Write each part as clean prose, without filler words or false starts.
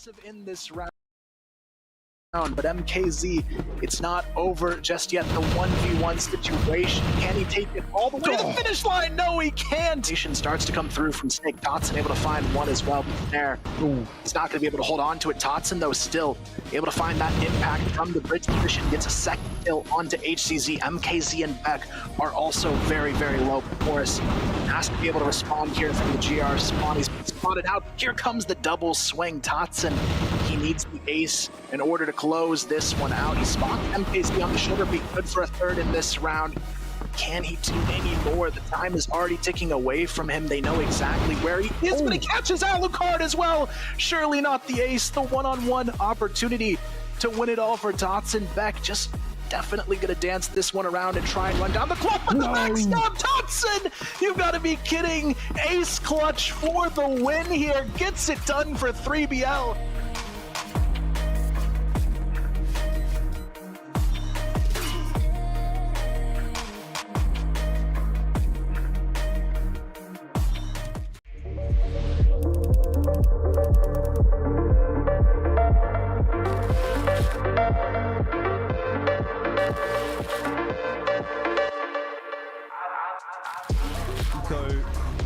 aggressive in this round. But MKZ, it's not over just yet. The 1v1 situation. Can he take it all the way to the finish line? No, he can't. Starts to come through from Snake. Totson able to find one as well there. He's not going to be able to hold on to it. Totson, though, still able to find that impact from the bridge position. Gets a second kill onto HCZ. MKZ and Beck are also very, very low. Boris has to be able to respond here from the GR spawn. He's been spotted out. Here comes the double swing. Totson, he needs the ace in order to close this one out. He spotted MKZ on the shoulder, be good for a third in this round. Can he do any more? The time is already ticking away from him. They know exactly where he is, but he catches Alucard as well. Surely not the ace. The one-on-one opportunity to win it all for Totson. Beck just definitely gonna dance this one around and try and run down the clock, but the backstop, Totson! You've got to be kidding. Ace clutch for the win here. Gets it done for 3BL.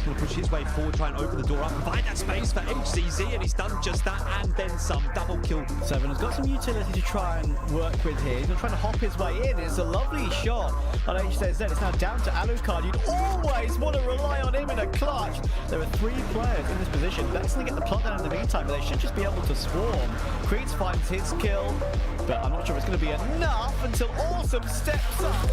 Going to push his way forward, try and open the door up and find that space for HCZ, and he's done just that and then some. Double kill. Seven has got some utility to try and work with here. He's going to try and hop his way in. It's a lovely shot on HCZ. It's now down to Alucard. You'd always want to rely on him in a clutch. There are 3 players in this position. Beck's going to get the plot down in the meantime, but they should just be able to swarm. Creeds finds his kill, but I'm not sure it's going to be enough until Awesome steps up.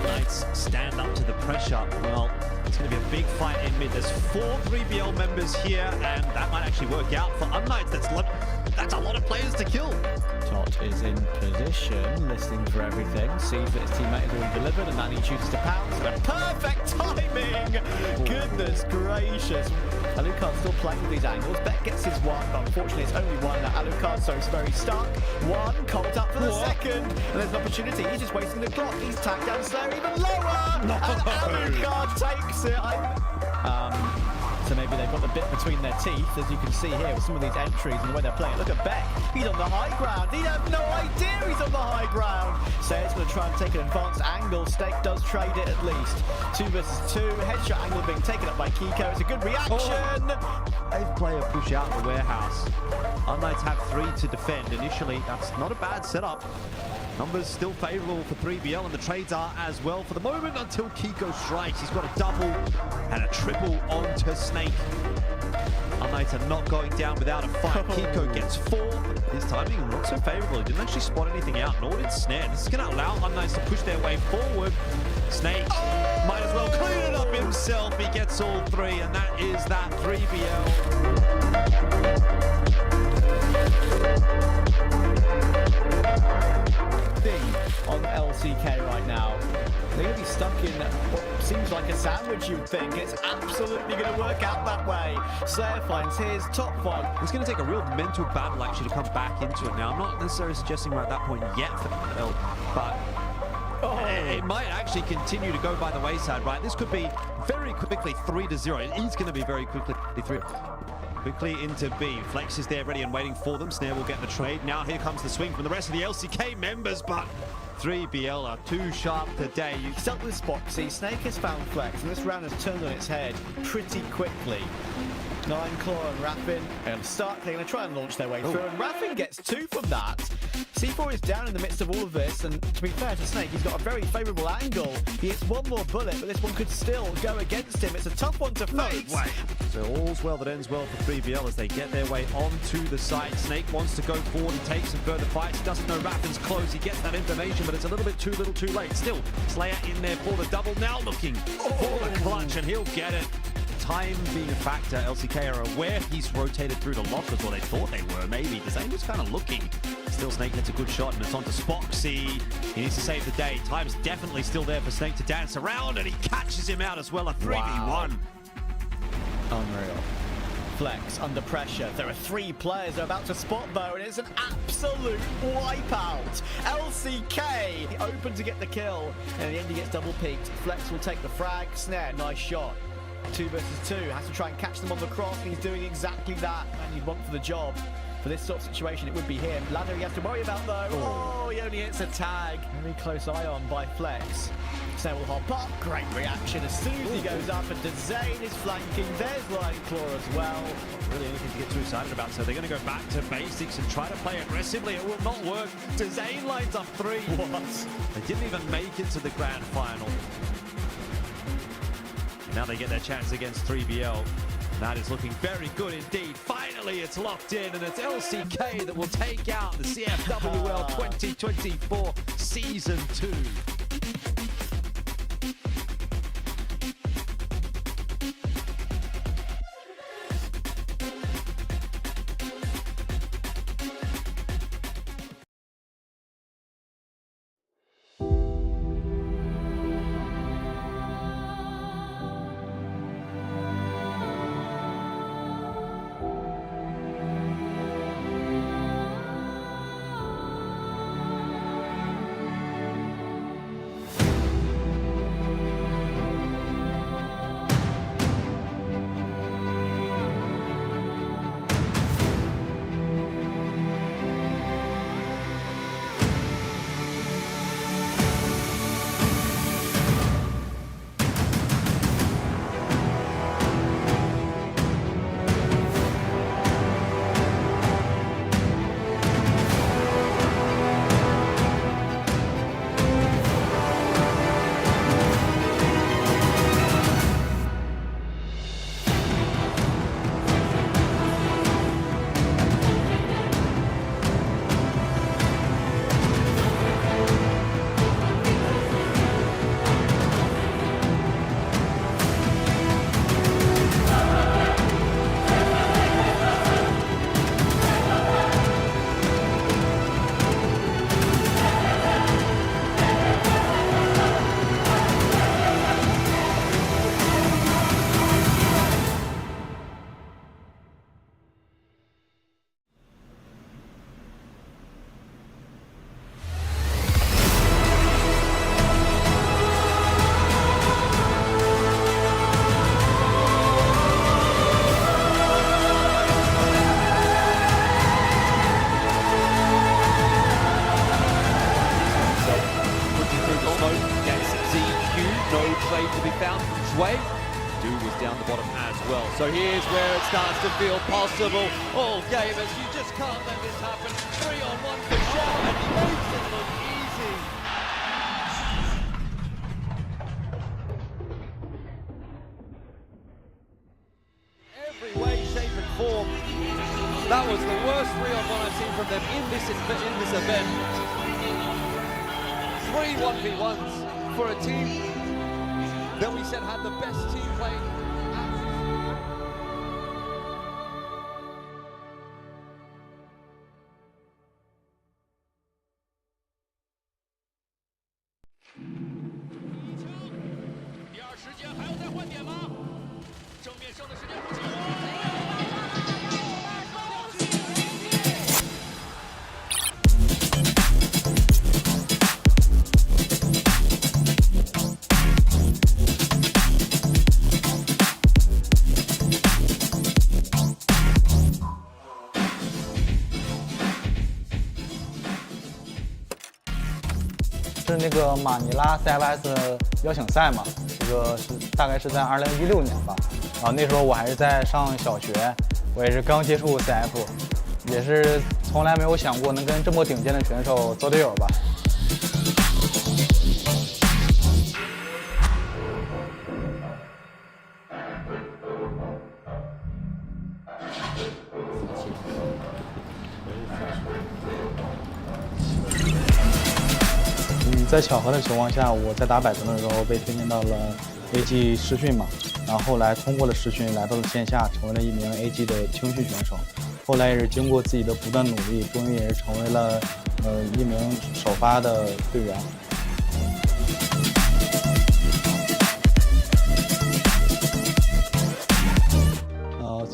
Knights stand up to the pressure. Well, it's going to be a big fight in mid. There's 4 3BL members here, and that might actually work out for Untitled. That's a lot of players to kill. Tot is in position, listening for everything, sees that his teammate has already delivered, and then he chooses to pounce. And perfect timing! Goodness gracious. Alucard's still playing with these angles. Beck gets his one, but unfortunately it's only one. Now Alucard, so he's very stuck. One, cold up for the second, and there's an opportunity. He's just wasting the clock. He's tagged down Slayer even lower, and Alucard takes it. So maybe they've got the bit between their teeth, as you can see here with some of these entries and the way they're playing. Look at Beck, he's on the high ground. He has no idea he's on the high ground. Sayer's going to try and take an advanced angle. Stake does trade it at least. 2 versus 2, headshot angle being taken up by Kiko. It's a good reaction. They've player push out the warehouse. Unlights have 3 to defend. Initially, that's not a bad setup. Numbers still favorable for 3BL, and the trades are as well for the moment until Kiko strikes. He's got a double and a triple onto Snake. Unlights are not going down without a fight. Kiko gets 4. His timing not so favorable. He didn't actually spot anything out, nor did Snare. This is going to allow Unlights to push their way forward. Snake might as well clean it up himself. He gets all 3, and that is that 3BL. On LCK right now, they're going to be stuck in what seems like a sandwich, you'd think. It's absolutely going to work out that way. Slayer finds his top one. It's going to take a real mental battle actually to come back into it now. I'm not necessarily suggesting we're at that point yet for BEYONTHESTORY, but it might actually continue to go by the wayside, right? This could be very quickly 3-0. It is going to be very quickly 3. Quickly into B. Flex is there ready and waiting for them. Snare will get the trade. Now here comes the swing from the rest of the LCK members, but 3BL are too sharp today. Stuck with EsportsE, Snake has found Flex, and this round has turned on its head pretty quickly. 9 Claw and Raffin and start. They're going to try and launch their way through, and Raffin gets 2 from that. C4 is down in the midst of all of this, and to be fair to Snake, he's got a very favourable angle. He hits one more bullet, but this one could still go against him. It's a tough one to face. So all's well that ends well for 3BL as they get their way onto the site. Snake wants to go forward and take some further fights. He doesn't know Raffin's close. He gets that information, but it's a little bit too little too late. Still, Slayer in there for the double. Now looking for the clutch, and he'll get it. Time being a factor, LCK are aware he's rotated through the lockers, or they thought they were, maybe. Zane was kind of looking. Still, Snake gets a good shot, and it's on to EsportsE. He needs to save the day. Time's definitely still there for Snake to dance around, and he catches him out as well, a 3v1. Wow. Unreal. Flex under pressure. There are 3 players they're about to spot though, and it's an absolute wipeout. LCK open to get the kill, and in the end he gets double peaked. Flex will take the frag. Snare, nice shot. 2 versus 2, has to try and catch them on the cross, and he's doing exactly that. And you'd want for the job. For this sort of situation, it would be him. Ladder he has to worry about though. Oh, he only hits a tag. Very close eye on by Flex. Snare will hop up. Great reaction as soon as he goes up, and Dezane is flanking. There's Lion Claw as well. Really anything to get too excited about, so they're going to go back to basics and try to play aggressively. It will not work. Dezane lines up 3. What? They didn't even make it to the grand final. Now they get their chance against 3BL. That is looking very good indeed. Finally, it's locked in, and it's LCK that will take out the CFWL 2024 Season 2. So here's where it starts to feel possible. All gamers, you just can't let this happen. 3-on-1 for Shell, and he makes it look easy. Every way, shape and form. That was the worst 3-on-1 I've seen from them in this event. 3 1v1s for a team that we said had the best team play.是那个马尼拉 CFS 邀请赛嘛，这个是大概是在2016年吧，然后那时候我还是在上小学，我也是刚接触 CF， 也是从来没有想过能跟这么顶尖的选手做队友吧。在巧合的情况下，我在打百分的时候被推荐到了 AG 试训嘛，然后后来通过了试训，来到了线下，成为了一名 AG 的青训选手。后来也是经过自己的不断努力，终于也是成为了一名首发的队员。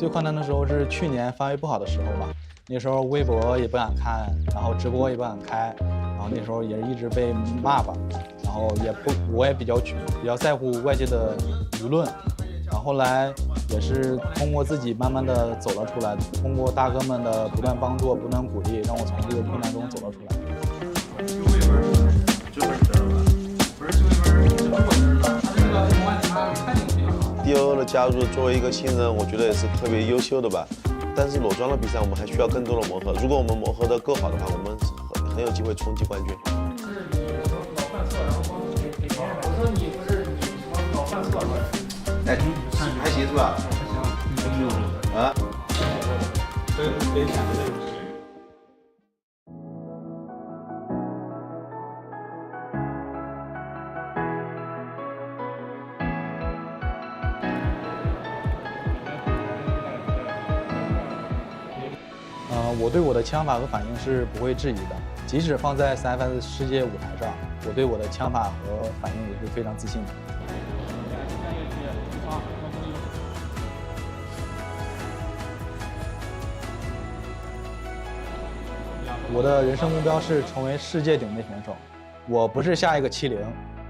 最困难的时候是去年发挥不好的时候吧，那时候微博也不敢看，然后直播也不敢开，然后那时候也一直被骂吧，然后我也比较在乎外界的舆论，然后后来也是通过自己慢慢的走了出来，通过大哥们的不断帮助、不断鼓励，让我从这个困难中走了出来。DO 的加入，作为一个新人，我觉得也是特别优秀的吧。但是裸装的比赛，我们还需要更多的磨合。如果我们磨合的够好的话，我们很有机会冲击冠军。哎，还行是吧？啊。我对我的枪法和反应是不会质疑的，即使放在 CFS 世界舞台上，我对我的枪法和反应也是非常自信的。我的人生目标是成为世界顶级选手，我不是下一个70，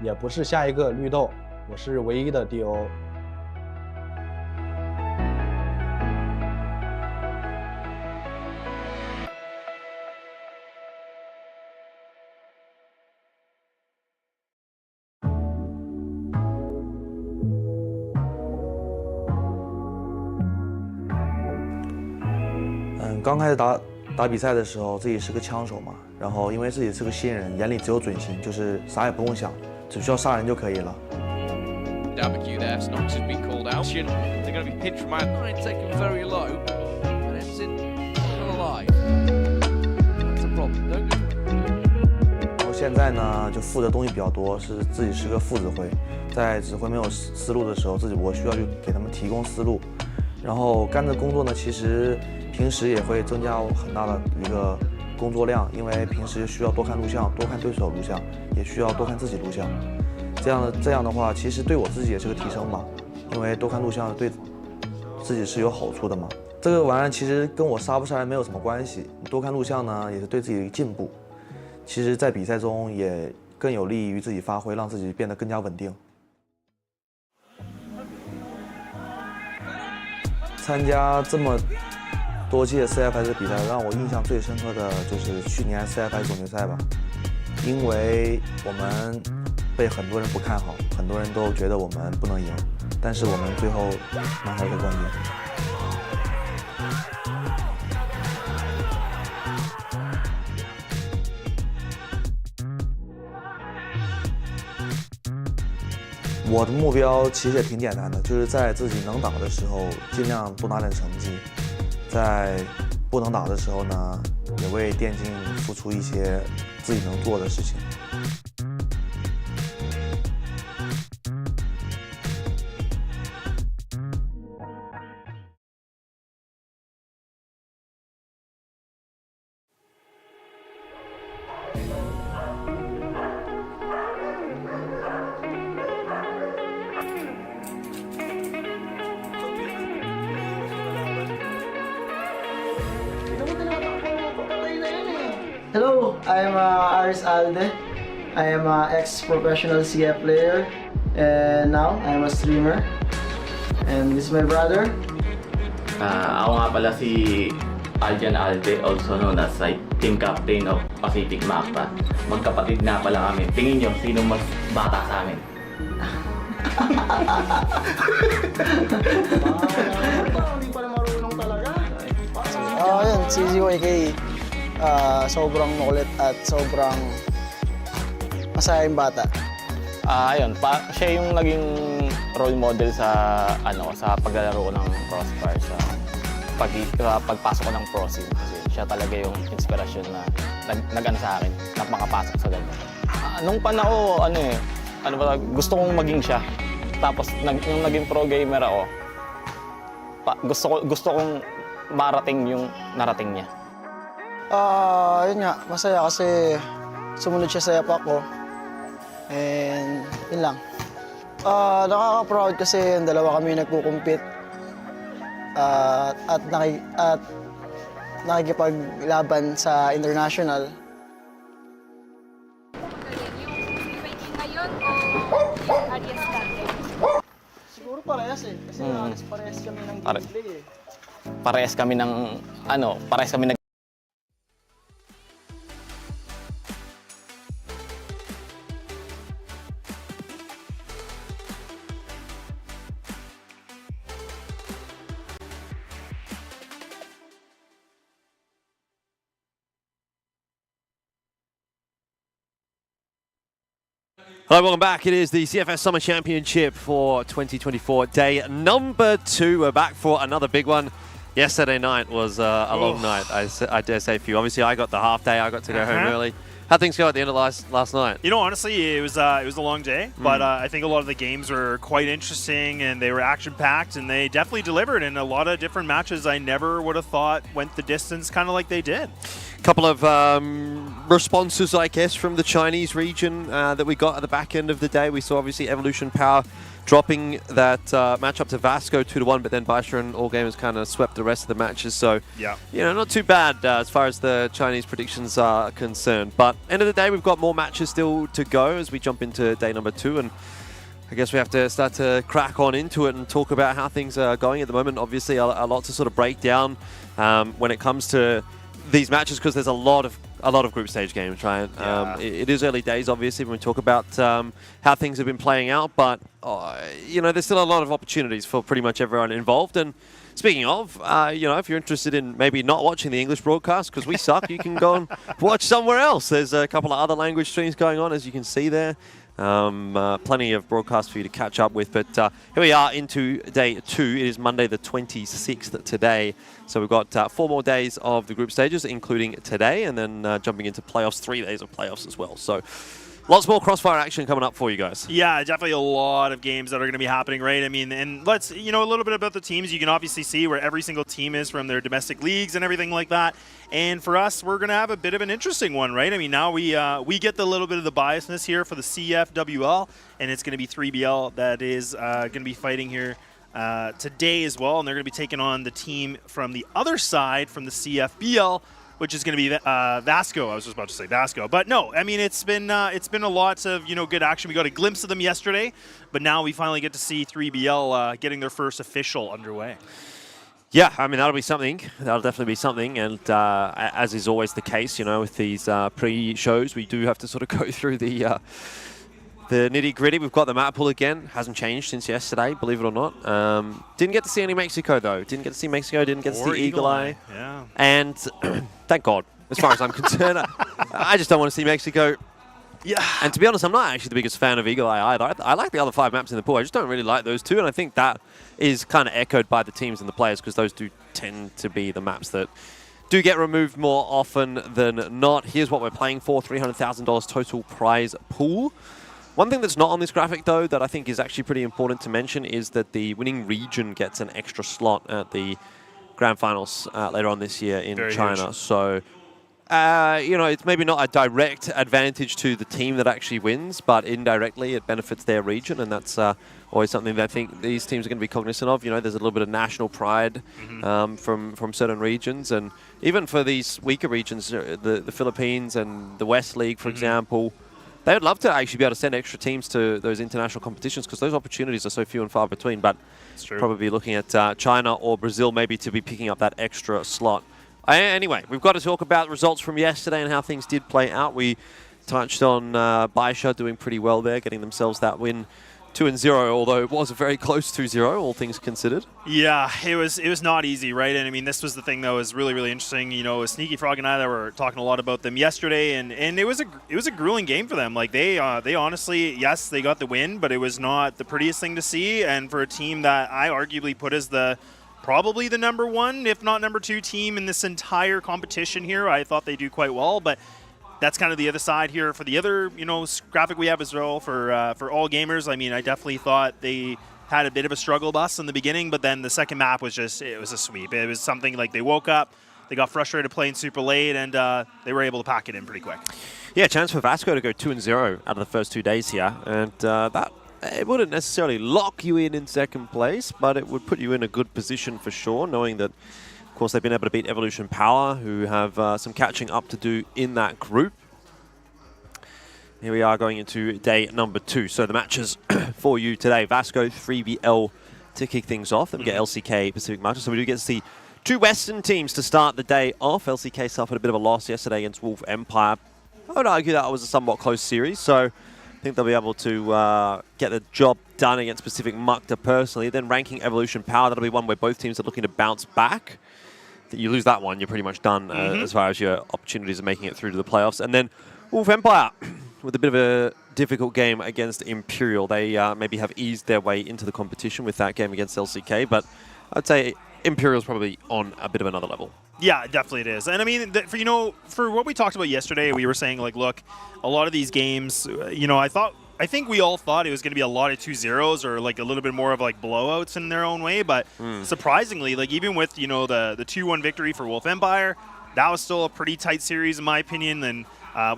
也不是下一个绿豆，我是唯一的 DO。刚开始打比赛的时候，自己是个枪手嘛，然后因为自己是个新人，眼里只有准心，就是啥也不用想，只需要杀人就可以了。Barbecue there, Snox has been called out. They're going to be pinched from outside, taken very low, and it's still alive. That's a problem. 然后现在呢，就负责东西比较多，自己是个副指挥，在指挥没有思路的时候，我需要去给他们提供思路，然后干的工作呢，其实平时也会增加很大的一个工作量，因为平时需要多看录像，多看对手录像，也需要多看自己录像。这样的话，其实对我自己也是个提升嘛，因为多看录像对自己是有好处的嘛。这个玩意儿其实跟我杀不杀人没有什么关系，多看录像呢也是对自己的进步。其实，在比赛中也更有利于自己发挥，让自己变得更加稳定。参加这么多届 CFS 比赛，让我印象最深刻的就是去年 CFS 总决赛吧，因为我们被很多人不看好，很多人都觉得我们不能赢，但是我们最后拿下了冠军。我的目标其实也挺简单的，就是在自己能打的时候尽量多拿点成绩，在不能打的时候呢，也为电竞付出一些自己能做的事情。Hello, I'm Aris Alde. I am an ex-professional CF player and now I'm a streamer. And this is my brother. Ako nga pala si Aljan Alde, also known as team captain of Pacific Macta. Magkapatid nga pala kami. Tingin nyo, sino mas bata sa amin? Hindi pala marunong talaga. Yun, si ZYK. Sobrang makulit at sobrang masayang bata. Ayun, siya yung naging role model sa sa paglalaro ko ng CROSSFIRE, sa pagpasok ko ng pro scene. Kasi siya talaga yung inspirasyon na nag-ano sa akin, na makapasok sa ganun. Nung panahon gusto kong maging siya. Tapos yung naging pro gamer ako, gusto kong marating yung narating niya. Yun nga, masaya kasi sumunod siya sa yapak ko. And yun lang. Nakaka-proud kasi yung dalawa kami nagkukumpit. at nakikipaglaban sa international. Siguro parehas eh. Kasi parehas kami ng gameplay eh. Parehas kami ng Hello, welcome back. It is the CFS Summer Championship for 2024, day number 2. We're back for another big one. Yesterday night was a long night, I dare say, for you. Obviously, I got the half day. I got to go home early. How'd things go at the end of last night? You know, honestly, it was a long day, but I think a lot of the games were quite interesting and they were action-packed and they definitely delivered in a lot of different matches I never would have thought went the distance kind of like they did. Couple of responses, I guess, from the Chinese region that we got at the back end of the day. We saw, obviously, Evolution Power dropping that match up to Vasco 2-1, but then Baisha and All Gamers kind of swept the rest of the matches. So, yeah, you know, not too bad as far as the Chinese predictions are concerned. But end of the day, we've got more matches still to go as we jump into day number 2. And I guess we have to start to crack on into it and talk about how things are going at the moment. Obviously, a lot to sort of break down when it comes to these matches, because there's a lot of group stage games, right? Yeah. It is early days, obviously, when we talk about how things have been playing out, but you know, there's still a lot of opportunities for pretty much everyone involved. And speaking of, you know, if you're interested in maybe not watching the English broadcast because we suck, you can go and watch somewhere else. There's a couple of other language streams going on, as you can see there. Plenty of broadcasts for you to catch up with, but here we are into day 2. It is Monday the 26th today, so we've got 4 more days of the group stages, including today, and then jumping into playoffs, 3 days of playoffs as well. So lots more Crossfire action coming up for you guys. Yeah, definitely a lot of games that are going to be happening, right? I mean, and let's, you know, a little bit about the teams. You can obviously see where every single team is from their domestic leagues and everything like that. And for us, we're going to have a bit of an interesting one, right? I mean, now we get the little bit of the biasness here for the CFWL, and it's going to be 3BL that is going to be fighting here today as well. And they're going to be taking on the team from the other side, from the CFBL, which is going to be Vasco. I was just about to say Vasco, but no. I mean, it's been a lot of, you know, good action. We got a glimpse of them yesterday, but now we finally get to see 3BL getting their first official underway. Yeah, I mean, that'll be something. That'll definitely be something. And as is always the case, you know, with these pre-shows, we do have to sort of go through the nitty-gritty. We've got the map pool again. Hasn't changed since yesterday, believe it or not. Didn't get to see any Mexico, though. Didn't get to see Mexico. Didn't get to see Eagle Eye. Yeah. And thank God, as far as I'm concerned. I just don't want to see Mexico. Yeah. And to be honest, I'm not actually the biggest fan of Eagle Eye either. I like the other 5 maps in the pool. I just don't really like those 2. And I think that is kind of echoed by the teams and the players, because those do tend to be the maps that do get removed more often than not. Here's what we're playing for, $300,000 total prize pool. One thing that's not on this graphic, though, that I think is actually pretty important to mention is that the winning region gets an extra slot at the Grand Finals later on this year in China. Huge. So, you know, it's maybe not a direct advantage to the team that actually wins, but indirectly it benefits their region, and that's always something that I think these teams are going to be cognizant of. You know, there's a little bit of national pride from certain regions, and even for these weaker regions, the Philippines and the West League, for example, they would love to actually be able to send extra teams to those international competitions, because those opportunities are so few and far between. But probably looking at China or Brazil maybe to be picking up that extra slot. Anyway, we've got to talk about results from yesterday and how things did play out. We touched on Baisha doing pretty well there, getting themselves that win 2-0, although it was a very close 2-0, all things considered. Yeah, it was not easy, right? And I mean, this was the thing that was really, really interesting. You know, Sneaky Frog and I that were talking a lot about them yesterday, and it was a grueling game for them. Like they honestly, yes, they got the win, but it was not the prettiest thing to see. And for a team that I arguably put as probably the #1, if not #2 team in this entire competition here, I thought they do quite well, but that's kind of the other side here for the other, you know, graphic we have as well for all gamers. I mean, I definitely thought they had a bit of a struggle bus in the beginning, but then the second map was just, it was a sweep. It was something like they woke up, they got frustrated playing super late, and they were able to pack it in pretty quick. Yeah, chance for Vasco to go 2-0 out of the first 2 days here, and that it wouldn't necessarily lock you in second place, but it would put you in a good position for sure, knowing that, of course, they've been able to beat Evolution Power, who have some catching up to do in that group. Here we are going into day number 2. So the matches for you today. Vasco, 3BL to kick things off. Then we get LCK, Pacific Macta. So we do get to see 2 Western teams to start the day off. LCK suffered a bit of a loss yesterday against Wolf Empire. I would argue that was a somewhat close series, so I think they'll be able to get the job done against Pacific Macta personally. Then ranking Evolution Power, that'll be one where both teams are looking to bounce back. You lose that one, you're pretty much done as far as your opportunities of making it through to the playoffs. And then Wolf Empire with a bit of a difficult game against Imperial. They maybe have eased their way into the competition with that game against LCK, but I'd say Imperial's probably on a bit of another level. Yeah, definitely it is. And I mean, for what we talked about yesterday, we were saying, like, look, a lot of these games, I think we all thought it was going to be a lot of 2-0s or like a little bit more of like blowouts in their own way. But surprisingly, like even with, the 2-1 victory for Wolf Empire, that was still a pretty tight series in my opinion. And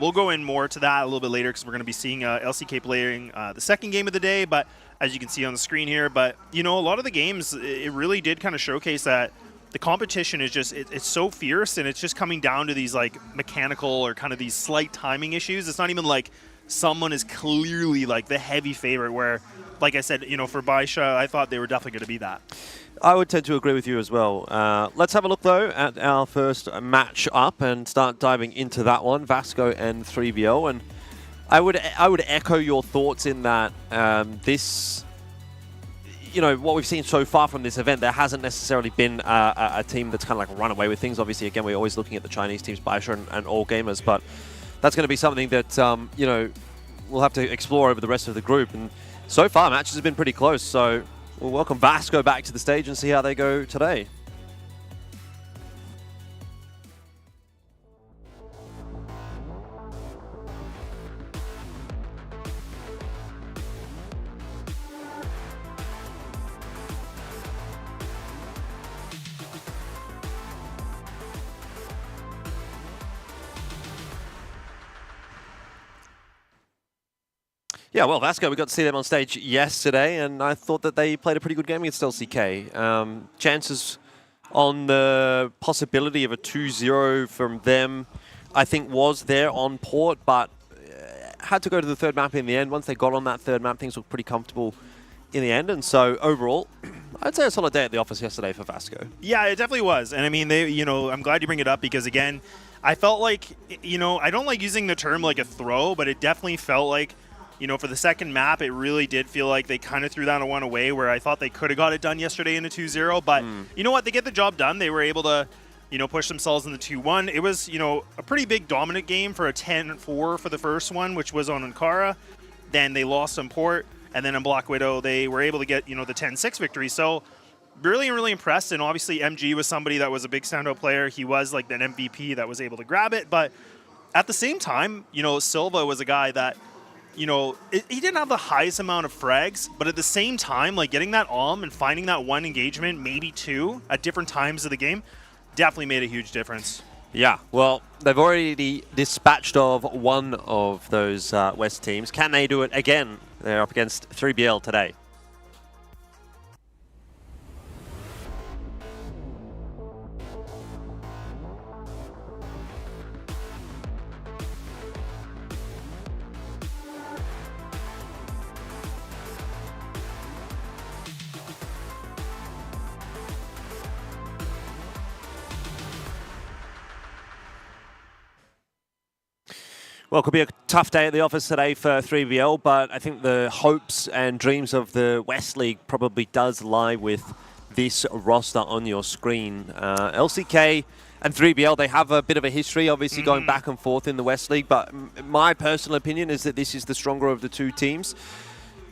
we'll go in more to that a little bit later because we're going to be seeing LCK playing the second game of the day. But as you can see on the screen here, but a lot of the games, it really did kind of showcase that the competition is just, it's so fierce, and it's just coming down to these like mechanical or kind of these slight timing issues. It's not even like someone is clearly like the heavy favorite where, like I said, for Baisha, I thought they were definitely going to be that. I would tend to agree with you as well. Let's have a look, though, at our first match up and start diving into that one, Vasco and 3BL. And I would echo your thoughts in that this, what we've seen so far from this event, there hasn't necessarily been a team that's kind of like run away with things. Obviously, again, we're always looking at the Chinese teams, Baisha and All Gamers, but that's going to be something that, we'll have to explore over the rest of the group. And so far, matches have been pretty close, so we'll welcome Vasco back to the stage and see how they go today. Yeah, well, Vasco, we got to see them on stage yesterday, and I thought that they played a pretty good game against LCK. Chances on the possibility of a 2-0 from them, I think, was there on port, but had to go to the third map in the end. Once they got on that third map, things looked pretty comfortable in the end, and so overall, I'd say a solid day at the office yesterday for Vasco. Yeah, it definitely was, and I mean, I'm glad you bring it up because, again, I felt like, I don't like using the term like a throw, but it definitely felt like, for the second map, it really did feel like they kind of threw that one away where I thought they could have got it done yesterday in a 2-0. But you know what? They get the job done. They were able to, push themselves in the 2-1. It was, a pretty big dominant game for a 10-4 for the first one, which was on Ankara. Then they lost on port. And then in Black Widow, they were able to get, the 10-6 victory. So really, really impressed. And obviously, MG was somebody that was a big standout player. He was like that MVP that was able to grab it. But at the same time, Silva was a guy that, he didn't have the highest amount of frags, but at the same time, like getting that and finding that one engagement, maybe two, at different times of the game, definitely made a huge difference. Yeah, well, they've already dispatched of one of those West teams. Can they do it again? They're up against 3BL today. Well, it could be a tough day at the office today for 3BL, but I think the hopes and dreams of the West League probably does lie with this roster on your screen. LCK and 3BL, they have a bit of a history, obviously, going back and forth in the West League, but my personal opinion is that this is the stronger of the two teams.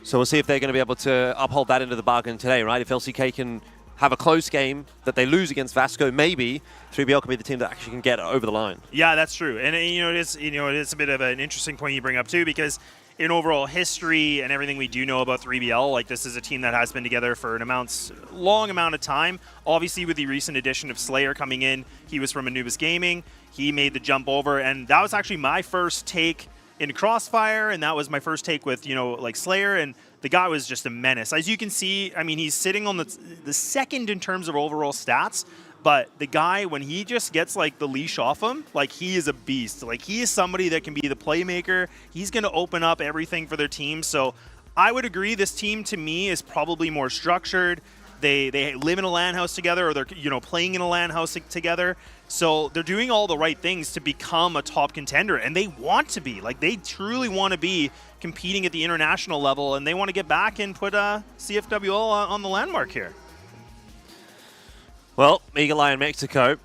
So we'll see if they're going to be able to uphold that into the bargain today, right? If LCK can have a close game that they lose against Vasco, maybe 3BL can be the team that actually can get over the line. Yeah, that's true. And it is a bit of an interesting point you bring up too, because in overall history and everything we do know about 3BL, like this is a team that has been together for an long amount of time. Obviously, with the recent addition of Slayer coming in, he was from Anubis Gaming. He made the jump over, and that was actually my first take into CROSSFIRE, and that was my first take with, you know, like Slayer, and the guy was just a menace. As you can see, I mean, he's sitting on the second in terms of overall stats, but the guy, when he just gets like the leash off him, like he is a beast. Like he is somebody that can be the playmaker. He's going to open up everything for their team. So I would agree, this team to me is probably more structured. They live in a LAN house together, or they're, you know, playing in a LAN house together. So they're doing all the right things to become a top contender, and they want to be. Like, they truly want to be competing at the international level, and they want to get back and put CFWL on the landmark here. Well, Eagle Eye in Mexico.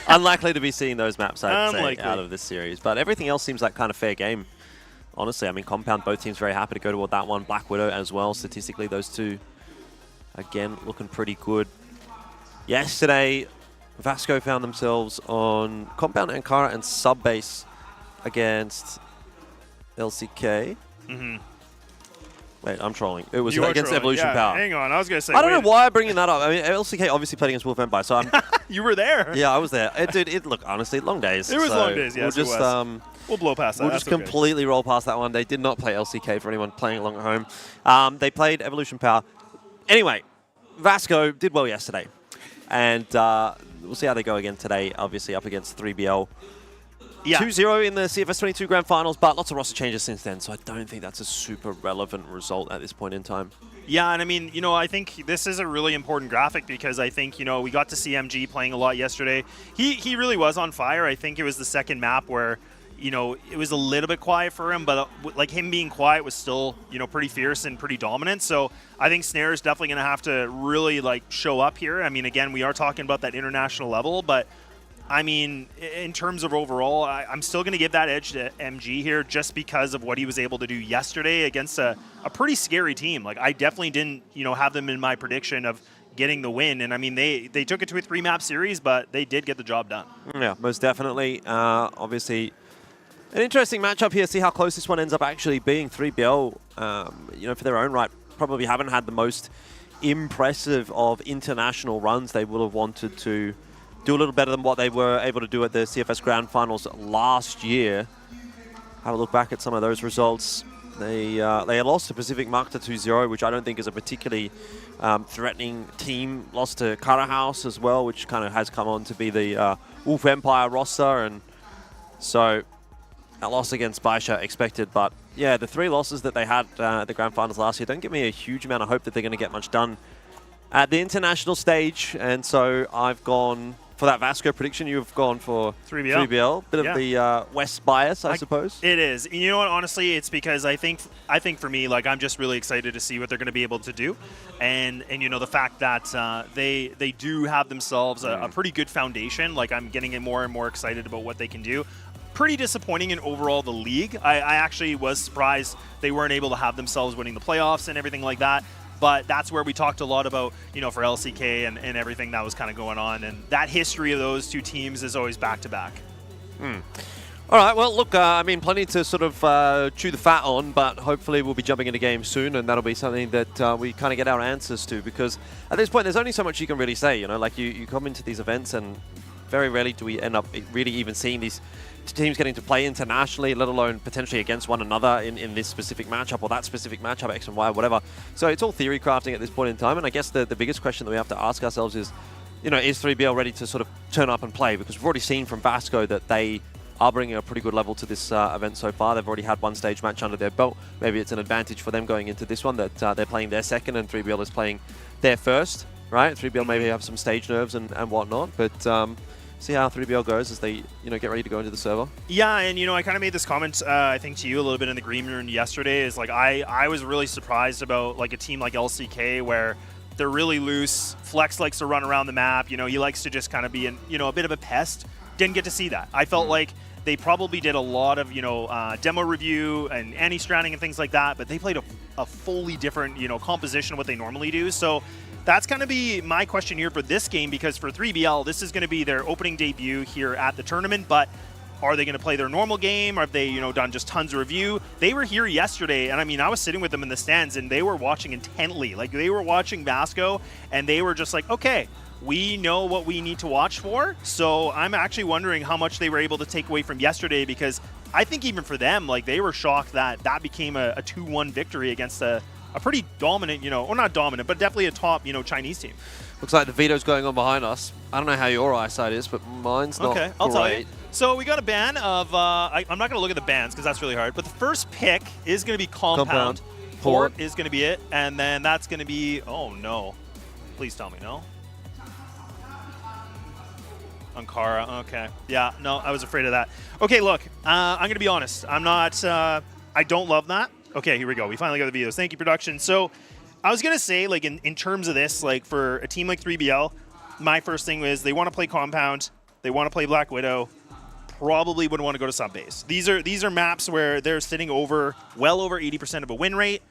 Unlikely to be seeing those maps, I'd say, out of this series. But everything else seems like kind of fair game, honestly. I mean, Compound, both teams very happy to go toward that one. Black Widow as well, statistically, those two, again, looking pretty good. Yesterday, Vasco found themselves on Compound, Ankara, and Subbase against LCK. Wait, I'm trolling. It was against Evolution Power. Hang on, I was going to say. I don't know why I'm bringing that up. I mean, LCK obviously played against Wolf Empire, so I'm... You were there. Yeah, I was there. Look, honestly, long days. It was long days, yes, we'll just, we'll blow past that. We'll just completely roll past that one. They did not play LCK for anyone playing along at home. They played Evolution Power. Anyway, Vasco did well yesterday. And we'll see how they go again today, obviously up against 3BL. Yeah. 2-0 in the CFS 22 Grand Finals, but lots of roster changes since then, so I don't think that's a super relevant result at this point in time. Yeah, and I mean, you know, I think this is a really important graphic because I think, you know, we got to see MG playing a lot yesterday. He really was on fire. I think it was the second map where, you know, it was a little bit quiet for him, but like him being quiet was still, you know, pretty fierce and pretty dominant. So I think Snare is definitely going to have to really like show up here. I mean, again, we are talking about that international level, but I mean, in terms of overall, I'm still going to give that edge to MG here just because of what he was able to do yesterday against a pretty scary team. Like, I definitely didn't, you know, have them in my prediction of getting the win. And I mean, they took it to a 3-map series, but they did get the job done. Yeah, most definitely. Obviously, an interesting matchup here. See how close this one ends up actually being. 3BL, you know, for their own right, probably haven't had the most impressive of international runs. They would have wanted to do a little better than what they were able to do at the CFS Grand Finals last year. Have a look back at some of those results. They lost to Pacific Macta 2-0, which I don't think is a particularly threatening team. Lost to Kara House as well, which kind of has come on to be the Wolf Empire roster. And so a loss against Baisha expected. But yeah, the 3 losses that they had at the Grand Finals last year don't give me a huge amount of hope that they're going to get much done at the international stage. And so I've gone... For that Vasco prediction, you've gone for 3BL. Bit of the West bias, I suppose. It is. And you know what? Honestly, it's because I think for me, like, I'm just really excited to see what they're going to be able to do, and you know, the fact that they do have themselves a pretty good foundation. Like, I'm getting more and more excited about what they can do. Pretty disappointing in overall the league. I actually was surprised they weren't able to have themselves winning the playoffs and everything like that. But that's where we talked a lot about, you know, for LCK and everything that was kind of going on. And that history of those two teams is always back-to-back. All right, well, look, I mean, plenty to sort of chew the fat on, but hopefully we'll be jumping into games soon, and that'll be something that we kind of get our answers to, because at this point, there's only so much you can really say, you know, like you come into these events, and very rarely do we end up really even seeing these teams getting to play internationally, let alone potentially against one another in this specific matchup or that specific matchup, X and Y, whatever. So it's all theory crafting at this point in time, and I guess the biggest question that we have to ask ourselves is, you know, is 3BL ready to sort of turn up and play? Because we've already seen from Vasco that they are bringing a pretty good level to this event so far. They've already had one stage match under their belt. Maybe it's an advantage for them going into this one that they're playing their second and 3BL is playing their first, right? 3BL maybe have some stage nerves and whatnot, but see how 3BL goes as they, you know, get ready to go into the server. Yeah, and you know, I kind of made this comment, I think, to you a little bit in the green room yesterday. Is like I was really surprised about like a team like LCK where they're really loose. Flex likes to run around the map. You know, he likes to just kind of be a bit of a pest. Didn't get to see that. I felt like they probably did a lot of, you know, demo review and anti-stranding and things like that, but they played a fully different, you know, composition of what they normally do. So that's going to be my question here for this game, because for 3BL, this is going to be their opening debut here at the tournament, but are they going to play their normal game? Have they, you know, done just tons of review? They were here yesterday, and I mean, I was sitting with them in the stands, and they were watching intently. Like, they were watching Vasco, and they were just like, okay, we know what we need to watch for. So I'm actually wondering how much they were able to take away from yesterday, because I think even for them, like they were shocked that that became a 2-1 victory against a pretty dominant, you know, or not dominant, but definitely a top, you know, Chinese team. Looks like the veto's going on behind us. I don't know how your eyesight is, but mine's not Okay, I'll tell you. great. So we got a ban of, I'm not going to look at the bans because that's really hard, but the first pick is going to be Compound. Port is going to be it, and then that's going to be, oh no. Please tell me no. Ankara, okay. Yeah, no, I was afraid of that. Okay, look, I'm going to be honest. I'm not, I don't love that. Okay, here we go. We finally got the videos. Thank you, production. So I was going to say, like, in terms of this, like, for a team like 3BL, my first thing was they want to play Compound. They want to play Black Widow. Probably would want to go to sub-base. These are maps where they're sitting over, well over 80% of a win rate.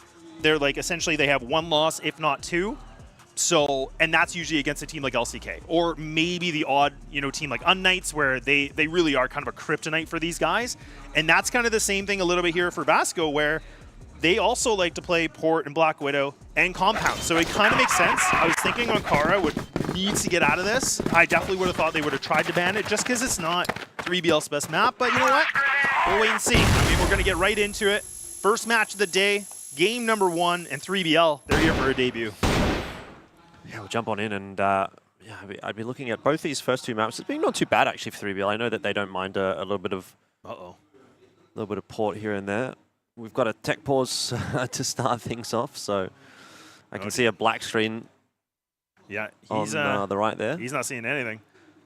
They're, like, essentially they have 1 loss, if not 2. So, and that's usually against a team like LCK, or maybe the odd, you know, team like Unknights, where they really are kind of a kryptonite for these guys. And that's kind of the same thing a little bit here for Vasco, where they also like to play Port and Black Widow and Compound. So it kind of makes sense. I was thinking Ankara needs to get out of this. I definitely would have thought they would have tried to ban it just because it's not 3BL's best map. But you know what? We'll wait and see. I mean, we're going to get right into it. First match of the day, game number 1, and 3BL, they're here for a debut. Yeah, we'll jump on in, and yeah, I'd be looking at both these first 2 maps. It's been not too bad actually for 3BL. I know that they don't mind a little bit of Port here and there. We've got a tech pause to start things off, so I can see a black screen. Yeah, he's on the right there. He's not seeing anything.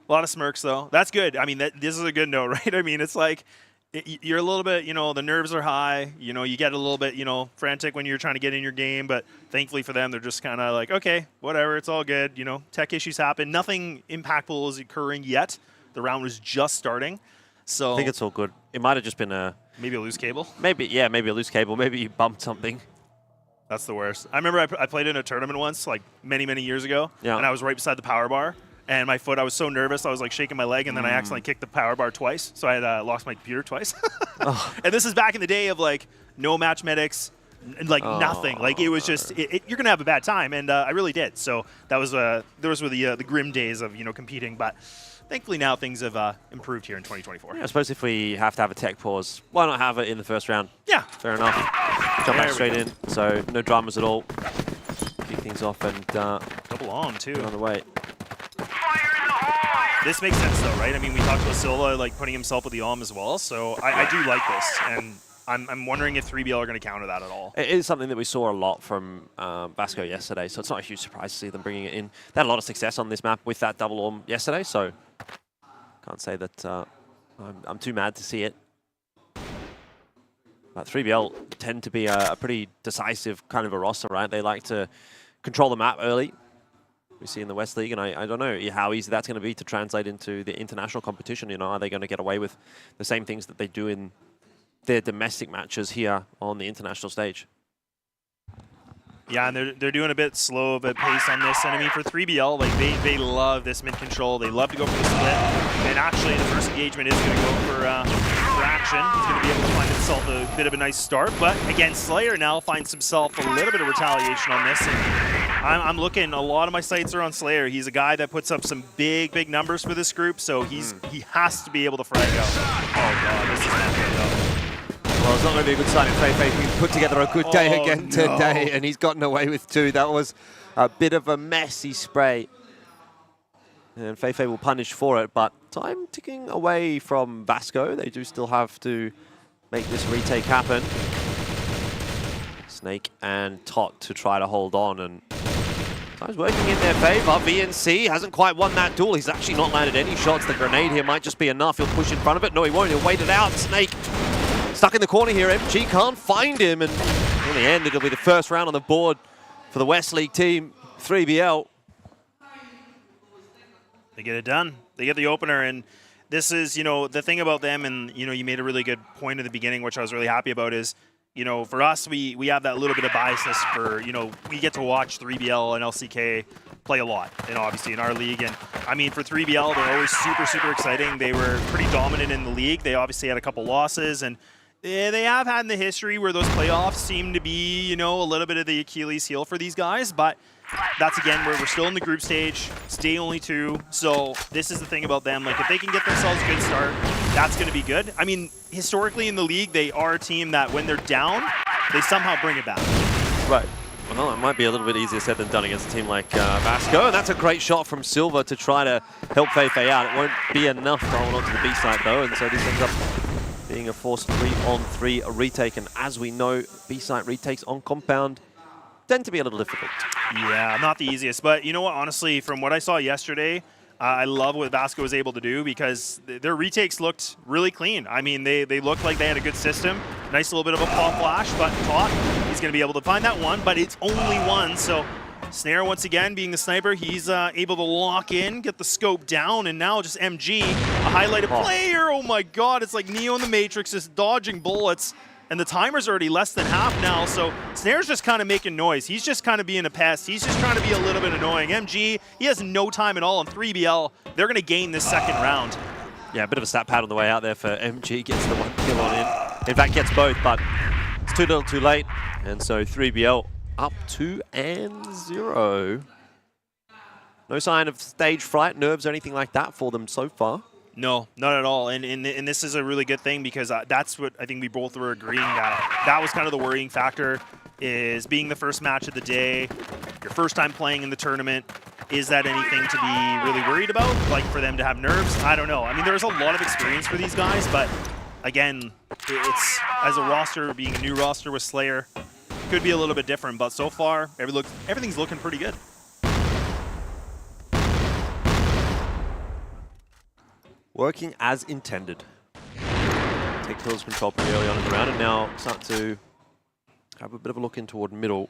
A lot of smirks though. That's good. I mean, this is a good note, right? I mean, it's like you're a little bit, you know, the nerves are high. You know, you get a little bit, you know, frantic when you're trying to get in your game. But thankfully for them, they're just kind of like, okay, whatever, it's all good. You know, tech issues happen. Nothing impactful is occurring yet. The round was just starting. So I think it's all good. It might have just been maybe a loose cable. Maybe, yeah, maybe a loose cable. Maybe you bumped something. That's the worst. I remember I played in a tournament once, like many years ago. Yeah. And I was right beside the power bar. And my foot, I was so nervous, I was like shaking my leg, and then I accidentally kicked the power bar twice. So I had lost my computer twice. And this is back in the day of like no match medics, like nothing. Like it was just, you're gonna have a bad time, and I really did. So that was those were the grim days of, you know, competing. But thankfully now things have improved here in 2024. Yeah, I suppose if we have to have a tech pause, why not have it in the first round? Yeah. Fair enough. Jump back straight in, so no dramas at all. Kick things off and double on too. On the way. This makes sense though, right? I mean, we talked about Silva like putting himself with the Om as well, so I do like this, and I'm wondering if 3BL are going to counter that at all. It is something that we saw a lot from Vasco yesterday, so it's not a huge surprise to see them bringing it in. They had a lot of success on this map with that double Orm yesterday, so can't say that I'm too mad to see it. But 3BL tend to be a pretty decisive kind of a roster, right? They like to control the map early. We see in the West League, and I don't know how easy that's going to be to translate into the international competition. You know, are they going to get away with the same things that they do in their domestic matches here on the international stage? Yeah, and they're doing a bit slow of a pace on this. And I mean, for 3BL, like they love this mid control. They love to go for the split. And actually, the first engagement is going to go for action. He's going to be able to find himself a bit of a nice start. But again, Slayer now finds himself a little bit of retaliation on this. And I'm looking, a lot of my sights are on Slayer. He's a guy that puts up some big numbers for this group. So he has to be able to frag out. Oh god, this is not good though. Well, it's not going to be a good sign if Feifei can put together a good day again today, and he's gotten away with 2. That was a bit of a messy spray. And Feifei will punish for it, but time ticking away from Vasco. They do still have to make this retake happen. Snake and Tot to try to hold on, and time's working in their favor. VNC hasn't quite won that duel. He's actually not landed any shots. The grenade here might just be enough. He'll push in front of it. No, he won't. He'll wait it out. Snake stuck in the corner here. MG can't find him, and in the end, it'll be the first round on the board for the West League team, 3BL. They get it done. They get the opener, and this is, you know, the thing about them, and, you know, you made a really good point at the beginning, which I was really happy about, is, you know, for us, we have that little bit of biasness for, you know, we get to watch 3BL and LCK play a lot, and obviously in our league. And I mean, for 3BL, they're always super exciting. They were pretty dominant in the league. They obviously had a couple losses, and they have had in the history where those playoffs seem to be, you know, a little bit of the Achilles heel for these guys. But that's, again, where we're still in the group stage. It's day only 2. So this is the thing about them. Like, if they can get themselves a good start, that's going to be good. I mean, historically in the league, they are a team that when they're down, they somehow bring it back. Right. Well, it might be a little bit easier said than done against a team like Vasco. And that's a great shot from Silva to try to help Feifei out. It won't be enough going onto the B side, though. And so this ends up being a forced 3-on-3 retake. And as we know, B side retakes on compound tend to be a little difficult. Yeah, not the easiest. But you know what? Honestly, from what I saw yesterday, I love what Vasco was able to do because their retakes looked really clean. I mean, they looked like they had a good system. Nice little bit of a pop flash, but Tot, he's going to be able to find that one, but it's only one. So Snare, once again, being the sniper, he's able to lock in, get the scope down, and now just MG, a highlighted player. Oh my God, it's like Neo in the Matrix, just dodging bullets. And the timer's already less than half now, so Snare's just kind of making noise. He's just kind of being a pest. He's just trying to be a little bit annoying. MG, he has no time at all on 3BL. They're going to gain this second round. Yeah, a bit of a stat pad on the way out there for MG. Gets the 1 kill on in. In fact, gets both, but it's too little too late. And so 3BL up 2-0. No sign of stage fright, nerves, or anything like that for them so far. No, not at all. And this is a really good thing because that's what I think we both were agreeing that was kind of the worrying factor, is being the first match of the day, your first time playing in the tournament. Is that anything to be really worried about? Like for them to have nerves? I don't know. I mean, there's a lot of experience for these guys, but again, it's as a roster, being a new roster with Slayer, could be a little bit different. But so far, everything's looking pretty good. Working as intended. Take kills control pretty early on in the round, and now start to have a bit of a look in toward middle.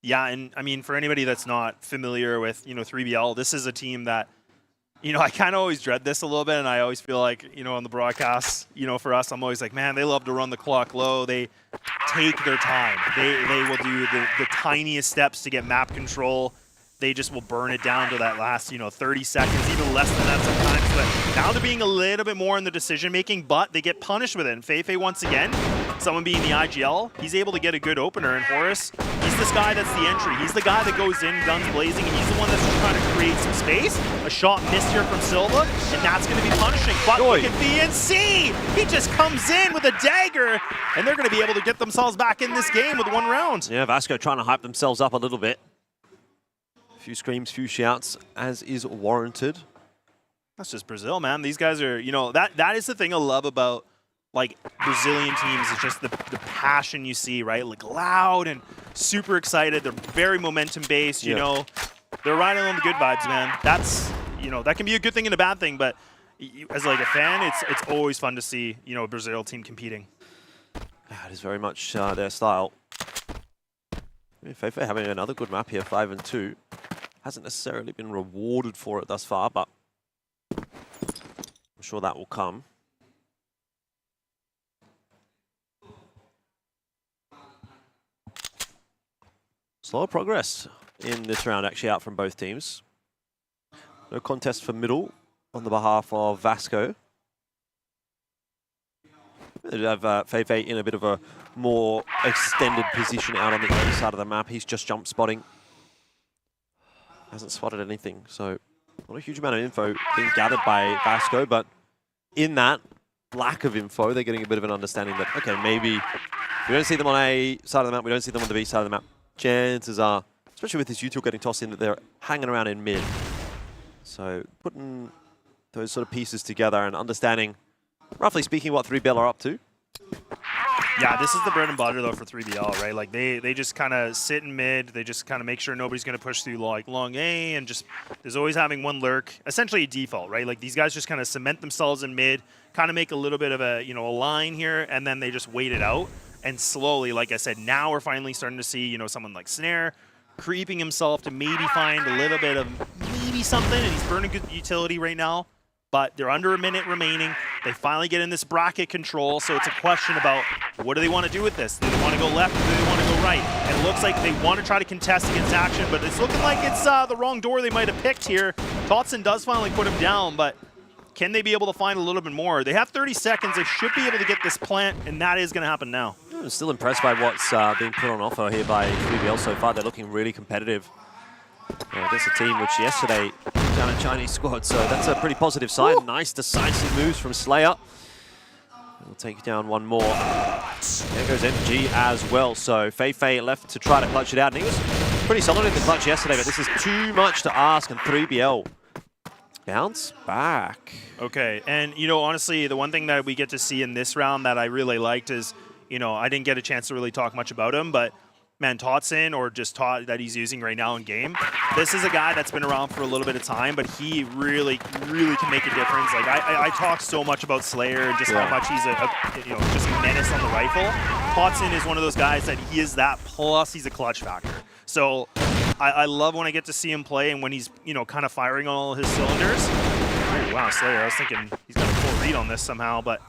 Yeah, and I mean, for anybody that's not familiar with, 3BL, this is a team that, I kind of always dread this a little bit, and I always feel like, on the broadcasts, for us, I'm always like, man, they love to run the clock low. They take their time. They will do the tiniest steps to get map control. They just will burn it down to that last, 30 seconds, even less than that sometimes. But now they're being a little bit more in the decision-making, but they get punished with it. And Feifei, once again, someone being the IGL, he's able to get a good opener. And Horace, he's this guy that's the entry. He's the guy that goes in, guns blazing, and he's the one that's just trying to create some space. A shot missed here from Silva, and that's going to be punishing. But look at BNC! He just comes in with a dagger, and they're going to be able to get themselves back in this game with one round. Yeah, Vasco trying to hype themselves up a little bit. Few screams, few shouts, as is warranted. That's just Brazil, man. These guys are, that is the thing I love about, like, Brazilian teams. It's just the passion you see, right? Like, loud and super excited. They're very momentum-based, you know. They're riding on the good vibes, man. That's, that can be a good thing and a bad thing, but as, like, a fan, it's always fun to see, a Brazil team competing. It is very much their style. Feifei having another good map here, 5-2. Hasn't necessarily been rewarded for it thus far, but I'm sure that will come. Slower progress in this round, actually, out from both teams. No contest for middle on the behalf of Vasco. They have Feifei in a bit of a more extended position out on the other side of the map. He's just jump spotting. Hasn't spotted anything, so not a huge amount of info being gathered by Vasco, but in that lack of info, they're getting a bit of an understanding that, okay, maybe if we don't see them on A side of the map, we don't see them on the B side of the map, chances are, especially with this util getting tossed in, that they're hanging around in mid. So putting those sort of pieces together and understanding, roughly speaking, what 3BL are up to. Yeah, this is the bread and butter, though, for 3BL, right? Like, they just kind of sit in mid. They just kind of make sure nobody's going to push through, like, long A, and just there's always having one lurk. Essentially a default, right? Like, these guys just kind of cement themselves in mid, kind of make a little bit of a, a line here, and then they just wait it out. And slowly, like I said, now we're finally starting to see, someone like Snare creeping himself to maybe find a little bit of maybe something, and he's burning good utility right now. But they're under a minute remaining. They finally get in this bracket control, so it's a question about what do they want to do with this? Do they want to go left or do they want to go right? And it looks like they want to try to contest against Action, but it's looking like it's the wrong door they might have picked here. Totson does finally put him down, but can they be able to find a little bit more? They have 30 seconds. They should be able to get this plant, and that is going to happen now. I'm still impressed by what's being put on offer here by 3BL so far. They're looking really competitive. Against a team which yesterday down a Chinese squad, so that's a pretty positive sign. Ooh. Nice decisive moves from Slayer. We'll take down one more. There goes MG as well, so Fei left to try to clutch it out, and he was pretty solid in the clutch yesterday, but this is too much to ask, and 3BL bounce back. Okay, and you know, honestly, the one thing that we get to see in this round that I really liked is, you know, I didn't get a chance to really talk much about him, but man, Totson, or just Tot that he's using right now in game, this is a guy that's been around for a little bit of time, but he really can make a difference. Like I talk so much about Slayer and just how much he's a you know, just a menace on the rifle. Totson is one of those guys that he is that, plus he's a clutch factor. So I love when I get to see him play and when he's, you know, kind of firing on all his cylinders. Oh, wow, Slayer, I was thinking he's got a full read on this somehow, but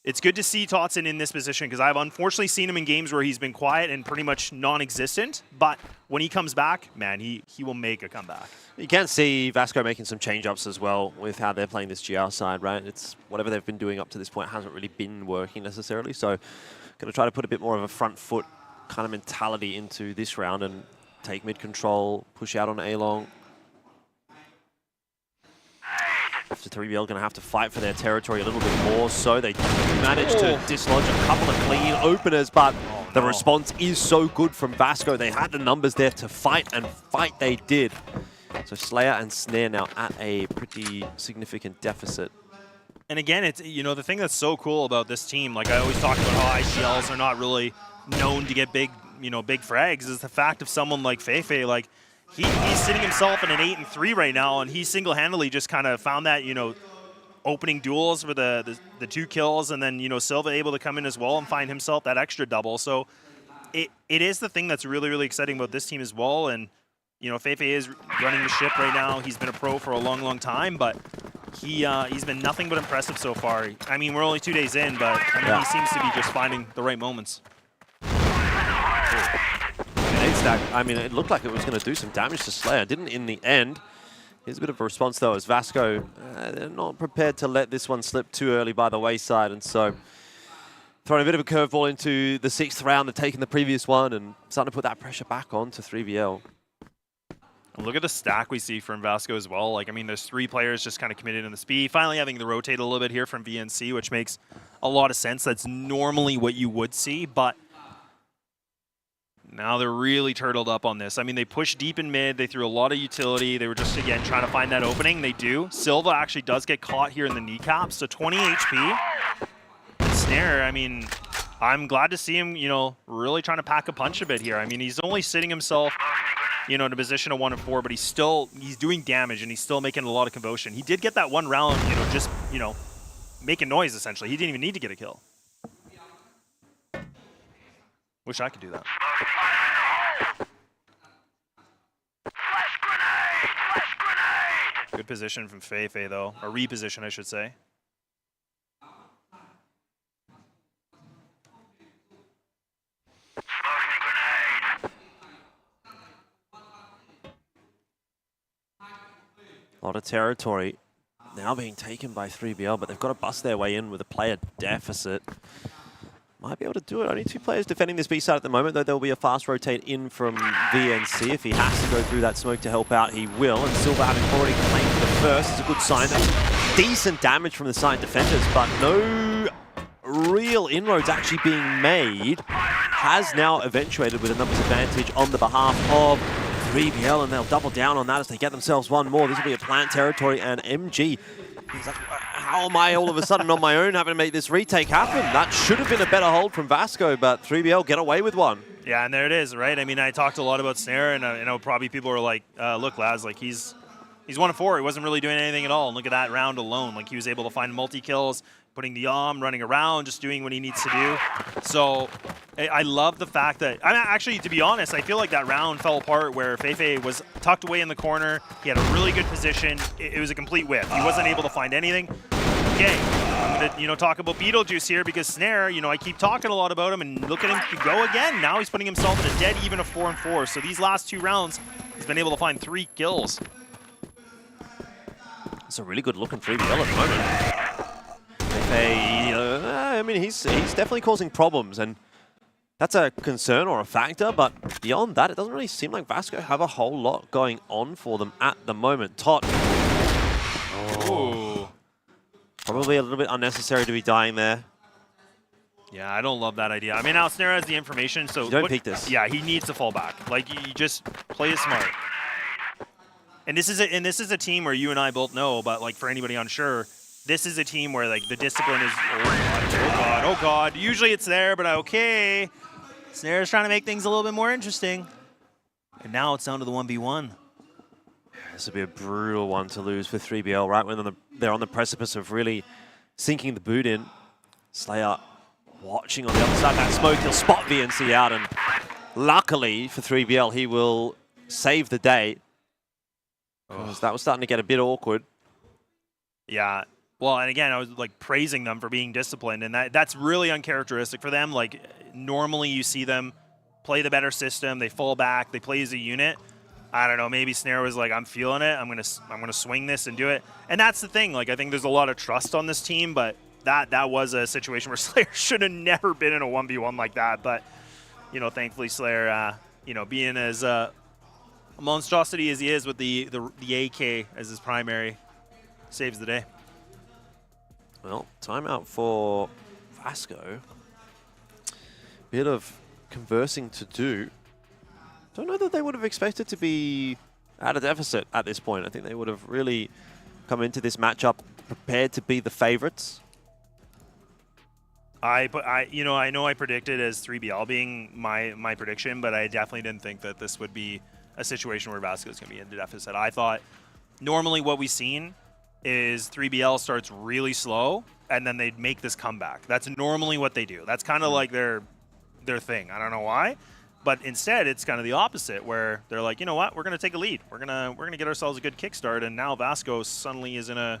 it's good to see Totson in this position because I've unfortunately seen him in games where he's been quiet and pretty much non-existent, but when he comes back, man, he will make a comeback. You can see Vasco making some change-ups as well with how they're playing this GR side, right? It's whatever they've been doing up to this point hasn't really been working necessarily, so going to try to put a bit more of a front foot kind of mentality into this round and take mid control, push out on A-Long. So 3BL going to have to fight for their territory a little bit more, so they managed to dislodge a couple of clean openers, but the response is so good from Vasco. They had the numbers there to fight, and fight they did. So Slayer and Snare now at a pretty significant deficit. And again, it's, you know, the thing that's so cool about this team, like I always talk about how ICLs are not really known to get big, you know, big frags, is the fact of someone like Fei, like he's sitting himself in an 8-3 right now, and he single-handedly just kind of found that, you know, opening duels for the 2 kills, and then, you know, Silva able to come in as well and find himself that extra double. So it is the thing that's really exciting about this team as well. And, you know, Fei is running the ship right now. He's been a pro for a long time, but he's been nothing but impressive so far. I mean, we're only 2 days in, but I mean, he seems to be just finding the right moments. I mean, it looked like it was going to do some damage to Slayer. Didn't in the end. Here's a bit of a response, though, as Vasco, they're not prepared to let this one slip too early by the wayside. And so throwing a bit of a curveball into the 6th round. They've taken the previous one and starting to put that pressure back on to 3BL. Look at the stack we see from Vasco as well. Like, I mean, there's 3 players just kind of committed in the speed. Finally having to rotate a little bit here from VNC, which makes a lot of sense. That's normally what you would see, but now they're really turtled up on this. I mean, they pushed deep in mid. They threw a lot of utility. They were just, again, trying to find that opening. They do. Silva actually does get caught here in the kneecap, so 20 HP. And Snare, I mean, I'm glad to see him, you know, really trying to pack a punch a bit here. I mean, he's only sitting himself, you know, in a position of 1 and 4, but he's doing damage, and he's still making a lot of commotion. He did get that 1 round, you know, just, you know, making noise, essentially. He didn't even need to get a kill. Wish I could do that. Good position from Fei, though. Or reposition, I should say. A lot of territory now being taken by 3BL, but they've got to bust their way in with a player deficit. Might be able to do it. Only 2 players defending this B side at the moment, though there'll be a fast rotate in from VNC. If he has to go through that smoke to help out, he will. And Silva having already claimed the first is a good sign. That's decent damage from the side defenders, but no real inroads actually being made. Has now eventuated with a numbers advantage on the behalf of 3BL, and they'll double down on that as they get themselves one more. This will be a plant territory, and MG, he's like, how am I all of a sudden on my own having to make this retake happen? That should have been a better hold from Vasco, but 3BL get away with one. Yeah, and there it is, right? I mean, I talked a lot about Snare, and I know probably people are like, look, lads, like he's 1 and 4. He wasn't really doing anything at all. And look at that round alone. Like, he was able to find multi-kills, putting the running around, just doing what he needs to do. So I love the fact that, I mean, actually, to be honest, I feel like that round fell apart where Fei was tucked away in the corner. He had a really good position. It was a complete whiff. He wasn't able to find anything. Okay, I'm going to, you know, talk about Beetlejuice here because Snare, you know, I keep talking a lot about him, and look at him go again. Now he's putting himself in a dead even of 4 and 4. So these last 2 rounds, he's been able to find 3 kills. It's a really good looking 3BL at the moment. I mean, he's definitely causing problems, and that's a concern or a factor, but beyond that, it doesn't really seem like Vasco have a whole lot going on for them at the moment. Tot. Oh. Probably a little bit unnecessary to be dying there. Yeah, I don't love that idea. I mean, now Snare has the information, so... You don't peek this. Yeah, he needs to fall back. Like, you just play it smart. And this is a team where you and I both know, but like for anybody unsure, this is a team where like the discipline is, oh god, oh god, oh god. Usually it's there, but okay. Snare's trying to make things a little bit more interesting. And now it's down to the 1v1. This would be a brutal one to lose for 3BL, right when they're on the precipice of really sinking the boot in. Slayer watching on the other side of that smoke. He'll spot VNC out, and luckily for 3BL, he will save the day. Because that was starting to get a bit awkward. Yeah. Well, and again, I was like praising them for being disciplined, and that's really uncharacteristic for them. Like normally you see them play the better system, they fall back, they play as a unit. I don't know, maybe Snare was like, I'm feeling it, I'm gonna swing this and do it. And that's the thing, like I think there's a lot of trust on this team, but that was a situation where Slayer should have never been in a 1v1 like that. But you know, thankfully Slayer, you know, being as a monstrosity as he is with the AK as his primary, saves the day. Well, timeout for Vasco. Bit of conversing to do. Don't know that they would have expected to be at a deficit at this point. I think they would have really come into this matchup prepared to be the favorites. You know, I know I predicted as 3BL being my prediction, but I definitely didn't think that this would be a situation where Vasco is going to be in the deficit. I thought normally what we've seen is 3BL starts really slow and then they'd make this comeback. That's normally what they do. That's kind of like their thing. I don't know why, but instead it's kind of the opposite where they're like, you know what, we're going to take a lead. We're going to get ourselves a good kickstart, and now Vasco suddenly is in a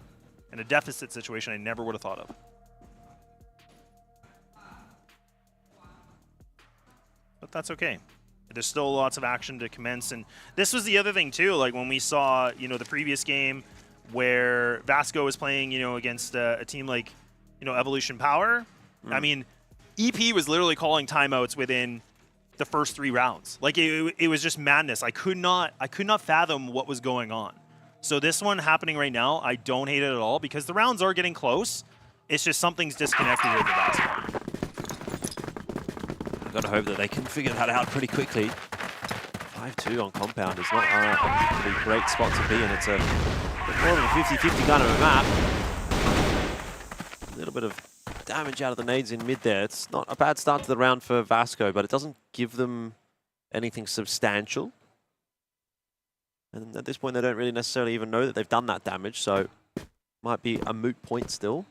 deficit situation I never would have thought of. But that's okay. There's still lots of action to commence, and this was the other thing too. Like when we saw, you know, the previous game where Vasco was playing, you know, against a team like, you know, Evolution Power. I mean, EP was literally calling timeouts within the first 3 rounds. Like it was just madness. I could not fathom what was going on. So this one happening right now, I don't hate it at all because the rounds are getting close. It's just something's disconnected with the Vasco. I've got to hope that they can figure that out pretty quickly. 5-2 on Compound is not a pretty great spot to be in. It's a more of a 50-50 kind of a map. A little bit of damage out of the nades in mid there. It's not a bad start to the round for Vasco, but it doesn't give them anything substantial. And at this point, they don't really necessarily even know that they've done that damage, so might be a moot point still.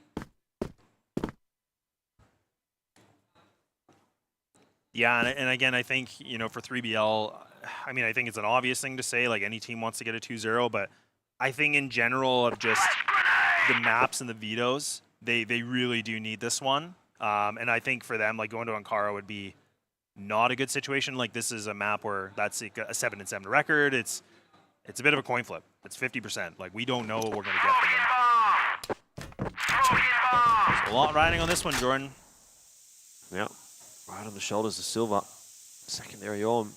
Yeah, and again, I think, you know, for 3BL, I mean, I think it's an obvious thing to say, like any team wants to get a 2-0, but I think in general of just the maps and the vetoes, they really do need this one. And I think for them, like going to Ankara would be not a good situation. Like this is a map where that's like a 7-7 record. It's a bit of a coin flip. It's 50%. Like we don't know what we're going to get from them. There's a lot riding on this one, Jordan. Yeah. Right on the shoulders of Silva. Secondary arm.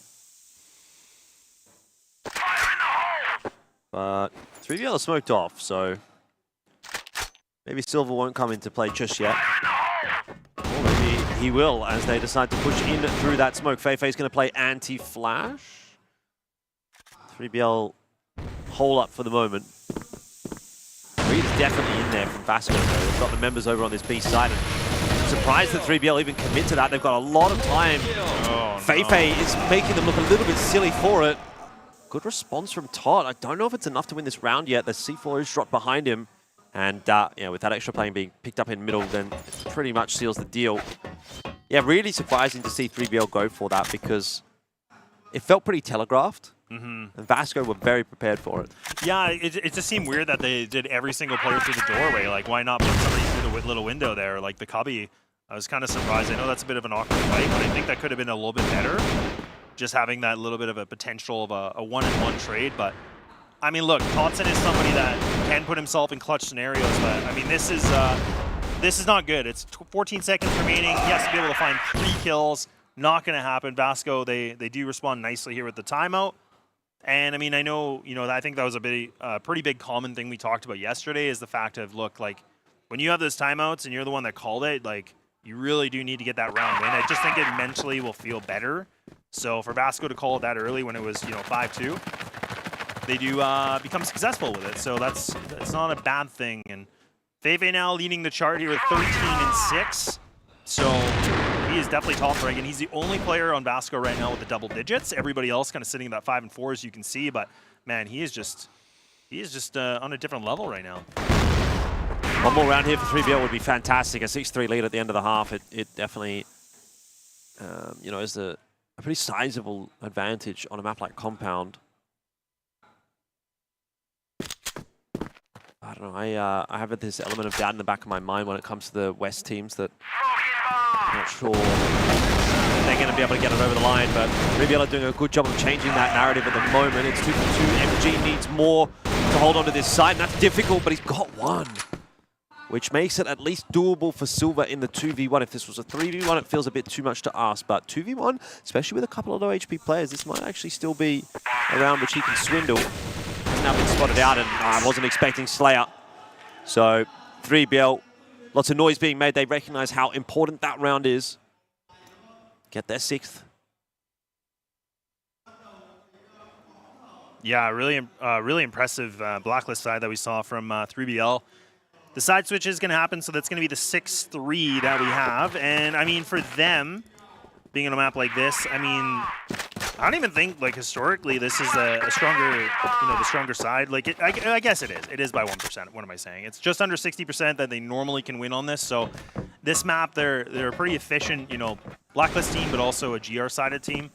But 3BL are smoked off, so maybe Silva won't come into play just yet. Or maybe he will as they decide to push in through that smoke. Feifei's going to play anti-flash. 3BL hole up for the moment. Reed is definitely in there from Vasco, though. They've got the members over on this B side. And surprised that 3BL even commit to that. They've got a lot of time. Feifei is making them look a little bit silly for it. Good response from Todd. I don't know if it's enough to win this round yet. The C4 is dropped behind him. And yeah, with that extra plane being picked up in middle, then it pretty much seals the deal. Yeah, really surprising to see 3BL go for that because it felt pretty telegraphed. And Vasco were very prepared for it. Yeah, it just seemed weird that they did every single player through the doorway. Like, why not put somebody through the little window there? Like the Cubby, I was kind of surprised. I know that's a bit of an awkward fight, but I think that could have been a little bit better. Just having that little bit of a potential of a one-in-one trade. But, I mean, look, Totson is somebody that can put himself in clutch scenarios. But, I mean, this is not good. It's 14 seconds remaining. He has to be able to find 3 kills. not going to happen. Vasco, they do respond nicely here with the timeout. And I mean, I know, I think that was a pretty big common thing we talked about yesterday is the fact of, look, like, when you have those timeouts and you're the one that called it, like, you really do need to get that round in. I just think it mentally will feel better. So for Vasco to call it that early when it was, 5-2, they do become successful with it. So that's not a bad thing. And Feifei now leading the chart here with 13-6. So he is definitely top rank, and he's the only player on Vasco right now with the double digits. Everybody else kind of sitting at that 5 and 4, as you can see. But man, he is just on a different level right now. One more round here for 3BL would be fantastic. A 6-3 lead at the end of the half. It definitely, is a pretty sizable advantage on a map like Compound. I don't know. I have this element of doubt in the back of my mind when it comes to the West teams that I'm not sure they're going to be able to get it over the line, but 3BL are doing a good job of changing that narrative at the moment. It's 2 for 2. MG needs more to hold on to this side, and that's difficult, but he's got one, which makes it at least doable for Silver in the 2v1. If this was a 3v1, it feels a bit too much to ask, but 2v1, especially with a couple of low HP players, this might actually still be a round which he can swindle. Has now been spotted out, and I wasn't expecting Slayer. So 3BL, lots of noise being made. They recognize how important that round is. Get their 6th. Yeah, really impressive Blacklist side that we saw from 3BL. The side switch is going to happen, so that's going to be the 6-3 that we have. And, I mean, for them, being on a map like this, I mean, I don't even think, like, historically, this is a stronger, the stronger side. Like, I guess it is. It is by 1%. What am I saying? It's just under 60% that they normally can win on this. So this map, they're a pretty efficient, Blacklist team, but also a GR-sided team.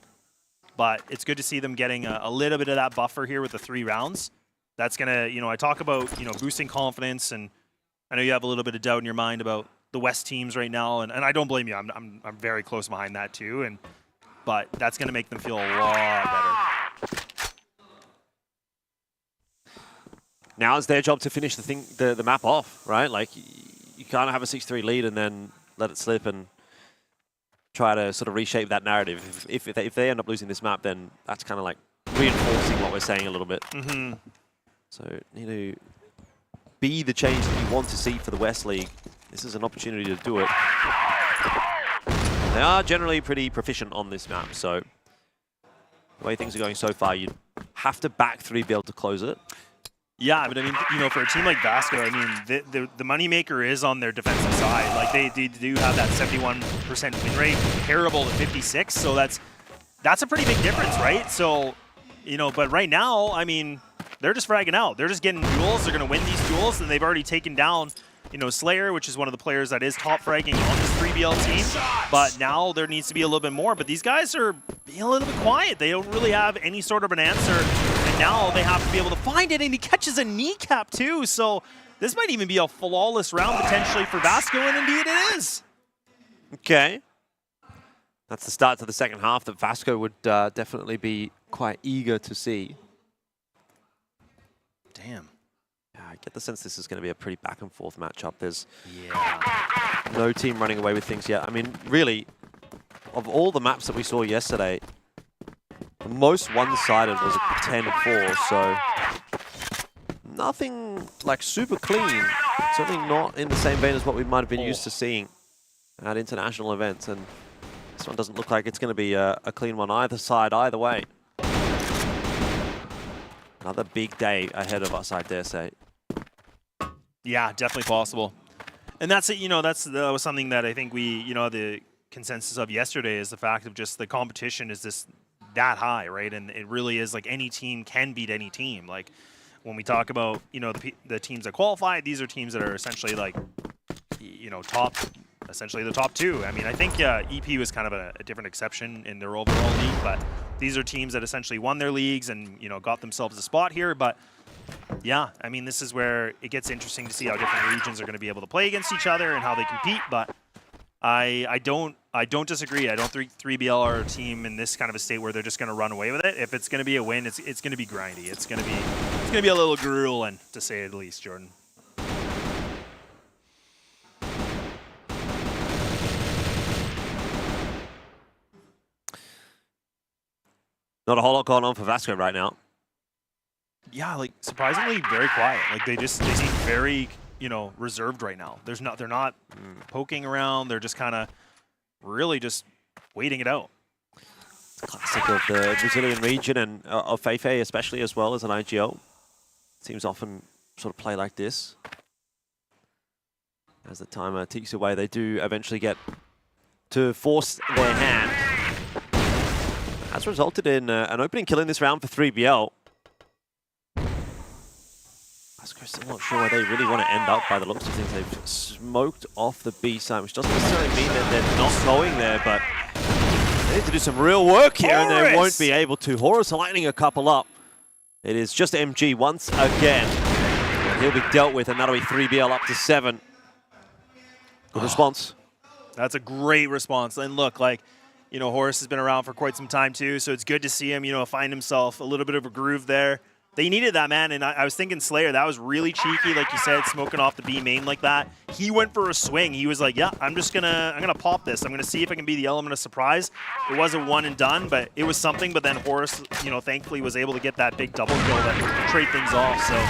But it's good to see them getting a little bit of that buffer here with the 3 rounds. That's going to, I talk about, boosting confidence, and I know you have a little bit of doubt in your mind about the West teams right now, and I don't blame you. I'm very close behind that too, but that's going to make them feel a lot better. Now it's their job to finish the map off, right? Like, you can't have a 6-3 lead and then let it slip and try to sort of reshape that narrative. If they end up losing this map, then that's kind of like reinforcing what we're saying a little bit. Mm-hmm. So need to be the change that you want to see for the West League. This is an opportunity to do it. They are generally pretty proficient on this map, so the way things are going so far, you'd have to back 3BL to close it. Yeah, but I mean, for a team like Vasco, I mean, the moneymaker is on their defensive side. Like, they do have that 71% win rate comparable to 56, so that's a pretty big difference, right? So, but right now, I mean, they're just fragging out. They're just getting duels. They're going to win these duels, and they've already taken down, Slayer, which is one of the players that is top fragging on this 3BL team. But now there needs to be a little bit more. But these guys are being a little bit quiet. They don't really have any sort of an answer. And now they have to be able to find it, and he catches a kneecap too. So this might even be a flawless round potentially for Vasco, and indeed it is. Okay. That's the start to the second half that Vasco would definitely be quite eager to see. Damn. Yeah, I get the sense this is going to be a pretty back and forth matchup. There's no team running away with things yet. I mean, really, of all the maps that we saw yesterday, the most one-sided was a 10-4, so nothing like super clean. Certainly not in the same vein as what we might have been used to seeing at international events. And this one doesn't look like it's going to be a clean one either side, either way. Another big day ahead of us, I dare say. Yeah, definitely possible. And that's it. That was something that I think we, the consensus of yesterday is the fact of just the competition is just that high, right? And it really is like any team can beat any team. Like when we talk about, the teams that qualify, these are teams that are essentially like, top, essentially the top 2. I mean, I think EP was kind of a different exception in their overall league, but these are teams that essentially won their leagues and, got themselves a spot here. But yeah, I mean, this is where it gets interesting to see how different regions are going to be able to play against each other and how they compete. But I don't disagree. I don't think 3BL are a team in this kind of a state where they're just going to run away with it. If it's going to be a win, it's going to be grindy. It's going to be a little grueling, to say the least, Jordan. Not a whole lot going on for Vasco right now. Yeah, like surprisingly very quiet. Like they seem very, you know, reserved right now. They're not poking around. They're just kind of really just waiting it out. Classic of the Brazilian region and of Feifei especially as well as an IGL. Teams often sort of play like this. As the timer ticks away, they do eventually get to force their hand. Has resulted in an opening kill in this round for 3BL. Vasco's still not sure where they really want to end up by the looks of things. They've smoked off the B side, which doesn't necessarily mean that they're not going there, but they need to do some real work here, and they won't be able to. Horus are lining a couple up. It is just MG once again. He'll be dealt with, and that'll be 3BL up to 7. Good response. That's a great response. And look, like, you know, Horus has been around for quite some time too, so it's good to see him, you know, find himself a little bit of a groove there. They needed that, man, and I was thinking Slayer, that was really cheeky, like you said, smoking off the B main like that. He went for a swing. He was like, yeah, I'm gonna pop this. I'm gonna see if I can be the element of surprise. It wasn't one and done, but it was something. But then Horus, you know, thankfully was able to get that big double kill that trade things off. So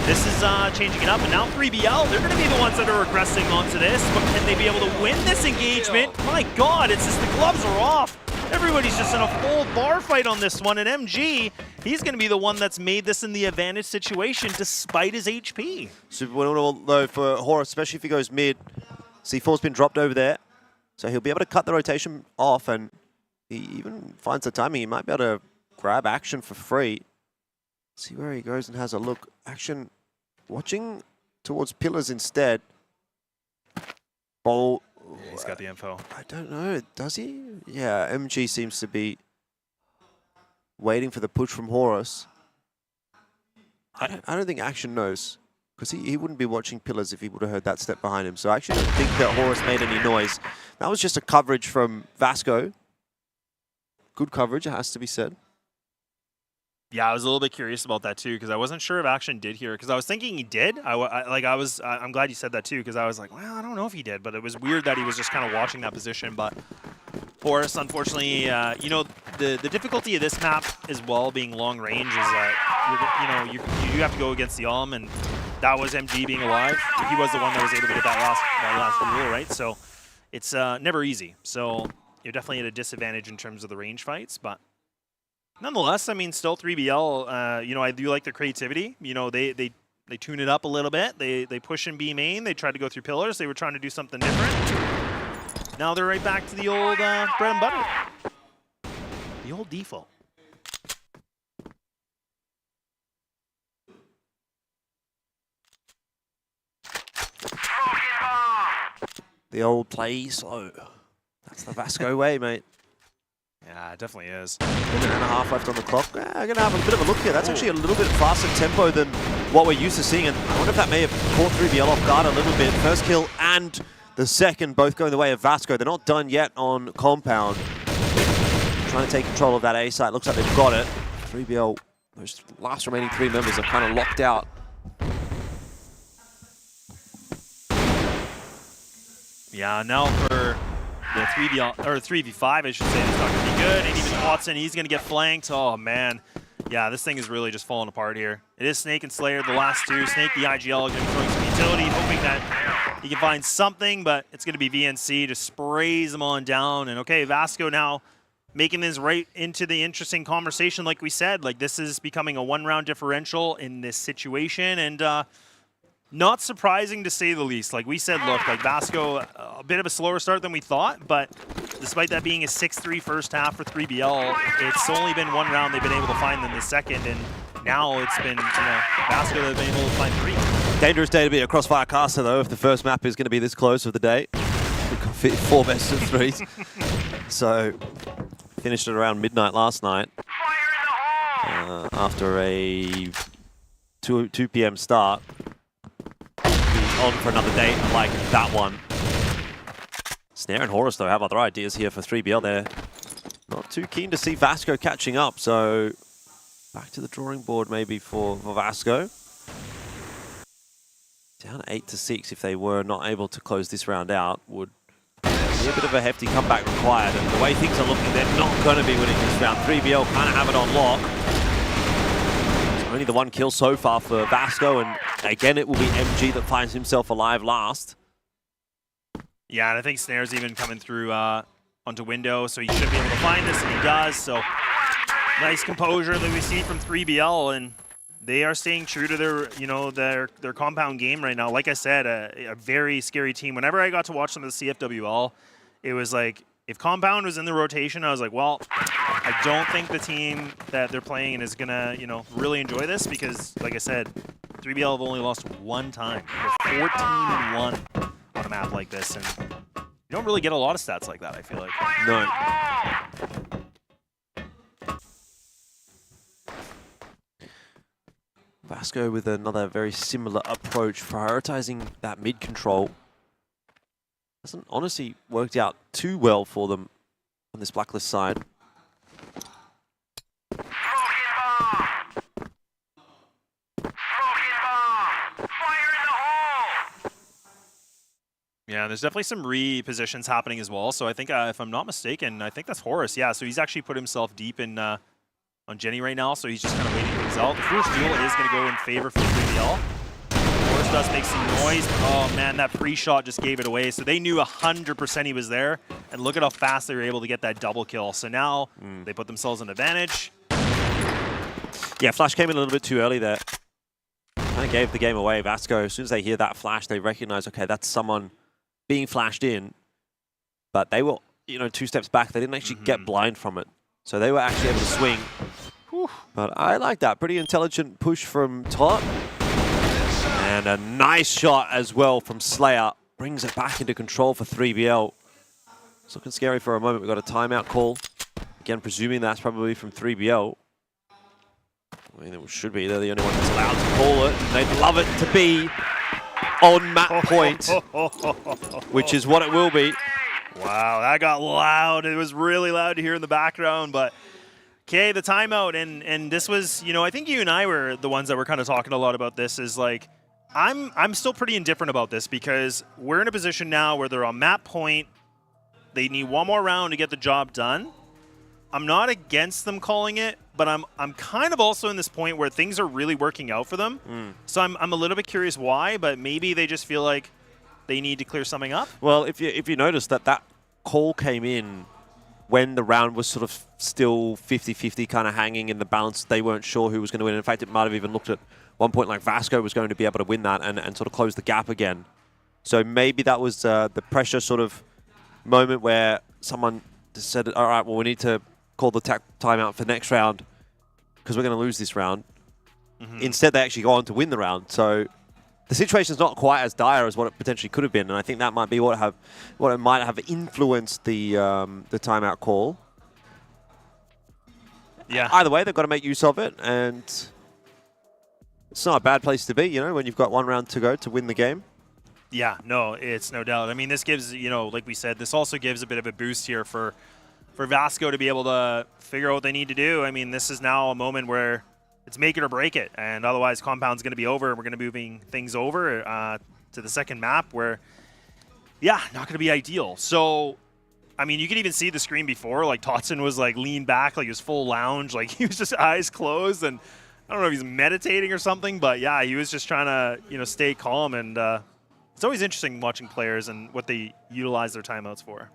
this is changing it up, and now 3BL, they're gonna be the ones that are regressing onto this, but can they be able to win this engagement? My God, it's just the gloves are off. Everybody's just in a full bar fight on this one, and MG, he's going to be the one that's made this in the advantage situation despite his HP. Super winnable though for Horus, especially if he goes mid. C4's been dropped over there, so he'll be able to cut the rotation off, and he even finds the timing. He might be able to grab Action for free. See where he goes and has a look. Action watching towards pillars instead. Ball. Yeah, he's got the info. I don't know. Does he? Yeah, MG seems to be waiting for the push from Horus. I don't think Action knows, because he wouldn't be watching pillars if he would have heard that step behind him. So I actually don't think that Horus made any noise. That was just a coverage from Vasco. Good coverage, it has to be said. Yeah, I was a little bit curious about that too, because I wasn't sure if Action did here, because I was thinking he did. I'm glad you said that too, because I was like, well, I don't know if he did, but it was weird that he was just kind of watching that position. But Horus, unfortunately, you know, the difficulty of this map as well, being long range, is that you have to go against the and that was MG being alive. He was the one that was able to get that last rule, right? So it's never easy. So you're definitely at a disadvantage in terms of the range fights, but nonetheless, I mean, still 3BL, you know, I do like their creativity. You know, they tune it up a little bit. They push in B main. They tried to go through pillars. They were trying to do something different. Now they're right back to the old bread and butter. The old default. The old play slow. That's the Vasco way, mate. Yeah, it definitely is. Minute and a half left on the clock. I'm going to have a bit of a look here. That's actually a little bit faster tempo than what we're used to seeing. And I wonder if that may have caught 3BL off guard a little bit. First kill and the second both going the way of Vasco. They're not done yet on Compound. Trying to take control of that A site. Looks like they've got it. 3BL, those last remaining 3 members are kind of locked out. Yeah, now for the 3BL, or 3v5, I should say, it's not going to be good. And even Watson, he's going to get flanked. Oh, man. Yeah, this thing is really just falling apart here. It is Snake and Slayer, the last two. Snake, the IGL, going to be throwing some utility, hoping that he can find something, but it's going to be VNC, just sprays them on down. And okay, Vasco now making this right into the interesting conversation, like we said. Like, this is becoming a one-round differential in this situation, and not surprising to say the least. Like we said, look, like Vasco, a bit of a slower start than we thought, but despite that being a 6-3 first half for 3BL, it's only been one round they've been able to find them the second, and now it's been, you know, Vasco that have been able to find 3. Dangerous day to be a CrossFire caster, though, if the first map is going to be this close of the day. We've got 4 best of 3s. So, finished at around midnight last night. After a 2 p.m. start. On for another day like that one. Snare and Horus, though, have other ideas here for 3BL. They're not too keen to see Vasco catching up, so back to the drawing board maybe for Vasco. Down 8-6 if they were not able to close this round out would Be a bit of a hefty comeback required, and the way things are looking, they're not going to be winning this round. 3BL kind of have it on lock. It's only the one kill so far for Vasco, and again, it will be MG that finds himself alive last. Yeah, and I think Snare's even coming through onto window, so he should be able to find this, and he does. So nice composure that we see from 3BL, and they are staying true to their, their compound game right now. Like I said, a very scary team. Whenever I got to watch some of the CFWL, it was like, if compound was in the rotation, I was like, well, I don't think the team that they're playing in is gonna, really enjoy this, because, like I said, 3BL have only lost one time. They're 14-1 on a map like this, and you don't really get a lot of stats like that, I feel like. No. Vasco with another very similar approach, prioritizing that mid control. Hasn't honestly worked out too well for them on this Blacklist side. Yeah, there's definitely some repositions happening as well. So I think, if I'm not mistaken, I think that's Horus. Yeah, so he's actually put himself deep in on Jenny right now, so he's just kind of waiting things out. The first duel is going to go in favor for 3BL. Horus does make some noise. Oh man, that pre-shot just gave it away. So they knew 100% he was there, and look at how fast they were able to get that double kill. So now they put themselves in advantage. Yeah, Flash came in a little bit too early there. Kind of gave the game away. Vasco, as soon as they hear that flash, they recognize, okay, that's someone being flashed in. But they were, 2 steps back. They didn't actually get blind from it. So they were actually able to swing. Whew. But I like that. Pretty intelligent push from Tot. And a nice shot as well from Slayer. Brings it back into control for 3BL. It's looking scary for a moment. We've got a timeout call. Again, presuming that's probably from 3BL. I mean, it should be. They're the only one that's allowed to call it. And they'd love it to be on map point, which is what it will be. Wow, that got loud. It was really loud to hear in the background, but okay, the timeout, and this was, I think you and I were the ones that were kind of talking a lot about this, is like, I'm still pretty indifferent about this, because we're in a position now where they're on map point. They need one more round to get the job done. I'm not against them calling it, but I'm kind of also in this point where things are really working out for them. So I'm a little bit curious why, but maybe they just feel like they need to clear something up. Well, if you notice that call came in when the round was sort of still 50-50 kind of hanging in the balance, they weren't sure who was going to win. In fact, it might have even looked at one point like Vasco was going to be able to win that and sort of close the gap again. So maybe that was the pressure sort of moment where someone just said, all right, well, we need to call the timeout for the next round because we're going to lose this round. Instead, they actually go on to win the round. So the situation's not quite as dire as what it potentially could have been, and I think that might be what it might have influenced the timeout call. Yeah. Either way, they've got to make use of it, and it's not a bad place to be, when you've got one round to go to win the game. Yeah, no, it's no doubt. I mean, this gives, like we said, this also gives a bit of a boost here for Vasco to be able to figure out what they need to do. I mean, this is now a moment where it's make it or break it, and otherwise Compound's going to be over, and we're going to be moving things over to the second map where, yeah, not going to be ideal. So, I mean, you could even see the screen before, like Totson was like leaned back, like he was full lounge, like he was just eyes closed, and I don't know if he's meditating or something, but yeah, he was just trying to, stay calm, and it's always interesting watching players and what they utilize their timeouts for.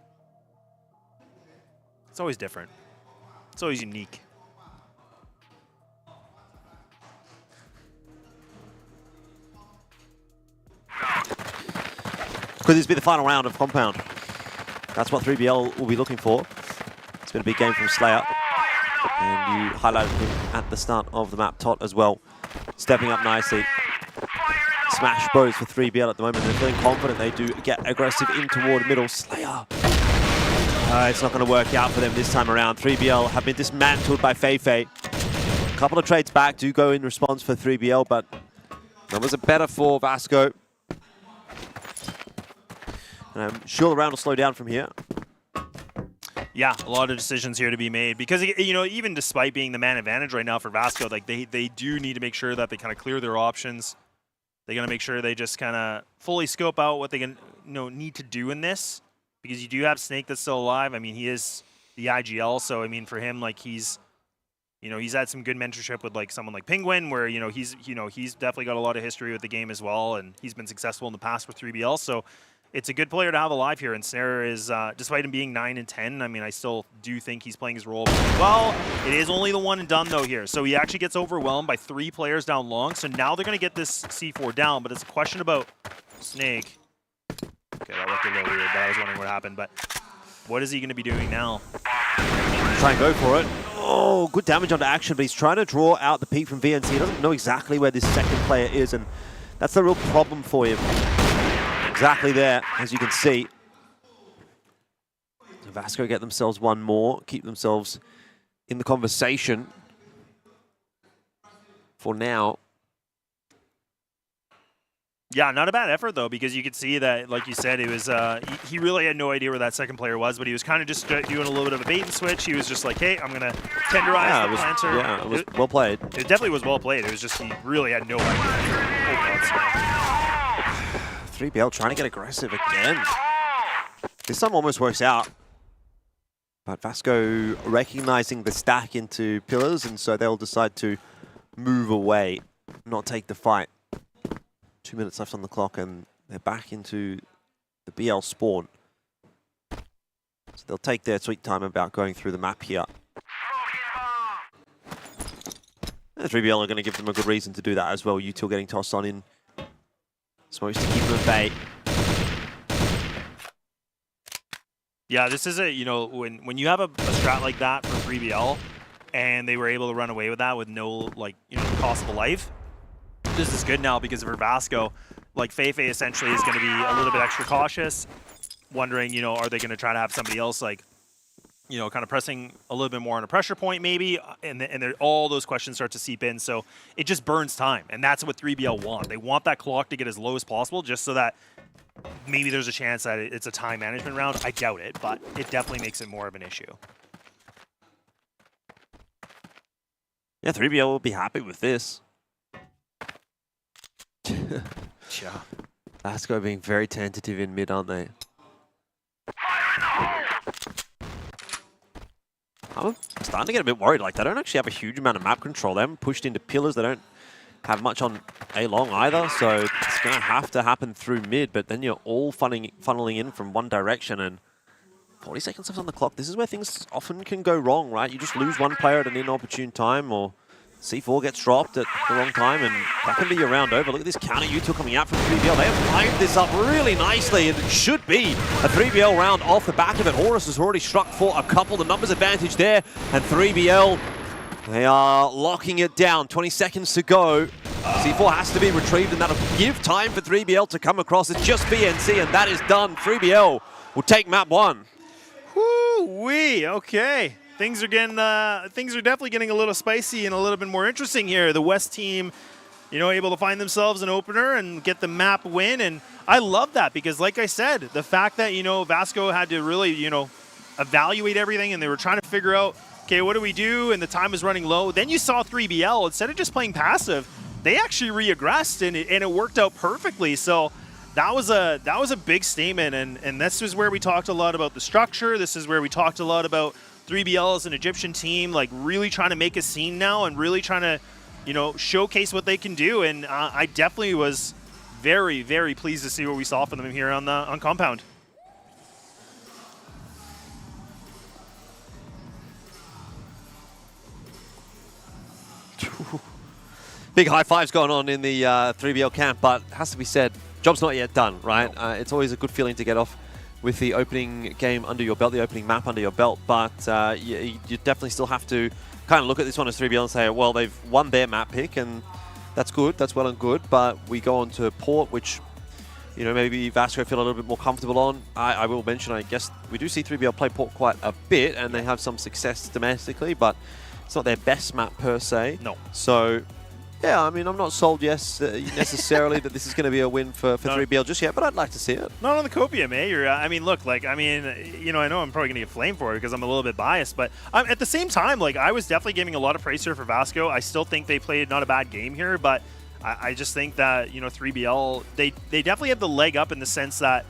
It's always different. It's always unique. Could this be the final round of Compound? That's what 3BL will be looking for. It's been a big game from Slayer. And you highlighted him at the start of the map, Tot, as well. Stepping up nicely. Smash bows for 3BL at the moment. They're feeling confident. They do get aggressive in toward middle. Slayer. It's not going to work out for them this time around. 3BL have been dismantled by Feifei. A couple of trades back do go in response for 3BL, but numbers are better for Vasco. And I'm sure the round will slow down from here. Yeah, a lot of decisions here to be made because, even despite being the man advantage right now for Vasco, like they do need to make sure that they kind of clear their options. They got to make sure they just kind of fully scope out what they can, need to do in this. because you do have Snake that's still alive. I mean, he is the IGL, so I mean, for him, like he's had some good mentorship with like someone like Penguin, where he's definitely got a lot of history with the game as well, and he's been successful in the past with 3BL. So it's a good player to have alive here. And Snare is, despite him being 9 and 10, I mean, I still do think he's playing his role well. It is only the one and done though here, so he actually gets overwhelmed by 3 players down long. So now they're going to get this C4 down, but it's a question about Snake. Okay, that looked a little weird, but I was wondering what happened. But what is he going to be doing now? Try and go for it. Oh, good damage onto action, but he's trying to draw out the peak from VNC. He doesn't know exactly where this second player is, and that's the real problem for him. Exactly there, as you can see. So Vasco get themselves one more, keep themselves in the conversation for now. Yeah, not a bad effort, though, because you could see that, like you said, it was he really had no idea where that second player was, but he was kind of just doing a little bit of a bait and switch. He was just like, hey, I'm going to tenderize the planter. Yeah, it was well played. It definitely was well played. It was just he really had no idea. 3BL trying to get aggressive again. This time almost works out. But Vasco recognizing the stack into pillars, and so they'll decide to move away, not take the fight. 2 minutes left on the clock, and they're back into the BL spawn. So they'll take their sweet time about going through the map here. And 3BL are going to give them a good reason to do that as well. Util getting tossed on in. Smokes to keep them at bay. Yeah, this is a, when you have a strat like that for 3BL, and they were able to run away with that with no, cost of a life, this is good now, because for Vasco, like Feifei essentially is going to be a little bit extra cautious, wondering, are they going to try to have somebody else kind of pressing a little bit more on a pressure point maybe, and all those questions start to seep in, so it just burns time, and that's what 3BL want. They want that clock to get as low as possible, just so that maybe there's a chance that it's a time management round. I doubt it, but it definitely makes it more of an issue. Yeah, 3BL will be happy with this. Yeah. Vasco being very tentative in mid, aren't they? I'm starting to get a bit worried. Like, they don't actually have a huge amount of map control. They haven't pushed into pillars. They don't have much on A long either. So it's going to have to happen through mid. But then you're all funneling in from one direction. And 40 seconds left on the clock. This is where things often can go wrong, right? You just lose one player at an inopportune time, or C4 gets dropped at the wrong time, and that can be your round over. Look at this counter Util coming out from 3BL. They have lined this up really nicely, and it should be a 3BL round off the back of it. Horus has already struck for a couple. The numbers advantage there, and 3BL, they are locking it down. 20 seconds to go. C4 has to be retrieved, and that'll give time for 3BL to come across. It's just BNC, and that is done. 3BL will take map 1. Woo-wee, okay. Things are definitely getting a little spicy and a little bit more interesting here. The West team, able to find themselves an opener and get the map win, and I love that, because like I said, the fact that Vasco had to really evaluate everything, and they were trying to figure out, okay, what do we do, and the time was running low. Then you saw 3BL, instead of just playing passive, they actually re-aggressed, and it worked out perfectly. So that was a big statement, and this is where we talked a lot about the structure. This is where we talked a lot about 3BL as an Egyptian team, like really trying to make a scene now and really trying to, showcase what they can do. And I definitely was very, very pleased to see what we saw from them here on Compound. Big high fives going on in the 3BL camp, but it has to be said, job's not yet done, right? No. It's always a good feeling to get off with the opening game under your belt, the opening map under your belt, but you definitely still have to kind of look at this one as 3BL and say, well, they've won their map pick, and that's good, that's well and good, but we go on to Port, which, maybe Vasco feel a little bit more comfortable on. I will mention, I guess, we do see 3BL play Port quite a bit, and they have some success domestically, but it's not their best map per se. No. So, yeah, I mean, I'm not sold necessarily that this is going to be a win for 3BL just yet, but I'd like to see it. Not on the copium, eh? I mean, look, I know I'm probably going to get flamed for it because I'm a little bit biased, but at the same time, I was definitely giving a lot of praise here for Vasco. I still think they played not a bad game here, but I just think that, 3BL, they definitely have the leg up in the sense that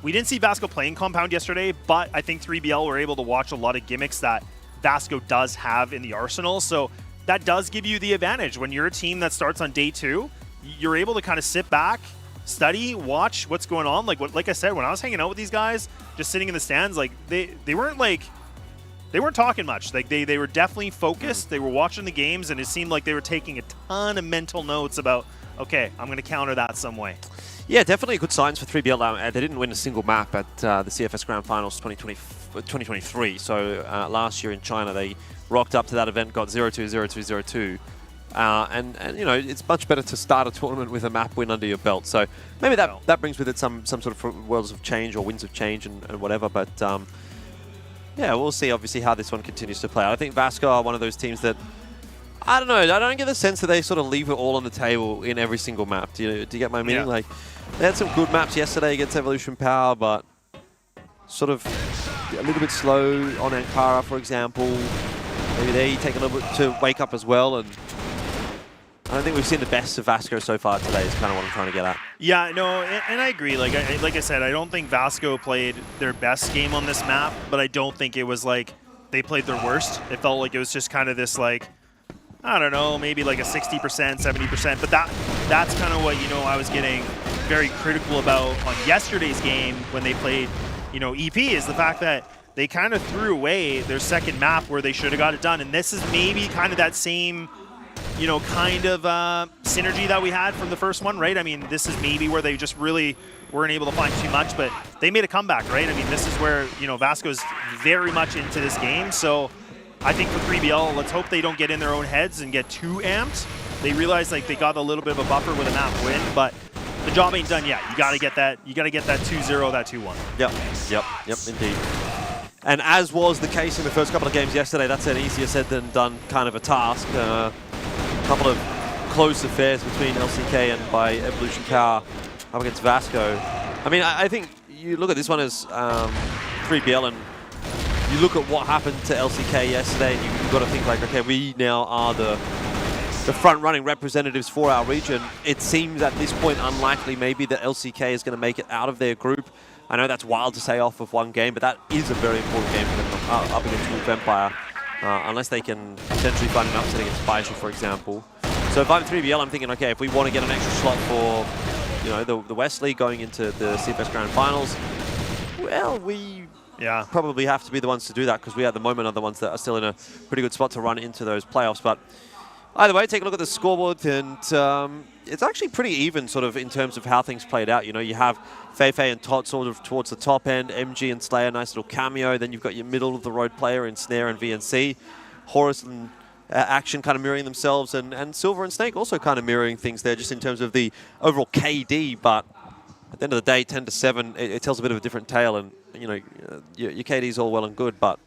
we didn't see Vasco playing Compound yesterday, but I think 3BL were able to watch a lot of gimmicks that Vasco does have in the arsenal. So that does give you the advantage. When you're a team that starts on day 2, you're able to kind of sit back, study, watch what's going on. Like I said, when I was hanging out with these guys, just sitting in the stands, like they weren't talking much. Like they were definitely focused. They were watching the games, and it seemed like they were taking a ton of mental notes about, okay, I'm going to counter that some way. Yeah, definitely good signs for 3BL. They didn't win a single map at the CFS Grand Finals 2023. So last year in China, they rocked up to that event, got 0-2, 0-2, 0-2. And you know, it's much better to start a tournament with a map win under your belt. So maybe that brings with it some sort of worlds of change or winds of change and whatever. But yeah, we'll see obviously how this one continues to play out. I think Vasco are one of those teams that, I don't know, I don't get the sense that they sort of leave it all on the table in every single map. Do you get my meaning? Yeah. Like, they had some good maps yesterday against Evolution Power, but sort of a little bit slow on Ankara, for example. Maybe they take a little bit to wake up as well, and I don't think we've seen the best of Vasco so far today is kind of what I'm trying to get at. Yeah, no, and I agree. Like I said, I don't think Vasco played their best game on this map, but I don't think it was like they played their worst. It felt like it was just kind of this like, I don't know, maybe like a 60%, 70%. But that's kind of what, you know, I was getting very critical about on yesterday's game when they played, you know, EP, is the fact that they kind of threw away their second map where they should have got it done. And this is maybe kind of that same, you know, kind of synergy that we had from the first one, right? I mean, this is maybe where they just really weren't able to find too much, but they made a comeback, right? I mean, this is where, you know, Vasco's very much into this game. So I think for 3BL, let's hope they don't get in their own heads and get too amped. They realize like they got a little bit of a buffer with a map win, but the job ain't done yet. You got to get that. You got to get that 2-0, that 2-1. Yep, indeed. And as was the case in the first couple of games yesterday, that's an easier said than done kind of a task. A couple of close affairs between LCK and by Evolution Power up against Vasco. I mean, I think you look at this one as 3BL, and you look at what happened to LCK yesterday, and you've got to think like, okay, we now are the front-running representatives for our region. It seems at this point unlikely maybe that LCK is going to make it out of their group. I know that's wild to say off of one game, but that is a very important game for them up against Wolf Empire, unless they can potentially find an upset against Baishu, for example. So if I'm 3BL, I'm thinking, okay, if we want to get an extra slot for, you know, the West League going into the CFS Grand Finals, well, we probably have to be the ones to do that, because we at the moment are the ones that are still in a pretty good spot to run into those playoffs. But either way, take a look at the scoreboard, and it's actually pretty even sort of in terms of how things played out. You know, you have Feifei and Tot sort of towards the top end, MG and Slayer, nice little cameo. Then you've got your middle of the road player in Snare and VNC. Horus and Action kind of mirroring themselves, and Silver and Snake also kind of mirroring things there just in terms of the overall KD. But at the end of the day, 10-7, it tells a bit of a different tale. And, you know, your KD is all well and good, but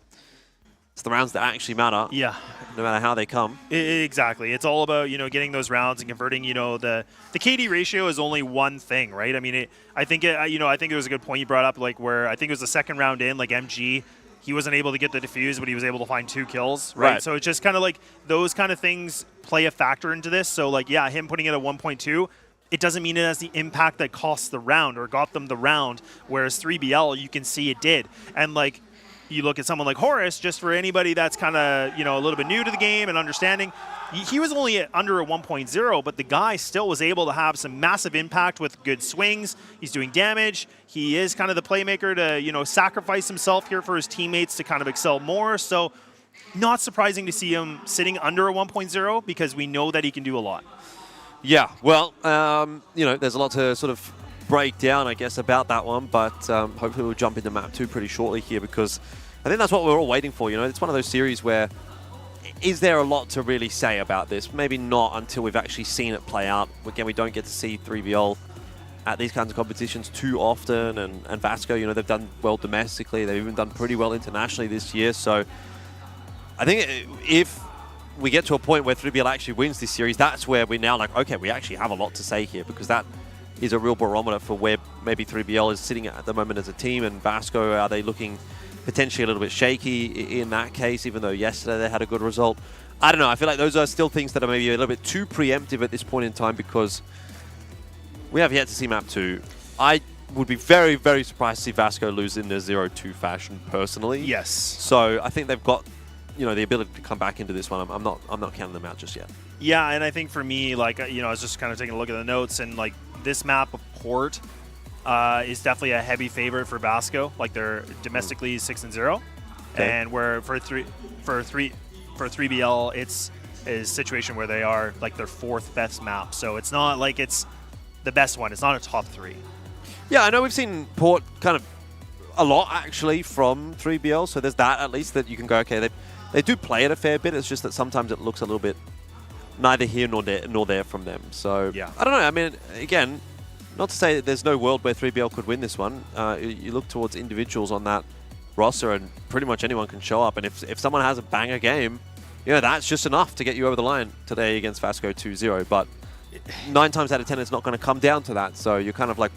it's the rounds that actually matter. Yeah. No matter how they come. Exactly. It's all about, you know, getting those rounds and converting. You know, the KD ratio is only one thing, right? I mean, I think it was a good point you brought up, like where I think it was the second round in, like MG, he wasn't able to get the defuse, but he was able to find 2 kills, right? So it's just kind of like those kind of things play a factor into this. So like, yeah, him putting it at 1.2, it doesn't mean it has the impact that costs the round or got them the round, whereas 3BL, you can see it did. And like, you look at someone like Horus, just for anybody that's kind of, you know, a little bit new to the game and understanding, he was only under a 1.0, but the guy still was able to have some massive impact with good swings. He's doing damage. He is kind of the playmaker to, you know, sacrifice himself here for his teammates to kind of excel more. So not surprising to see him sitting under a 1.0, because we know that he can do a lot. Yeah, well, you know, there's a lot to sort of break down, I guess, about that one, but hopefully we'll jump into map 2 pretty shortly here, because I think that's what we're all waiting for. You know, it's one of those series where, is there a lot to really say about this? Maybe not until we've actually seen it play out. Again, we don't get to see 3BL at these kinds of competitions too often, and Vasco, you know, they've done well domestically. They've even done pretty well internationally this year. So I think if we get to a point where 3BL actually wins this series, that's where we're now like, okay, we actually have a lot to say here, because that is a real barometer for where maybe 3BL is sitting at the moment as a team, and Vasco, are they looking potentially a little bit shaky in that case, even though yesterday they had a good result? I don't know. I feel like those are still things that are maybe a little bit too preemptive at this point in time, because we have yet to see map 2. I would be very, very surprised to see Vasco lose in a 0-2 fashion personally. Yes. So I think they've got, you know, the ability to come back into this one. I'm not counting them out just yet. Yeah, and I think for me, like, you know, I was just kind of taking a look at the notes, and like this map of Port is definitely a heavy favorite for Vasco. Like they're domestically 6-0, and where for 3BL, it's a situation where they are like their 4th best map. So it's not like it's the best one. It's not a top 3. Yeah, I know we've seen Port kind of a lot actually from 3BL, so there's that at least that you can go, okay, they do play it a fair bit. It's just that sometimes it looks a little bit neither here nor there from them. So yeah. I don't know. I mean, again, not to say that there's no world where 3BL could win this one. You look towards individuals on that roster, and pretty much anyone can show up. And if someone has a banger game, you know, that's just enough to get you over the line today against Vasco 2-0. But 9 times out of 10, it's not going to come down to that. So you're kind of like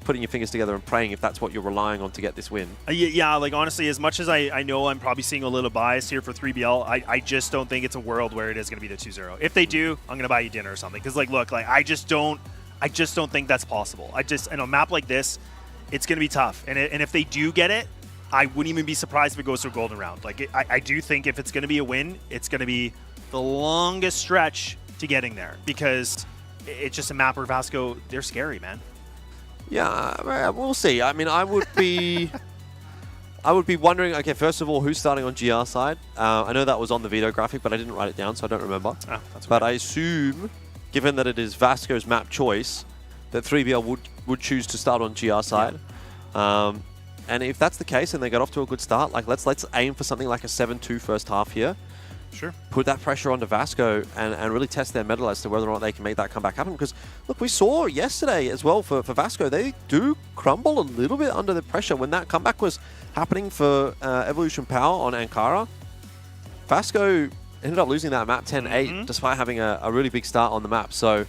putting your fingers together and praying if that's what you're relying on to get this win. Yeah, like honestly, as much as I know I'm probably seeing a little bias here for 3BL, I just don't think it's a world where it is going to be the 2-0. If they do, I'm going to buy you dinner or something. Because like, look, like I just don't think that's possible. In a map like this, it's going to be tough. And if they do get it, I wouldn't even be surprised if it goes to a golden round. Like I do think if it's going to be a win, it's going to be the longest stretch to getting there, because it's just a map where Vasco, they're scary, man. Yeah, we'll see. I mean, I would be wondering, okay, first of all, who's starting on GR side? I know that was on the Vito graphic, but I didn't write it down, so I don't remember. But I assume, given that it is Vasco's map choice, that 3BL would choose to start on GR side. Yeah. And if that's the case and they got off to a good start, like let's aim for something like a 7-2 first half here. Sure. Put that pressure onto Vasco and really test their mettle as to whether or not they can make that comeback happen. Because, look, we saw yesterday as well for Vasco, they do crumble a little bit under the pressure. When that comeback was happening for Evolution Power on Ankara, Vasco ended up losing that map 10-8 despite having a really big start on the map. So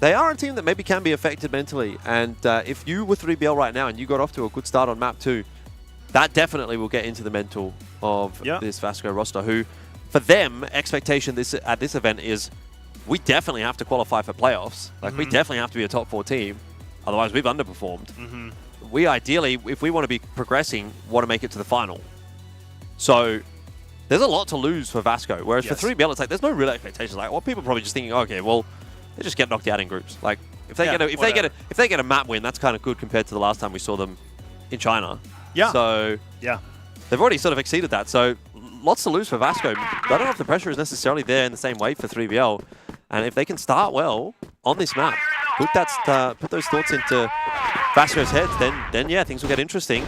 they are a team that maybe can be affected mentally. And if you were 3BL right now and you got off to a good start on map 2, that definitely will get into the mental of this Vasco roster, who, for them, expectation at this event is we definitely have to qualify for playoffs. Like, we definitely have to be a top 4 team. Otherwise, we've underperformed. We ideally, if we want to be progressing, want to make it to the final. So there's a lot to lose for Vasco. Whereas for 3BL, it's like there's no real expectations. Like, well, people are probably just thinking, okay, well, they just get knocked out in groups. Like, if they get a map win, that's kind of good compared to the last time we saw them in China. Yeah. So they've already sort of exceeded that. So lots to lose for Vasco. I don't know if the pressure is necessarily there in the same way for 3BL. And if they can start well on this map, put those thoughts into Vasco's head, then yeah, things will get interesting.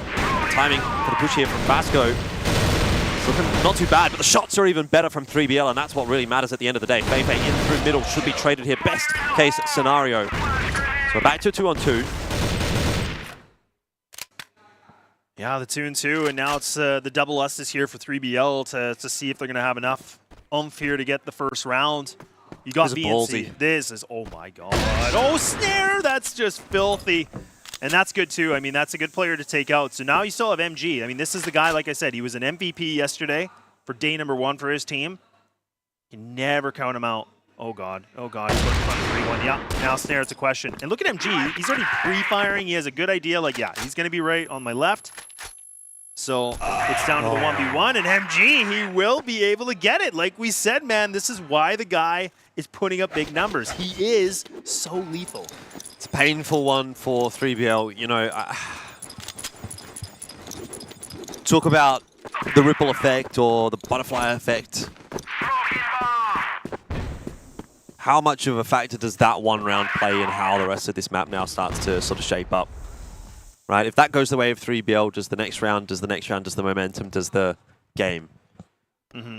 Timing for the push here from Vasco. It's looking not too bad, but the shots are even better from 3BL, and that's what really matters at the end of the day. Feifei in through middle should be traded here. Best case scenario. So we're back to 2-on-2. Yeah, the 2-2, and now it's the double S is here for 3BL to see if they're going to have enough oomph here to get the first round. You got BNC. This is, oh my god. Oh, snare! That's just filthy. And that's good too. I mean, that's a good player to take out. So now you still have MG. I mean, this is the guy, like I said, he was an MVP yesterday for day number 1 for his team. You can never count him out. Oh god. Oh god. He's going front 3-1. Yeah. Now snare, it's a question. And look at MG. He's already pre-firing. He has a good idea. Like, yeah, he's going to be right on my left. So it's down to the 1v1. And MG, he will be able to get it. Like we said, man, this is why the guy is putting up big numbers. He is so lethal. It's a painful one for 3BL. You know, talk about the ripple effect or the butterfly effect. How much of a factor does that one round play in how the rest of this map now starts to sort of shape up? Right? If that goes the way of 3BL, does the next round, does the momentum, does the game?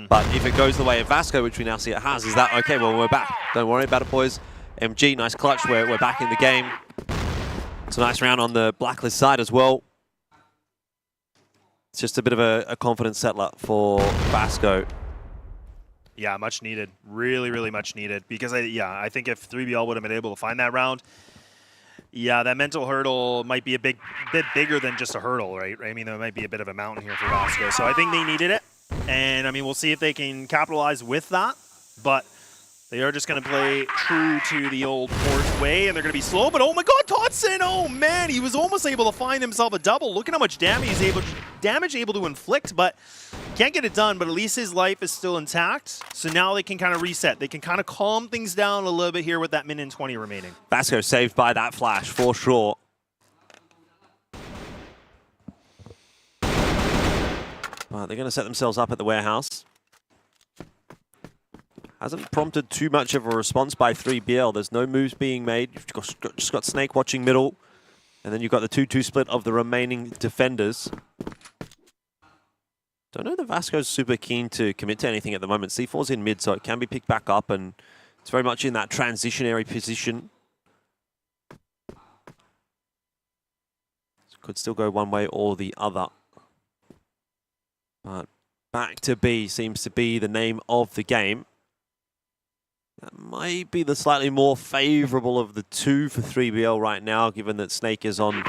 But if it goes the way of Vasco, which we now see it has, is that, okay, well, we're back. Don't worry about it, boys. MG, nice clutch. We're back in the game. It's a nice round on the blacklist side as well. It's just a bit of a confidence settler for Vasco. Yeah, much needed. Really, really much needed. Because, I think if 3BL would have been able to find that round, yeah, that mental hurdle might be a bit bigger than just a hurdle, right? I mean, there might be a bit of a mountain here for Vasco. So I think they needed it. And, I mean, we'll see if they can capitalize with that. But They are just going to play true to the old Port way, and they're going to be slow, but oh my god, Totson! Oh man, he was almost able to find himself a double. Look at how much damage he's able to inflict, but can't get it done, but at least his life is still intact. So now they can kind of reset. They can kind of calm things down a little bit here with that minute and 20 remaining. Vasco saved by that flash, for sure. Well, they're going to set themselves up at the warehouse. Hasn't prompted too much of a response by 3BL. There's no moves being made. You've just got Snake watching middle. And then you've got the 2-2 split of the remaining defenders. Don't know that Vasco's super keen to commit to anything at the moment. C4's in mid, so it can be picked back up, and it's very much in that transitionary position. Could still go one way or the other. But back to B seems to be the name of the game. That might be the slightly more favorable of the two for 3BL right now, given that Snake is on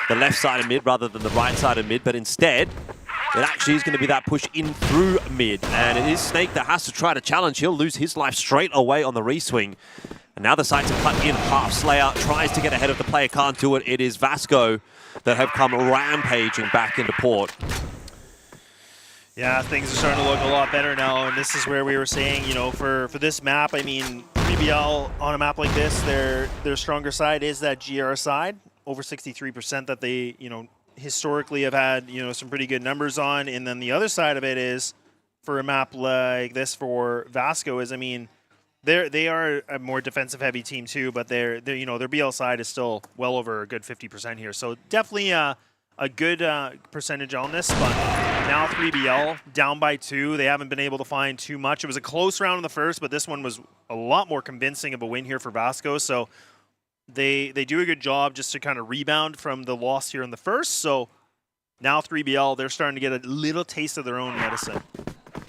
the left side of mid rather than the right side of mid. But instead, it actually is going to be that push in through mid. And it is Snake that has to try to challenge. He'll lose his life straight away on the reswing. And now the sights are cut in half. Slayer tries to get ahead of the player, can't do it. It is Vasco that have come rampaging back into Port. Yeah, things are starting to look a lot better now, and this is where we were saying, you know, for this map, I mean, 3BL on a map like this, their stronger side is that GR side, over 63% that they, you know, historically have had, you know, some pretty good numbers on, and then the other side of it is, for a map like this for Vasco is, I mean, they are a more defensive heavy team too, but they're you know, their BL side is still well over a good 50% here, so definitely a good percentage on this, but now 3BL down by 2. They haven't been able to find too much. It was a close round in the first, but this one was a lot more convincing of a win here for Vasco. So they do a good job just to kind of rebound from the loss here in the first. So now 3BL, they're starting to get a little taste of their own medicine.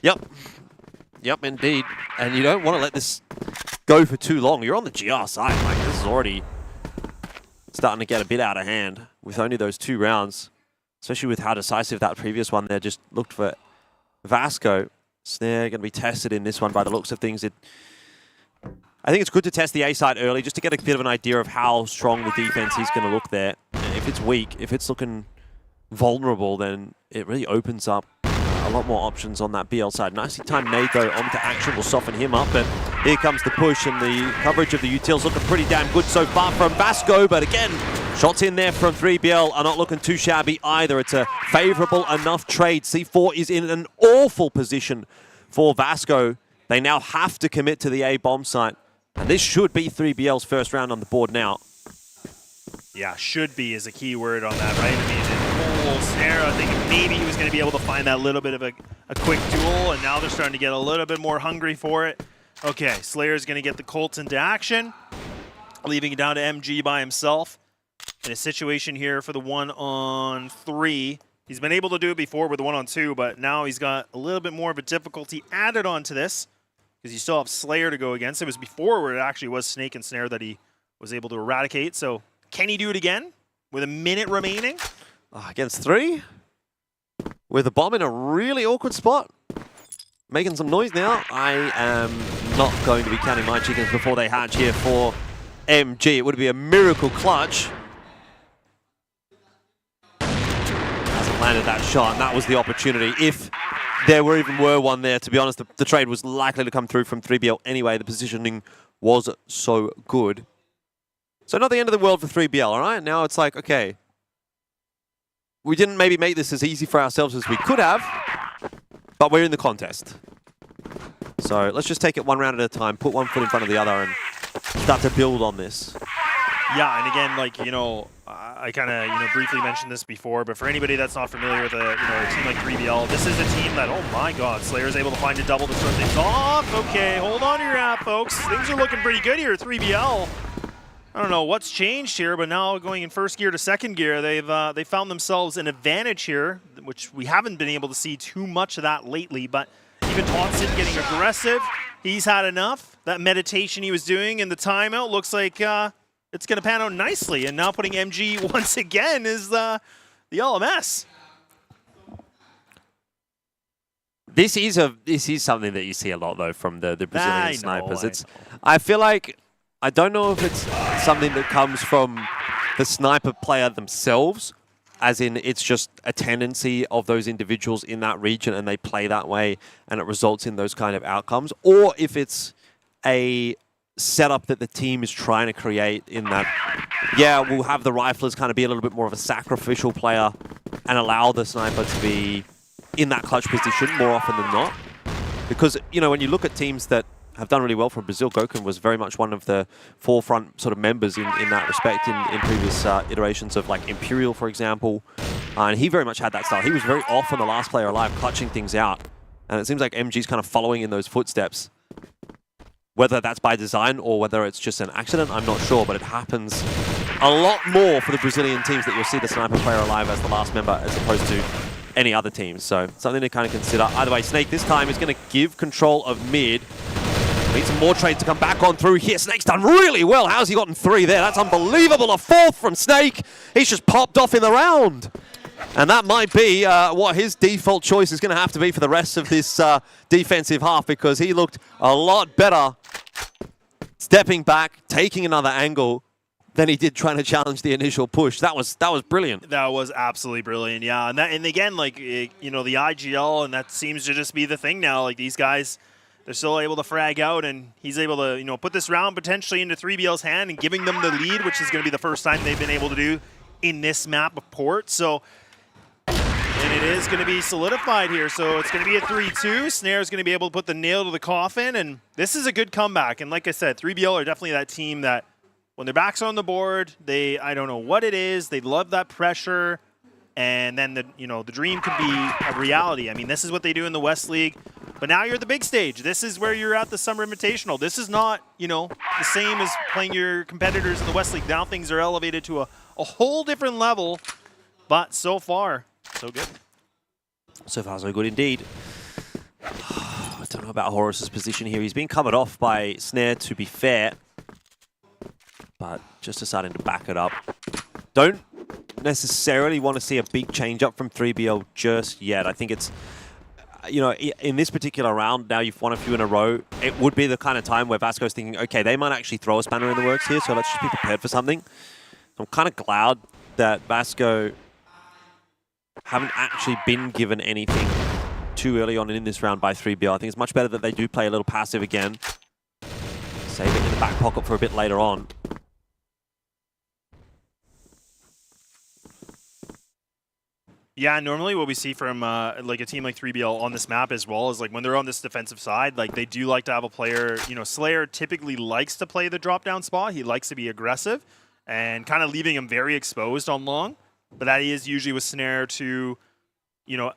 Yep. Yep, indeed. And you don't want to let this go for too long. You're on the GR side. Like, this is already starting to get a bit out of hand with only those 2 rounds, especially with how decisive that previous one there just looked for Vasco. Snare going to be tested in this one by the looks of things. I think it's good to test the A side early just to get a bit of an idea of how strong the defense is going to look there. And if it's weak, if it's looking vulnerable, then it really opens up a lot more options on that BL side. Nicely timed nade though onto action will soften him up, but here comes the push, and the coverage of the utils looking pretty damn good so far from Vasco, but again, shots in there from 3BL are not looking too shabby either. It's a favorable enough trade. C4 is in an awful position for Vasco. They now have to commit to the A bomb site, and this should be 3BL's first round on the board now. Yeah, should be is a key word on that, right? I mean, Snare, I think maybe he was going to be able to find that little bit of a quick duel, and now they're starting to get a little bit more hungry for it. Okay, Slayer's going to get the Colts into action, leaving it down to MG by himself. In a situation here for the 1-on-3. He's been able to do it before with the 1-on-2, but now he's got a little bit more of a difficulty added onto this, because you still have Slayer to go against. It was before where it actually was Snake and Snare that he was able to eradicate, so can he do it again with a minute remaining? Against 3, with a bomb in a really awkward spot. Making some noise now. I am not going to be counting my chickens before they hatch here for MG. It would be a miracle clutch. Hasn't landed that shot, and that was the opportunity. If there were one there, to be honest, the trade was likely to come through from 3BL anyway. The positioning was so good. So not the end of the world for 3BL, all right? Now it's like, okay, we didn't maybe make this as easy for ourselves as we could have, but we're in the contest. So let's just take it one round at a time, put one foot in front of the other, and start to build on this. Yeah, and again, like, you know, I kind of, you know, briefly mentioned this before, but for anybody that's not familiar with a team like 3BL, this is a team that, oh my god, Slayer's able to find a double to start things off. Okay, hold on to your hat, folks. Things are looking pretty good here at 3BL. I don't know what's changed here, but now going in first gear to second gear, they found themselves an advantage here, which we haven't been able to see too much of that lately. But even Watson getting aggressive, he's had enough. That meditation he was doing in the timeout looks like it's going to pan out nicely. And now putting MG once again is the LMS. This is something that you see a lot though from the Brazilian snipers. I I feel like I don't know if it's something that comes from the sniper player themselves, as in it's just a tendency of those individuals in that region and they play that way and it results in those kind of outcomes, or if it's a setup that the team is trying to create in that, yeah, we'll have the riflers kind of be a little bit more of a sacrificial player and allow the sniper to be in that clutch position more often than not. Because, you know, when you look at teams that have done really well from Brazil, Gokun was very much one of the forefront sort of members in that respect in previous iterations of like Imperial, for example. And he very much had that style. He was very often the last player alive, clutching things out. And it seems like MG's kind of following in those footsteps. Whether that's by design or whether it's just an accident, I'm not sure, but it happens a lot more for the Brazilian teams that you'll see the sniper player alive as the last member as opposed to any other teams. So something to kind of consider. Either way, Snake this time is going to give control of mid. Need some more trades to come back on through here. Snake's done really well. How's he gotten 3 there? That's unbelievable. A 4th from Snake. He's just popped off in the round. And that might be what his default choice is going to have to be for the rest of this defensive half, because he looked a lot better stepping back, taking another angle than he did trying to challenge the initial push. That was brilliant. That was absolutely brilliant, yeah. And again, like, you know, the IGL, and that seems to just be the thing now. Like, these guys, they're still able to frag out, and he's able to, you know, put this round potentially into 3BL's hand and giving them the lead, which is going to be the first time they've been able to do in this map of Port. So, and it is going to be solidified here. So it's going to be a 3-2. Snare's going to be able to put the nail to the coffin, and this is a good comeback. And like I said, 3BL are definitely that team that when their backs are on the board, I don't know what it is, they love that pressure, and then the dream could be a reality. I mean, this is what they do in the West League, but now you're at the big stage. This is where you're at the Summer Invitational. This is not, you know, the same as playing your competitors in the West League. Now things are elevated to a whole different level, but so far, so good. So far, so good indeed. I don't know about Horus's position here. He's being covered off by Snare, to be fair, but just deciding to back it up. Don't necessarily want to see a big change up from 3BL just yet. I think it's, you know, in this particular round, now you've won a few in a row, it would be the kind of time where Vasco's thinking, okay, they might actually throw a spanner in the works here, so let's just be prepared for something. I'm kind of glad that Vasco haven't actually been given anything too early on in this round by 3BL. I think it's much better that they do play a little passive again. Save it in the back pocket for a bit later on. Yeah, normally what we see from like a team like 3BL on this map as well is like when they're on this defensive side, like they do like to have a player, you know, Slayer typically likes to play the drop-down spot. He likes to be aggressive and kind of leaving him very exposed on long. But that is usually with Snare to, you know,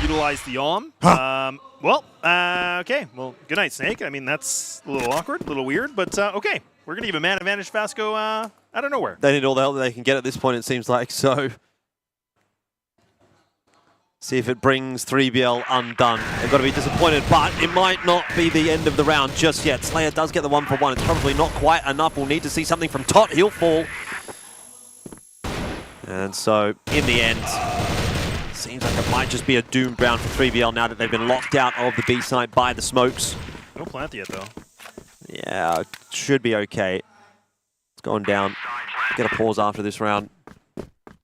utilize the OM. Okay. Well, good night, Snake. I mean, that's a little awkward, a little weird, but okay. We're going to give a man advantage Vasco out of nowhere. They need all the help they can get at this point, it seems like, so see if it brings 3BL undone. They've got to be disappointed, but it might not be the end of the round just yet. Slayer does get the 1-for-1. It's probably not quite enough. We'll need to see something from Tot. He'll fall. And so, in the end, seems like it might just be a doomed round for 3BL now that they've been locked out of the B site by the smokes. No plant yet, though. Yeah, should be okay. It's going down. Get a pause after this round.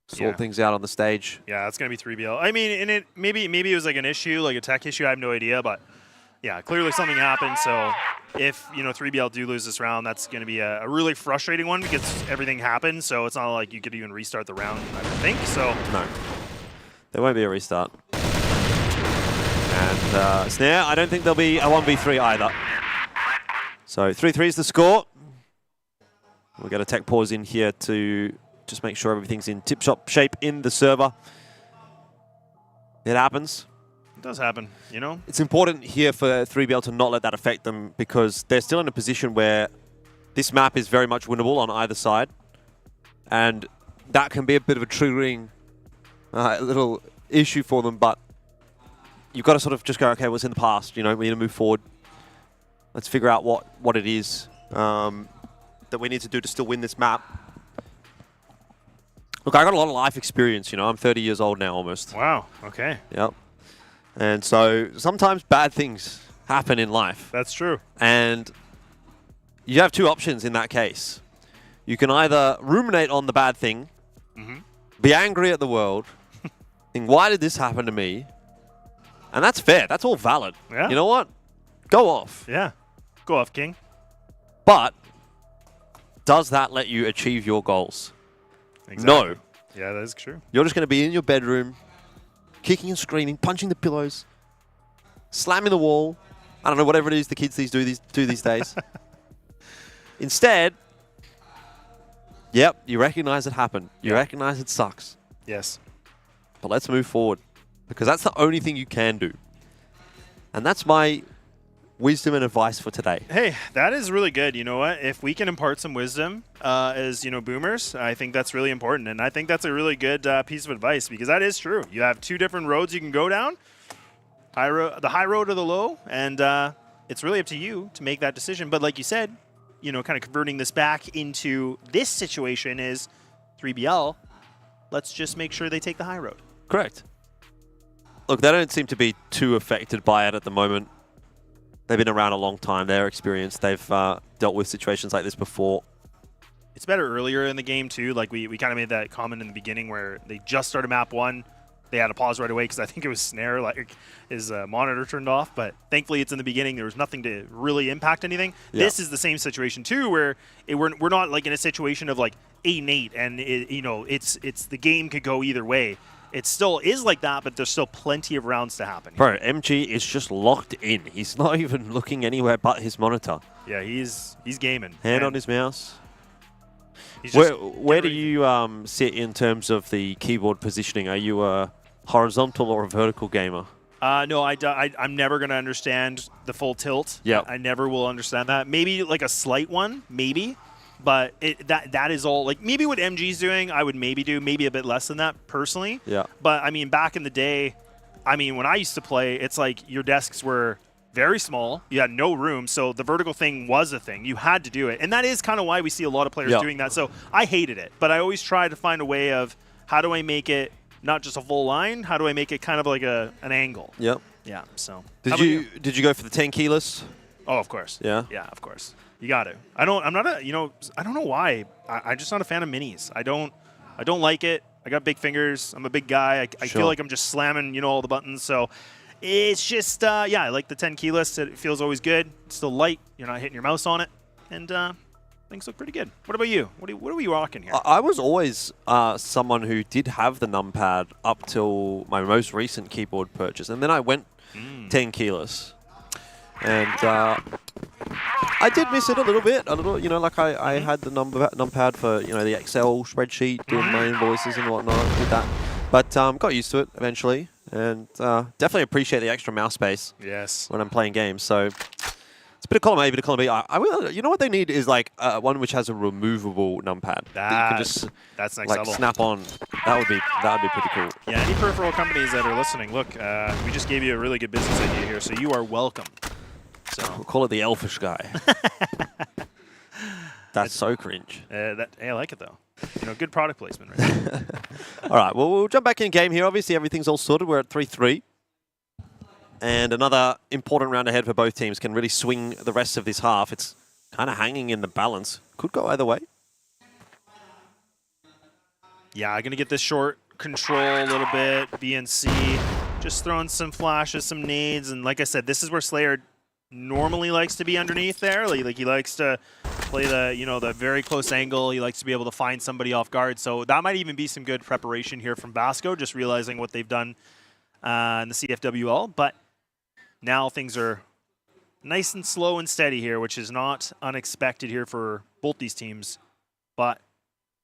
Sort things out on the stage. Yeah, that's going to be 3BL. I mean, and it maybe it was like an issue, like a tech issue. I have no idea, but yeah, clearly something happened. So if, you know, 3BL do lose this round, that's going to be a really frustrating one because everything happened. So it's not like you could even restart the round, I don't think. So no, there won't be a restart. And Snare, I don't think there'll be a 1v3 either. So 3-3 is the score. We'll get a tech pause in here to just make sure everything's in tip-top shape in the server. It happens. It does happen, you know? It's important here for 3BL to not let that affect them because they're still in a position where this map is very much winnable on either side. And that can be a bit of a triggering little issue for them, but you've got to sort of just go, okay, what's in the past? You know, we need to move forward. Let's figure out what it is that we need to do to still win this map. Look, I got a lot of life experience, you know. I'm 30 years old now almost. Wow, okay. Yep. And so sometimes bad things happen in life. That's true. And you have two options in that case. You can either ruminate on the bad thing, be angry at the world, think, why did this happen to me? And that's fair. That's all valid. Yeah. You know what? Go off. Yeah. Go off, King. But does that let you achieve your goals? Exactly. No. Yeah, that is true. You're just going to be in your bedroom, kicking and screaming, punching the pillows, slamming the wall. I don't know, whatever it is the kids do these days. Instead, yep, you recognize it happened. You recognize it sucks. Yes. But let's move forward, because that's the only thing you can do. And that's my wisdom and advice for today. Hey, that is really good. You know what? If we can impart some wisdom as, boomers, I think that's really important. And I think that's a really good piece of advice, because that is true. You have two different roads you can go down, the high road or the low, and it's really up to you to make that decision. But like you said, kind of converting this back into this situation is 3BL. Let's just make sure they take the high road. Correct. Look, they don't seem to be too affected by it at the moment. They've been around a long time. They're experienced. They've dealt with situations like this before. It's better earlier in the game, too. Like, we kind of made that comment in the beginning where they just started map 1. They had to pause right away because I think it was Snare, like his monitor turned off. But thankfully, it's in the beginning. There was nothing to really impact anything. Yeah. This is the same situation, too, where we're not like in a situation of like 8-8, and it's the game could go either way. It still is like that, but there's still plenty of rounds to happen. Bro, MG is just locked in. He's not even looking anywhere but his monitor. Yeah, he's gaming. Hand on his mouse. Where do you sit in terms of the keyboard positioning? Are you a horizontal or a vertical gamer? No, I'm never going to understand the full tilt. Yeah, I never will understand that. Maybe like a slight one, maybe. But that is all, like, maybe what MG's doing, I would maybe do, maybe a bit less than that, personally. Yeah. But, I mean, back in the day, when I used to play, it's like your desks were very small. You had no room, so the vertical thing was a thing. You had to do it. And that is kind of why we see a lot of players doing that. So I hated it. But I always try to find a way of how do I make it not just a full line, how do I make it kind of like an angle? Yep. Yeah, so. Did you go for the 10 keyless? Oh, of course. Yeah? Yeah, of course. You got to. I don't know why. I'm just not a fan of minis. I don't like it. I got big fingers. I'm a big guy. I feel like I'm just slamming, all the buttons. So it's just, I like the 10 keyless. It feels always good. It's still light. You're not hitting your mouse on it. And things look pretty good. What about you? What are we rocking here? I was always someone who did have the numpad up till my most recent keyboard purchase. And then I went 10 keyless. And I did miss it a little bit. Like I had the numpad for, the Excel spreadsheet, doing my invoices and whatnot, did that. But got used to it eventually. And definitely appreciate the extra mouse space. Yes. When I'm playing games. So it's a bit of column A, bit of column B. I will, you know what they need is like one which has a removable numpad. That you can just that's next like level. snap on. That would be pretty cool. Yeah, any peripheral companies that are listening, look, we just gave you a really good business idea here, so you are welcome. So we'll call it the Elfish guy. That's so cringe. Hey, I like it though. Good product placement right there. All right, well, we'll jump back in game here. Obviously, everything's all sorted. We're at 3-3. And another important round ahead for both teams can really swing the rest of this half. It's kind of hanging in the balance. Could go either way. Yeah, I'm going to get this short control a little bit. BNC just throwing some flashes, some nades. And like I said, this is where Slayer normally likes to be underneath there. Like he likes to play the very close angle. He likes to be able to find somebody off guard. So that might even be some good preparation here from Vasco, just realizing what they've done in the CFWL. But now things are nice and slow and steady here, which is not unexpected here for both these teams. But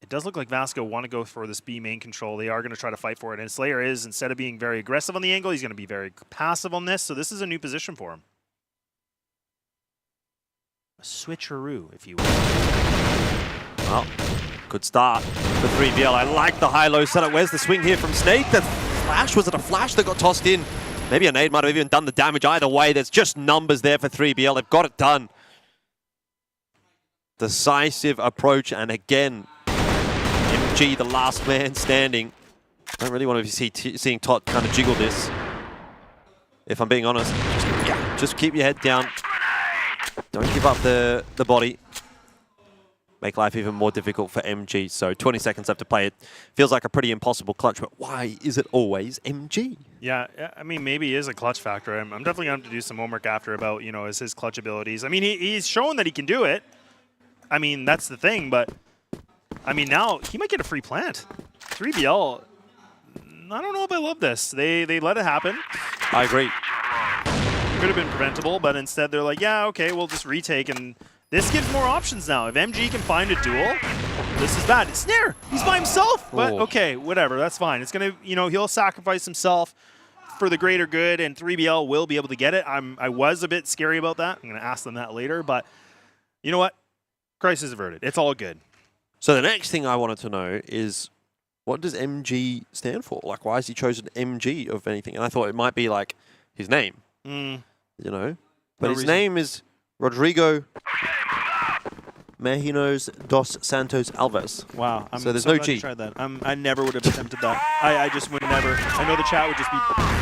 it does look like Vasco want to go for this B main control. They are going to try to fight for it. And Slayer is, instead of being very aggressive on the angle, he's going to be very passive on this. So this is a new position for him. A switcheroo, if you will. Well, good start for 3BL. I like the high-low setup. Where's the swing here from Snake? The flash, was it a flash that got tossed in? Maybe a nade might have even done the damage. Either way, there's just numbers there for 3BL. They've got it done. Decisive approach, and again, MG, the last man standing. I don't really want to be seeing Tot kind of jiggle this. if I'm being honest. Just keep your head down. Don't give up the body. Make life even more difficult for MG. So 20 seconds left to play. It feels like a pretty impossible clutch, but why is it always MG? Yeah, I mean, maybe it is a clutch factor. I'm definitely going to have to do some homework after about, you know, his clutch abilities. I mean, he's shown that he can do it. I mean, that's the thing, but I mean, now he might get a free plant. 3BL, I don't know if I love this. They let it happen. I agree. Could have been preventable, but instead they're like, yeah, okay, we'll just retake, and this gives more options now. If MG can find a duel, this is bad. Snare, he's by himself, but okay, whatever, that's fine. It's gonna, you know, he'll sacrifice himself for the greater good, and 3BL will be able to get it. I was a bit scary about that. I'm gonna ask them that later, but you know what? Crisis averted. It's all good. So the next thing I wanted to know is, what does MG stand for? Like, why has he chosen MG of anything? And I thought it might be like his name, you know? But his name is Rodrigo Mejinos dos Santos Alves. Wow. I'm so there's so no glad G. you tried that. I never would have attempted that. I just would never. I know the chat would just be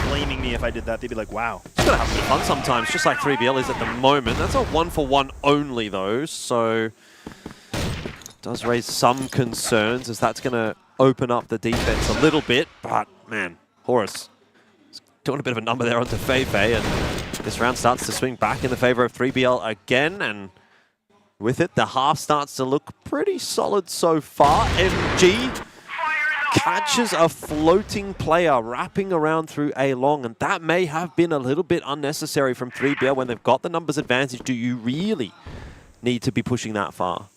blaming me if I did that. They'd be like, wow. It's got to have a bit of fun sometimes, just like 3BL is at the moment. That's a 1-for-1 only, though, so does raise some concerns as that's going to open up the defense a little bit. But, man, Horus is doing a bit of a number there onto Feifei, and this round starts to swing back in the favor of 3BL again, and with it, the half starts to look pretty solid so far. MG catches a floating player wrapping around through A long, and that may have been a little bit unnecessary from 3BL when they've got the numbers advantage. Do you really need to be pushing that far?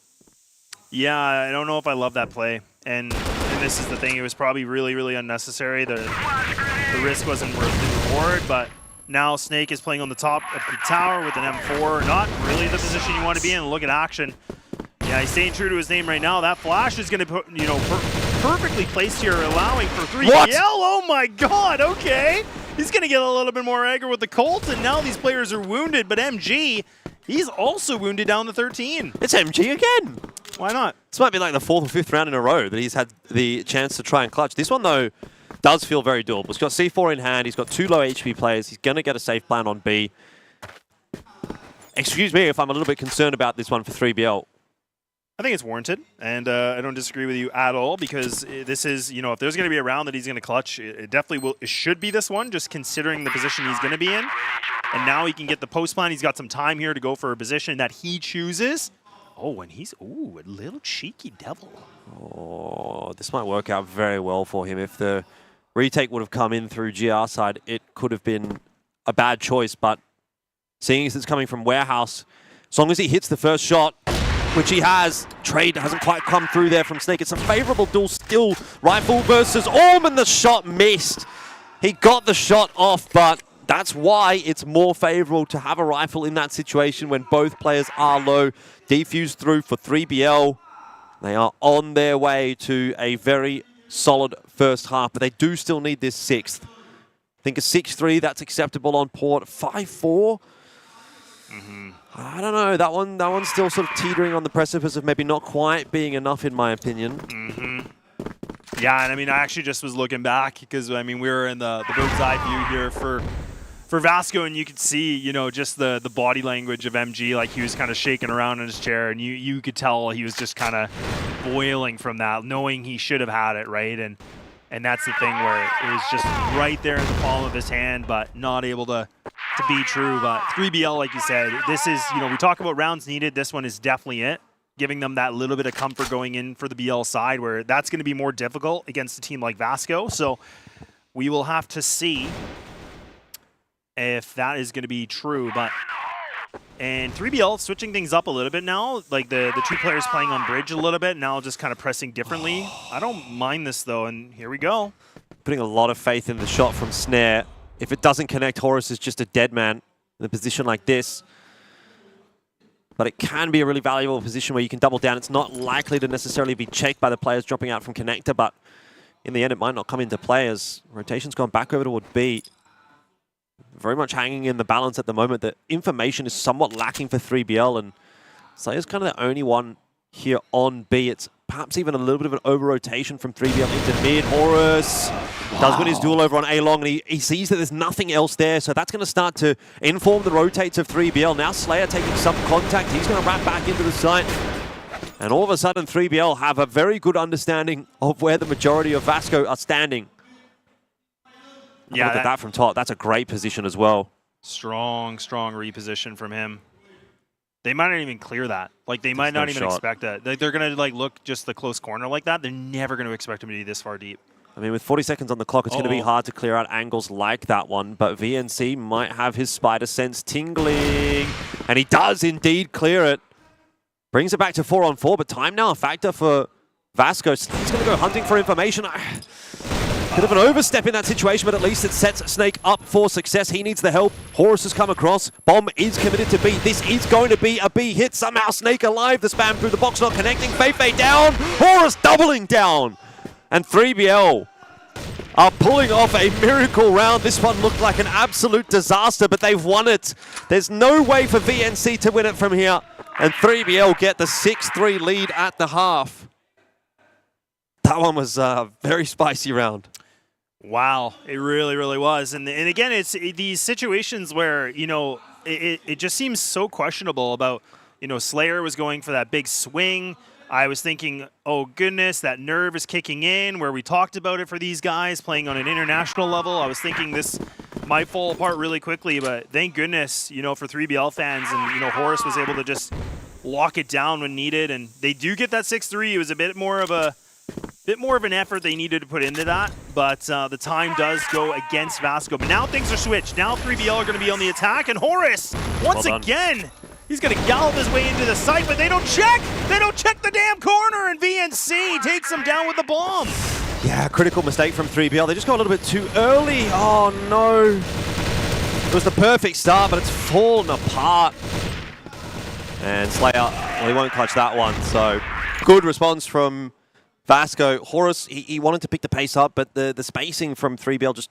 Yeah, I don't know if I love that play. And this is the thing, it was probably really, really unnecessary. The risk wasn't worth the reward, but now Snake is playing on the top of the tower with an M4. Not really the position you want to be in. Look at action. Yeah, he's staying true to his name right now. That flash is going to put, you know, perfectly placed here, allowing for 3BL. What? Oh my god, okay. He's going to get a little bit more aggro with the Colt, and now these players are wounded, but MG, he's also wounded down to 13. It's MG again. Why not? This might be like the 4th or 5th round in a row that he's had the chance to try and clutch. This one, though, does feel very doable. He's got C4 in hand. He's got 2 low HP players. He's going to get a safe plan on B. Excuse me if I'm a little bit concerned about this one for 3BL. I think it's warranted, and I don't disagree with you at all, because this is, you know, if there's going to be a round that he's going to clutch, it definitely will. It should be this one, just considering the position he's going to be in. And now he can get the post plan. He's got some time here to go for a position that he chooses. Oh, and he's, ooh, a little cheeky devil. Oh, this might work out very well for him. If the retake would have come in through GR side, it could have been a bad choice, but seeing as it's coming from Warehouse, as long as he hits the first shot, which he has, trade hasn't quite come through there from Snake. It's a favorable duel still. Rifle versus Orm, and the shot missed. He got the shot off, but that's why it's more favorable to have a rifle in that situation when both players are low. Defuse through for 3BL. They are on their way to a very solid first half, but they do still need this 6th. I think a 6-3, that's acceptable on port. 5-4. I don't know. That one's still sort of teetering on the precipice of maybe not quite being enough, in my opinion. Yeah, and I mean, I actually just was looking back because, I mean, we were in the bird's eye view here for Vasco, and you could see, you know, just the body language of MG, like he was kind of shaking around in his chair, and you could tell he was just kind of boiling from that, knowing he should have had it, right? And that's the thing where it was just right there in the palm of his hand, but not able to be true. But 3BL, like you said, this is, you know, we talk about rounds needed. This one is definitely it, giving them that little bit of comfort going in for the BL side, where that's going to be more difficult against a team like Vasco. So we will have to see if that is going to be true. But and 3BL switching things up a little bit now, like the 2 players playing on bridge a little bit, now just kind of pressing differently. I don't mind this though, and here we go. Putting a lot of faith in the shot from Snare. If it doesn't connect, Horus is just a dead man in a position like this. But it can be a really valuable position where you can double down. It's not likely to necessarily be checked by the players dropping out from connector, but in the end it might not come into play as rotation's gone back over toward B. Very much hanging in the balance at the moment. The information is somewhat lacking for 3BL, and Slayer's kind of the only one here on B. It's perhaps even a little bit of an over-rotation from 3BL into mid. Horus does win his duel over on A-Long, and he sees that there's nothing else there, so that's going to start to inform the rotates of 3BL. Now Slayer taking some contact. He's going to wrap back into the site. And all of a sudden, 3BL have a very good understanding of where the majority of Vasco are standing. Yeah, look at that from top. That's a great position as well. Strong reposition from him. They might not even clear that. Like, they might not even expect that. They're going to, like, look just the close corner like that. They're never going to expect him to be this far deep. I mean, with 40 seconds on the clock, it's going to be hard to clear out angles like that one, but VNC might have his spider sense tingling, and he does indeed clear it. Brings it back to 4-on-4, but time now a factor for Vasco. He's going to go hunting for information. Bit of an overstep in that situation, but at least it sets Snake up for success. He needs the help. Horus has come across. Bomb is committed to B. This is going to be a B hit. Somehow Snake alive. The spam through the box not connecting. Feifei down. Horus doubling down. And 3BL are pulling off a miracle round. This one looked like an absolute disaster, but they've won it. There's no way for VNC to win it from here. And 3BL get the 6-3 lead at the half. That one was a very spicy round. Wow, it really, really was. And again, it's these situations where, you know, it just seems so questionable about, you know, Slayer was going for that big swing. I was thinking, oh goodness, that nerve is kicking in, where we talked about it for these guys playing on an international level. I was thinking this might fall apart really quickly, but thank goodness, you know, for 3BL fans, and, you know, Horus was able to just lock it down when needed, and they do get that 6-3. It was a bit more of an effort they needed to put into that, but the time does go against Vasco. But now things are switched. Now 3BL are going to be on the attack, and Horus, once again, he's going to gallop his way into the site, but they don't check! They don't check the damn corner, and VNC takes him down with the bomb. Yeah, critical mistake from 3BL. They just got a little bit too early. Oh, no. It was the perfect start, but it's fallen apart. And Slayer, well, he won't clutch that one, so good response from Vasco. Horus, he wanted to pick the pace up, but the spacing from 3BL just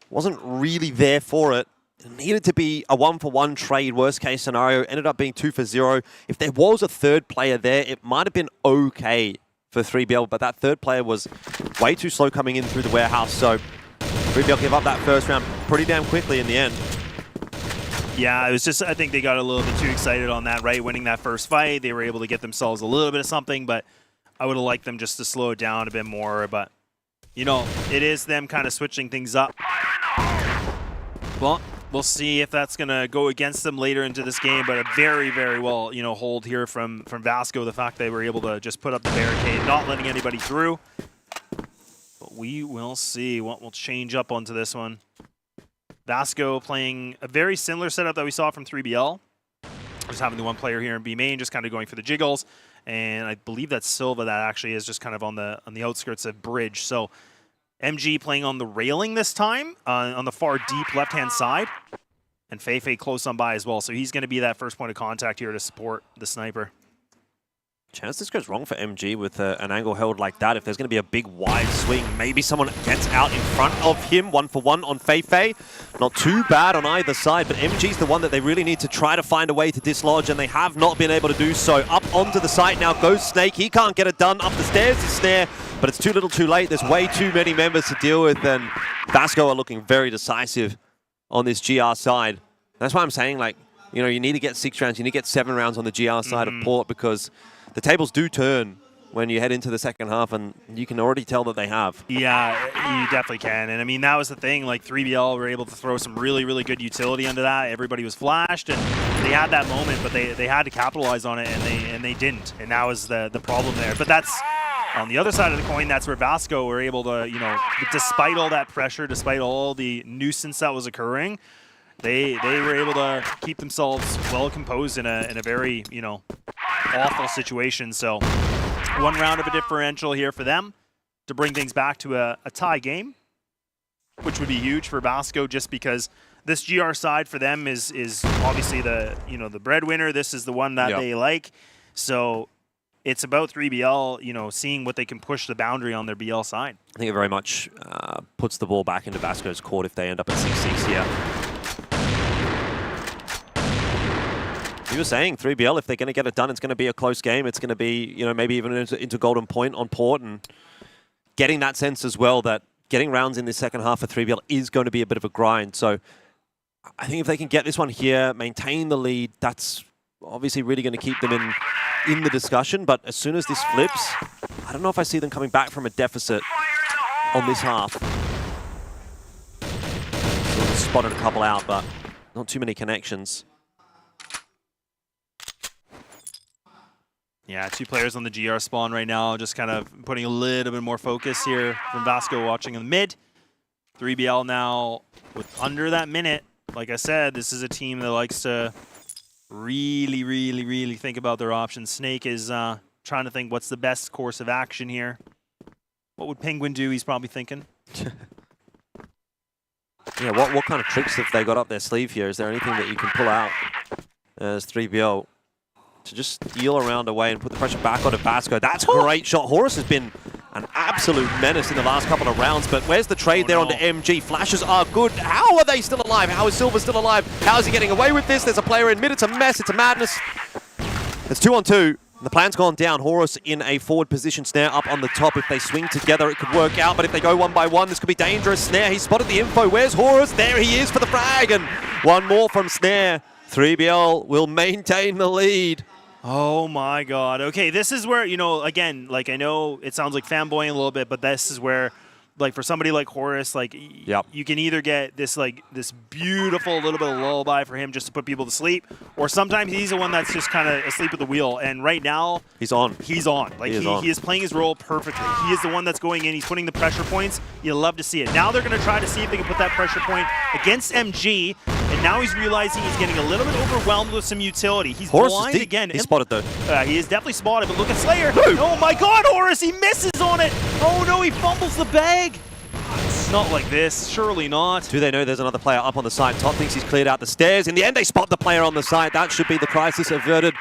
wasn't really there for it. It needed to be a 1-for-1 trade, worst case scenario. Ended up being 2-for-0. If there was a third player there, it might have been okay for 3BL, but that third player was way too slow coming in through the warehouse, so 3BL gave up that first round pretty damn quickly in the end. Yeah, it was just, I think they got a little bit too excited on that, right? Winning that first fight, they were able to get themselves a little bit of something, but I would have liked them just to slow it down a bit more, but, you know, it is them kind of switching things up. Well, we'll see if that's going to go against them later into this game, but a very, very well, you know, hold here from Vasco, the fact they were able to just put up the barricade, not letting anybody through. But we will see what will change up onto this one. Vasco playing a very similar setup that we saw from 3BL. Just having the one player here in B main, just kind of going for the jiggles. And I believe that's Silva that actually is just kind of on the outskirts of Bridge. So MG playing on the railing this time, on the far deep left-hand side. And Feifei close on by as well. So he's going to be that first point of contact here to support the sniper. Chance this goes wrong for MG with an angle held like that. If there's going to be a big wide swing, maybe someone gets out in front of him. 1-for-1 on Feifei. Not too bad on either side, but MG's the one that they really need to try to find a way to dislodge, and they have not been able to do so. Up onto the site now goes Snake. He can't get it done. Up the stairs is Snare, but it's too little too late. There's way too many members to deal with, and Vasco are looking very decisive on this GR side. That's why I'm saying, like, you know, you need to get 6 rounds. You need to get 7 rounds on the GR side of Port, because the tables do turn when you head into the second half, and you can already tell that they have. Yeah, you definitely can. And I mean, that was the thing. Like, 3BL were able to throw some really, really good utility into that. Everybody was flashed, and they had that moment, but they had to capitalize on it, and they didn't. And that was the problem there. But that's on the other side of the coin. That's where Vasco were able to, you know, despite all that pressure, despite all the nuisance that was occurring, they were able to keep themselves well composed in a very, you know, awful situation. So 1 round of a differential here for them to bring things back to a tie game, which would be huge for Vasco, just because this GR side for them is obviously the, you know, the breadwinner. This is the one that they like. So it's about 3BL, you know, seeing what they can push the boundary on their BL side. I think it very much puts the ball back into Vasco's court if they end up at 6-6 here. You were saying 3BL, if they're going to get it done, it's going to be a close game. It's going to be, you know, maybe even into Golden Point on Port, and getting that sense as well that getting rounds in this second half for 3BL is going to be a bit of a grind. So I think if they can get this one here, maintain the lead, that's obviously really going to keep them in the discussion. But as soon as this flips, I don't know if I see them coming back from a deficit on this half. Sort of spotted a couple out, but not too many connections. Yeah, 2 players on the GR spawn right now, just kind of putting a little bit more focus here from Vasco watching in the mid. 3BL now with under that minute. Like I said, this is a team that likes to really think about their options. Snake is trying to think what's the best course of action here. What would Penguin do? He's probably thinking. Yeah, what kind of tricks have they got up their sleeve here? Is there anything that you can pull out as 3BL to just steal around away and put the pressure back onto Vasco? That's a great shot. Horus has been an absolute menace in the last couple of rounds, but where's the trade there onto MG? Flashes are good. How are they still alive? How is Silver still alive? How is he getting away with this? There's a player in mid. It's a mess. It's a madness. It's 2-on-2. The plan's gone down. Horus in a forward position. Snare up on the top. If they swing together, it could work out, but if they go 1 by 1, this could be dangerous. Snare, he spotted the info. Where's Horus? There he is for the frag, and one more from Snare. 3BL will maintain the lead. Oh my god. Okay, this is where, you know, again, like I know it sounds like fanboying a little bit, but this is where, like for somebody like Horus, like you can either get this like this beautiful little bit of lullaby for him just to put people to sleep, or sometimes he's the one that's just kind of asleep at the wheel. And right now, he's on. He's on. Like he is playing his role perfectly. He is the one that's going in. He's putting the pressure points. You love to see it. Now they're going to try to see if they can put that pressure point against MG. And now he's realizing he's getting a little bit overwhelmed with some utility. He's Horus blind again. He's spotted though. He is definitely spotted, but look at Slayer. Oh my god, Horus, he misses on it. Oh no, he fumbles the bag. Not like this, surely not. Do they know there's another player up on the side? Top thinks he's cleared out the stairs. In the end, they spot the player on the side. That should be the crisis averted.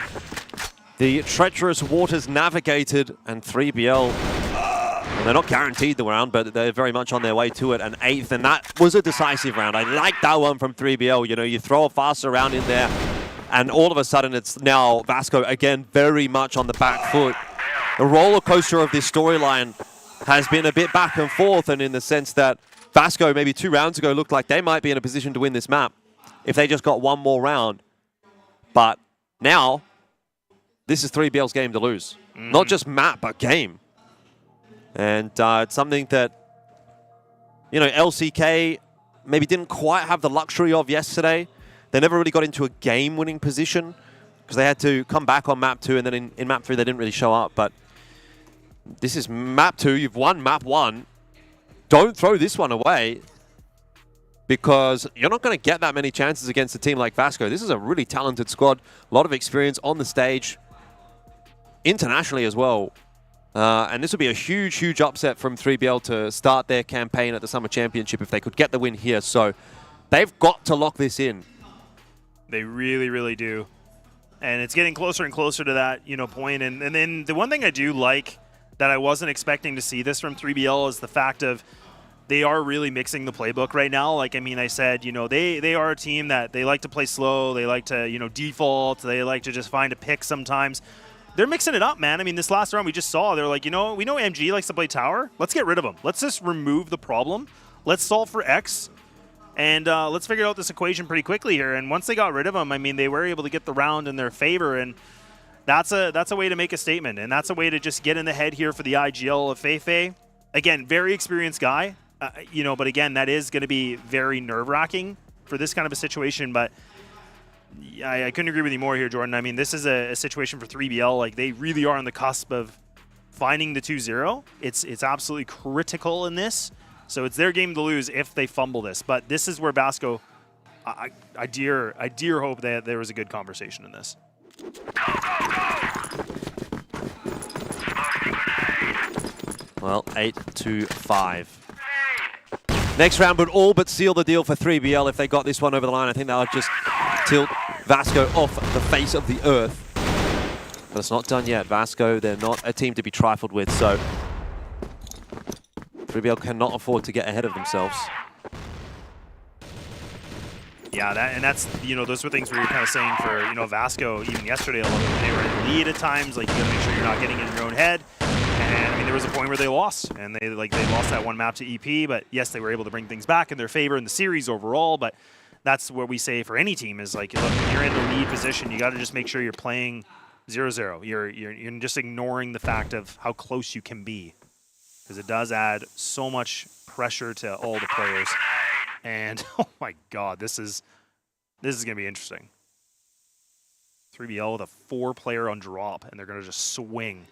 The treacherous waters navigated, and 3BL, well, they're not guaranteed the round, but they're very much on their way to it. An 8th, and that was a decisive round. I like that one from 3BL. You know, you throw a faster round in there, and all of a sudden it's now Vasco again very much on the back foot. The roller coaster of this storyline has been a bit back and forth, and in the sense that Vasco maybe 2 rounds ago looked like they might be in a position to win this map if they just got one more round. But now, this is 3BL's game to lose. Not just map, but game. And it's something that, you know, LCK maybe didn't quite have the luxury of yesterday. They never really got into a game-winning position because they had to come back on map 2, and then in map 3 they didn't really show up. But this is map 2. You've won map 1. Don't throw this one away, because you're not going to get that many chances against a team like Vasco. This is a really talented squad. A lot of experience on the stage, internationally as well. And this would be a huge upset from 3BL to start their campaign at the Summer Championship if they could get the win here. So they've got to lock this in. They really do. And it's getting closer and closer to that, you know, point. And then the one thing I do like that I wasn't expecting to see this from 3BL is the fact of they are really mixing the playbook right now. Like, I mean, I said, you know, they are a team that they like to play slow. They like to, you know, default. They like to just find a pick sometimes. They're mixing it up, man. I mean, this last round we just saw, they're like, you know, we know MG likes to play tower. Let's get rid of him. Let's just remove the problem. Let's solve for X. And let's figure out this equation pretty quickly here. And once they got rid of him, I mean, they were able to get the round in their favor. And that's a way to make a statement. And that's a way to just get in the head here for the IGL of Feifei. Again, very experienced guy. You know, but again, that is going to be very nerve-wracking for this kind of a situation. But I couldn't agree with you more here, Jordan. I mean, this is a situation for 3BL. Like, they really are on the cusp of finding the 2-0. It's absolutely critical in this. So it's their game to lose if they fumble this. But this is where Vasco, I dear hope that there was a good conversation in this. Well, 8-5. Next round would all but seal the deal for 3BL if they got this one over the line. I think that would just tilt Vasco off the face of the earth. But it's not done yet. Vasco, they're not a team to be trifled with, so 3BL cannot afford to get ahead of themselves. Yeah, that's those were things we were kind of saying for Vasco even yesterday. A little bit. They were in the lead at times. Like you got to make sure you're not getting in your own head. And I mean, there was a point where they lost, and they lost that one map to EP. But yes, they were able to bring things back in their favor in the series overall. But that's what we say for any team is like, look, when you're in the lead position, you got to just make sure you're playing 0-0. You're just ignoring the fact of how close you can be, because it does add so much pressure to all the players. And oh my God, this is gonna be interesting. 3BL with a 4-player on drop, and they're gonna just swing.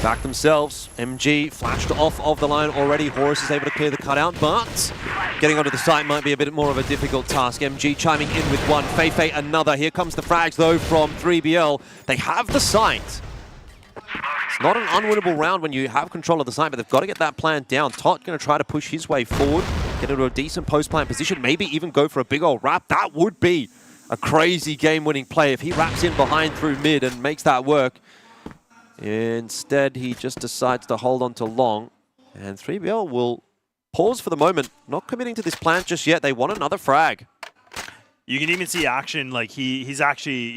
Back themselves. MG flashed off of the line already. Horus is able to clear the cutout, but getting onto the site might be a bit more of a difficult task. MG chiming in with one. Feifei another. Here comes the frags though from 3BL. They have the site. It's not an unwinnable round when you have control of the site, but they've got to get that plan down. Tot going to try to push his way forward, get into a decent post-plant position, maybe even go for a big old wrap. That would be a crazy game-winning play if he wraps in behind through mid and makes that work. Instead, he just decides to hold on to long, and 3BL will pause for the moment, not committing to this plant just yet. They want another frag. You can even see action, like he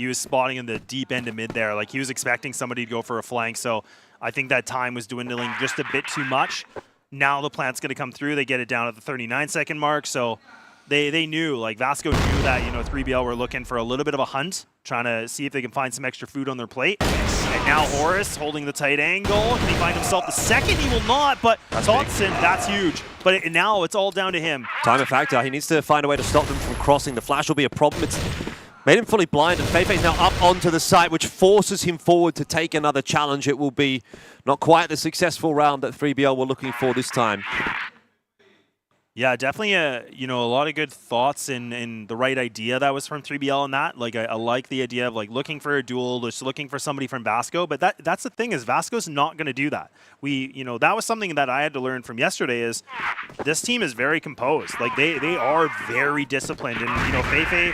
was spotting in the deep end of mid there. Like he was expecting somebody to go for a flank, so I think that time was dwindling just a bit too much. Now the plant's going to come through. They get it down at the 39-second mark, so they knew, like Vasco knew that, 3BL were looking for a little bit of a hunt, trying to see if they can find some extra food on their plate. And now Horus holding the tight angle. Can he find himself the second? He will not, but Totson, that's huge. But now it's all down to him. Time and factor. He needs to find a way to stop them from crossing. The flash will be a problem. It's made him fully blind, and Feifei's now up onto the site, which forces him forward to take another challenge. It will be not quite the successful round that 3BL were looking for this time. Yeah, definitely a lot of good thoughts and the right idea that was from 3BL in that. Like I like the idea of like looking for a duel, just looking for somebody from Vasco, but that's the thing is Vasco's not going to do that. That was something that I had to learn from yesterday is this team is very composed. Like they are very disciplined, and Feifei,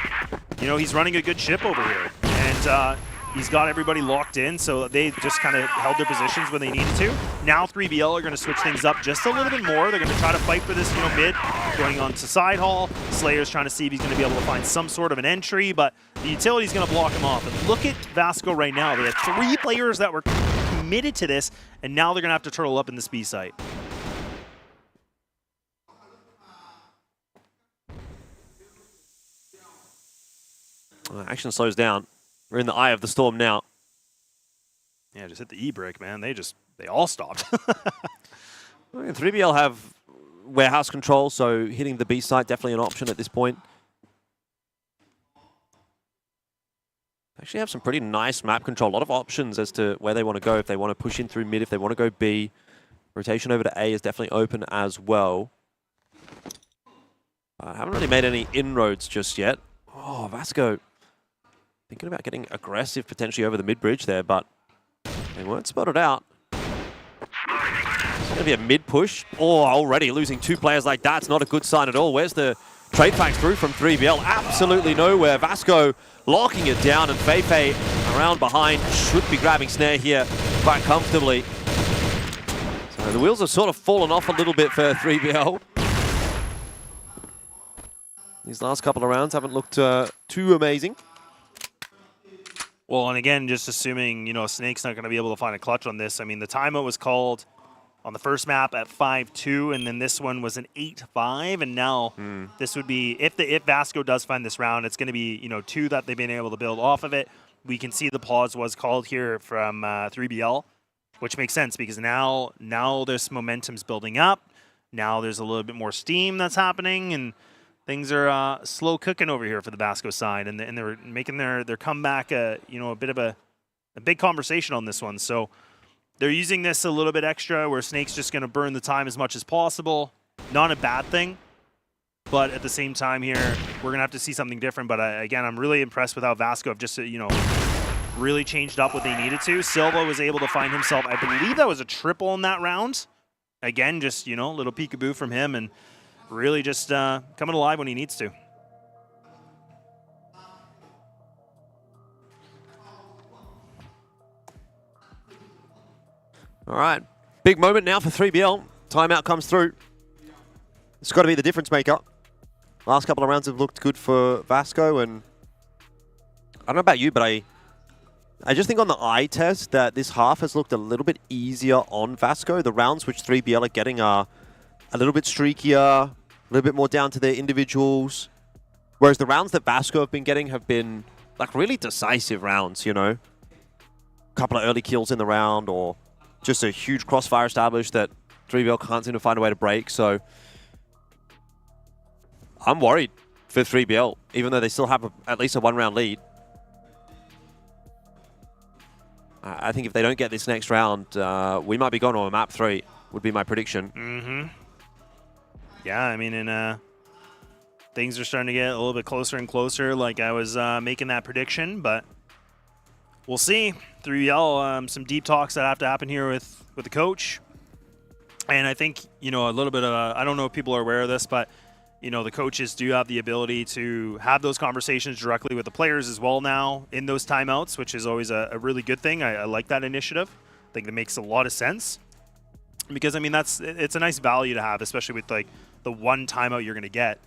he's running a good ship over here. And he's got everybody locked in, so they just kind of held their positions when they needed to. Now 3BL are going to switch things up just a little bit more. They're going to try to fight for this, mid, going on to side hall. Slayer's trying to see if he's going to be able to find some sort of an entry, but the utility's going to block him off. And look at Vasco right now. They had 3 players that were committed to this, and now they're going to have to turtle up in this B site. Action slows down. We're in the eye of the storm now. Yeah, just hit the E-brake, man. They all stopped. 3BL have warehouse control, so hitting the B site definitely an option at this point. Actually have some pretty nice map control. A lot of options as to where they want to go. If they want to push in through mid, if they want to go B. Rotation over to A is definitely open as well. Haven't really made any inroads just yet. Oh, Vasco. Thinking about getting aggressive potentially over the mid-bridge there, but they weren't spotted out. It's going to be a mid-push. Oh, already losing 2 players like that's not a good sign at all. Where's the trade packs through from 3BL? Absolutely nowhere. Vasco locking it down, and Feifei around behind should be grabbing snare here quite comfortably. So the wheels have sort of fallen off a little bit for 3BL. These last couple of rounds haven't looked too amazing. Well, and again, just assuming, Snake's not going to be able to find a clutch on this. I mean, the timeout was called on the first map at 5-2, and then this one was an 8-5, and now this would be, if Vasco does find this round, it's going to be, 2 that they've been able to build off of it. We can see the pause was called here from 3BL, which makes sense because now this momentum's building up. Now there's a little bit more steam that's happening, and things are slow cooking over here for the Vasco side, and they're making their comeback, a bit of a big conversation on this one. So they're using this a little bit extra, where Snake's just going to burn the time as much as possible. Not a bad thing, but at the same time here, we're going to have to see something different. But again, I'm really impressed with how Vasco have just really changed up what they needed to. Silva was able to find himself, I believe that was a triple in that round. Again, just a little peekaboo from him, and really just coming alive when he needs to. All right, big moment now for 3BL. Timeout comes through. It's got to be the difference maker. Last couple of rounds have looked good for Vasco, and I don't know about you, but I just think on the eye test that this half has looked a little bit easier on Vasco. The rounds which 3BL are getting are a little bit streakier, a little bit more down to their individuals. Whereas the rounds that Vasco have been getting have been like really decisive rounds, you know? A couple of early kills in the round, or just a huge crossfire established that 3BL can't seem to find a way to break. So I'm worried for 3BL, even though they still have at least a one-round lead. I think if they don't get this next round, we might be going on a map 3, would be my prediction. Mm-hmm. Yeah, I mean, and things are starting to get a little bit closer and closer, like I was making that prediction, but we'll see. 3BL, some deep talks that have to happen here with the coach. And I think, you know, a little bit of, I don't know if people are aware of this, but, you know, the coaches do have the ability to have those conversations directly with the players as well now in those timeouts, which is always a really good thing. I like that initiative. I think that makes a lot of sense. Because, I mean, it's a nice value to have, especially with, like, the one timeout you're going to get.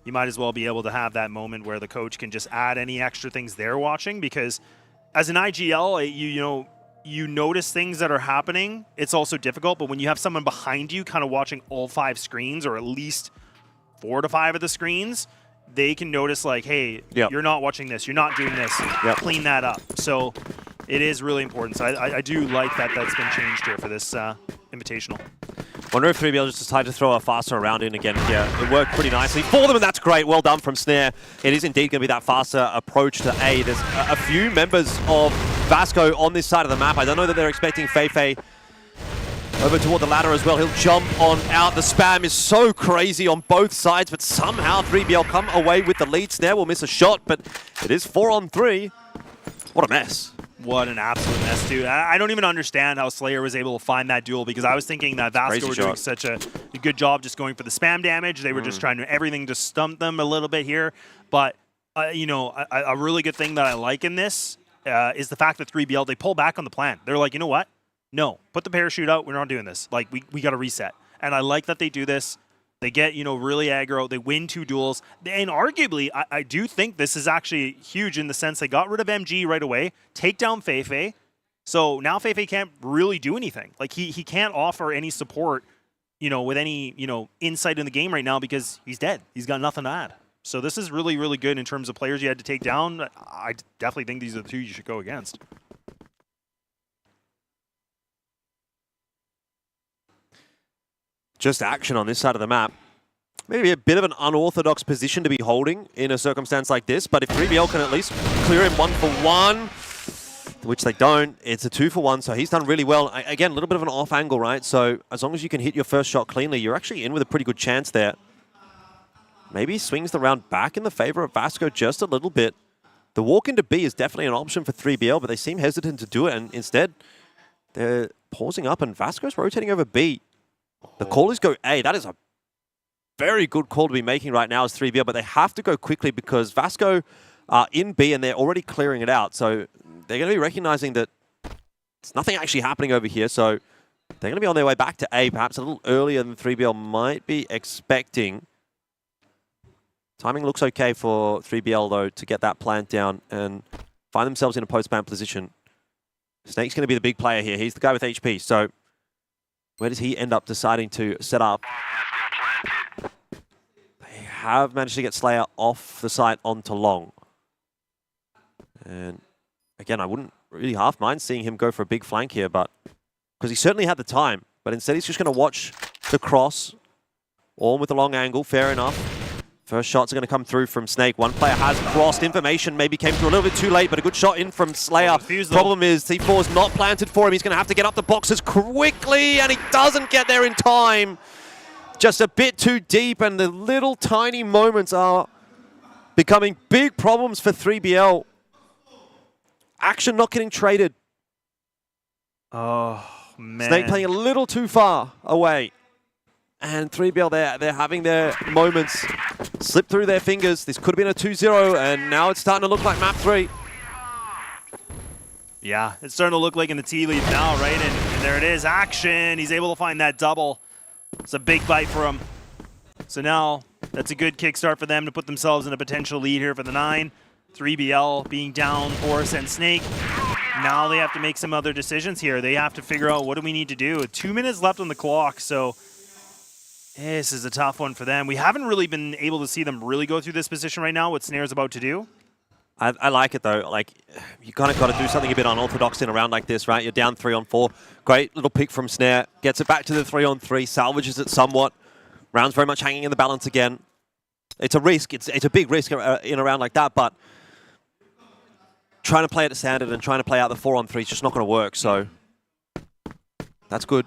You might as well be able to have that moment where the coach can just add any extra things they're watching, because as an IGL, you know, you notice things that are happening. It's also difficult, but when you have someone behind you kind of watching all 5 screens, or at least 4 to 5 of the screens, they can notice like, hey, you're not watching this, you're not doing this, clean that up. So it is really important. So I do like that that's been changed here for this Invitational. Wonder if 3BL just decided to throw a faster round in again here. It worked pretty nicely for them, and that's great. Well done from Snare. It is indeed going to be that faster approach to A. There's a few members of Vasco on this side of the map. I don't know that they're expecting Feifei over toward the ladder as well. He'll jump on out. The spam is so crazy on both sides, but somehow 3BL come away with the lead. Snare will miss a shot, but it is 4-on-3. What a mess. What an absolute mess, dude. I don't even understand how Slayer was able to find that duel, because I was thinking that Vasco were doing such a good job just going for the spam damage. They were just trying to everything to stump them a little bit here. But, you know, a really good thing that I like in this is the fact that 3BL, they pull back on the plan. They're like, you know what? No, put the parachute out. We're not doing this. Like, we got to reset. And I like that they do this. They get, you know, really aggro. They win 2 duels. And arguably, I do think this is actually huge in the sense they got rid of MG right away, take down Feifei. So now Feifei can't really do anything. Like, he can't offer any support, you know, with any, you know, insight in the game right now, because he's dead. He's got nothing to add. So this is really, really good in terms of players you had to take down. I definitely think these are the 2 you should go against. Just action on this side of the map. Maybe a bit of an unorthodox position to be holding in a circumstance like this, but if 3BL can at least clear him 1-for-1, which they don't, it's a 2-for-1, so he's done really well. Again, a little bit of an off angle, right? So as long as you can hit your first shot cleanly, you're actually in with a pretty good chance there. Maybe swings the round back in the favor of Vasco just a little bit. The walk into B is definitely an option for 3BL, but they seem hesitant to do it, and instead they're pausing up, and Vasco's rotating over B. The call is go A. That is a very good call to be making right now as 3BL, but they have to go quickly because Vasco are in B and they're already clearing it out. So they're going to be recognizing that there's nothing actually happening over here. So they're going to be on their way back to A, perhaps a little earlier than 3BL might be expecting. Timing looks okay for 3BL, though, to get that plant down and find themselves in a post-plant position. Snake's going to be the big player here. He's the guy with HP. So where does he end up deciding to set up? They have managed to get Slayer off the site onto long. And again, I wouldn't really half mind seeing him go for a big flank here, but because he certainly had the time. But instead, he's just going to watch the cross. All with a long angle, fair enough. First shots are going to come through from Snake. One player has crossed. Information maybe came through a little bit too late, but a good shot in from Slayer. Problem is, C4 is not planted for him. He's going to have to get up the boxes quickly, and he doesn't get there in time. Just a bit too deep, and the little tiny moments are becoming big problems for 3BL. Action not getting traded. Oh, man. Snake playing a little too far away. And 3BL, they're having their moments slip through their fingers. This could have been a 2-0, and now it's starting to look like map 3. Yeah, it's starting to look like in the tea leaf now, right? And there it is, action. He's able to find that double. It's a big bite for him. So now That's a good kickstart for them to put themselves in a potential lead here for the 9. 3BL being down Horus and Snake. Now they have to make some other decisions here. They have to figure out, what do we need to do? 2 minutes left on the clock, so this is a tough one for them. We haven't really been able to see them really go through this position right now, what Snare's about to do. I like it though. Like, you kind of got to do something a bit unorthodox in a round like this, right? You're down 3-on-4. Great little pick from Snare. Gets it back to the 3-on-3. Salvages it somewhat. Round's very much hanging in the balance again. It's a risk. It's a big risk in a round like that, but trying to play it at standard and trying to play out the 4-on-3 is just not going to work. So that's good.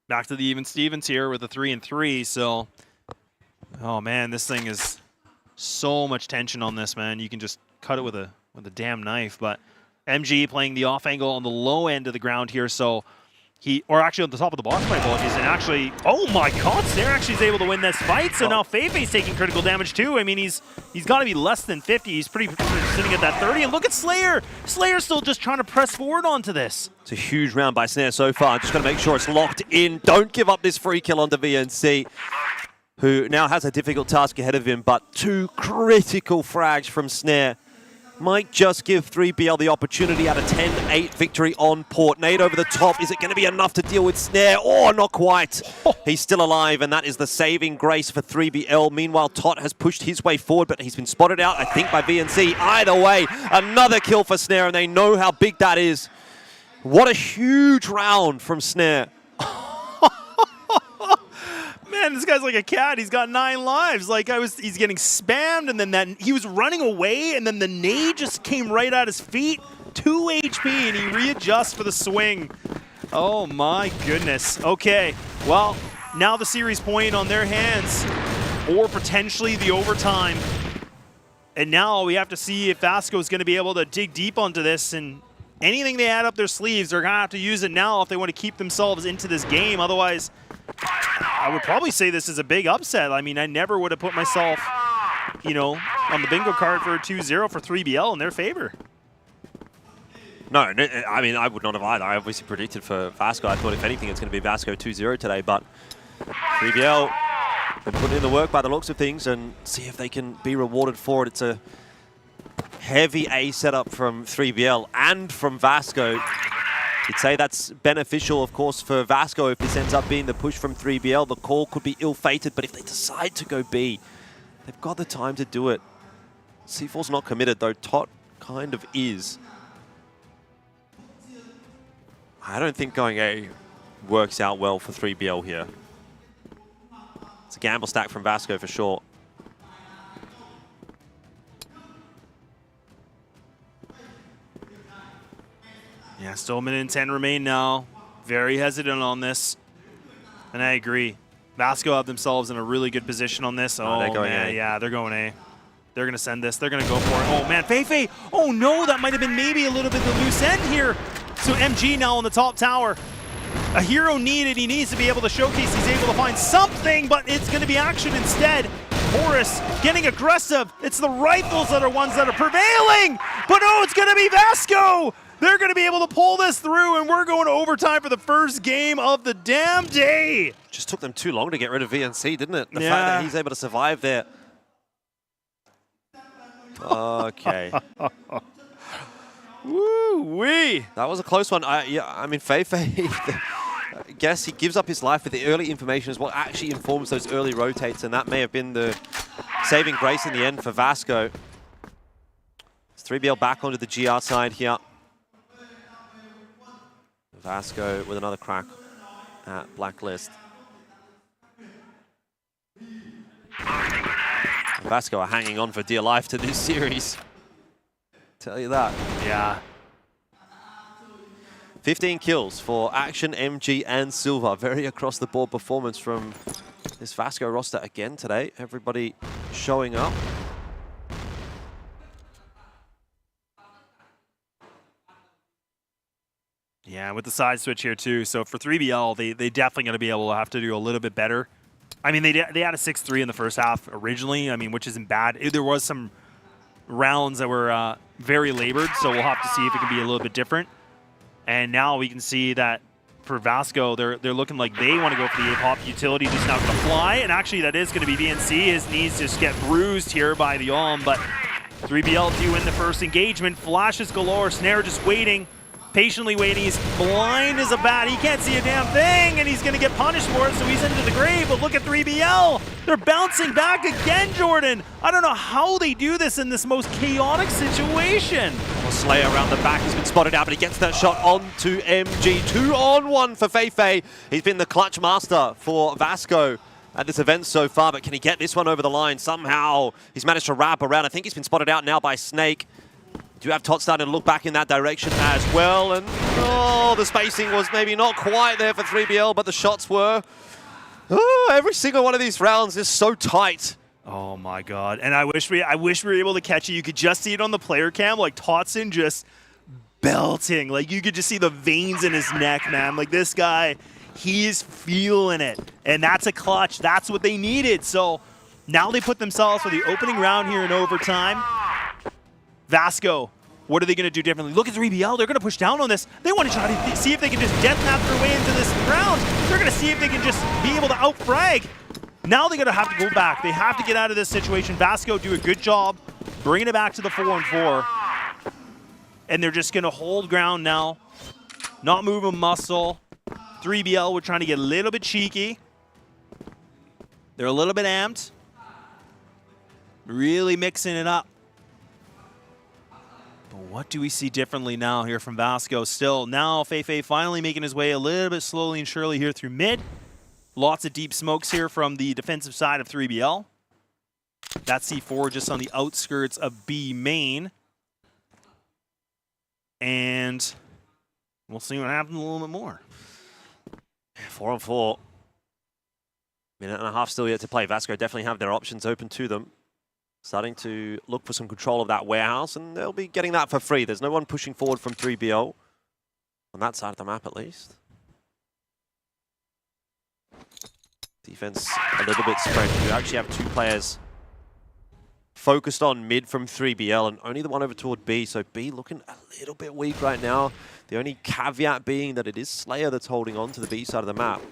Back to the even Stevens here with a 3-and-3. So, oh man, this thing is so much tension on this, man. You can just cut it with a damn knife. But MG playing the off angle on the low end of the ground here. So or actually on the top of the box, my apologies. And actually, oh my God, Snare actually is able to win this fight. So now Feifei's taking critical damage too. I mean, he's got to be less than 50. He's pretty sitting at that 30. And look at Slayer. Slayer's still just trying to press forward onto this. It's a huge round by Snare so far. Just got to make sure it's locked in. Don't give up this free kill onto VNC, who now has a difficult task ahead of him. But 2 critical frags from Snare might just give 3BL the opportunity at a 10-8 victory on Port. Nade over the top. Is it going to be enough to deal with Snare? Oh, not quite. He's still alive, and that is the saving grace for 3BL. Meanwhile, Tot has pushed his way forward, but he's been spotted out, I think, by VNC. Either way, another kill for Snare, and they know how big that is. What a huge round from Snare. Man, this guy's like a cat. He's got 9 lives. Like, he's getting spammed, and then he was running away, and then the nade just came right at his feet. 2 HP, and he readjusts for the swing. Oh my goodness. Okay, well, now the series point on their hands, or potentially the overtime. And now we have to see if Vasco is going to be able to dig deep onto this, and anything they add up their sleeves, they're going to have to use it now if they want to keep themselves into this game. Otherwise, I would probably say this is a big upset. I mean, I never would have put myself, you know, on the bingo card for a 2-0 for 3BL in their favor. No, I mean, I would not have either. I obviously predicted for Vasco. I thought, if anything, it's going to be Vasco 2-0 today, but 3BL have put in the work by the looks of things and see if they can be rewarded for it. It's a heavy A setup from 3BL and from Vasco. You'd say that's beneficial, of course, for Vasco if this ends up being the push from 3BL. The call could be ill-fated, but if they decide to go B, they've got the time to do it. C4's not committed, though Tot kind of is. I don't think going A works out well for 3BL here. It's a gamble stack from Vasco for sure. Yeah, still a minute and 10 remain now. Very hesitant on this. And I agree. Vasco have themselves in a really good position on this. Oh, they're going man. A. Yeah, they're going A. They're going to send this. They're going to go for it. Oh, man. Feifei. Oh, no. That might have been maybe a little bit the loose end here. So MG now on the top tower. A hero needed. He needs to be able to showcase he's able to find something, but it's going to be action instead. Horus getting aggressive. It's the rifles that are ones that are prevailing. But no, it's going to be Vasco. They're going to be able to pull this through, and we're going to overtime for the first game of the damn day. Just took them too long to get rid of VNC, didn't it? The Yeah. fact that he's able to survive there. Okay. Woo-wee. That was a close one. I mean, Feifei, I guess he gives up his life, but the early information is what actually informs those early rotates, and that may have been the saving grace in the end for Vasco. It's 3BL back onto the GR side here. Vasco with another crack at Blacklist. Vasco are hanging on for dear life to this series. Tell you that. Yeah. 15 kills for Action, MG, and Silva. Very across-the-board performance from this Vasco roster again today. Everybody showing up. Yeah, with the side switch here too. So for 3BL, they definitely going to be able to have to do a little bit better. I mean, they had a 6-3 in the first half originally, I mean, which isn't bad. There was some rounds that were very labored, so we'll have to see if it can be a little bit different. And now we can see that for Vasco, they're looking like they want to go for the A-pop. Utility just not going to fly, and actually that is going to be VNC. His knees just get bruised here by the Ulm, but 3BL do win the first engagement. Flashes galore, Snare just waiting, patiently waiting. He's blind as a bat. He can't see a damn thing, and he's going to get punished for it, so he's into the grave. But look at 3BL. They're bouncing back again, Jordan. I don't know how they do this in this most chaotic situation. Well, Slayer around the back has been spotted out, but he gets that shot onto MG. 2-on-1 for Feifei. He's been the clutch master for Vasco at this event so far, but can he get this one over the line? Somehow he's managed to wrap around. I think he's been spotted out now by Snake. Do you have Tot starting to look back in that direction as well? And oh, the spacing was maybe not quite there for 3BL, but the shots were. Oh, every single one of these rounds is so tight. Oh my God! And I wish we were able to catch it. You could just see it on the player cam, like Totson just belting. Like you could just see the veins in his neck, man. Like this guy, he's feeling it, and that's a clutch. That's what they needed. So now they put themselves for the opening round here in overtime. Vasco, what are they going to do differently? Look at 3BL. They're going to push down on this. They want to try to see if they can just deathmatch their way into this round. They're going to see if they can just be able to out-frag. Now they're going to have to go back. They have to get out of this situation. Vasco do a good job bringing it back to the 4-on-4. And they're just going to hold ground now. Not move a muscle. 3BL, we're trying to get a little bit cheeky. They're a little bit amped. Really mixing it up. What do we see differently now here from Vasco? Still, now Feifei finally making his way a little bit slowly and surely here through mid. Lots of deep smokes here from the defensive side of 3BL. That C4 just on the outskirts of B main. And we'll see what happens a little bit more. 4-on-4. Minute and a half still yet to play. Vasco definitely have their options open to them. Starting to look for some control of that warehouse, and they'll be getting that for free. There's no one pushing forward from 3BL, on that side of the map at least. Defense a little bit spread. You actually have two players focused on mid from 3BL, and only the one over toward B, so B looking a little bit weak right now. The only caveat being that it is Slayer that's holding on to the B side of the map.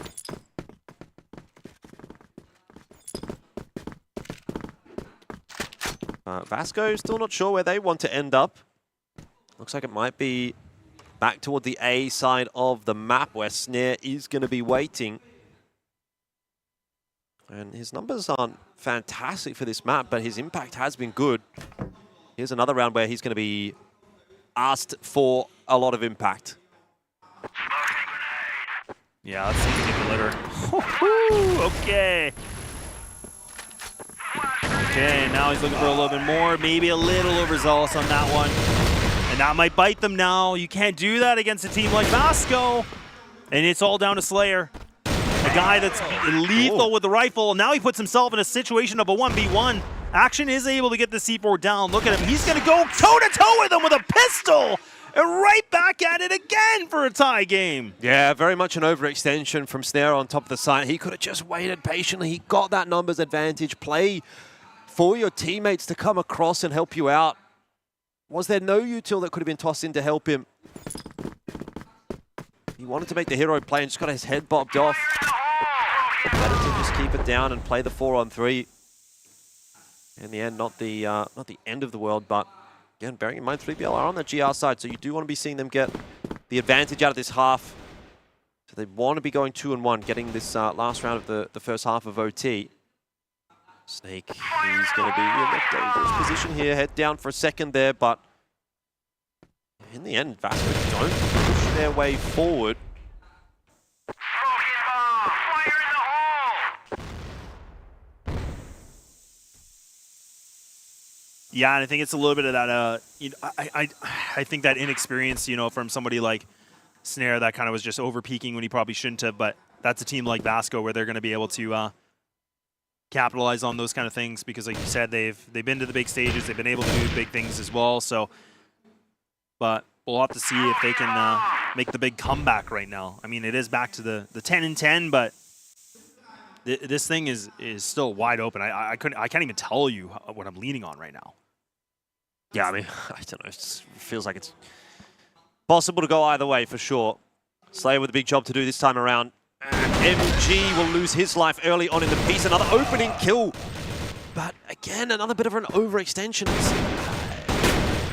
Vasco still not sure where they want to end up. Looks like it might be back toward the A side of the map where Snare is going to be waiting. And his numbers aren't fantastic for this map, but his impact has been good. Here's another round where he's going to be asked for a lot of impact. Yeah, let's see if we get the litter. Okay. Okay, now he's looking for a little bit more, maybe a little overzealous on that one. And that might bite them now. You can't do that against a team like Vasco. And it's all down to Slayer. A guy that's lethal with the rifle. Now he puts himself in a situation of a 1v1. Action is able to get the C4 down. Look at him. He's going to go toe-to-toe with him with a pistol. And right back at it again for a tie game. Yeah, very much an overextension from Snare on top of the site. He could have just waited patiently. He got that numbers advantage. Play for your teammates to come across and help you out. Was there no util that could have been tossed in to help him? He wanted to make the hero play and just got his head bobbed off. Better to just keep it down and play the 4-on-3. In the end, not the end of the world, but again, bearing in mind 3BL are on the GR side, so you do want to be seeing them get the advantage out of this half. So they want to be going 2-on-1, getting this last round of the first half of OT. Snake, he's going to be in a dangerous position here. Head down for a second there, but in the end, Vasco don't push their way forward. Yeah, and I think it's a little bit of that, you know, I think that inexperience, you know, from somebody like Snare that kind of was just over-peaking when he probably shouldn't have, but that's a team like Vasco where they're going to be able to capitalize on those kind of things because, like you said, they've been to the big stages, they've been able to do big things as well. So, but we'll have to see if they can make the big comeback right now. I mean, it is back to the 10-10, but this thing is still wide open. I can't even tell you what I'm leaning on right now. Yeah, I mean, I don't know. It feels like it's possible to go either way for sure. Slayer with a big job to do this time around. And MG will lose his life early on in the piece. Another opening kill. But again, another bit of an overextension.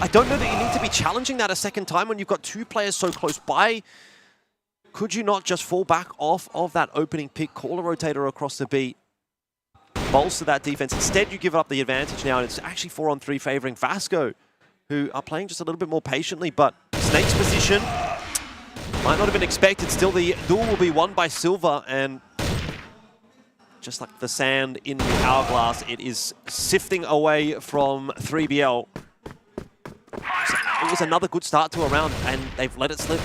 I don't know that you need to be challenging that a second time when you've got two players so close by. Could you not just fall back off of that opening pick, call a rotator across the beat, bolster that defense? Instead, you give up the advantage now, and it's actually 4-on-3 favoring Vasco, who are playing just a little bit more patiently, but Snake's position might not have been expected. Still, the duel will be won by Silver, and just like the sand in the hourglass, it is sifting away from 3BL. So it was another good start to a round, and they've let it slip.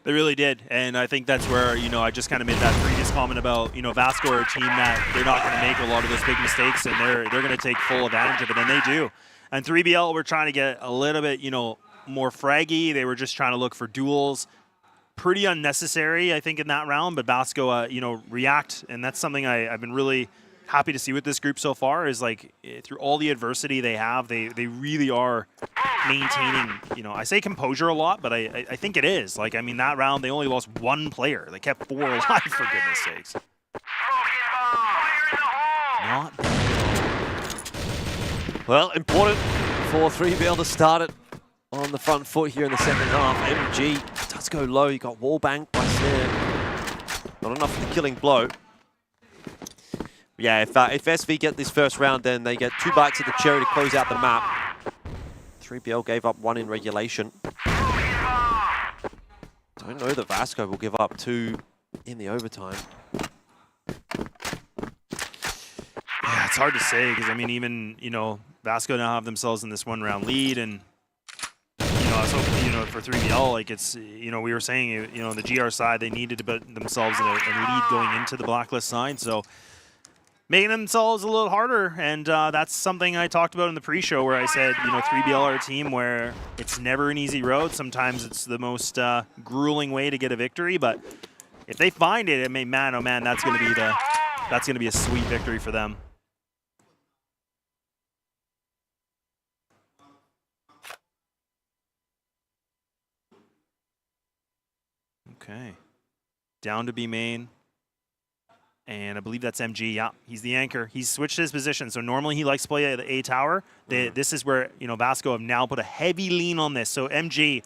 They really did, and I think that's where, you know, I just kind of made that previous comment about, you know, Vasco are a team that they're not going to make a lot of those big mistakes, and they're going to take full advantage of it, and they do. And 3BL were trying to get a little bit, you know, more fraggy. They were just trying to look for duels. Pretty unnecessary, I think, in that round, but Vasco, you know, react, and that's something I've been really happy to see with this group so far, is like through all the adversity they have, they really are maintaining, you know, I say composure a lot, but I think it is. Like, I mean, that round, they only lost one player. They kept 4 alive, for goodness sakes. Not well, important for 3BL to start it on the front foot here in the second half. MG does go low. You got wallbang by Snare. Not enough for the killing blow. Yeah, if SV get this first round, then they get 2 bites of the cherry to close out the map. 3BL gave up 1 in regulation. Don't know that Vasco will give up 2 in the overtime. Yeah, it's hard to say, because, I mean, even, you know, Vasco now have themselves in this 1-round lead, and you know, I was hoping, you know, for 3BL, like, it's, you know, we were saying, you know, the GR side, they needed to put themselves in a lead going into the blacklist side, so making themselves a little harder, and that's something I talked about in the pre-show, where I said, you know, 3BL are a team where it's never an easy road. Sometimes it's the most grueling way to get a victory, but if they find it, I mean, man, oh man, that's going to be a sweet victory for them. Okay, down to B main, and I believe that's MG. Yeah, he's the anchor. He's switched his position. So normally he likes to play the A tower. This is where, you know, Vasco have now put a heavy lean on this. So MG,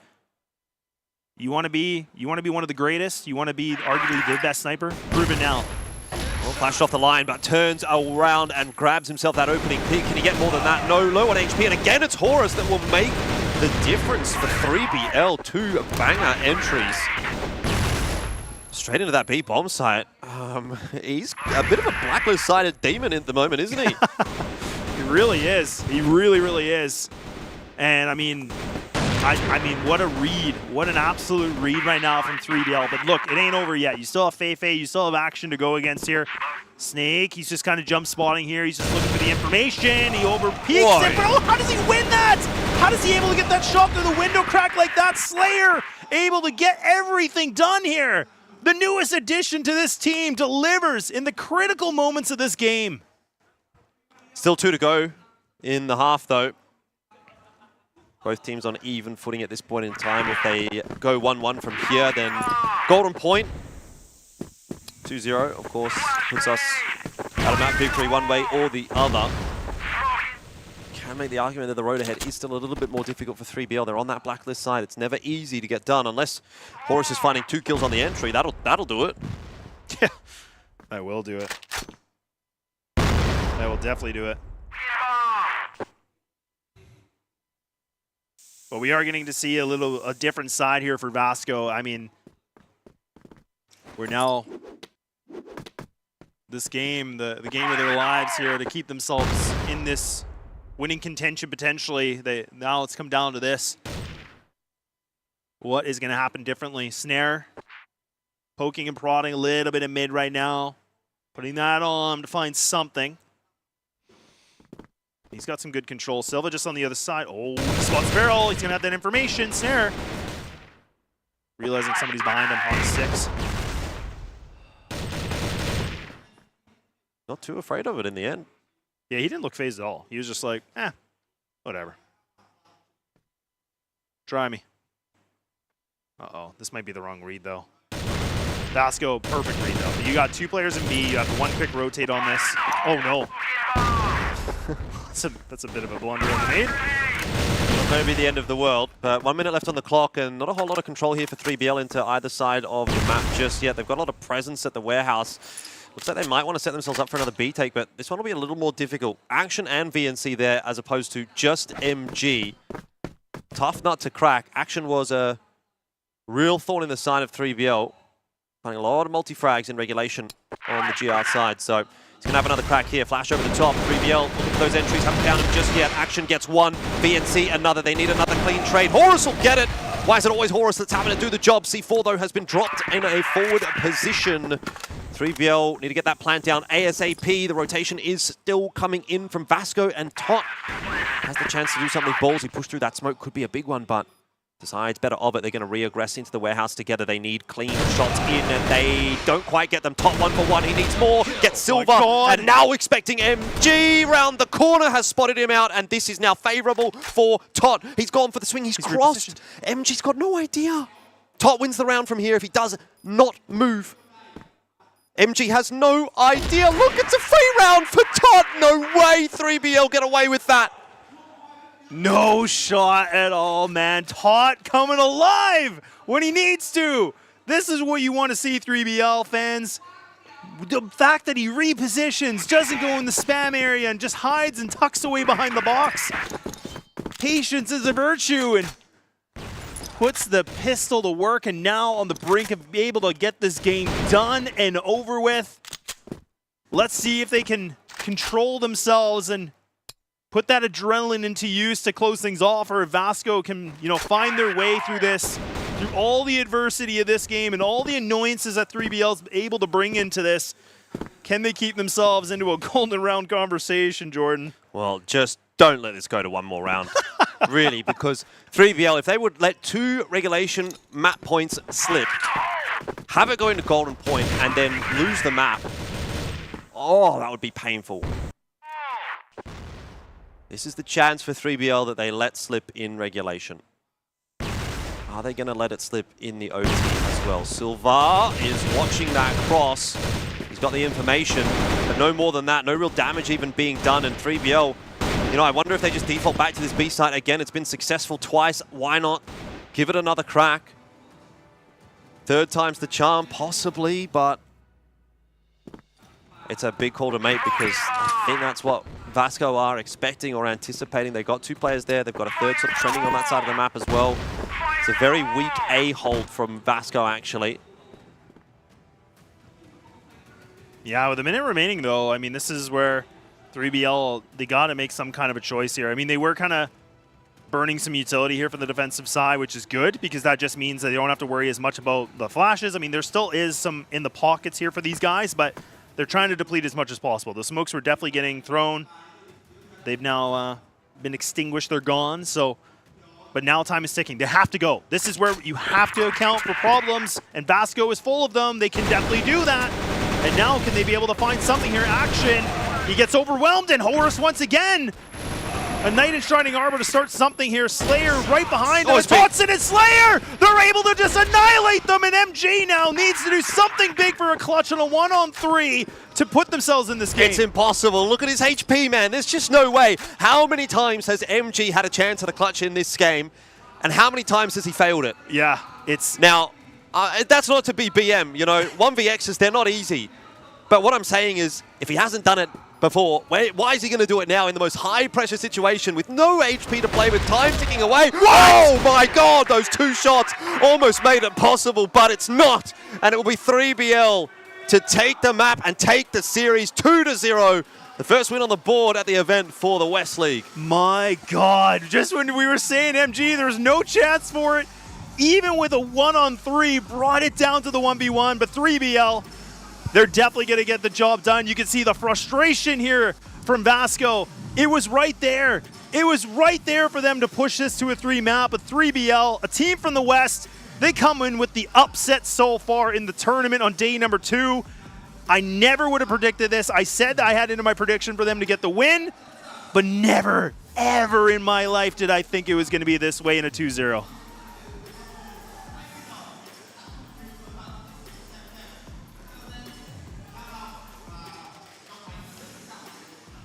you want to be one of the greatest. You want to be arguably the best sniper. Prove it now. Well, flashed off the line, but turns around and grabs himself that opening pick. Can he get more than that? No, low on HP. And again, it's Horus that will make the difference for 3BL. 2 banger entries. Straight into that B bomb site. He's a bit of a blacklist-sided demon at the moment, isn't he? He really is. He really, really is. And I mean, what a read. What an absolute read right now from 3BL. But look, it ain't over yet. You still have Feifei. You still have action to go against here. Snake, he's just kind of jump spotting here. He's just looking for the information. He over peeks it. Bro, how does he win that? How does he able to get that shot through the window crack like that? Slayer able to get everything done here. The newest addition to this team delivers in the critical moments of this game. Still 2 to go in the half, though. Both teams on even footing at this point in time. If they go 1-1 from here, then golden point. 2-0, of course, puts us at a map victory one way or the other. Can make the argument that the road ahead is still a little bit more difficult for 3BL. They're on that blacklist side. It's never easy to get done unless Horus is finding 2 kills on the entry. That'll do it. Yeah, that will do it. That will definitely do it. But we are getting to see a different side here for Vasco. I mean, we're now this game, the game of their lives here, to keep themselves in this winning contention potentially. Now it's come down to this. What is going to happen differently? Snare, poking and prodding a little bit of mid right now. Putting that on to find something. He's got some good control. Silva just on the other side. Oh, spots barrel. He's going to have that information. Snare. Realizing somebody's behind him on 6. Not too afraid of it in the end. Yeah, he didn't look phased at all. He was just like, whatever. Try me. Uh-oh, this might be the wrong read, though. Vasco, perfect read, though. You got 2 players in B. You have the 1 quick rotate on this. Oh, no. That's a bit of a blunder on the nade. Not going to be the end of the world, but 1 minute left on the clock, and not a whole lot of control here for 3BL into either side of the map just yet. They've got a lot of presence at the warehouse. Looks like they might want to set themselves up for another B take, but this one will be a little more difficult. Action and VNC there, as opposed to just MG. Tough nut to crack. Action was a real thorn in the side of 3BL. Finding a lot of multi-frags in regulation on the GR side, so he's going to have another crack here. Flash over the top. 3BL looking for those entries. Haven't found him just yet. Action gets 1. VNC another. They need another clean trade. Horus will get it. Why is it always Horus that's having to do the job? C4, though, has been dropped in a forward position. 3BL need to get that plant down ASAP. The rotation is still coming in from Vasco, and Tot has the chance to do something ballsy. Push through that smoke could be a big one, but decides better of it. They're going to re-aggress into the warehouse together. They need clean shots in, and they don't quite get them. Top 1 for 1. He needs more. Gets Silver, and now expecting MG round the corner, has spotted him out, and this is now favorable for Tot. He's gone for the swing. He's crossed. MG's got no idea. Tot wins the round from here if he does not move. MG has no idea. Look, it's a free round for Tot. No way 3BL get away with that. No shot at all, man. Tot coming alive when he needs to. This is what you want to see, 3BL fans. The fact that he repositions, doesn't go in the spam area, and just hides and tucks away behind the box. Patience is a virtue, and puts the pistol to work, and now on the brink of being able to get this game done and over with. Let's see if they can control themselves and put that adrenaline into use to close things off, or if Vasco can, find their way through this, through all the adversity of this game and all the annoyances that 3BL's able to bring into this. Can they keep themselves into a golden round conversation, Jordan? Well, just don't let this go to one more round, really, because 3BL, if they would let 2 regulation map points slip, have it go into golden point, and then lose the map, oh, that would be painful. This is the chance for 3BL that they let slip in regulation. Are they going to let it slip in the OT as well? Silva is watching that cross. He's got the information, but no more than that. No real damage even being done, and 3BL, I wonder if they just default back to this B site again. It's been successful twice. Why not give it another crack? 3rd time's the charm, possibly, but it's a big call to make, because I think that's what Vasco are expecting or anticipating. They've got 2 players there. They've got a 3rd sort of trending on that side of the map as well. It's a very weak A hold from Vasco, actually. Yeah, with a minute remaining, though, I mean, this is where 3BL, they got to make some kind of a choice here. I mean, they were kind of burning some utility here for the defensive side, which is good, because that just means that they don't have to worry as much about the flashes. I mean, there still is some in the pockets here for these guys, but they're trying to deplete as much as possible. The smokes were definitely getting thrown. They've now been extinguished. They're gone. So, but now time is ticking. They have to go. This is where you have to account for problems, and Vasco is full of them. They can definitely do that. And now can they be able to find something here? Action. He gets overwhelmed, and Horus once again. A Knight in Shining Arbor to start something here. Slayer right behind them. Watson and Slayer! They're able to just annihilate them, and MG now needs to do something big for a clutch on a 1-on-3 to put themselves in this game. It's impossible. Look at his HP, man. There's just no way. How many times has MG had a chance at a clutch in this game, and how many times has he failed it? Yeah, it's... Now, that's not to be BM, 1vx's, they're not easy. But what I'm saying is, if he hasn't done it before, why is he going to do it now in the most high-pressure situation with no HP to play with, time ticking away? Oh my god, those 2 shots almost made it possible, but it's not. And it will be 3BL to take the map and take the series 2-0. The first win on the board at the event for the West League. My god, just when we were saying MG, there's no chance for it. Even with a 1-on-3, brought it down to the 1v1, but 3BL, they're definitely going to get the job done. You can see the frustration here from Vasco. It was right there. It was right there for them to push this to a 3 map. But 3BL, a team from the West, they come in with the upset so far in the tournament on day number 2. I never would have predicted this. I said that I had it in my prediction for them to get the win, but never, ever in my life did I think it was going to be this way in a 2-0.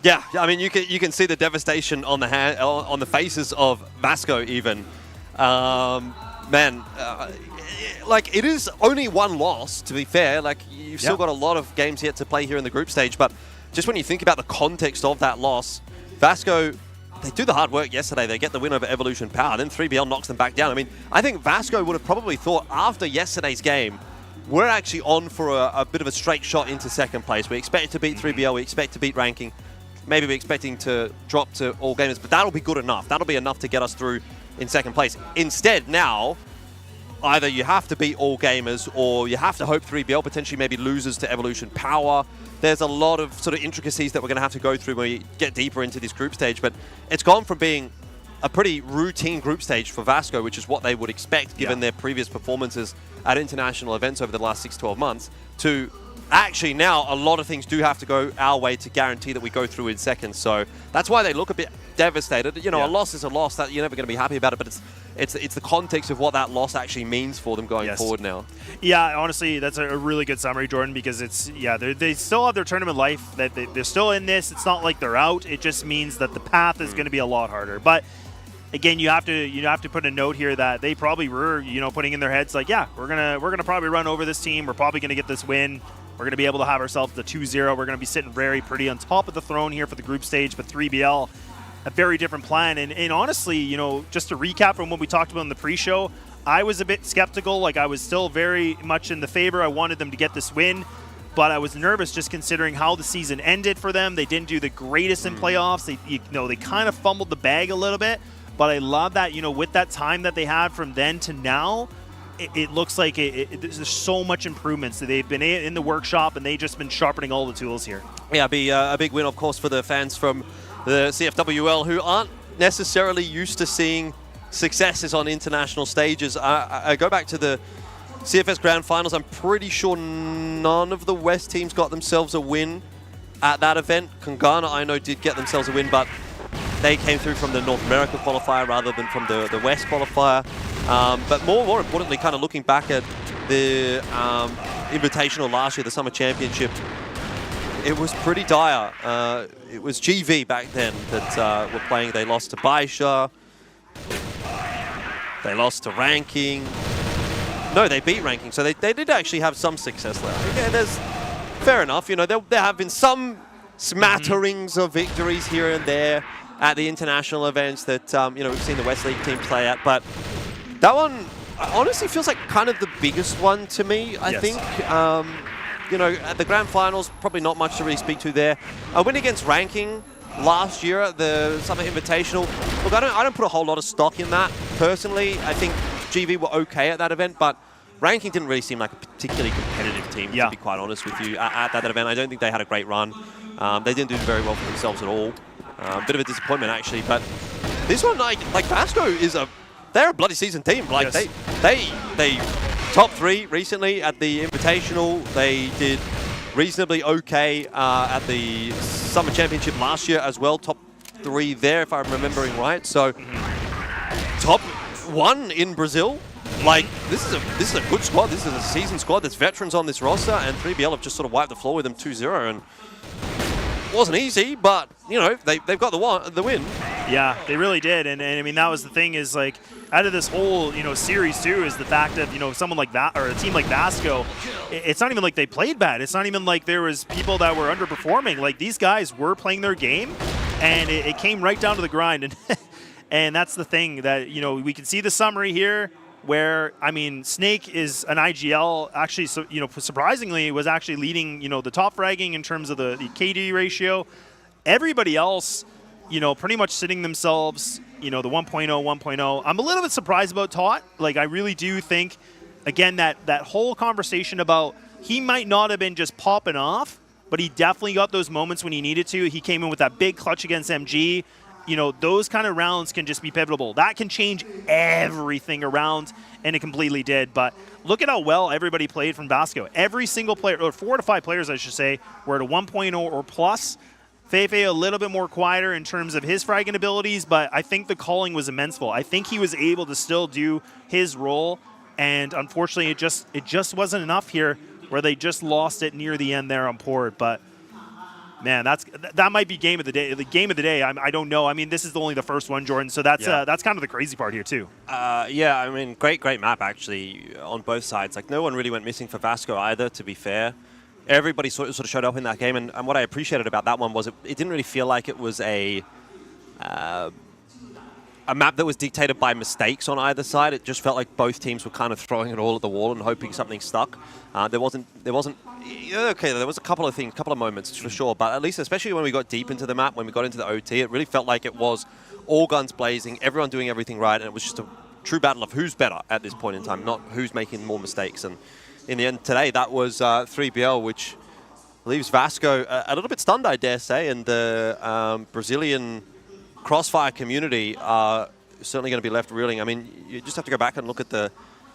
Yeah, I mean, you can see the devastation on the faces of Vasco even. Man, like, it is only one loss, to be fair. Like, you've still got a lot of games yet to play here in the group stage, but just when you think about the context of that loss, Vasco, they do the hard work yesterday. They get the win over Evolution Power, then 3BL knocks them back down. I mean, I think Vasco would have probably thought after yesterday's game, we're actually on for a bit of a straight shot into second place. We expect to beat 3BL, we expect to beat ranking. Maybe we're expecting to drop to all gamers, but that'll be good enough. That'll be enough to get us through in second place. Instead, now, either you have to beat all gamers or you have to hope 3BL potentially maybe loses to Evolution Power. There's a lot of sort of intricacies that we're going to have to go through when we get deeper into this group stage, but it's gone from being a pretty routine group stage for Vasco, which is what they would expect given their previous performances at international events over the last 6-12 months, to actually now a lot of things do have to go our way to guarantee that we go through in seconds. So that's why they look a bit devastated. You know, a loss is a loss. That you're never going to be happy about it, but it's the context of what that loss actually means for them going forward now. Yeah, honestly, that's a really good summary, Jordan, because it's, they still have their tournament life, that they're still in this. It's not like they're out. It just means that the path is going to be a lot harder. But again, you have to put a note here that they probably were, putting in their heads like, yeah, we're gonna probably run over this team. We're probably gonna get this win. We're gonna be able to have ourselves the 2-0. We're gonna be sitting very pretty on top of the throne here for the group stage. But 3BL, a very different plan. And honestly, just to recap from what we talked about in the pre-show, I was a bit skeptical. Like, I was still very much in the favor. I wanted them to get this win, but I was nervous just considering how the season ended for them. They didn't do the greatest in playoffs. They kind of fumbled the bag a little bit. But I love that, with that time that they had from then to now, it looks like there's so much improvements. They've been in the workshop, and they've just been sharpening all the tools here. Yeah, it'd be a big win, of course, for the fans from the CFWL who aren't necessarily used to seeing successes on international stages. I go back to the CFS Grand Finals. I'm pretty sure none of the West teams got themselves a win at that event. Kungana, I know, did get themselves a win, but they came through from the North America qualifier rather than from the West qualifier. But more importantly, kind of looking back at the Invitational last year, the Summer Championship, it was pretty dire. It was GV back then that were playing. They lost to Baisha. They lost to Ranking. No, they beat Ranking, so they did actually have some success there. Okay, there's fair enough. There have been some smatterings of victories here and there at the international events that we've seen the West League team play at, but that one honestly feels like kind of the biggest one to me. I think at the Grand Finals, probably not much to really speak to there. A win against Ranking last year at the Summer Invitational. Look, I don't put a whole lot of stock in that personally. I think GV were okay at that event, but Ranking didn't really seem like a particularly competitive team, to be quite honest with you. At that event, I don't think they had a great run. They didn't do very well for themselves at all. Bit of a disappointment, actually. But this one, like Vasco they're a bloody seasoned team. Like, they top 3 recently at the Invitational. They did reasonably okay at the Summer Championship last year as well. Top 3 there, if I'm remembering right. So top 1 in Brazil. Like, this is a good squad. This is a seasoned squad. There's veterans on this roster, and 3BL have just sort of wiped the floor with them 2-0. And it wasn't easy, but they've got the win. Yeah, they really did, and I mean, that was the thing, is like, out of this whole series too, is the fact that someone like that, or a team like Vasco, it's not even like they played bad. It's not even like there was people that were underperforming. Like, these guys were playing their game, and it came right down to the grind. And and that's the thing that we can see the summary here, where, I mean, Snake is an IGL, actually, so, surprisingly, was actually leading, the top fragging in terms of the KD ratio. Everybody else, pretty much sitting themselves, the 1.0, 1.0. I'm a little bit surprised about Tot. Like, I really do think, again, that whole conversation about he might not have been just popping off, but he definitely got those moments when he needed to. He came in with that big clutch against MG. Those kind of rounds can just be pivotal. That can change everything around, and it completely did. But look at how well everybody played from Vasco. Every single player, or 4 to 5 players, I should say, were at a 1.0 or plus. Feifei a little bit more quieter in terms of his fragging abilities, but I think the calling was immenseful. I think he was able to still do his role, and unfortunately, it just wasn't enough here, where they just lost it near the end there on Port. But Man, that might be game of the day. The game of the day, I don't know. I mean, this is only the first one, Jordan, so that's kind of the crazy part here too. Yeah, I mean, great map actually on both sides. Like, no one really went missing for Vasco either, to be fair. Everybody sort of showed up in that game, and what I appreciated about that one was it didn't really feel like it was a map that was dictated by mistakes on either side. It just felt like both teams were kind of throwing it all at the wall and hoping something stuck. There wasn't. Okay, there was a couple of moments for sure, but at least, especially when we got deep into the map, when we got into the OT, it really felt like it was all guns blazing, everyone doing everything right, and it was just a true battle of who's better at this point in time, not who's making more mistakes. And in the end today, that was 3BL, which leaves Vasco a little bit stunned, I dare say, and the Brazilian CROSSFIRE community are certainly going to be left reeling. I mean, you just have to go back and look at the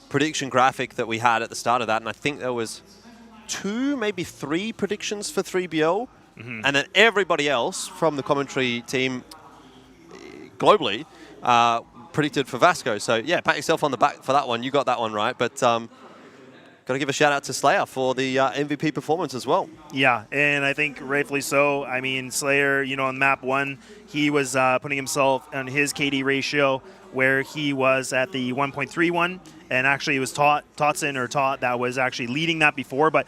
prediction graphic that we had at the start of that, and I think there was 2, maybe 3 predictions for 3BL, and then everybody else from the commentary team globally predicted for Vasco. So yeah, pat yourself on the back for that one. You got that one right, but got to give a shout out to Slayer for the MVP performance as well. Yeah, and I think rightfully so. I mean, Slayer, you know, on map 1, he was putting himself on his KD ratio where he was at the 1.31, and actually it was Tot that was actually leading that before. But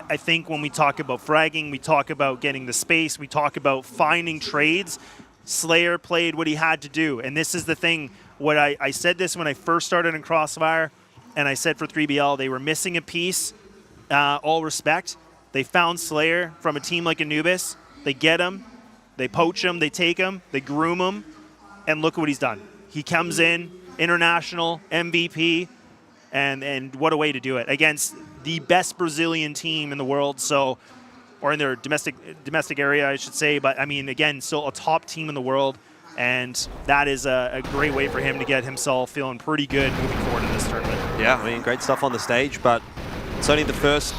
I think when we talk about fragging, we talk about getting the space, we talk about finding trades, Slayer played what he had to do. And this is the thing, what I said this when I first started in CROSSFIRE, and I said for 3BL, they were missing a piece, all respect. They found Slayer from a team like Anubis. They get him, they poach him, they take him, they groom him, and look at what he's done. He comes in, international, MVP, and what a way to do it against the best Brazilian team in the world, so, or in their domestic area, I should say. But I mean, again, still a top team in the world, and that is a great way for him to get himself feeling pretty good moving forward in this tournament. Yeah, I mean, great stuff on the stage, but it's only the first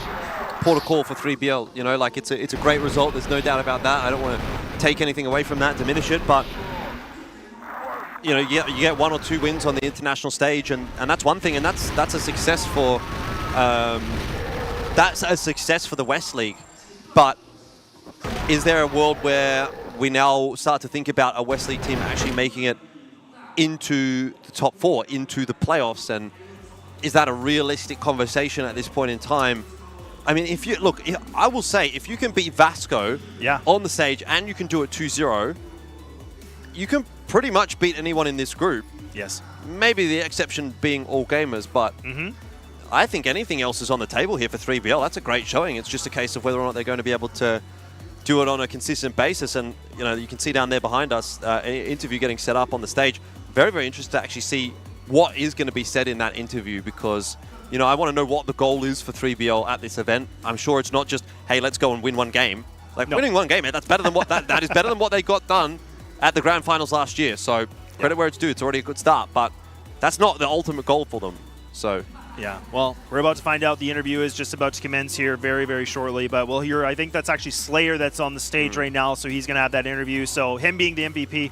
port of call for 3BL. You know, like it's a great result. There's no doubt about that. I don't want to take anything away from that, diminish it, but you know, you get 1 or 2 wins on the international stage, and that's one thing, and that's a success for the West League. But is there a world where we now start to think about a West League team actually making it into the top 4, into the playoffs, and is that a realistic conversation at this point in time? I mean, if you look, I will say, if you can beat Vasco on the stage and you can do it 2-0, you can pretty much beat anyone in this group. Yes. Maybe the exception being all gamers, but I think anything else is on the table here for 3BL. That's a great showing. It's just a case of whether or not they're going to be able to do it on a consistent basis. And you know, you can see down there behind us, an interview getting set up on the stage. Very, very interested to actually see what is going to be said in that interview, because you know, I want to know what the goal is for 3BL at this event. I'm sure it's not just, hey, let's go and win one game. Like, winning one game, that's better than what that is better than what they got done at the grand finals last year. So credit where it's due. It's already a good start, but that's not the ultimate goal for them. So yeah, well, we're about to find out. The interview is just about to commence here very, very shortly. But we'll hear, I think that's actually Slayer that's on the stage right now, so he's going to have that interview. So him being the MVP,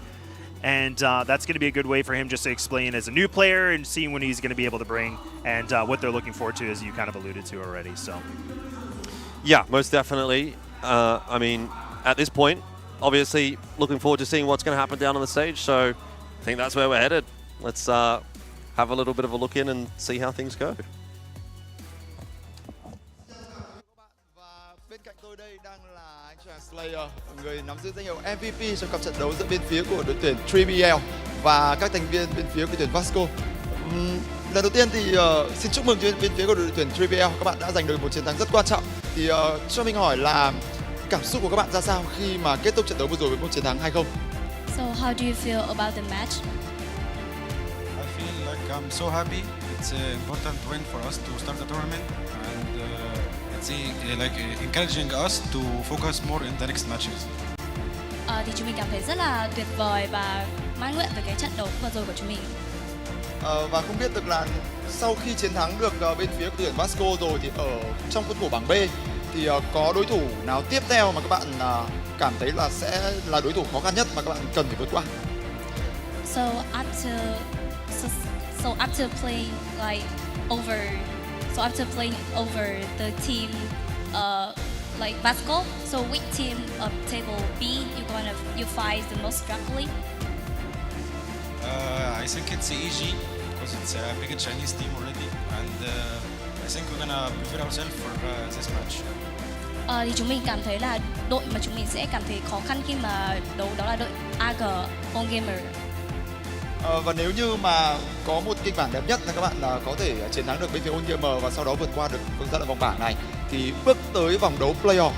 and that's going to be a good way for him just to explain as a new player and seeing what he's going to be able to bring and what they're looking forward to, as you kind of alluded to already. So yeah, most definitely. I mean, at this point, obviously looking forward to seeing what's going to happen down on the stage. So I think that's where we're headed. Let's have a little bit of a look in and see how things go. Bên cạnh tôi đây đang là anh chàng Slayer, người nắm giữ danh hiệu MVP trong cặp trận đấu giữa bên phía của đội tuyển 3BL và các thành viên bên phía của đội tuyển Vasco. Lần đầu tiên thì xin chúc mừng bên phía của đội tuyển 3BL, các bạn đã giành được một chiến thắng rất quan trọng. Thì cho mình hỏi là cảm xúc của các bạn ra sao khi mà kết thúc trận đấu vừa rồi với một chiến thắng hay không? So how do you feel about the match? I feel like I'm so happy. It's an important win for us to start the tournament, and it's like encouraging us to focus more in the next matches. Thì chúng mình cảm thấy rất là tuyệt vời và mãn nguyện về cái trận đấu vừa rồi của chúng mình. Và không biết được là sau khi chiến thắng được bên phía của tuyển Vasco rồi thì ở trong khuôn khổ bảng B thì có đối thủ nào tiếp theo mà các bạn cảm thấy là sẽ là đối thủ khó khăn nhất mà các bạn cần phải vượt qua? So after playing over the team like Vasco. So which team of table B you fight the most struggling? I think it's EG because it's a big Chinese team already, and I think we're gonna prepare ourselves for this match. Thì chúng mình cảm thấy là đội mà chúng mình sẽ cảm thấy khó khăn khi mà đấu đó là đội AG On Gamer. Và nếu như mà có một kịch bản đẹp nhất là các bạn là có thể chiến thắng được bên phía On Gamer và sau đó vượt qua được giai đoạn vòng bảng này, thì bước tới vòng đấu playoff,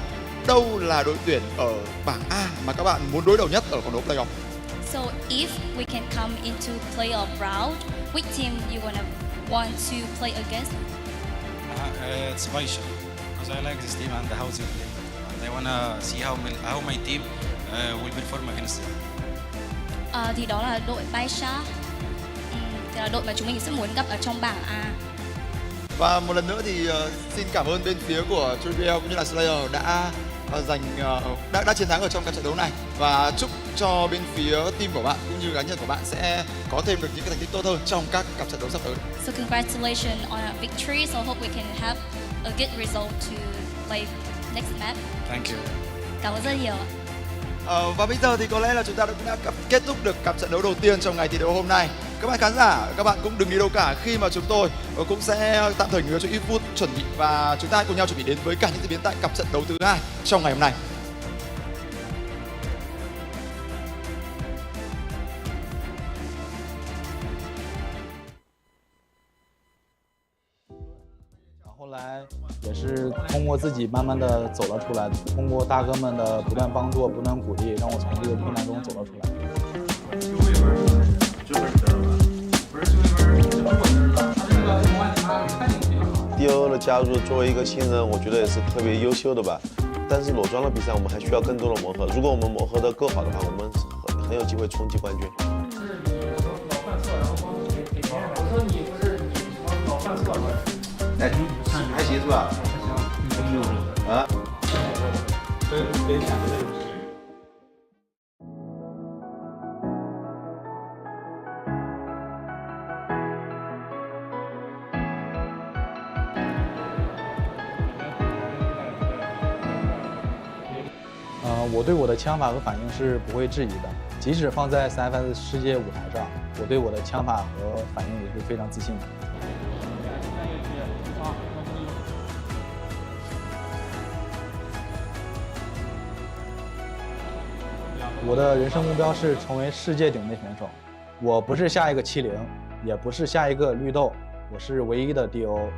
đâu là đội tuyển ở bảng A mà các bạn muốn đối đầu nhất ở vòng đấu playoff? So if we can come into playoff round, which team you want to play against? It's Baisha because I like this team and how they play, and I wanna see how my team will perform against them. Thì đó là đội Baisha, thì là đội mà chúng mình sẽ muốn gặp ở trong bảng A. Và một lần nữa thì xin cảm ơn bên phía của Trivial cũng như là Slayer đã chiến thắng ở trong các trận đấu này, và chúc cho bên phía team của bạn cũng như cá nhân của bạn sẽ có thêm được những cái thành tích tốt hơn trong các cặp trận đấu sắp tới. So congratulations on a victory. So I hope we can have a good result to play next match. Thank you. Cảm ơn rất nhiều. Và bây giờ thì có lẽ là chúng ta đã kết thúc được cặp trận đấu đầu tiên trong ngày thi đấu hôm nay. Các bạn khán giả, các bạn cũng đừng đi đâu cả khi mà chúng tôi cũng sẽ tạm thời nghỉ cho ít phút chuẩn bị, và chúng ta hãy cùng nhau chuẩn bị đến với cả những diễn biến tại cặp trận đấu thứ hai trong ngày hôm nay.后来也是通过自己慢慢的走了出来，通过大哥们的不断帮助、不断鼓励，让我从这个困难中走了出来。DO 的加入作为一个新人，我觉得也是特别优秀的吧。但是裸装的比赛我们还需要更多的磨合，如果我们磨合的够好的话，我们很有机会冲击冠军。哎，还行是吧？啊？我对我的枪法和反应是不会质疑的，即使放在 CFS 世界舞台上，我对我的枪法和反应也是非常自信的。我的人生目标是成为世界顶尖选手。我不是下一个70，也不是下一个绿豆，我是唯一的 DO。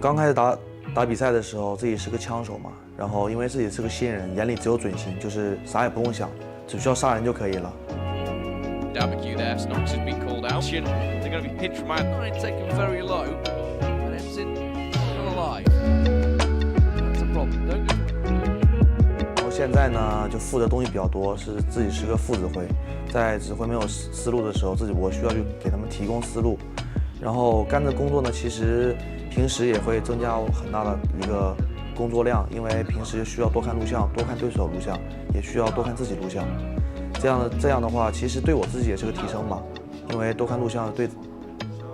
刚开始打比赛的时候，自己是个枪手嘛，然后因为自己是个新人，眼里只有准心，就是啥也不用想，只需要杀人就可以了。Barbecue there, Snox has been called out. They're going to be pinched from outside, taken very low, and ends in alive. That's a problem, don't you? 然后现在呢，就负责东西比较多，是自己是个副指挥，在指挥没有思路的时候，我需要去给他们提供思路。然后干的工作呢，其实平时也会增加很大的一个工作量，因为平时需要多看录像，多看对手录像，也需要多看自己录像。这样的话，其实对我自己也是个提升嘛，因为多看录像对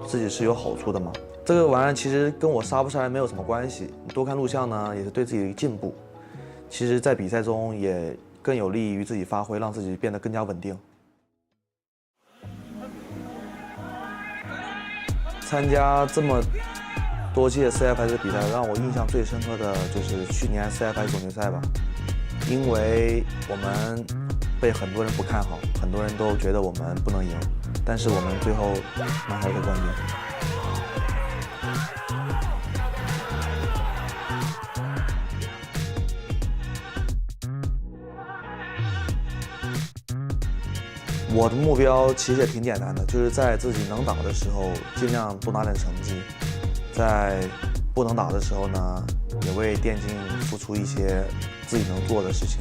自己是有好处的嘛。这个玩意儿其实跟我杀不杀人没有什么关系，多看录像呢也是对自己的进步。其实，在比赛中也更有利于自己发挥，让自己变得更加稳定。参加这么多届 CFS 比赛，让我印象最深刻的就是去年 CFS 总决赛吧，因为我们被很多人不看好，很多人都觉得我们不能赢，但是我们最后拿下了冠军。我的目标其实也挺简单的，就是在自己能打的时候尽量多拿点成绩，在不能打的时候呢，也为电竞付出一些自己能做的事情。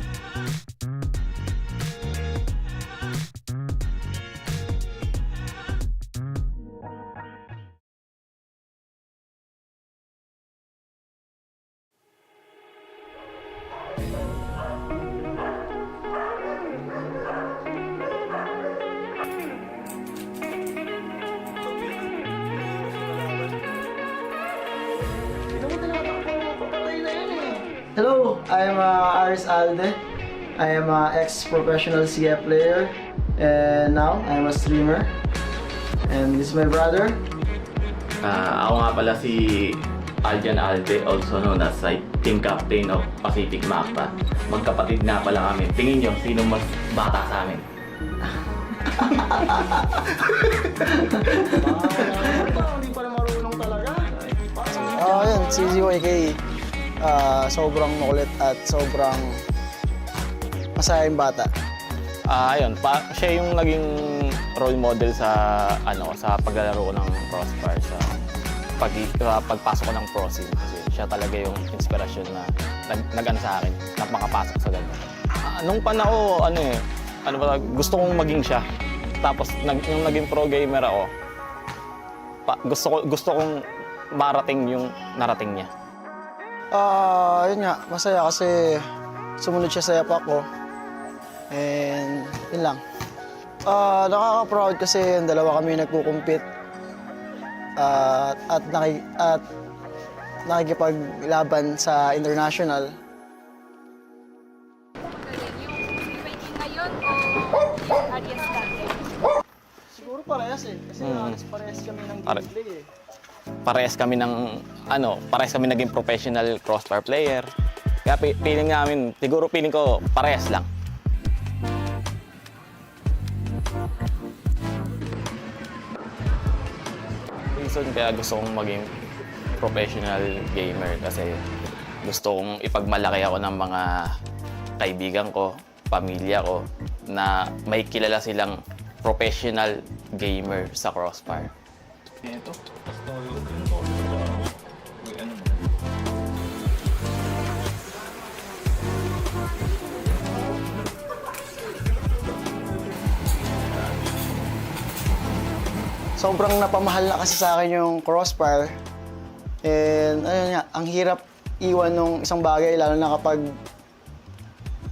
Hello, I'm Aris Alde. I am an ex-professional CF player, and now I'm a streamer. And this is my brother. Ako nga pala si Aljan Alde, also known as team captain of Pacific Macta. Magkapatid nga pala kami. Tingin nyo, sino mas bata sa amin? Hindi pa na marunong talaga. Yan, si ZYK. Sobrang makulit at sobrang masayang bata. Ayun, siya yung naging role model sa sa paglalaro ko ng CROSSFIRE, sa pagpasok ko ng pro scene. Kasi siya talaga yung inspirasyon na nag-ano sa akin, na makapasok sa ganun. Nung panahon gusto kong maging siya. Tapos yung naging pro gamer ako, gusto kong marating yung narating niya. Yun nga, masaya kasi sumunod siya sa yapak ko. And yun lang. Nakaka-proud kasi yung dalawa kami nagkukumpit at nakikipaglaban sa international. Siguro parehas eh. Kasi parehas kami ng gameplay eh. Parehas kami naging professional CROSSFIRE player. Kaya feeling ko parehas lang. Reason kaya gusto kong maging professional gamer kasi gusto kong ipagmalaki ako ng mga kaibigan ko, pamilya ko, na may kilala silang professional gamer sa CROSSFIRE. Sobrang napamahal na kasi sa akin yung CROSSFIRE. And ang hirap iwan ng isang bagay lalo na kapag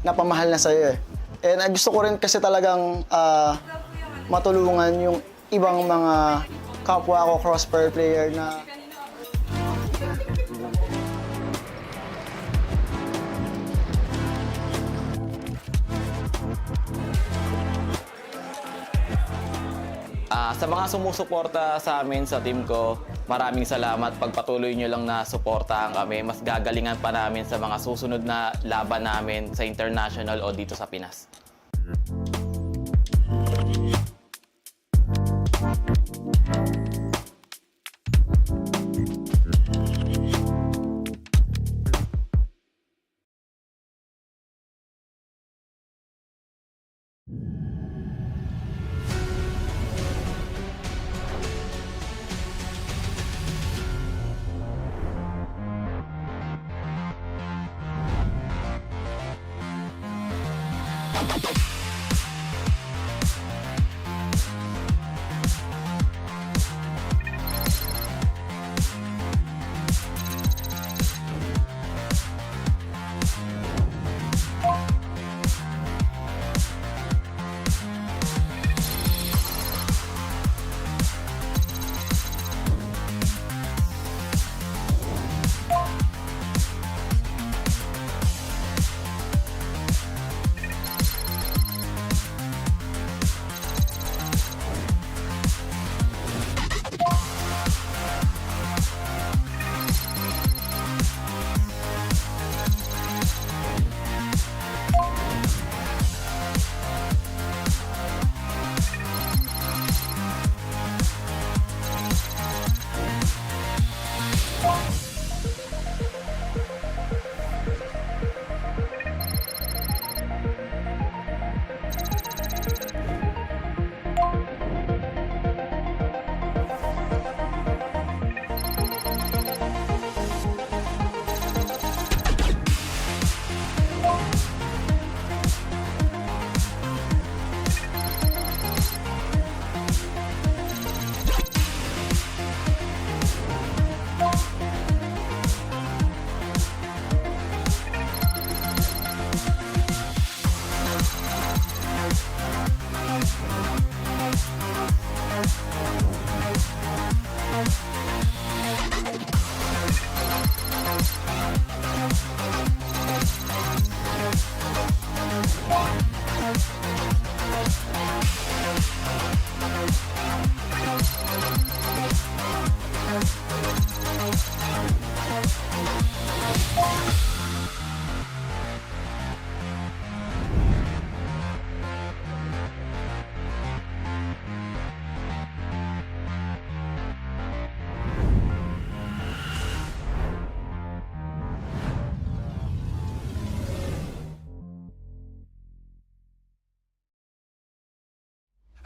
napamahal na sa'yo eh. And gusto ko rin kasi talagang matulungan yung ibang mga kapwa ko CROSSFIRE player na sa mga sumusuporta sa amin sa team ko, maraming salamat. Pagpatuloy nyo lang na suportahan kami, mas gagalingan pa namin sa mga susunod na laban namin sa international o dito sa Pinas.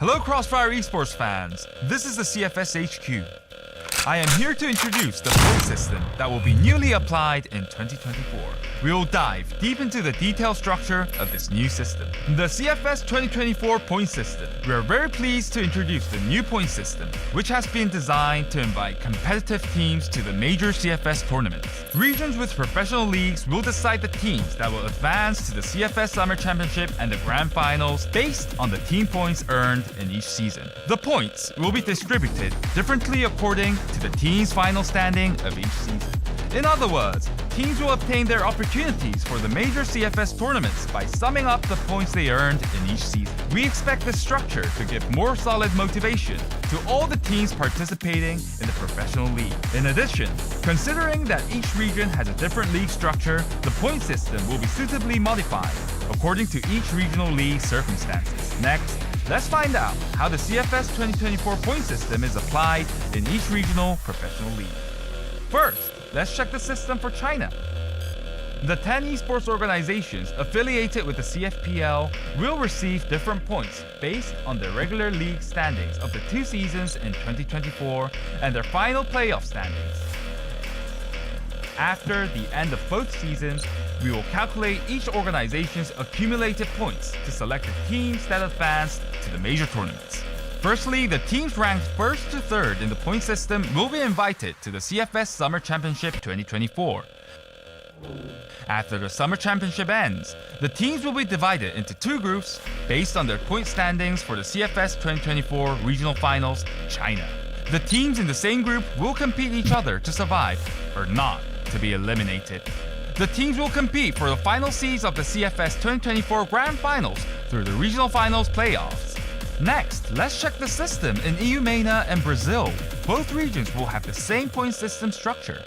Hello CrossFIRE Esports fans, this is the CFS HQ. I am here to introduce the point system that will be newly applied in 2024. We will dive deep into the detailed structure of this new system. The CFS 2024 point system. We are very pleased to introduce the new point system, which has been designed to invite competitive teams to the major CFS tournaments. Regions with professional leagues will decide the teams that will advance to the CFS Summer Championship and the Grand Finals based on the team points earned in each season. The points will be distributed differently according to the team's final standing of each season. In other words, teams will obtain their opportunities for the major CFS tournaments by summing up the points they earned in each season. We expect this structure to give more solid motivation to all the teams participating in the professional league. In addition, considering that each region has a different league structure, the point system will be suitably modified according to each regional league circumstances. Next, let's find out how the CFS 2024 point system is applied in each regional professional league. First, let's check the system for China. The 10 esports organizations affiliated with the CFPL will receive different points based on their regular league standings of the 2 seasons in 2024 and their final playoff standings. After the end of both seasons, we will calculate each organization's accumulated points to select the teams that advanced to the major tournaments. Firstly, the teams ranked 1st to 3rd in the point system will be invited to the CFS Summer Championship 2024. After the Summer Championship ends, the teams will be divided into 2 groups based on their point standings for the CFS 2024 Regional Finals, China. The teams in the same group will compete each other to survive, or not to be eliminated. The teams will compete for the final seeds of the CFS 2024 Grand Finals through the Regional Finals playoffs. Next, let's check the system in EU MENA and Brazil. Both regions will have the same point system structure.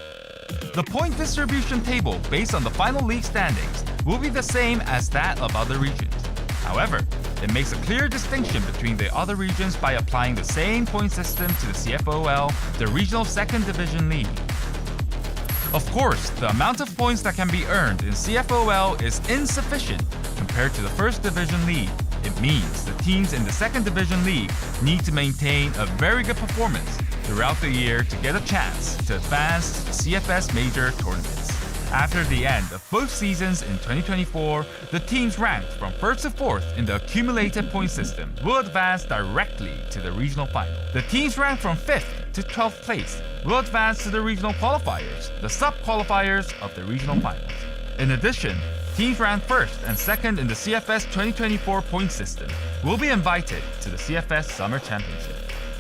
The point distribution table based on the final league standings will be the same as that of other regions. However, it makes a clear distinction between the other regions by applying the same point system to the CFOL, the regional 2nd division league. Of course, the amount of points that can be earned in CFOL is insufficient compared to the 1st division league. It means the teams in the 2nd division league need to maintain a very good performance throughout the year to get a chance to advance to the CFS major tournaments. After the end of both seasons in 2024, the teams ranked from 1st to 4th in the accumulated point system will advance directly to the regional final. The teams ranked from 5th to 12th place will advance to the regional qualifiers, the sub-qualifiers of the regional finals. In addition, teams ranked 1st and 2nd in the CFS 2024 point system will be invited to the CFS Summer Championship.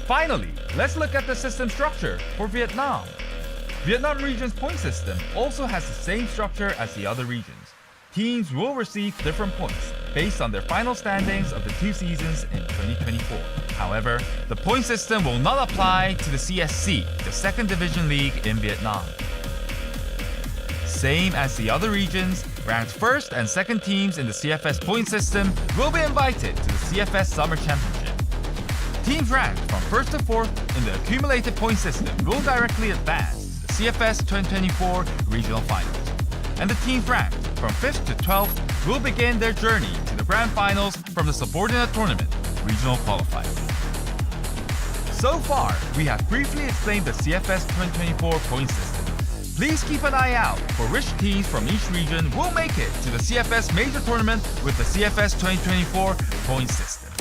Finally, let's look at the system structure for Vietnam. Vietnam region's point system also has the same structure as the other regions. Teams will receive different points based on their final standings of the 2 seasons in 2024. However, the point system will not apply to the CSC, the 2nd division league in Vietnam. Same as the other regions, ranked 1st and 2nd teams in the CFS point system will be invited to the CFS Summer Championship. Teams ranked from 1st to 4th in the accumulated point system will directly advance to the CFS 2024 Regional Finals. And the teams ranked from 5th to 12th will begin their journey to the Grand Finals from the subordinate tournament, Regional Qualifier. So far, we have briefly explained the CFS 2024 point system. Please keep an eye out for which teams from each region will make it to the CFS major tournament with the CFS 2024 point system.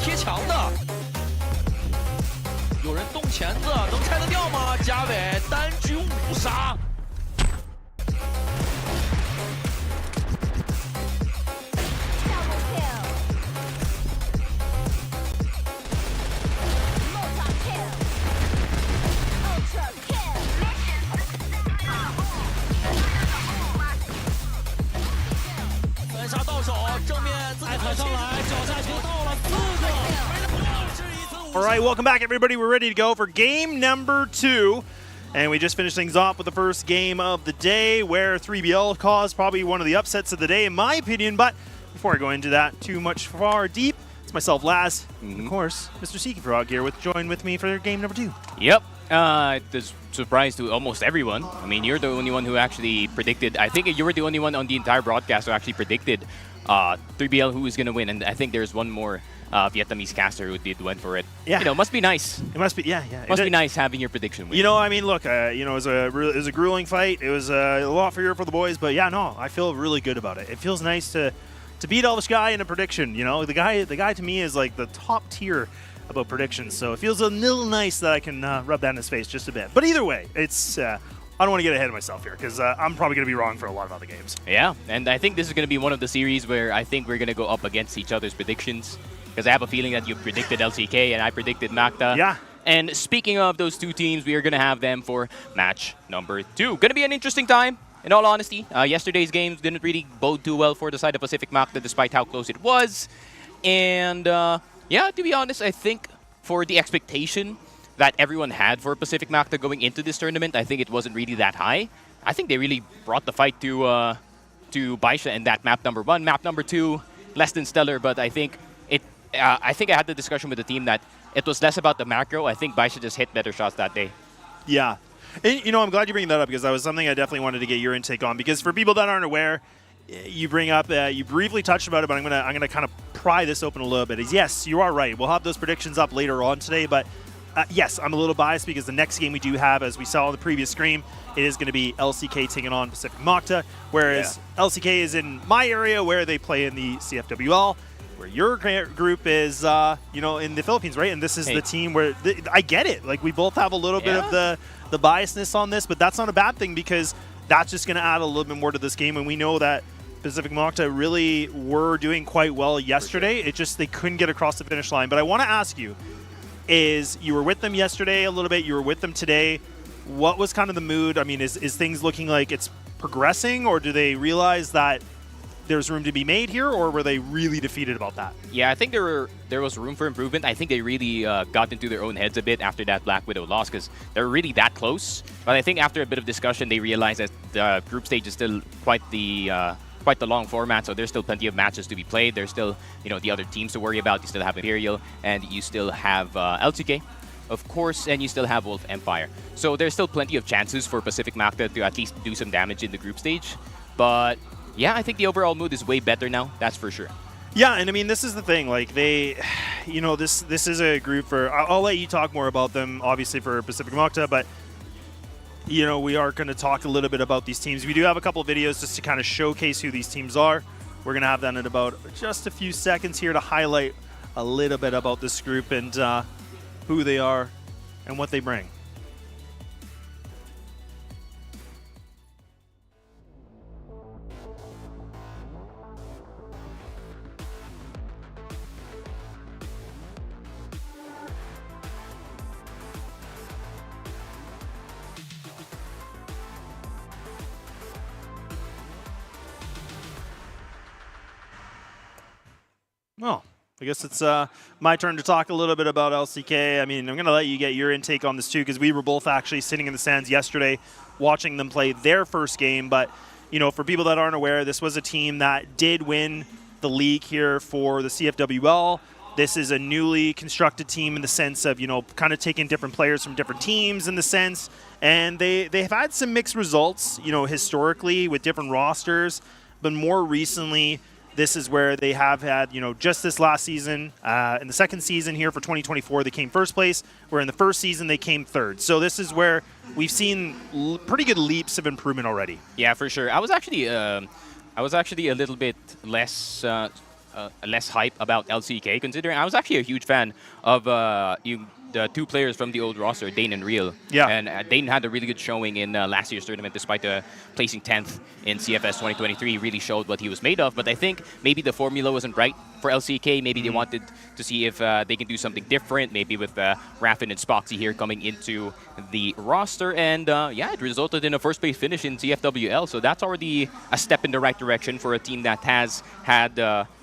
贴墙的。有人动钳子，能拆得掉吗？嘉伟单局5杀。 反杀到手，正面自己弹上来，脚下球到了4个。 All right, welcome back, everybody. We're ready to go for game number 2. And we just finished things off with the first game of the day, where 3BL caused probably one of the upsets of the day, in my opinion. But before I go into that too much far deep, it's myself, Laz, and of course, Mr. CFSESPORTS here, join with me for game number 2. Yep. This surprise to almost everyone. I mean, you're the only one who actually predicted. I think you were the only one on the entire broadcast who actually predicted 3BL who is going to win. And I think there's one more Vietnamese caster who went for it. Yeah. You know, must be nice. It must be, yeah. Must be nice having your prediction win. You know, I mean, look, you know, it was a grueling fight. It was a lot for the boys, but yeah, no, I feel really good about it. It feels nice to beat Elvish Guy in a prediction. You know, the guy to me is like the top tier about predictions, so it feels a little nice that I can rub that in his face just a bit. But either way, it's I don't want to get ahead of myself here, because I'm probably going to be wrong for a lot of other games. Yeah, and I think this is going to be one of the series where I think we're going to go up against each other's predictions, because I have a feeling that you predicted LCK and I predicted Macta. Yeah. And speaking of those two teams, we are going to have them for match number 2. Going to be an interesting time, in all honesty. Yesterday's games didn't really bode too well for the side of Pacific Macta, despite how close it was. And yeah, to be honest, I think for the expectation that everyone had for Pacific Macta going into this tournament, I think it wasn't really that high. I think they really brought the fight to Baisha in that map number 1. Map number 2, less than stellar, but I think I had the discussion with the team that it was less about the macro. I think Baisha just hit better shots that day. Yeah. And, you know, I'm glad you bring that up, because that was something I definitely wanted to get your intake on. Because for people that aren't aware, you bring up, you briefly touched about it, but I'm gonna kind of pry this open a little bit. Yes, you are right. We'll have those predictions up later on today, but yes, I'm a little biased because the next game we do have, as we saw on the previous screen, it is going to be LCK taking on Pacific Macta, whereas LCK is in my area where they play in the CFWL, where your group is, you know, in the Philippines, right? And this is the team where I get it. Like, we both have a little bit of the biasness on this, but that's not a bad thing, because that's just going to add a little bit more to this game, and we know that Pacific Macta really were doing quite well yesterday. It just, they couldn't get across the finish line. But I want to ask you, you were with them yesterday a little bit, you were with them today. What was kind of the mood? I mean, is things looking like it's progressing, or do they realize that there's room to be made here, or were they really defeated about that? Yeah, I think there was room for improvement. I think they really got into their own heads a bit after that Black Widow loss, because they're really that close. But I think after a bit of discussion, they realized that the group stage is still quite the long format, so there's still plenty of matches to be played. There's still, you know, the other teams to worry about. You still have Imperial, and you still have LCK, of course, and you still have Wolf Empire. So there's still plenty of chances for Pacific Macta to at least do some damage in the group stage. But yeah, I think the overall mood is way better now, that's for sure. Yeah, and I mean, this is the thing, like, they, you know, this is a group for, I'll let you talk more about them, obviously, for Pacific Macta, but you know, we are going to talk a little bit about these teams. We do have a couple of videos just to kind of showcase who these teams are. We're going to have that in about just a few seconds here to highlight a little bit about this group and who they are and what they bring. Well, I guess it's my turn to talk a little bit about LCK. I mean, I'm going to let you get your intake on this too, because we were both actually sitting in the stands yesterday watching them play their first game. But, you know, for people that aren't aware, this was a team that did win the league here for the CFWL. This is a newly constructed team in the sense of, you know, kind of taking different players from different teams in the sense. And they've had some mixed results, you know, historically with different rosters. But more recently, this is where they have had, you know, just this last season, in the second season here for 2024, they came first place, where in the first season they came third. So this is where we've seen pretty good leaps of improvement already. Yeah, for sure. I was actually a little bit less less hype about LCK, considering I was actually a huge fan of the two players from the old roster, Dane and Real. Yeah. And Dane had a really good showing in last year's tournament, despite placing 10th in CFS 2023. He really showed what he was made of. But I think maybe the formula wasn't right for LCK. Maybe they wanted to see if they can do something different, maybe with Raffin and SportsE here coming into the roster. And yeah, it resulted in a first-place finish in CFWL. So that's already a step in the right direction for a team that has had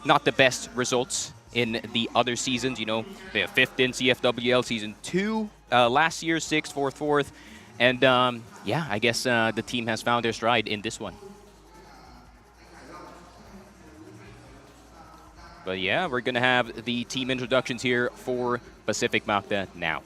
not the best results in the other seasons. You know, they have 5th in CFWL Season 2, last year 6th, 4th, 4th. And yeah, I guess the team has found their stride in this one. But yeah, we're going to have the team introductions here for Pacific Macta now.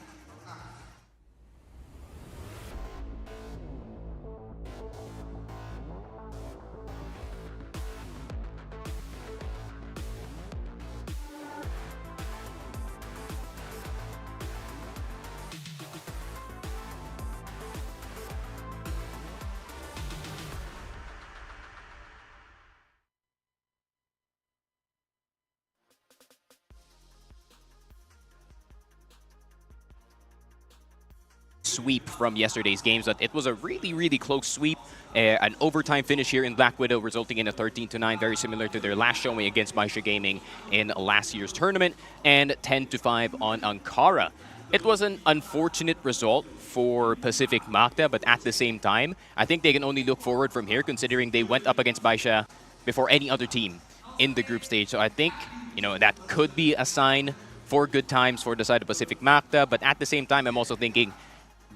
Sweep from yesterday's games, but it was a really, really close sweep. An overtime finish here in Black Widow, resulting in a 13-9, very similar to their last showing against Baisha Gaming in last year's tournament, and 10-5 on Ankara. It was an unfortunate result for Pacific Macta, but at the same time, I think they can only look forward from here, considering they went up against Baisha before any other team in the group stage. So I think, you know, that could be a sign for good times for the side of Pacific Macta, but at the same time, I'm also thinking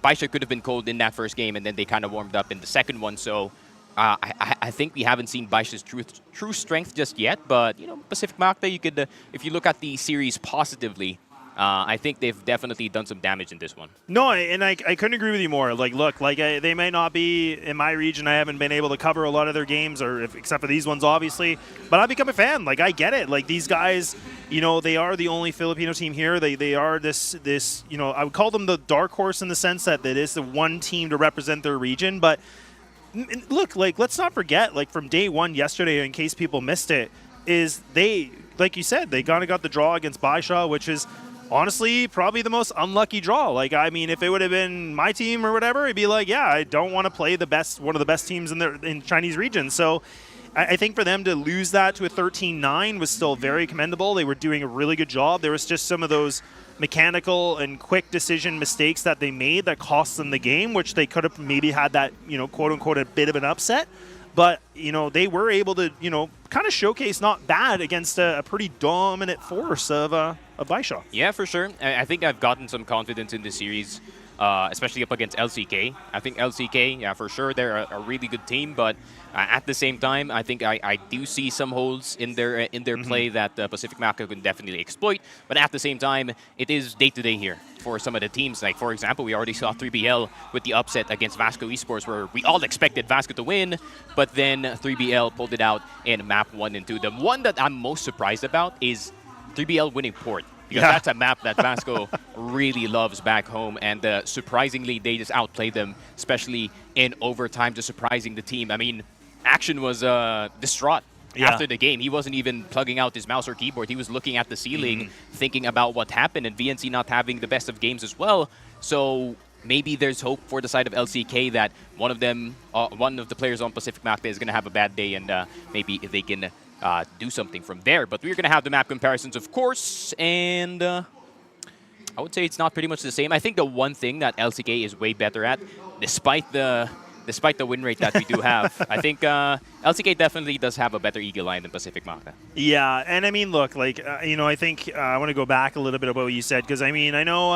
Baisha could have been cold in that first game, and then they kind of warmed up in the second one. So I think we haven't seen Baisha's true strength just yet. But, you know, Pacific Macta, you could, if you look at the series positively, I think they've definitely done some damage in this one. No, and I couldn't agree with you more. Like, look, like they may not be in my region. I haven't been able to cover a lot of their games, or except for these ones, obviously. But I become a fan. Like, I get it. Like, these guys, you know, they are the only Filipino team here. They are this, you know, I would call them the dark horse in the sense that it is the one team to represent their region. But look, like, let's not forget, like, from day one yesterday, in case people missed it, is they, like you said, they kind of got the draw against Baisha, which is honestly probably the most unlucky draw. Like, I mean, if it would have been my team or whatever, it'd be like, yeah, I don't want to play the best, one of the best teams in Chinese region. So I think for them to lose that to a 13-9 was still very commendable. They were doing a really good job. There was just some of those mechanical and quick decision mistakes that they made that cost them the game, which they could have maybe had that, you know, quote unquote, a bit of an upset. But, you know, they were able to, you know, kind of showcase not bad against a pretty dominant force of Baisha. Yeah, for sure. I think I've gotten some confidence in this series, especially up against LCK. I think LCK, yeah, for sure, they're a really good team. But at the same time, I think I do see some holes in their play that Pacific Macta can definitely exploit. But at the same time, it is day-to-day here for some of the teams. Like, for example, we already saw 3BL with the upset against Vasco Esports, where we all expected Vasco to win, but then 3BL pulled it out in map 1 and 2. The one that I'm most surprised about is 3BL winning Port, because that's a map that Vasco really loves back home, and surprisingly, they just outplayed them, especially in overtime, just surprising the team. I mean, Action was distraught after the game. He wasn't even plugging out his mouse or keyboard. He was looking at the ceiling, thinking about what happened, and VNC not having the best of games as well. So maybe there's hope for the side of LCK that one of the players on Pacific Macta is going to have a bad day, and maybe they can do something from there. But we're going to have the map comparisons, of course, and I would say it's not pretty much the same. I think the one thing that LCK is way better at, despite the win rate that we do have, I think LCK definitely does have a better eagle line than Pacific Macta. Yeah, and I mean, look, like, you know, I think I want to go back a little bit about what you said, because I mean, I know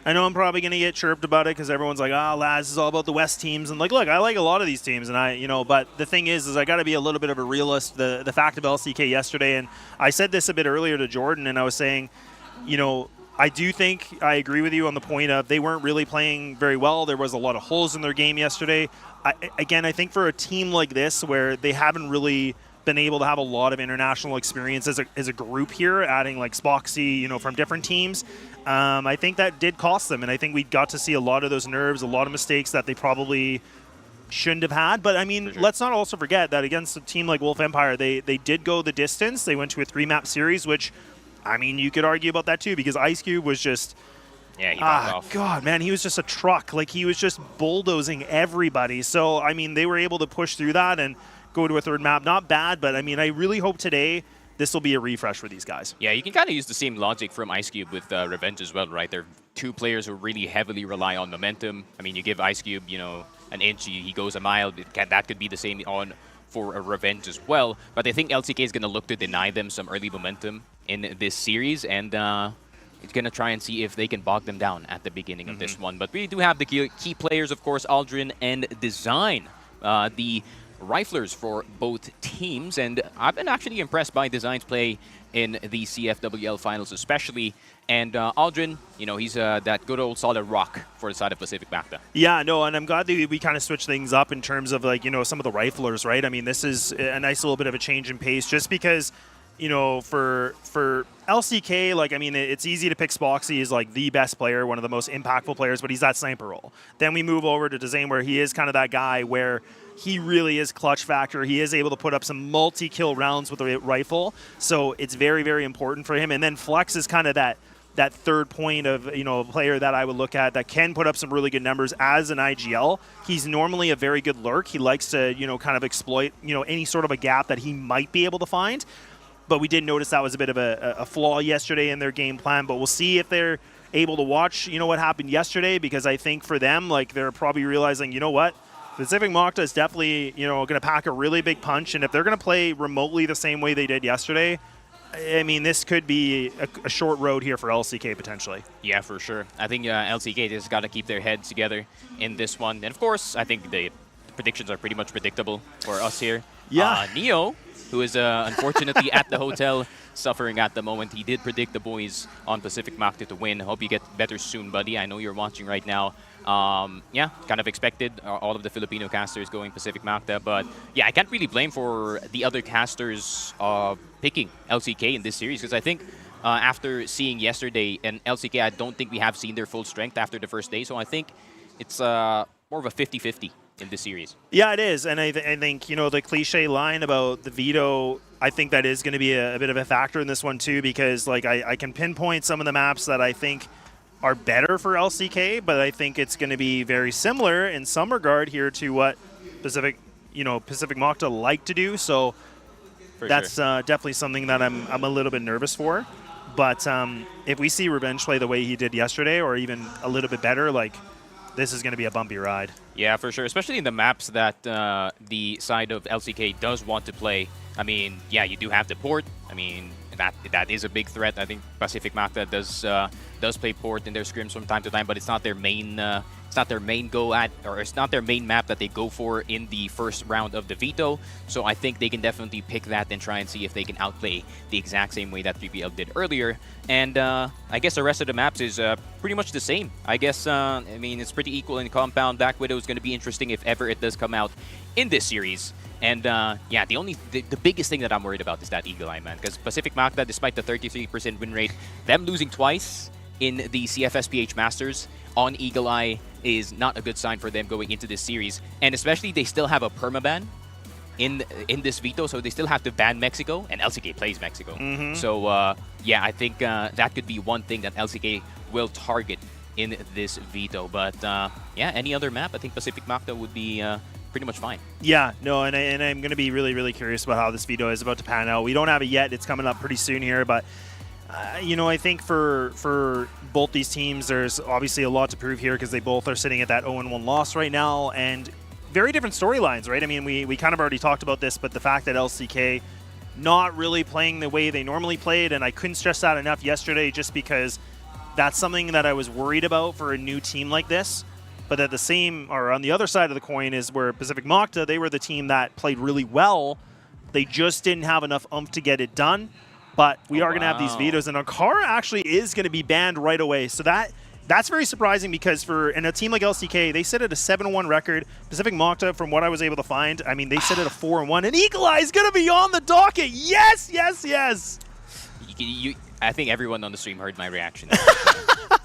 I'm probably going to get chirped about it because everyone's like, Laz, is all about the West teams. And like, look, I like a lot of these teams, and you know, but the thing is I got to be a little bit of a realist. The fact of LCK yesterday, and I said this a bit earlier to Jordan, and I was saying, you know, I do think I agree with you on the point of they weren't really playing very well. There was a lot of holes in their game yesterday. Again, I think for a team like this where they haven't really been able to have a lot of international experience as a group here, adding like SportsE, you know, from different teams, I think that did cost them. And I think we got to see a lot of those nerves, a lot of mistakes that they probably shouldn't have had. But, I mean, let's not also forget that against a team like Wolf Empire, they did go the distance. They went to a 3-map series, which, I mean, you could argue about that too, because Ice Cube was just... Yeah, he popped off. God, man, he was just a truck. Like, he was just bulldozing everybody. So, I mean, they were able to push through that and go to a 3rd map. Not bad, but, I mean, I really hope today this will be a refresh for these guys. Yeah, you can kind of use the same logic from Ice Cube with Revenge as well, right? They're 2 players who really heavily rely on momentum. I mean, you give Ice Cube, you know, an inch, he goes a mile. That could be the same on for a Revenge as well. But I think LCK is going to look to deny them some early momentum in this series, and it's going to try and see if they can bog them down at the beginning of this one. But we do have the key players, of course, Aldrin and Design, the riflers for both teams. And I've been actually impressed by Design's play in the CFWL finals especially. And Aldrin, you know, he's that good old solid rock for the side of Pacific Macta. Yeah, no, and I'm glad that we kind of switched things up in terms of, like, you know, some of the riflers, right? I mean, this is a nice little bit of a change in pace just because, you know, for LCK, like, I mean, it's easy to pick Spoxy as, like, the best player, one of the most impactful players, but he's that sniper role. Then we move over to Design, where he is kind of that guy where he really is clutch factor. He is able to put up some multi-kill rounds with a rifle, so it's very, very important for him. And then Flex is kind of that 3rd point of, you know, a player that I would look at that can put up some really good numbers as an IGL. He's normally a very good lurk. He likes to, you know, kind of exploit, you know, any sort of a gap that he might be able to find. But we did notice that was a bit of a flaw yesterday in their game plan. But we'll see if they're able to watch, you know, what happened yesterday, because I think for them, like, they're probably realizing, you know what, Pacific Macta is definitely, you know, going to pack a really big punch. And if they're going to play remotely the same way they did yesterday, I mean, this could be a short road here for LCK potentially. Yeah, for sure. I think LCK just got to keep their heads together in this one. And of course, I think the predictions are pretty much predictable for us here. Yeah. Neo, who is unfortunately at the hotel suffering at the moment. He did predict the boys on Pacific Macta to win. Hope you get better soon, buddy. I know you're watching right now. Yeah, kind of expected all of the Filipino casters going Pacific Macta, but yeah, I can't really blame for the other casters picking LCK in this series, because I think after seeing yesterday and LCK, I don't think we have seen their full strength after the first day, so I think it's more of a 50-50 in this series. Yeah, it is, and I think, you know, the cliche line about the veto, I think that is going to be a bit of a factor in this one too, because, like, I can pinpoint some of the maps that I think are better for LCK, but I think it's going to be very similar in some regard here to what Pacific Macta like to do. So that's definitely something that I'm a little bit nervous for. But if we see Revenge play the way he did yesterday, or even a little bit better, like, this is going to be a bumpy ride. Yeah, for sure, especially in the maps that the side of LCK does want to play. I mean, yeah, you do have the port. I mean, that is a big threat. I think Pacific Macta does play port in their scrims from time to time, but it's not their main it's not their main map that they go for in the first round of the veto. So I think they can definitely pick that and try and see if they can outplay the exact same way that 3BL did earlier. And I guess the rest of the maps is pretty much the same. I guess I mean, it's pretty equal in Compound. Black Widow is going to be interesting if ever it does come out in this series. And yeah, the biggest thing that I'm worried about is that Eagle Eye, man. Because Pacific Macta, despite the 33% win rate, them losing twice in the CFSPH Masters on Eagle Eye is not a good sign for them going into this series. And especially, they still have a permaban in this veto, so they still have to ban Mexico, and LCK plays Mexico. So yeah, I think that could be one thing that LCK will target in this veto. But yeah, any other map, I think Pacific Macta would be pretty much fine. Yeah, no, and I'm going to be really, really curious about how this veto is about to pan out. We don't have it yet. It's coming up pretty soon here, but you know, I think for both these teams, there's obviously a lot to prove here, because they both are sitting at that 0-1 loss right now, and very different storylines, right? I mean, we kind of already talked about this, but the fact that LCK not really playing the way they normally played, and I couldn't stress that enough yesterday, just because that's something that I was worried about for a new team like this. But at on the other side of the coin is where Pacific Macta, they were the team that played really well. They just didn't have enough oomph to get it done. But we are going to have these vetoes, and Ankara actually is going to be banned right away. So that's very surprising, because in a team like LCK, they sit at a 7-1 record. Pacific Macta, from what I was able to find, I mean, they sit at a 4-1, and Eagle Eye is going to be on the docket. Yes, yes, yes. I think everyone on the stream heard my reaction.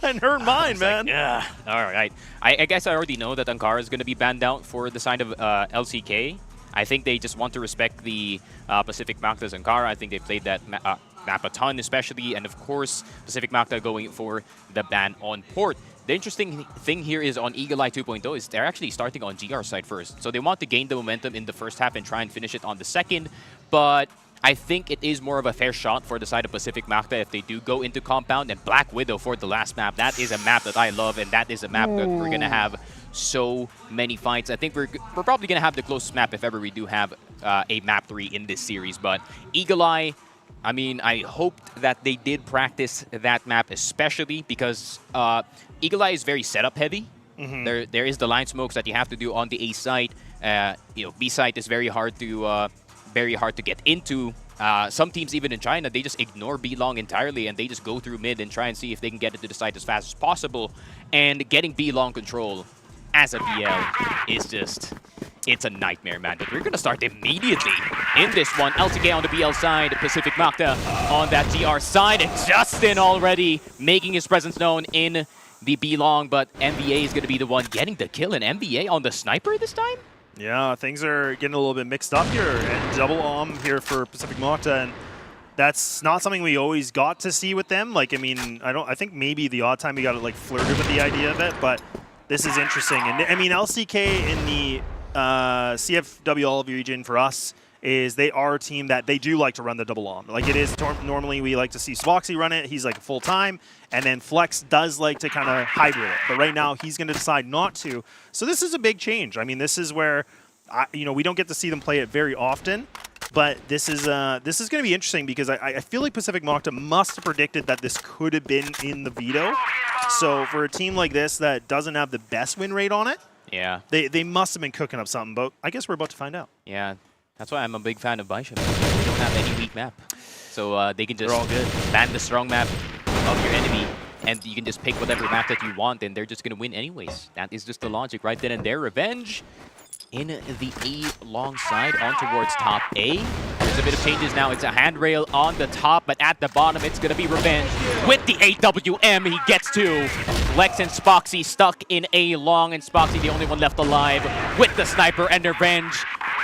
and earn mine, man. Yeah. All right. I guess I already know that Ankara is going to be banned out for the side of LCK. I think they just want to respect the Pacific Macta's Ankara. I think they played that map a ton, especially. And of course, Pacific Macta going for the ban on port. The interesting thing here is on Eagle Eye 2.0 is they're actually starting on GR side first. So they want to gain the momentum in the first half and try and finish it on the second. But I think it is more of a fair shot for the side of Pacific Macta if they do go into Compound. And Black Widow for the last map. That is a map that I love, and that is a map that we're going to have so many fights. I think we're probably going to have the closest map if ever we do have a map 3 in this series. But Eagle Eye, I mean, I hoped that they did practice that map, especially because Eagle Eye is very setup heavy. There is the line smokes that you have to do on the A site. B site is very hard to get into. Some teams, even in China, they just ignore B long entirely and they just go through mid and try and see if they can get it to the site as fast as possible. And getting B long control as a BL is just, it's a nightmare, man. But we're going to start immediately in this one. LTK on the BL side, Pacific Macta on that GR side. And Justin already making his presence known in the B long, but MBA is going to be the one getting the kill. And MBA on the sniper this time? Yeah, things are getting a little bit mixed up here, and double here for Pacific Macta, and that's not something we always got to see with them. Like, I mean, I think maybe the odd time we got like flirted with the idea of it, but this is interesting. And I mean, LCK in the CFW all region for us is they are a team that they do like to run the double on. Like it is normally we like to see SportsE run it. He's like full time, and then Flex does like to kind of hybrid it. But right now he's going to decide not to. So this is a big change. I mean, this is where we don't get to see them play it very often. But this is going to be interesting because I feel like Pacific Macta must have predicted that this could have been in the veto. So for a team like this that doesn't have the best win rate on it, yeah, they must have been cooking up something. But I guess we're about to find out. Yeah. That's why I'm a big fan of Bishop. They don't have any weak map. So they can just ban the strong map of your enemy, and you can just pick whatever map that you want, and they're just going to win anyways. That is just the logic right then and there. Revenge in the A long side on towards top A. There's a bit of changes now. It's a handrail on the top, but at the bottom, it's going to be Revenge with the AWM. He gets to Lex and SportsE stuck in A long, and SportsE the only one left alive with the sniper, and Revenge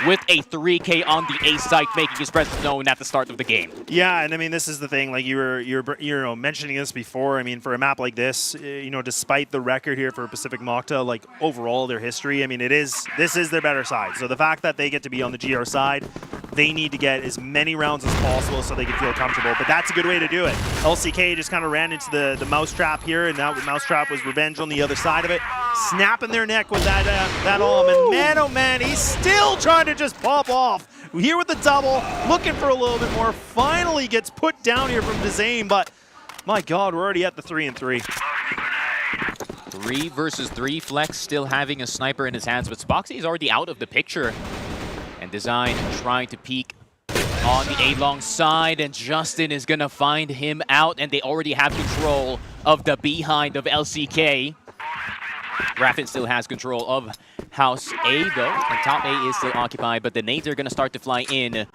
with a 3K on the A site, making his presence known at the start of the game. Yeah, and I mean, this is the thing. Like you were mentioning this before. I mean, for a map like this, despite the record here for Pacific Macta, like overall their history, I mean, this is their better side. So the fact that they get to be on the GR side, they need to get as many rounds as possible so they can feel comfortable. But that's a good way to do it. LCK just kind of ran into the mousetrap here, and that mousetrap was Revenge on the other side of it, snapping their neck with that arm. And man, oh man, he's still trying to just pop off. Here with the double, looking for a little bit more. Finally gets put down here from Dezane, but my God, we're already at the 3-3. 3 versus 3. Flex still having a sniper in his hands, but SportsE is already out of the picture. And Design trying to peek on the A-long side, and Justin is going to find him out, and they already have control of the behind of LCK. Raffin still has control of House A, though, and top A is still occupied, but the nades are going to start to fly in.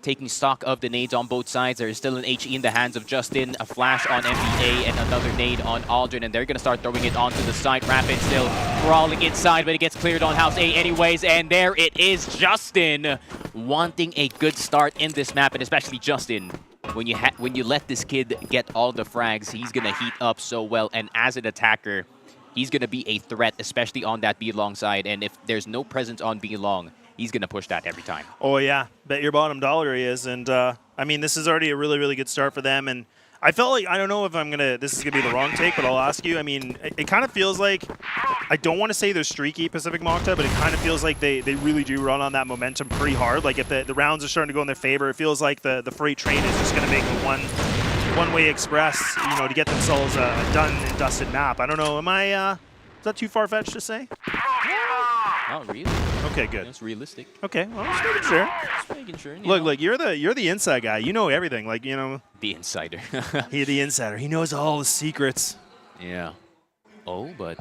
Taking stock of the nades on both sides. There is still an HE in the hands of Justin, a flash on MBA, and another nade on Aldrin, and they're going to start throwing it onto the side. Raffin still crawling inside, but it gets cleared on House A anyways, and there it is. Justin wanting a good start in this map, and especially Justin. When you let this kid get all the frags, he's going to heat up so well, and as an attacker, he's going to be a threat, especially on that B-long side. And if there's no presence on B-long, he's going to push that every time. Oh, yeah. Bet your bottom dollar he is. And, I mean, this is already a really, really good start for them. And I felt like, I don't know if this is going to be the wrong take, but I'll ask you. I mean, it kind of feels like, I don't want to say they're streaky, Pacific Macta, but it kind of feels like they really do run on that momentum pretty hard. Like, if the rounds are starting to go in their favor, it feels like the freight train is just going to make the one-way express, to get themselves a done and dusted map. I don't know. Is that too far-fetched to say? Not really. Okay, good. It's realistic. Okay, well, just making sure. Just making sure. Look, you're the inside guy. You know everything. Like, The insider. He's the insider. He knows all the secrets. Yeah. Oh, but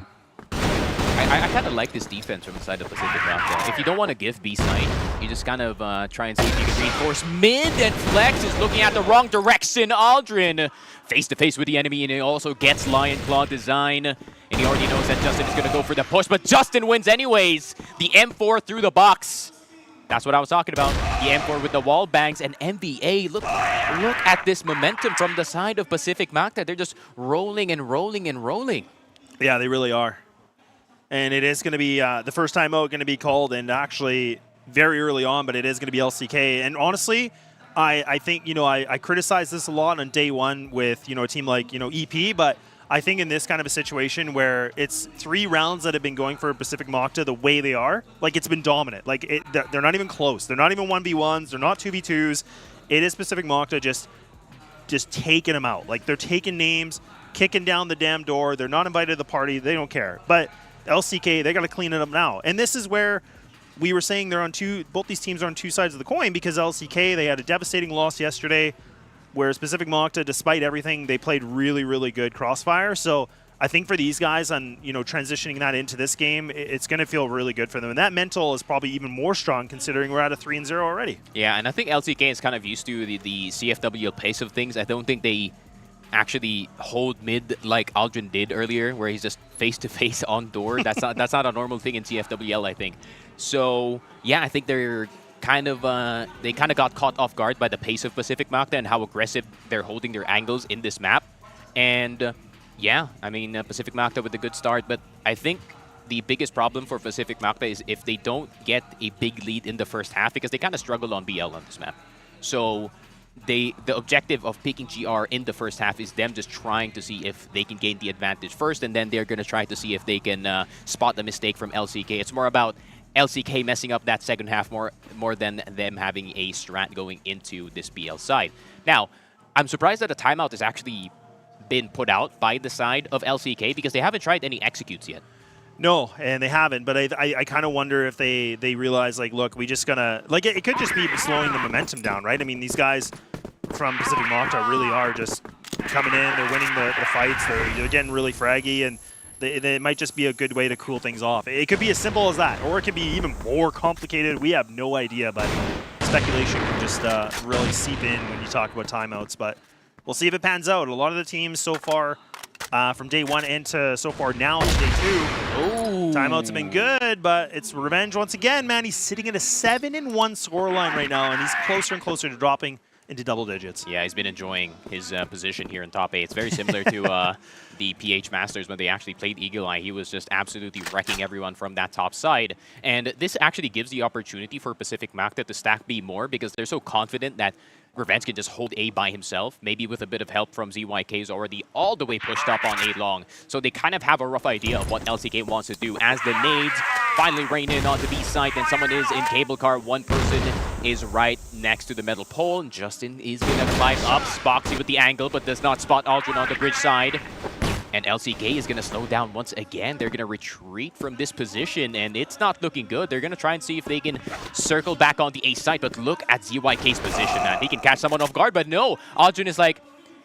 I I kind of like this defense from the side of Pacific Macta. If you don't want to give B side, you just kind of try and see if you can reinforce mid, and Flex is looking at the wrong direction. Aldrin face-to-face with the enemy, and he also gets Lion Claw design. And he already knows that Justin is going to go for the push, but Justin wins anyways. The M4 through the box. That's what I was talking about. The M4 with the wall bangs, and MVA, look at this momentum from the side of Pacific Macta. They're just rolling and rolling and rolling. Yeah, they really are. And it is going to be the first time out going to be called, and actually very early on, but it is going to be LCK. And honestly, I think, I criticized this a lot on day one with, a team like, EP, but I think in this kind of a situation where it's 3 rounds that have been going for Pacific Macta the way they are, like it's been dominant. Like they're not even close. They're not even 1v1s. They're not 2v2s. It is Pacific Macta just taking them out. Like they're taking names, kicking down the damn door. They're not invited to the party. They don't care. But LCK, they got to clean it up now. And this is where we were saying both these teams are on 2 sides of the coin, because LCK, they had a devastating loss yesterday, whereas Pacific Macta, despite everything, they played really, really good CROSSFIRE. So I think for these guys on, transitioning that into this game, it's going to feel really good for them. And that mental is probably even more strong considering we're at a 3-0 already. Yeah, and I think LCK is kind of used to the CFW pace of things. I don't think they actually hold mid like Aldrin did earlier, where he's just face-to-face on door. That's not a normal thing in CFWL, I think. So, yeah, I think they're kind of got caught off guard by the pace of Pacific Macta and how aggressive they're holding their angles in this map. And yeah, I mean, Pacific Macta with a good start, but I think the biggest problem for Pacific Macta is if they don't get a big lead in the first half, because they kind of struggle on BL on this map. So the objective of picking GR in the first half is them just trying to see if they can gain the advantage first, and then they're going to try to see if they can spot the mistake from LCK. It's more about LCK messing up that second half more than them having a strat going into this BL side. Now, I'm surprised that a timeout has actually been put out by the side of LCK, because they haven't tried any executes yet. No, and they haven't, but I kind of wonder if they realize, like, look, we just gonna, like, it could just be slowing the momentum down, right? I mean, these guys from Pacific Macta really are just coming in, they're winning the fights, they're getting really fraggy, and it might just be a good way to cool things off. It could be as simple as that, or it could be even more complicated. We have no idea, but speculation can just really seep in when you talk about timeouts, but we'll see if it pans out. A lot of the teams so far, from day one into so far now into day 2, timeouts have been good, but it's Revenge once again, man. He's sitting at a 7-1 scoreline right now, and he's closer and closer to dropping into double digits. Yeah, he's been enjoying his position here in top 8. It's very similar to the PH Masters when they actually played Eagle Eye. He was just absolutely wrecking everyone from that top side. And this actually gives the opportunity for Pacific Macta to stack B more, because they're so confident that Revenge can just hold A by himself, maybe with a bit of help from ZYK's already all the way pushed up on A long. So they kind of have a rough idea of what LCK wants to do as the nades finally rain in onto B side, and someone is in cable car. One person is right next to the metal pole, and Justin is going to climb up. Spoxy with the angle, but does not spot Aldrin on the bridge side. And LCK is going to slow down once again. They're going to retreat from this position, and it's not looking good. They're going to try and see if they can circle back on the A side, but look at ZYK's position, man. He can catch someone off guard, but no. Aldrin is like,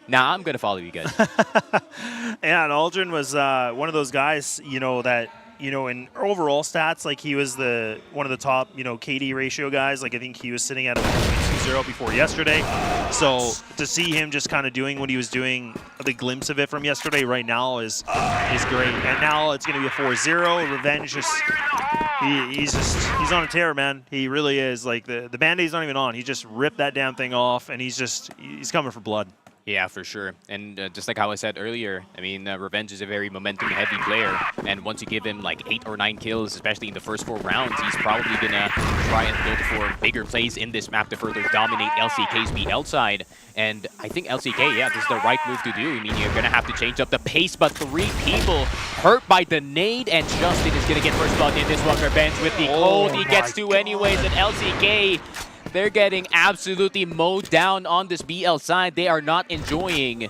nah, I'm going to follow you guys. Yeah, and Aldrin was one of those guys, that, in overall stats, like he was one of the top, KD ratio guys. Like I think he was sitting at a 2-0 before yesterday. So to see him just kind of doing what he was doing, the glimpse of it from yesterday right now is great. And now it's going to be a 4-0. Revenge he's on a tear, man. He really is. Like the Band-Aid's not even on. He just ripped that damn thing off, and he's coming for blood. Yeah, for sure. And just like how I said earlier, I mean, Revenge is a very momentum-heavy player. And once you give him like 8 or 9 kills, especially in the first 4 rounds, he's probably going to try and look for bigger plays in this map to further dominate LCK's BL side. And I think LCK, yeah, this is the right move to do. I mean, you're going to have to change up the pace, but 3 people hurt by the nade, and Justin is going to get first blood in this one. Revenge with the cold. He gets 2 anyways, and LCK, they're getting absolutely mowed down on this BL side. They are not enjoying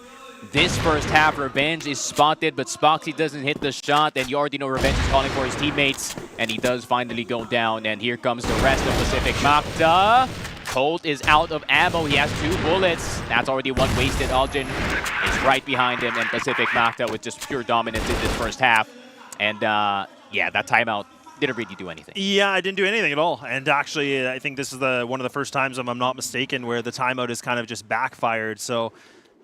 this first half. Revenge is spotted, but Spoxy doesn't hit the shot, and you already know Revenge is calling for his teammates, and he does finally go down. And here comes the rest of Pacific Macta. Colt is out of ammo. He has 2 bullets. That's already 1 wasted. Aldrin is right behind him, and Pacific Macta with just pure dominance in this first half. And yeah, that timeout didn't really do anything. Yeah, I didn't do anything at all. And actually, I think this is one of the first times, if I'm not mistaken, where the timeout is kind of just backfired. So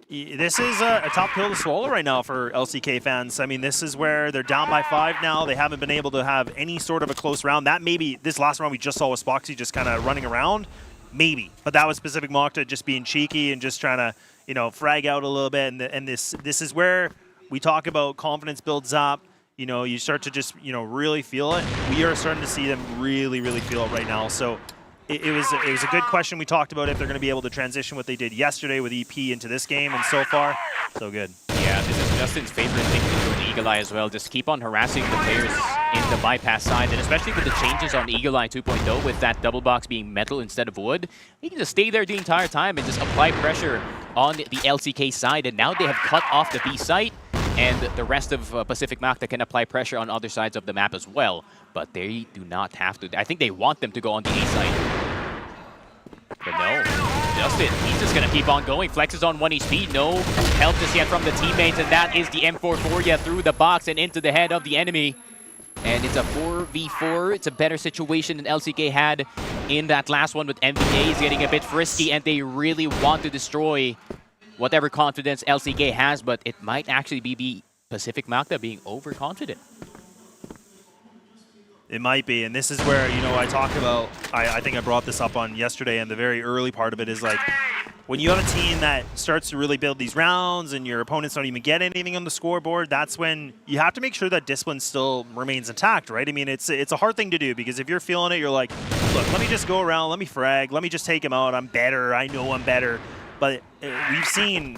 this is a tough pill to swallow right now for LCK fans. I mean, this is where they're down by 5 now. They haven't been able to have any sort of a close round. That maybe this last round we just saw was Spoxy just kind of running around, maybe. But that was specific Macta just being cheeky and just trying to, you know, frag out a little bit. And this is where we talk about confidence builds up. You know, you start to just, you know, really feel it. We are starting to see them really, really feel it right now. So it was a good question. We talked about if they're going to be able to transition what they did yesterday with EP into this game, and so far, so good. Yeah, this is Justin's favorite thing to do in Eagle Eye as well. Just keep on harassing the players in the bypass side, and especially with the changes on Eagle Eye 2.0 with that double box being metal instead of wood, you can just stay there the entire time and just apply pressure on the LCK side. And now they have cut off the B site, and the rest of Pacific Macta can apply pressure on other sides of the map as well. But they do not have to. I think they want them to go on the A side. But no, Justin, he's just going to keep on going. Flex is on 1 HP. No help just yet from the teammates, and that is the M4 through the box and into the head of the enemy. And it's a 4v4. It's a better situation than LCK had in that last one, with MVA is getting a bit frisky, and they really want to destroy whatever confidence LCK has, but it might actually be Pacific Macta being overconfident. It might be, and this is where, you know, I talk about, I think I brought this up on yesterday, and the very early part of it is like, when you have a team that starts to really build these rounds and your opponents don't even get anything on the scoreboard, that's when you have to make sure that discipline still remains intact, right? I mean, it's a hard thing to do, because if you're feeling it, you're like, look, let me just go around, let me frag, let me just take him out, I'm better, I know I'm better. But we've seen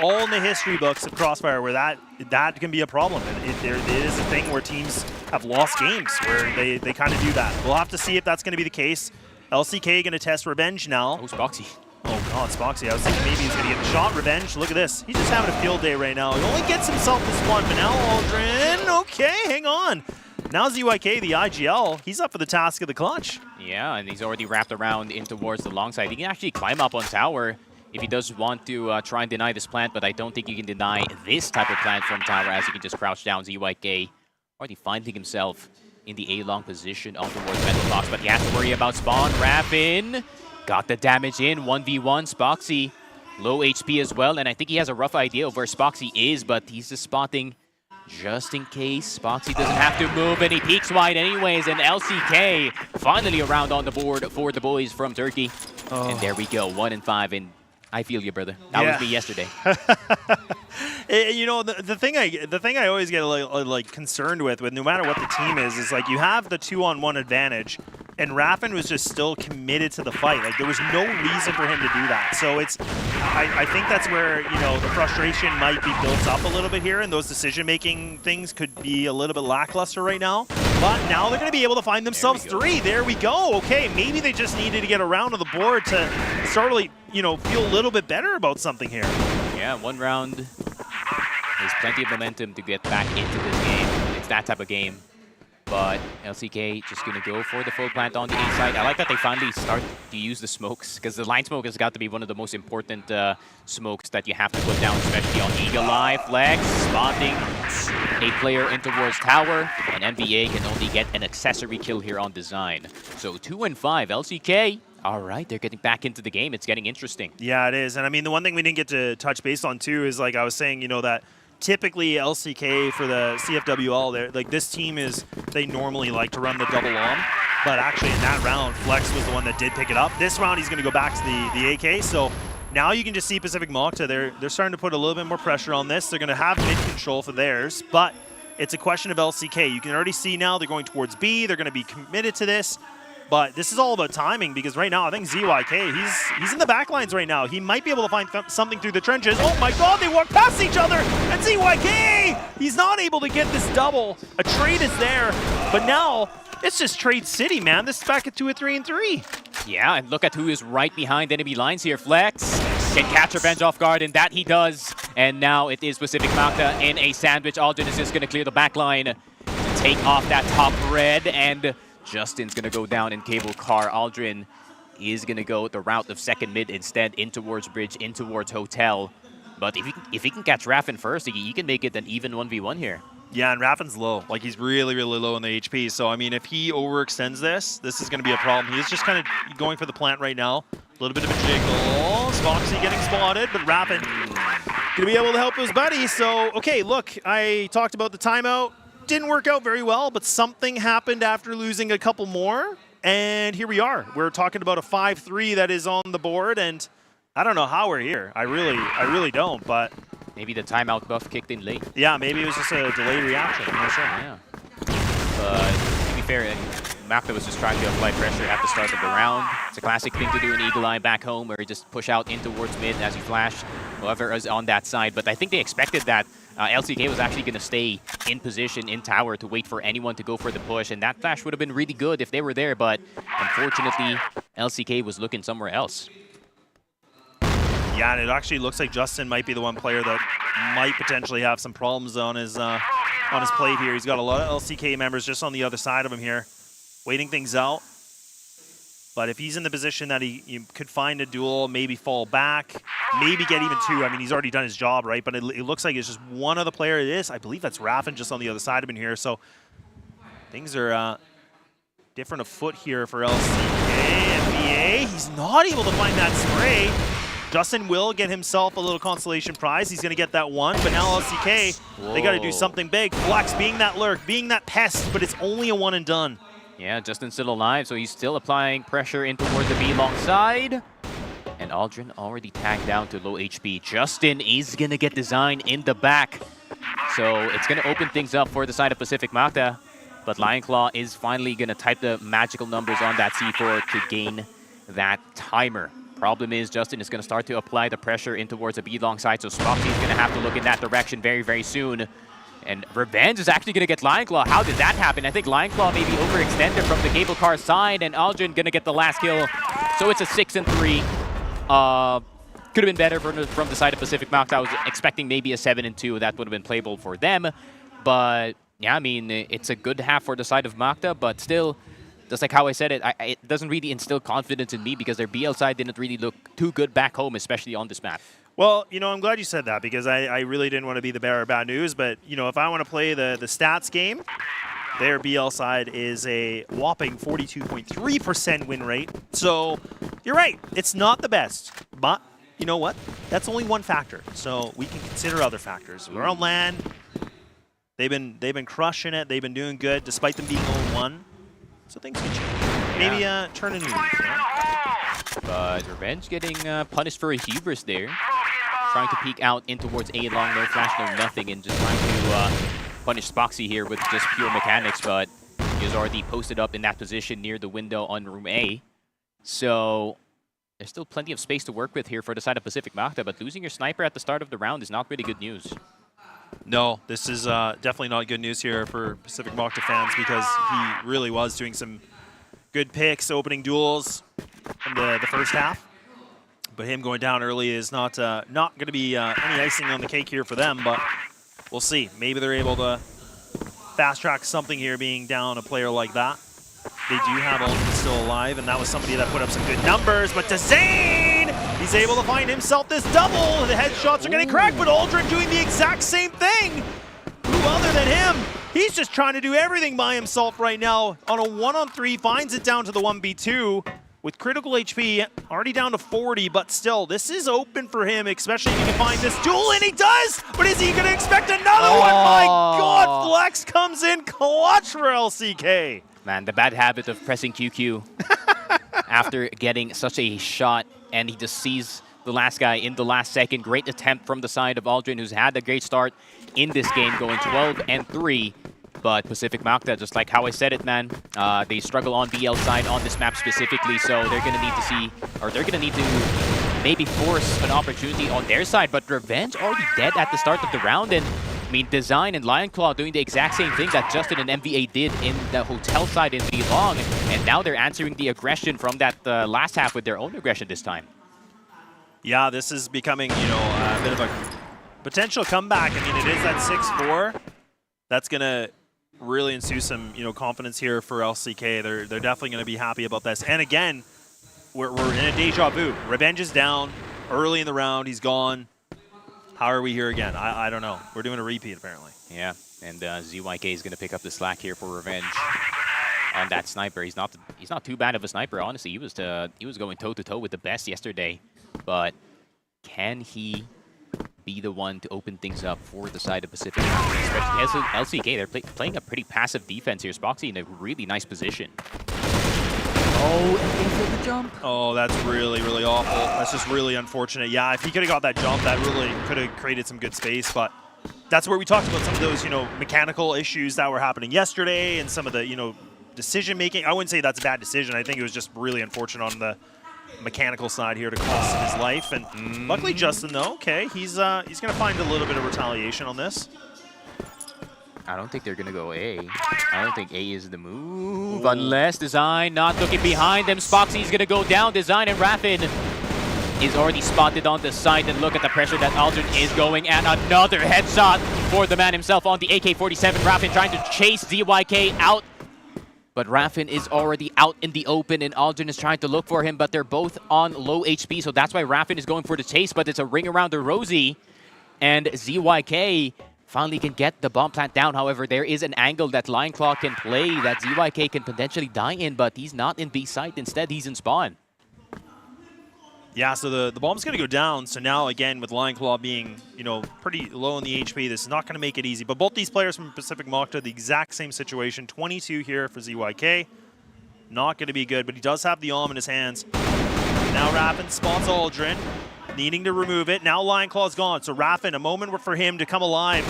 all in the history books of CROSSFIRE where that can be a problem. It is a thing where teams have lost games where they kind of do that. We'll have to see if that's going to be the case. LCK going to test Revenge now. Oh, Spoxy. Oh, God, Spoxy. I was thinking maybe he's going to get the shot. Revenge, look at this. He's just having a field day right now. He only gets himself this one, but now Aldrin, okay, hang on. Now ZYK, the IGL, he's up for the task of the clutch. Yeah, and he's already wrapped around in towards the long side. He can actually climb up on tower if he does want to try and deny this plant, but I don't think you can deny this type of plant from tower, as he can just crouch down. ZYK already finding himself in the A-long position on towards Metal Box, but he has to worry about spawn. Raffin got the damage in, 1v1. Spoxy, low HP as well, and I think he has a rough idea of where Spoxy is, but he's just spotting just in case. Spoxy doesn't have to move, and he peeks wide anyways, and LCK finally around on the board for the boys from Turkey. Oh. And there we go, 1-5, and I feel you, brother. That was me yesterday. You know, the thing I always get like concerned with no matter what the team is like, you have the 2-on-1 advantage, and Raffin was just still committed to the fight. Like, there was no reason for him to do that. So I think that's where, you know, the frustration might be built up a little bit here, and those decision-making things could be a little bit lackluster right now. But now they're going to be able to find themselves 3. There we go. Okay, maybe they just needed to get around to the board to start really, you know, feel a little bit better about something here. Yeah, one round. There's plenty of momentum to get back into this game. It's that type of game. But LCK just going to go for the full plant on the A side. I like that they finally start to use the smokes, because the line smoke has got to be one of the most important smokes that you have to put down, especially on Eagle Eye. Flex spotting a player in towards tower, and MVA can only get an accessory kill here on design. So 2-5, LCK. All right, they're getting back into the game. It's getting interesting. Yeah, it is. And I mean, the one thing we didn't get to touch base on too is, like I was saying, you know, that typically LCK for the CFWL, like this team they normally like to run the double on, but actually in that round, Flex was the one that did pick it up. This round, he's going to go back to the AK. So now you can just see Pacific Macta. They're starting to put a little bit more pressure on this. They're going to have mid control for theirs, but it's a question of LCK. You can already see now they're going towards B. They're going to be committed to this. But this is all about timing, because right now I think ZYK, he's in the back lines right now. He might be able to find something through the trenches. Oh my God, they walk past each other, and ZYK, he's not able to get this double. A trade is there, but now it's just Trade City, man. This is back at 2-3-3. Yeah, and look at who is right behind enemy lines here. Flex can catch Revenge off guard, and that he does. And now it is Pacific Macta in a sandwich. Aldrin is just going to clear the back line to take off that top red, and Justin's going to go down in cable car. Aldrin is going to go the route of second mid instead, in towards bridge, in towards hotel. But if he can catch Raffin first, he can make it an even 1v1 here. Yeah, and Raffin's low. Like, he's really, really low in the HP. So, I mean, if he overextends this, this is going to be a problem. He's just kind of going for the plant right now. A little bit of a jiggle. Spoxy getting spotted, but Raffin going to be able to help his buddy. So, okay, look, I talked about the timeout. Didn't work out very well, but something happened after losing a couple more. And here we are. We're talking about a 5-3 that is on the board, and I don't know how we're here. I really don't, but... Maybe the timeout buff kicked in late. Yeah, maybe it was just a delayed reaction. I'm not sure. Yeah. But to be fair, Macta was just trying to apply pressure at the start of the round. It's a classic thing to do in Eagle Eye back home, where you just push out in towards mid as you flash whoever is on that side. But I think they expected that LCK was actually going to stay in position in tower to wait for anyone to go for the push, and that flash would have been really good if they were there, but unfortunately, LCK was looking somewhere else. Yeah, and it actually looks like Justin might be the one player that might potentially have some problems on his plate here. He's got a lot of LCK members just on the other side of him here, waiting things out. But if he's in the position that he could find a duel, maybe fall back, maybe get even two. I mean, he's already done his job, right? But it looks like it's just one other player. It is, I believe that's Raffin just on the other side of him here. So things are different afoot here for LCK. NBA, he's not able to find that spray. Justin will get himself a little consolation prize. He's going to get that one, but now LCK, they got to do something big. Flex being that lurk, being that pest, but it's only a one and done. Yeah, Justin's still alive, so he's still applying pressure in towards the B long side. And Aldrin already tagged down to low HP. Justin is going to get Design in the back. So it's going to open things up for the side of Pacific Macta. But Lionclaw is finally going to type the magical numbers on that C4 to gain that timer. Problem is, Justin is going to start to apply the pressure in towards the B long side, so Spoxy is going to have to look in that direction very, very soon. And Revenge is actually going to get Lionclaw. How did that happen? I think Lionclaw maybe overextended from the cable car side, and Aldrin going to get the last kill. So it's a 6-3. Could have been better from the side of Pacific Macta. I was expecting maybe a 7-2. That would have been playable for them. But yeah, I mean, it's a good half for the side of Macta, but still, just like how I said it, it doesn't really instill confidence in me because their BL side didn't really look too good back home, especially on this map. Well, you know, I'm glad you said that because I really didn't want to be the bearer of bad news. But, you know, if I want to play the stats game, their BL side is a whopping 42.3% win rate. So you're right. It's not the best. But you know what? That's only one factor. So we can consider other factors. We're on LAN. They've been crushing it. They've been doing good despite them being 0-1. So things can change. Maybe turn a new leaf. You know? But Revenge getting punished for a hubris there. Trying to peek out in towards A long, no flash, no nothing, and just trying to punish Spoxy here with just pure mechanics, but he was already posted up in that position near the window on room A. So there's still plenty of space to work with here for the side of Pacific Macta, but losing your sniper at the start of the round is not really good news. No, this is definitely not good news here for Pacific Macta fans because he really was doing some good picks, opening duels in the first half. But him going down early is not going to be any icing on the cake here for them, but we'll see. Maybe they're able to fast-track something here being down a player like that. They do have Aldrin still alive, and that was somebody that put up some good numbers, but to Zane, he's able to find himself this double. The headshots are getting cracked, but Aldrin doing the exact same thing. Who other than him? He's just trying to do everything by himself right now. On a 1-on-3, finds it down to the 1v2. With critical HP, already down to 40, but still, this is open for him, especially if he can find this duel, and he does! But is he going to expect another one? My God, Flex comes in clutch for LCK. Man, the bad habit of pressing QQ after getting such a shot, and he just sees the last guy in the last second. Great attempt from the side of Aldrin, who's had a great start in this game, going 12-3. But Pacific Macta, just like how I said it, man, they struggle on BL side on this map specifically, so they're going to need to see, or they're going to need to maybe force an opportunity on their side. But Revenge already dead at the start of the round, and I mean, Design and Lionclaw doing the exact same thing that Justin and MVA did in the hotel side in B long, and now they're answering the aggression from that last half with their own aggression this time. Yeah, this is becoming, you know, a bit of a potential comeback. I mean, it is that 6-4. That's going to really ensue some, you know, confidence here for LCK. They're definitely going to be happy about this. And again, we're in a deja vu. Revenge is down early in the round. He's gone. How are we here again? I don't know. We're doing a repeat, apparently. Yeah. And ZYK is going to pick up the slack here for revenge on that sniper. He's not too bad of a sniper, honestly. He was going toe-to-toe with the best yesterday. But can he be the one to open things up for the side of Pacific? Especially LCK, they're playing a pretty passive defense here. Spoxy in a really nice position. Oh, and into the jump. Oh, that's really, really awful. That's just really unfortunate. Yeah, if he could have got that jump, that really could have created some good space. But that's where we talked about some of those, mechanical issues that were happening yesterday and some of the, decision making. I wouldn't say that's a bad decision. I think it was just really unfortunate on the mechanical side here to cost him his life. And luckily, Justin, though, okay, he's going to find a little bit of retaliation on this. I don't think they're going to go A. I don't think A is the move. Ooh. Unless Design not looking behind them. Spoxy's going to go down. Design and Raffin is already spotted on the side. And look at the pressure that Aldrin is going. And another headshot for the man himself on the AK-47. Raffin trying to chase ZYK out. But Raffin is already out in the open, and Aldrin is trying to look for him, but they're both on low HP, so that's why Raffin is going for the chase, but it's a ring around the rosy. And ZYK finally can get the bomb plant down. However, there is an angle that Lion Claw can play that ZYK can potentially die in, but he's not in B site. Instead, he's in spawn. Yeah, so the bomb's going to go down. So now, again, with Lion Claw being, pretty low in the HP, this is not going to make it easy. But both these players from Pacific Macta, the exact same situation. 22 here for ZYK. Not going to be good, but he does have the arm in his hands. Now Raffin spots Aldrin, needing to remove it. Now Lion Claw's gone. So Raffin, a moment for him to come alive,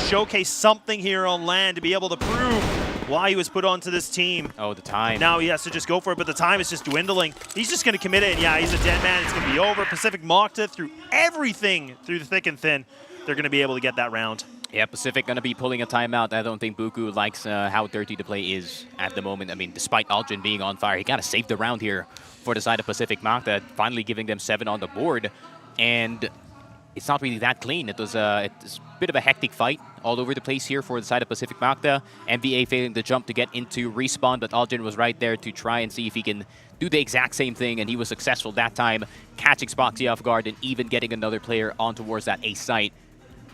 showcase something here on land to be able to prove why he was put onto this team. Oh, the time. Now he has to just go for it, but the time is just dwindling. He's just going to commit it, and yeah, he's a dead man. It's going to be over. Pacific Macta, through everything, through the thick and thin, they're going to be able to get that round. Yeah, Pacific going to be pulling a timeout. I don't think Buku likes how dirty the play is at the moment. I mean, despite Aldrin being on fire, he got to save the round here for the side of Pacific Macta, finally giving them 7 on the board. And it's not really that clean. It's a bit of a hectic fight all over the place here for the side of Pacific Macta. MVA failing the jump to get into respawn, but Aldrin was right there to try and see if he can do the exact same thing, and he was successful that time, catching Spoxy off guard and even getting another player on towards that A site.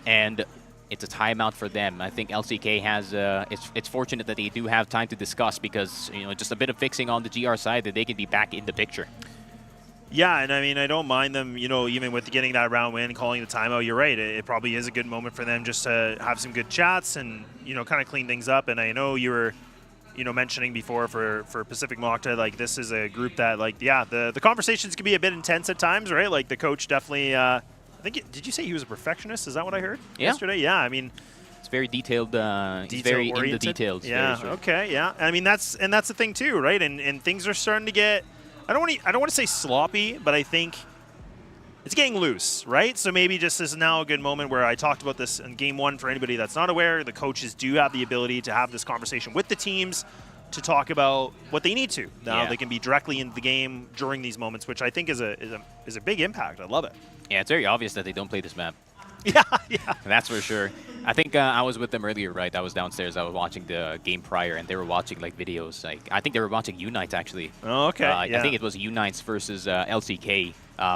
And it's a timeout for them. I think LCK has, it's fortunate that they do have time to discuss because, just a bit of fixing on the GR side that they can be back in the picture. Yeah, and I mean, I don't mind them, even with getting that round win, calling the timeout. You're right. It probably is a good moment for them just to have some good chats and, kind of clean things up. And I know you were, mentioning before for Pacific Macta, like, this is a group that, like, yeah, the conversations can be a bit intense at times, right? Like, the coach definitely, I think, did you say he was a perfectionist? Is that what I heard yesterday? Yeah, I mean, it's very detailed. He's very in the details. Yeah, okay, yeah. I mean, that's the thing too, right? And things are starting to get, I don't want to say sloppy, but I think it's getting loose, right? So maybe just this is now a good moment where I talked about this in Game 1 for anybody that's not aware. The coaches do have the ability to have this conversation with the teams to talk about what they need to. Now they can be directly into the game during these moments, which I think is a big impact. I love it. Yeah, it's very obvious that they don't play this map. Yeah. That's for sure. I think I was with them earlier, right? I was downstairs. I was watching the game prior, and they were watching like videos. Like I think they were watching Unites actually. Oh, okay. I think it was Unites versus LCK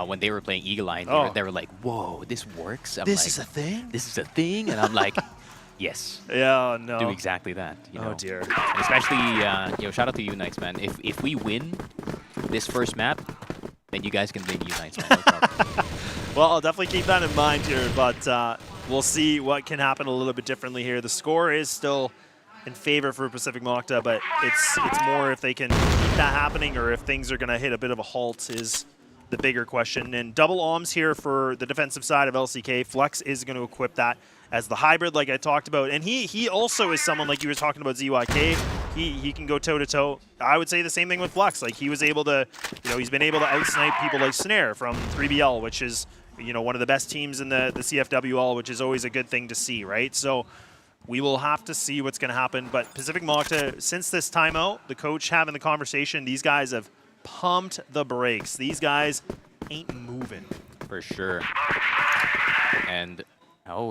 when they were playing Eagle Eye. They were like, "Whoa, this works." This is a thing. This is a thing, and I'm like, "Yes." Yeah. No. Do exactly that. Oh dear. And especially, shout out to Unites, man. If we win this first map, then you guys can win Unites, man. No problem. Well, I'll definitely keep that in mind here, but we'll see what can happen a little bit differently here. The score is still in favor for Pacific Macta, but it's more if they can keep that happening or if things are going to hit a bit of a halt is the bigger question. And double OMS here for the defensive side of LCK. Flex is going to equip that as the hybrid like I talked about. And he also is someone like you were talking about ZYK. He can go toe-to-toe. I would say the same thing with Flex. Like he was able to, he's been able to outsnipe people like Snare from 3BL, which is, one of the best teams in the CFWL, which is always a good thing to see, right? So we will have to see what's going to happen. But Pacific Macta, since this timeout, the coach having the conversation, these guys have pumped the brakes. These guys ain't moving. For sure. And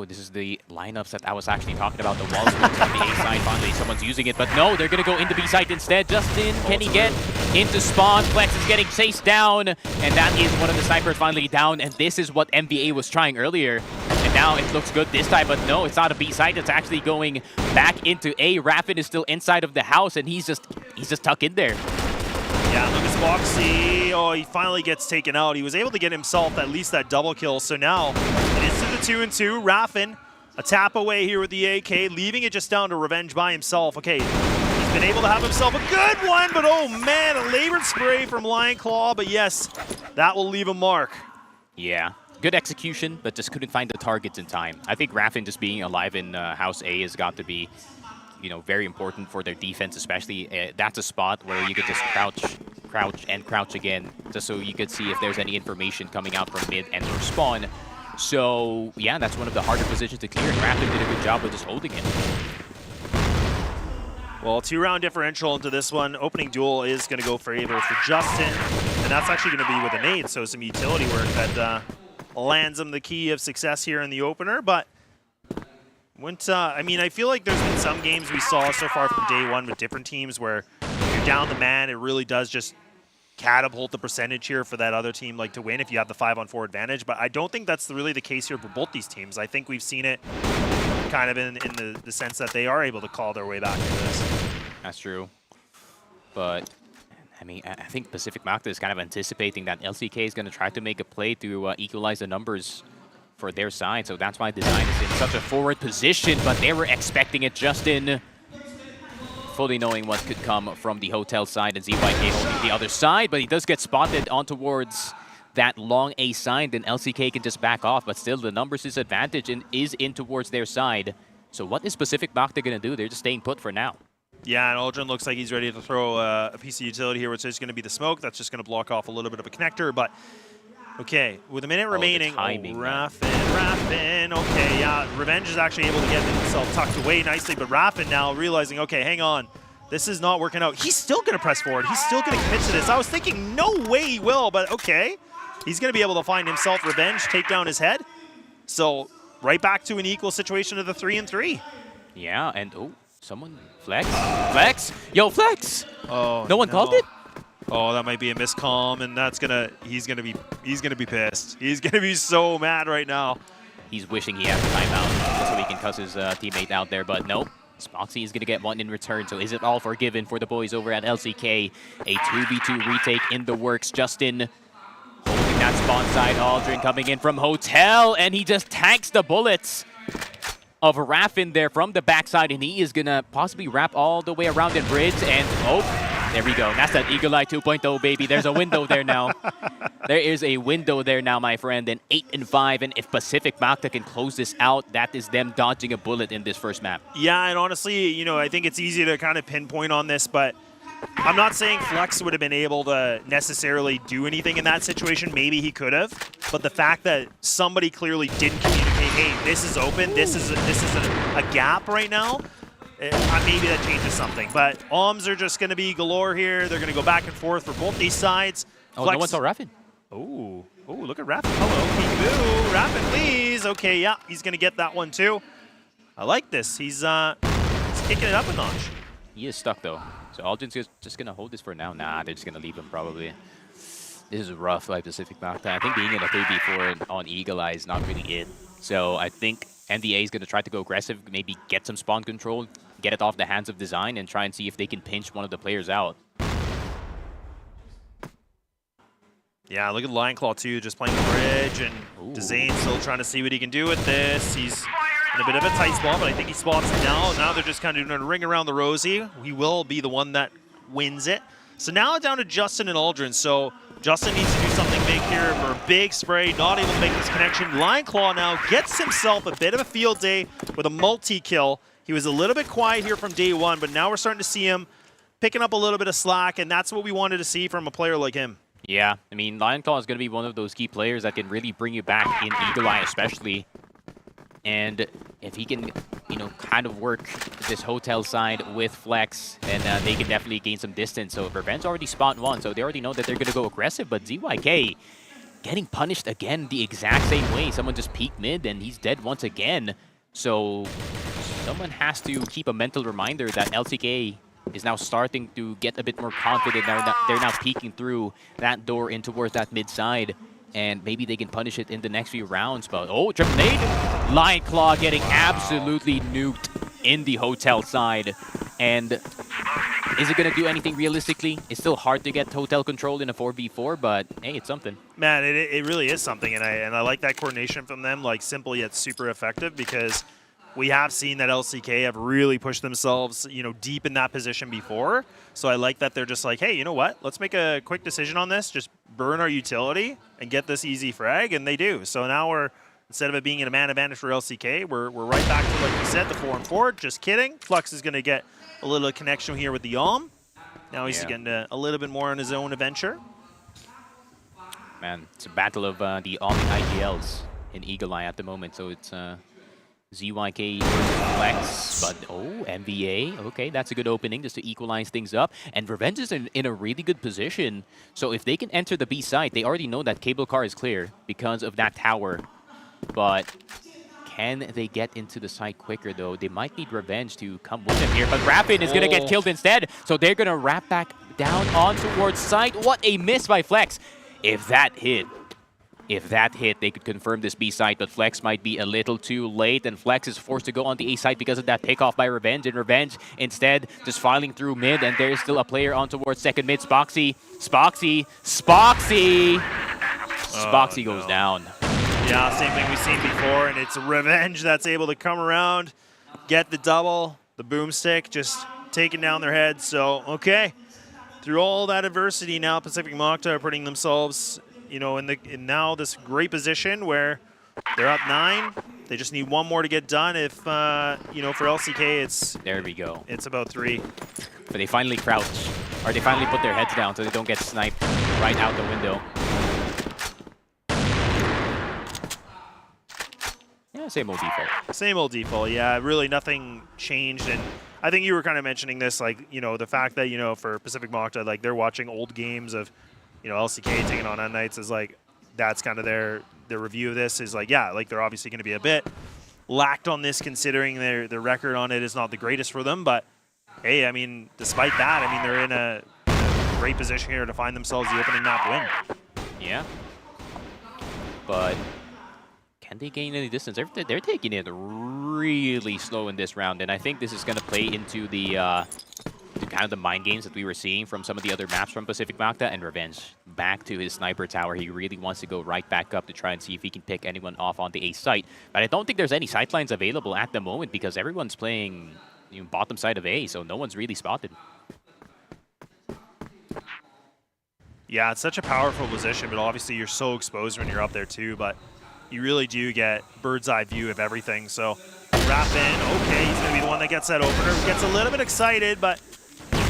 this is the lineups that I was actually talking about. The wall screens on the A side. Finally, someone's using it, but no, they're going to go into B side instead. Justin, can he get into spawn? Flex is getting chased down, and that is one of the snipers finally down. And this is what MVA was trying earlier. And now it looks good this time, but no, it's not a B side. It's actually going back into A. Raffin is still inside of the house, and he's just tucked in there. Yeah, Lucas Boxy, oh, he finally gets taken out. He was able to get himself at least that double kill. So now it is to the 2-2. Raffin, a tap away here with the AK, leaving it just down to Revenge by himself. Okay, he's been able to have himself a good one, but oh man, a labored spray from Lion Claw. But yes, that will leave a mark. Yeah, good execution, but just couldn't find the targets in time. I think Raffin just being alive in House A has got to be, you know, very important for their defense, especially. That's a spot where you could just crouch again, just so you could see if there's any information coming out from mid and or spawn. So yeah, that's one of the harder positions to clear, and Raffin did a good job of just holding it. Well, 2-round differential into this one. Opening duel is going to go favor for Justin, and that's actually going to be with a nade, so some utility work that lands him the key of success here in the opener. But I mean, I feel like there's been some games we saw so far from day one with different teams where if you're down the man, it really does just catapult the percentage here for that other team like to win if you have the 5-on-4 advantage. But I don't think that's really the case here for both these teams. I think we've seen it kind of in the sense that they are able to call their way back into this. That's true. But I mean, I think Pacific Macta is kind of anticipating that LCK is going to try to make a play to equalize the numbers for their side. So that's why Design is in such a forward position, but they were expecting it, Justin, fully knowing what could come from the hotel side, and ZYK holding the other side, but he does get spotted on towards that long A side, then LCK can just back off, but still the numbers disadvantage and is in towards their side. So what is Pacific Macta going to do? They're just staying put for now. Yeah, and Aldrin looks like he's ready to throw a piece of utility here, which is going to be the smoke. That's just going to block off a little bit of a connector, but okay, with a minute remaining, Raffin, okay, yeah, Revenge is actually able to get himself tucked away nicely, but Raffin now realizing, okay, hang on, this is not working out. He's still going to press forward. He's still going to commit to this. I was thinking, no way he will, but okay. He's going to be able to find himself Revenge, take down his head. So right back to an equal situation of the 3-3. Yeah, and oh, someone, Flex? Flex? Yo, Flex! Oh, no one called it? Oh, that might be a miscomm, and that's he's gonna be pissed. He's gonna be so mad right now. He's wishing he had the timeout just so he can cuss his teammate out there, but nope. Spoxy is gonna get one in return, so is it all forgiven for the boys over at LCK? A 2v2 retake in the works. Justin holding that spawn side. Aldrin coming in from Hotel, and he just tanks the bullets of Raffin there from the backside, and he is gonna possibly wrap all the way around the bridge, and oh, there we go. That's that Eagle Eye 2.0, baby. There's a window there now. There is a window there now, my friend. And 8-5. And if Pacific Macta can close this out, that is them dodging a bullet in this first map. Yeah, and honestly, you know, I think it's easy to kind of pinpoint on this, but I'm not saying Flex would have been able to necessarily do anything in that situation. Maybe he could have. But the fact that somebody clearly didn't communicate, hey, this is open, this is a gap right now, maybe that changes something. But OMs are just going to be galore here. They're going to go back and forth for both these sides. Oh, Flex. No one saw Raffin. Oh, look at Raffin. Hello, peekaboo. Raffin, please. Okay, yeah, he's going to get that one too. I like this. He's kicking it up a notch. He is stuck though. So Aldrin's just going to hold this for now. Nah, they're just going to leave him probably. This is rough, like Pacific Macta. I think being in a 3v4 on Eagle Eye is not really it. So I think NDA is going to try to go aggressive, maybe get some spawn control, get it off the hands of Design, and try and see if they can pinch one of the players out. Yeah, look at Lion Claw too, just playing the bridge, and Design still trying to see what he can do with this. He's in a bit of a tight spot, but I think he spots it now. Now they're just kind of doing a ring around the rosy. He will be the one that wins it. So now it's down to Justin and Aldrin. So Justin needs to do something big here for a big spray, not able to make this connection. Lion Claw now gets himself a bit of a field day with a multi-kill. He was a little bit quiet here from day one, but now we're starting to see him picking up a little bit of slack, and that's what we wanted to see from a player like him. Yeah, I mean, Lion Claw is going to be one of those key players that can really bring you back in Eagle Eye especially. And if he can, you know, kind of work this hotel side with Flex, then they can definitely gain some distance. So Revenge already spawned one, so they already know that they're going to go aggressive. But ZYK getting punished again the exact same way. Someone just peeked mid, and he's dead once again. So someone has to keep a mental reminder that LCK is now starting to get a bit more confident. They're now peeking through that door in towards that mid side. And maybe they can punish it in the next few rounds. But, oh, triple nade. Lion Claw getting absolutely nuked in the hotel side. And is it going to do anything realistically? It's still hard to get hotel control in a 4v4, but hey, it's something. Man, it really is something, and I like that coordination from them, like simple yet super effective, because we have seen that LCK have really pushed themselves, you know, deep in that position before. So I like that they're just like, hey, you know what? Let's make a quick decision on this. Just burn our utility and get this easy frag, and they do. So now we're, instead of it being a man advantage for LCK, we're right back to, like you said, the 4-on-4. Just kidding. Flux is going to get a little connection here with the Yalm. Now he's getting a little bit more on his own adventure. Man, it's a battle of the Omni IGLs in Eagle Eye at the moment. So it's ZYK Flex, but oh, MVA. Okay, that's a good opening just to equalize things up. And Revenge is in a really good position. So if they can enter the B site, they already know that cable car is clear because of that tower. But can they get into the site quicker, though? They might need Revenge to come with them here. But Rapid is going to get killed instead. So they're going to wrap back down on towards site. What a miss by Flex. If that hit, they could confirm this B site, but Flex might be a little too late, and Flex is forced to go on the A site because of that pickoff by Revenge, and Revenge instead just filing through mid, and there's still a player on towards second mid. Spoxy goes down. Yeah, same thing we've seen before, and it's Revenge that's able to come around, get the double, the boomstick, just taking down their heads. So, okay, through all that adversity now, Pacific Macta are putting themselves, you know, in now this great position where they're up 9. They just need one more to get done. If you know, for LCK, it's there we go. It's about 3. But they finally crouch, or they finally put their heads down so they don't get sniped right out the window. Yeah, same old default. Same old default. Yeah, really nothing changed. And I think you were kind of mentioning this, like, you know, the fact that, you know, for Pacific Macta, like, they're watching old games of, you know, LCK taking on Untitled is like, that's kind of their review of this is like, yeah, like they're obviously going to be a bit lacked on this considering their record on it is not the greatest for them. But hey, I mean, despite that, I mean, they're in a great position here to find themselves the opening map win. Yeah. But can they gain any distance? They're taking it really slow in this round, and I think this is going to play into the kind of the mind games that we were seeing from some of the other maps from Pacific Macta. And Revenge back to his sniper tower. He really wants to go right back up to try and see if he can pick anyone off on the A site. But I don't think there's any sightlines available at the moment because everyone's playing, you know, bottom side of A, so no one's really spotted. Yeah, it's such a powerful position, but obviously you're so exposed when you're up there too. But you really do get bird's eye view of everything. So wrap in. Okay, he's going to be the one that gets that opener. Gets a little bit excited, but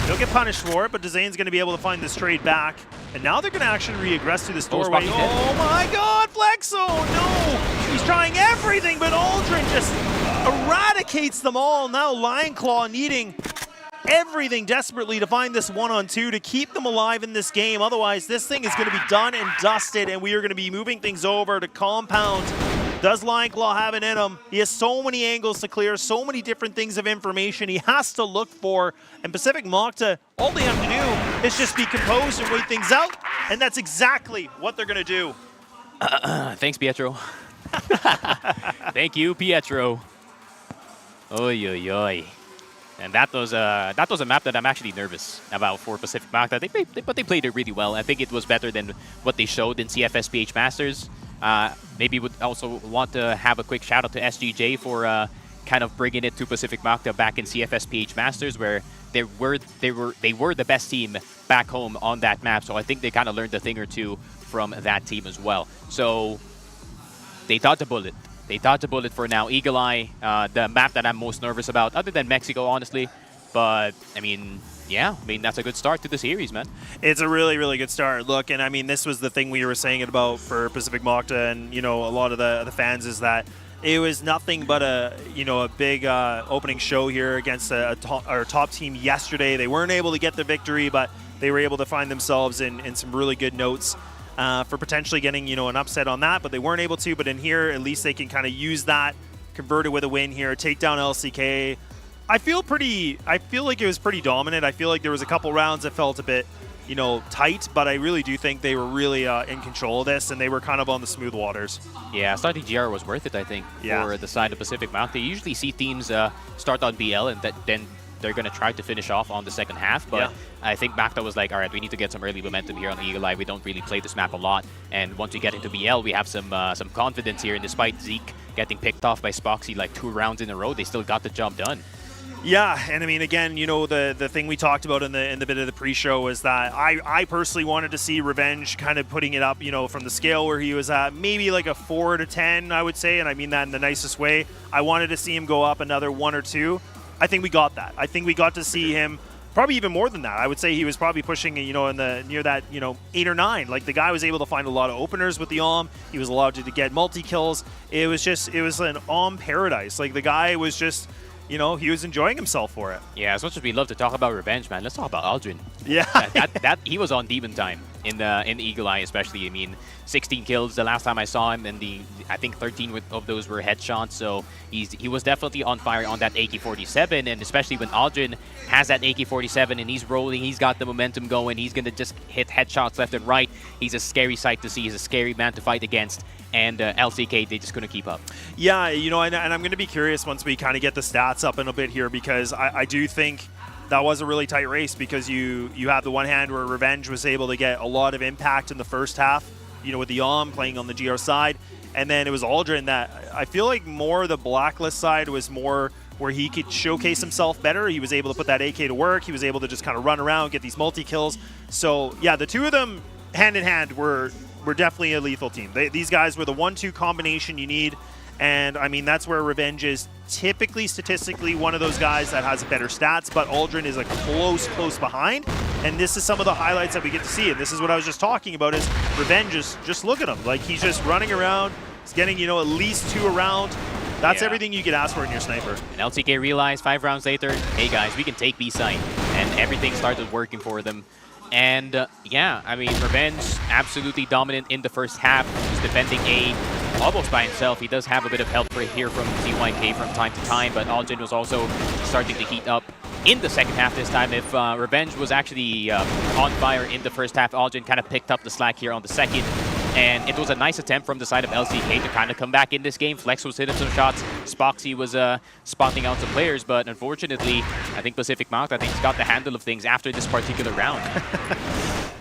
he'll get punished for it. But Dezane's going to be able to find this trade back. And now they're going to actually regress to this doorway. Oh my god, Flexo! No! He's trying everything, but Aldrin just eradicates them all. Now Lion Claw needing everything desperately to find this 1-on-2 to keep them alive in this game. Otherwise, this thing is going to be done and dusted, and we are going to be moving things over to Compound. Does Lion Claw have it in him? He has so many angles to clear, so many different things of information he has to look for. And Pacific Macta, all they have to do is just be composed and wait things out, and that's exactly what they're going to do. Thanks, Pietro. Thank you, Pietro. Oy, oy, oy. And that was a map that I'm actually nervous about for Pacific Macta. But they played it really well. I think it was better than what they showed in CFSPH Masters. Maybe would also want to have a quick shout out to SGJ for kind of bringing it to Pacific Macta back in CFSPH Masters, where they were the best team back home on that map. So I think they kind of learned a thing or two from that team as well. So they dodged a bullet. They dodged a bullet for now. Eagle Eye, the map that I'm most nervous about, other than Mexico, honestly. But, I mean, yeah, I mean, that's a good start to the series, man. It's a really, really good start. Look, and I mean, this was the thing we were saying about for Pacific Macta and, you know, a lot of the fans is that it was nothing but a big opening show here against our top team yesterday. They weren't able to get the victory, but they were able to find themselves in some really good notes. For potentially getting, you know, an upset on that, but they weren't able to. But in here, at least they can kind of use that, convert it with a win here, take down LCK. I feel like it was pretty dominant. I feel like there was a couple rounds that felt a bit, tight, but I really do think they were really in control of this, and they were kind of on the smooth waters. Yeah, starting GR was worth it, I think, for the side of Pacific Macta. You usually see teams start on BL and then they're going to try to finish off on the second half, but I think Macta was like, all right, we need to get some early momentum here on Eagle Eye. We don't really play this map a lot, and once we get into BL, we have some confidence here, and despite Zeke getting picked off by Spoxy like 2 rounds in a row, they still got the job done. Yeah, and I mean, again, the thing we talked about in the bit of the pre-show was that I personally wanted to see Revenge kind of putting it up, from the scale where he was at, maybe like a 4 to 10, I would say, and I mean that in the nicest way. I wanted to see him go up another 1 or 2. I think we got that. I think we got to see him probably even more than that. I would say he was probably pushing, in the near that, 8 or 9. Like, the guy was able to find a lot of openers with the AWM. He was allowed to get multi-kills. It was an AWM paradise. Like, the guy was just... he was enjoying himself for it. Yeah, as much as we love to talk about Revenge, man, let's talk about Aldrin. Yeah. that he was on demon time in Eagle Eye, especially. I mean, 16 kills the last time I saw him, and I think 13 of those were headshots. So he was definitely on fire on that AK-47, and especially when Aldrin has that AK-47 and he's rolling, he's got the momentum going, he's gonna just hit headshots left and right. He's a scary sight to see. He's a scary man to fight against. And LCK, they just couldn't keep up. Yeah, and I'm going to be curious once we kind of get the stats up in a bit here, because I do think that was a really tight race, because you have the one hand where Revenge was able to get a lot of impact in the first half, with the AWM playing on the GR side, and then it was Aldrin that I feel like more the Blacklist side was more where he could showcase himself better. He was able to put that AK to work. He was able to just kind of run around, get these multi-kills. So, yeah, the two of them hand in hand were definitely a lethal team. These guys were the 1-2 combination you need, and I mean, that's where Revenge is typically statistically one of those guys that has better stats, but Aldrin is a close behind, and this is some of the highlights that we get to see, and this is what I was just talking about, is Revenge is just look at him. Like, he's just running around, he's getting, at least 2 around. That's everything you could ask for in your sniper. And LCK realized 5 rounds later, hey guys, we can take B side, and everything started working for them. And yeah, I mean, Revenge absolutely dominant in the first half. He's defending A almost by himself. He does have a bit of help here from ZYK from time to time, but Aldrin was also starting to heat up in the second half this time. If Revenge was actually on fire in the first half, Aldrin kind of picked up the slack here on the second. And it was a nice attempt from the side of LCK to kind of come back in this game. Flex was hitting some shots. Spoxy was spotting out some players, but unfortunately, I think Pacific Macta, he's got the handle of things after this particular round.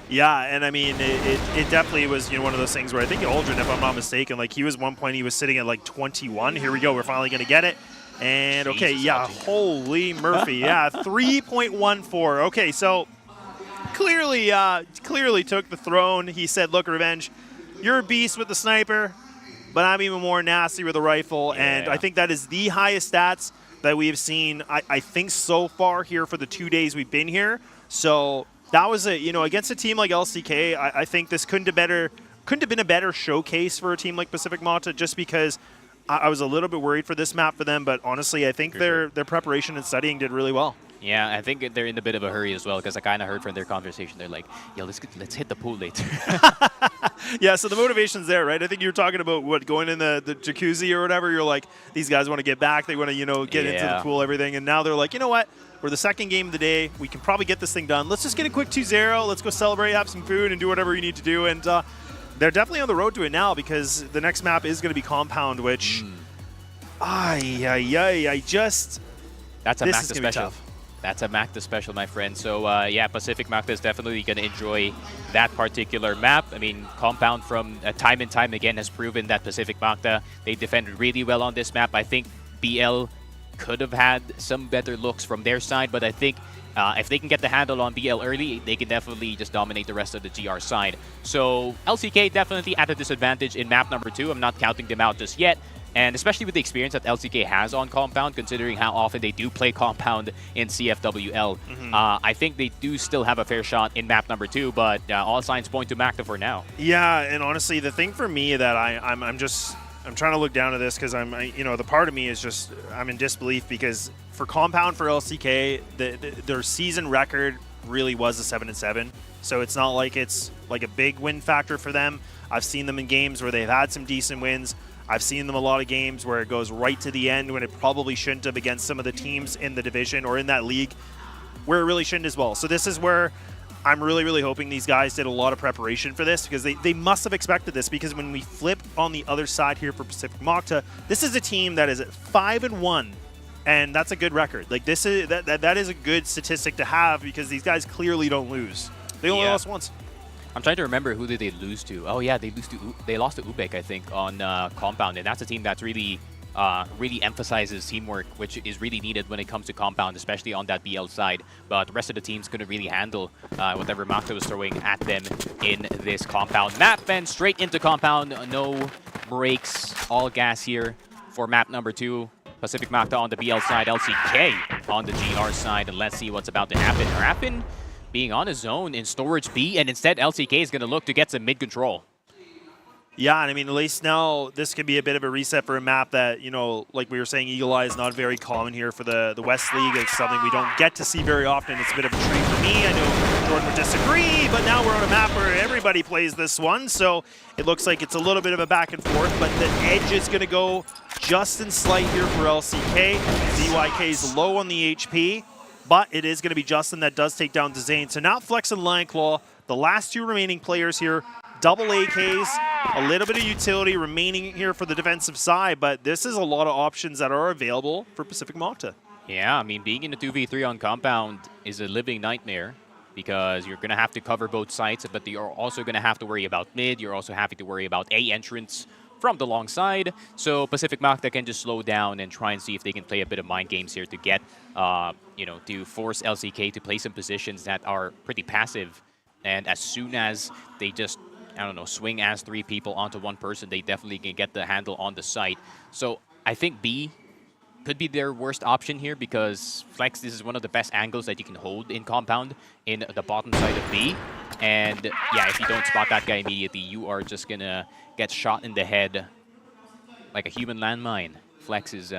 Yeah, and I mean, it definitely was one of those things where I think Aldrin, if I'm not mistaken, like, he was one point he was sitting at like 21. Here we go, we're finally going to get it. And okay, yeah, holy Murphy, yeah, 3.14. Okay, so clearly took the throne. He said, look, Revenge, you're a beast with the sniper, but I'm even more nasty with a rifle. Yeah. And I think that is the highest stats that we have seen, I think, so far here for the 2 days we've been here. So that was against a team like LCK, I think this couldn't have been a better showcase for a team like Pacific Macta, just because I was a little bit worried for this map for them, but honestly, I think their preparation and studying did really well. Yeah, I think they're in a bit of a hurry as well, because I kind of heard from their conversation, they're like, yo, let's hit the pool later. Yeah, so the motivation's there, right? I think you were talking about going in the jacuzzi or whatever. You're like, these guys want to get back. They want to, get into the pool, everything. And now they're like, you know what? We're the second game of the day. We can probably get this thing done. Let's just get a quick 2-0. Let's go celebrate, have some food, and do whatever you need to do. And they're definitely on the road to it now, because the next map is going to be Compound, which... That's a Macta special. That's a Macta special, my friend. So, yeah, Pacific Macta is definitely going to enjoy that particular map. I mean, Compound from time and time again has proven that Pacific Macta, they defended really well on this map. I think BL could have had some better looks from their side, but I think if they can get the handle on BL early, they can definitely just dominate the rest of the GR side. So, LCK definitely at a disadvantage in map number 2. I'm not counting them out just yet. And especially with the experience that LCK has on Compound, considering how often they do play Compound in CFWL, I think they do still have a fair shot in map number 2, but all signs point to Macta for now. Yeah, and honestly, the thing for me that I'm trying to look down at this, because the part of me is just, I'm in disbelief, because for Compound, for LCK, their season record really was a 7-7. So it's not like it's like a big win factor for them. I've seen them in games where they've had some decent wins. I've seen them a lot of games where it goes right to the end when it probably shouldn't have against some of the teams in the division or in that league where it really shouldn't as well. So this is where I'm really, really hoping these guys did a lot of preparation for this, because they must have expected this, because when we flip on the other side here for Pacific Macta, this is a team that is at 5-1, and that's a good record. Like this is that is a good statistic to have, because these guys clearly don't lose. They only lost once. I'm trying to remember who did they lose to. Oh yeah, they lost to Ubek, I think, on Compound, and that's a team that's really really emphasizes teamwork, which is really needed when it comes to Compound, especially on that BL side. But the rest of the teams couldn't really handle whatever Macta was throwing at them in this Compound map. And straight into Compound, no breaks, all gas here for map number 2. Pacific Macta on the BL side, LCK on the GR side, and let's see what's about to happen. Raffin being on his own in storage B, and instead LCK is going to look to get some mid control. Yeah, and I mean, at least now this could be a bit of a reset for a map that, you know, like we were saying, Eagle Eye is not very common here for the West League. It's something we don't get to see very often. It's a bit of a treat for me. I know Jordan would disagree, but now we're on a map where everybody plays this one, so it looks like it's a little bit of a back and forth, but the edge is going to go just in slight here for LCK. ZYK is low on the HP, but it is going to be Justin that does take down Zane. So now Flex and Lionclaw, the last 2 remaining players here, double AKs, a little bit of utility remaining here for the defensive side, but this is a lot of options that are available for Pacific Macta. Yeah, I mean, being in a 2v3 on Compound is a living nightmare, because you're going to have to cover both sides, but you're also going to have to worry about mid. You're also having to worry about A entrance from the long side. So Pacific Macta can just slow down and try and see if they can play a bit of mind games here to get, you know, to force LCK to play some positions that are pretty passive. And as soon as they just, I don't know, swing as 3 people onto one person, they definitely can get the handle on the site. So I think B could be their worst option here, because Flex, this is one of the best angles that you can hold in Compound in the bottom side of B. And yeah, if you don't spot that guy immediately, you are just going to get shot in the head like a human landmine. Flex is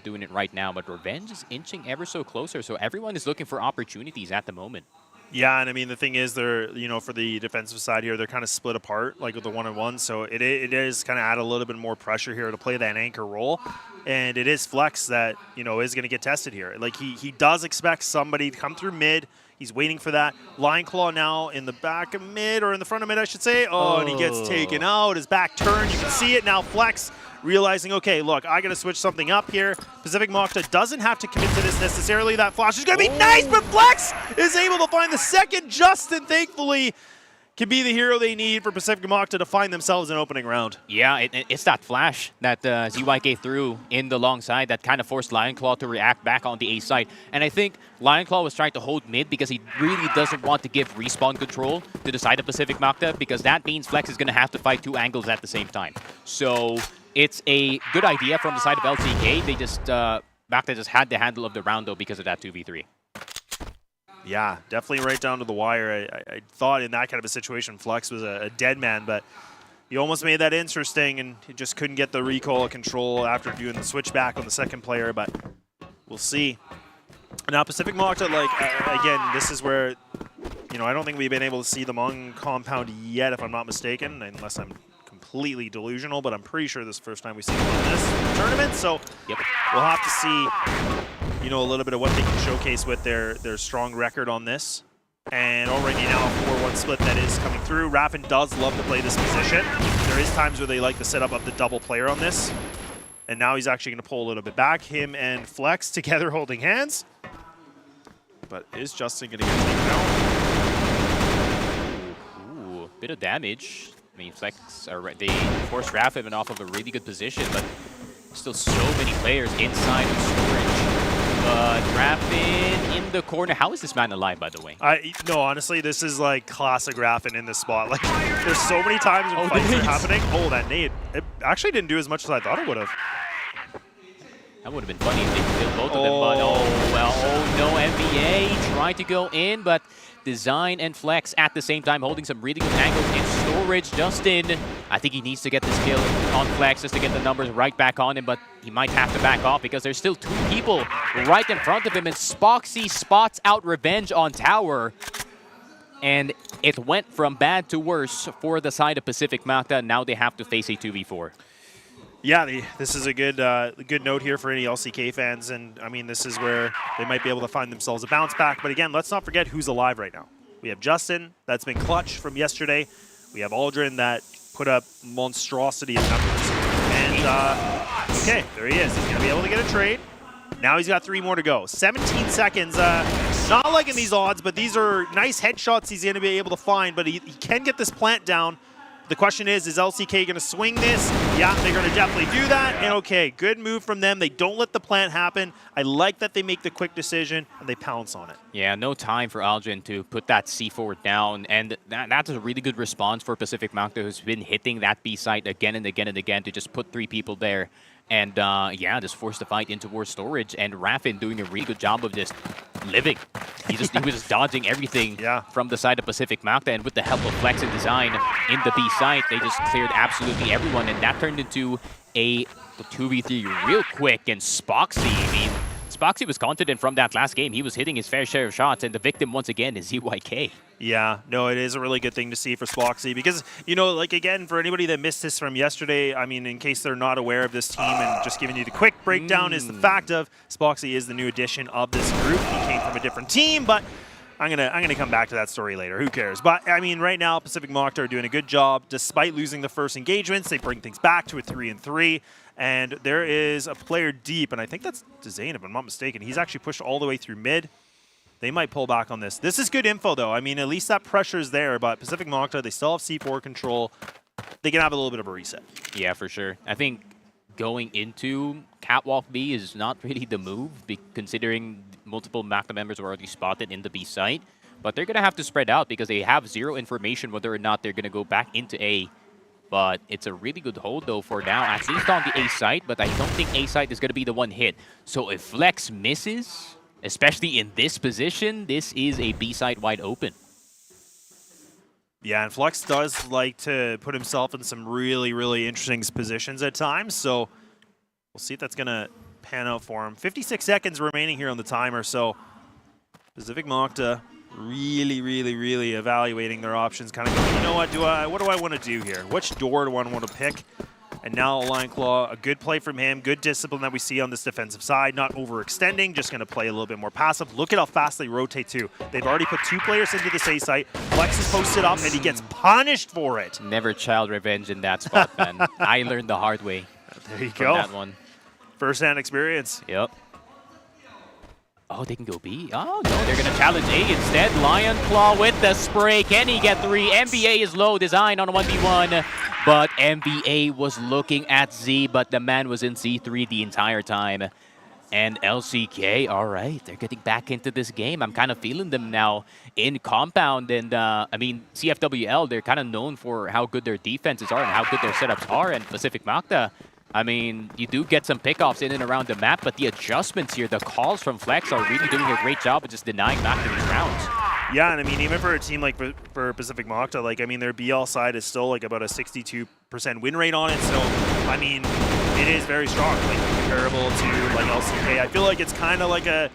doing it right now, but Revenge is inching ever so closer. So everyone is looking for opportunities at the moment. Yeah, and I mean, the thing is, they're, you know, for the defensive side here, they're kind of split apart, like with the 1-on-1. So it is kind of add a little bit more pressure here to play that anchor role. And it is Flex that, you know, is going to get tested here. Like, he does expect somebody to come through mid. He's waiting for that. Lionclaw now in the back of mid, or in the front of mid, I should say. Oh, and he gets taken out. His back turned. You can see it now. Flex realizing, okay, look, I got to switch something up here. Pacific Macta doesn't have to commit to this necessarily. That flash is going to be nice, but Flex is able to find the second. Justin, thankfully, can be the hero they need for Pacific Macta to find themselves an opening round. Yeah, it's that flash that ZYK threw in the long side that kind of forced Lionclaw to react back on the A side. And I think Lionclaw was trying to hold mid because he really doesn't want to give respawn control to the side of Pacific Macta, because that means Flex is going to have to fight 2 angles at the same time. So it's a good idea from the side of LCK. They just, Macta just had the handle of the round, though, because of that 2v3. Yeah, definitely right down to the wire. I thought in that kind of a situation, Flex was a dead man, but he almost made that interesting, and he just couldn't get the recoil control after doing the switchback on the second player, but we'll see. Now, Pacific Macta, like, again, this is where, you know, I don't think we've been able to see them on Compound yet, if I'm not mistaken, unless I'm completely delusional, but I'm pretty sure this is the first time we see them on this tournament, so we'll have to see, you know, a little bit of what they can showcase with their strong record on this. And already now a 4-1 split that is coming through. Raffin does love to play this position. There is times where they like the setup of the double player on this. And now he's actually going to pull a little bit back. Him and Flex together holding hands. But is Justin going to get taken out? Ooh, bit of damage. I mean, Flex, they forced Raffin off of a really good position, but still so many players inside of storage. But Raffin in the corner. How is this man alive, by the way? No, honestly, this is like classic Raffin in this spot. Like, there's so many times when fights are happening. Oh, that nade. It actually didn't do as much as I thought it would have. That would have been funny if they could kill both of them, but oh, well, oh no, NBA trying to go in, but Design and Flex at the same time holding some really good angles in storage. Justin, I think he needs to get this kill on Flex just to get the numbers right back on him, but he might have to back off because there's still 2 people right in front of him, and Spoxy spots out Revenge on tower. And it went from bad to worse for the side of Pacific Macta. Now they have to face a 2v4. Yeah, this is a good note here for any LCK fans, and I mean, this is where they might be able to find themselves a bounce back. But again, let's not forget who's alive right now. We have Justin, that's been clutch from yesterday. We have Aldrin that put up monstrosity of numbers. And, okay, there he is. He's going to be able to get a trade. Now he's got 3 more to go. 17 seconds. Not liking these odds, but these are nice headshots he's going to be able to find, but he can get this plant down. The question is LCK going to swing this? Yeah, they're going to definitely do that. And okay, good move from them. They don't let the plant happen. I like that they make the quick decision and they pounce on it. Yeah, no time for Aldrin to put that C4 down. And that's a really good response for Pacific Macta, who's been hitting that B site again and again and again to just put 3 people there. And yeah, just forced the fight into war storage. And Raffin doing a really good job of just living. He was just dodging everything from the side of Pacific Macta. And with the help of Flex and Design in the B site, they just cleared absolutely everyone. And that turned into a 2v3 real quick. And Spoxy, I mean, Spoxy was confident from that last game. He was hitting his fair share of shots. And the victim, once again, is ZYK. Yeah, no, it is a really good thing to see for Spoxy because, you know, like, again, for anybody that missed this from yesterday, I mean, in case they're not aware of this team and just giving you the quick breakdown is the fact of Spoxy is the new addition of this group. He came from a different team, but I'm gonna come back to that story later. Who cares? But, I mean, right now, Pacific Macta are doing a good job. Despite losing the first engagements, they bring things back to a 3-3. And there is a player deep, and I think that's Zayn, if I'm not mistaken. He's actually pushed all the way through mid. They might pull back on this. This is good info, though. I mean, at least that pressure is there, but Pacific Macta, they still have C4 control. They can have a little bit of a reset. Yeah, for sure. I think going into Catwalk B is not really the move, considering multiple Macta members were already spotted in the B site. But they're going to have to spread out because they have 0 information whether or not they're going to go back into A. But it's a really good hold, though, for now, at least on the A site. But I don't think A site is going to be the one hit. So if Flex misses, especially in this position, this is a B site wide open. Yeah, and Flex does like to put himself in some really, really interesting positions at times. So we'll see if that's going to pan out for him. 56 seconds remaining here on the timer. So Pacific Macta really, really, really evaluating their options. Kind of going, you know what do I want to do here? Which door do I want to pick? And now Lion Claw, a good play from him, good discipline that we see on this defensive side, not overextending, just going to play a little bit more passive. Look at how fast they rotate too. They've already put 2 players into the A site. Flex is posted up and he gets punished for it. Never child revenge in that spot, man. I learned the hard way. There you go. That one. First-hand experience. Yep. Oh, they can go B. Oh, no, they're going to challenge A instead. Lion Claw with the spray. Can he get 3? MBA is low. Design on a 1v1. But MBA was looking at Z, but the man was in C3 the entire time. And LCK, all right, they're getting back into this game. I'm kind of feeling them now in Compound. And, I mean, CFWL, they're kind of known for how good their defenses are and how good their setups are. And Pacific Macta, I mean, you do get some pickoffs in and around the map, but the adjustments here, the calls from Flex are really doing a great job of just denying Macta these rounds. Yeah, and I mean, even for a team like for Pacific Macta, like, I mean, their BL side is still like about a 62% win rate on it. So, I mean, it is very strong, like comparable to like LCK. I feel like it's kind of like a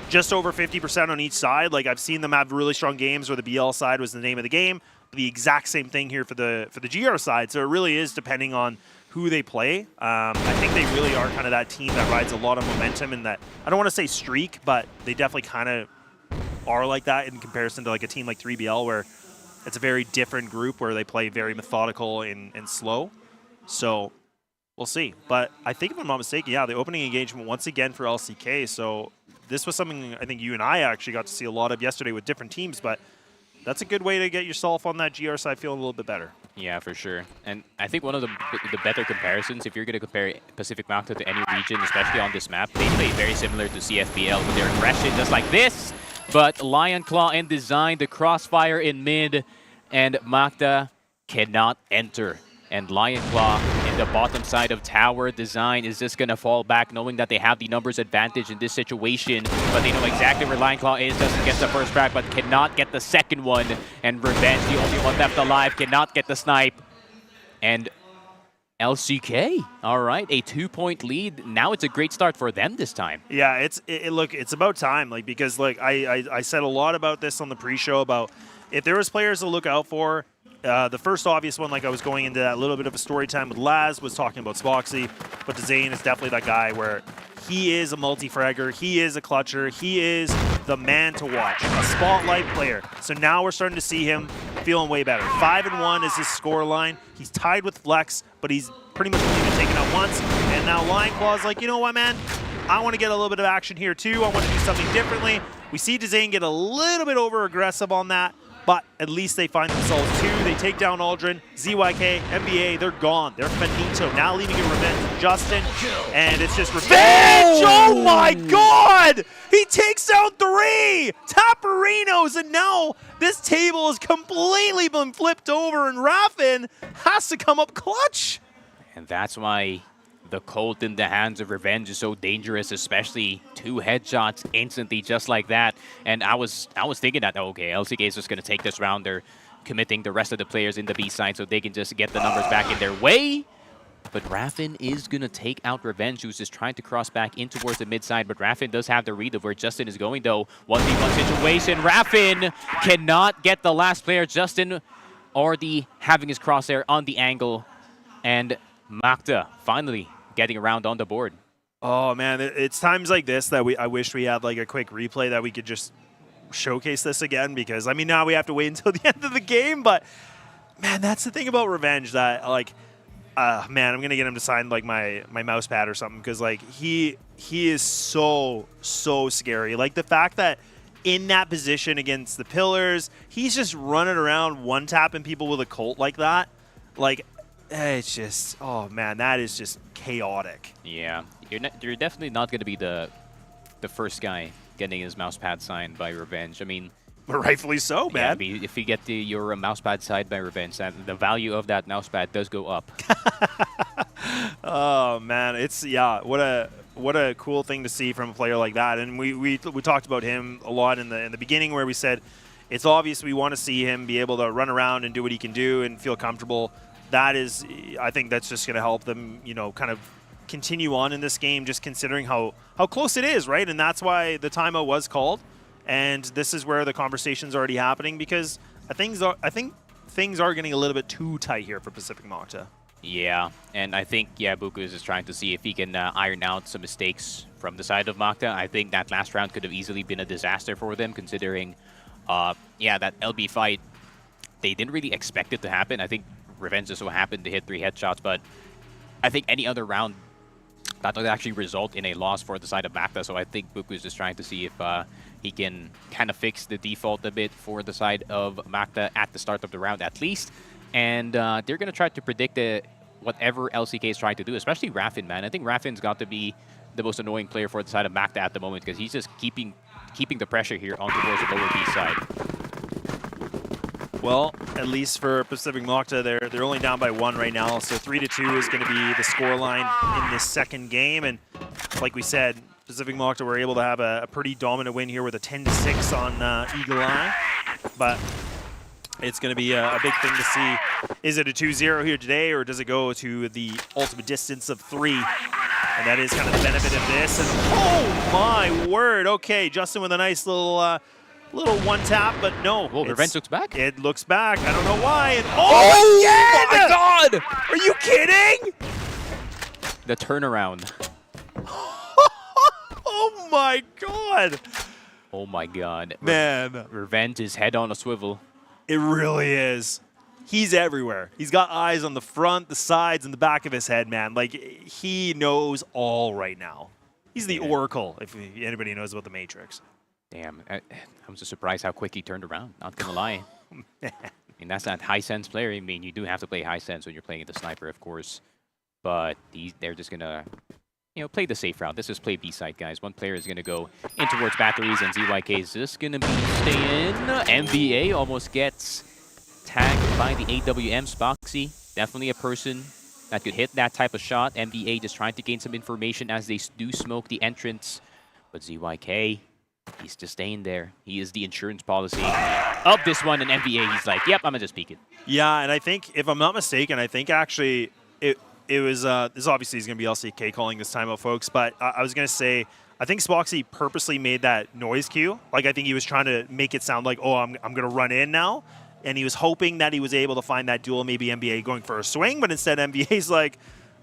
just over 50% on each side. Like, I've seen them have really strong games where the BL side was the name of the game. The exact same thing here for the GR side. So it really is depending on who they play. I think they really are kind of that team that rides a lot of momentum in that, I don't want to say streak, but they definitely kind of are like that in comparison to like a team like 3BL where it's a very different group where they play very methodical and slow. So we'll see. But I think if I'm not mistaken, yeah, the opening engagement once again for LCK. So this was something I think you and I actually got to see a lot of yesterday with different teams, but that's a good way to get yourself on that GR side feeling a little bit better. Yeah, for sure. And I think one of the better comparisons, if you're going to compare Pacific Macta to any region, especially on this map, they play very similar to CFBL with their aggression just like this. But Lion Claw in design, the crossfire in mid, and Macta cannot enter. And Lion Claw in the bottom side of tower design is just going to fall back, knowing that they have the numbers advantage in this situation. But they know exactly where Lion Claw is, doesn't get the first frag, but cannot get the second one. And Revenge, the only one left alive, cannot get the snipe. And LCK, all right, a 2-point lead. Now it's a great start for them this time. Yeah, look, it's about time, like, because like I said a lot about this on the pre-show about if there was players to look out for, The first obvious one, like I was going into that little bit of a story time with Laz, was talking about Spoxy, but Zane is definitely that guy where he is a multi-fragger, he is a clutcher, he is the man to watch, a spotlight player. So now we're starting to see him feeling way better. 5-1 is his score line. He's tied with Flex, but he's pretty much only been taken out once. And now Lion Claw's like, you know what, man? I want to get a little bit of action here too. I want to do something differently. We see Zane get a little bit over-aggressive on that, but at least they find themselves two. They take down Aldrin, ZYK, NBA, they're gone. They're finito. Now leaving it Revenge to Justin, and it's just Revenge! Oh my god! He takes out 3! Taparinos, and now this table has completely been flipped over, and Raffin has to come up clutch. And that's why the Colt in the hands of Revenge is so dangerous, especially 2 headshots instantly just like that. And I was thinking that, okay, LCK is just going to take this round. They're committing the rest of the players in the B side so they can just get the numbers back in their way. But Raffin is going to take out Revenge, who's just trying to cross back in towards the mid side. But Raffin does have the read of where Justin is going, though. 1v1 situation. Raffin cannot get the last player. Justin already having his crosshair on the angle. And Macta finally getting around on the board. Oh man, it's times like this that I wish we had like a quick replay that we could just showcase this again, because I mean now we have to wait until the end of the game, but man, that's the thing about Revenge that like man, I'm gonna get him to sign like my mouse pad or something, because like he is so scary. Like the fact that in that position against the pillars, he's just running around one tapping people with a Colt like that. Like it's just, oh man, that is just chaotic. Yeah, you're definitely not going to be the first guy getting his mouse pad signed by Revenge. I mean, but rightfully so, man. Yeah, if you get your mouse pad signed by Revenge, the value of that mouse pad does go up. Oh man, it's what a cool thing to see from a player like that. And we talked about him a lot in the beginning, where we said it's obvious we want to see him be able to run around and do what he can do and feel comfortable. That is, I think that's just going to help them, you know, kind of continue on in this game, just considering how close it is, right? And that's why the timeout was called. And this is where the conversation's already happening, because I think things are getting a little bit too tight here for Pacific Macta. Yeah, and I think, Buku is just trying to see if he can iron out some mistakes from the side of Macta. I think that last round could have easily been a disaster for them, considering, that LB fight, they didn't really expect it to happen. I think Revenge just so happened to hit 3 headshots, but I think any other round that would actually result in a loss for the side of Macta. So I think Buku is just trying to see if he can kind of fix the default a bit for the side of Macta at the start of the round at least. And they're going to try to predict whatever LCK is trying to do, especially Raffin, man. I think Raffin's got to be the most annoying player for the side of Macta at the moment, because he's just keeping the pressure here on towards the lower B side. Well, at least for Pacific Macta, they're only down by 1 right now, so 3-2 is going to be the scoreline in this second game. And like we said, Pacific Macta were able to have a pretty dominant win here with a 10-6 on Eagle Eye, but it's going to be a big thing to see. Is it a 2-0 here today, or does it go to the ultimate distance of 3? And that is kind of the benefit of this. And oh my word! Okay, Justin with a nice little one tap, but no. Well, Revenge looks back. It looks back. I don't know why. And oh my God! Are you kidding? The turnaround. Oh my God! Oh my God, man! Revenge is head on a swivel. It really is. He's everywhere. He's got eyes on the front, the sides, and the back of his head, man. Like, he knows all right now. He's the Oracle, if anybody knows about the Matrix. Damn, I'm just surprised how quick he turned around, not gonna lie. I mean, that's that high sense player. I mean, you do have to play high sense when you're playing the sniper, of course. But they're just gonna, play the safe route. This is play B-side, guys. One player is gonna go in towards batteries, and ZYK is just gonna be staying. MBA almost gets tagged by the AWM. Spoxy, definitely a person that could hit that type of shot. MBA just trying to gain some information as they do smoke the entrance. But ZYK, he's just staying there. He is the insurance policy of this one, and MBA, he's like, yep, I'm gonna just peek it. Yeah, and I think, if I'm not mistaken, I think actually it was, this obviously is going to be LCK calling this timeout, folks, but I was going to say, I think Spoxy purposely made that noise cue. Like, I think he was trying to make it sound like, oh, I'm going to run in now. and he was hoping that he was able to find that duel, maybe NBA going for a swing, but instead NBA's like,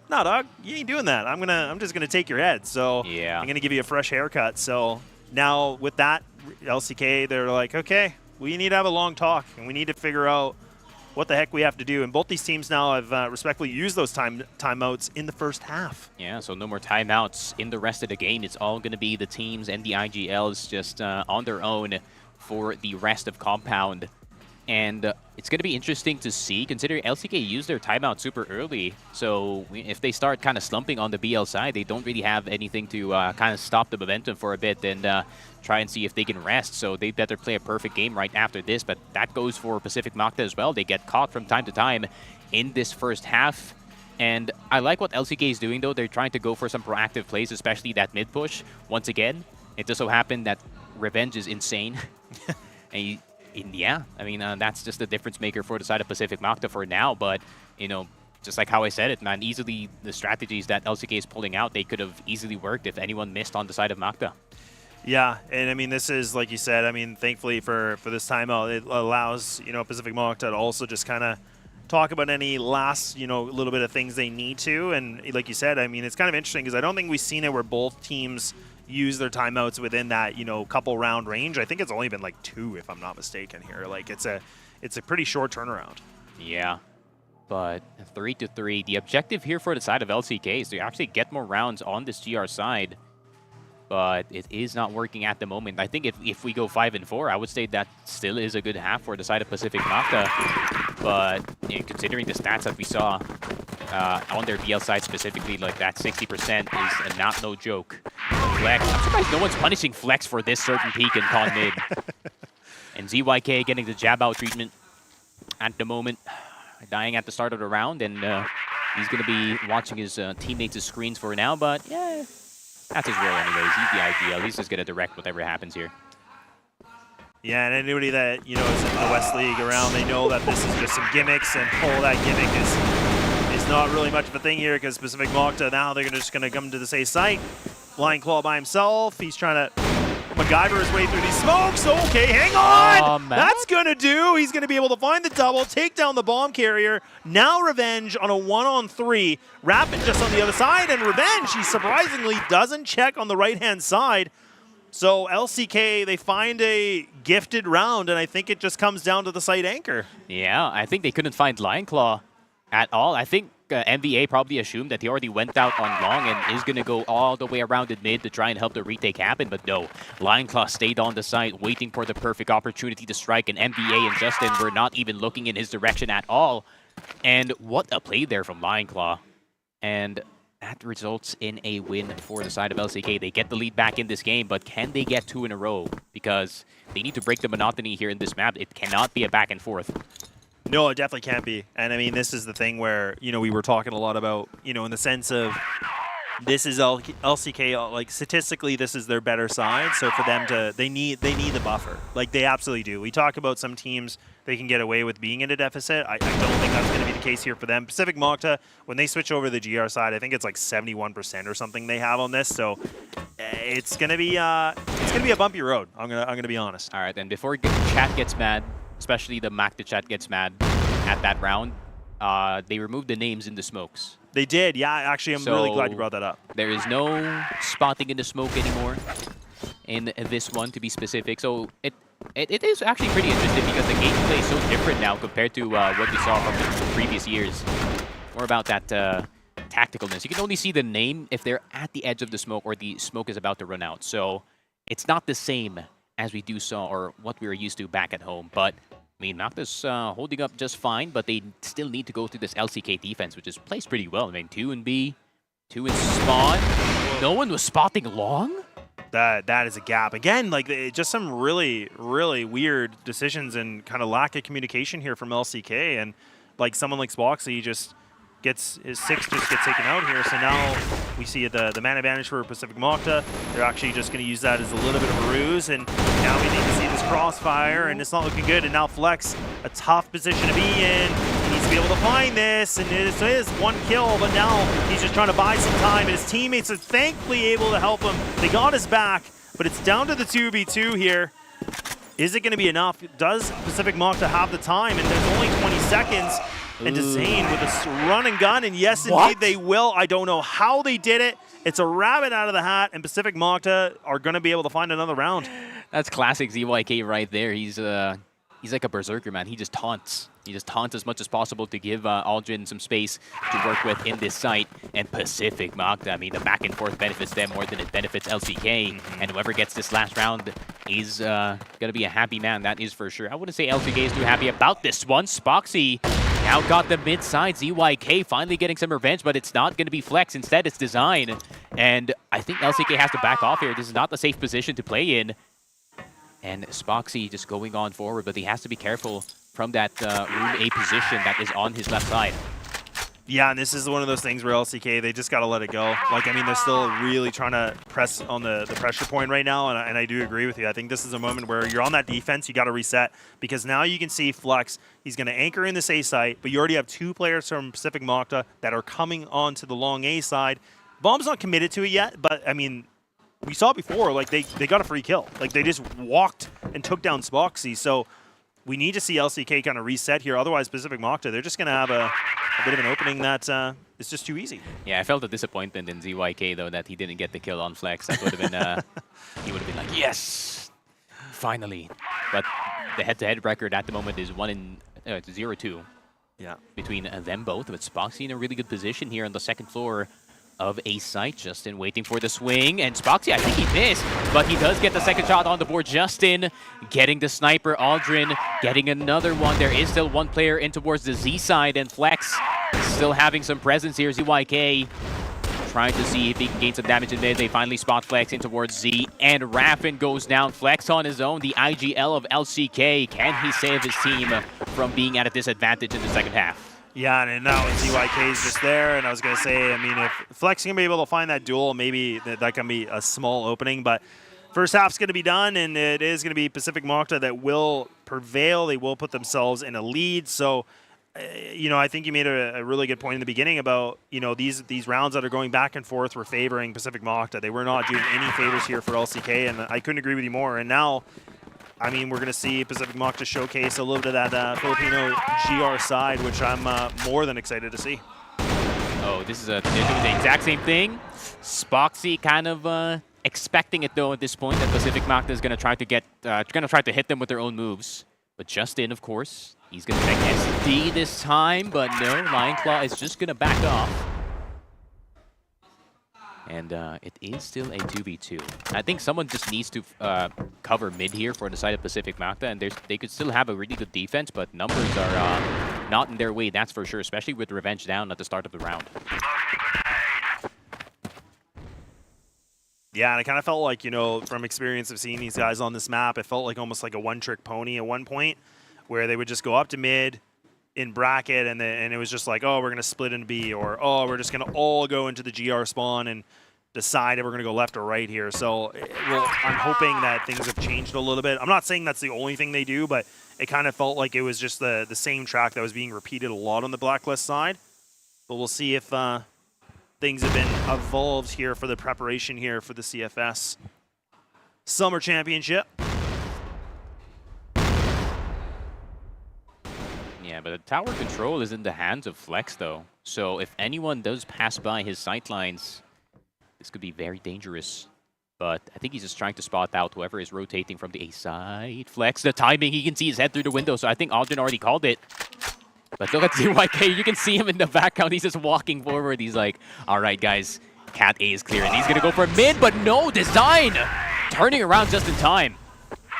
no, dog, you ain't doing that. I'm just gonna take your head. So yeah, I'm gonna give you a fresh haircut. So now with that, LCK, they're like, okay, we need to have a long talk, and we need to figure out what the heck we have to do. And both these teams now have respectfully used those timeouts in the first half. Yeah, so no more timeouts in the rest of the game. It's all going to be the teams and the IGLs just on their own for the rest of Compound. And it's going to be interesting to see, considering LCK used their timeout super early. So if they start kind of slumping on the BL side, they don't really have anything to kind of stop the momentum for a bit and try and see if they can rest. So they better play a perfect game right after this. But that goes for Pacific Macta as well. They get caught from time to time in this first half. And I like what LCK is doing, though. They're trying to go for some proactive plays, especially that mid push. Once again, it just so happened that Revenge is insane. And yeah, I mean, that's just the difference maker for the side of Pacific Macta for now. But, you know, just like how I said it, man, easily the strategies that LCK is pulling out, they could have easily worked if anyone missed on the side of Macta. Yeah, and I mean, this is, like you said, I mean, thankfully for this timeout, it allows, you know, Pacific Macta to also just kind of talk about any last, you know, little bit of things they need to. And like you said, I mean, it's kind of interesting because I don't think we've seen it where both teams use their timeouts within that, you know, couple round range. I think it's only been like 2, if I'm not mistaken here. Like it's a pretty short turnaround. Yeah, but 3-3. The objective here for the side of LCK is to actually get more rounds on this GR side, but it is not working at the moment. I think if we go 5-4, I would say that still is a good half for the side of Pacific Macta. But you know, considering the stats that we saw on their BL side specifically, like that 60% is not no joke. Flex, I'm surprised no one's punishing Flex for this certain peak in con mid. And ZYK getting the jab out treatment at the moment, dying at the start of the round, and he's going to be watching his teammates' screens for now, but yeah, that's his role anyways. He's the IGL. He's just going to direct whatever happens here. Yeah, and anybody that, you know, is in the West League around, they know that this is just some gimmicks, and that gimmick is not really much of a thing here because Pacific Macta now they're just going to come to the safe site. Lion Claw by himself. He's trying to MacGyver his way through these smokes. Okay, hang on. That's going to do. He's going to be able to find the double, take down the bomb carrier. Now Revenge on a 1-on-3. Rapid just on the other side, and Revenge, he surprisingly doesn't check on the right-hand side. So LCK, they find a gifted round, and I think it just comes down to the site anchor. Yeah, I think they couldn't find Lion Claw at all. I think MVA probably assumed that he already went out on long and is going to go all the way around in mid to try and help the retake happen, but no. Lion Claw stayed on the site, waiting for the perfect opportunity to strike, and MVA and Justin were not even looking in his direction at all. And what a play there from Lion Claw. And that results in a win for the side of LCK. They get the lead back in this game, but can they get 2 in a row? Because they need to break the monotony here in this map. It cannot be a back and forth. No, it definitely can't be. And I mean, this is the thing where, you know, we were talking a lot about, you know, in the sense of this is LCK, like statistically, this is their better side. So for them to, they need the buffer. Like they absolutely do. We talk about some teams, they can get away with being in a deficit. I don't think that's going to be the case here for them. Pacific Macta, when they switch over to the GR side, I think it's like 71% or something they have on this. So it's going to be a bumpy road. I'm gonna be honest. All right, then before chat gets mad, especially the Macta chat gets mad at that round, they removed the names in the smokes. They did, yeah. Actually, I'm really glad you brought that up. There is no spotting in the smoke anymore in this one, to be specific. So it is actually pretty interesting because the gameplay is so different now compared to what we saw from the previous years. More about that tacticalness. You can only see the name if they're at the edge of the smoke or the smoke is about to run out. So it's not the same as we saw or what we were used to back at home. But I mean, Macta's holding up just fine, but they still need to go through this LCK defense, which is placed pretty well. I mean, 2 in B, 2 in spawn. No one was spotting long? That is a gap. Again, like just some really, really weird decisions and kind of lack of communication here from LCK. And like someone like Swoxy just gets his 6 just gets taken out here. So now we see the man advantage for Pacific Macta. They're actually just going to use that as a little bit of a ruse. And now we need to see this crossfire, and it's not looking good. And now Flex, a tough position to be in. He needs to be able to find this, and it is 1 kill, but now he's just trying to buy some time, and his teammates are thankfully able to help him. They got his back, but it's down to the 2v2 here. Is it going to be enough? Does Pacific Macta have the time? And there's only 20 seconds. And Dezane with a run and gun, and yes, indeed, they will. I don't know how they did it. It's a rabbit out of the hat, and Pacific Macta are going to be able to find another round. That's classic ZYK right there. He's like a berserker, man. He just taunts. He just taunts as much as possible to give Aldrin some space to work with in this site. And Pacific Macta, I mean, the back and forth benefits them more than it benefits LCK. And whoever gets this last round is going to be a happy man, that is for sure. I wouldn't say LCK is too happy about this one. Spoxy now got the mid side. ZYK finally getting some revenge, but it's not going to be Flex. Instead, it's Design. And I think LCK has to back off here. This is not the safe position to play in. And Spoxy just going on forward, but he has to be careful from that room A position that is on his left side. Yeah, and this is one of those things where LCK, they just got to let it go. Like, I mean, they're still really trying to press on the pressure point right now, and I do agree with you. I think this is a moment where you're on that defense, you got to reset, because now you can see Flex, he's going to anchor in this A site, but you already have 2 players from Pacific Macta that are coming onto the long A side. Bomb's not committed to it yet, but, I mean, we saw it before, like, they got a free kill. Like, they just walked and took down Spoxy, so we need to see LCK kind of reset here. Otherwise, Pacific Macta, they're just going to have a bit of an opening that is just too easy. Yeah, I felt a disappointment in ZYK, though, that he didn't get the kill on Flex. That would have been, he would have been like, yes, finally. But the head-to-head record at the moment is 0-2. Yeah, between them both. But Spoxy in a really good position here on the second floor of a site. Justin waiting for the swing, and Spoxy, I think he missed, but he does get the second shot on the board. Justin getting the sniper. Aldrin getting another one. There is still one player in towards the Z side, and Flex still having some presence here. ZYK trying to see if he can gain some damage in mid. They finally spot Flex in towards Z, and Raffin goes down. Flex on his own, the IGL of LCK. Can he save his team from being at a disadvantage in the second half? Yeah, and now ZYK is just there, and I was going to say, I mean, if Flex can be able to find that duel, maybe that can be a small opening, but first half's going to be done, and it is going to be Pacific Macta that will prevail. They will put themselves in a lead, so, you know, I think you made a really good point in the beginning about, you know, these rounds that are going back and forth were favoring Pacific Macta. They were not doing any favors here for LCK, and I couldn't agree with you more, and now, I mean, we're going to see Pacific Macta showcase a little bit of that Filipino GR side, which I'm more than excited to see. Oh, this is they're doing the exact same thing. Spoxy kind of expecting it though at this point that Pacific Macta is going to try to hit them with their own moves. But Justin, of course, he's going to take SD this time, but no, Lion Claw is just going to back off. And it is still a 2v2. I think someone just needs to cover mid here for the side of Pacific Macta, and they could still have a really good defense, but numbers are not in their way, that's for sure, especially with Revenge down at the start of the round. Yeah, and I kind of felt like, you know, from experience of seeing these guys on this map, it felt like almost like a one-trick pony at one point, where they would just go up to mid, in bracket, and it was just like, oh, we're going to split into B, or oh, we're just going to all go into the GR spawn and decide if we're going to go left or right here. So I'm hoping that things have changed a little bit. I'm not saying that's the only thing they do, but it kind of felt like it was just the same track that was being repeated a lot on the Blacklist side. But we'll see if things have been evolved here for the preparation here for the CFS Summer Championship. Yeah, but the tower control is in the hands of Flex, though. So if anyone does pass by his sightlines, this could be very dangerous. But I think he's just trying to spot out whoever is rotating from the A side. Flex, the timing, he can see his head through the window, so I think Aldrin already called it. But look at ZYK, you can see him in the background. He's just walking forward. He's like, all right, guys, Cat A is clear. And he's going to go for mid, but no, Design turning around just in time.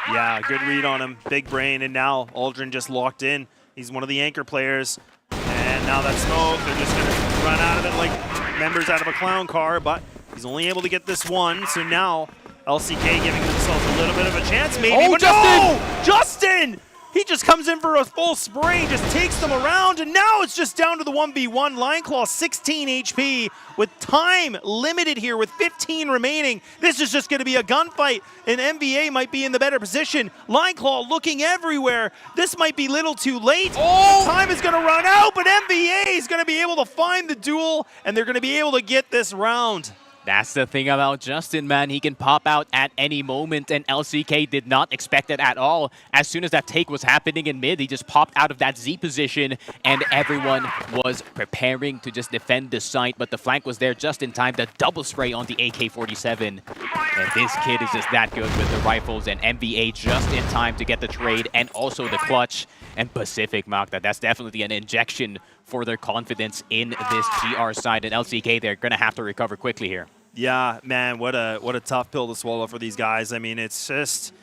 Yeah, good read on him. Big brain, and now Aldrin just locked in. He's one of the anchor players. And now that smoke, they're just going to run out of it like members out of a clown car, but he's only able to get this one. So now LCK giving themselves a little bit of a chance, maybe. Oh, but Justin! No! Justin! He just comes in for a full spray, just takes them around, and now it's just down to the 1v1. Lion Claw 16 HP with time limited here with 15 remaining. This is just going to be a gunfight, and MVA might be in the better position. Lion Claw looking everywhere. This might be a little too late. Oh! Time is going to run out, but MVA is going to be able to find the duel, and they're going to be able to get this round. That's the thing about Justin, man. He can pop out at any moment, and LCK did not expect it at all. As soon as that take was happening in mid, he just popped out of that Z position, and everyone was preparing to just defend the site, but the flank was there just in time. The double spray on the AK-47. And this kid is just that good with the rifles, and MVA just in time to get the trade and also the clutch. And Pacific Macta, that's definitely an injection for their confidence in this GR side. And LCK, they're going to have to recover quickly here. Yeah, man, what a tough pill to swallow for these guys. I mean, it's just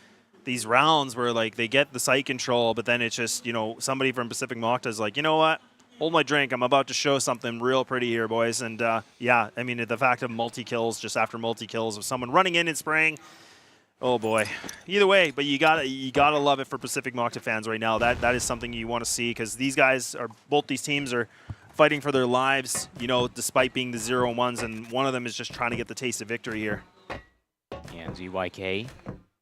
these rounds where, like, they get the site control, but then it's just, you know, somebody from Pacific Macta is like, you know what? Hold my drink. I'm about to show something real pretty here, boys. And, yeah, I mean, the fact of multi-kills just after multi-kills of someone running in and spraying, oh boy. Either way, but you gotta love it for Pacific Macta fans right now. That is something you want to see, because these guys are, both these teams are fighting for their lives, you know, despite being the 0-1s, and one of them is just trying to get the taste of victory here. Yeah, ZYK.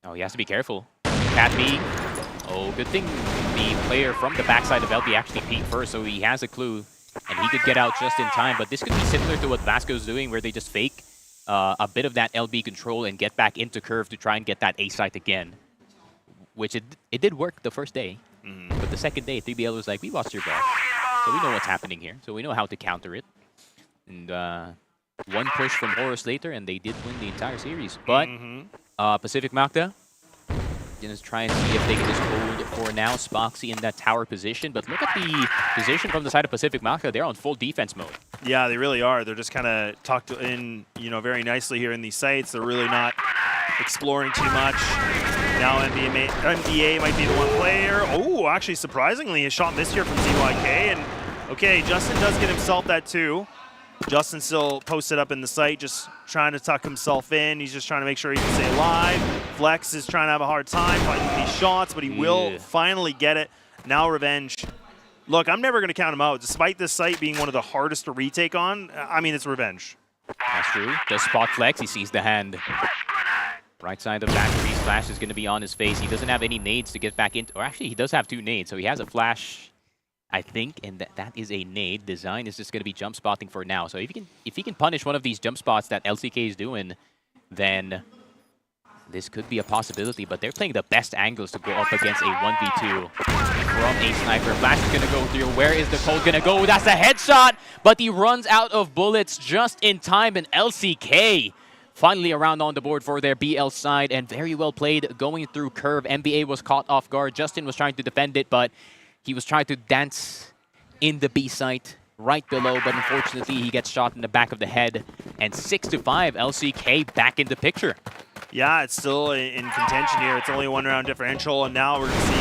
Oh, he has to be careful. Cat B. Oh, good thing the player from the backside of LB actually peeked first, so he has a clue, and he could get out just in time. But this could be similar to what Vasco's doing, where they just fake a bit of that LB control and get back into curve to try and get that A site again, which it did work the first day. But the second day, 3BL was like, we watched your back, so we know what's happening here, so we know how to counter it. And one push from Horus later, and they did win the entire series. But Pacific Macta, just try and see if they can just hold for now. Spoxy in that tower position, but look at the position from the side of Pacific Macta. They're on full defense mode. Yeah, they really are. They're just kind of tucked in, you know, very nicely here in these sites. They're really not exploring too much. Now NBA might be the one player. Oh, actually, surprisingly, a shot missed here from ZYK. And okay, Justin does get himself that too. Justin still posted up in the site, just trying to tuck himself in. He's just trying to make sure he can stay alive. Flex is trying to have a hard time finding these shots, but he will finally get it. Now Revenge. Look, I'm never going to count him out. Despite this site being one of the hardest to retake on, I mean, it's Revenge. That's true. Does spot Flex, he sees the hand. Right side of Valkyrie's flash is going to be on his face. He doesn't have any nades to get back into, or actually he does have 2 nades, so he has a flash, I think, and that is a nade. Design is just going to be jump spotting for now. So if he can punish one of these jump spots that LCK is doing, then this could be a possibility. But they're playing the best angles to go up against a 1v2 from a sniper. Flash is going to go through. Where is the Cold going to go? That's a headshot, but he runs out of bullets just in time, and LCK finally around on the board for their BL side, and very well played going through curve. NBA was caught off guard. Justin was trying to defend it, but he was trying to dance in the B site right below, but unfortunately he gets shot in the back of the head. And 6-5, LCK back in the picture. Yeah, it's still in contention here. It's only 1 round differential, and now we're going to see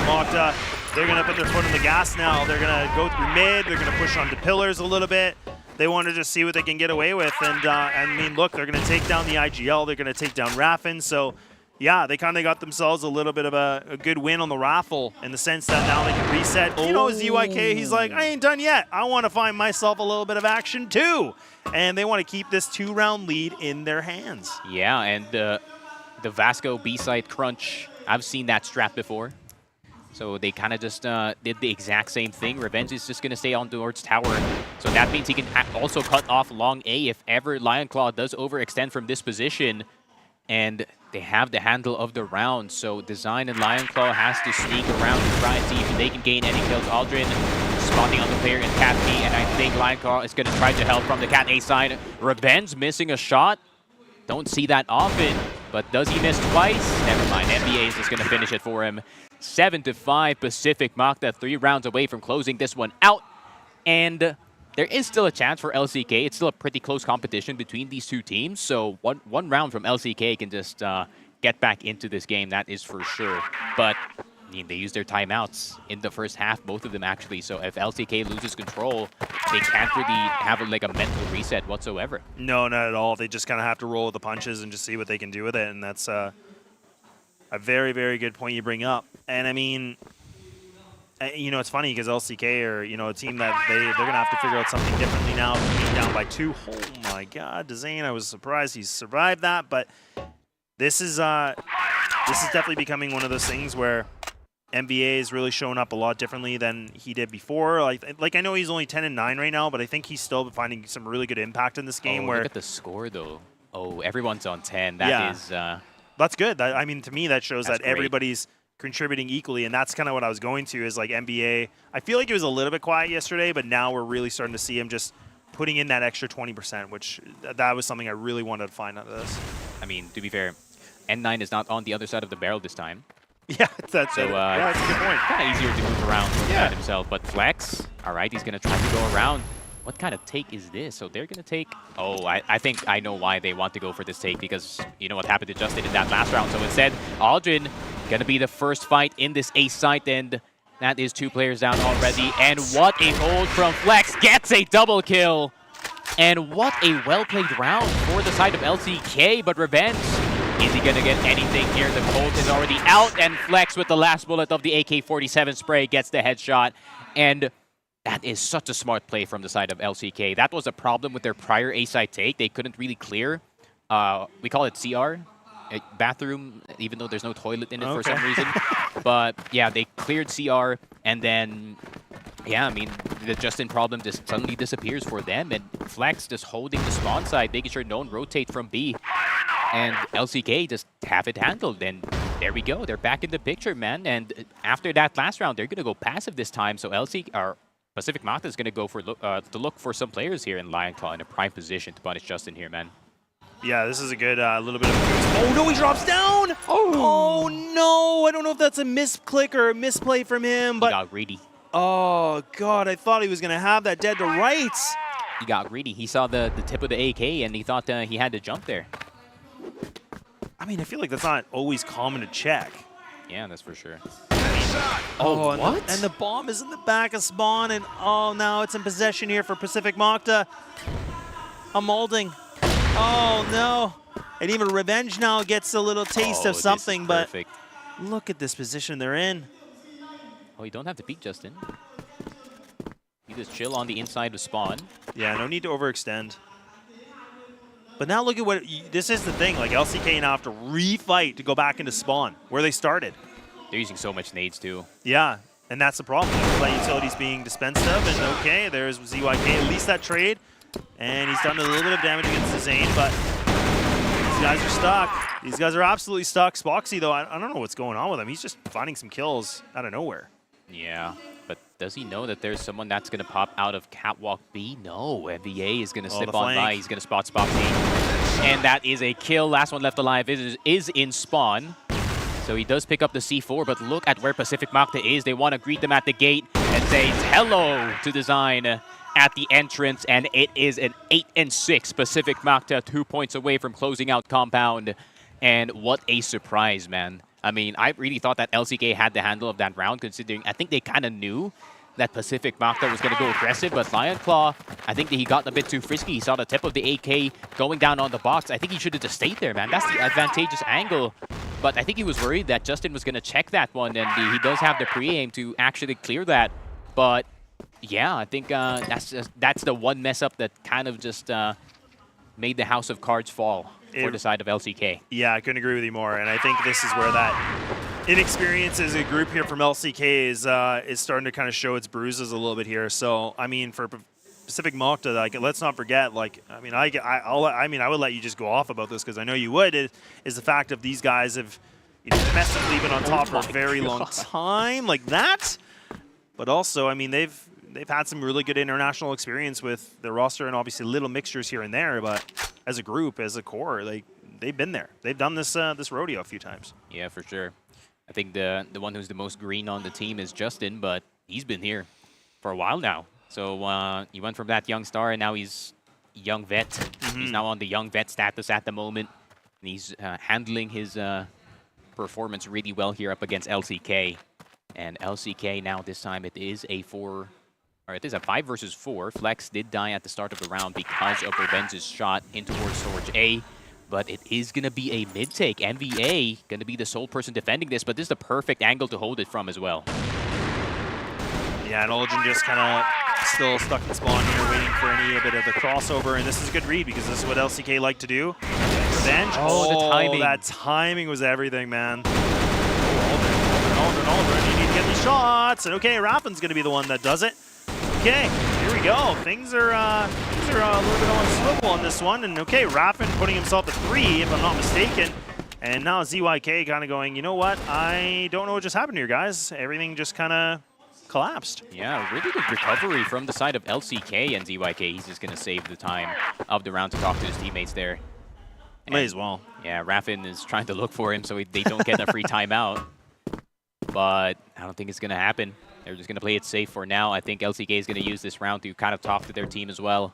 Macta. They're going to put their foot on the gas now. They're going to go through mid. They're going to push onto pillars a little bit. They want to just see what they can get away with. And I mean, look, they're going to take down the IGL. They're going to take down Raffin. So yeah, they kind of got themselves a little bit of a good win on the raffle, in the sense that now they can reset. You know, ZYK, he's like, I ain't done yet. I want to find myself a little bit of action too. And they want to keep this 2-round lead in their hands. Yeah, and the Vasco B-side crunch, I've seen that strat before. So they kind of just did the exact same thing. Revenge is just going to stay on towards tower. So that means he can also cut off long A if ever Lion Claw does overextend from this position. And they have the handle of the round, so Design and Lion Claw has to sneak around and try and see if they can gain any kills. Aldrin spotting on the player in Cat B, and I think Lion Claw is going to try to help from the Cat A side. Revenge missing a shot. Don't see that often, but does he miss twice? Never mind, NBA is just going to finish it for him. 7-5, Pacific Macta, 3 rounds away from closing this one out. And there is still a chance for LCK. It's still a pretty close competition between these two teams. So one round from LCK can just get back into this game, that is for sure. But I mean, they used their timeouts in the first half, both of them actually. So if LCK loses control, they can't really have like a mental reset whatsoever. No, not at all. They just kind of have to roll with the punches and just see what they can do with it. And that's a very, very good point you bring up. And I mean, you know, it's funny because LCK are, you know, a team that they're going to have to figure out something differently now. Being down by 2. Oh my God, Dezane, I was surprised he survived that. But this is definitely becoming one of those things where MVA is really showing up a lot differently than he did before. Like I know he's only 10-9 right now, but I think he's still finding some really good impact in this game. Where look at the score though. Oh, everyone's on 10. That is. That's good. I mean, to me, that shows that great. Everybody's contributing equally, and that's kind of what I was going to. Is like MVA. I feel like it was a little bit quiet yesterday, but now we're really starting to see him just putting in that extra 20%, which that was something I really wanted to find out of this. I mean, to be fair, N9 is not on the other side of the barrel this time. Yeah, that's a good point. Kind of easier to move around for that himself. But Flex, all right, he's going to try to go around. What kind of take is this? So they're going to take... Oh, I think I know why they want to go for this take, because you know what happened to Justin in that last round. So instead, Aldrin going to be the first fight in this ace site, and that is 2 players down already. And what a hold from Flex. Gets a double kill. And what a well-played round for the side of LCK, but Revenge... Is he going to get anything here? The Colt is already out, and Flex with the last bullet of the AK-47 spray gets the headshot. And that is such a smart play from the side of LCK. That was a problem with their prior A-side take. They couldn't really clear. We call it CR, bathroom, even though there's no toilet in it for some reason. But yeah, they cleared CR, and then... Yeah, I mean, the Justin problem just suddenly disappears for them, and Flex just holding the spawn side, making sure no one rotate from B. And LCK just have it handled, and there we go. They're back in the picture, man. And after that last round, they're going to go passive this time. So Pacific Macta is going to go for to look for some players here, in Lionclaw in a prime position to punish Justin here, man. Yeah, this is a good little bit of a boost. Oh, no, he drops down! Oh, no! I don't know if that's a misclick or a misplay from him, but... He got greedy. Oh, God, I thought he was going to have that dead to rights. He got greedy. He saw the tip of the AK, and he thought he had to jump there. I mean, I feel like that's not always common to check. Yeah, that's for sure. Oh, what? And the bomb is in the back of spawn, and oh, now it's in possession here for Pacific Macta. A molding. Oh, no. And even Revenge now gets a little taste of something, but look at this position they're in. Oh, you don't have to peek, Justin. You just chill on the inside of spawn. Yeah, no need to overextend. But now look at what... This is the thing. Like, LCK now have to refight to go back into spawn, where they started. They're using so much nades, too. Yeah, and that's the problem. That utility's being dispensed of, and okay, there's ZYK. At least that trade. And he's done a little bit of damage against the Zane, but these guys are stuck. These guys are absolutely stuck. Spoxy, though, I don't know what's going on with him. He's just finding some kills out of nowhere. Yeah, but does he know that there's someone that's going to pop out of Catwalk B? No, MVA is going to slip on by. He's going to spot B. And that is a kill. Last one left alive is in spawn. So he does pick up the C4, but look at where Pacific Macta is. They want to greet them at the gate and say hello to Design at the entrance. And it is an 8-6 Pacific Macta, 2 points away from closing out Compound. And what a surprise, man. I mean, I really thought that LCK had the handle of that round, considering I think they kind of knew that Pacific Macta was going to go aggressive, but Lionclaw, I think that he got a bit too frisky. He saw the tip of the AK going down on the box. I think he should have just stayed there, man. That's the advantageous angle. But I think he was worried that Justin was going to check that one, and he does have the pre-aim to actually clear that. But yeah, I think that's the one mess up that kind of just made the house of cards fall for the side of LCK. Yeah, I couldn't agree with you more, and I think this is where that inexperience as a group here from LCK is starting to kind of show its bruises a little bit here. So, I mean, for Pacific Macta, like, let's not forget, like, I mean, I would let you just go off about this because I know you would, is the fact of these guys have, you know, domestically been on top for a very long time, like that. But also, I mean, they've had some really good international experience with their roster and obviously little mixtures here and there, but as a group, as a core, like, they've been there. They've done this this rodeo a few times. Yeah, for sure. I think the one who's the most green on the team is Justin, but he's been here for a while now. So he went from that young star, and now he's young vet. He's now on the young vet status at the moment. And he's handling his performance really well here up against LCK. And LCK now, this time, it is a 5 versus 4. Flex did die at the start of the round because of Revenge's shot in towards Storage A. But it is going to be a mid-take. MVA going to be the sole person defending this, but this is the perfect angle to hold it from as well. Yeah, and Olgin just kind of still stuck in spawn here, waiting for a bit of the crossover, and this is a good read because this is what LCK like to do. Revenge. Oh, the timing. That timing was everything, man. Oh, Aldrin. You need get these shots. And okay, Raffin's going to be the one that does it. Okay, here we go. Things are a little bit on swivel on this one. And okay, Raffin putting himself at 3, if I'm not mistaken. And now ZYK kind of going, you know what? I don't know what just happened here, guys. Everything just kind of collapsed. Yeah, really good recovery from the side of LCK and ZYK. He's just going to save the time of the round to talk to his teammates there. May as well. Yeah, Raffin is trying to look for him so they don't get a free timeout. But I don't think it's going to happen. They're just going to play it safe for now. I think LCK is going to use this round to kind of talk to their team as well.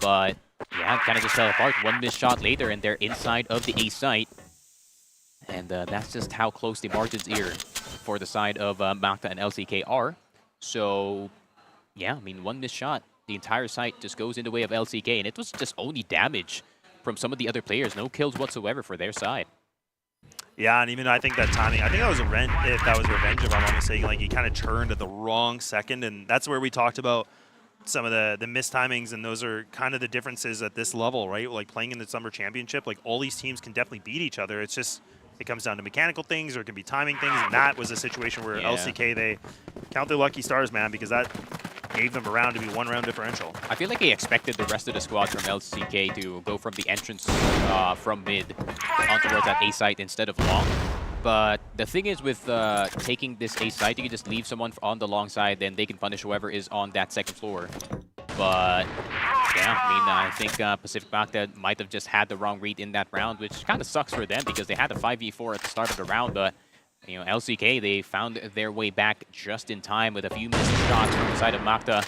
But yeah, kind of just fell apart. One missed shot later, and they're inside of the A site. And that's just how close the margins are for the side of Macta and LCK are. So, yeah, I mean, one missed shot. The entire site just goes in the way of LCK, and it was just only damage from some of the other players. No kills whatsoever for their side. Yeah, and even I think that timing, I think that was Revenge, if I'm not mistaken. Like, he kind of turned at the wrong second, and that's where we talked about some of the missed timings, and those are kind of the differences at this level, right? Like, playing in the Summer Championship, like, all these teams can definitely beat each other. It's just, it comes down to mechanical things, or it can be timing things, and that was a situation where LCK, they count their lucky stars, man, because that gave them a round to be 1-round differential. I feel like they expected the rest of the squad from LCK to go from the entrance from mid on towards that A site instead of long. But the thing is with taking this A site, you can just leave someone on the long side, then they can punish whoever is on that second floor. But yeah, I mean, I think Pacific Macta might have just had the wrong read in that round, which kind of sucks for them because they had a 5v4 at the start of the round, but you know, LCK, they found their way back just in time with a few missed shots from the side of Macta.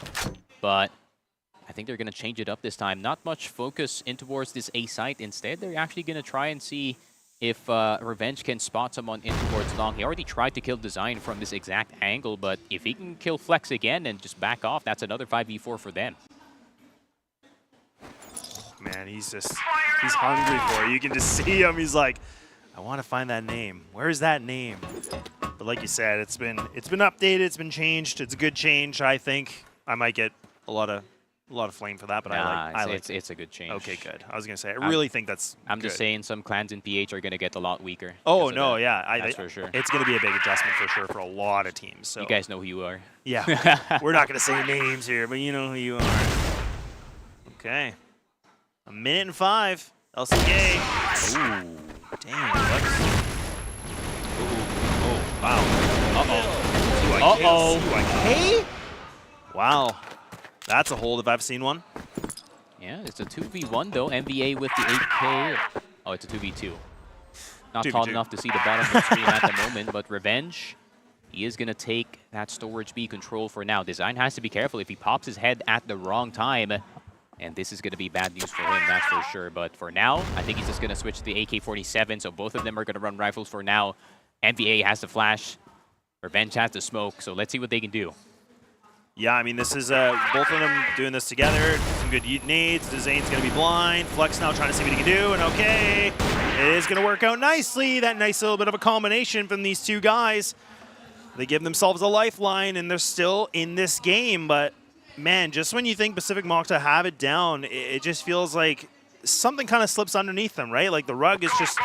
But I think they're going to change it up this time. Not much focus in towards this A site. Instead, they're actually going to try and see if Revenge can spot someone in towards long. He already tried to kill Design from this exact angle, but if he can kill Flex again and just back off, that's another 5v4 for them. Man, he's hungry for it. You can just see him. He's like, I want to find that name. Where's that name? But like you said, it's been updated, it's been changed. It's a good change, I think. I might get a lot of flame for that, but I like it. It's a good change. Okay, good. I was gonna say, I really think that's I'm just saying some clans in PH are gonna get a lot weaker. Oh no, yeah, that's for sure. It's gonna be a big adjustment for sure for a lot of teams. So you guys know who you are. Yeah, we're not gonna say names here, but you know who you are. Okay, 1:05. LCK. Ooh, damn. Oh, wow. Uh-oh. Wow. That's a hold if I've seen one. Yeah, it's a 2v1 though. MVA with the 8K. Oh, it's a 2v2. Not 2v2. tall enough to see the bottom of the screen at the moment, but Revenge, he is going to take that storage B control for now. Design has to be careful if he pops his head at the wrong time. And this is going to be bad news for him, that's for sure. But for now, I think he's just going to switch to the AK-47. So both of them are going to run rifles for now. MVA has the flash. Revenge has the smoke. So let's see what they can do. Yeah, I mean, this is both of them doing this together. Some good nades. Dezane's going to be blind. Flex now trying to see what he can do. And okay, it is going to work out nicely. That nice little bit of a combination from these two guys. They give themselves a lifeline, and they're still in this game. But man, just when you think Pacific Macta have it down, it just feels like something kind of slips underneath them, right? Like the rug is just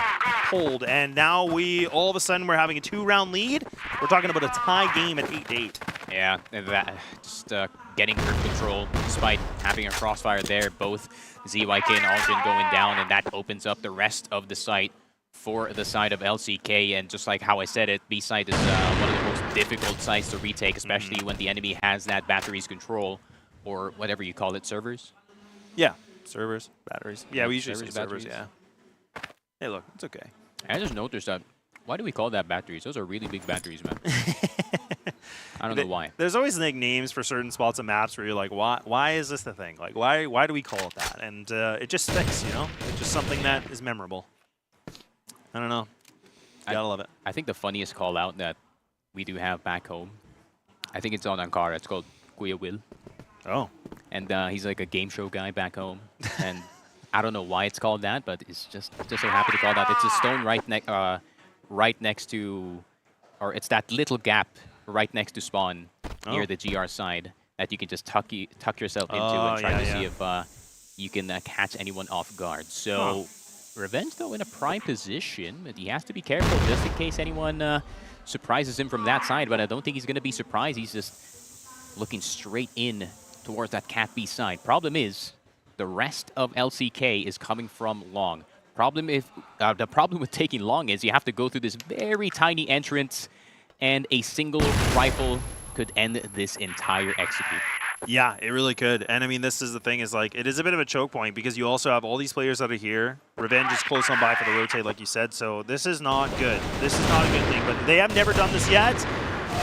pulled, and now all of a sudden we're having a 2-round lead. We're talking about a tie game at 8-8. Yeah, that just getting grip control despite having a crossfire there. Both ZYK and Algin going down, and that opens up the rest of the site for the side of LCK. And just like how I said it, B site is one of the most difficult sites to retake, especially when the enemy has that batteries control, or whatever you call it, servers? Yeah, servers, batteries. Yeah, we usually say servers, yeah. Hey, look, it's okay. I just noticed that. Why do we call that batteries? Those are really big batteries, man. I don't know why. There's always like names for certain spots of maps where you're like, why is this the thing? Like, why do we call it that? And it just sticks, you know? It's just something that is memorable. I don't know. You gotta love it. I think the funniest call out that we do have back home, I think it's on Ankara. It's called Kuya Will. Oh. And he's like a game show guy back home. And I don't know why it's called that, but it's just so happy to call that. It's a stone right next to, or it's that little gap right next to spawn near the GR side that you can just tuck yourself into and try to see if you can catch anyone off guard. So Revenge, though, in a prime position, but he has to be careful just in case anyone surprises him from that side, but I don't think he's going to be surprised. He's just looking straight in towards that Cat B side. Problem is, the rest of LCK is coming from long. The problem with taking long is you have to go through this very tiny entrance, and a single rifle could end this entire execute. Yeah, it really could. And I mean, this is the thing, is like, it is a bit of a choke point because you also have all these players that are here. Revenge is close on by for the rotate, like you said, so this is not good. This is not a good thing, but they have never done this yet.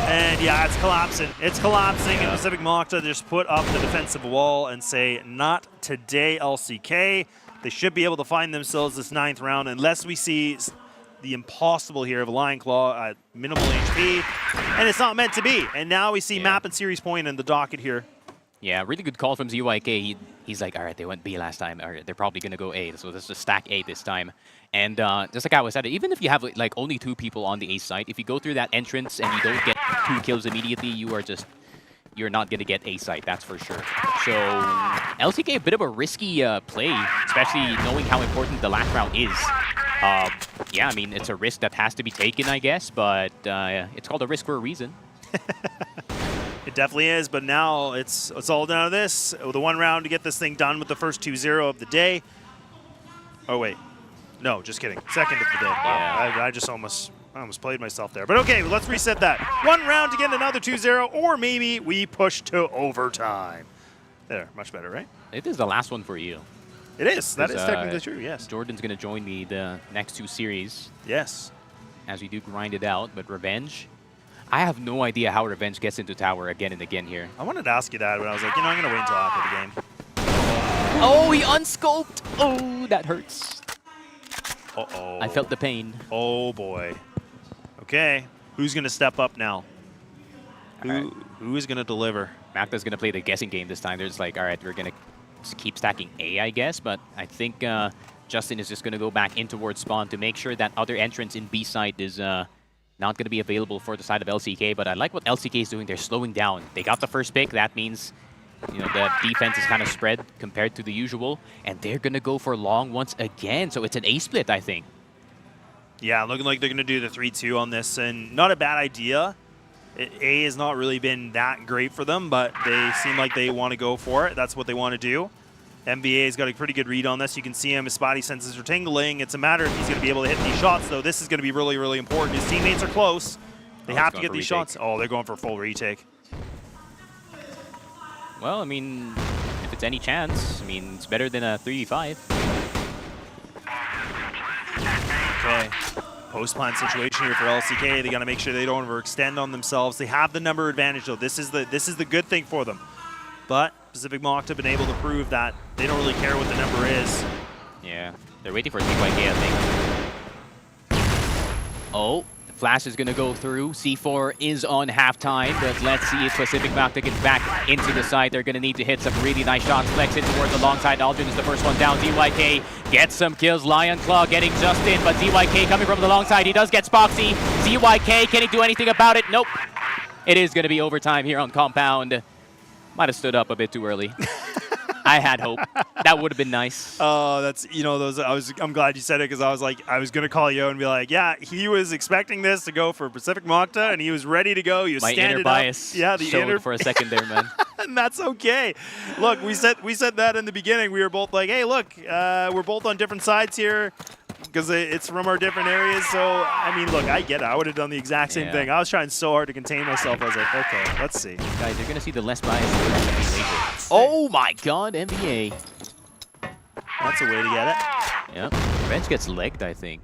And yeah, it's collapsing. It's collapsing, and Pacific Macta just put up the defensive wall and say, not today, LCK. They should be able to find themselves this 9th round unless we see the impossible here of a Lion Claw at minimal HP, and it's not meant to be. And now we see map and series point in the docket here. Yeah, really good call from ZYK. He's like, all right, they went B last time. All right, they're probably going to go A, so let's just stack A this time. And just like I was saying, even if you have like only 2 people on the A site, if you go through that entrance and you don't get 2 kills immediately, you're not going to get A site, that's for sure. So LCK, a bit of a risky play, especially knowing how important the last round is. Yeah, I mean, it's a risk that has to be taken, I guess, but it's called a risk for a reason. It definitely is, but now it's all down to this. The 1 round to get this thing done with the first 2-0 of the day. Oh, wait. No, just kidding. 2nd of the day. Wow, I just almost played myself there. But okay, let's reset that. 1 round to get another 2-0, or maybe we push to overtime. There, much better, right? It is the last one for you. It is. That is technically true, yes. Jordan's going to join me the next 2 series. Yes. As we do grind it out, but Revenge, I have no idea how Revenge gets into tower again and again here. I wanted to ask you that, but I was like, you know, I'm going to wait until after the game. Oh, he unscoped. Oh, that hurts. Uh-oh. I felt the pain. Oh, boy. Okay. Who's going to step up now? Who is going to deliver? Macta's going to play the guessing game this time. There's like, all right, we're going to keep stacking A, I guess, but I think Justin is just going to go back in towards spawn to make sure that other entrance in B side is not going to be available for the side of LCK. But I like what LCK is doing. They're slowing down. They got the first pick. That means, you know, the defense is kind of spread compared to the usual, and they're going to go for long once again. So it's an A split, I think. Yeah, looking like they're going to do the 3-2 on this, and not a bad idea. A has not really been that great for them, but they seem like they want to go for it. That's what they want to do. MBA's got a pretty good read on this. You can see him, his spotty senses are tingling. It's a matter if he's going to be able to hit these shots, though. This is going to be really, really important. His teammates are close. They have to get these shots. Oh, they're going for a full retake. Well, I mean, if it's any chance, I mean, it's better than a 3v5. Okay. Post-plant situation here for LCK. They got to make sure they don't overextend on themselves. They have the number advantage, though. This is the good thing for them. But Pacific Macta have been able to prove that they don't really care what the number is. Yeah, they're waiting for ZYK, I think. Oh, the flash is going to go through. C4 is on halftime, but let's see if Pacific Macta gets back into the side. They're going to need to hit some really nice shots. Flex in towards the long side. Aldrin is the first one down. ZYK gets some kills. Lion Claw getting just in, but ZYK coming from the long side. He does get Spoxy. ZYK, can he do anything about it? Nope. It is going to be overtime here on Compound. Might have stood up a bit too early. I had hope. That would have been nice. Oh, that's, you know, those. I'm glad you said it, because I was like, I was gonna call you and be like, yeah, he was expecting this to go for Pacific Macta, and he was ready to go. He was standing up. My inner bias showed for a second there, man. And that's okay. Look, we said that in the beginning. We were both like, hey, look, we're both on different sides here, because it's from our different areas. So, I mean, look, I get it. I would have done the exact same thing. I was trying so hard to contain myself. I was like, okay, let's see. Guys, you're going to see the less biased later. Oh my god, NBA. That's a way to get it. Yep. Revenge gets legged, I think.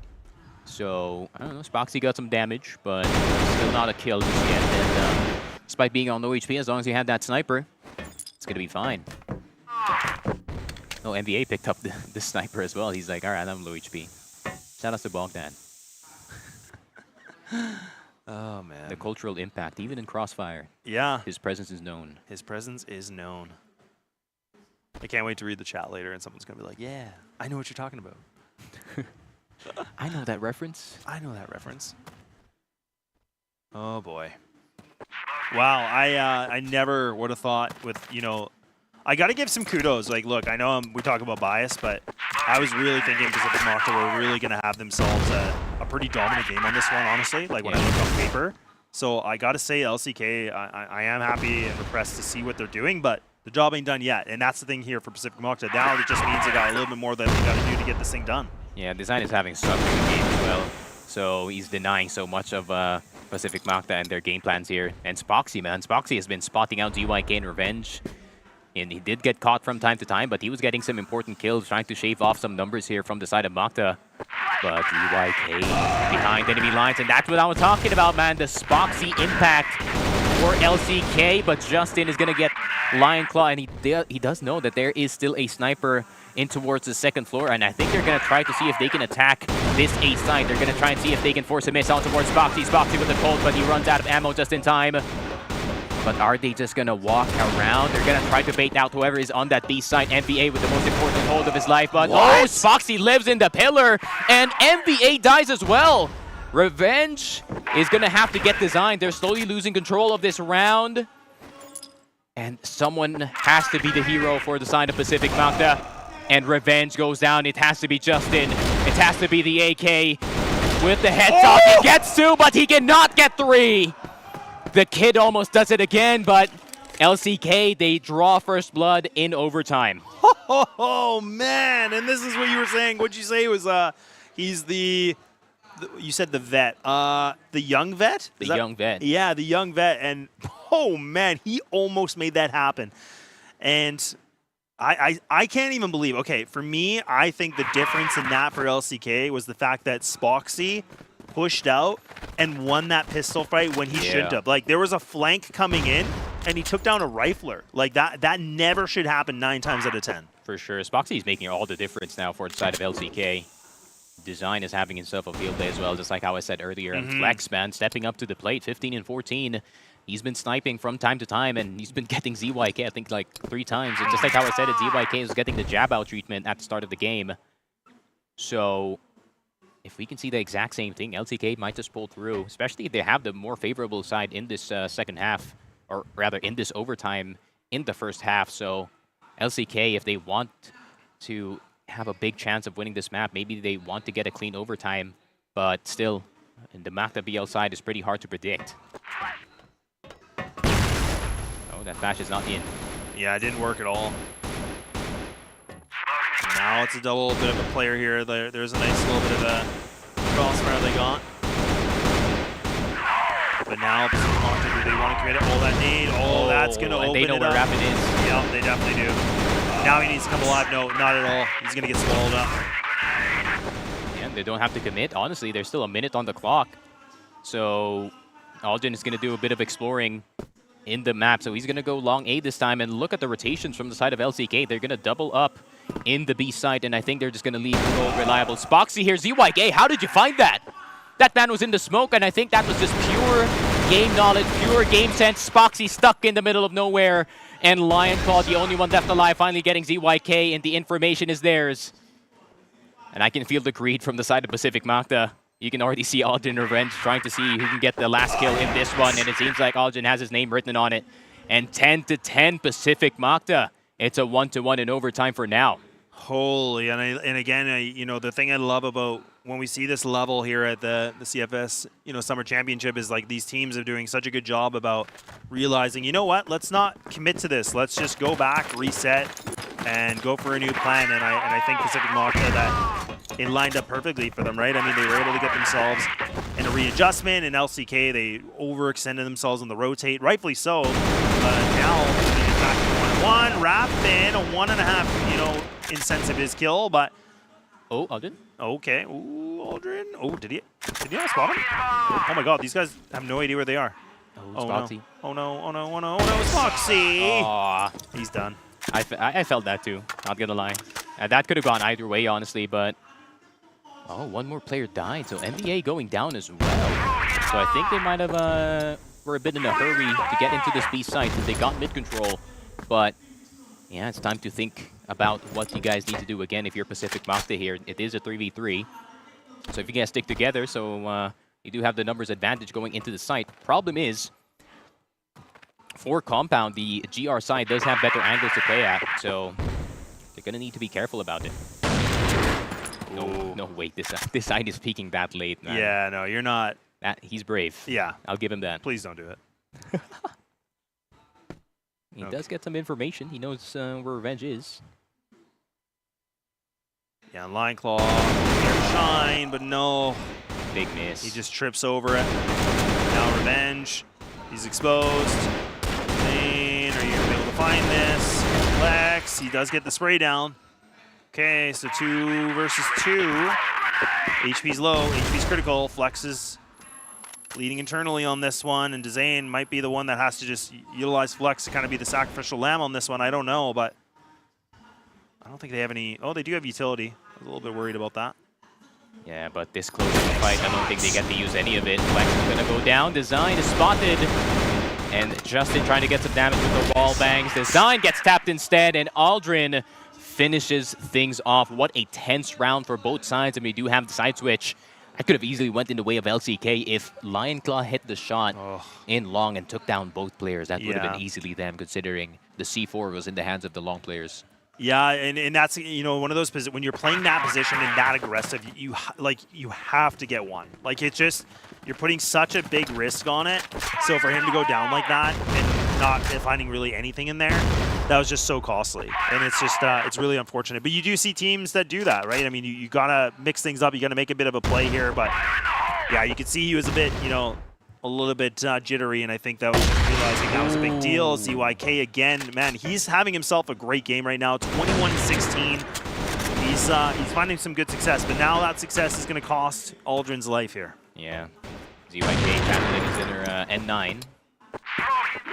So, I don't know. Spoxy got some damage, but still not a kill just yet. And despite being on low HP, as long as you have that sniper, it's going to be fine. No, NBA picked up the sniper as well. He's like, all right, I'm low HP. Shout out to Bogdan. Oh, man. The cultural impact, even in CROSSFIRE. Yeah. His presence is known. His presence is known. I can't wait to read the chat later, and someone's going to be like, yeah, I know what you're talking about. I know that reference. I know that reference. Oh, boy. Wow, I never would have thought with, you know, I got to give some kudos. Like, look, I know we talk about bias, but I was really thinking Pacific Macta were really going to have themselves a pretty dominant game on this one, honestly, like when I look on paper. So I got to say, LCK, I am happy and impressed to see what they're doing, but the job ain't done yet. And that's the thing here for Pacific Macta. Now it just means they got a little bit more that they got to do to get this thing done. Yeah, Design is having such a good game as well. So he's denying so much of Pacific Macta and their game plans here. And SpoxY, man. SpoxY has been spotting out ZYK and Revenge. And he did get caught from time to time, but he was getting some important kills, trying to shave off some numbers here from the side of Macta. But ZYK behind enemy lines, and that's what I was talking about, man. The SpoxY impact for LCK, but Justin is going to get Lion Claw, and he does know that there is still a sniper in towards the second floor, and I think they're going to try to see if they can attack this A side. They're going to try and see if they can force a miss on towards SpoxY. SpoxY with the Colt, but he runs out of ammo just in time. But are they just going to walk around? They're going to try to bait out whoever is on that B side. MVA with the most important hold of his life. But oh, SpoxY lives in the pillar. And MVA dies as well. Revenge is going to have to get Design. They're slowly losing control of this round. And someone has to be the hero for the side of Pacific Macta. And Revenge goes down. It has to be Justin. It has to be the AK. With the headshot, he gets 2, but he cannot get 3. The kid almost does it again, but LCK, they draw first blood in overtime. Oh, man. And this is what you were saying. What'd you say? It was he's the you said the vet. The young vet? The young vet. Yeah, the young vet. And, oh, man, he almost made that happen. And I can't even believe. Okay, for me, I think the difference in that for LCK was the fact that SpoxY pushed out and won that pistol fight when he shouldn't have. Like, there was a flank coming in, and he took down a rifler. Like, that never should happen 9 times out of 10. For sure. SpoxY is making all the difference now for the side of LCK. Design is having himself a field day as well, just like how I said earlier. And Flex, man, stepping up to the plate, 15 and 14. He's been sniping from time to time, and he's been getting ZYK, I think, like 3 times. And just like how I said it, ZYK is getting the jab out treatment at the start of the game. So if we can see the exact same thing, LCK might just pull through, especially if they have the more favorable side in this second half, or rather in this overtime in the first half. So LCK, if they want to have a big chance of winning this map, maybe they want to get a clean overtime, but still, the Macta BL side is pretty hard to predict. Oh, that flash is not in. Yeah, it didn't work at all. Now it's a double bit of a player here. There's a nice little bit of a crossfire they got. But now, do they want to commit it? Oh, that nade. Oh, that's going to open it up. They know where Rapid is. Yeah, they definitely do. Now he needs to come alive. No, not at all. He's going to get swallowed up. And they don't have to commit. Honestly, there's still a minute on the clock. So Algin is going to do a bit of exploring in the map. So he's going to go long A this time. And look at the rotations from the side of LCK. They're going to double up in the B side, and I think they're just going to leave the old reliable. SpoxY here, ZYK, how did you find that? That man was in the smoke, and I think that was just pure game knowledge, pure game sense. SpoxY stuck in the middle of nowhere, and Lion Claw, the only one left alive, finally getting ZYK, and the information is theirs. And I can feel the greed from the side of Pacific Macta. You can already see Algin Revenge trying to see who can get the last kill in this one, and it seems like Algin has his name written on it. And 10-10 Pacific Macta. It's a 1-1 in overtime for now. Holy, and again, you know, the thing I love about when we see this level here at the CFS, you know, Summer Championship is like these teams are doing such a good job about realizing, you know what, let's not commit to this. Let's just go back, reset, and go for a new plan. And I think Pacific Macta, that it lined up perfectly for them, right? I mean, they were able to get themselves in a readjustment. In LCK, they overextended themselves on the rotate, rightfully so. Now back to 1-1. Rapid, a 1.5, you know, incentive his kill, but oh, Algin. Okay. Ooh, Aldrin. Oh, did he not spot him? Oh my God, these guys have no idea where they are. Oh, SpoxY. No. Oh no, oh no, oh no, oh no, SpoxY! Aw. He's done. I felt that too, not gonna lie. That could have gone either way, honestly, but oh, one more player died, so NBA going down as well. So I think they might have were a bit in a hurry to get into this B site since they got mid control. But yeah, it's time to think about what you guys need to do again if you're Pacific Macta here. It is a 3v3. So if you guys stick together, so you do have the numbers advantage going into the site. Problem is, for Compound, the GR side does have better angles to play at, so they're going to need to be careful about it. No, wait. This side is peaking that late, man. Yeah, no, you're not. He's brave. Yeah. I'll give him that. Please don't do it. He does get some information. He knows where Revenge is. Yeah, Line Claw, air shine, but no. Big miss. He just trips over it. Now Revenge. He's exposed. Lane, are you going to be able to find this? Lex, he does get the spray down. Okay, so 2 versus 2. HP's low, HP's critical. Flex is leading internally on this one, and Dezane might be the one that has to just utilize Flex to kind of be the sacrificial lamb on this one. I don't know, but I don't think they have any. Oh, they do have utility. I was a little bit worried about that. Yeah, but this close in the fight, I don't think they get to use any of it. Flex is going to go down. Design is spotted. And Justin trying to get some damage with the wall bangs. Design gets tapped instead, and Aldrin finishes things off. What a tense round for both sides, and we do have the side switch. I could have easily went in the way of LCK if Lion Claw hit the shot in long and took down both players. That would have been easily them, considering the C4 was in the hands of the long players. Yeah, and that's, you know, one of those positions when you're playing that position and that aggressive, you have to get one. Like, it's just, you're putting such a big risk on it. So for him to go down like that and not finding really anything in there, that was just so costly. And it's just, it's really unfortunate. But you do see teams that do that, right? I mean, you gotta mix things up. You gotta make a bit of a play here. But yeah, you could see he was a bit, you know, a little bit jittery, and I think that was realizing that was a big deal. ZYK again, man, he's having himself a great game right now. 21-16. He's finding some good success, but now that success is going to cost Aldrin's life here. Yeah, ZYK channeling his inner N9,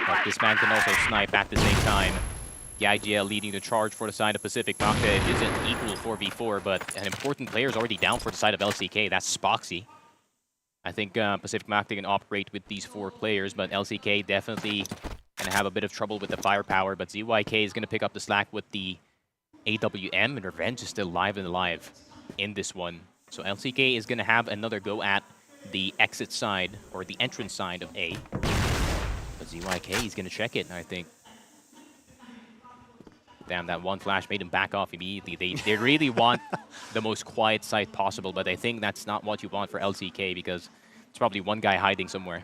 but this man can also snipe at the same time. The IGL leading the charge for the side of Pacific Macta. It isn't equal 4v4, but an important player is already down for the side of LCK. That's Spoxy. I think Pacific Macta can operate with these 4 players, but LCK definitely going to have a bit of trouble with the firepower. But ZYK is going to pick up the slack with the AWM, and Revenge is still live and alive in this one. So LCK is going to have another go at the exit side, or the entrance side of A. But ZYK is going to check it, I think. Damn, that one flash made him back off immediately. They really want the most quiet site possible, but I think that's not what you want for LCK, because it's probably one guy hiding somewhere.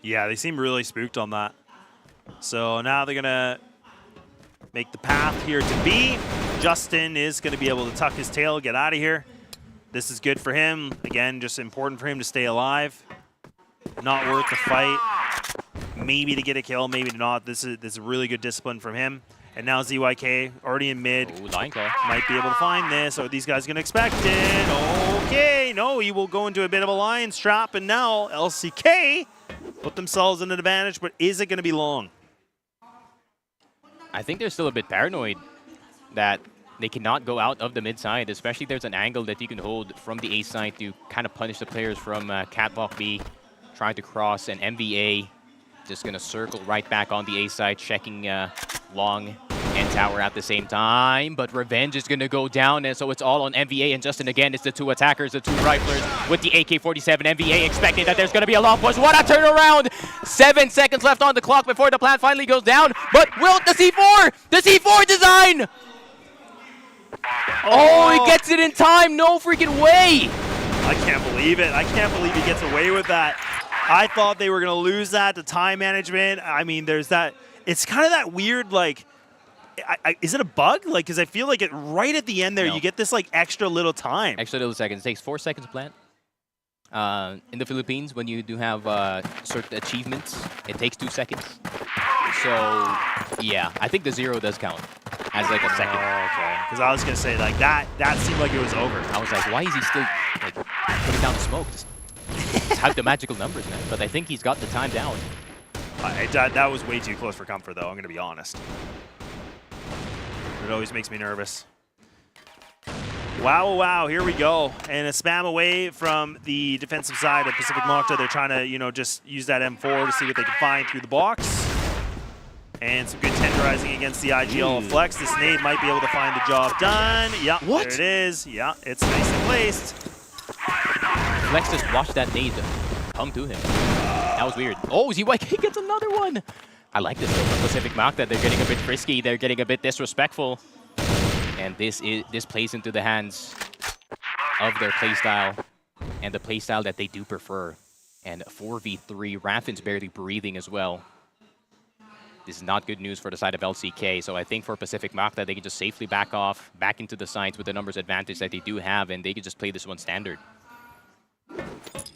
Yeah, they seem really spooked on that. So now they're going to make the path here to B. Justin is going to be able to tuck his tail, get out of here. This is good for him. Again, just important for him to stay alive. Not worth the fight. Maybe to get a kill, maybe not. This is really good discipline from him. And now ZYK, already in mid, might be able to find this. Are these guys going to expect it? Okay, no, he will go into a bit of a lion's trap. And now LCK put themselves in an advantage, but is it going to be long? I think they're still a bit paranoid that they cannot go out of the mid side, especially there's an angle that you can hold from the A side to kind of punish the players from Catwalk B, trying to cross, and MVA just going to circle right back on the A side, checking long and tower at the same time, but Revenge is going to go down, and so it's all on MVA, and Justin again, it's the 2 attackers, the 2 riflers with the AK-47. MVA expecting that there's going to be a long push. What a turnaround! 7 seconds left on the clock before the plant finally goes down, but will the C4 design! Oh, he gets it in time, no freaking way! I can't believe it. I can't believe he gets away with that. I thought they were going to lose that to time management. I mean, there's that. It's kind of that weird, like, is it a bug? Like, because I feel like right at the end there, you get this, like, extra little time. Extra little seconds. It takes 4 seconds to plant. In the Philippines, when you do have certain achievements, it takes 2 seconds. So, yeah, I think the 0 does count as, like, a second. Oh, okay. Because I was going to say, like, that seemed like it was over. I was like, why is he still, like, putting down the smoke? Just have the magical numbers, man. But I think he's got the time down. That was way too close for comfort, though. I'm going to be honest. It always makes me nervous. Wow, wow, here we go. And a spam away from the defensive side of Pacific Macta. They're trying to, you know, just use that M4 to see what they can find through the box. And some good tenderizing against the IGL Flex. This nade might be able to find the job done. Yeah, there it is. Yeah, it's nicely placed. Flex just watched that nade come to him. That was weird. Oh, ZYK gets another one. I like this though from Pacific Macta. They're getting a bit frisky. They're getting a bit disrespectful. And this plays into the hands of their playstyle and the playstyle that they do prefer. And 4v3, Raffin's barely breathing as well. This is not good news for the side of LCK, so I think for Pacific Macta, they can just safely back off, back into the sides with the numbers advantage that they do have, and they can just play this one standard.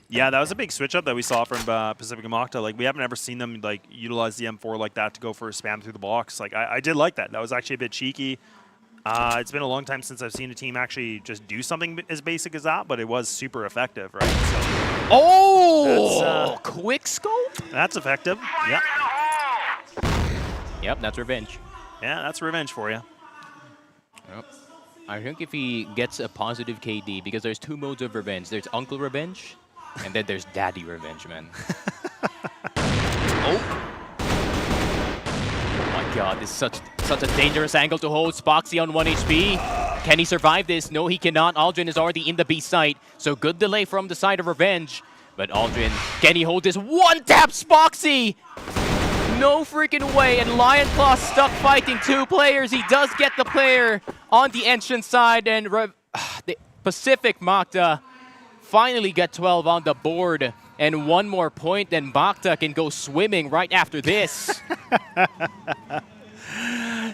Yeah, that was a big switch up that we saw from Pacific Macta. Like, we haven't ever seen them like utilize the M4 like that to go for a spam through the box. Like, I did like that. That was actually a bit cheeky. It's been a long time since I've seen a team actually just do something as basic as that, but it was super effective, right? So, oh, quick scope? That's effective. Yeah. Yep, that's revenge. Yeah, that's revenge for you. Yep. I think if he gets a positive KD, because there's two modes of revenge. There's Uncle Revenge, and then there's Daddy Revenge, man. Oh my god, this is such a dangerous angle to hold. Spoxy on 1 HP. Can he survive this? No, he cannot. Aldrin is already in the B site, so good delay from the side of Revenge. But Aldrin, can he hold this? One-tap Spoxy! No freaking way, and Lion Claw stuck fighting two players. He does get the player on the entrance side, and the Pacific Macta finally get 12 on the board. And one more point, then Macta can go swimming right after this.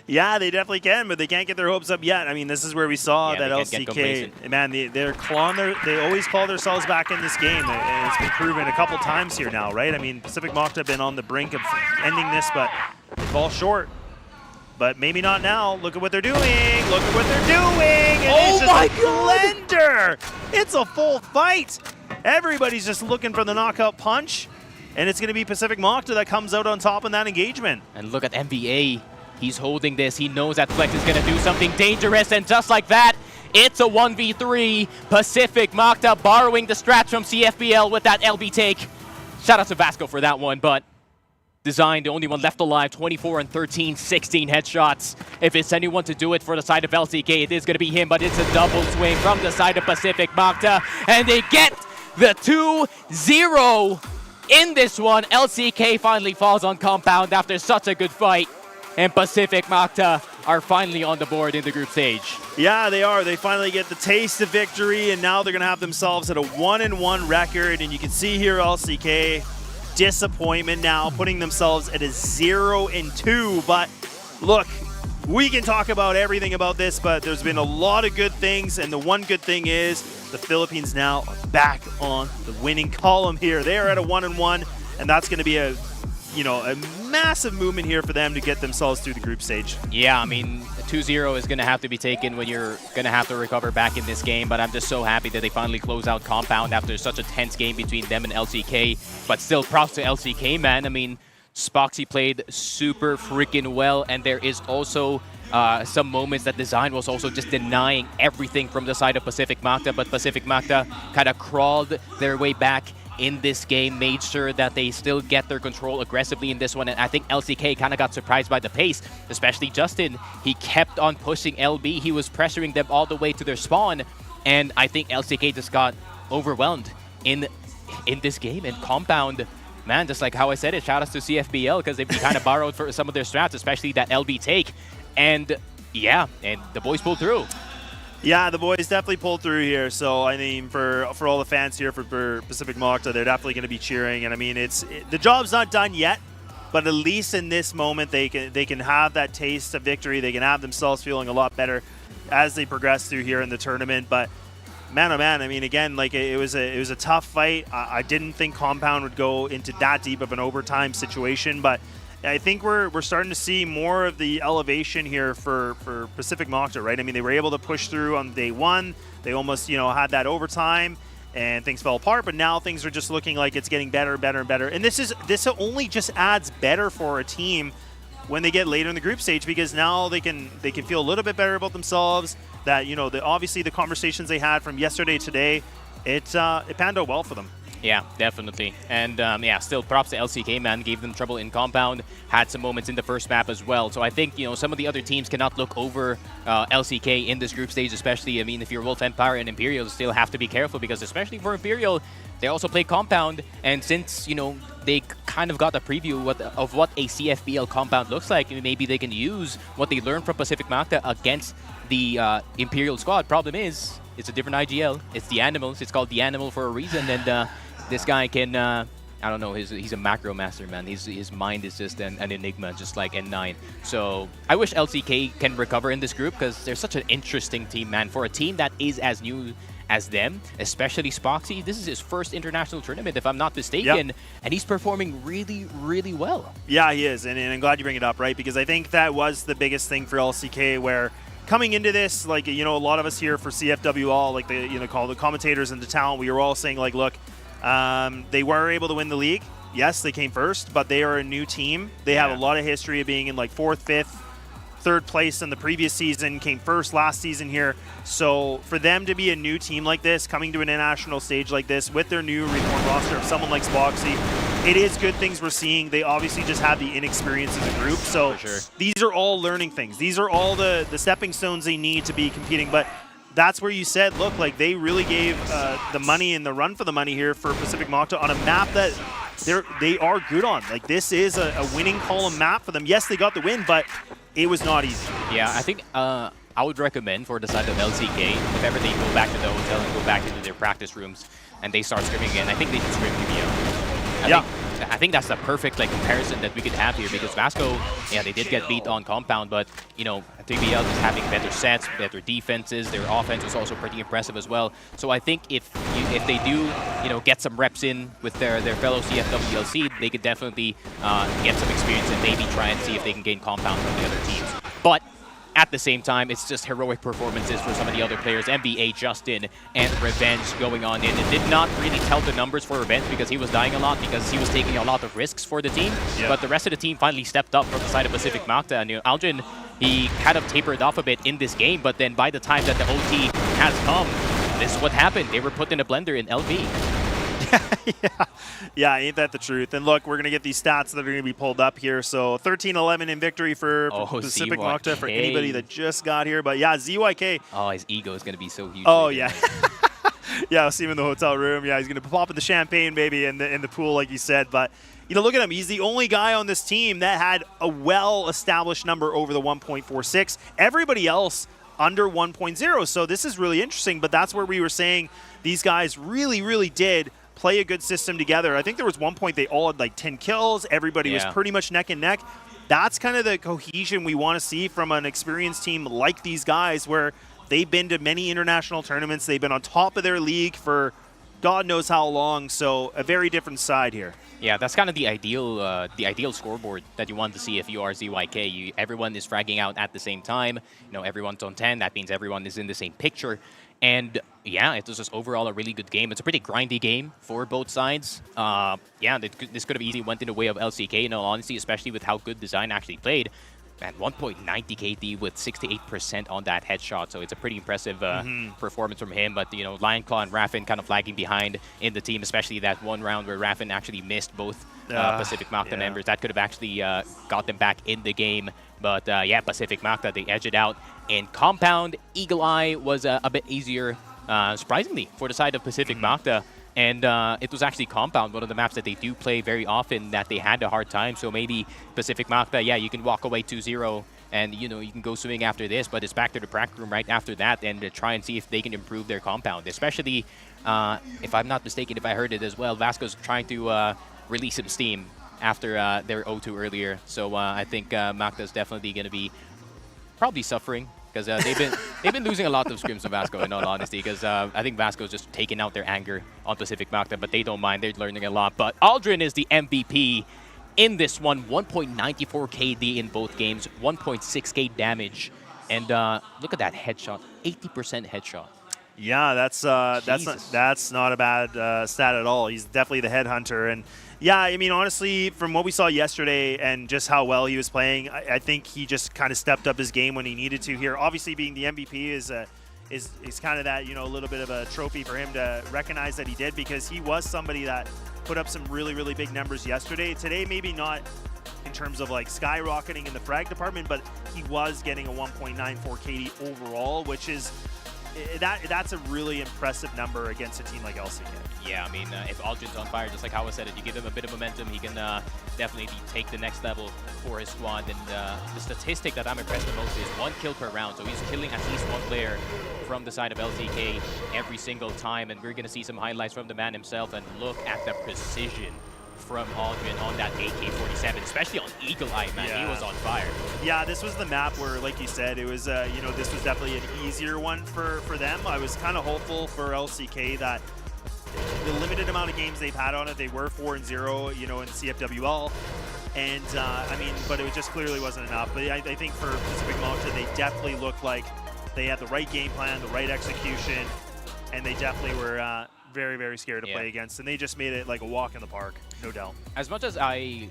Yeah, they definitely can, but they can't get their hopes up yet. I mean, this is where we saw that LCK, man, they're clawing they always call themselves back in this game, and it's been proven a couple times here now, right? I mean, Pacific Macta have been on the brink of ending this, but they fall short. But maybe not now. Look at what they're doing. Look at what they're doing. And it's just a blender. It's a full fight. Everybody's just looking for the knockout punch, and it's going to be Pacific Macta that comes out on top in that engagement. And look at MVA. He's holding this. He knows that Flex is going to do something dangerous, and just like that, it's a 1v3. Pacific Macta borrowing the strats from CFBL with that LB take. Shout out to Vasco for that one, but Design, the only one left alive, 24 and 13, 16 headshots. If it's anyone to do it for the side of LCK, it is going to be him, but it's a double swing from the side of Pacific Macta, and they get the 2-0 in this one. LCK finally falls on compound after such a good fight, and Pacific Macta are finally on the board in the group stage. Yeah, they are. They finally get the taste of victory, and now they're going to have themselves at a 1-1 record, and you can see here LCK, disappointment now, putting themselves at a 0-2. But look, we can talk about everything about this, but there's been a lot of good things, and the one good thing is the Philippines now are back on the winning column here. They're at a 1-1, and that's going to be a massive movement here for them to get themselves through the group stage. Yeah, I mean, 2-0 is going to have to be taken when you're going to have to recover back in this game, but I'm just so happy that they finally close out Compound after such a tense game between them and LCK. But still, props to LCK, man. I mean, Spoxy played super freaking well, and there is also some moments that Design was also just denying everything from the side of Pacific Macta, but Pacific Macta kind of crawled their way back in this game, made sure that they still get their control aggressively in this one, and I think LCK kind of got surprised by the pace, especially Justin. He kept on pushing LB. He was pressuring them all the way to their spawn, and I think LCK just got overwhelmed in this game. And Compound, man, just like how I said it, shout outs to CFBL because they kind of borrowed for some of their strats, especially that LB take, and yeah, and the boys pulled through. Yeah, the boys definitely pulled through here. So I mean, for all the fans here for Pacific Macta, they're definitely going to be cheering. And I mean, the job's not done yet, but at least in this moment, they can have that taste of victory. They can have themselves feeling a lot better as they progress through here in the tournament. But man, oh man, I mean, again, like it was a tough fight. I didn't think Compound would go into that deep of an overtime situation, but I think we're starting to see more of the elevation here for Pacific Macta, right? I mean, they were able to push through on day one. They almost, had that overtime, and things fell apart. But now things are just looking like it's getting better, better, and better. And this only just adds better for a team when they get later in the group stage, because now they can feel a little bit better about themselves. That obviously the conversations they had from yesterday today, it panned out well for them. Yeah, definitely. And yeah, still props to LCK, man. Gave them trouble in Compound. Had some moments in the first map as well. So I think, some of the other teams cannot look over LCK in this group stage, especially, I mean, if you're Wolf Empire and Imperial, still have to be careful, because especially for Imperial, they also play Compound. And since, they kind of got a preview of what a CFBL Compound looks like, maybe they can use what they learned from Pacific Macta against the Imperial squad. Problem is, It's a different IGL. It's the Animals. It's called the Animal for a reason. And this guy can, I don't know, he's a macro master, man. His mind is just an enigma, just like N9. So I wish LCK can recover in this group because they're such an interesting team, man. For a team that is as new as them, especially Spoxy, this is his first international tournament, if I'm not mistaken, and he's performing really, really well. Yeah, he is, and I'm glad you bring it up, right? Because I think that was the biggest thing for LCK, where coming into this, like, you know, a lot of us here for CFWL, like the commentators and the talent, we were all saying, like, look, they were able to win the league. Yes, they came first, but they are a new team. They have a lot of history of being in like 4th, 5th, 3rd place in the previous season, came first last season here. So for them to be a new team like this, coming to an international stage like this with their new reformed roster of someone like Spoxy, it is good things we're seeing. They obviously just have the inexperience as a group. So these are all learning things. These are all the stepping stones they need to be competing. But that's where you said, look, like they really gave the money and the run for the money here for Pacific Macta on a map that they are good on. Like this is a winning column map for them. Yes, they got the win, but it was not easy. Yeah, I think I would recommend for the side of LCK, if ever they go back to the hotel and go back into their practice rooms and they start scrimming again, I think they should scrim BBL. I think that's the perfect like comparison that we could have here because Vasco, yeah, they did get beat on compound, but you know, 3BL is having better sets, better defenses. Their offense was also pretty impressive as well. So I think if they do, you know, get some reps in with their fellow CFWLC, they could definitely get some experience and maybe try and see if they can gain compound from the other teams. But at the same time, it's just heroic performances for some of the other players. NBA, Justin, and Revenge going on in. It did not really tell the numbers for Revenge because he was dying a lot because he was taking a lot of risks for the team. But the rest of the team finally stepped up from the side of Pacific Macta. And you know, Aldrin, he kind of tapered off a bit in this game, but then by the time that the OT has come, this is what happened. They were put in a blender in LV. Yeah, ain't that the truth? And look, we're going to get these stats that are going to be pulled up here. So 13-11 in victory for Pacific Macta for anybody that just got here. But yeah, ZYK. Oh, his ego is going to be so huge. Oh, yeah. Yeah, I'll see him in the hotel room. Yeah, he's going to pop in the champagne, maybe, in the pool, like you said. But, you know, look at him. He's the only guy on this team that had a well-established number over the 1.46. Everybody else under 1.0. So this is really interesting. But that's where we were saying these guys really, really did play a good system together. I think there was one point they all had like 10 kills. Everybody was pretty much neck and neck. That's kind of the cohesion we want to see from an experienced team like these guys, where they've been to many international tournaments. They've been on top of their league for God knows how long. So a very different side here. Yeah, that's kind of the ideal scoreboard that you want to see if you are ZYK. Everyone is fragging out at the same time. You know, everyone's on 10. That means everyone is in the same picture. And yeah, it was just overall a really good game. It's a pretty grindy game for both sides. Yeah, this could have easily went in the way of LCK, in all honesty, especially with how good Design actually played. Man, 1.90 KD with 68% on that headshot, so it's a pretty impressive performance from him. But, you know, Lionclaw and Raffin kind of lagging behind in the team, especially that one round where Raffin actually missed both Pacific Macta members. That could have actually got them back in the game. But, yeah, Pacific Macta, they edged it out. And Compound, Eagle Eye was a bit easier, surprisingly, for the side of Pacific Macta. And it was actually Compound, one of the maps that they do play very often, that they had a hard time. So maybe Pacific Macta, yeah, you can walk away 2-0 and, you know, you can go swimming after this, but it's back to the practice room right after that and to try and see if they can improve their Compound. Especially, if I'm not mistaken, if I heard it as well, Vasco's trying to release some steam after their 0-2 earlier. So I think Macta's definitely going to be probably suffering, because they've been losing a lot of scrims to Vasco, in all honesty, because I think Vasco's just taking out their anger on Pacific Macta, but they don't mind. They're learning a lot. But Aldrin is the MVP in this one. 1.94 KD in both games, 1.6k damage. And look at that headshot, 80% headshot. Yeah, that's not a bad stat at all. He's definitely the headhunter. And yeah, I mean, honestly, from what we saw yesterday and just how well he was playing, I think he just kind of stepped up his game when he needed to here. Obviously, being the MVP is kind of that, you know, a little bit of a trophy for him to recognize that he did, because he was somebody that put up some really, really big numbers yesterday. Today, maybe not in terms of like skyrocketing in the frag department, but he was getting a 1.94 KD overall, which is that's a really impressive number against a team like LCK. Yeah, I mean, if Aldrin's on fire, just like how I said it, you give him a bit of momentum, he can definitely take the next level for his squad. And the statistic that I'm impressed the most is 1 kill per round. So he's killing at least 1 player from the side of LCK every single time. And we're going to see some highlights from the man himself. And look at the precision from Aldrin on that AK-47, especially on Eagle Eye, man. Yeah. He was on fire. Yeah, this was the map where, like you said, it was, you know, this was definitely an easier one for them. I was kind of hopeful for LCK that the limited amount of games they've had on it, they were 4-0, you know, in CFWL. And, I mean, but it just clearly wasn't enough. But I think for Pacific Mountain, they definitely looked like they had the right game plan, the right execution, and they definitely were very, very scared to play against. And they just made it like a walk in the park, no doubt. As much as I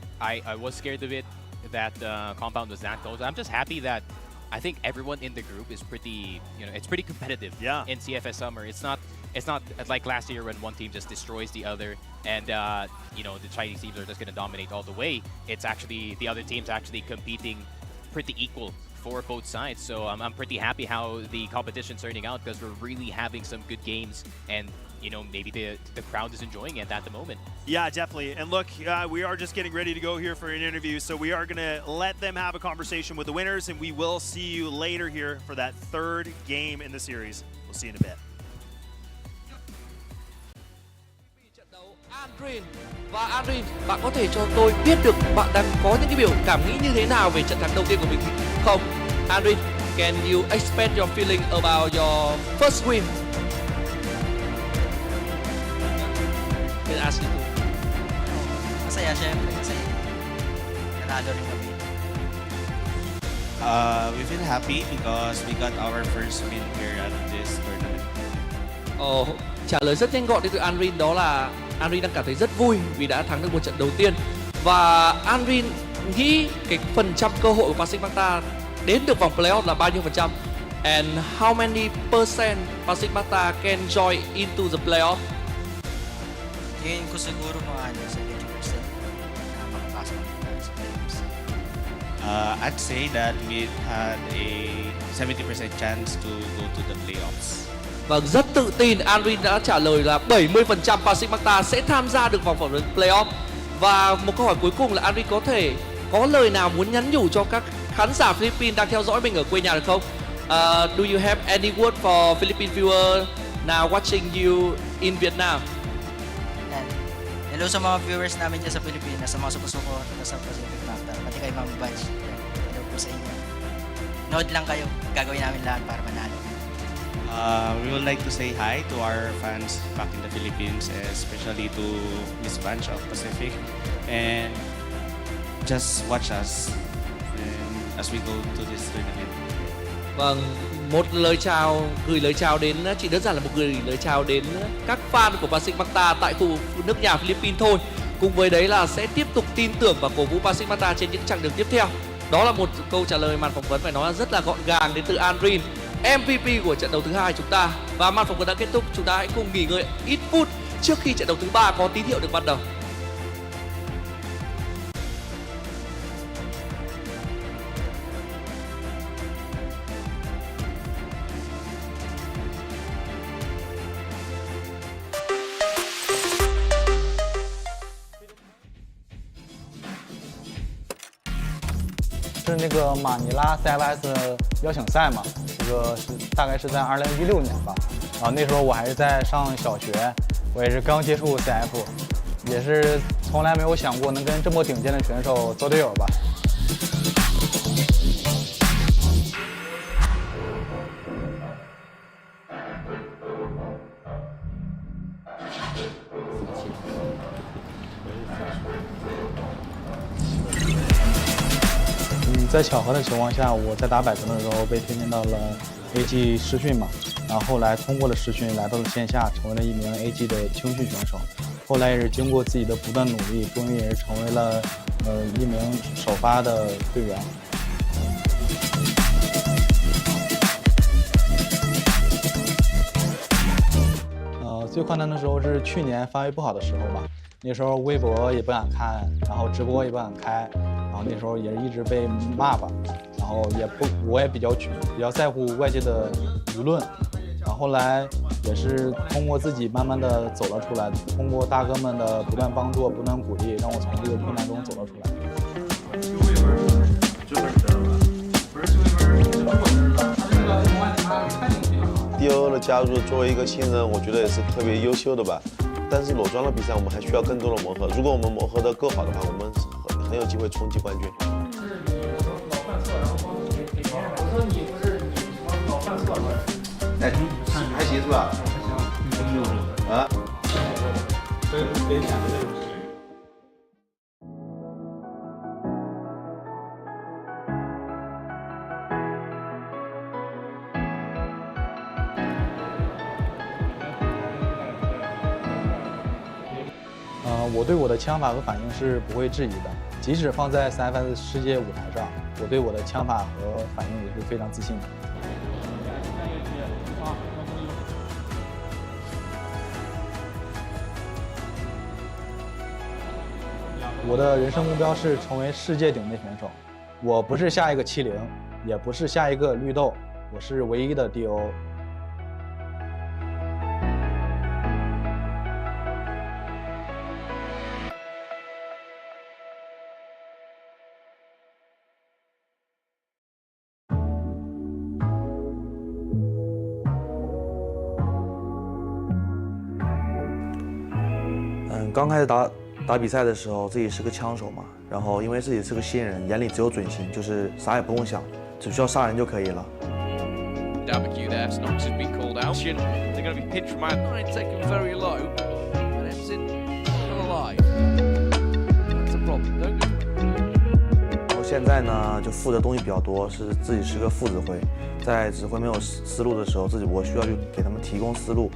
was scared of it, that Compound was that close, I'm just happy that I think everyone in the group is pretty, you know, it's pretty competitive in CFS Summer. It's not like last year when one team just destroys the other and, you know, the Chinese teams are just going to dominate all the way. It's actually, the other teams actually competing pretty equal for both sides. So I'm pretty happy how the competition's turning out because we're really having some good games and, you know, maybe the crowd is enjoying it at the moment. Yeah, definitely. And look, we are just getting ready to go here for an interview, so we are going to let them have a conversation with the winners, and we will see you later here for that 3rd game in the series. We'll see you in a bit. Andrin và Andrin, bạn có thể cho tôi biết được bạn đang có những cái biểu cảm nghĩ như thế nào về trận thắng đầu tiên của mình không? Andrin, can you explain your feeling about your first win? Can I ask you? Masaya syempre kasi nanalo rin kami. We feel happy because we got our first win here at this tournament. Trả lời rất nhanh gọn đến từ Andrin đó là Andrin đang cảm thấy rất vui vì đã thắng được một trận đầu tiên. Và Andrin nghĩ cái phần trăm cơ hội của Pacific Macta đến được vòng playoff là bao nhiêu phần trăm? And how many percent Pacific Macta can join into the playoff? Tingin ko siguro mga 70% na makapasok sa playoffs. I'd say that we had a 70% chance to go to the playoffs. Vâng, rất tự tin Andrin đã trả lời là 70% Pacific Macta sẽ tham gia được vòng phỏng vấn playoff. Và một câu hỏi cuối cùng là Andrin có lời nào muốn nhắn nhủ cho các khán giả Philippines đang theo dõi mình ở quê nhà được không? Do you have any word for Philippine viewer now watching you in Vietnam? Hello sa mga viewers namin dyan sa Pilipinas, sa mga sumusuporta sa Pacific Macta, pati kay Ma'am Bunch. Hello po sa inyo. Nood lang kayo, gagawin namin lahat para manalo. We would like to say hi to our fans back in the Philippines, especially to Miss Bunch of Pacific, and just watch us as we go to this tournament. Vâng, gửi lời chào đến, chỉ đơn giản là gửi lời chào đến các fan của Pacific Macta tại khu nước nhà Philippines thôi. Cùng với đấy là sẽ tiếp tục tin tưởng và cổ vũ Pacific Macta trên những chặng đường tiếp theo. Đó là một câu trả lời màn phỏng vấn phải nói là rất là gọn gàng đến từ Andrin, MVP của trận đấu thứ 2 chúng ta. Và màn phỏng vấn đã kết thúc, chúng ta hãy cùng nghỉ ngơi ít phút trước khi trận đấu thứ 3 có tín hiệu được bắt đầu.是那个马尼拉 CFS 邀请赛嘛，这个大概是在2016年吧。然后那时候我还是在上小学，我也是刚接触 CF， 也是从来没有想过能跟这么顶尖的选手做队友吧。在巧合的情况下，我在打百分的时候被推荐到了 AG 试训嘛，然后后来通过了试训，来到了线下，成为了一名 AG 的青训选手。后来也是经过自己的不断努力，终于也是成为了一名首发的队员。最困难的时候是去年发挥不好的时候吧，那时候微博也不敢看，然后直播也不敢开。然后那时候也是一直被骂吧，然后我也比较在乎外界的舆论，然后后来也是通过自己慢慢的走了出来，通过大哥们的不断帮助、不断鼓励，让我从这个困难中走了出来。DO 的加入，作为一个新人，我觉得也是特别优秀的吧。但是裸装的比赛，我们还需要更多的磨合。如果我们磨合的够好的话，我们很有机会冲击冠军。哎，还行是吧？啊？我对我的枪法和反应是不会质疑的，即使放在 CFS 世界舞台上，我对我的枪法和反应也是非常自信的。我的人生目标是成为世界顶尖选手。我不是下一个70，也不是下一个绿豆，我是唯一的 DO。刚开始打比赛的时候，自己是个枪手嘛，然后因为自己是个新人，眼里只有准心，就是啥也不用想，只需要杀人就可以了。Barbecue there, Snox has been called out. They're going to be pinched from outside, taken very low, and ends in still alive. That's a problem. Don't go. 然后现在呢，就负责东西比较多，是自己是个副指挥，在指挥没有思路的时候，我需要去给他们提供思路。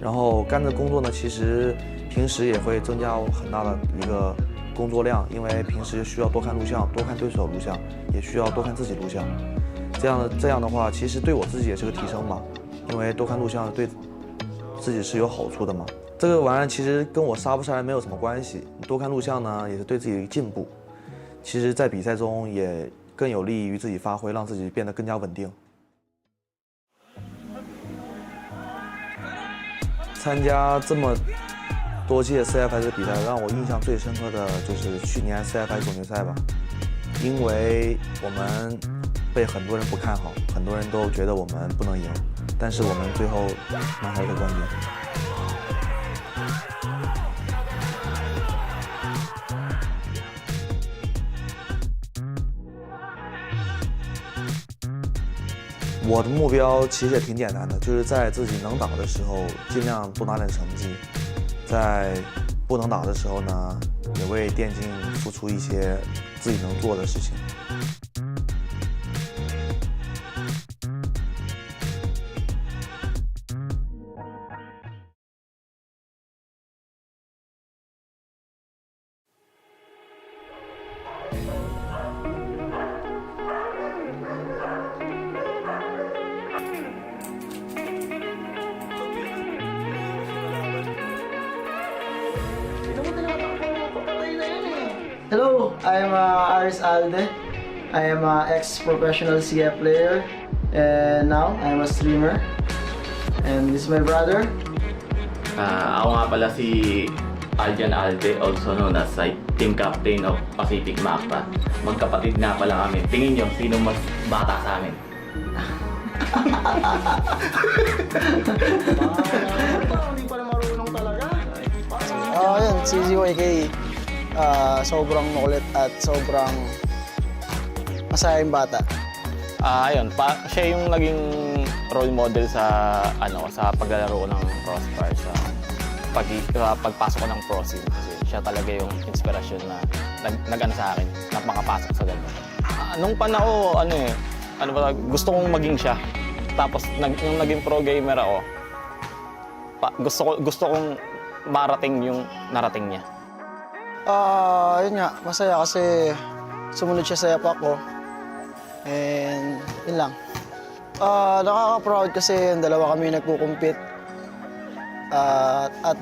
然后干的工作呢，其实平时也会增加很大的一个工作量，因为平时需要多看录像，多看对手录像，也需要多看自己录像。这样的话，其实对我自己也是个提升嘛，因为多看录像对自己是有好处的嘛。这个玩意儿其实跟我杀不杀人没有什么关系，多看录像呢也是对自己的进步。其实，在比赛中也更有利于自己发挥，让自己变得更加稳定。参加这么多届 CFS 比赛，让我印象最深刻的就是去年 CFS 总决赛吧，因为我们被很多人不看好，很多人都觉得我们不能赢，但是我们最后拿下了冠军。我的目标其实也挺简单的，就是在自己能打的时候尽量多拿点成绩，在不能打的时候呢，也为电竞付出一些自己能做的事情。Hello, I'm Aris Alde. I am an ex-professional CF player and now I'm a streamer. And this is my brother. Ako nga pala si Aljan Alde, also known as team captain of Pacific Macta. Magkapatid nga pala kami. Tingin nyo, sino mas bata sa amin? Yun, si ZYK. Sobrang makulit at sobrang masayang bata. Ayun, siya yung naging role model sa sa paglalaro ng CROSSFIRE, sa pagpasok ko ng pro scene. Kasi siya talaga yung inspirasyon na nag-ano sa akin, na makapasok sa ganun. Nung panahon gusto kong maging siya. Tapos nung naging pro gamer ako, gusto kong marating yung narating niya. Yun nga, masaya kasi sumunod siya sa yapak ko. And yun lang. Nakaka-proud kasi yung dalawa kami nagkukumpit at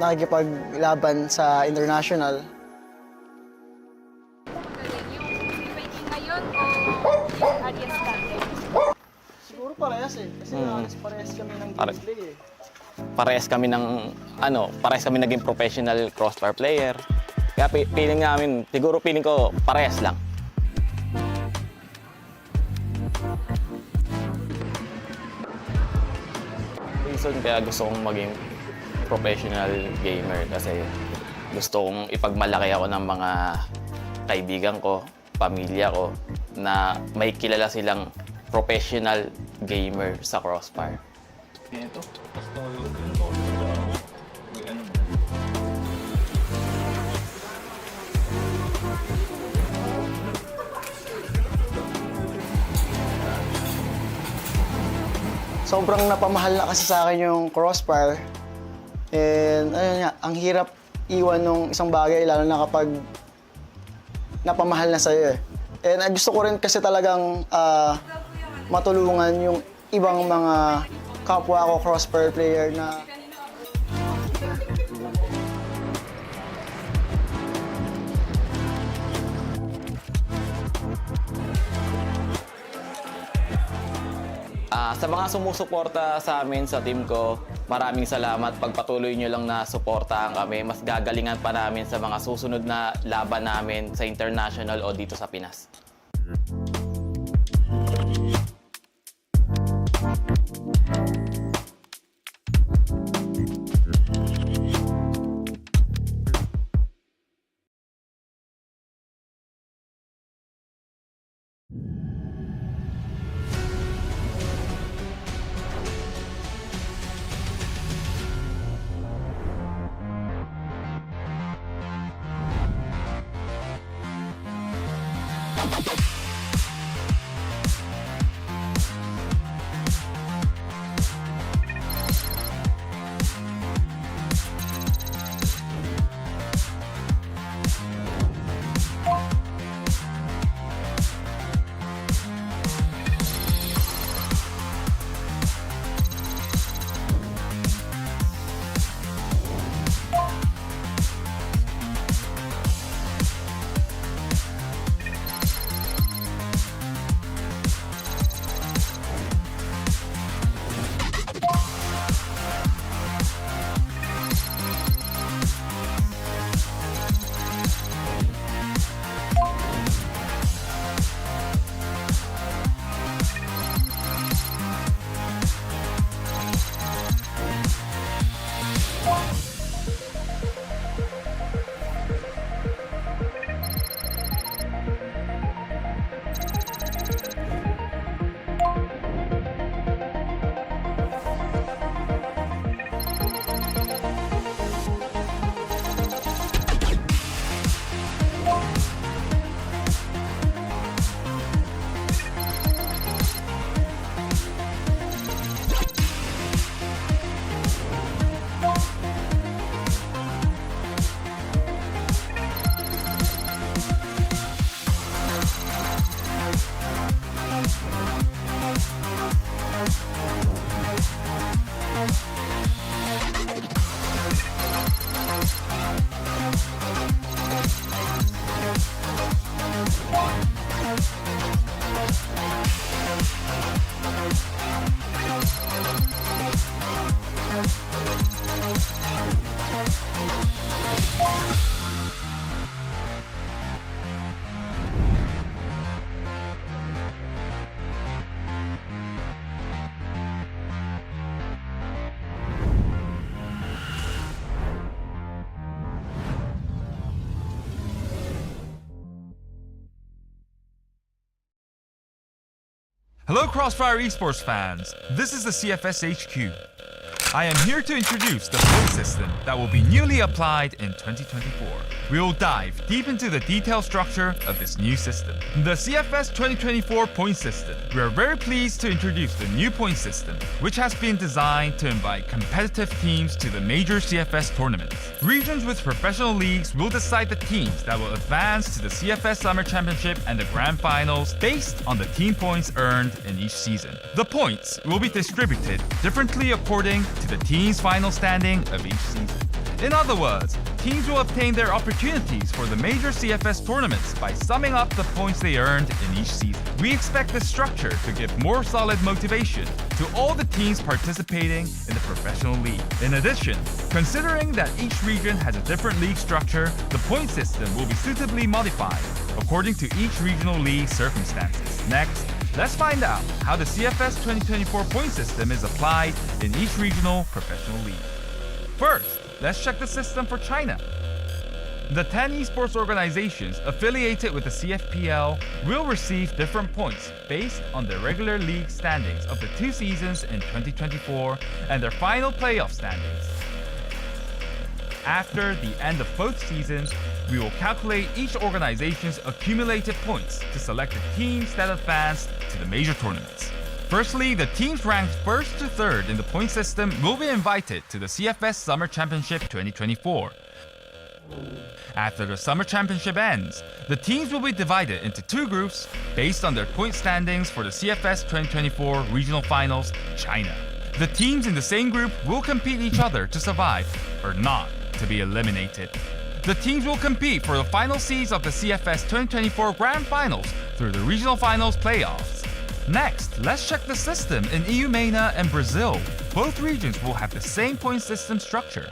nakikipaglaban sa international. Siguro parehas eh. Kasi halos parehas kami ng gameplay eh. Parehas kami naging professional crossfire player. Kaya feeling ko parehas lang. Reason kaya gusto kong maging professional gamer kasi gusto kong ipagmalaki ako ng mga kaibigan ko, pamilya ko, na may kilala silang professional gamer sa CROSSFIRE. Sobrang napamahal na kasi sa akin yung CROSSFIRE. And ayun nga, ang hirap iwan ng isang bagay lalo na kapag napamahal na sa'yo eh. And gusto ko rin kasi talagang matulungan yung ibang mga kapwa ko CROSSFIRE player na sa mga sumusuporta sa amin sa team ko, maraming salamat. Pagpatuloy nyo lang na suportahan kami, mas gagalingan pa namin sa mga susunod na laban namin sa international o dito sa Pinas. Hello CrossFire Esports fans, this is the CFS HQ. I am here to introduce the point system that will be newly applied in 2024. We will dive deep into the detailed structure of this new system. The CFS 2024 point system. We are very pleased to introduce the new point system, which has been designed to invite competitive teams to the major CFS tournaments. Regions with professional leagues will decide the teams that will advance to the CFS Summer Championship and the Grand Finals based on the team points earned in each season. The points will be distributed differently according to the team's final standing of each season. In other words, teams will obtain their opportunities for the major CFS tournaments by summing up the points they earned in each season. We expect this structure to give more solid motivation to all the teams participating in the professional league. In addition, considering that each region has a different league structure, the point system will be suitably modified according to each regional league circumstances. Next, let's find out how the CFS 2024 point system is applied in each regional professional league. First, let's check the system for China. The 10 esports organizations affiliated with the CFPL will receive different points based on their regular league standings of the 2 seasons in 2024 and their final playoff standings. After the end of both seasons, we will calculate each organization's accumulated points to select the teams that advance to the major tournaments. Firstly, the teams ranked 1st to 3rd in the point system will be invited to the CFS Summer Championship 2024. After the Summer Championship ends, the teams will be divided into 2 groups based on their point standings for the CFS 2024 Regional Finals, China. The teams in the same group will compete each other to survive, or not to be eliminated. The teams will compete for the final seeds of the CFS 2024 Grand Finals through the Regional Finals playoffs. Next, let's check the system in EU MENA and Brazil. Both regions will have the same point system structure.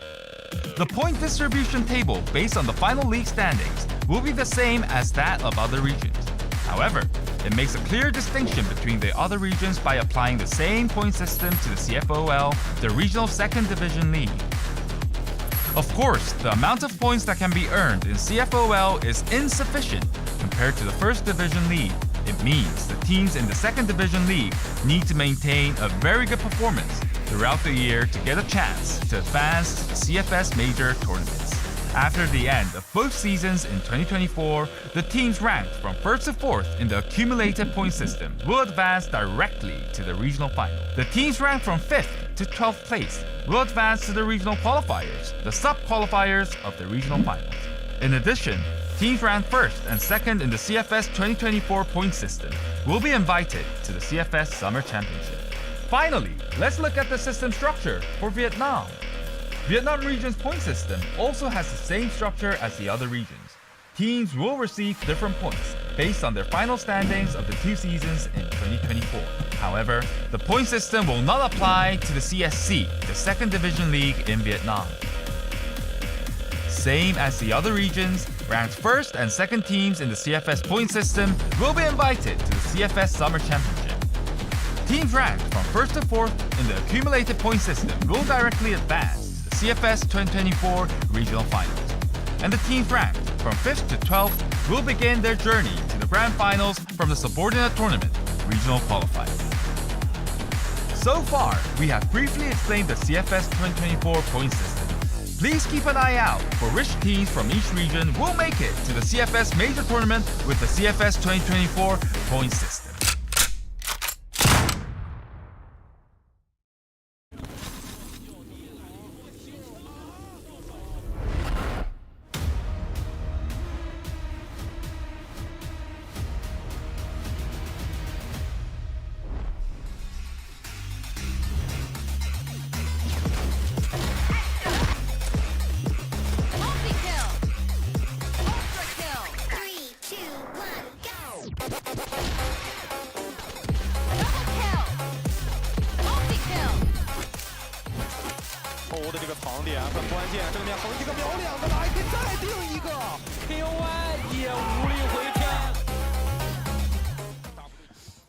The point distribution table based on the final league standings will be the same as that of other regions. However, it makes a clear distinction between the other regions by applying the same point system to the CFOL, the regional 2nd division league. Of course, the amount of points that can be earned in CFOL is insufficient compared to the 1st division league. It means the teams in the 2nd division league need to maintain a very good performance throughout the year to get a chance to advance to the CFS major tournaments. After the end of both seasons in 2024, the teams ranked from 1st to 4th in the accumulated point system will advance directly to the regional final. The teams ranked from 5th to 12th place will advance to the regional qualifiers, the sub-qualifiers of the regional finals. In addition, teams ranked 1st and 2nd in the CFS 2024 point system will be invited to the CFS Summer Championship. Finally, let's look at the system structure for Vietnam. Vietnam region's point system also has the same structure as the other regions. Teams will receive different points based on their final standings of the 2 seasons in 2024. However, the point system will not apply to the CSC, the 2nd division league in Vietnam. Same as the other regions, ranked 1st and 2nd teams in the CFS point system will be invited to the CFS Summer Championship. Teams ranked from 1st to 4th in the accumulated point system will directly advance to the CFS 2024 Regional Finals. And the teams ranked from 5th to 12th will begin their journey to the Grand Finals from the subordinate tournament, Regional Qualifier. So far, we have briefly explained the CFS 2024 point system. Please keep an eye out for which teams from each region will make it to the CFS major tournament with the CFS 2024 point system.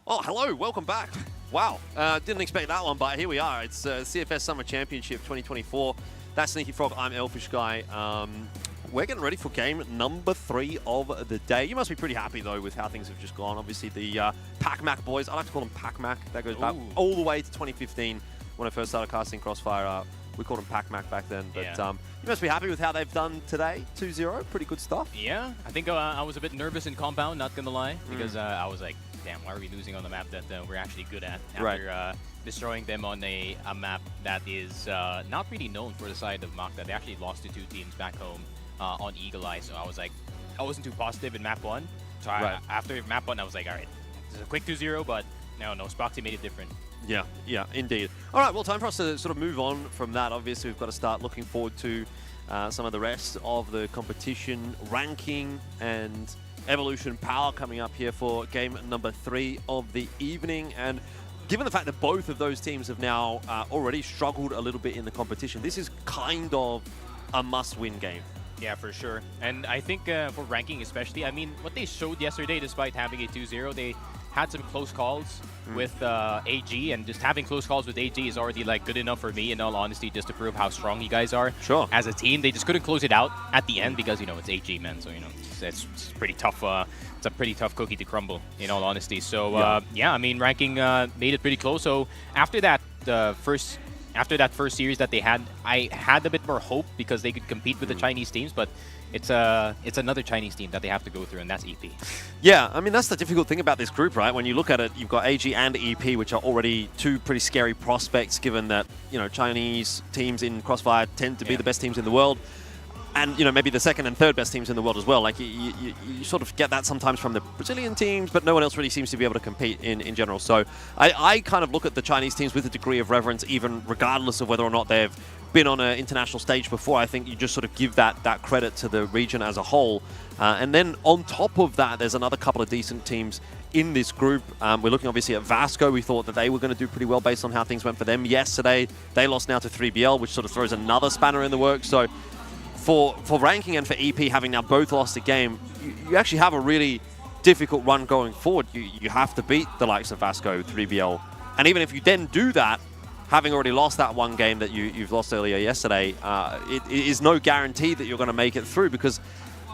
Oh, hello, welcome back. Wow, didn't expect that one, but here we are. It's CFS Summer Championship 2024. That's Sneaky Frog, I'm Elfish Guy. We're getting ready for game number 3 of the day. You must be pretty happy, though, with how things have just gone. Obviously, the Pac-Mac boys, I like to call them Pac-Mac. That goes back all the way to 2015 when I first started casting CROSSFIRE. We called them Pac-Mac back then, but you must be happy with how they've done today. 2-0, pretty good stuff. Yeah, I think I was a bit nervous in Compound, not gonna lie, because I was like, damn, why are we losing on the map that we're actually good at after destroying them on a map that is not really known for the side of Macta. They actually lost to 2 teams back home on Eagle Eye, so I was like, I wasn't too positive in map 1. So after map 1, I was like, all right, this is a quick 2-0, but no, Spoxy made it different. Yeah, indeed. All right, well, time for us to sort of move on from that. Obviously, we've got to start looking forward to some of the rest of the competition, ranking and Evolution Power coming up here for game number 3 of the evening. And given the fact that both of those teams have now already struggled a little bit in the competition, this is kind of a must-win game. Yeah, for sure. And I think for ranking especially, I mean, what they showed yesterday, despite having a 2-0, they had some close calls with AG, and just having close calls with AG is already like good enough for me, in all honesty, just to prove how strong you guys are. Sure. As a team, they just couldn't close it out at the end because, you know, it's AG, man. So, you know, it's pretty tough. It's a pretty tough cookie to crumble, in all honesty. So, yeah, I mean, ranking made it pretty close. So after that, after that first series that they had, I had a bit more hope because they could compete with the Chinese teams, but it's another Chinese team that they have to go through, and that's EP. Yeah, I mean, that's the difficult thing about this group, right? When you look at it, you've got AG and EP, which are already two pretty scary prospects, given that, you know, Chinese teams in CROSSFIRE tend to be the best teams in the world. And, you know, maybe the second and third best teams in the world as well. Like, you sort of get that sometimes from the Brazilian teams, but no one else really seems to be able to compete in general. So I kind of look at the Chinese teams with a degree of reverence, even regardless of whether or not they've been on an international stage before. I think you just sort of give that credit to the region as a whole. And then on top of that, there's another couple of decent teams in this group. We're looking obviously at Vasco. We thought that they were going to do pretty well based on how things went for them yesterday. They lost now to 3BL, which sort of throws another spanner in the works. So for ranking and for EP having now both lost a game, you actually have a really difficult run going forward. You have to beat the likes of Vasco, 3BL. And even if you then do that, having already lost that one game that you've lost earlier yesterday, it is no guarantee that you're going to make it through, because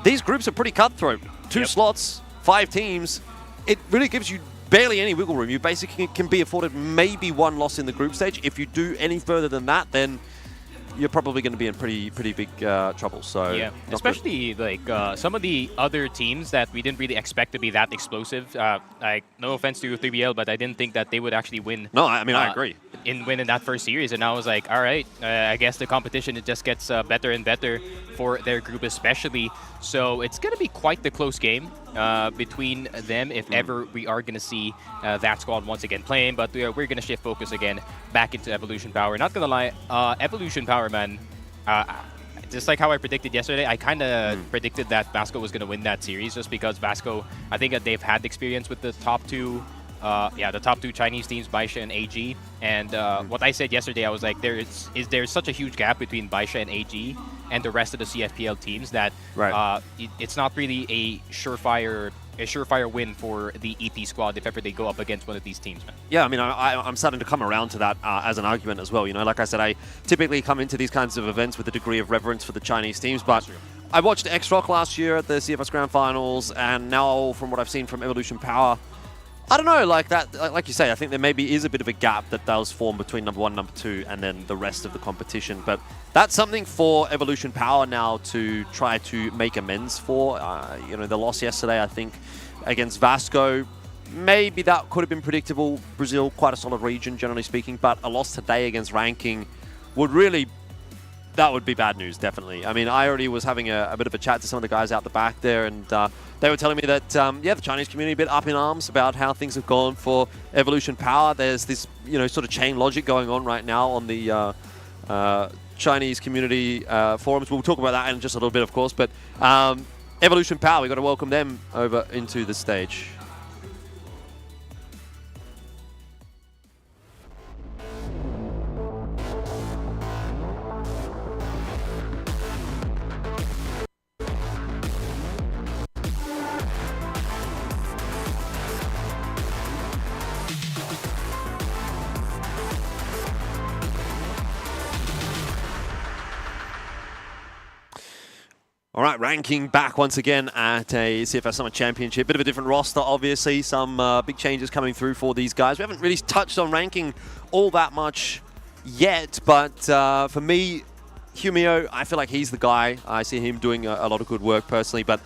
these groups are pretty cutthroat. 2 slots, 5 teams. It really gives you barely any wiggle room. You basically can be afforded maybe 1 loss in the group stage. If you do any further than that, then you're probably going to be in pretty big trouble. So yeah, especially like some of the other teams that we didn't really expect to be that explosive. Like, no offense to 3BL, but I didn't think that they would actually win. No, I mean, I agree. Win in that first series, and I was like, all right, I guess the competition, it just gets better and better for their group especially. So it's going to be quite the close game between them if ever we are going to see that squad once again playing. But we're going to shift focus again back into Evolution Power. Not going to lie, Evolution Power, man, just like how I predicted yesterday, I kind of predicted that Vasco was going to win that series, just because Vasco, I think that they've had experience with the top 2 the top 2 Chinese teams, Baisha and AG. And what I said yesterday, I was like, there's such a huge gap between Baisha and AG and the rest of the CFPL teams that it's not really a surefire win for the EP squad if ever they go up against one of these teams, man. Yeah, I mean, I'm starting to come around to that as an argument as well. You know, like I said, I typically come into these kinds of events with a degree of reverence for the Chinese teams, but I watched X-Rock last year at the CFS Grand Finals, and now from what I've seen from Evolution Power, I don't know, like that, like you say, I think there maybe is a bit of a gap that does form between number 1, number 2, and then the rest of the competition. But that's something for Evolution Power now to try to make amends for. You know, the loss yesterday, I think, against Vasco, maybe that could have been predictable. Brazil, quite a solid region, generally speaking, but a loss today against ranking would really, that would be bad news, definitely. I mean, I already was having a bit of a chat to some of the guys out the back there, and they were telling me that, yeah, the Chinese community a bit up in arms about how things have gone for Evolution Power. There's this, you know, sort of chain logic going on right now on the Chinese community forums. We'll talk about that in just a little bit, of course, but Evolution Power, we've got to welcome them over into the stage. All right, ranking back once again at a CFS Summer Championship. Bit of a different roster, obviously. Some big changes coming through for these guys. We haven't really touched on ranking all that much yet, but for me, Humio, I feel like he's the guy. I see him doing a lot of good work personally, but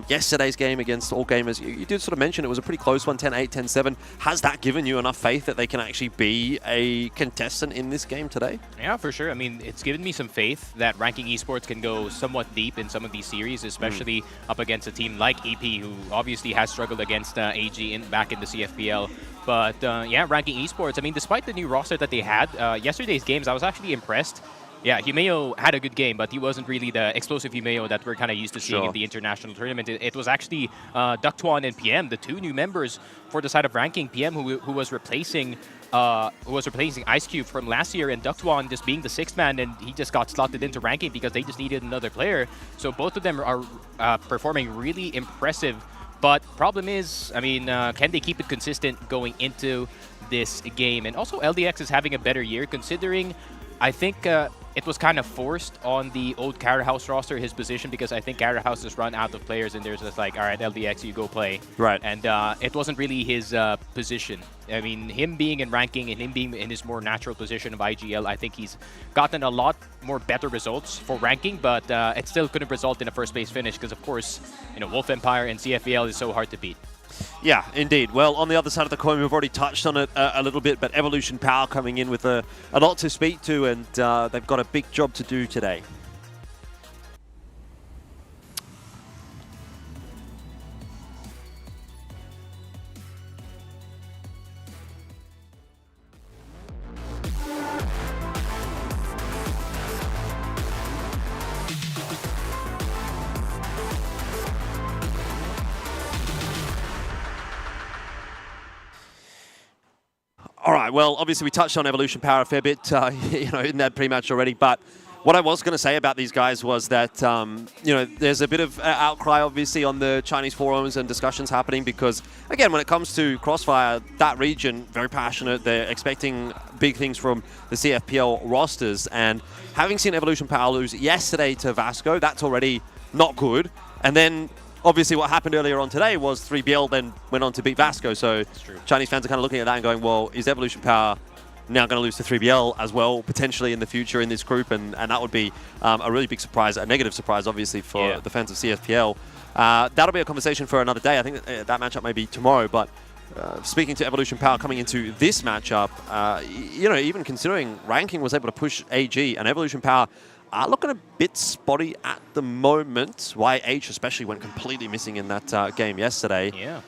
yesterday's game against All Gamers, you did sort of mention it was a pretty close one, 10-8, 10-7. Has that given you enough faith that they can actually be a contestant in this game today? Yeah, for sure. I mean, it's given me some faith that Ranking Esports can go somewhat deep in some of these series, especially up against a team like EP, who obviously has struggled against AG back in the CFPL. But yeah, Ranking Esports, I mean, despite the new roster that they had, yesterday's games, I was actually impressed Yeah, Himeo had a good game, but he wasn't really the explosive Himeo that we're kind of used to seeing Sure. in the international tournament. It was actually Ductuan and PM, the two new members for the side of ranking. PM, who was replacing Ice Cube from last year, and Ductuan just being the sixth man, and he just got slotted into ranking because they just needed another player. So both of them are performing really impressive. But problem is, I mean, can they keep it consistent going into this game? And also LDX is having a better year considering, I think it was kind of forced on the old Carrot House roster, his position, because I think Carrot House has run out of players and there's just like, all right, LDX, you go play. Right. And it wasn't really his position. I mean, him being in ranking and him being in his more natural position of IGL, I think he's gotten a lot more better results for ranking, but it still couldn't result in a first place finish because, of course, you know, Wolf Empire and CFBL is so hard to beat. Yeah, indeed. Well, on the other side of the coin, we've already touched on it a little bit, but Evolution Power coming in with a lot to speak to, and they've got a big job to do today. All right, well, obviously we touched on Evolution Power a fair bit, you know, in that pre-match already, but what I was going to say about these guys was that, you know, there's a bit of outcry, obviously, on the Chinese forums and discussions happening because, again, when it comes to CrossFIRE, that region, very passionate. They're expecting big things from the CFPL rosters, and having seen Evolution Power lose yesterday to Vasco, that's already not good. And then obviously what happened earlier on today was 3BL then went on to beat Vasco, so Chinese fans are kind of looking at that and going, well, is Evolution Power now going to lose to 3BL as well, potentially in the future in this group, and that would be a really big surprise, a negative surprise, obviously, for the fans of CFPL. That'll be a conversation for another day. I think that matchup may be tomorrow, but speaking to Evolution Power coming into this matchup, you know, even considering ranking was able to push AG, and Evolution Power are looking a bit spotty at the moment. YH especially went completely missing in that game yesterday. Yeah.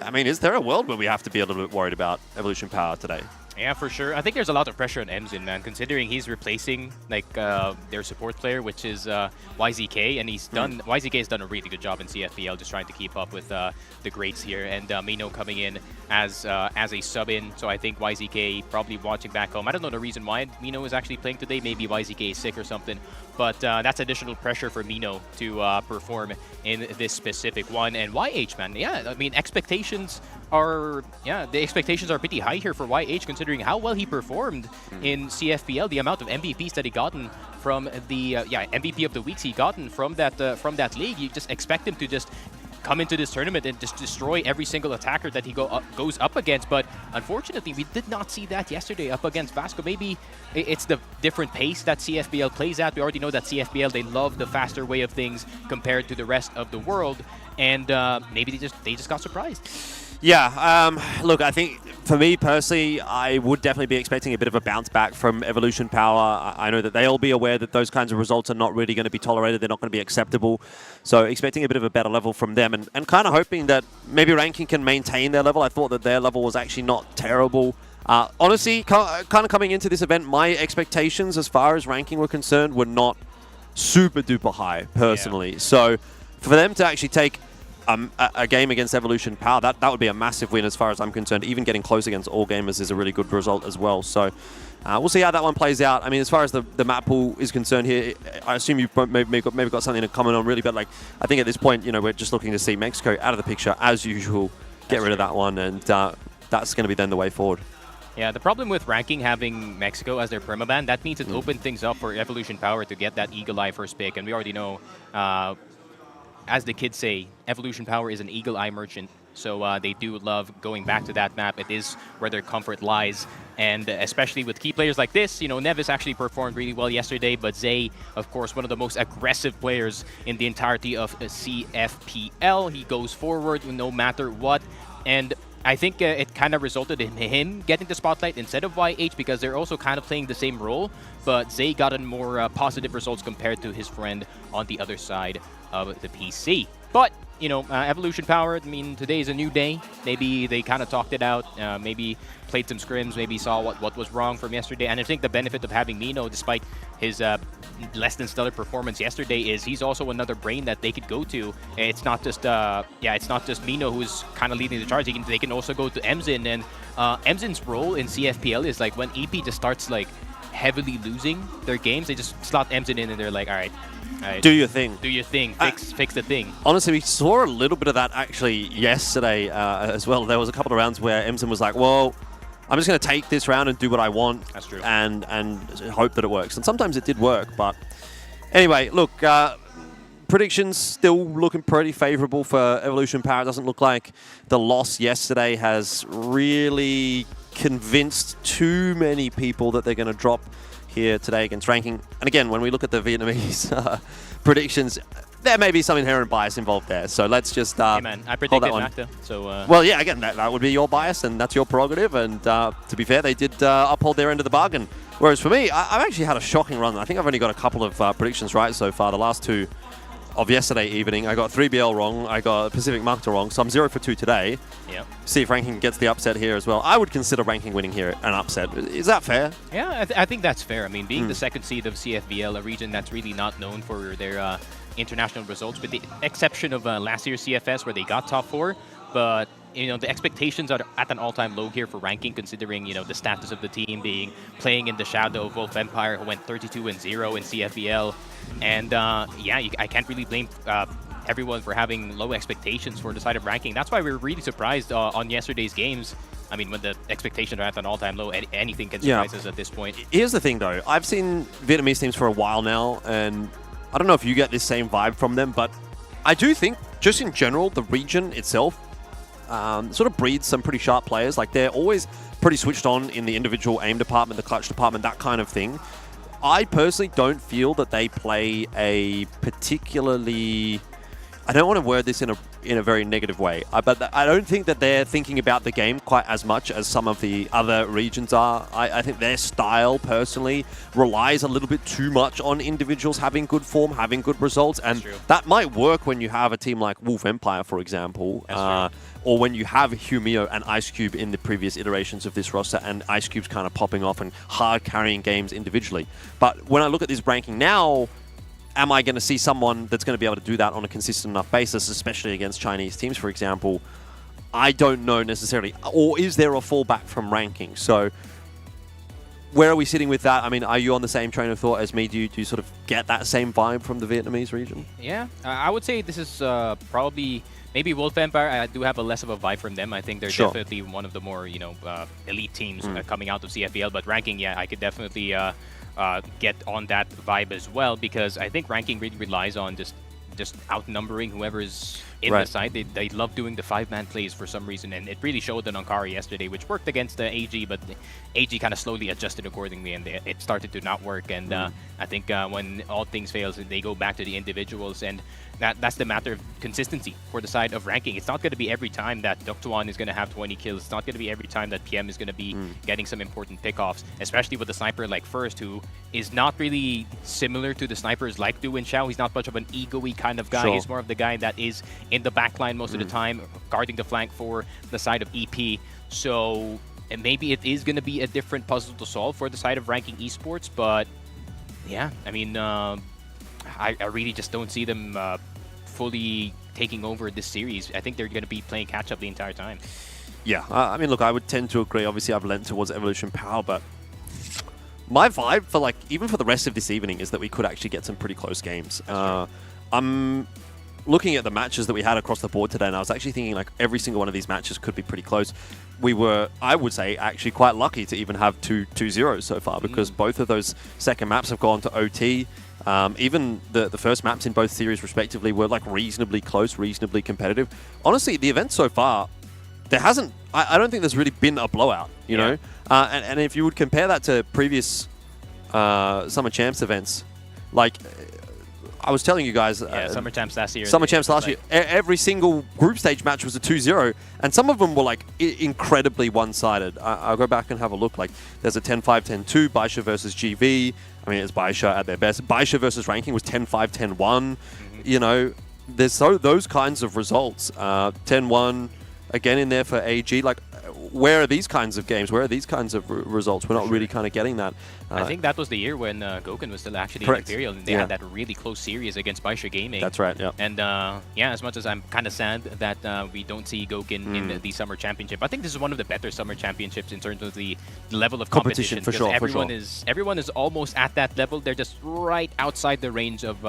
I mean, is there a world where we have to be a little bit worried about Evolution Power today? Yeah, for sure. I think there's a lot of pressure on Emzin, man, considering he's replacing like their support player, which is YZK, and he's done. YZK has done a really good job in CFBL, just trying to keep up with the greats here. And Mino coming in as a sub-in, so I think YZK probably watching back home. I don't know the reason why Mino is actually playing today. Maybe YZK is sick or something, but that's additional pressure for Mino to perform in this specific one. And YH, man, yeah, I mean expectations are pretty high here for YH, considering how well he performed in CFPL, the amount of MVPs that he gotten from the MVP of the weeks he gotten from that league. You just expect him to just come into this tournament and just destroy every single attacker that he goes up against. But unfortunately, we did not see that yesterday up against Vasco. Maybe it's the different pace that CFBL plays at. We already know that CFBL, they love the faster way of things compared to the rest of the world, and maybe they just got surprised. Yeah, look, I think for me personally, I would definitely be expecting a bit of a bounce back from Evolution Power. I know that they'll be aware that those kinds of results are not really going to be tolerated. They're not going to be acceptable. So expecting a bit of a better level from them, and kind of hoping that maybe ranking can maintain their level. I thought that their level was actually not terrible. Honestly, kind of coming into this event, my expectations as far as ranking were concerned were not super duper high, personally. Yeah. So for them to actually take a game against Evolution Power, that would be a massive win as far as I'm concerned. Even getting close against all gamers is a really good result as well. So we'll see how that one plays out. I mean, as far as the map pool is concerned here, I assume you've maybe got something to comment on really, but like I think at this point, you know, we're just looking to see Mexico out of the picture as usual, get rid of that one, and that's going to be then the way forward. Yeah, the problem with ranking having Mexico as their permaban, that means it opened things up for Evolution Power to get that Eagle Eye first pick, and we already know, as the kids say, Evolution Power is an Eagle Eye merchant, so they do love going back to that map. It is where their comfort lies, and especially with key players like this, you know, Nevis actually performed really well yesterday, but Zay, of course, one of the most aggressive players in the entirety of CFPL. He goes forward no matter what, and I think it kind of resulted in him getting the spotlight instead of YH, because they're also kind of playing the same role, but Zay got more positive results compared to his friend on the other side of the PC. But, you know, Evolution Power, I mean, today is a new day. Maybe they kind of talked it out, maybe played some scrims, maybe saw what was wrong from yesterday. And I think the benefit of having Mino, despite his less than stellar performance yesterday, is he's also another brain that they could go to. It's not just, it's not just Mino who's kind of leading the charge. They can also go to Emzin. And Emzin's role in CFPL is like when EP just starts like heavily losing their games, they just slot Emzin in and they're like, all right, do your thing. Do your thing. Fix the thing. Honestly, we saw a little bit of that actually yesterday as well. There was a couple of rounds where Emzin was like, well, I'm just going to take this round and do what I want. That's true. And hope that it works. And sometimes it did work. But anyway, look, predictions still looking pretty favorable for Evolution Power. It doesn't look like the loss yesterday has really convinced too many people that they're going to drop here today against ranking. And again, when we look at the Vietnamese predictions, there may be some inherent bias involved there. So let's just hey man, I predicted Macta, so well, yeah, again, that would be your bias, and that's your prerogative. And to be fair, they did uphold their end of the bargain. Whereas for me, I've actually had a shocking run. I think I've only got a couple of predictions right so far. The last two of yesterday evening, I got 3BL wrong, I got Pacific Macta wrong, so I'm 0 for 2 today. Yep. See if ranking gets the upset here as well. I would consider ranking winning here an upset. Is that fair? Yeah, I think that's fair. I mean, being the second seed of CFBL, a region that's really not known for their international results, with the exception of last year's CFS where they got top 4, but you know, the expectations are at an all-time low here for ranking, considering, you know, the status of the team playing in the shadow of Wolf Empire, who went 32-0 in CFBL. And yeah, I can't really blame everyone for having low expectations for the side of ranking. That's why we were really surprised on yesterday's games. I mean, when the expectations are at an all-time low, anything can surprise us at this point. Here's the thing, though. I've seen Vietnamese teams for a while now, and I don't know if you get this same vibe from them, but I do think, just in general, the region itself sort of breeds some pretty sharp players. Like, they're always pretty switched on in the individual aim department, the clutch department, that kind of thing. I personally don't feel that they play a particularly... I don't want to word this in a very negative way, but I don't think that they're thinking about the game quite as much as some of the other regions are. I think their style, personally, relies a little bit too much on individuals having good form, having good results, and that might work when you have a team like Wolf Empire, for example, or when you have Humio and Ice Cube in the previous iterations of this roster, and Ice Cube's kind of popping off and hard carrying games individually. But when I look at this ranking now, am I going to see someone that's going to be able to do that on a consistent enough basis, especially against Chinese teams, for example? I don't know necessarily. Or is there a fallback from ranking? So where are we sitting with that? I mean, are you on the same train of thought as me? Do you sort of get that same vibe from the Vietnamese region? Yeah, I would say this is probably... Maybe Wolf Empire, I do have a less of a vibe from them. I think they're definitely one of the more, you know, elite teams coming out of CFBL. But ranking, yeah, I could definitely... get on that vibe as well, because I think ranking really relies on just outnumbering whoever's in the side. They love doing the 5-man plays for some reason, and it really showed in Ankara yesterday, which worked against the AG, but the AG kind of slowly adjusted accordingly, and it started to not work. And I think when all things fails, they go back to the individuals, and that's the matter of consistency for the side of ranking. It's not going to be every time that Doktuan is going to have 20 kills. It's not going to be every time that PM is going to be getting some important pickoffs, especially with a sniper like First, who is not really similar to the snipers like Du and Xiao. He's not much of an ego-y kind of guy. He's more of the guy that is in the backline most of the time, guarding the flank for the side of EP. So and maybe it is going to be a different puzzle to solve for the side of ranking esports, but yeah, I mean, I really just don't see them fully taking over this series. I think they're going to be playing catch-up the entire time. Yeah, I mean, look, I would tend to agree. Obviously, I've lent towards Evolution Power, but my vibe for, like, even for the rest of this evening is that we could actually get some pretty close games. I'm looking at the matches that we had across the board today, and I was actually thinking, like, every single one of these matches could be pretty close. We were, I would say, actually quite lucky to even have 2-0 so far, because both of those second maps have gone to OT. Even the first maps in both series, respectively, were, like, reasonably close, reasonably competitive. Honestly, the event so far, there hasn't... I don't think there's really been a blowout, you know? And if you would compare that to previous Summer Champs events, like... I was telling you guys... Summer Champs last year. Summer Champs last year. Every single group stage match was a 2-0, and some of them were, like, incredibly one-sided. I'll go back and have a look. Like, there's a 10-5, 10-2, Baisha versus GV. I mean, it's Baisha at their best. Baisha versus ranking was 10-5, 10-1. You know, there's those kinds of results. 10-1 again in there for AG. Like, where are these kinds of games? Where are these kinds of results? We're not really kind of getting that. I think that was the year when Gokun was still actually Correct. in Imperial, and they had that really close series against Baisha Gaming. That's right, yeah. And yeah, as much as I'm kind of sad that we don't see Gokun in the Summer Championship, I think this is one of the better Summer Championships in terms of the level of competition. For sure, everyone is almost at that level. They're just right outside the range of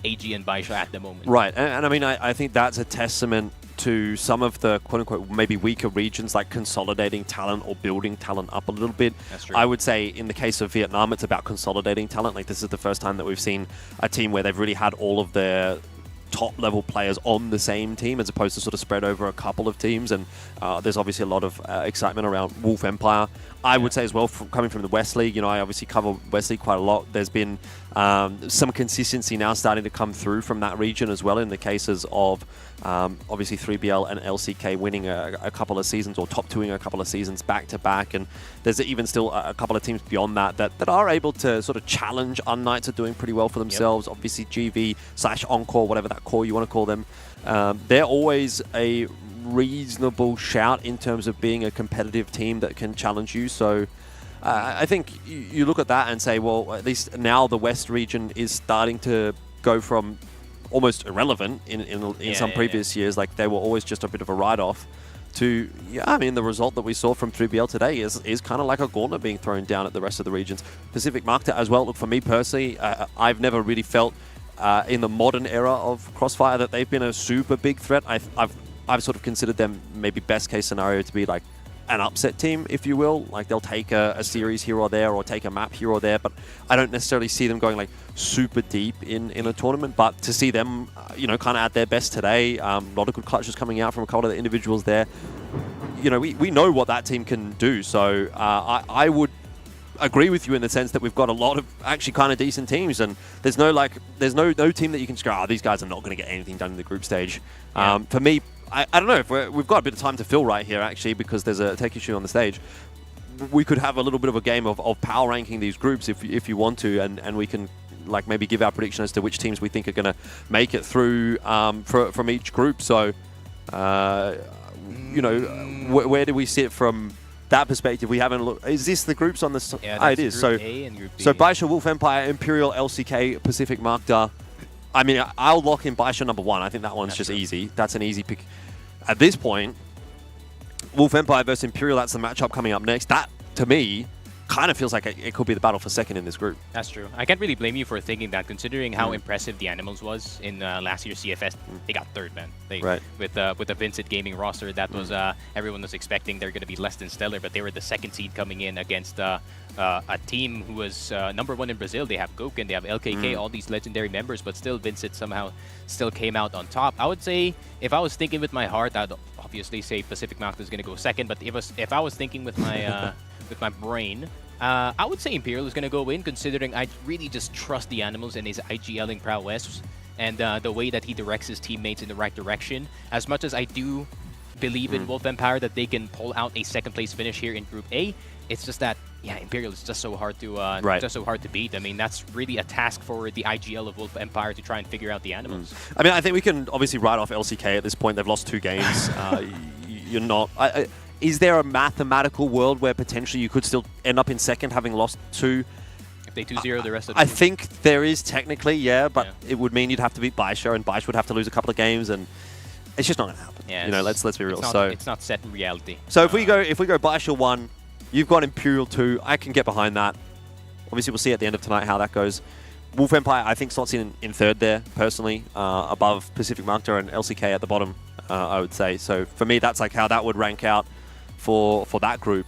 AG and Baisha at the moment. Right, and I mean, I think that's a testament to some of the quote-unquote maybe weaker regions, like consolidating talent or building talent up a little bit. That's true. I would say in the case of Vietnam, it's about consolidating talent. Like, this is the first time that we've seen a team where they've really had all of their top-level players on the same team as opposed to sort of spread over a couple of teams. And there's obviously a lot of excitement around Wolf Empire. I would say as well, coming from the West League, you know, I obviously cover West League quite a lot. There's been some consistency now starting to come through from that region as well in the cases of obviously 3BL and LCK winning a couple of seasons, or top twoing a couple of seasons back to back. And there's even still a couple of teams beyond that are able to sort of challenge. Unknights are doing pretty well for themselves. Yep. Obviously GV/Encore, whatever that core you want to call them. They're always a reasonable shout in terms of being a competitive team that can challenge you. So I think you look at that and say, well, at least now the West region is starting to go from almost irrelevant in some previous years, like they were always just a bit of a write-off, to, yeah, I mean, the result that we saw from 3BL today is kind of like a gauntlet being thrown down at the rest of the regions. Pacific Macta as well. Look, for me personally, I've never really felt in the modern era of CROSSFIRE that they've been a super big threat. I've sort of considered them maybe best case scenario to be like an upset team, if you will. Like, they'll take a series here or there, or take a map here or there, but I don't necessarily see them going like super deep in a tournament. But to see them, you know, kind of at their best today, a lot of good clutches coming out from a couple of the individuals there. You know, we know what that team can do. So I would agree with you in the sense that we've got a lot of actually kind of decent teams, and there's no team that you can just go, oh, these guys are not going to get anything done in the group stage. Yeah. For me, I don't know if we've got a bit of time to fill right here, actually, because there's a tech issue on the stage. We could have a little bit of a game of power ranking these groups if you want to, and we can like maybe give our prediction as to which teams we think are going to make it through from each group. So, you know, where do we sit from that perspective? We haven't looked. Is this the groups on the? Yeah, it is. Group So, A and Group B. so Baisha, Wolf Empire, Imperial, LCK, Pacific Macta. I mean, I'll lock in Baisha number 1. I think that one's just easy. That's an easy pick. At this point, Wolf Empire versus Imperial, that's the matchup coming up next. That, to me, kind of feels like it could be the battle for second in this group. That's true. I can't really blame you for thinking that, considering how impressive the Animals was in last year's CFS. They got third, man. With the Vincent Gaming roster, that was everyone was expecting they're going to be less than stellar, but they were the second seed coming in against a team who was number 1 in Brazil. They have Gokun, they have LKK, all these legendary members, but still Vincent somehow still came out on top. I would say, if I was thinking with my heart, I'd obviously say Pacific Macta is going to go second, but if I was thinking with my with my brain, I would say Imperial is going to go in, considering I really just trust the Animals and his IGLing prowess and the way that he directs his teammates in the right direction. As much as I do believe in Wolf Empire that they can pull out a second place finish here in Group A, it's just that, yeah, Imperial is just so hard to beat. I mean, that's really a task for the IGL of Wolf Empire to try and figure out the Animals. I mean, I think we can obviously write off LCK at this point. They've lost 2 games. You're not... is there a mathematical world where potentially you could still end up in second having lost 2? If they 2-0 the rest of the I think there is technically, yeah, but it would mean you'd have to beat Baisha, and Baisha would have to lose a couple of games, and it's just not going to happen. Yeah, you know, let's be real. It's not set in reality. So if we go Baisha 1, you've got Imperial 2. I can get behind that. Obviously, we'll see at the end of tonight how that goes. Wolf Empire, I think, slots in third there, personally, above Pacific Macta and LCK at the bottom, I would say. So for me, that's like how that would rank out for that group.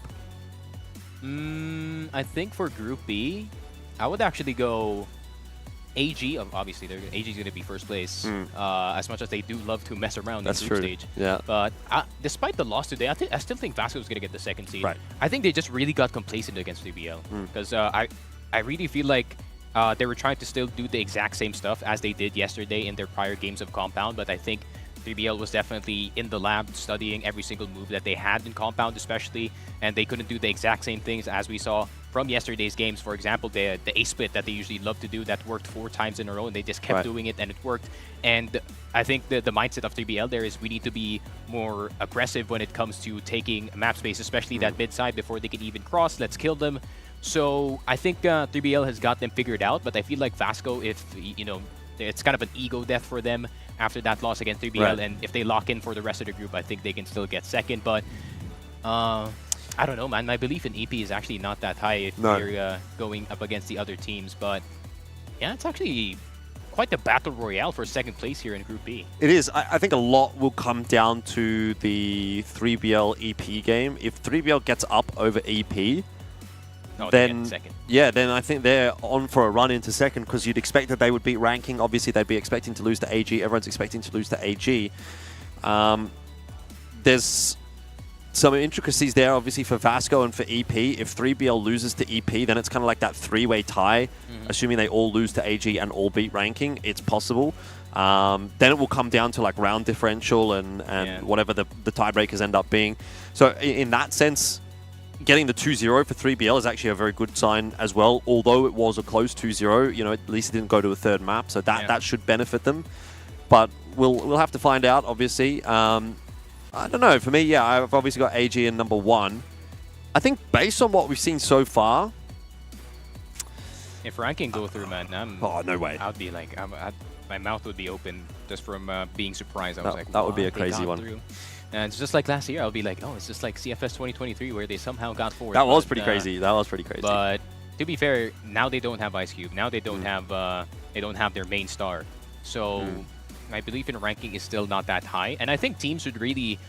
I think for Group B, I would actually go AG. Obviously, AG is going to be first place, as much as they do love to mess around in group stage. Yeah. But despite the loss today, I still think Vasco is going to get the second seed. Right. I think they just really got complacent against 3BL, because I really feel like they were trying to still do the exact same stuff as they did yesterday in their prior games of Compound, but I think 3BL was definitely in the lab studying every single move that they had in Compound especially, and they couldn't do the exact same things as we saw from yesterday's games. For example, the ace split that they usually love to do, that worked 4 times in a row, and they just kept doing it and it worked. And I think the mindset of 3BL there is we need to be more aggressive when it comes to taking map space, especially that mid side before they can even cross. Let's kill them. So I think 3BL has got them figured out, but I feel like Vasco, if, you know, it's kind of an ego death for them after that loss against 3BL, and if they lock in for the rest of the group, I think they can still get second. But I don't know, man. My belief in EP is actually not that high if you're going up against the other teams. But yeah, it's actually quite the battle royale for second place here in Group B. It is. I think a lot will come down to the 3BL EP game. If 3BL gets up over EP, then then I think they're on for a run into second, because you'd expect that they would beat ranking. Obviously, they'd be expecting to lose to AG. Everyone's expecting to lose to AG. There's some intricacies there, obviously, for Vasco and for EP. If 3BL loses to EP, then it's kind of like that 3-way tie, assuming they all lose to AG and all beat ranking. It's possible. Then it will come down to like round differential and whatever the tiebreakers end up being. So in that sense, getting the 2-0 for 3BL is actually a very good sign as well. Although it was a close 2-0, you know, at least it didn't go to a third map, so that should benefit them. But we'll have to find out, obviously. I don't know. For me, I've obviously got AG in number 1. I think based on what we've seen so far, if ranking go through, man, no way. I'd be like, my mouth would be open just from being surprised. I was like, that would be a crazy one. Through. And it's just like last year, I'll be like, oh, it's just like CFS 2023 where they somehow got forward. That was pretty crazy. That was pretty crazy. But to be fair, now they don't have Ice Cube. Now they don't have their main star. So my belief in ranking is still not that high. And I think teams should really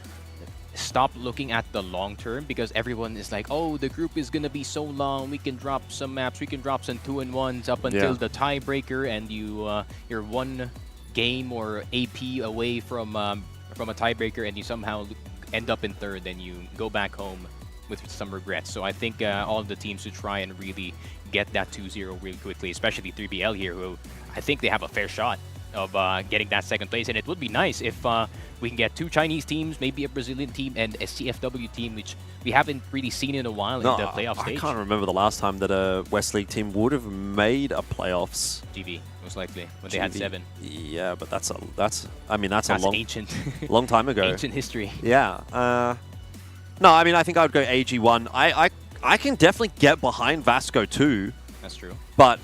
stop looking at the long term, because everyone is like, oh, the group is gonna be so long. We can drop some maps. We can drop some 2-in-1s up until the tiebreaker, and you're one game or AP away from a tiebreaker, and you somehow end up in third, and you go back home with some regrets. So I think all of the teams should try and really get that 2-0 really quickly, especially 3BL here, who I think they have a fair shot of getting that second place. And it would be nice if we can get 2 Chinese teams, maybe a Brazilian team, and a CFW team, which we haven't really seen in a while in the playoff stage. I can't remember the last time that a West League team would have made a playoffs. GV, most likely, when they had 7. Yeah, but that's a long, ancient, long time ago. Ancient history. Yeah. No, I mean, I think I would go AG1. I can definitely get behind Vasco too. That's true. But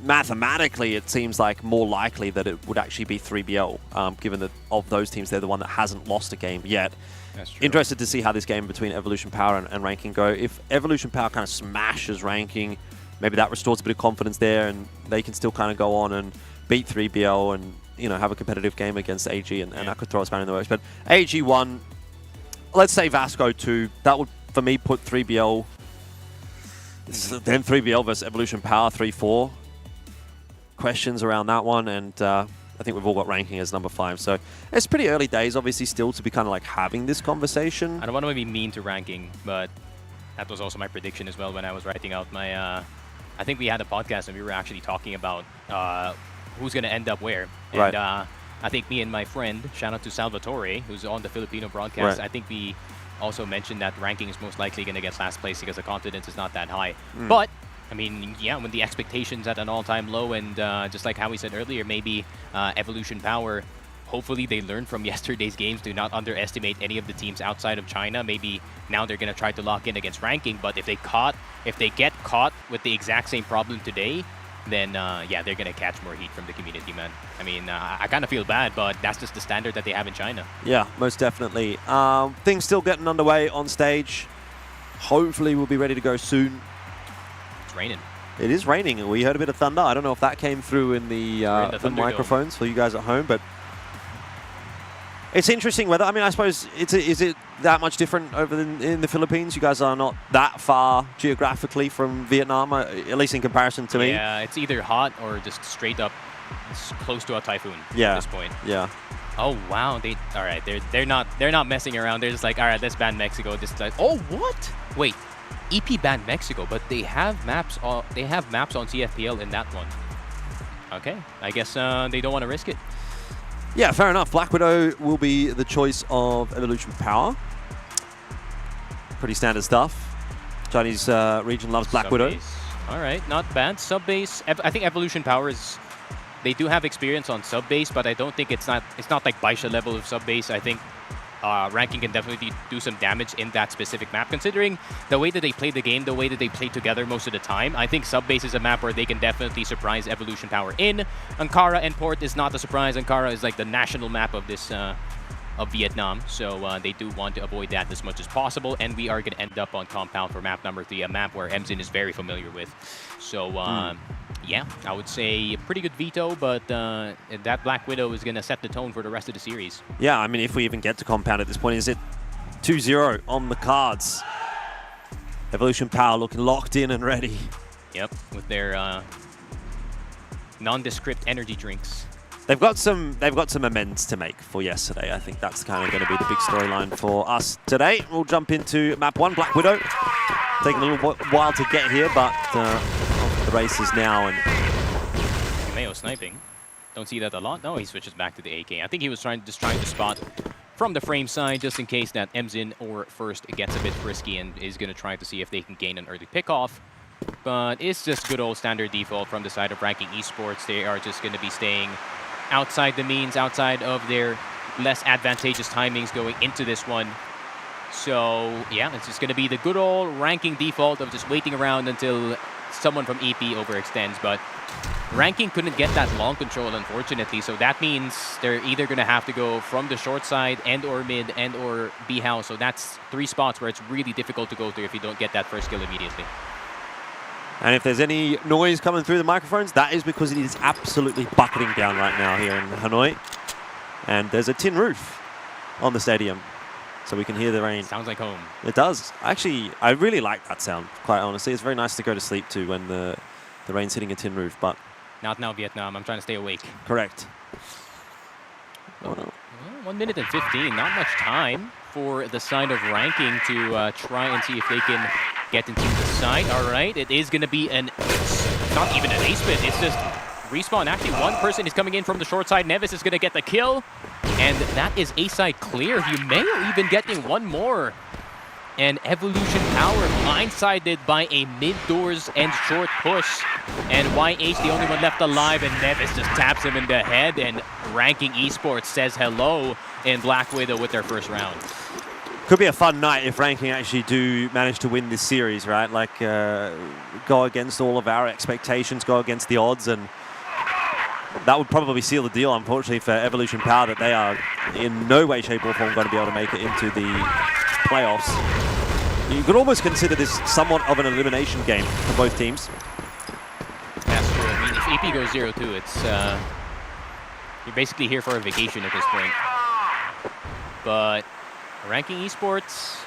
mathematically, it seems like more likely that it would actually be 3BL, given that of those teams, they're the one that hasn't lost a game yet. That's true. Interested to see how this game between Evolution Power and Ranking go. If Evolution Power kind of smashes Ranking, maybe that restores a bit of confidence there, and they can still kind of go on and beat 3BL and, you know, have a competitive game against AG, and that could throw a spanner in the works. But AG1, let's say Vasco 2, that would, for me, put 3BL, then 3BL versus Evolution Power 3-4. Questions around that one, and I think we've all got Ranking as number 5. So it's pretty early days, obviously, still to be kind of like having this conversation. I don't want to be mean to Ranking, but that was also my prediction as well when I was writing out my... I think we had a podcast and we were actually talking about who's going to end up where. And I think me and my friend, shout out to Salvatore, who's on the Filipino broadcast, I think we also mentioned that Ranking is most likely going to get last place because the confidence is not that high. But I mean, yeah, when the expectations at an all-time low, and just like how we said earlier, maybe Evolution Power, hopefully they learned from yesterday's games to not underestimate any of the teams outside of China. Maybe now they're going to try to lock in against Ranking, but if they get caught with the exact same problem today, then yeah, they're going to catch more heat from the community, man. I mean, I kind of feel bad, but that's just the standard that they have in China. Yeah, most definitely. Things still getting underway on stage. Hopefully we'll be ready to go soon. It's raining. It is raining. We heard a bit of thunder. I don't know if that came through in the microphones for you guys at home, but it's interesting weather. I mean, I suppose is it that much different over in the Philippines? You guys are not that far geographically from Vietnam, at least in comparison to me. Yeah, it's either hot or just straight up close to a typhoon at this point. Yeah. Oh wow, they're not messing around. They're just like, all right, let's ban Mexico. Just like, oh what? Wait, EP banned Mexico, but they have maps on CFPL in that one. Okay, I guess they don't want to risk it. Yeah, fair enough. Black Widow will be the choice of Evolution Power. Pretty standard stuff. Chinese region loves Black Widow. All right, not bad. Sub-base. I think Evolution Power is... They do have experience on sub-base, but I don't think it's not like Baisha level of sub-base. I think Ranking can definitely do some damage in that specific map. Considering the way that they play the game, the way that they play together most of the time, I think sub-base is a map where they can definitely surprise Evolution Power in. Ankara and Port is not a surprise. Ankara is like the national map of this of Vietnam, so they do want to avoid that as much as possible. And we are going to end up on Compound for map number 3, a map where MZin is very familiar with. So yeah, I would say a pretty good veto, but that Black Widow is going to set the tone for the rest of the series. Yeah, I mean, if we even get to Compound at this point, is it 2-0 on the cards? Evolution Power looking locked in and ready. Yep, with their nondescript energy drinks. They've got some amends to make for yesterday. I think that's kind of going to be the big storyline for us today. We'll jump into map 1, Black Widow. Taking a little while to get here, but off the races now. And Mayo sniping. Don't see that a lot. No, he switches back to the AK. I think he was just trying to spot from the frame side, just in case that MZin or First gets a bit frisky and is going to try to see if they can gain an early pickoff. But it's just good old standard default from the side of Ranking Esports. They are just going to be staying outside the means, outside of their less advantageous timings going into this one. So yeah, it's just going to be the good old Ranking default of just waiting around until someone from EP overextends. But Ranking couldn't get that long control, unfortunately, so that means they're either going to have to go from the short side and or mid and or B house. So that's 3 spots where it's really difficult to go through if you don't get that first kill immediately. And if there's any noise coming through the microphones, that is because it is absolutely bucketing down right now here in Hanoi. And there's a tin roof on the stadium, so we can hear the rain. Sounds like home. It does. Actually, I really like that sound, quite honestly. It's very nice to go to sleep to when the rain's hitting a tin roof, but... Not now, Vietnam. I'm trying to stay awake. Correct. Well, 1 minute and 15. Not much time for the side of Ranking to try and see if they can get into the side. All right, it is going to be not even an ace split. It's just respawn. Actually, one person is coming in from the short side. Nevis is going to get the kill. And that is A side clear. Humeo even getting one more. And Evolution Power blindsided by a mid-doors and short push. And YH, the only one left alive, and Nevis just taps him in the head. And Ranking Esports says hello in Black Widow with their first round. Could be a fun night if Ranking actually do manage to win this series, right? Like, go against all of our expectations, go against the odds, and that would probably seal the deal, unfortunately, for Evolution Power, that they are in no way, shape, or form going to be able to make it into the playoffs. You could almost consider this somewhat of an elimination game for both teams. That's true. I mean, if AP goes 0-2, it's you're basically here for a vacation at this point. But Ranking Esports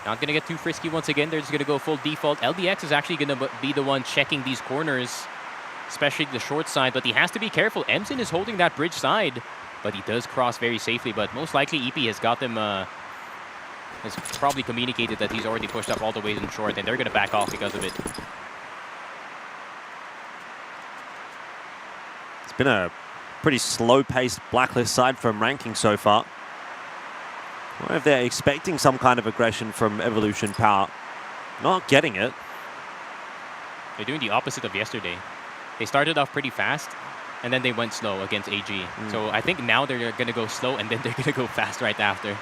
not going to get too frisky once again. They're just going to go full default. LDX is actually going to be the one checking these corners, especially the short side, but he has to be careful. MZin is holding that bridge side, but he does cross very safely. But most likely EP has got them, has probably communicated that he's already pushed up all the way in short, and they're going to back off because of it. It's been a pretty slow-paced Blacklist side from Ranking so far. I wonder if they're expecting some kind of aggression from Evolution Power. Not getting it. They're doing the opposite of yesterday. They started off pretty fast, and then they went slow against AG. So I think now they're going to go slow, and then they're going to go fast right after.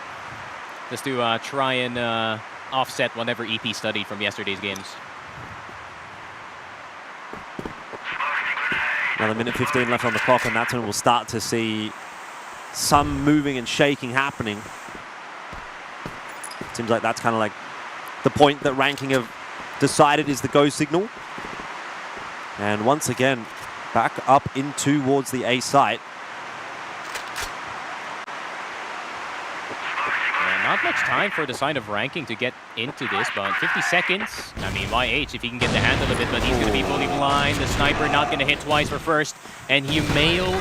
Just to try and offset whatever EP studied from yesterday's games. Another minute 15 left on the clock, and that's when we'll start to see some moving and shaking happening. Seems like that's kind of like the point that Ranking have decided is the go signal. And once again, back up in towards the A site. Not much time for the side of Ranking to get into this, but 50 seconds. I mean, YH, if he can get the handle of it, but he's going to be fully blind. The sniper not going to hit twice for First. And Humeo,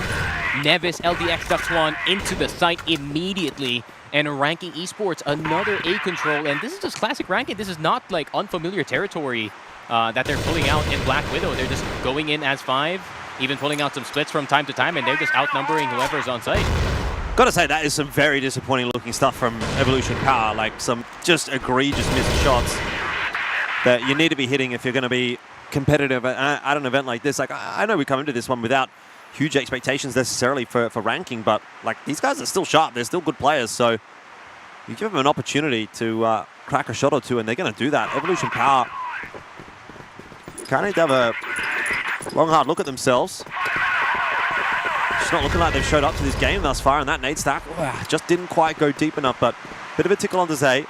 Nevis, LDX ducks one into the site immediately. And Ranking Esports, another A control. And this is just classic Ranking. This is not like unfamiliar territory that they're pulling out in Black Widow. They're just going in as 5. even pulling out some splits from time to time, and they're just outnumbering whoever's on site. Gotta say, that is some very disappointing looking stuff from Evolution Power, like some just egregious missed shots that you need to be hitting if you're going to be competitive at an event like this. Like, I know we come into this one without huge expectations necessarily for ranking, but like these guys are still sharp, they're still good players, so you give them an opportunity to crack a shot or two, and they're going to do that. Evolution Power kind of need to have a long, hard look at themselves. It's not looking like they've showed up to this game thus far, and that nade stack just didn't quite go deep enough, but a bit of a tickle on the Zay.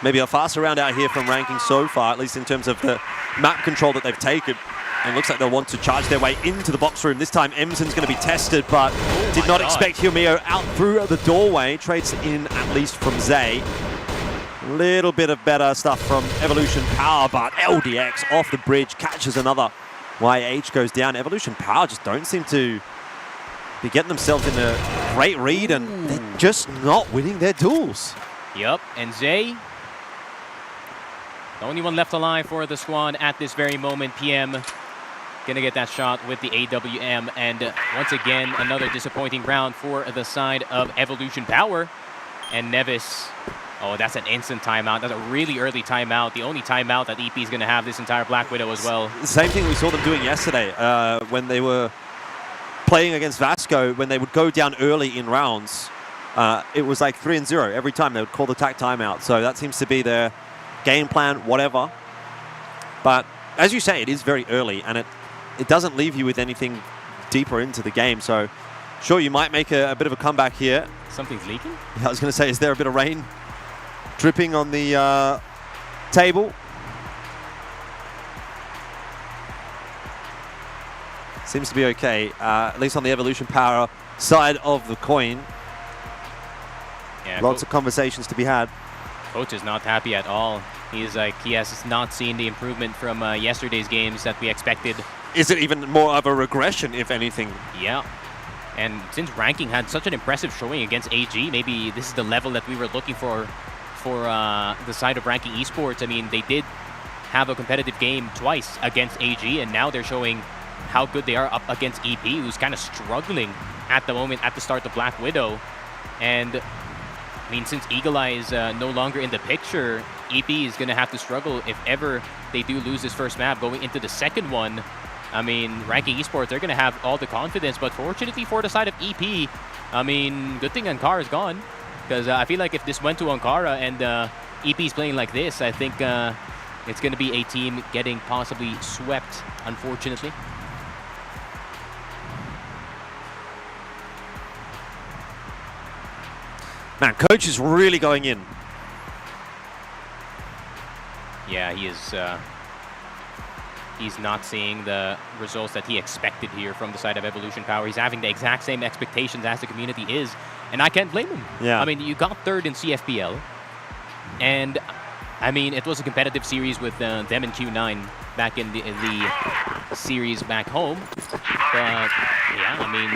Maybe a faster round out here from ranking so far, at least in terms of the map control that they've taken. And it looks like they'll want to charge their way into the box room. This time, Emson's going to be tested, but did not expect Humeo out through the doorway. Trades in at least from Zay. A little bit of better stuff from Evolution Power, but LDX off the bridge catches another. YH goes down. Evolution Power just don't seem to be getting themselves in a great read, and they're just not winning their duels. Yep, and Zay, the only one left alive for the squad at this very moment. PM gonna get that shot with the AWM, and once again, another disappointing round for the side of Evolution Power. And Nevis, oh, that's an instant timeout. That's a really early timeout. The only timeout that EP is gonna have this entire Black Widow as well. Same thing we saw them doing yesterday when they were playing against Vasco. When they would go down early in rounds, it was like 3-0 every time they would call the TAC timeout. So that seems to be their game plan, whatever. But as you say, it is very early, and it doesn't leave you with anything deeper into the game. So sure, you might make a bit of a comeback here. Something's leaking? Yeah, I was going to say, is there a bit of rain dripping on the table? Seems to be okay, at least on the Evolution Power side of the coin. Yeah, lots of conversations to be had. Coach is not happy at all. He's like, he has not seen the improvement from yesterday's games that we expected. Is it even more of a regression, if anything? Yeah. And since ranking had such an impressive showing against AG, maybe this is the level that we were looking for the side of ranking esports. I mean, they did have a competitive game twice against AG, and now they're showing how good they are up against EP, who's kind of struggling at the moment at the start of Black Widow. And I mean, since Eagle Eye is no longer in the picture, EP is going to have to struggle if ever they do lose this first map going into the second one. I mean, ranking esports, they're going to have all the confidence, but fortunately for the side of EP, I mean, good thing Ankara is gone, because I feel like if this went to Ankara and EP is playing like this, I think it's going to be a team getting possibly swept, unfortunately. Man, Coach is really going in. Yeah, he is. He's not seeing the results that he expected here from the side of Evolution Power. He's having the exact same expectations as the community is, and I can't blame him. Yeah. I mean, you got third in CFPL, and I mean, it was a competitive series with them and Q9 back in the series back home. But yeah, I mean,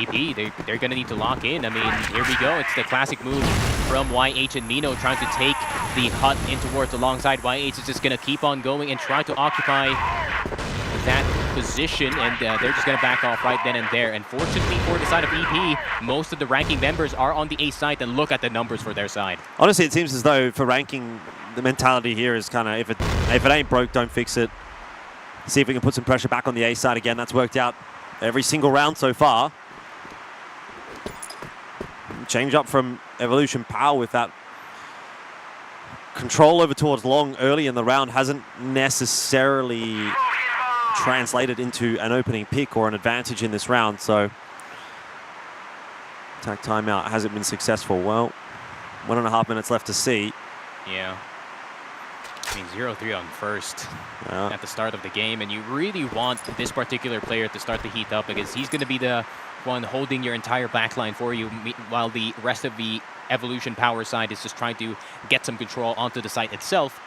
EP, they're gonna need to lock in. I mean, here we go. It's the classic move from YH and Mino trying to take the hut in towards alongside. YH is just gonna keep on going and try to occupy that position, and they're just gonna back off right then and there. And fortunately for the side of EP, most of the ranking members are on the A side, and look at the numbers for their side. Honestly, it seems as though for ranking, the mentality here is kind of, if it ain't broke, don't fix it. See if we can put some pressure back on the A side again. That's worked out every single round so far. Change up from Evolution Power with that control over towards long early in the round hasn't necessarily translated into an opening pick or an advantage in this round. So attack timeout hasn't been successful. Well, 1.5 minutes left to see. Yeah. I mean, 0-3 on first at the start of the game, and you really want this particular player to start to heat up, because he's going to be the one holding your entire backline for you, while the rest of the Evolution Power side is just trying to get some control onto the site itself.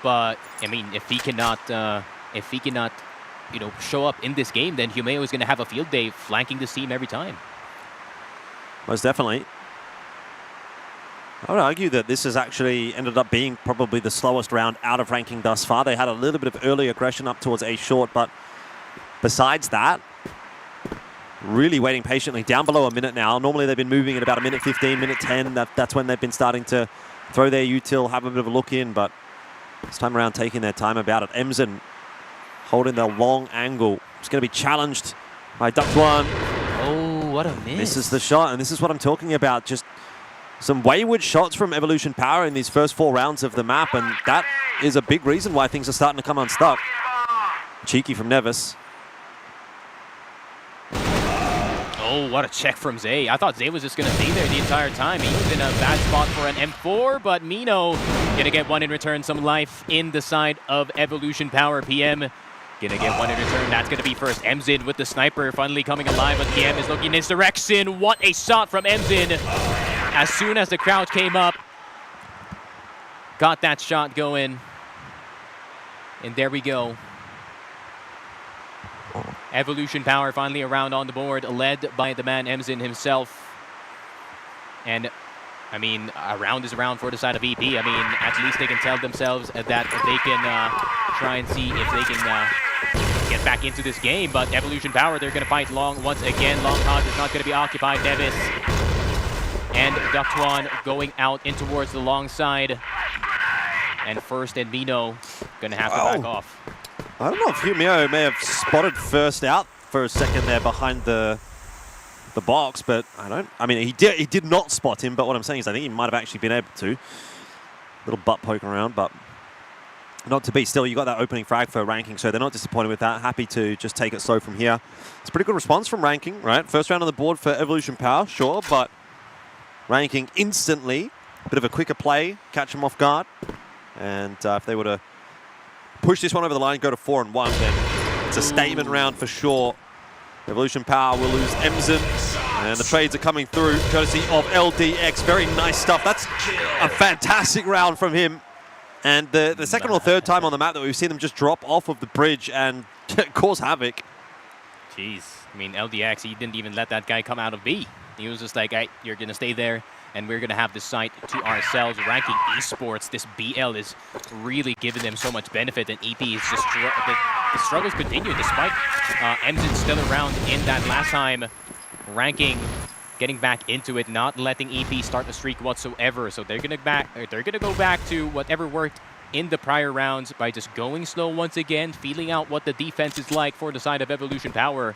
But I mean, if he cannot, you know, show up in this game, then Humeo is going to have a field day flanking this team every time. Most definitely. I would argue that this has actually ended up being probably the slowest round out of ranking thus far. They had a little bit of early aggression up towards A short, but besides that, really waiting patiently. Down below a minute now. Normally they've been moving at about a minute 15, minute 10. That's when they've been starting to throw their util, have a bit of a look in, but this time around taking their time about it. Emzen holding the long angle. It's going to be challenged by Ductuan. Oh, what a miss. Misses the shot, and this is what I'm talking about. Just some wayward shots from Evolution Power in these first 4 rounds of the map, and that is a big reason why things are starting to come unstuck. Cheeky from Nevis. Oh, what a check from Zay. I thought Zay was just going to stay there the entire time. He was in a bad spot for an M4, but Mino going to get one in return. Some life in the side of Evolution Power. PM going to get one in return. That's going to be first. Emzen with the sniper finally coming alive, but PM is looking in his direction. What a shot from Emzen. As soon as the crowd came up, got that shot going. And there we go. Evolution Power finally around on the board, led by the man Emzen himself. And, I mean, a round is a round for the side of EP. I mean, at least they can tell themselves that they can try and see if they can get back into this game. But Evolution Power, they're going to fight long once again. Long Hodge is not going to be occupied. Nevis and Ductuan going out in towards the long side. And First and Mino going to have to back off. I don't know if Humio may have spotted First out for a second there behind the box, but I mean, he did not spot him, but what I'm saying is I think he might have actually been able to. Little butt poking around, but not to be. Still, you got that opening frag for Ranking, so they're not disappointed with that. Happy to just take it slow from here. It's a pretty good response from Ranking, right? First round on the board for Evolution Power, sure, but Ranking instantly, a bit of a quicker play, catch him off guard, and if they were to push this one over the line, go to 4-1, then it's a statement round for sure. Evolution Power will lose Emzen, and the trades are coming through courtesy of LDX. Very nice stuff. That's a fantastic round from him. And the second or third time on the map that we've seen them just drop off of the bridge and cause havoc. Jeez. I mean, LDX, he didn't even let that guy come out of B. He was just like, hey, you're going to stay there, and we're going to have this site to ourselves. Ranking Esports, this BL is really giving them so much benefit, and EP is just the struggles continue despite Emzen still around in that last time. Ranking getting back into it, not letting EP start a streak whatsoever. So they're going to go back to whatever worked in the prior rounds by just going slow once again, feeling out what the defense is like for the side of Evolution Power.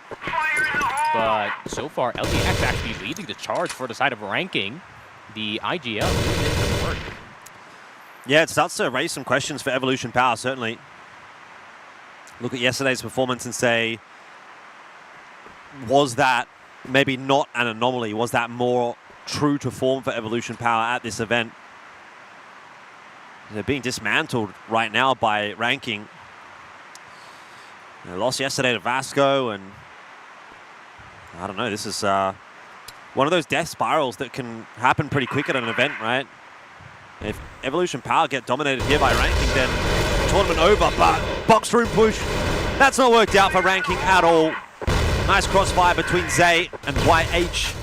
But so far, LDX actually leading the charge for the side of Ranking. The IGL doing work. Yeah, it starts to raise some questions for Evolution Power, certainly. Look at yesterday's performance and say, was that maybe not an anomaly? Was that more true to form for Evolution Power at this event? They're being dismantled right now by Ranking. They lost yesterday to Vasco, and I don't know, this is one of those death spirals that can happen pretty quick at an event, right? If Evolution Power get dominated here by Ranking, then tournament over, but box room push, that's not worked out for Ranking at all. Nice crossfire between Zay and YH,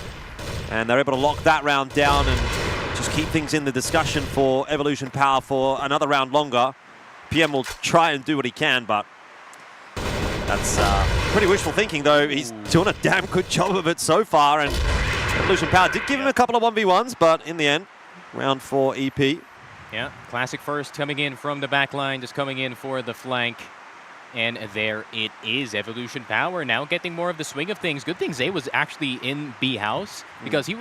and they're able to lock that round down and just keep things in the discussion for Evolution Power for another round longer. PM will try and do what he can, but that's pretty wishful thinking, though. He's doing a damn good job of it so far, and Evolution Power did give him a couple of 1v1s, but in the end, round 4 EP. Yeah, classic First coming in from the back line, just coming in for the flank. And there it is. Evolution Power now getting more of the swing of things. Good thing Zay was actually in B house, because he,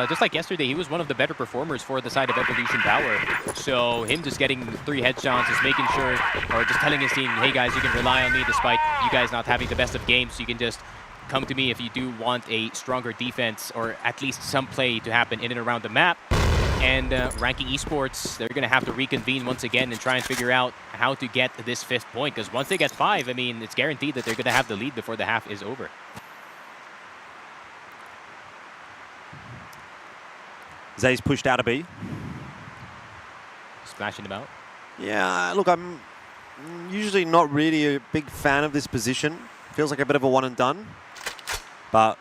just like yesterday, he was one of the better performers for the side of Evolution Power. So him just getting 3 headshots, just making sure, or just telling his team, hey guys, you can rely on me despite you guys not having the best of games. You can just come to me if you do want a stronger defense, or at least some play to happen in and around the map. And Ranking Esports, they're going to have to reconvene once again and try and figure out how to get this 5th point. Because once they get 5, I mean, it's guaranteed that they're going to have the lead before the half is over. Zay's pushed out of B. Splashing about. Yeah, look, I'm usually not really a big fan of this position. Feels like a bit of a one and done. But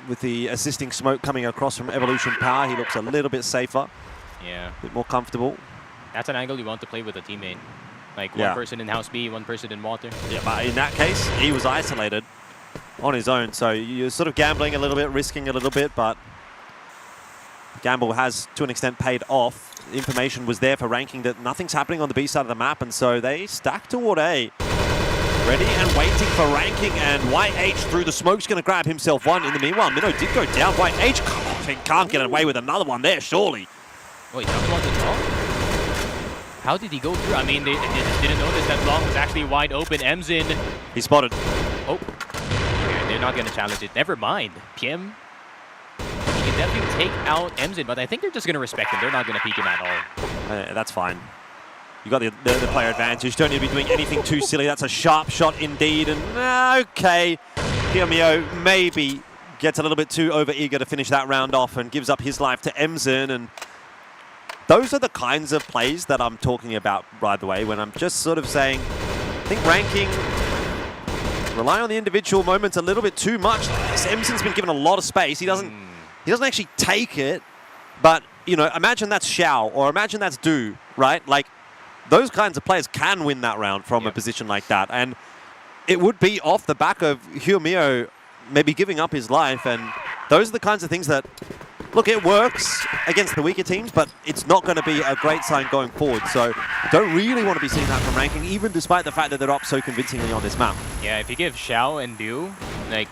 with the assisting smoke coming across from Evolution Power, he looks a little bit safer. Yeah. A bit more comfortable. That's an angle you want to play with a teammate. Like one person in house B, one person in water. Yeah, but in that case, he was isolated on his own. So you're sort of gambling a little bit, risking a little bit, but the gamble has, to an extent, paid off. The information was there for ranking that nothing's happening on the B side of the map, and so they stack toward A. Ready and waiting for ranking, and YH through the smoke's going to grab himself one. In the meanwhile, Minnow did go down. YH can't get away with another one there, surely. Wait, that was as well? How did he go through? I mean, they just didn't notice that Long was actually wide open. Emzin. He spotted. Oh. They're not going to challenge it. Never mind. PM. He can definitely take out Emzin, but I think they're just going to respect him. They're not going to peek him at all. That's fine. You got the player advantage. Don't need to be doing anything too silly. That's a sharp shot indeed. And okay, Kiyomiyo maybe gets a little bit too over-eager to finish that round off and gives up his life to Emzin. And those are the kinds of plays that I'm talking about, by the way, when I'm just sort of saying, I think ranking, rely on the individual moments a little bit too much. Emzin's been given a lot of space. He doesn't actually take it, but, you know, imagine that's Xiao or imagine that's Du, right? Like, those kinds of players can win that round from a position like that. And it would be off the back of Kiyomiyo maybe giving up his life. And those are the kinds of things that, look, it works against the weaker teams, but it's not going to be a great sign going forward. So don't really want to be seeing that from ranking, even despite the fact that they're up so convincingly on this map. Yeah, if you give Xiao and Du, like,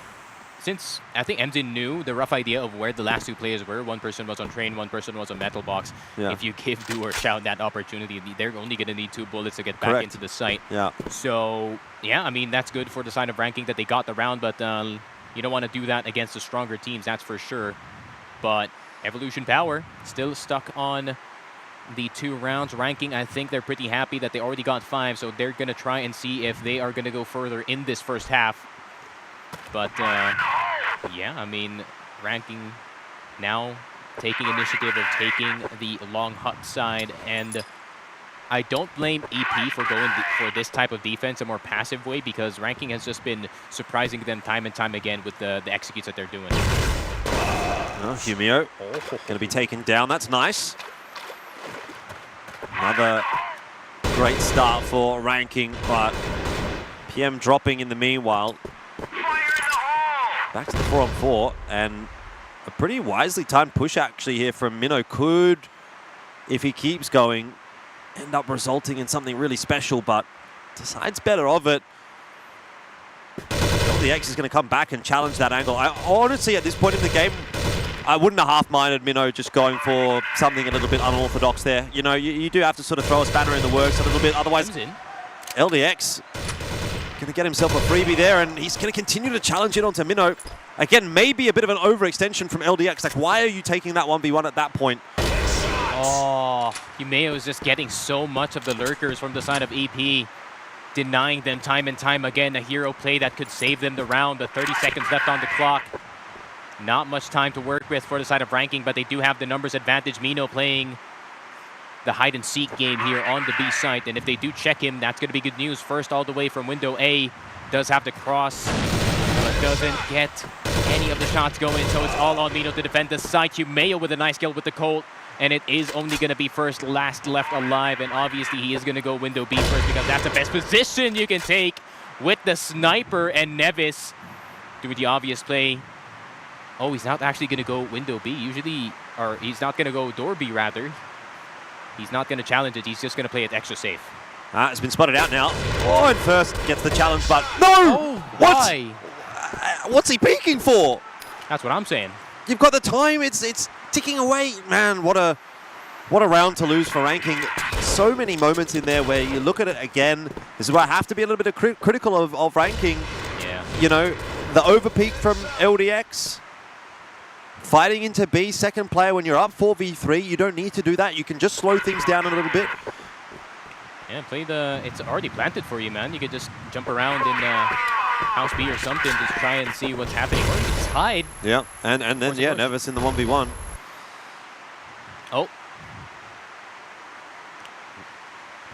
since I think Emzin knew the rough idea of where the last two players were, one person was on train, one person was on metal box. Yeah. If you give Du or Xiao that opportunity, they're only going to need 2 bullets to get back into the site. Yeah. So, yeah, I mean, that's good for the side of ranking that they got the round, but you don't want to do that against the stronger teams, that's for sure. But Evolution Power still stuck on the 2 rounds. Ranking, I think they're pretty happy that they already got 5, so they're going to try and see if they are going to go further in this first half. But, yeah, I mean, ranking now taking initiative of taking the long hut side, and I don't blame EP for going for this type of defense, a more passive way, because ranking has just been surprising them time and time again with the executes that they're doing. Oh, Kiyomiyo going to be taken down. That's nice. Another great start for ranking, but PM dropping in the meanwhile. Back to the 4-on-4, and a pretty wisely timed push actually here from Minnow could, if he keeps going, end up resulting in something really special, but decides better of it. LDX is going to come back and challenge that angle. I honestly, at this point in the game, I wouldn't have half-minded Minnow just going for something a little bit unorthodox there. You know, you do have to sort of throw a spanner in the works a little bit, otherwise LDX going to get himself a freebie there, and he's going to continue to challenge it onto Minnow. Again, maybe a bit of an overextension from LDX. Like, why are you taking that 1v1 at that point? Oh, Kiyomiyo is just getting so much of the lurkers from the side of EP, denying them time and time again. A hero play that could save them the round, but 30 seconds left on the clock. Not much time to work with for the side of ranking, but they do have the numbers advantage. Minnow playing the hide-and-seek game here on the B site, and if they do check him, that's going to be good news. First all the way from window A, does have to cross, but doesn't get any of the shots going, so it's all on Minnow to defend the site. Kiyomiyo with a nice kill with the Colt, and it is only going to be first last left alive, and obviously he is going to go window B first because that's the best position you can take with the sniper, and Nevis doing the obvious play. Oh, he's not actually going to go window B. Usually, or he's not going to go door B, rather. He's not going to challenge it. He's just going to play it extra safe. It's been spotted out now. Oh, and first gets the challenge, but no! Oh, why? What's he peeking for? That's what I'm saying. You've got the time. It's ticking away. Man, what a round to lose for ranking. So many moments in there where you look at it again. This is where I have to be a little bit critical of ranking. Yeah. You know, the overpeak from LDX. Fighting into B, second player, when you're up 4v3, you don't need to do that. You can just slow things down a little bit. Yeah, it's already planted for you, man. You could just jump around in house B or something, just try and see what's happening. Or you can just hide. Yeah, and then, yeah, Nevis in the 1v1. Oh.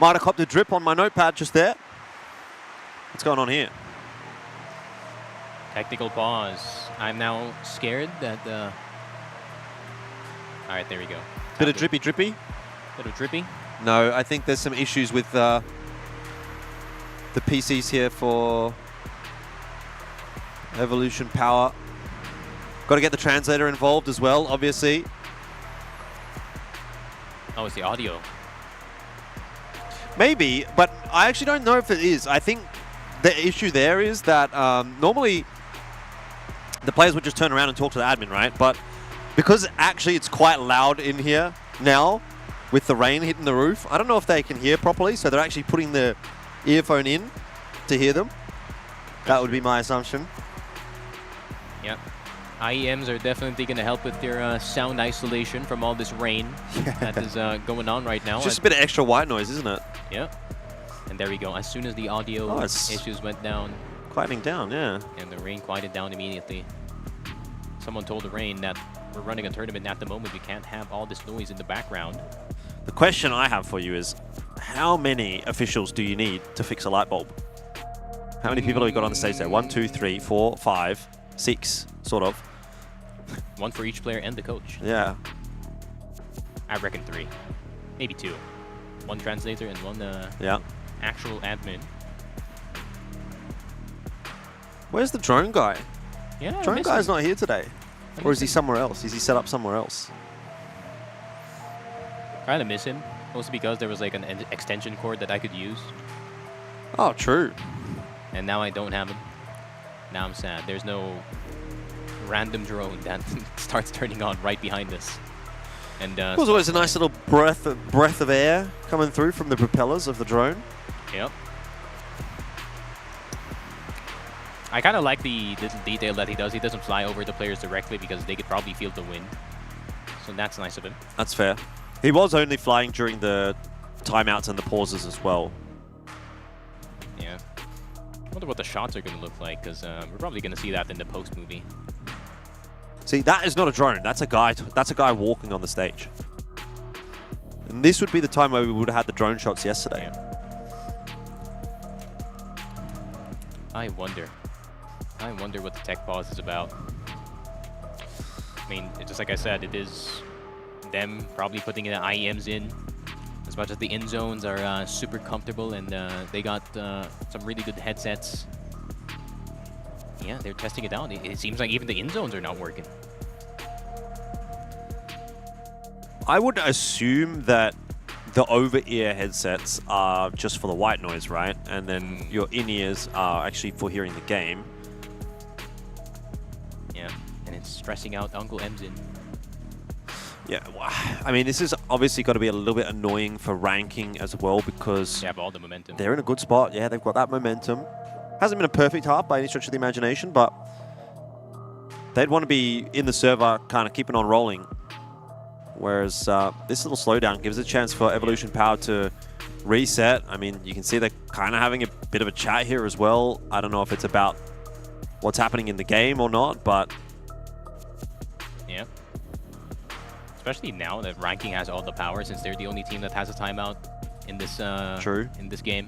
Might have copped a drip on my notepad just there. What's going on here? Technical pause. I'm now scared that all right, there we go. Bit of drippy? Bit of drippy? No, I think there's some issues with the PCs here for Evolution Power. Got to get the translator involved as well, obviously. Oh, it's the audio. Maybe, but I actually don't know if it is. I think the issue there is that normally the players would just turn around and talk to the admin, right? But because actually it's quite loud in here now with the rain hitting the roof, I don't know if they can hear properly, so they're actually putting the earphone in to hear them. That would be my assumption. Yep. IEMs are definitely going to help with their sound isolation from all this rain that is going on right now. It's just a bit of extra white noise, isn't it? Yep. And there we go. As soon as the audio issues went down. Quieting down, yeah. And the rain quieted down immediately. Someone told the rain that we're running a tournament at the moment. We can't have all this noise in the background. The question I have for you is, how many officials do you need to fix a light bulb? How many people have we got on the stage there? 1, 2, 3, 4, 5, 6, sort of. One for each player and the coach. Yeah. I reckon 3. Maybe 2. One translator and one actual admin. Where's the drone guy? Yeah, drone guy's not here today. Or is he somewhere else? Is he set up somewhere else? Kind of miss him. Mostly because there was like an extension cord that I could use. Oh, true. And now I don't have him. Now I'm sad. There's no random drone that starts turning on right behind us. And it was always a nice little breath of air coming through from the propellers of the drone. Yep. I kind of like the little detail that he does. He doesn't fly over the players directly because they could probably feel the wind. So that's nice of him. That's fair. He was only flying during the timeouts and the pauses as well. Yeah. I wonder what the shots are going to look like, because we're probably going to see that in the post movie. See, that is not a drone. That's a guy. That's a guy walking on the stage. And this would be the time where we would have had the drone shots yesterday. Yeah. I wonder what the tech pause is about. I mean, just like I said, it is them probably putting the IEMs in. As much as the in zones are super comfortable and they got some really good headsets. Yeah, they're testing it out. It seems like even the in zones are not working. I would assume that the over-ear headsets are just for the white noise, right? And then your in-ears are actually for hearing the game. Yeah, and it's stressing out Uncle Emzin. Yeah, I mean, this is obviously got to be a little bit annoying for ranking as well because they have all the momentum. They're in a good spot. Yeah, they've got that momentum. Hasn't been a perfect half by any stretch of the imagination, but they'd want to be in the server kind of keeping on rolling. Whereas this little slowdown gives a chance for Evolution Power to reset. I mean, you can see they're kind of having a bit of a chat here as well. I don't know if it's about what's happening in the game or not, but... Yeah. Especially now that ranking has all the power, since they're the only team that has a timeout in this in this game.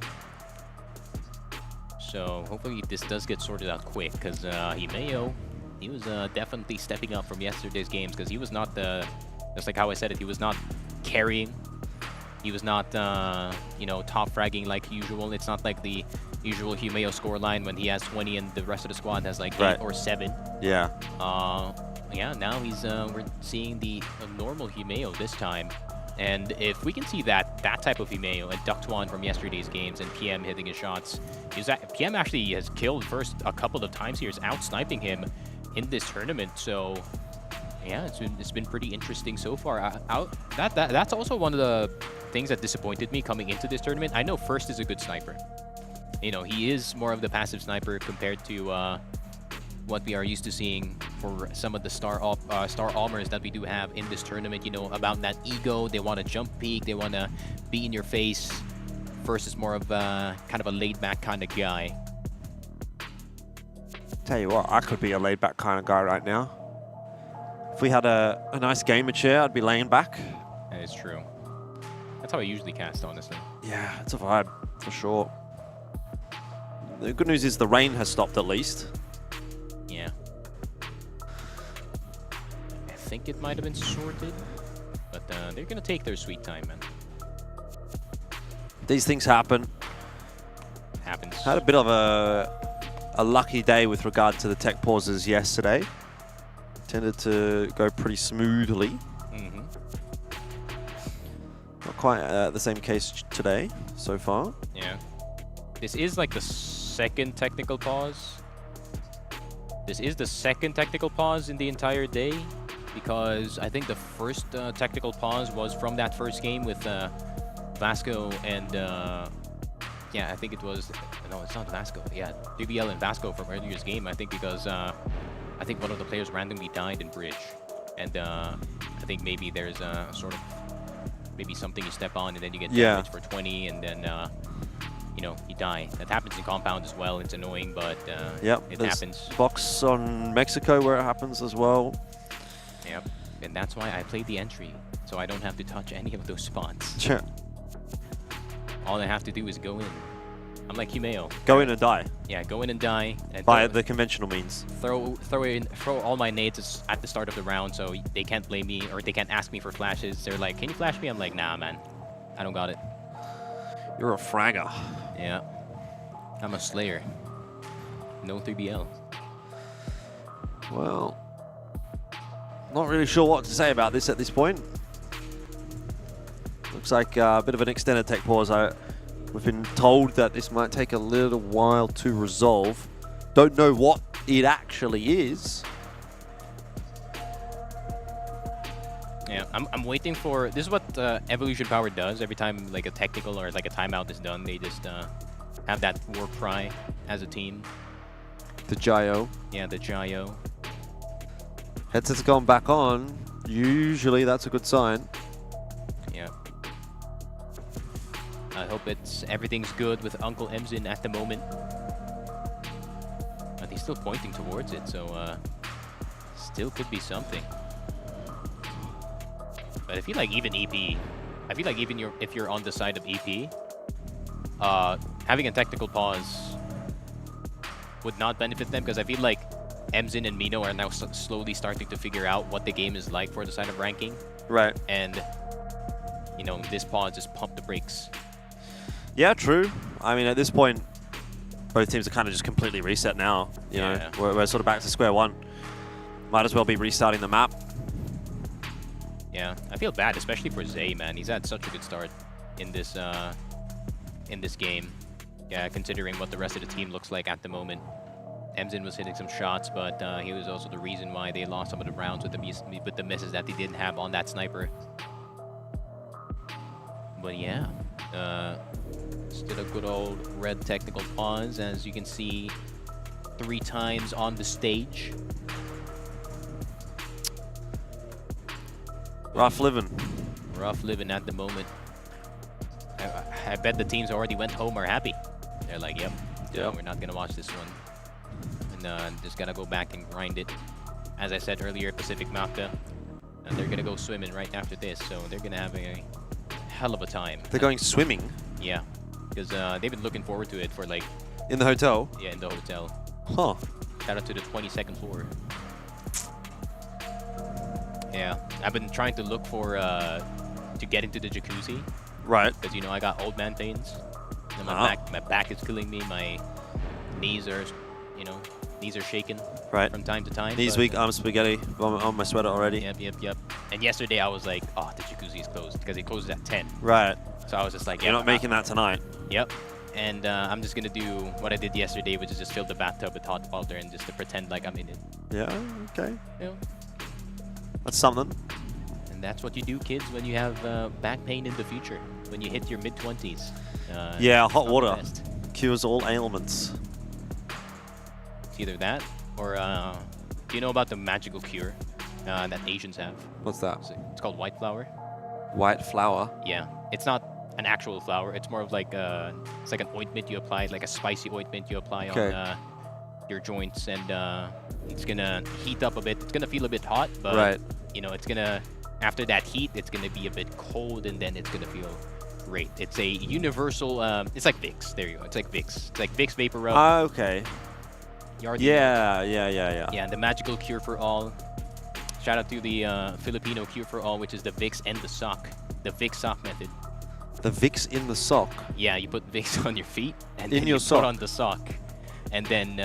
So hopefully this does get sorted out quick, because Himeo, he was definitely stepping up from yesterday's games, because he was not the, just like how I said it, he was not carrying. He was not, you know, top fragging like usual. It's not like the usual Himeo scoreline when he has 20 and the rest of the squad has like 8 or 7. Yeah. Yeah, now he's we're seeing the normal Himeo this time. And if we can see that type of Himeo and Ductuan from yesterday's games and PM hitting his shots, PM actually has killed first a couple of times here, is out-sniping him in this tournament. So yeah, it's been pretty interesting so far. That's also one of the things that disappointed me coming into this tournament. I know First is a good sniper. You know, he is more of the passive sniper compared to what we are used to seeing for some of the star armors that we do have in this tournament. You know, about that ego, they want to jump peek, they want to be in your face. First is more of kind of a laid-back kind of guy. Tell you what, I could be a laid-back kind of guy right now. If we had a nice gamer chair, I'd be laying back. That is true. That's how I usually cast, honestly. Yeah, it's a vibe, for sure. The good news is the rain has stopped at least. Yeah. I think it might have been sorted, but they're going to take their sweet time, man. These things happen. Happens. Had a bit of a lucky day with regard to the tech pauses yesterday. Tended to go pretty smoothly. Not quite the same case today so far. Yeah. This is like the second technical pause. This is the second technical pause in the entire day, because I think the first technical pause was from that first game with Vasco and yeah, I think it was, no, it's not Vasco. Yeah, BBL and Vasco from earlier's game. I think because I think one of the players randomly died in bridge, and I think maybe there's a sort of maybe something you step on and then you get damage for 20, and then you know, you die. That happens in compound as well. It's annoying, but it happens. Box on Mexico where it happens as well. Yep, and that's why I played the entry, so I don't have to touch any of those spots. Sure. All I have to do is go in. I'm like Humeo. Go in and die. Yeah, go in and die. And by the conventional means. Throw all my nades at the start of the round, so they can't blame me, or they can't ask me for flashes. They're like, "Can you flash me?" I'm like, "Nah, man, I don't got it." You're a fragger. Yeah, I'm a slayer. No 3BL. Well, not really sure what to say about this at this point. Looks like a bit of an extended tech pause. We've been told that this might take a little while to resolve. Don't know what it actually is. Yeah, I'm waiting for, this is what Evolution Power does every time like a technical or like a timeout is done. They just have that war cry as a team. The Gyro. Yeah, the Gyro. Headsets gone back on. Usually that's a good sign. Yeah. I hope everything's good with Uncle Emzin at the moment. But he's still pointing towards it, so still could be something. But I feel like even EP, I feel like even if you're on the side of EP, having a technical pause would not benefit them, because I feel like Emzin and Mino are now slowly starting to figure out what the game is like for the side of ranking. Right. And, you know, this pause just pumped the brakes. Yeah, true. I mean, at this point, both teams are kind of just completely reset now. You know, we're sort of back to square one. Might as well be restarting the map. Yeah, I feel bad, especially for Zay, man. He's had such a good start in this game. Yeah, considering what the rest of the team looks like at the moment. Emzin was hitting some shots, but he was also the reason why they lost some of the rounds with the misses that they didn't have on that sniper. But yeah, still a good old red technical pause, as you can see 3 times on the stage. Rough living. Rough living at the moment. I bet the teams already went home are happy. They're like, yep, we're not going to watch this one. And just got to go back and grind it. As I said earlier, Pacific Macta. And they're going to go swimming right after this, so they're going to have a hell of a time. They're going swimming? Yeah, because they've been looking forward to it for like... In the hotel? Yeah, in the hotel. Huh. Shout out to the 22nd floor. Yeah, I've been trying to look for, to get into the jacuzzi. Right. Because, you know, I got old man pains. And my back is killing me. My knees are, you know, knees are shaking from time to time. Knees weak, arms spaghetti. I'm on my sweater already. Yep. And yesterday I was like, oh, the jacuzzi is closed, because it closes at 10. Right. So I was just like, You're not making that tonight. Yep. And I'm just going to do what I did yesterday, which is just fill the bathtub with hot water and just to pretend like I'm in it. Yeah, okay. You know? That's something. And that's what you do, kids, when you have back pain in the future, when you hit your mid-20s. Yeah, hot water cures all ailments. It's either that, or do you know about the magical cure that Asians have? What's that? It's called white flour. White flour? Yeah. It's not an actual flour. It's more of like it's like an ointment you apply, like a spicy ointment you apply on your joints, and it's gonna heat up a bit. It's gonna feel a bit hot, but you know, it's gonna, after that heat, it's gonna be a bit cold, and then it's gonna feel great. It's a universal. It's like Vicks. There you go. It's like Vicks. It's like Vicks Vapor Rub. Okay. Yeah. Yeah, the magical cure for all. Shout out to the Filipino cure for all, which is the Vicks and the sock. The Vicks sock method. The Vicks in the sock? Yeah, you put Vicks on your feet, and In then your you sock. put on the sock, and then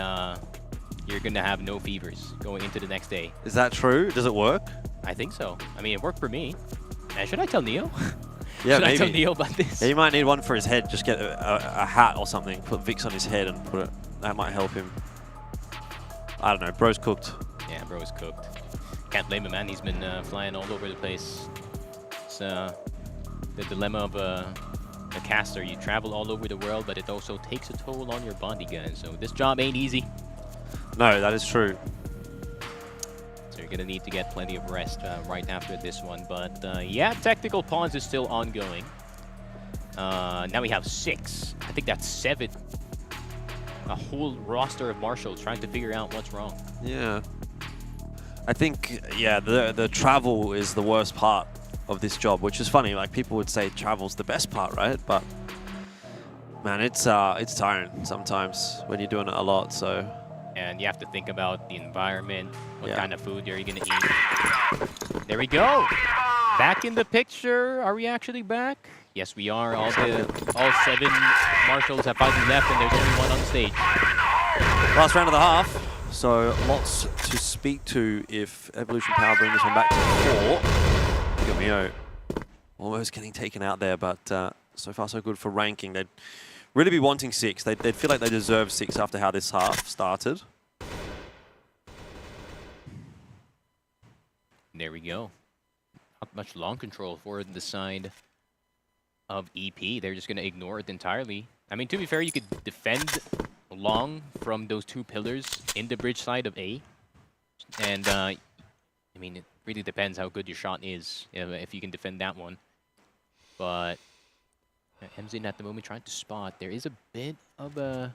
you're gonna have no fevers going into the next day. Is that true? Does it work? I think so. I mean, it worked for me. Should I tell Neo? Yeah, Should maybe. I tell Neo about this? Yeah, he might need one for his head. Just get a hat or something. Put Vicks on his head and put it. That might help him. I don't know. Bro's cooked. Yeah, bro's cooked. Can't blame him, man. He's been flying all over the place. It's the dilemma of a caster. You travel all over the world, but it also takes a toll on your body, guys. So this job ain't easy. No, that is true. So you're going to need to get plenty of rest right after this one. But yeah, Tactical Pawns is still ongoing. Now we have 6. I think that's 7. A whole roster of marshals trying to figure out what's wrong. Yeah. I think, yeah, the travel is the worst part of this job, which is funny. Like, people would say travel's the best part, right? But, man, it's tiring sometimes when you're doing it a lot, so... And you have to think about the environment, what kind of food are you going to eat. There we go. Back in the picture. Are we actually back? Yes, we are. All 7 marshals have finally left, and there's only one on stage. Last round of the half. So lots to speak to if Evolution Power bring this one back to 4. Look at Mio almost getting taken out there, but so far so good for ranking. They'd really be wanting 6. They'd feel like they deserve 6 after how this half started. There we go. Not much long control for the side of EP. They're just going to ignore it entirely. I mean, to be fair, you could defend long from those 2 pillars in the bridge side of A. And, I mean, it really depends how good your shot is, if you can defend that one. But Mzin at the moment trying to spot. There is a bit of a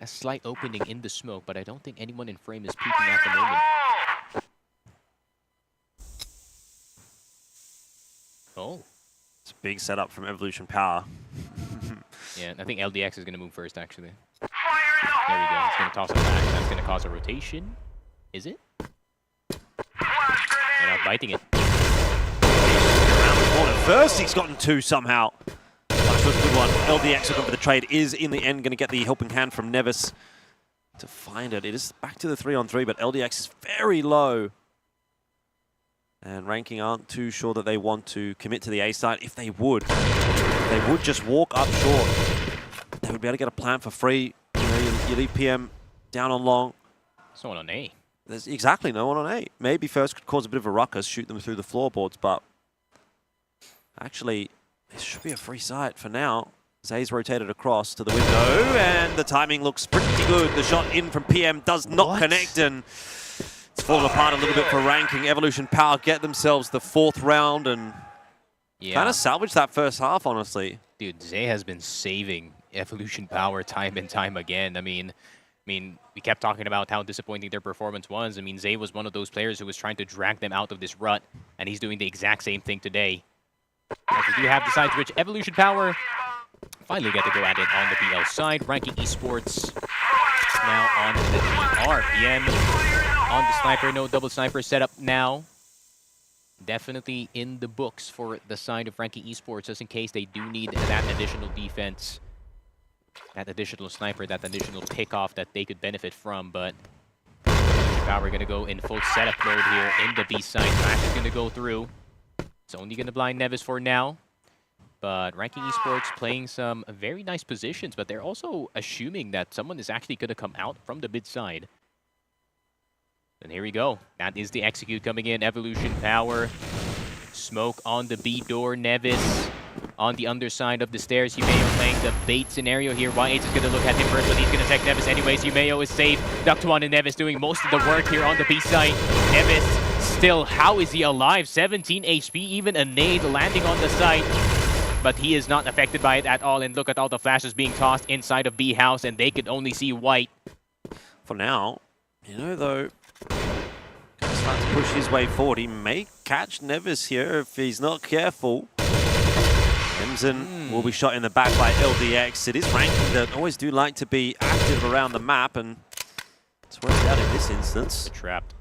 slight opening in the smoke, but I don't think anyone in frame is peeking at the moment. Oh. It's a big setup from Evolution Power. Yeah, I think LDX is going to move first, actually. There we go. It's going to toss it back. That's going to cause a rotation. Is it? They're not biting it. Around the corner first. He's gotten 2 somehow. That's a good one. LDX looking for the trade. Is in the end going to get the helping hand from Nevis to find it. It is back to the 3-on-3, but LDX is very low. And ranking aren't too sure that they want to commit to the A side. If they would just walk up short. They would be able to get a plant for free. You know, you leave PM down on long. Someone on A. There's exactly no one on A. Maybe first could cause a bit of a ruckus, shoot them through the floorboards, but actually, this should be a free site for now. Zay's rotated across to the window, and the timing looks pretty good. The shot in from PM does not connect, and it's fallen apart a little bit for ranking. Evolution Power get themselves the 4th round and kind of salvage that first half, honestly. Dude, Zay has been saving Evolution Power time and time again. I mean, we kept talking about how disappointing their performance was. I mean, Zay was one of those players who was trying to drag them out of this rut, and he's doing the exact same thing today. As we do have the side switch, Evolution Power finally get to go at it on the BL side. Ranking Esports now on the BR. PM on the sniper, no double sniper setup now. Definitely in the books for the side of Ranking Esports, just in case they do need that additional defense, that additional sniper, that additional pickoff that they could benefit from. But Power going to go in full setup mode here in the B side. Flash is going to go through. It's only going to blind Nevis for now. But Ranking Esports playing some very nice positions, but they're also assuming that someone is actually going to come out from the mid side. And here we go. That is the execute coming in. Evolution Power. Smoke on the B door. Nevis on the underside of the stairs. Yumeo playing the bait scenario here. Y8 is going to look at him first, but he's going to check Nevis anyways. Yumeo is safe. Duck1 and Nevis doing most of the work here on the B side. Nevis still, how is he alive? 17 HP, even a nade landing on the site. But he is not affected by it at all. And look at all the flashes being tossed inside of B house, and they could only see white. For now, you know, though, starts to push his way forward. He may catch Nevis here if he's not careful. Emzen will be shot in the back by LDX. It is ranking that always do like to be active around the map, and it's worked out in this instance. They're trapped.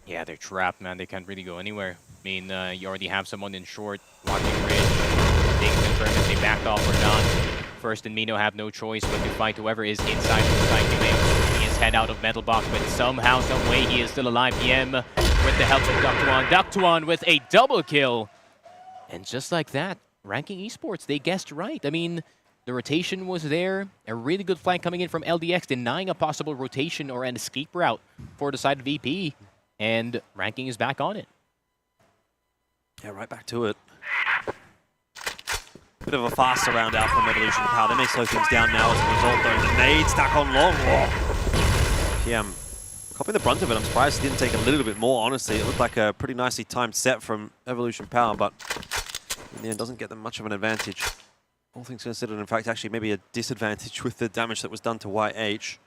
Yeah, they're trapped, man. They can't really go anywhere. I mean, you already have someone in short, watching range. they can confirm if they backed off or not. First and Mino have no choice but to fight whoever is inside the side. He is head out of Metal Box, but somehow, some way, he is still alive. PM with the help of Ductuan. Ductuan with a double kill. And just like that, Ranking Esports, they guessed right. I mean, the rotation was there. A really good flank coming in from LDX, denying a possible rotation or an escape route for the side of VP. And Ranking is back on it. Yeah, right back to it. Bit of a faster round out from Evolution Power. They may slow things down now as a result, though. The nade stack on long. Oh. PM copying the brunt of it. I'm surprised he didn't take a little bit more, honestly. It looked like a pretty nicely timed set from Evolution Power, but in the end doesn't get them much of an advantage. All things considered, in fact, actually maybe a disadvantage with the damage that was done to YH.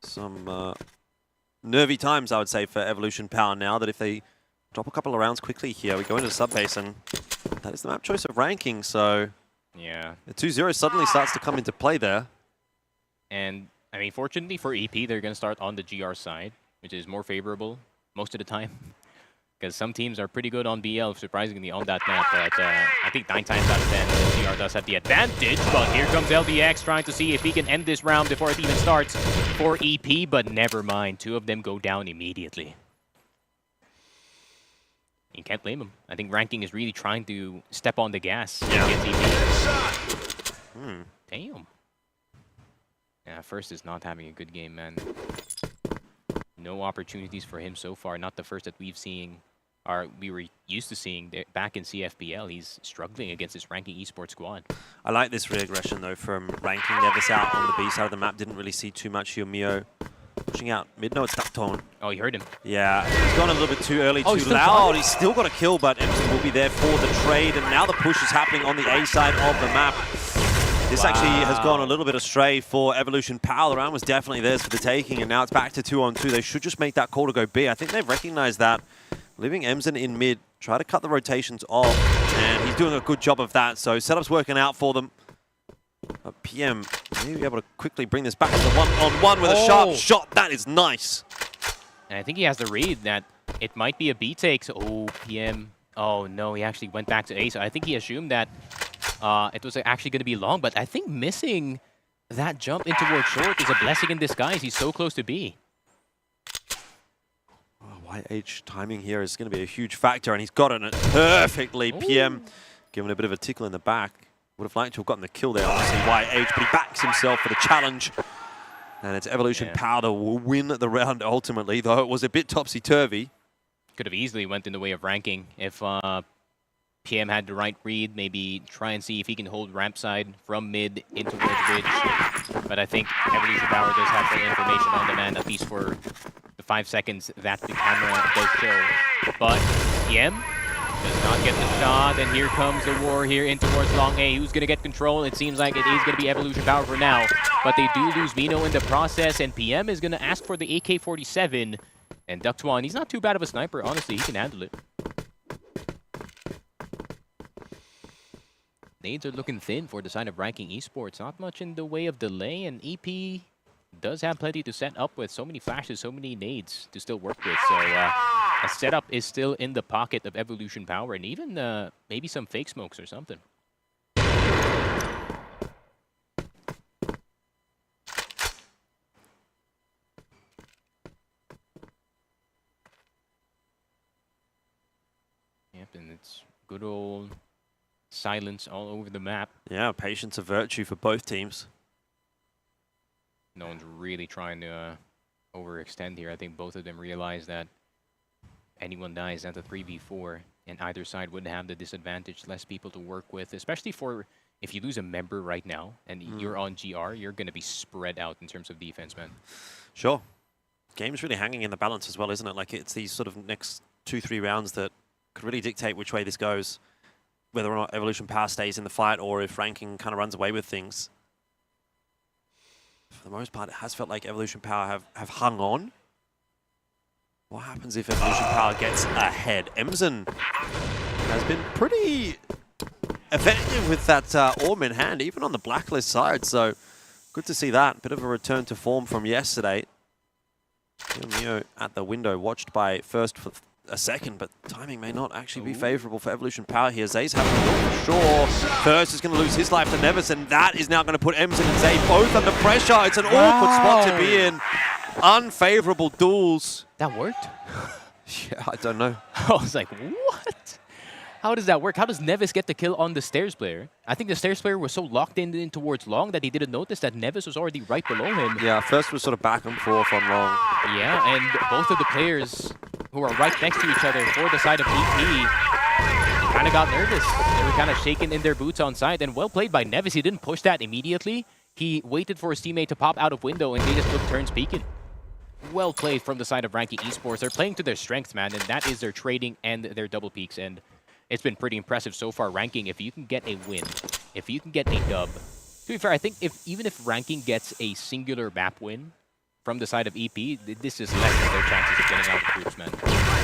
Some nervy times, I would say, for Evolution Power now, that if they drop a couple of rounds quickly here, we go into the sub-base, and that is the map choice of Ranking, so yeah, the 2-0 suddenly starts to come into play there. And, I mean, fortunately for EP, they're going to start on the GR side, which is more favorable most of the time. Because some teams are pretty good on BL, surprisingly, on that map. But I think 9 times out of 10, GR does have the advantage. But here comes LDX trying to see if he can end this round before it even starts for EP. But never mind, 2 of them go down immediately. You can't blame him. I think Ranking is really trying to step on the gas against EP. Damn. Yeah, First is not having a good game, man. No opportunities for him so far. Not the First that we were used to seeing back in CFBL. He's struggling against this Ranking Esports squad. I like this re-aggression, though, from Ranking. Nevis out on the B side of the map. Didn't really see too much here. Mio pushing out mid. No, it's Ductone. Oh, you heard him. Yeah, he's gone a little bit too early, too loud. He's still got a kill, but Emerson will be there for the trade. And now the push is happening on the A side of the map. This actually has gone a little bit astray for Evolution Power. The round was definitely theirs for the taking, and now it's back to 2-on-2. They should just make that call to go B. I think they've recognized that. Leaving Emson in mid, try to cut the rotations off, and he's doing a good job of that. So setup's working out for them. PM may be able to quickly bring this back to the 1-on-1 with a sharp shot. That is nice. And I think he has the read that it might be a B take. So, PM. Oh, no, he actually went back to A. So I think he assumed that it was actually going to be long, but I think missing that jump in towards short is a blessing in disguise. He's so close to B. YH timing here is going to be a huge factor, and he's gotten it perfectly. PM given a bit of a tickle in the back. Would have liked to have gotten the kill there, obviously, YH, but he backs himself for the challenge. And it's Evolution Power that will win the round ultimately, though it was a bit topsy-turvy. Could have easily went in the way of Ranking if PM had the right read, maybe try and see if he can hold ramp side from mid into towards bridge. But I think Evolution Power does have full information on demand, at least for the 5 seconds that the camera does show. But PM does not get the shot, and here comes the war here in towards long A. Who's going to get control? It seems like it is going to be Evolution Power for now. But they do lose Mino in the process, and PM is going to ask for the AK-47. And Ductuan, he's not too bad of a sniper, honestly. He can handle it. Nades are looking thin for the side of Ranking Esports. Not much in the way of delay, and EP does have plenty to set up with. So many flashes, so many nades to still work with. So a setup is still in the pocket of Evolution Power, and even maybe some fake smokes or something. Yep, and it's good old silence all over the map. Yeah, patience a virtue for both teams. No one's really trying to overextend here. I think both of them realize that anyone dies at the 3v4, and either side would have the disadvantage, less people to work with, especially for if you lose a member right now and you're on GR, you're going to be spread out in terms of defense, man. Sure. Game's really hanging in the balance as well, isn't it? Like, it's these sort of next 2-3 rounds that could really dictate which way this goes, whether or not Evolution Power stays in the fight or if Ranking kind of runs away with things. For the most part, it has felt like Evolution Power have hung on. What happens if Evolution Power gets ahead? Emson has been pretty effective with that orb in hand, even on the blacklist side, so good to see that. Bit of a return to form from yesterday. Mio at the window, watched by First for a second, but timing may not actually be favorable for Evolution Power here. Zay's having a look for sure. First is going to lose his life to Nevis, and that is now going to put Emson and Zay both under pressure. It's an awkward spot to be in. Unfavorable duels. That worked? Yeah, I don't know. I was like, what? How does that work? How does Nevis get the kill on the stairs player? I think the stairs player was so locked in towards long that he didn't notice that Nevis was already right below him. Yeah, first was sort of back and forth on long. Yeah, and both of the players who are right next to each other for the side of EP kind of got nervous. They were kind of shaking in their boots on side, and well played by Nevis. He didn't push that immediately. He waited for his teammate to pop out of window, and they just took turns peeking. Well played from the side of Ranking Esports. They're playing to their strengths, man, and that is their trading and their double peaks. And it's been pretty impressive so far, Ranking. If you can get a win, if you can get a dub, to be fair, I think even if Ranking gets a singular map win from the side of EP, this is less than their chances of getting out of the groups, man.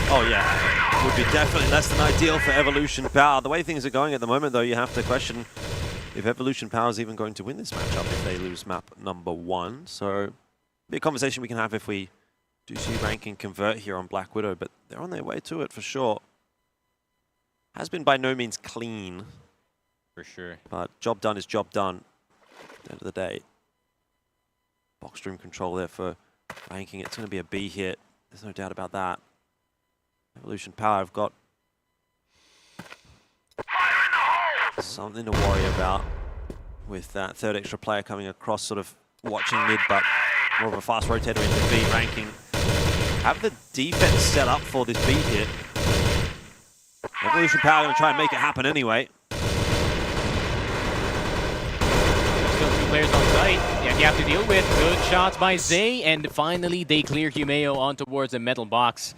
Oh yeah, would be definitely less than ideal for Evolution Power. The way things are going at the moment, though, you have to question if Evolution Power is even going to win this matchup if they lose map number 1. So, be a conversation we can have if we do see Ranking convert here on Black Widow, but they're on their way to it for sure. Has been by no means clean. For sure. But job done is job done at the end of the day. Box room control there for Ranking. It's going to be a B hit. There's no doubt about that. Evolution Power have got something to worry about with that third extra player coming across, sort of watching mid, but more of a fast rotator into B. Ranking have the defense set up for this B hit. Evolution Power going to try and make it happen anyway. Still 2 players on site. Yeah, you have to deal with. Good shots by Zay, and finally they clear Humeo on towards a metal box.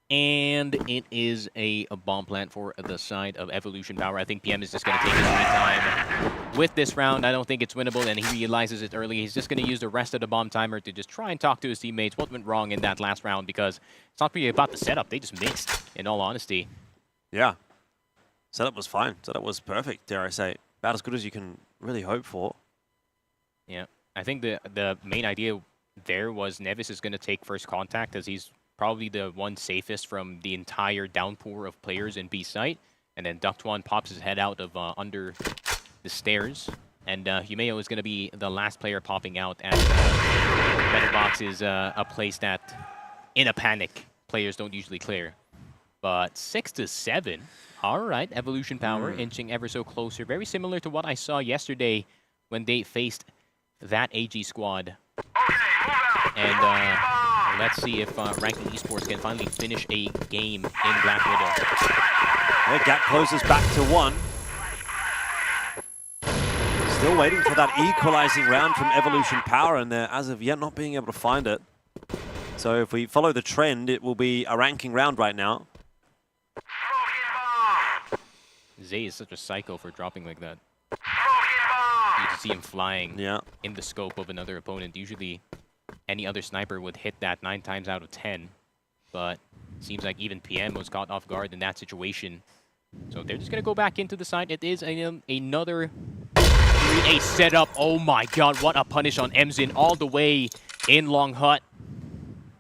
And it is a bomb plant for the side of Evolution Power. I think PM is just going to take his sweet time with this round. I don't think it's winnable, and he realizes it early. He's just going to use the rest of the bomb timer to just try and talk to his teammates what went wrong in that last round, because it's not really about the setup. They just missed, in all honesty. Yeah. Setup was fine. Setup was perfect, dare I say. About as good as you can really hope for. Yeah. I think the main idea there was Nevis is going to take first contact, as he's probably the one safest from the entire downpour of players in B site. And then Ductwan pops his head out of under the stairs. And Humeo is going to be the last player popping out, as Metal Box is a place that, in a panic, players don't usually clear. But 6-7. All right, Evolution Power inching ever so closer. Very similar to what I saw yesterday when they faced that AG squad. And let's see if Ranking Esports can finally finish a game in Black Widow. The gap closes back to 1. Still waiting for that equalizing round from Evolution Power, and they're as of yet not being able to find it. So if we follow the trend, it will be a ranking round right now. Zay is such a psycho for dropping like that. You can see him flying in the scope of another opponent. Usually, any other sniper would hit that 9 times out of 10. But it seems like even PM was caught off guard in that situation. So they're just going to go back into the side. It is another 3A setup. Oh my god, what a punish on Emzin all the way in Long Hut.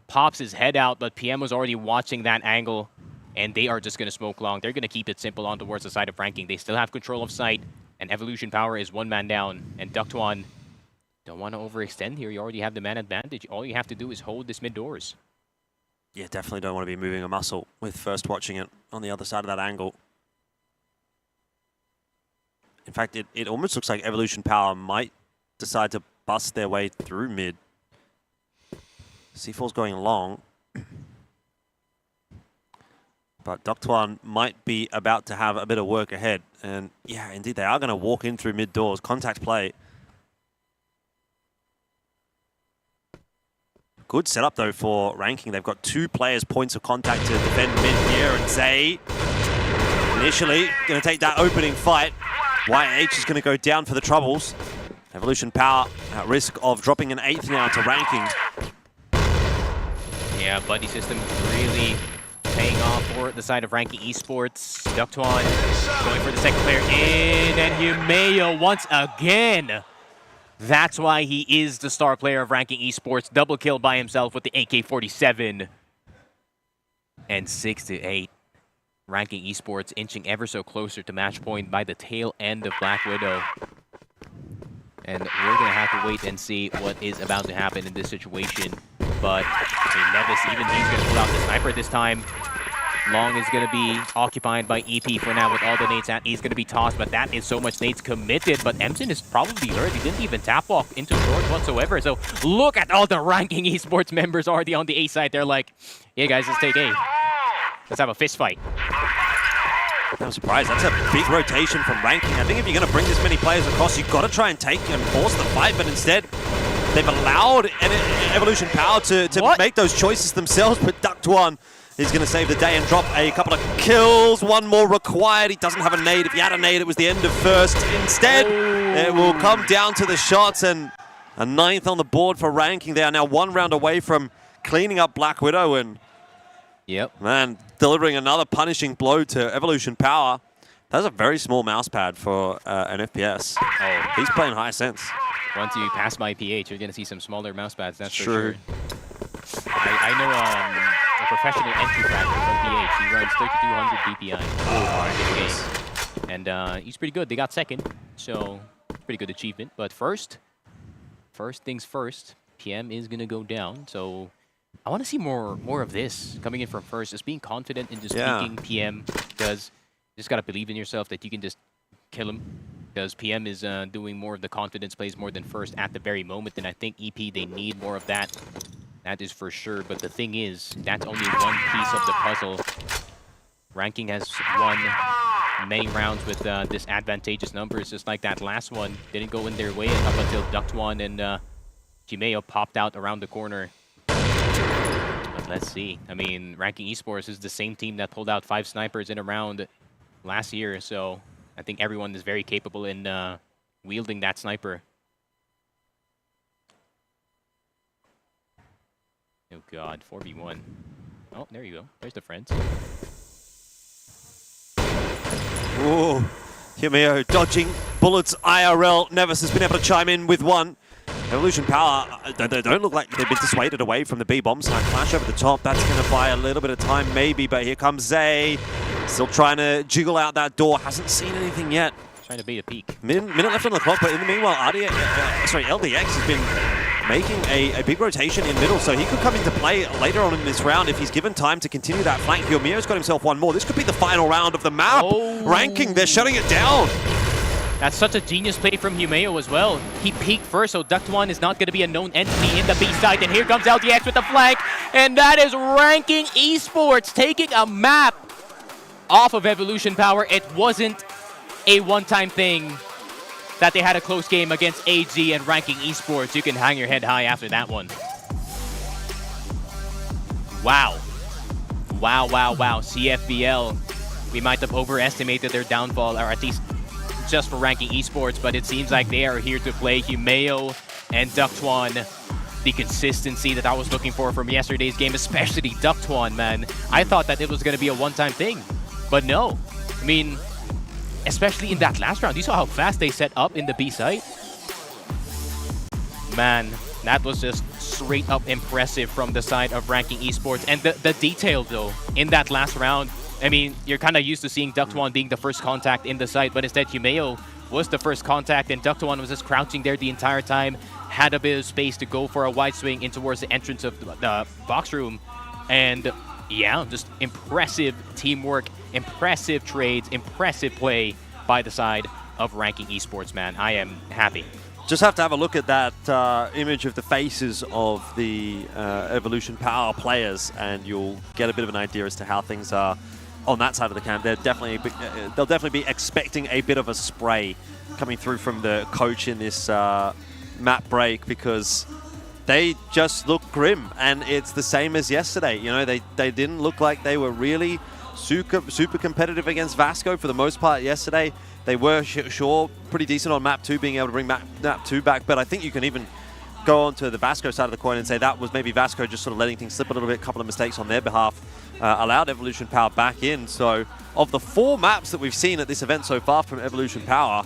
Pops his head out, but PM was already watching that angle. And they are just going to smoke long. They're going to keep it simple on towards the side of Ranking. They still have control of site. And Evolution Power is 1 man down. And Ductwan don't want to overextend here. You already have the man advantage. All you have to do is hold this mid doors. Yeah, definitely don't want to be moving a muscle with first watching it on the other side of that angle. In fact, it almost looks like Evolution Power might decide to bust their way through mid. C4's going long. But Ductwan might be about to have a bit of work ahead. And yeah, indeed, they are going to walk in through mid doors. Contact play. Good setup, though, for Ranking. They've got 2 players' points of contact to defend mid here. And Zay, initially, going to take that opening fight. YH is going to go down for the troubles. Evolution Power at risk of dropping an 8th now to Ranking. Yeah, buddy system really paying off for the side of Ranking Esports. Ductwan going for the second player in, and Humeo once again. That's why he is the star player of Ranking Esports. Double kill by himself with the AK-47. and 6-8. Ranking Esports inching ever so closer to match point by the tail end of Black Widow. And we're going to have to wait and see what is about to happen in this situation. But Nevis, even he's going to pull out the sniper this time. Long is going to be occupied by EP for now with all the nades out. He's going to be tossed, but that is so much nades committed. But Emson is probably hurt. He didn't even tap walk into short whatsoever. So look at all the Ranking Esports members already on the A side. They're like, yeah, guys, let's take A. Let's have a fist fight. I'm surprised. That's a big rotation from Ranking. I think if you're going to bring this many players across, you've got to try and take and force the fight, but instead they've allowed Evolution Power to make those choices themselves, but Duct1 is going to save the day and drop a couple of kills. One more required. He doesn't have a nade. If he had a nade, it was the end of first. Instead, it will come down to the shots, and a 9th on the board for Ranking. They are now 1 round away from cleaning up Black Widow, and man, delivering another punishing blow to Evolution Power. That's a very small mouse pad for an FPS. Oh, he's playing high sense. Once you pass by PH, you're going to see some smaller mouse pads, that's True. for sure. I know a professional entry fragment from PH. He runs 3200 DPI. And he's pretty good. They got second, so pretty good achievement. But first things first, PM is going to go down. So I want to see more of this coming in from first. Just being confident in just peeking PM, because you just got to believe in yourself that you can just kill him. Because PM is doing more of the confidence plays more than first at the very moment. And I think EP, they need more of that. That is for sure. But the thing is, that's only one piece of the puzzle. Ranking has won many rounds with disadvantageous numbers, just like that last one. Didn't go in their way up until Duct1 and Jimeo popped out around the corner. But let's see. I mean, Ranking Esports is the same team that pulled out 5 snipers in a round last year, so I think everyone is very capable in wielding that sniper. Oh god, 4v1. Oh, there you go. There's the friends. Whoa, Jimeo dodging bullets IRL. Nevis has been able to chime in with one. Evolution Power, they don't look like they've been dissuaded away from the B bomb side. Flash over the top, that's going to buy a little bit of time maybe, but here comes Zay. Still trying to jiggle out that door, hasn't seen anything yet. Trying to beat a peak. Minute left on the clock, but in the meanwhile, LDX has been making a big rotation in middle, so he could come into play later on in this round if he's given time to continue that flank. Mio's got himself one more. This could be the final round of the map. Ranking, they're shutting it down. That's such a genius play from Humeo as well. He peeked first, so Duct1 is not going to be a known entity in the B side. And here comes LDX with the flank. And that is Ranking Esports taking a map off of Evolution Power. It wasn't a one-time thing that they had a close game against AG and Ranking Esports. You can hang your head high after that one. Wow. Wow, wow, wow. CFBL. We might have overestimated their downfall, or at least just for Ranking Esports, but it seems like they are here to play. Humeo and Duct1, the consistency that I was looking for from yesterday's game, especially Duct1, man. I thought that it was going to be a one-time thing, but no. I mean, especially in that last round, you saw how fast they set up in the B site. Man, that was just straight up impressive from the side of Ranking Esports. And the detail, though, in that last round, I mean, you're kind of used to seeing Duct1 being the first contact in the site, but instead Humeo was the first contact, and Duct1 was just crouching there the entire time, had a bit of space to go for a wide swing in towards the entrance of the box room. And yeah, just impressive teamwork, impressive trades, impressive play by the side of Ranking Esports, man. I am happy. Just have to have a look at that image of the faces of the Evolution Power players, and you'll get a bit of an idea as to how things are on that side of the camp. They'll definitely be expecting a bit of a spray coming through from the coach in this map break, because they just look grim, and it's the same as yesterday. You know, they didn't look like they were really super competitive against Vasco for the most part yesterday. They were sure pretty decent on map 2, being able to bring map 2 back, but I think you can even go on to the Vasco side of the coin and say that was maybe Vasco just sort of letting things slip a little bit. A couple of mistakes on their behalf allowed Evolution Power back in. So of the 4 maps that we've seen at this event so far from Evolution Power,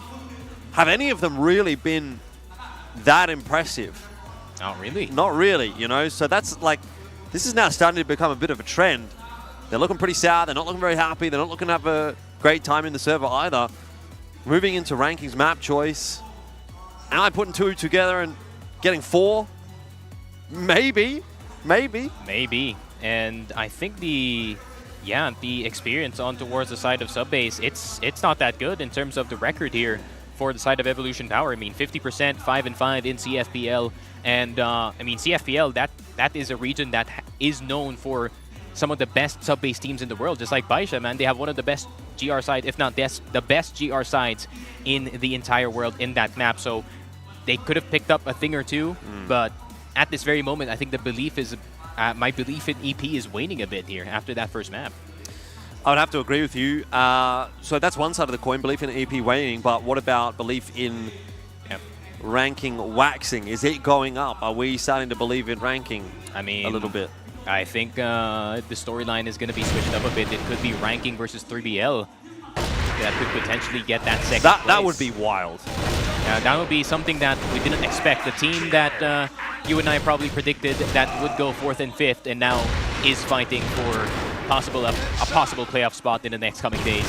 have any of them really been that impressive? Not really. Not really, you know? So that's like, this is now starting to become a bit of a trend. They're looking pretty sad. They're not looking very happy. They're not looking to have a great time in the server either. Moving into rankings map choice. Am I putting 2 together and getting 4? Maybe. And I think the experience on towards the side of Subbase, it's not that good in terms of the record here for the side of Evolution Power. I mean, 50%, 5-5 in CFPL, and I mean, CFPL, that is a region that is known for some of the best Subbase teams in the world. Just like Baisha, man, they have one of the best GR sides, if not the best GR sides in the entire world in that map. So they could have picked up a thing or two, but at this very moment, I think the belief is. My belief in EP is waning a bit here after that first map. I would have to agree with you. So that's one side of the coin, belief in EP waning, but what about belief in ranking waxing? Is it going up? Are we starting to believe in ranking a little bit? I think the storyline is going to be switched up a bit. It could be ranking versus 3BL. That could potentially get that second place. That would be wild. That would be something that we didn't expect. The team that you and I probably predicted that would go 4th and 5th and now is fighting for a possible playoff spot in the next coming days.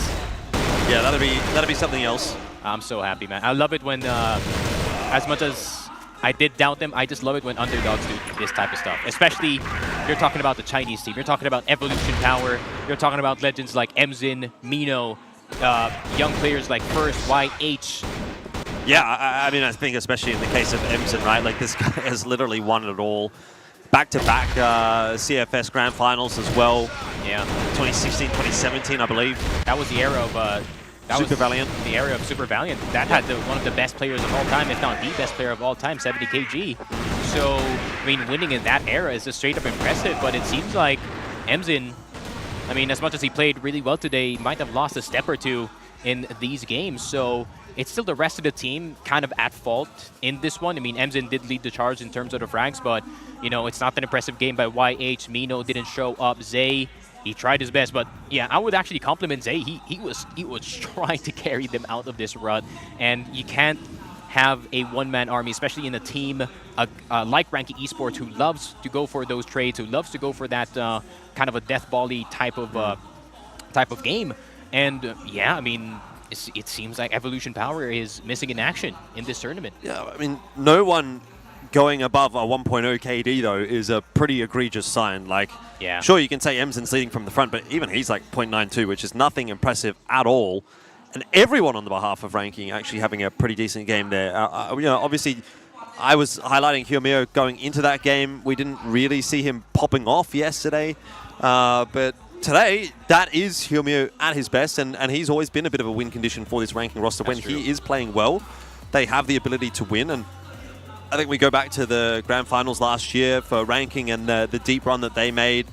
Yeah, that'd be something else. I'm so happy, man. I love it when, as much as I did doubt them, I just love it when underdogs do this type of stuff. Especially, you're talking about the Chinese team. You're talking about Evolution Power. You're talking about legends like Emzin, Mino, young players like First, YH. Yeah, I mean, I think especially in the case of Emson, right? Like, this guy has literally won it all. Back-to-back CFS Grand Finals as well. Yeah. 2016, 2017, I believe. That was the era of... Super Valiant. The era of Super Valiant. That had one of the best players of all time, if not the best player of all time, 70 kg. So, I mean, winning in that era is just straight up impressive, but it seems like Emzin, I mean, as much as he played really well today, he might have lost a step or two in these games. So it's still the rest of the team kind of at fault in this one. I mean, Emzin did lead the charge in terms of the frags, but, you know, it's not an impressive game by YH. Mino didn't show up. Zay, he tried his best, but yeah, I would actually compliment Zay. He was trying to carry them out of this rut, and you can't have a one-man army, especially in a team like Ranky Esports, who loves to go for those trades, who loves to go for that kind of a death ball-y type of game. And yeah, I mean, it seems like Evolution Power is missing in action in this tournament. Yeah, I mean, no one going above a 1.0 KD, though, is a pretty egregious sign. Like, yeah, sure, you can say Emson's leading from the front, but even he's like 0.92, which is nothing impressive at all. And everyone on the behalf of ranking actually having a pretty decent game there. You know, obviously, I was highlighting Hyomio going into that game. We didn't really see him popping off yesterday, but today, that is Hyomio at his best, and he's always been a bit of a win condition for this ranking roster. When he is playing well, they have the ability to win, and I think we go back to the Grand Finals last year for ranking and the deep run that they made.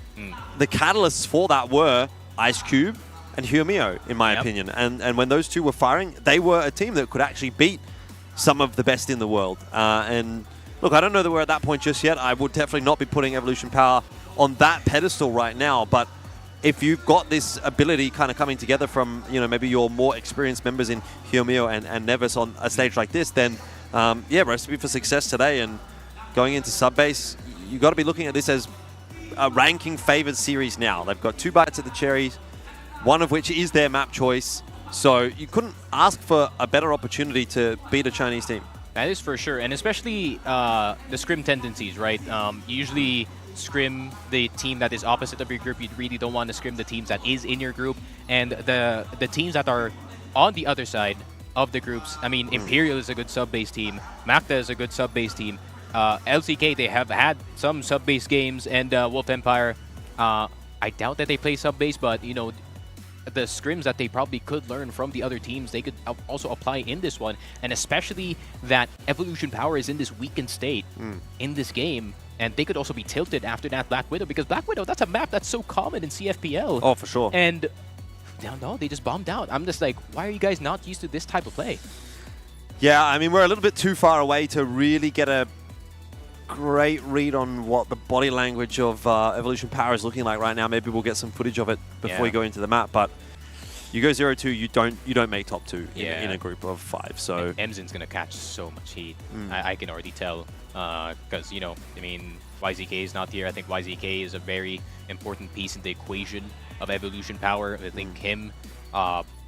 The catalysts for that were Ice Cube and Hyomio, in my opinion. And when those two were firing, they were a team that could actually beat some of the best in the world. And look, I don't know that we're at that point just yet. I would definitely not be putting Evolution Power on that pedestal right now, but if you've got this ability kind of coming together from, you know, maybe your more experienced members in Hyomio and Nevis on a stage like this, then yeah, recipe for success today. And going into Subbase, you've got to be looking at this as a ranking favored series now. They've got 2 bites at the cherries, one of which is their map choice. So you couldn't ask for a better opportunity to beat a Chinese team. That is for sure, and especially the scrim tendencies, right? Usually scrim the team that is opposite of your group. You really don't want to scrim the teams that is in your group. And the teams that are on the other side of the groups, I mean, Imperial is a good sub-base team. Macta is a good sub-base team. LCK, they have had some sub-base games, and Wolf Empire, I doubt that they play sub-base, but, you know, the scrims that they probably could learn from the other teams, they could also apply in this one. And especially that Evolution Power is in this weakened state in this game. And they could also be tilted after that Black Widow, because Black Widow, that's a map that's so common in CFPL. Oh, for sure. And no, they just bombed out. I'm just like, why are you guys not used to this type of play? Yeah, I mean, we're a little bit too far away to really get a great read on what the body language of Evolution Power is looking like right now. Maybe we'll get some footage of it before we go into the map. But you go 0-2, you don't make top 2 in a group of 5. So Emzin's gonna catch so much heat. I can already tell, because, you know, I mean, YZK is not here. I think YZK is a very important piece in the equation of Evolution Power. I think him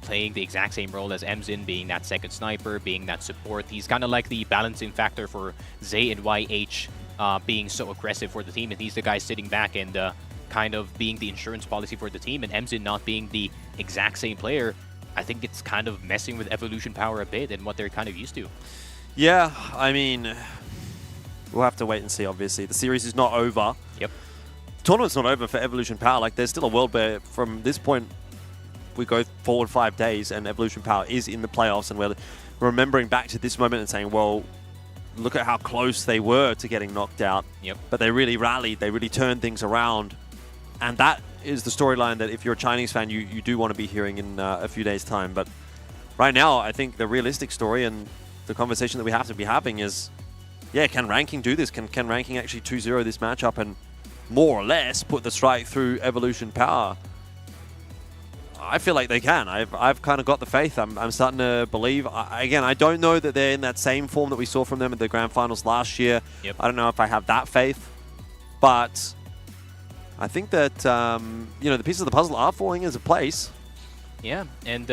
playing the exact same role as Emzin, being that second sniper, being that support. He's kind of like the balancing factor for Zay and YH being so aggressive for the team, and he's the guy sitting back and kind of being the insurance policy for the team, and Emzin not being the exact same player. I think it's kind of messing with Evolution Power a bit and what they're kind of used to. Yeah, I mean, we'll have to wait and see, obviously. The series is not over. Yep. The tournament's not over for Evolution Power. Like, there's still a world where, from this point, we go forward 5 days and Evolution Power is in the playoffs, and we're remembering back to this moment and saying, well, look at how close they were to getting knocked out. Yep. But they really rallied. They really turned things around. And that is the storyline that if you're a Chinese fan, you do want to be hearing in a few days' time. But right now, I think the realistic story and the conversation that we have to be having is, yeah, can ranking do this? Can ranking actually 2-0 this matchup and more or less put the strike through Evolution Power? I feel like they can. I've kind of got the faith. I'm starting to believe. Again, I don't know that they're in that same form that we saw from them at the Grand Finals last year. Yep. I don't know if I have that faith, but I think that you know, the pieces of the puzzle are falling into place. Yeah, and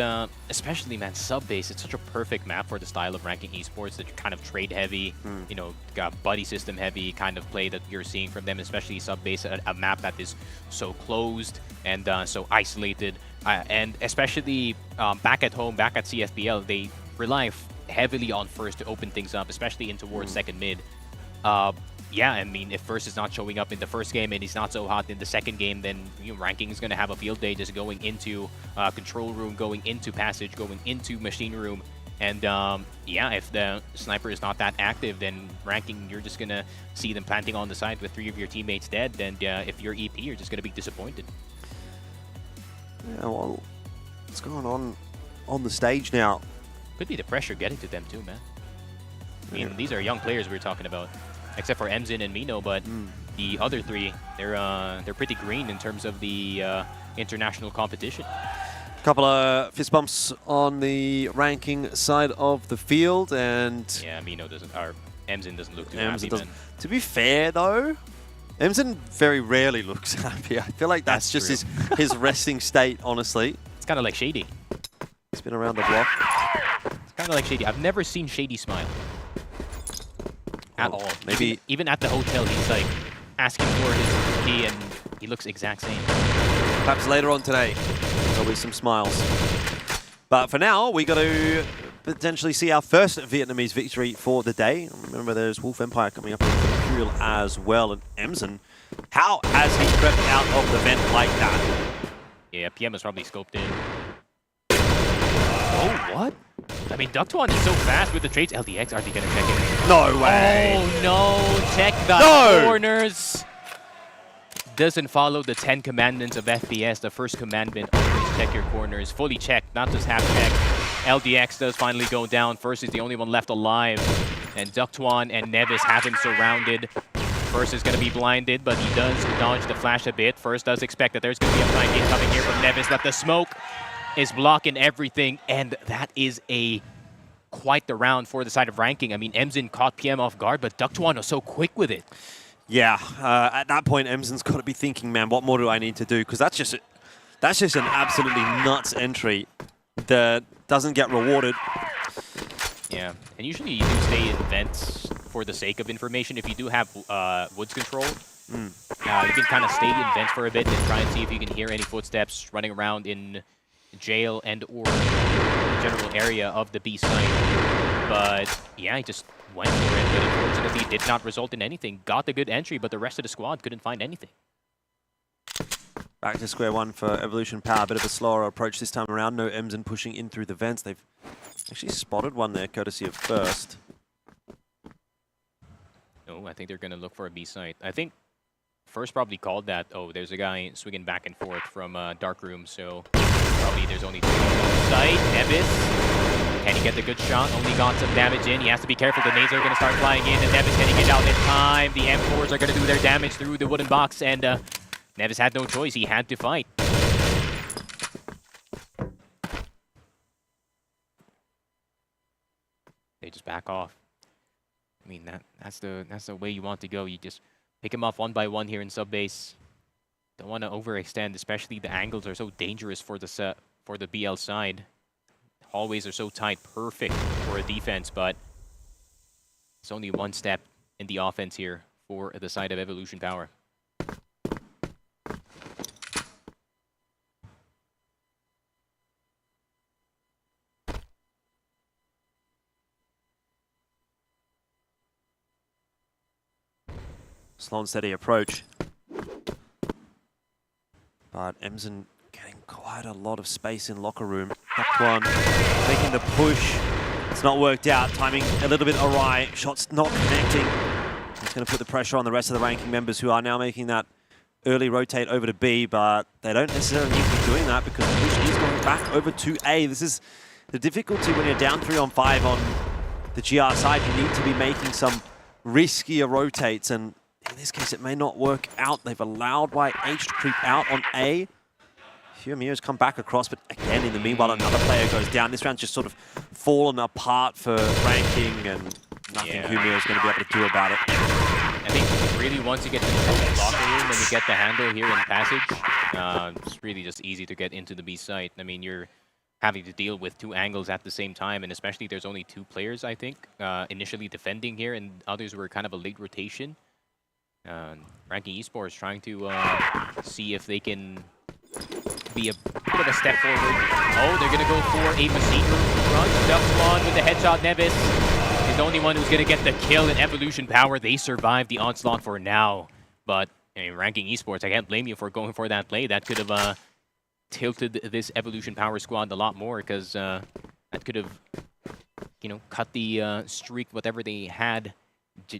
especially, man, sub-base, it's such a perfect map for the style of ranking esports that you're kind of trade-heavy, you know, got buddy system-heavy kind of play that you're seeing from them, especially sub-base, a map that is so closed and so isolated. And especially back at home, back at CFBL, they rely heavily on First to open things up, especially in towards second mid. Yeah, I mean, if First is not showing up in the first game and he's not so hot in the second game, then ranking is going to have a field day just going into control room, going into passage, going into machine room. And yeah, if the sniper is not that active, then ranking, you're just going to see them planting on the side with 3 of your teammates dead. And if you're EP, you're just going to be disappointed. Yeah, well, what's going on the stage now? Could be the pressure getting to them too, man. I mean, these are young players we're talking about. Except for Emzin and Mino, but the other three, they're pretty green in terms of the international competition. A couple of fist bumps on the ranking side of the field, and yeah, Mino doesn't, or Emzin doesn't look too happy. To be fair, though, Emzin very rarely looks happy. I feel like that's just his resting state, honestly. It's kind of like Shady. He's been around the block. It's kind of like Shady. I've never seen Shady smile. At all. Maybe even at the hotel, he's like asking for his key, and he looks exact same. Perhaps later on today, there'll be some smiles. But for now, we got to potentially see our first Vietnamese victory for the day. Remember, there's Wolf Empire coming up in Imperial as well, and Emzin. How has he crept out of the vent like that? Yeah, PM was probably scoped in. Oh, what? I mean, Ductuan is so fast with the trades. LDX, are they going to check it? No way. Oh, no. Check the corners. Doesn't follow the 10 commandments of FPS. The first commandment, always check your corners. Fully checked, not just half checked. LDX does finally go down. First is the only one left alive. And Ductuan and Nevis have him surrounded. First is going to be blinded, but he does dodge the flash a bit. First does expect that there's going to be a blind game coming here from Nevis, but the smoke is blocking everything, and that is quite the round for the side of ranking. I mean, Emzin caught PM off guard, but Ductuan was so quick with it. Yeah, at that point, Emzin's got to be thinking, man, what more do I need to do? Because that's just an absolutely nuts entry that doesn't get rewarded. Yeah, and usually you do stay in vents for the sake of information. If you do have woods control, you can kind of stay in vents for a bit and try and see if you can hear any footsteps running around in jail and or the general area of the B site. But yeah, he just went for it, but unfortunately did not result in anything. Got the good entry, but the rest of the squad couldn't find anything. Back to square one for Evolution Power. A bit of a slower approach this time around. No Emzin pushing in through the vents. They've actually spotted one there, courtesy of First. No, I think they're going to look for a B site. I think First probably called that. Oh, there's a guy swinging back and forth from Dark Room, so probably there's only 2 on site. Nevis, can he get the good shot? Only got some damage in. He has to be careful. The nades are going to start flying in, and Nevis, can he get out in time? The M4s are going to do their damage through the wooden box, and Nevis had no choice. He had to fight. They just back off. I mean, that's the way you want to go. You just pick him off one by one here in sub base. Don't want to overextend, especially the angles are so dangerous for the BL side. Hallways are so tight, perfect for a defense, but it's only one step in the offense here for the side of Evolution Power. Slow and steady approach. But Emsen getting quite a lot of space in locker room. That one making the push. It's not worked out. Timing a little bit awry. Shots not connecting. It's going to put the pressure on the rest of the ranking members who are now making that early rotate over to B, but they don't necessarily need to be doing that because the push is going back over to A. This is the difficulty when you're down 3 on 5 on the GR side. You need to be making some riskier rotates, and in this case, it may not work out. They've allowed YH to creep out on A. Huamio's come back across, but again, in the meanwhile, another player goes down. This round's just sort of fallen apart for ranking, and nothing Huamio's going to be able to do about it. I think really once you get to the locker room and you get the handle here in Passage, it's really just easy to get into the B site. I mean, you're having to deal with 2 angles at the same time, and especially there's only 2 players, I think, initially defending here, and others were kind of a late rotation. Ranking Esports trying to see if they can be a bit of a step forward. Oh, they're going to go for a machine run. Duckswan with the headshot. Nevis is the only one who's going to get the kill in Evolution Power. They survive the onslaught for now. But I mean, Ranking Esports, I can't blame you for going for that play. That could have tilted this Evolution Power squad a lot more, because that could have, you know, cut the streak, whatever they had,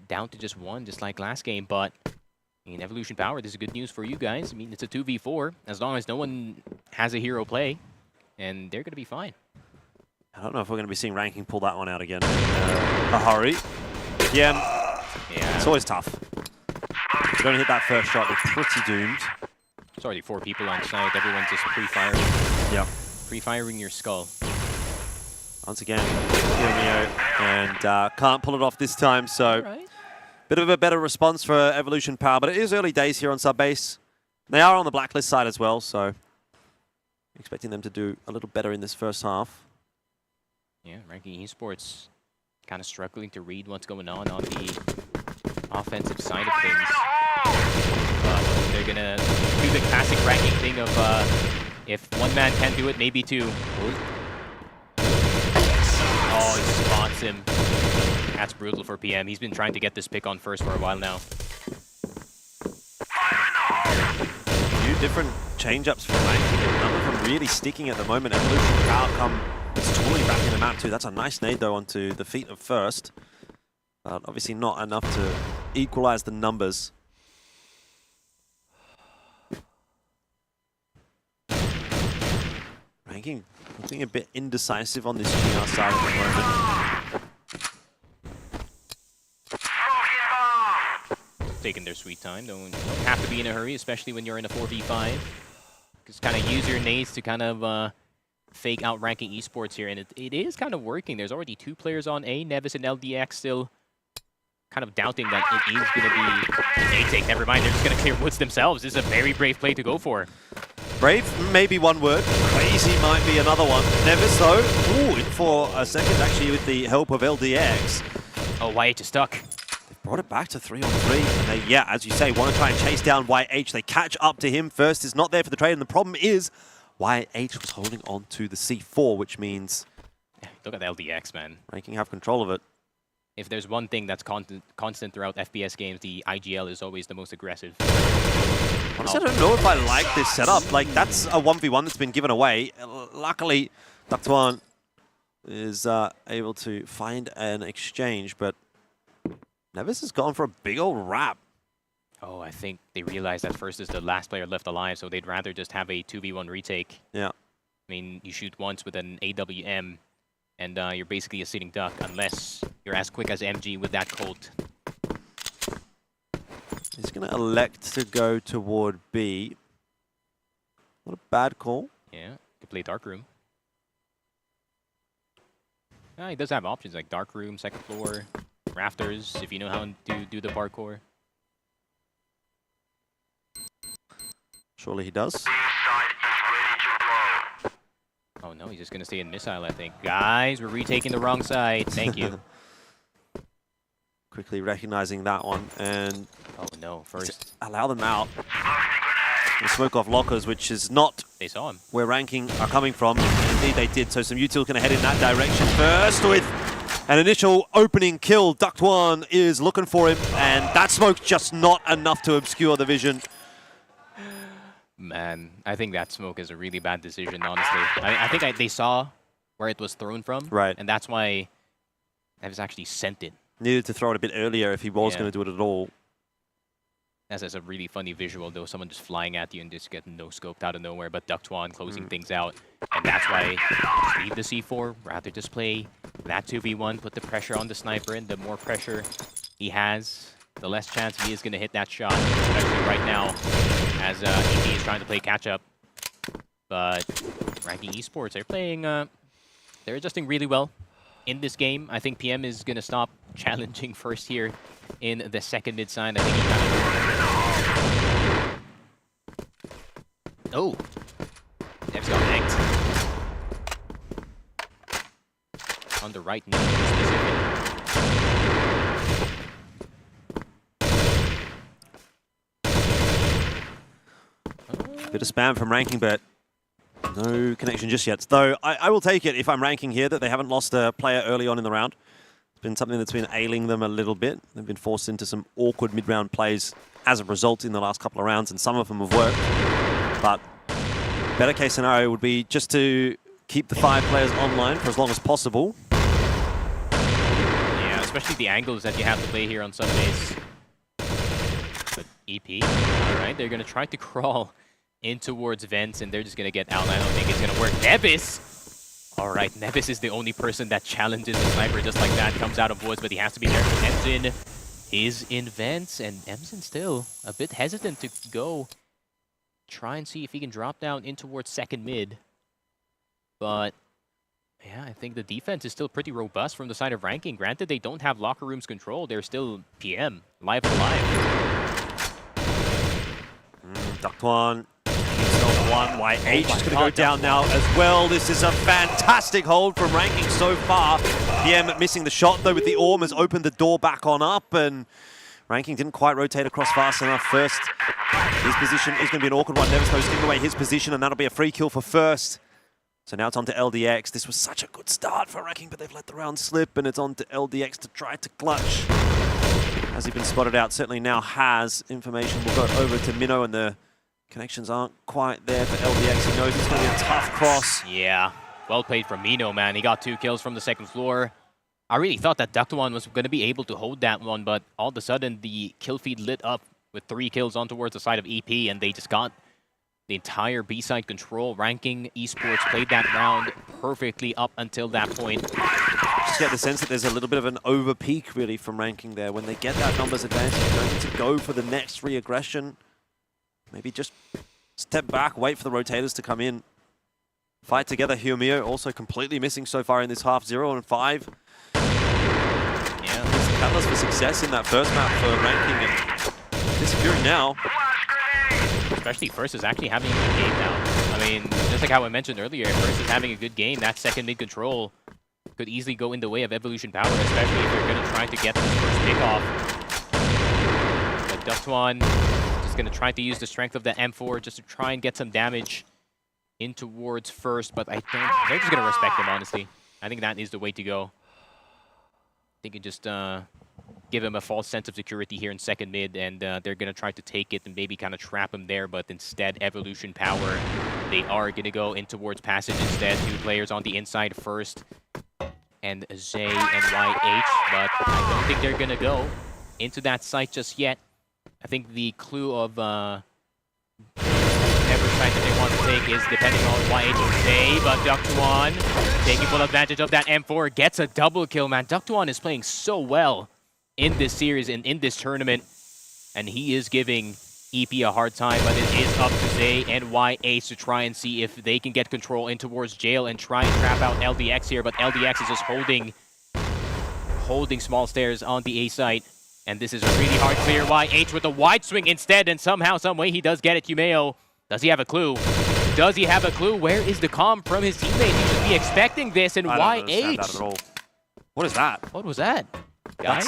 down to just 1, just like last game. But I mean, Evolution Power, this is good news for you guys. I mean, it's a 2v4, as long as no one has a hero play, and they're going to be fine. I don't know if we're going to be seeing Ranking pull that one out again. A hurry. Yeah, it's always tough. If you don't hit that first shot, they're pretty doomed. It's already 4 people on site. Everyone's just pre-firing. Yeah. Pre-firing your skull. Once again, Huamio, and can't pull it off this time, so bit of a better response for Evolution Power, but it is early days here on Subbase. They are on the blacklist side as well, so expecting them to do a little better in this first half. Yeah, Ranking Esports kind of struggling to read what's going on the offensive side of things. They're going to do the classic ranking thing of if one man can't do it, maybe 2. Oh, he spots him. That's brutal for PM. He's been trying to get this pick on first for a while now. A few different change-ups for Ranking, and none of them really sticking at the moment. Evolution Power come tooling back in the map too. That's a nice nade though onto the feet of first. But obviously not enough to equalize the numbers. Ranking looking a bit indecisive on this GR side at the moment. Taking their sweet time. Don't have to be in a hurry, especially when you're in a 4v5. Just kind of use your nades to kind of fake out Ranking Esports here, and it is kind of working. There's already 2 players on A. Nevis and LDX still kind of doubting that it is going to be an A-take. Never mind, they're just going to clear woods themselves. This is a very brave play to go for. Brave, maybe one word. Crazy might be another one. Nevis, though, in for a second, actually, with the help of LDX. Oh, YH is stuck. They've brought it back to 3 on 3. And they, yeah, as you say, want to try and chase down YH. They catch up to him first. Is not there for the trade. And the problem is YH was holding on to the C4, which means... Look at the LDX, man. Ranking have control of it. If there's one thing that's constant throughout FPS games, the IGL is always the most aggressive. Honestly, I don't know if I like this setup. Like, that's a 1v1 that's been given away. Luckily, Ductuan is able to find an exchange, but Nevis has gone for a big old wrap. Oh, I think they realized that first is the last player left alive, so they'd rather just have a 2v1 retake. Yeah. I mean, you shoot once with an AWM, and you're basically a sitting duck, unless you're as quick as MG with that Colt. He's going to elect to go toward B. Not a bad call. Yeah, could play Dark Room. He does have options like Dark Room, second floor, rafters, if you know how to do the parkour. Surely he does. Oh no, he's just going to stay in missile, I think. Guys, we're retaking the wrong side. Thank you. Quickly recognizing that one, and oh no, first allow them out. And smoke off lockers, which is not they saw him. Where ranking are coming from. Indeed they did, so some util going to head in that direction first with an initial opening kill. Duct One is looking for him, and that smoke's just not enough to obscure the vision. Man, I think that smoke is a really bad decision, honestly. I think they saw where it was thrown from, right? And that's why Nevis actually sent it. Needed to throw it a bit earlier if he was going to do it at all. That's a really funny visual, though. Someone just flying at you and just getting no-scoped out of nowhere, but Duct One closing things out. And that's why just leave the C4, rather just play that 2v1, put the pressure on the sniper, and the more pressure he has, the less chance he is going to hit that shot, especially right now as EP is trying to play catch-up. But ranking Esports, they're playing, they're adjusting really well in this game. I think PM is going to stop challenging first here in the second mid side. I think he kind of... Oh! Nev's got hacked. On the right knee, to be specific. Bit of spam from ranking, but no connection just yet. Though I will take it if I'm ranking here that they haven't lost a player early on in the round. It's been something that's been ailing them a little bit. They've been forced into some awkward mid-round plays as a result in the last couple of rounds, and some of them have worked. But better case scenario would be just to keep the 5 players online for as long as possible. Yeah, especially the angles that you have to play here on some base. But EP, all right, they're going to try to crawl in towards vents, and they're just going to get out. I don't think it's going to work. Nevis! All right, Nevis is the only person that challenges the sniper just like that. Comes out of woods, but he has to be there. Emzin is in vents, and Emzin still a bit hesitant to go try and see if he can drop down in towards second mid. But yeah, I think the defense is still pretty robust from the side of ranking. Granted, they don't have locker rooms control. They're still PM, live alive. Duct One. One. YH is going to go down now as well. This is a fantastic hold from ranking so far. PM missing the shot, though, with the Orm has opened the door back on up, and ranking didn't quite rotate across fast enough first. His position is going to be an awkward one. Nevis giving away his position, and that'll be a free kill for first. So now it's on to LDX. This was such a good start for ranking, but they've let the round slip, and it's on to LDX to try to clutch. Has he been spotted out? Certainly now has. Information will go over to Minnow, and the connections aren't quite there for LDX. He knows it's going to be a tough cross. Yeah, well played from Minnow, man. He got 2 kills from the second floor. I really thought that Duct One was going to be able to hold that one, but all of a sudden the kill feed lit up with 3 kills on towards the side of EP, and they just got the entire B-side control. Ranking Esports played that round perfectly up until that point. Just get the sense that there's a little bit of an over peak really from ranking there. When they get that numbers advantage, they're going to go for the next re-aggression. Maybe just step back, wait for the rotators to come in. Fight together. Hyomio also completely missing so far in this half. 0 and 5. Yeah, this catalyst for success in that first map for ranking, and disappearing now. Especially First is actually having a good game now. I mean, just like how I mentioned earlier, First is having a good game. That second mid control could easily go in the way of Evolution Power, especially if they're going to try to get this first pick off. But Duct One going to try to use the strength of the M4 just to try and get some damage in towards First, but I think they're just going to respect him, honestly. I think that is the way to go. They can just give him a false sense of security here in second mid, and they're going to try to take it and maybe kind of trap him there, but instead, Evolution Power, they are going to go in towards Passage instead. 2 players on the inside First, and Zay and YH, but I don't think they're going to go into that site just yet. I think the clue of whatever side that they want to take is depending on YH and Zay, but Duct One taking full advantage of that M4, gets a double kill, man. Duct One is playing so well in this series and in this tournament, and he is giving EP a hard time, but it is up to Zay and YH to try and see if they can get control in towards jail and try and trap out LDX here, but LDX is just holding small stairs on the A site. And this is a really hard clear. YH with a wide swing instead, and somehow, some way, he does get it. Humeo Does he have a clue? Does he have a clue? Where is the comm from his teammate? He should be expecting this, and I don't understand that YH. at all. What is that? What was that, guys?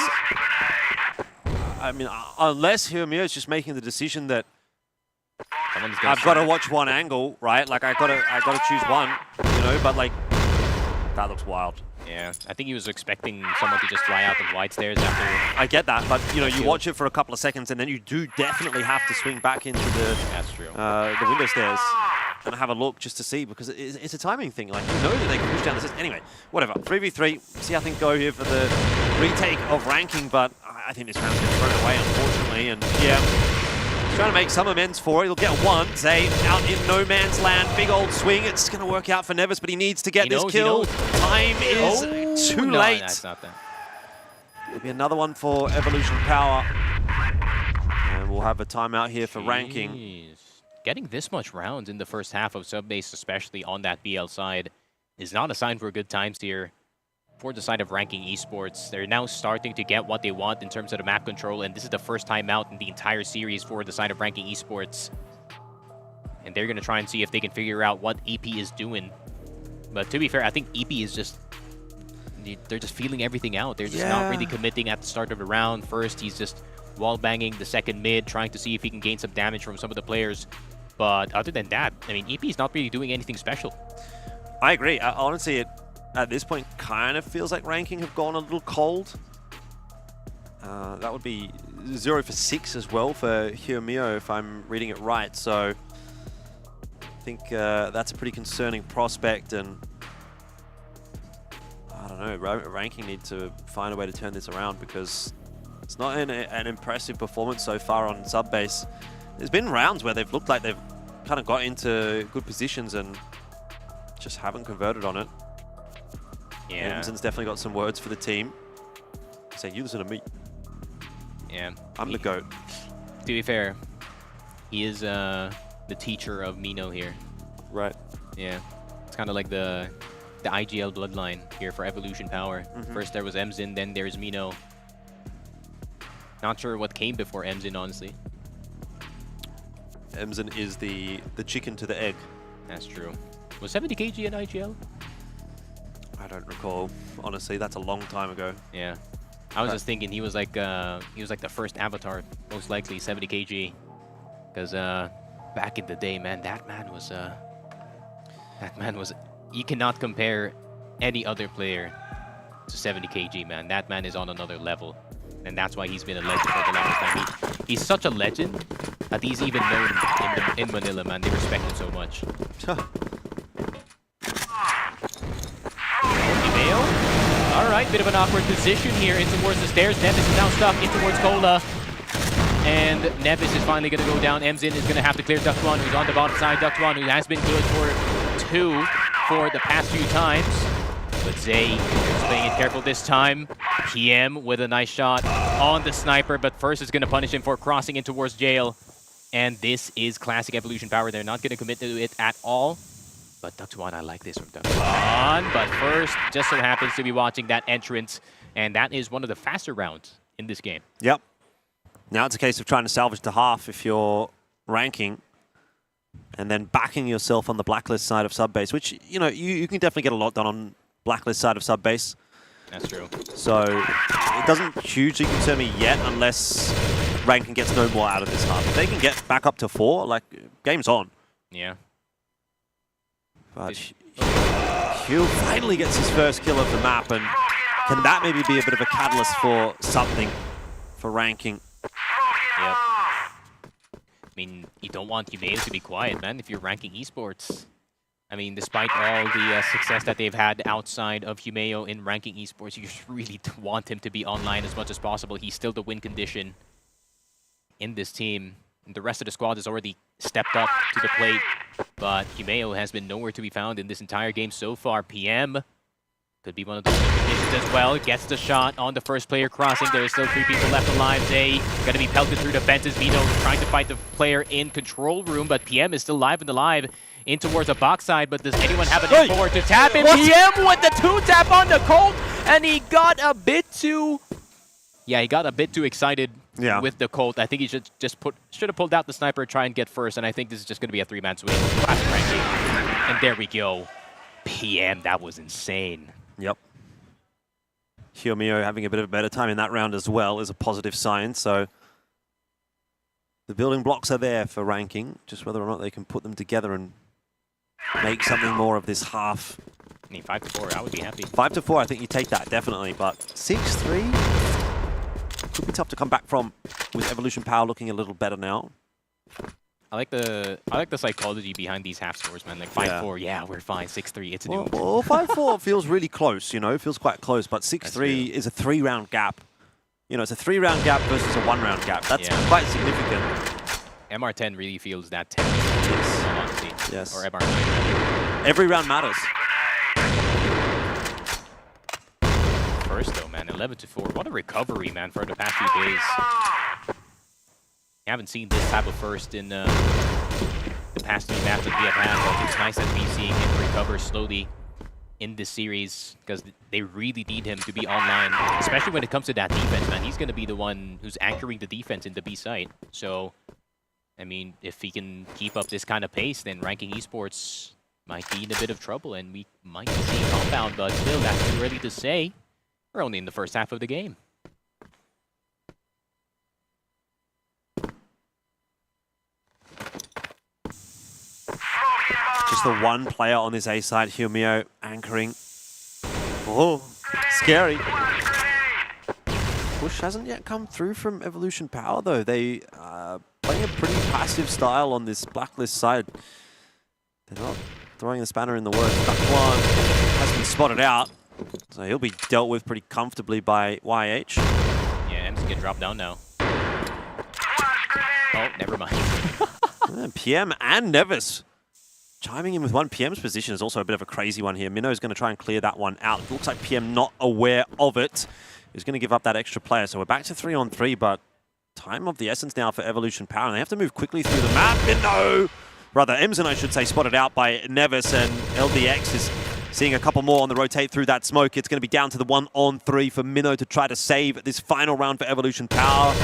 I mean, unless Hiromir is just making the decision that I've got to watch one angle, right? Like I gotta choose one, you know. But like, that looks wild. Yeah, I think he was expecting someone to just fly out the wide stairs after. I get that, but you know, you watch it for a couple of seconds, and then you do definitely have to swing back into the window stairs and have a look just to see, because it's a timing thing. Like, you know that they can push down the stairs. Anyway, whatever. 3v3. See how things go here for the retake of ranking, but I think this round's been thrown away, unfortunately. And yeah, he's trying to make some amends for it. He'll get one. Zay out in no man's land. Big old swing. It's going to work out for Nevis, but he needs to get this kill. Time is too late. That's not that. It'll be another one for Evolution Power. And we'll have a timeout here for ranking. Getting this much rounds in the first half of Subbase, especially on that BL side, is not a sign for good times here for the side of ranking esports. They're now starting to get what they want in terms of the map control, and this is the first time out in the entire series for the side of ranking esports. And they're going to try and see if they can figure out what EP is doing. But to be fair, I think EP is just... they're just feeling everything out. They're just not really committing at the start of the round. First, he's just wall banging the second mid, trying to see if he can gain some damage from some of the players. But other than that, I mean, EP is not really doing anything special. I agree. Honestly, it at this point kind of feels like ranking have gone a little cold. That would be 0 for 6 as well for Hiromir, if I'm reading it right. So I think that's a pretty concerning prospect, and I don't know, ranking need to find a way to turn this around, because it's not an impressive performance so far on Subbase. There's been rounds where they've looked like they've kind of got into good positions and just haven't converted on it. Yeah. Evanson's definitely got some words for the team. Saying, you listen to me. Yeah. I'm the GOAT. To be fair, he is the teacher of Mino here. Right. Yeah. It's kind of like the IGL bloodline here for Evolution Power. First there was Emzin, then there's Mino. Not sure what came before Emzin, honestly. Emzin is the chicken to the egg. That's true. Was 70 kg in IGL? I don't recall. Honestly, that's a long time ago. Yeah. I was just thinking he was like the first avatar, most likely 70 kg. Because back in the day, man, that man was you cannot compare any other player to 70 kg, man. That man is on another level. And that's why he's been a legend for the longest time. He's such a legend that he's even known in Manila, man. They respect him so much. All right, bit of an awkward position here in towards the stairs. Nevis is now stuck in towards Cola. And Nevis is finally going to go down. Emzin is going to have to clear Duck1, who's on the bottom side. Duck1, who has been good for 2 for the past few times. But Zay is playing it careful this time. PM with a nice shot on the sniper, but first is going to punish him for crossing in towards jail. And this is classic Evolution Power. They're not going to commit to it at all. But Duck1, I like this from Duck1. But first, just so happens to be watching that entrance. And that is one of the faster rounds in this game. Yep. Now it's a case of trying to salvage the half if you're ranking. And then backing yourself on the blacklist side of Subbase, which, you know, you can definitely get a lot done on blacklist side of Subbase. That's true. So it doesn't hugely concern me yet unless ranking gets no more out of this half. If they can get back up to 4, like, game's on. Yeah. But Hugh finally gets his first kill of the map, and can that maybe be a bit of a catalyst for something for ranking? Yep. I mean, you don't want Humeo to be quiet, man, if you're ranking esports. I mean, despite all the success that they've had outside of Humeo in ranking esports, you really want him to be online as much as possible. He's still the win condition in this team. And the rest of the squad has already stepped up to the plate, but Humeo has been nowhere to be found in this entire game so far. PM could be one of those conditions as well. Gets the shot on the first player crossing. There are still 3 people left alive. They going to be pelted through the fences. Vino trying to fight the player in control room, but PM is still live and alive in towards the box side. But does anyone have an forward to tap in? PM with the 2-tap on the Colt, and he got a bit too... Yeah, he got a bit too excited with the Colt. I think he should have pulled out the sniper, try and get first, and I think this is just going to be a 3-man swing. Classic ranking. And there we go. PM, that was insane. Yep. Hyomio having a bit of a better time in that round as well is a positive sign. So the building blocks are there for ranking, just whether or not they can put them together and make something more of this half. I mean, 5-4, I would be happy. 5-4, I think you take that, definitely. But 6-3 could be tough to come back from with Evolution Power looking a little better now. I like the psychology behind these half scores, man. Like 5-4, yeah, we're fine. 6-3, it's a new. Well, 5-4 feels really close, you know, feels quite close. But 6-3 is a 3-round gap. You know, it's a 3-round gap versus a 1-round gap. That's quite significant. MR10 really feels that tense. Yes. Honestly. Yes. Or MR9. Every round matters. First though, man, 11-4. What a recovery, man, for the past few days. I haven't seen this type of first in the past 3 maps that we have had, but it's nice that we're seeing him recover slowly in this series because they really need him to be online, especially when it comes to that defense, man. He's going to be the one who's anchoring the defense in the B site. So, I mean, if he can keep up this kind of pace, then ranking esports might be in a bit of trouble, and we might be seeing compound, but still, that's too early to say. We're only in the first half of the game. Just the one player on this A side, Hyomio anchoring. Oh, scary. Push hasn't yet come through from Evolution Power, though. They playing a pretty passive style on this Blacklist side. They're not throwing the spanner in the works. That one has been spotted out, so he'll be dealt with pretty comfortably by YH. Yeah, M's gonna dropped down now. Oh, never mind. And PM and Nevis chiming in with one. PM's position is also a bit of a crazy one here. Minno's going to try and clear that one out. It looks like PM not aware of it. He's going to give up that extra player. So we're back to 3-on-3, but time of the essence now for Evolution Power. And they have to move quickly through the map. Minno! Rather, Emson, I should say, spotted out by Nevis, and LDX is seeing a couple more on the rotate through that smoke. It's going to be down to the 1-on-3 for Minno to try to save this final round for Evolution Power.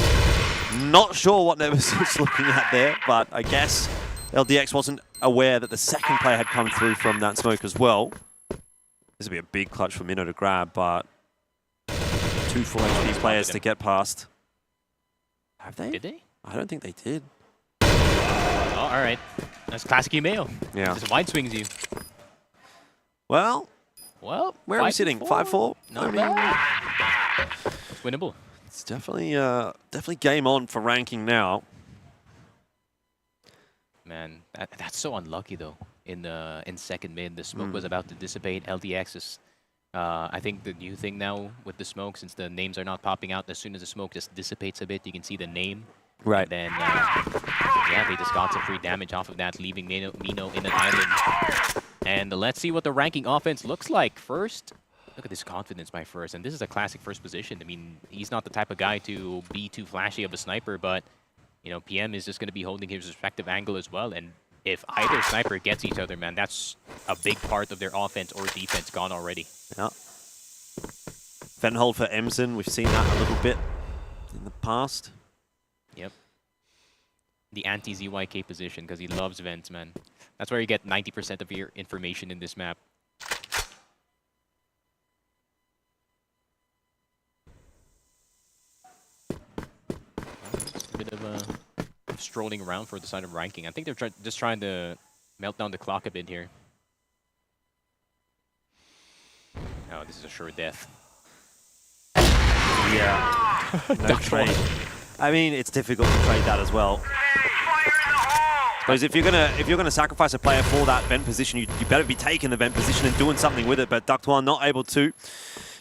Not sure what Nevis is looking at there, but I guess LDX wasn't aware that the second player had come through from that smoke as well. This would be a big clutch for Minno to grab, but 2 full HP players to get past. Have they? Did they? I don't think they did. Oh, all right. That's classic email. Yeah. Just wide swings you. Well, where are we 5-4? sitting? 5-4? Not bad. It's winnable. It's definitely game on for ranking now. Man, that's so unlucky though. In second mid, the smoke was about to dissipate. LDX is, I think the new thing now with the smoke, since the names are not popping out, as soon as the smoke just dissipates a bit, you can see the name. Right. And then, yeah, they just got some free damage off of that, leaving Mino in an island. And let's see what the ranking offense looks like. First, look at this confidence by First, and this is a classic first position. I mean, he's not the type of guy to be too flashy of a sniper, but you know, PM is just going to be holding his respective angle as well. And if either sniper gets each other, man, that's a big part of their offense or defense gone already. Yeah. Venhold for Emson, we've seen that a little bit in the past. Yep. The anti-ZYK position, because he loves vents, man. That's where you get 90% of your information in this map. Just a bit of strolling around for the side of ranking. I think they're just trying to melt down the clock a bit here. Oh, this is a sure death. Yeah. No trade. I mean, it's difficult to trade that as well. Because if you're gonna sacrifice a player for that vent position, you better be taking the vent position and doing something with it. But Ductwan not able to.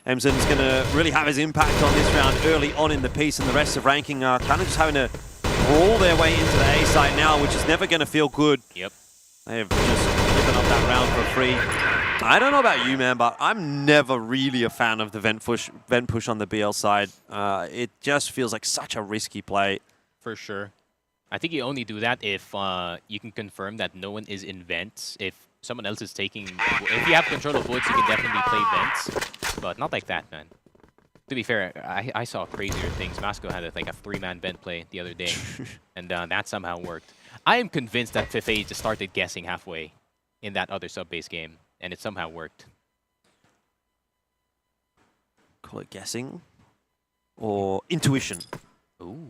Emson's gonna really have his impact on this round early on in the piece, and the rest of ranking are kind of just having to brawl their way into the A site now, which is never gonna feel good. Yep. They have just given up that round for free. I don't know about you, man, but I'm never really a fan of the vent push on the BL side. It just feels like such a risky play. For sure. I think you only do that if you can confirm that no one is in vents. If someone else is taking... If you have control of woods, you can definitely play vents. But not like that, man. To be fair, I saw crazier things. Vasco had like a 3-man vent play the other day, and that somehow worked. I am convinced that FFA just started guessing halfway in that other sub-base game, and it somehow worked. Call it guessing or intuition. Ooh.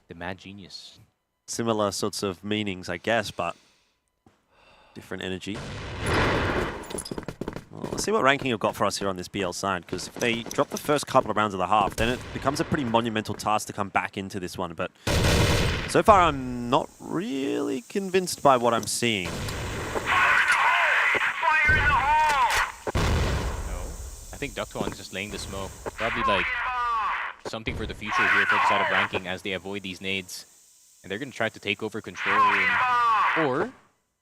The mad genius. Similar sorts of meanings, I guess, but different energy. Well, let's see what ranking you've got for us here on this BL side, because if they drop the first couple of rounds of the half, then it becomes a pretty monumental task to come back into this one. But so far, I'm not really convinced by what I'm seeing. I think Ductuan is just laying the smoke. Probably like something for the future here for the side of ranking as they avoid these nades. And they're going to try to take over control room. Or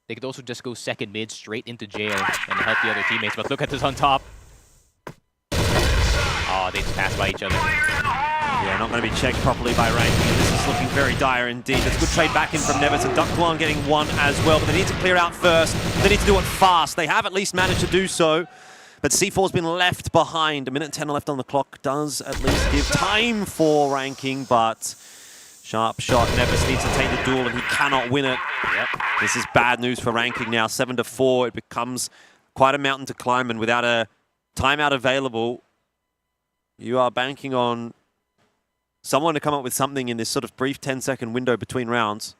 they could also just go second mid straight into jail and help the other teammates. But look at this on top. Oh, they just passed by each other. Yeah, not going to be checked properly by ranking. This is looking very dire indeed. That's a good trade back in from Nevis, and Ductuan getting one as well. But they need to clear out first. They need to do it fast. They have at least managed to do so. But C4's been left behind. A minute and 10 left on the clock does at least give time for ranking, but sharp shot. Nevis needs to take the duel, and he cannot win it. Yep. This is bad news for ranking now. 7-4. It becomes quite a mountain to climb, and without a timeout available, you are banking on someone to come up with something in this sort of brief 10-second window between rounds.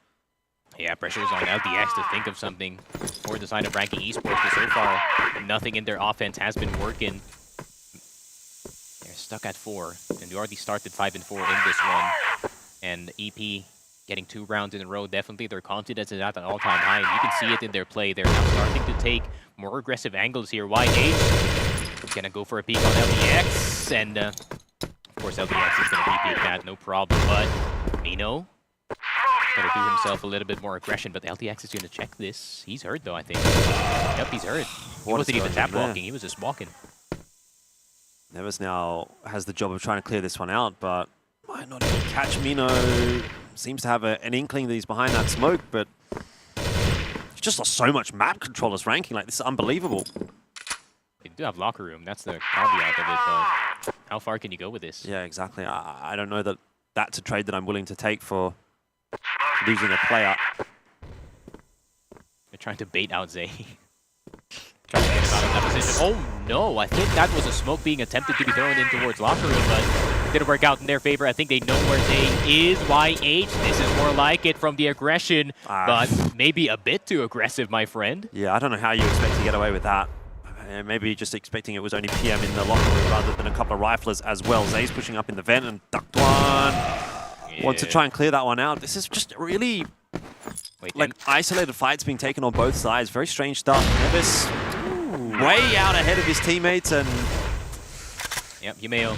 Yeah, pressure is on LDX to think of something for the side of ranking esports, but so far, nothing in their offense has been working. They're stuck at 4, and they already started 5-4 in this one. And EP getting 2 rounds in a row, definitely their confidence is at an all-time high, and you can see it in their play. They're now starting to take more aggressive angles here. YH gonna go for a peek on LDX, and of course LDX is gonna repeat that, no problem, but Mino gonna do himself a little bit more aggression, but LDX is gonna check this. He's hurt though, I think. Yep, he's hurt. He wasn't even tap walking, he was just walking. Nevis now has the job of trying to clear this one out, but might not even catch Mino. Seems to have an inkling that he's behind that smoke, but he's just lost so much map control as ranking. Like, this is unbelievable. They do have locker room, that's the caveat of it, but how far can you go with this? Yeah, exactly. I don't know that that's a trade that I'm willing to take for losing a player. They're trying to bait out Zay. Trying to get him out of that position. Oh no, I think that was a smoke being attempted to be thrown in towards locker room, but didn't work out in their favor. I think they know where Zay is. YH, this is more like it from the aggression, but maybe a bit too aggressive, my friend. Yeah, I don't know how you expect to get away with that. Maybe just expecting it was only PM in the locker room rather than a couple of riflers as well. Zay's pushing up in the vent, and Ductuan wants to try and clear that one out. This is just really isolated fights being taken on both sides. Very strange stuff. Nevis way out ahead of his teammates, and yep, Yumeo.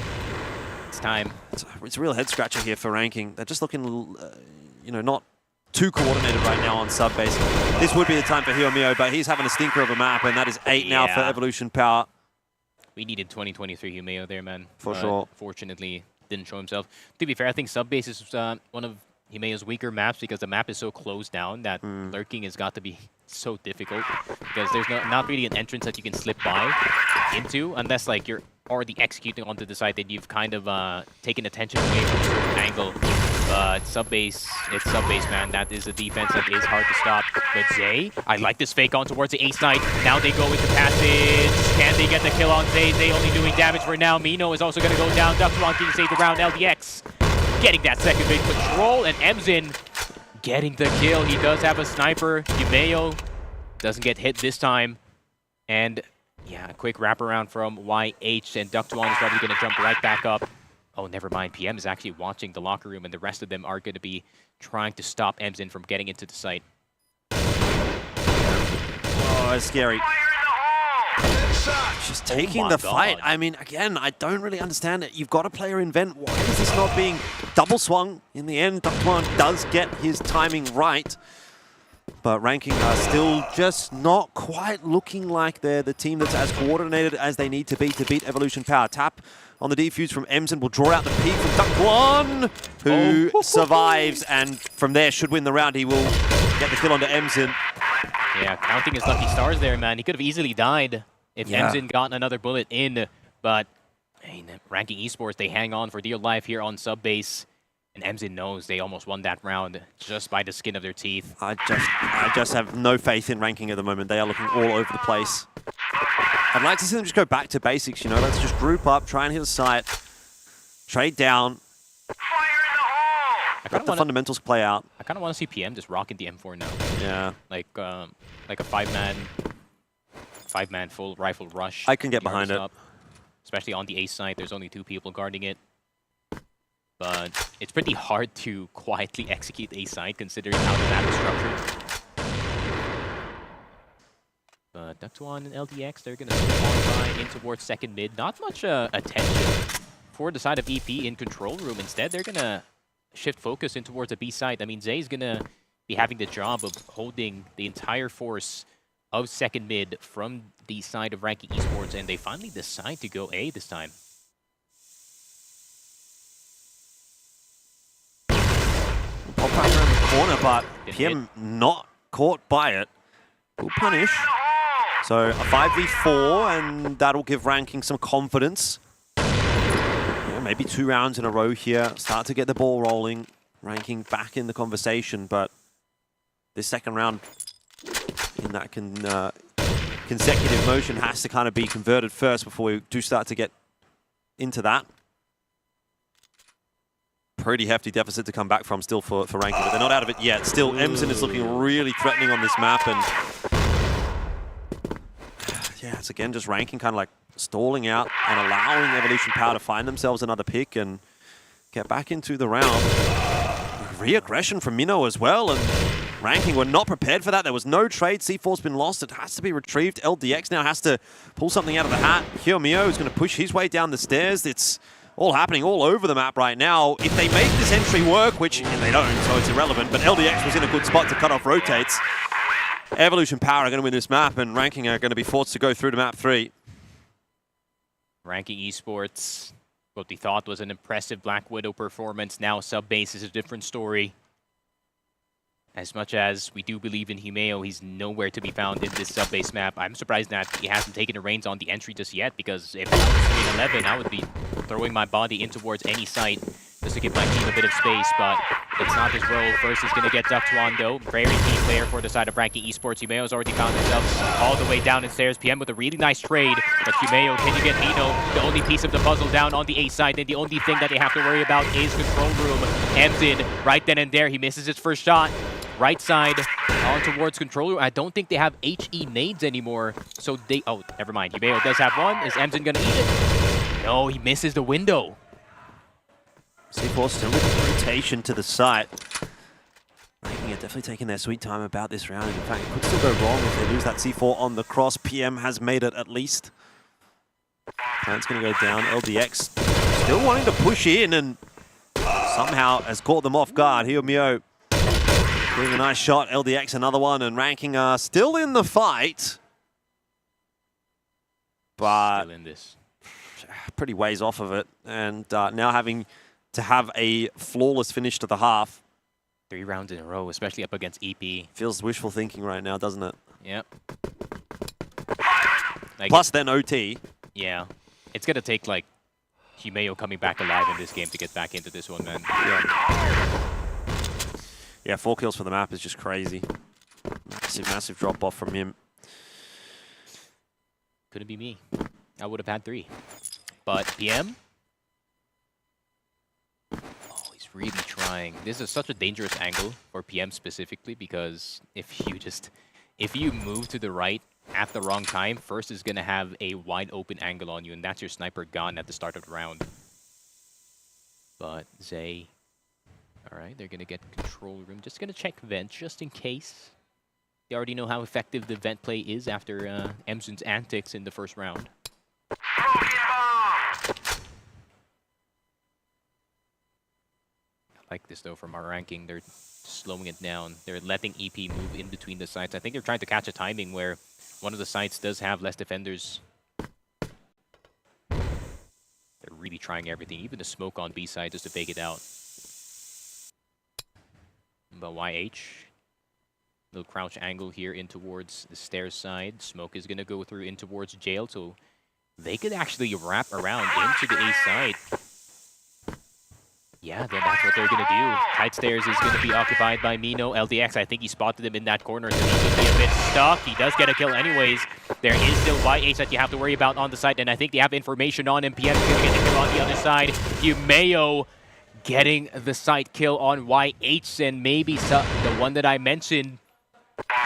It's time. It's a real head scratcher here for ranking. They're just looking, you know, not too coordinated right now on sub base. This would be the time for Hyomeo, but he's having a stinker of a map, and that is 8 now for Evolution Power. We needed 2023 Hyomeo there, man. For sure. Fortunately, didn't show himself. To be fair, I think sub base is one of Hyumeo's weaker maps because the map is so closed down that lurking has got to be so difficult because there's not really an entrance that you can slip by into unless like you're already executing onto the side that you've kind of taken attention away from a certain angle. But sub-base, it's sub-base, man. That is a defense that is hard to stop. But Zay, I like this fake on towards the Ace Knight. Now they go into passage. Can they get the kill on Zay? Zay only doing damage for now. Mino is also going to go down. Ductuan can save the round. LDX getting that second big control. And Emzin getting the kill. He does have a sniper. Hyumeo doesn't get hit this time. And yeah, a quick wraparound from YH. And Ductuan is probably going to jump right back up. Oh, never mind. PM is actually watching the locker room, and the rest of them are going to be trying to stop Emzin from getting into the site. Oh, it's scary. Just taking the fight. I mean, again, I don't really understand it. You've got a player in vent. Why is this not being double swung? In the end, Ductuan does get his timing right. But ranking are still just not quite looking like they're the team that's as coordinated as they need to beat Evolution Power. Tap on the defuse from Emzin will draw out the peak from Ductuan, who survives, and from there should win the round. He will get the kill onto Emzin. Yeah, counting his lucky stars there, man. He could have easily died if Emzin got another bullet in, but And Ranking Esports, they hang on for dear life here on sub base. And MZin knows they almost won that round just by the skin of their teeth. I just have no faith in Ranking at the moment. They are looking all over the place. I'd like to see them just go back to basics, you know. Let's just group up, try and hit a site, trade down. Let the fundamentals play out. I kind of want to see PM just rocking the M4 now. Yeah. Like a five-man full rifle rush. I can get behind it. Up. Especially on the A side, there's only 2 people guarding it. But it's pretty hard to quietly execute A side considering how the map is structured. But Ductuan and LDX, they're going to spawn in towards second mid. Not much attention for the side of EP in control room. Instead, they're going to shift focus in towards the B side. I mean, Zay's going to be having the job of holding the entire force of second mid from the side of Ranking Esports, and they finally decide to go A this time. Pop back around the corner, but PM not caught by it. Will punish. So a 5v4, and that'll give Ranking some confidence. Yeah, maybe 2 rounds in a row here. Start to get the ball rolling. Ranking back in the conversation, but this second round in that consecutive motion has to kind of be converted first before we do start to get into that. Pretty hefty deficit to come back from still for Ranking, but they're not out of it yet. Still, MZin is looking really threatening on this map, and yeah, it's again just Ranking kind of like stalling out and allowing Evolution Power to find themselves another pick and get back into the round. Re-aggression from Minnow as well, and Ranking were not prepared for that. There was no trade. C4's been lost. It has to be retrieved. LDX now has to pull something out of the hat. Hyomio is going to push his way down the stairs. It's all happening all over the map right now. If they make this entry work, which they don't, so it's irrelevant, but LDX was in a good spot to cut off rotates. Evolution Power are going to win this map, and Ranking are going to be forced to go through to map 3. Ranking Esports, what we thought was an impressive Black Widow performance. Now sub-base is a different story. As much as we do believe in Himeo, he's nowhere to be found in this sub-base map. I'm surprised that he hasn't taken the reins on the entry just yet, because if I was 3-11, I would be throwing my body in towards any site just to give my team a bit of space, but it's not his role. First is going to get Ductuan, though. Very key player for the side of Ranking Esports. Himeo's already found himself all the way down in stairs. PM with a really nice trade, but Himeo, can you get Nino? The only piece of the puzzle down on the A side, and the only thing that they have to worry about is control room. MZin, right then and there, he misses his first shot. Right side on towards control room. I don't think they have HE nades anymore, so they... Oh, never mind. Himeo does have one. Is MZin going to eat it? No, he misses the window. C4 still in rotation to the site. Ranking are definitely taking their sweet time about this round. In fact, it could still go wrong if they lose that C4 on the cross. PM has made it at least. Plant's going to go down. LDX still wanting to push in and somehow has caught them off guard. Hyomio doing a nice shot. LDX another one, and Ranking are still in the fight. But still in this. Pretty ways off of it. And now having to have a flawless finish to the half. 3 rounds in a row, especially up against EP. Feels wishful thinking right now, doesn't it? Yep. Plus then OT. Yeah. It's going to take, like, Himeo coming back alive in this game to get back into this one, man. Yeah, 4 kills for the map is just crazy. Massive drop off from him. Couldn't be me. I would have had 3. But PM? Oh, he's really trying. This is such a dangerous angle for PM specifically, because if you move to the right at the wrong time, First is going to have a wide open angle on you, and that's your sniper gone at the start of the round. But Zay... Alright, they're going to get control room. Just going to check vent, just in case. They already know how effective the vent play is after MZin's antics in the first round. I like this, though, from our Ranking. They're slowing it down. They're letting EP move in between the sites. I think they're trying to catch a timing where one of the sites does have less defenders. They're really trying everything, even the smoke on B side, just to fake it out. But YH, little crouch angle here in towards the stairs side. Smoke is going to go through in towards jail, so they could actually wrap around into the A side. Yeah, then that's what they're going to do. Tight stairs is going to be occupied by Mino. LDX, I think he spotted him in that corner, so he's going to be a bit stuck. He does get a kill anyways. There is still YH that you have to worry about on the side, and I think they have information on him. PM is going to get the kill on the other side. Yumeo getting the side kill on YH, and maybe the one that I mentioned,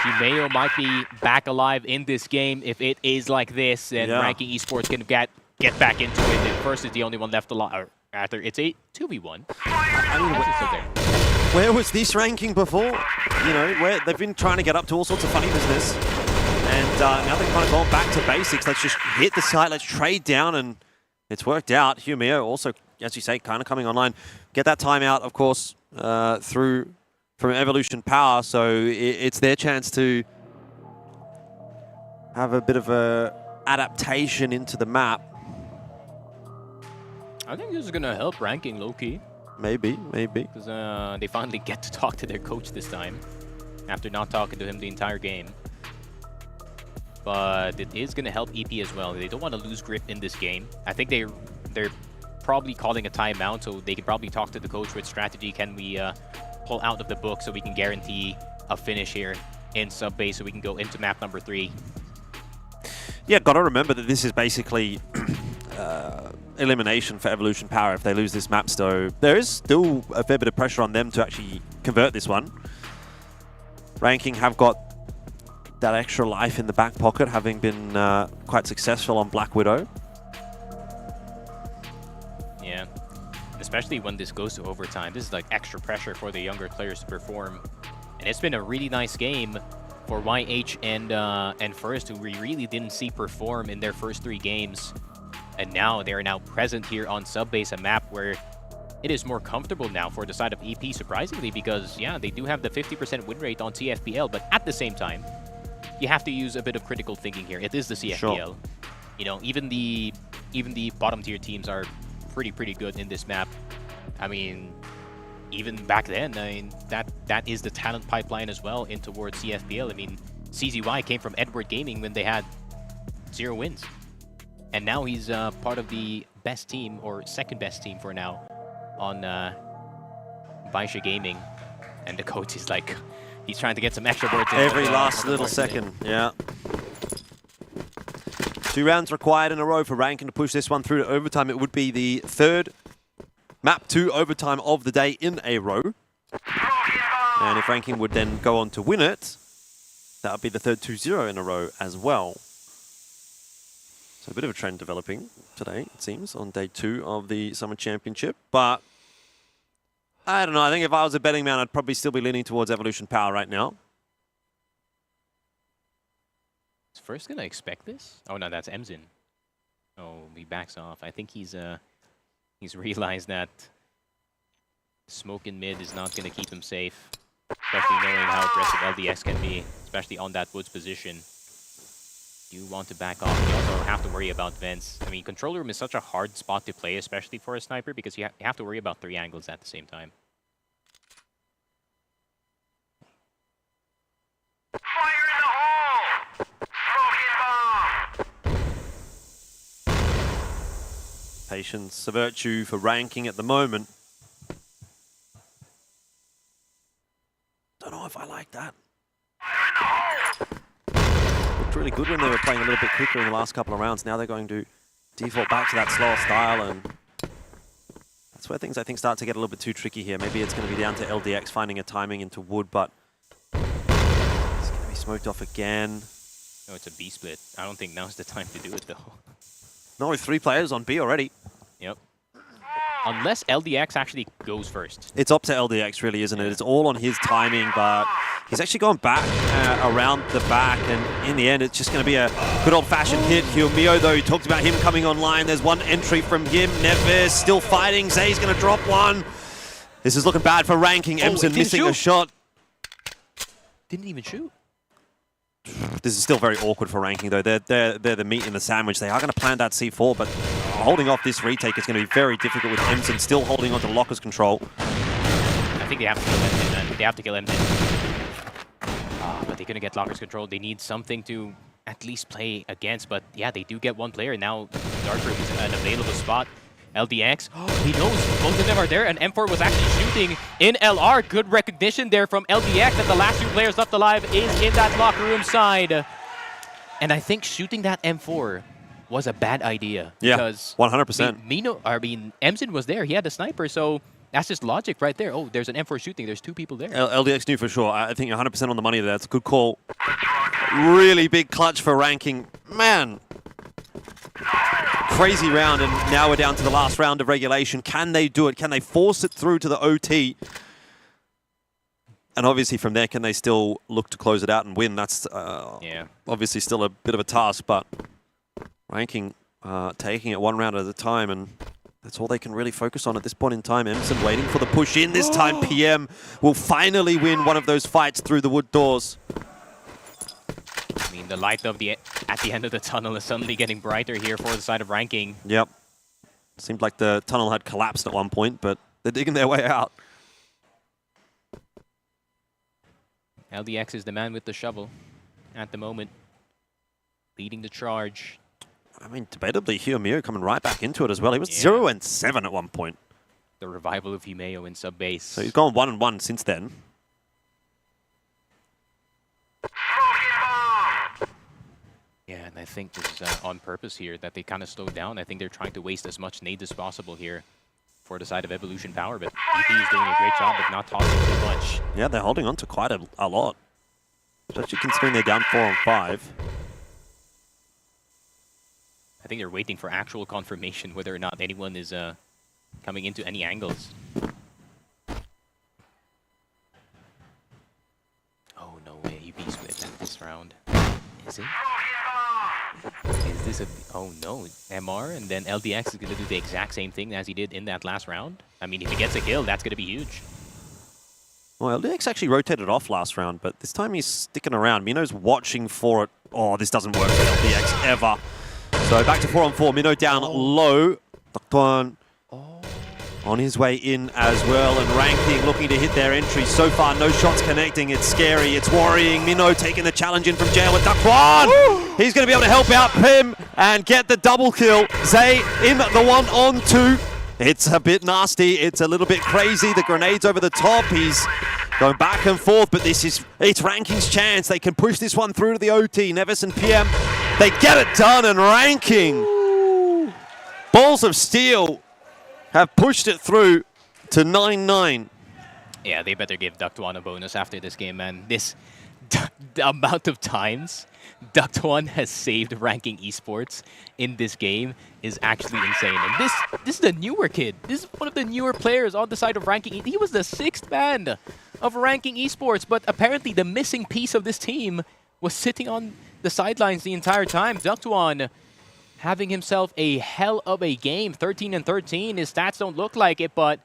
Yumeo might be back alive in this game if it is like this, and Ranking Esports can get back into it. And First is the only one left alive. After it's a 2v1. I mean, where was this ranking before? You know, where they've been trying to get up to all sorts of funny business. And now they've kind of gone back to basics. Let's just hit the site, let's trade down, and it's worked out. Humeo also, as you say, kind of coming online. Get that timeout, of course, from Evolution Power, so it's their chance to have a bit of a adaptation into the map. I think this is going to help Ranking low-key. Maybe. Because they finally get to talk to their coach this time, after not talking to him the entire game. But it is going to help EP as well. They don't want to lose grip in this game. I think they're probably calling a timeout, so they could probably talk to the coach with strategy. Can we pull out of the book so we can guarantee a finish here in sub base so we can go into map number 3? Yeah, got to remember that this is basically elimination for Evolution Power if they lose this map, so there is still a fair bit of pressure on them to actually convert this one. Ranking have got that extra life in the back pocket, having been quite successful on Black Widow. Yeah, especially when this goes to overtime. This is like extra pressure for the younger players to perform. And it's been a really nice game for YH and First, who we really didn't see perform in their first 3 games. And now they are now present here on Subbase, a map where it is more comfortable now for the side of EP, surprisingly, because, yeah, they do have the 50% win rate on CFPL, but at the same time, you have to use a bit of critical thinking here. It is the CFPL. Sure. You know, even the bottom tier teams are pretty good in this map. I mean, even back then, I mean, that is the talent pipeline as well in towards CFPL. I mean, CZY came from Edward Gaming when they had 0 wins. And now he's part of the best team, or second best team for now, on Baisha Gaming. And the coach is like, he's trying to get some extra words in. Every last little second, yeah. 2 rounds required in a row for Rankin to push this one through to overtime. It would be the 3rd map 2 overtime of the day in a row. And if Rankin would then go on to win it, that would be the 3rd 2-0 in a row as well. So a bit of a trend developing today, it seems, on day 2 of the Summer Championship. But I don't know. I think if I was a betting man, I'd probably still be leaning towards Evolution Power right now. Is First gonna expect this? Oh no, that's Emzin. Oh, he backs off. I think he's realized that smoke in mid is not gonna keep him safe, especially knowing how aggressive LDX can be, especially on that woods position. You want to back off. You also have to worry about vents. I mean, control room is such a hard spot to play, especially for a sniper, because you have to worry about 3 angles at the same time. Fire in the hole! Patience, a virtue for Ranking at the moment. Don't know if I like that. Looked really good when they were playing a little bit quicker in the last couple of rounds. Now they're going to default back to that slower style, and that's where things, I think, start to get a little bit too tricky here. Maybe it's going to be down to LDX finding a timing into wood, but it's going to be smoked off again. No, it's a B split. I don't think now's the time to do it, though. No, with 3 players on B already. Yep. Unless LDX actually goes first. It's up to LDX, really, isn't it? It's all on his timing, but he's actually gone back around the back, and in the end, it's just going to be a good old-fashioned hit. Hyumeo, though, you talked about him coming online. There's one entry from him. Neves still fighting. Zay's going to drop one. This is looking bad for Ranking. Emson missing a shot. Didn't even shoot. This is still very awkward for Ranking, though. They're the meat in the sandwich. They are going to plant that C4, but holding off this retake is going to be very difficult with Emson still holding on to Locker's control. I think they have to kill Emson, man. They have to kill Emson. But they're going to get Locker's control. They need something to at least play against. But yeah, they do get one player. Now Darkroom is an available spot. LDX, he knows both of them are there, and M4 was actually shooting in LR. Good recognition there from LDX that the last two players left alive is in that locker room side. And I think shooting that M4 was a bad idea. Yeah, because 100%. Emson was there. He had a sniper, so that's just logic right there. Oh, there's an M4 shooting. There's two people there. LDX knew for sure. I think you're 100% on the money there. That's a good call. Really big clutch for ranking. Man. Crazy round, and now we're down to the last round of regulation. Can they do it? Can they force it through to the OT? And obviously from there, can they still look to close it out and win? That's obviously still a bit of a task, but ranking taking it one round at a time, and that's all they can really focus on at this point in time. Emerson waiting for the push in. This time PM will finally win one of those fights through the wood doors. I mean, the light at the end of the tunnel is suddenly getting brighter here for the side of ranking. Yep. Seemed like the tunnel had collapsed at one point, but they're digging their way out. LDX is the man with the shovel at the moment, leading the charge. I mean, debatably, Hiomio coming right back into it as well. He was 0-7 at one point. The revival of Himeo in sub-base. So he's gone 1-1 since then. Yeah, and I think this is on purpose here, that they kind of slowed down. I think they're trying to waste as much nades as possible here for the side of Evolution Power, but EP is doing a great job of not tossing too much. Yeah, they're holding on to quite a lot. Especially considering they're down 4 on 5. I think they're waiting for actual confirmation whether or not anyone is coming into any angles. Oh, no way. EP split this round. Is it? Is this a... Oh, no. MR and then LDX is going to do the exact same thing as he did in that last round. I mean, if he gets a kill, that's going to be huge. Well, LDX actually rotated off last round, but this time he's sticking around. Mino's watching for it. Oh, this doesn't work for LDX ever. So back to 4 on 4. Mino down low. Doktuan on his way in as well, and ranking looking to hit their entry. So far, no shots connecting. It's scary. It's worrying. Mino taking the challenge in from jail with Doktuan. He's going to be able to help out Pim and get the double kill. Zay in the 1-on-2. It's a bit nasty. It's a little bit crazy. The grenades over the top. He's going back and forth, but it's Ranking's chance. They can push this one through to the OT. Nevis and PM, they get it done, and Ranking, Balls of Steel, have pushed it through to 9-9. Yeah, they better give Doktuan a bonus after this game, man. The amount of times Doktuan has saved Ranking Esports in this game is actually insane. And this is the newer kid. This is one of the newer players on the side of Ranking. He was the 6th man of Ranking Esports, but apparently the missing piece of this team was sitting on the sidelines the entire time. Doktuan having himself a hell of a game, 13-13. His stats don't look like it, but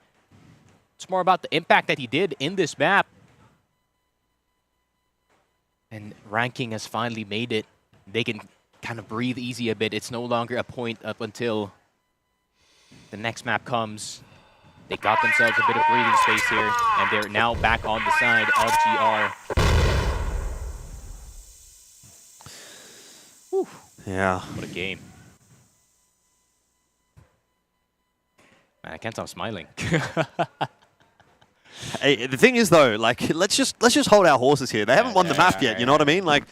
it's more about the impact that he did in this map. And Ranking has finally made it. They can kind of breathe easy a bit. It's no longer a point up until the next map comes. They got themselves a bit of breathing space here, and they're now back on the side of GR. Whew. Yeah. What a game. Man, I can't stop smiling. Hey, the thing is though, like let's just hold our horses here. They haven't won the map yet, you know what I mean? Like,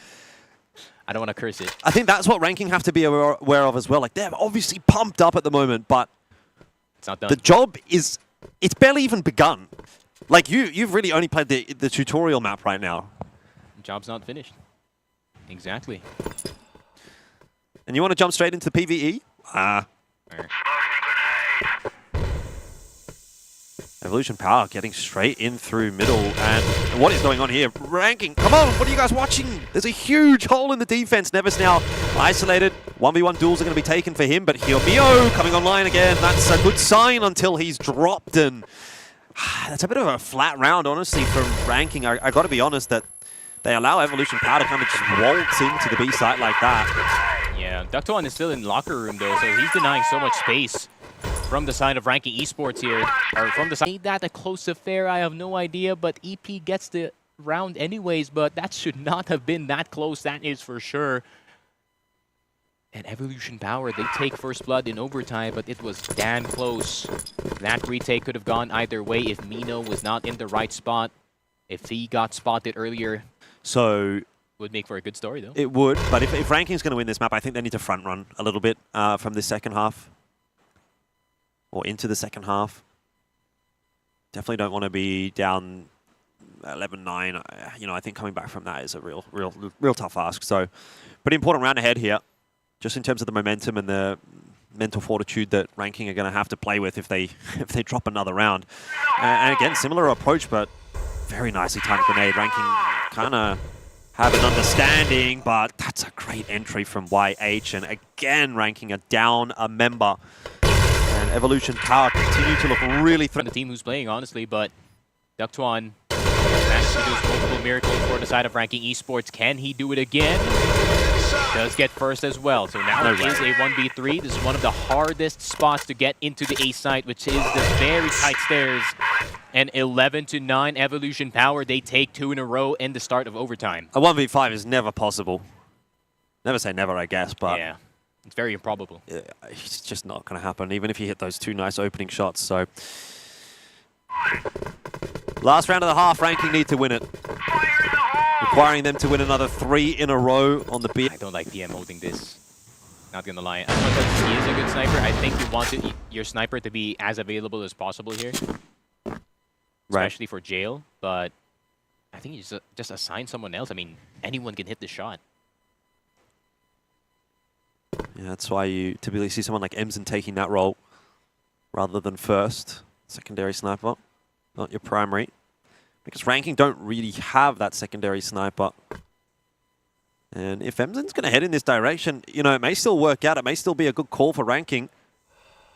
I don't want to curse it. I think that's what Ranking have to be aware of as well. Like, they're obviously pumped up at the moment, but it's not done. The job is, it's barely even begun. Like, you've really only played the tutorial map right now. The job's not finished. Exactly. And you want to jump straight into the PvE? Evolution Power getting straight in through middle, and what is going on here? Ranking, come on, what are you guys watching? There's a huge hole in the defense. Nevis now isolated. 1v1 duels are going to be taken for him, but Hiomio coming online again. That's a good sign until he's dropped, and that's a bit of a flat round, honestly, from Ranking. I got to be honest that they allow Evolution Power to kind of just waltz into the B site like that. Yeah, Doktuan is still in locker room though, so he's denying so much space from the side of Ranking Esports here, or from the side. Ain't that a close affair? I have no idea, but EP gets the round anyways, but that should not have been that close, that is for sure. And Evolution Power, they take first blood in overtime, but it was damn close. That retake could have gone either way if Mino was not in the right spot. If he got spotted earlier, So would make for a good story, though. it would, but if Ranking's going to win this map, I think they need to front run a little bit from the second half. Or into the second half. Definitely don't want to be down 11-9. You know, I think coming back from that is a real tough ask. So, pretty important round ahead here. Just in terms of the momentum and the mental fortitude that Ranking are going to have to play with if they drop another round. And again, similar approach, but very nicely timed grenade. Ranking kind of have an understanding, but that's a great entry from YH. And again, Ranking are down a member. And Evolution Power continue to look really threatening. The team who's playing, honestly, but Ductuan managed to do multiple miracles for the side of Ranking Esports. Can he do it again? Does get first as well. So now it is a 1v3. This is one of the hardest spots to get into the A site, which is the very tight stairs. And 11-9 Evolution Power. They take 2 in a row in the start of overtime. A 1v5 is never possible. Never say never, I guess, but yeah, it's very improbable. It's just not going to happen, even if you hit those 2 nice opening shots. So last round of the half, Ranking need to win it. Requiring them to win another 3 in a row on the B. I don't like PM holding this. Not gonna lie. As much as he is a good sniper, I think you want your sniper to be as available as possible here. Especially for jail, but I think you just assign someone else. I mean, anyone can hit the shot. Yeah, that's why you typically see someone like Emsen taking that role rather than first. Secondary sniper, not your primary. Because Ranking don't really have that secondary sniper. And if Emsen's going to head in this direction, you know, it may still work out. It may still be a good call for Ranking.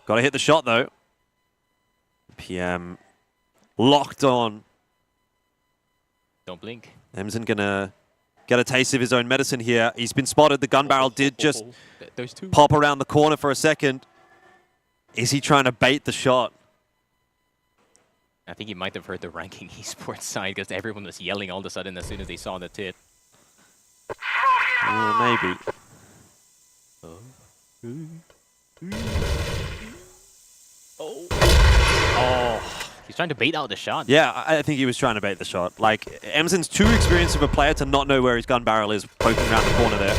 Got to hit the shot, though. PM locked on. Don't blink. Emsen going to get a taste of his own medicine here. He's been spotted. The gun barrel did just pop around the corner for a second. Is he trying to bait the shot? I think he might have heard the Ranking Esports side because everyone was yelling all of a sudden as soon as they saw the tip. Maybe. Oh, he's trying to bait out the shot. Yeah, I think he was trying to bait the shot. Like, Emsen's too experienced of a player to not know where his gun barrel is poking around the corner there.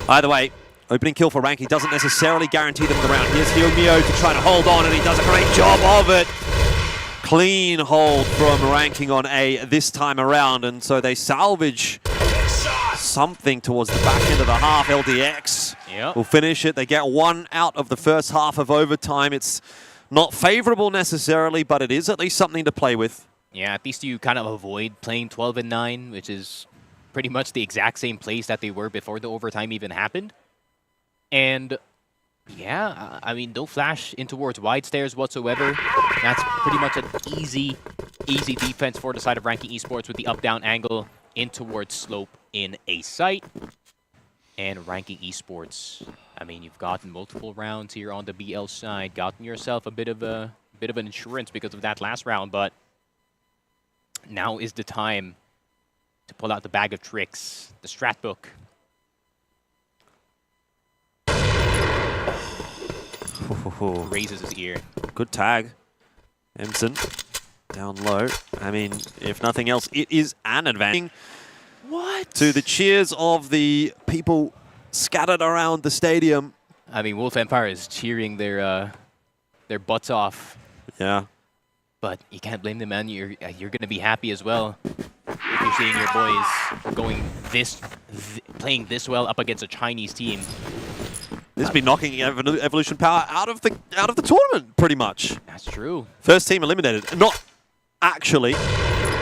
Either way, opening kill for Ranking doesn't necessarily guarantee them the round. Here's Hiomio to try to hold on, and he does a great job of it. Clean hold from Ranking on A this time around, and so they salvage something towards the back end of the half. LDX will finish it. They get 1 out of the first half of overtime. It's not favorable necessarily, but it is at least something to play with. Yeah, at least you kind of avoid playing 12-9, which is pretty much the exact same place that they were before the overtime even happened. And yeah, I mean, no flash in towards wide stairs whatsoever. That's pretty much an easy defense for the side of Ranking Esports with the up-down angle in towards slope in a site. And Ranking Esports, I mean, you've gotten multiple rounds here on the BL side, gotten yourself a bit of an insurance because of that last round, but now is the time to pull out the bag of tricks, the strat book. Raises his ear. Good tag. Emsen down low. I mean, if nothing else, it is an advantage. What? To the cheers of the people scattered around the stadium. I mean, Wolf Empire is cheering their butts off. Yeah. But you can't blame them, man. You're going to be happy as well if you're seeing your boys going playing this well up against a Chinese team. This has been knocking Evolution Power out of the tournament, pretty much. That's true. First team eliminated. Not actually,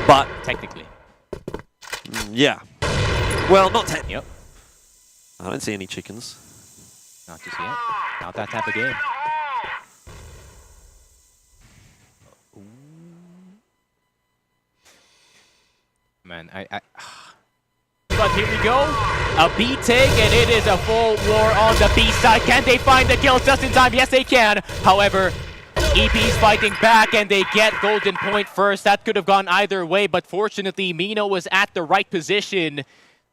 but technically. Yeah. Well, not technically. Yep. I don't see any chickens. Not just yet. Not that type of game. Man, But here we go. A B take, and it is a full war on the B side. Can they find the kills just in time? Yes, they can. However, EP's fighting back, and they get golden point first. That could have gone either way, but fortunately, Mino was at the right position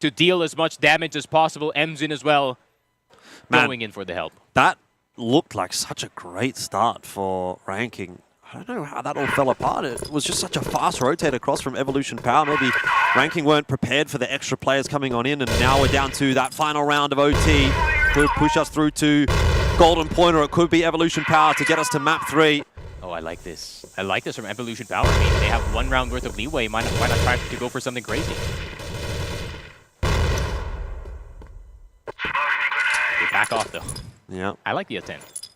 to deal as much damage as possible. Emsen as well. going in for the help. That looked like such a great start for ranking. I don't know how that all fell apart. It was just such a fast rotate across from Evolution Power. Maybe ranking weren't prepared for the extra players coming on in, and now we're down to that final round of OT. Could push us through to Golden Point, or it could be Evolution Power to get us to map 3. Oh, I like this. I like this from Evolution Power. I mean, they have 1 round worth of leeway. Why not try to go for something crazy? They back off, though. Yeah. I like the attempt.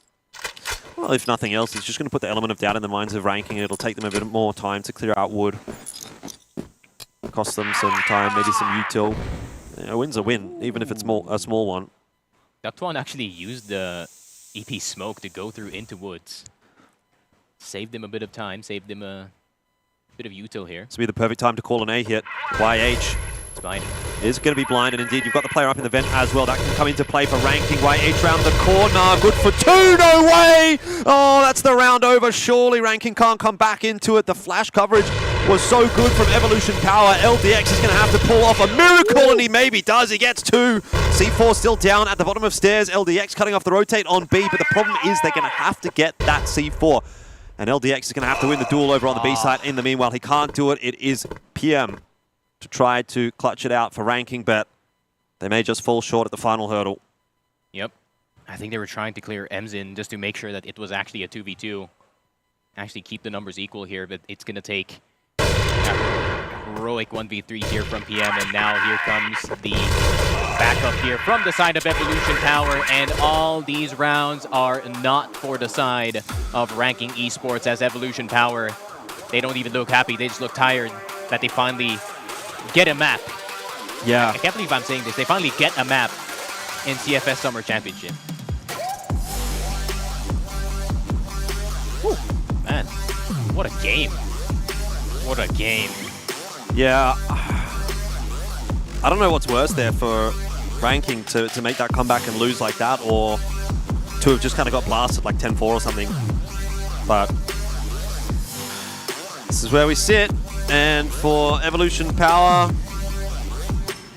Well, if nothing else, it's just going to put the element of doubt in the minds of ranking. It'll take them a bit more time to clear out wood. Cost them some time, maybe some util. A win's a win, even if it's a small one. Ductwan actually used the EP smoke to go through into woods. Saved him a bit of time, saved him a bit of util here. This will be the perfect time to call an A hit. YH It's blind. Is going to be blind, and indeed you've got the player up in the vent as well. That can come into play for ranking. YH round the corner, good for 2, no way! Oh, that's the round over. Surely ranking can't come back into it. The flash coverage was so good from Evolution Power. LDX is going to have to pull off a miracle, and he maybe does. He gets 2. C4 still down at the bottom of stairs. LDX cutting off the rotate on B, but the problem is they're going to have to get that C4. And LDX is going to have to win the duel over on the B side. In the meanwhile, he can't do it. It is PM to try to clutch it out for ranking, but they may just fall short at the final hurdle. Yep. I think they were trying to clear Emzin just to make sure that it was actually a 2v2. Actually keep the numbers equal here, but it's going to take heroic 1v3 here from PM, and now here comes the backup here from the side of Evolution Power, and all these rounds are not for the side of ranking esports, as Evolution Power, they don't even look happy, they just look tired that they finally get a map. Yeah. I can't believe I'm saying this. They finally get a map in CFS Summer Championship. Whew, man, what a game. What a game. Yeah. I don't know what's worse there for ranking to make that comeback and lose like that, or to have just kind of got blasted like 10-4 or something. But this is where we sit. And for Evolution Power,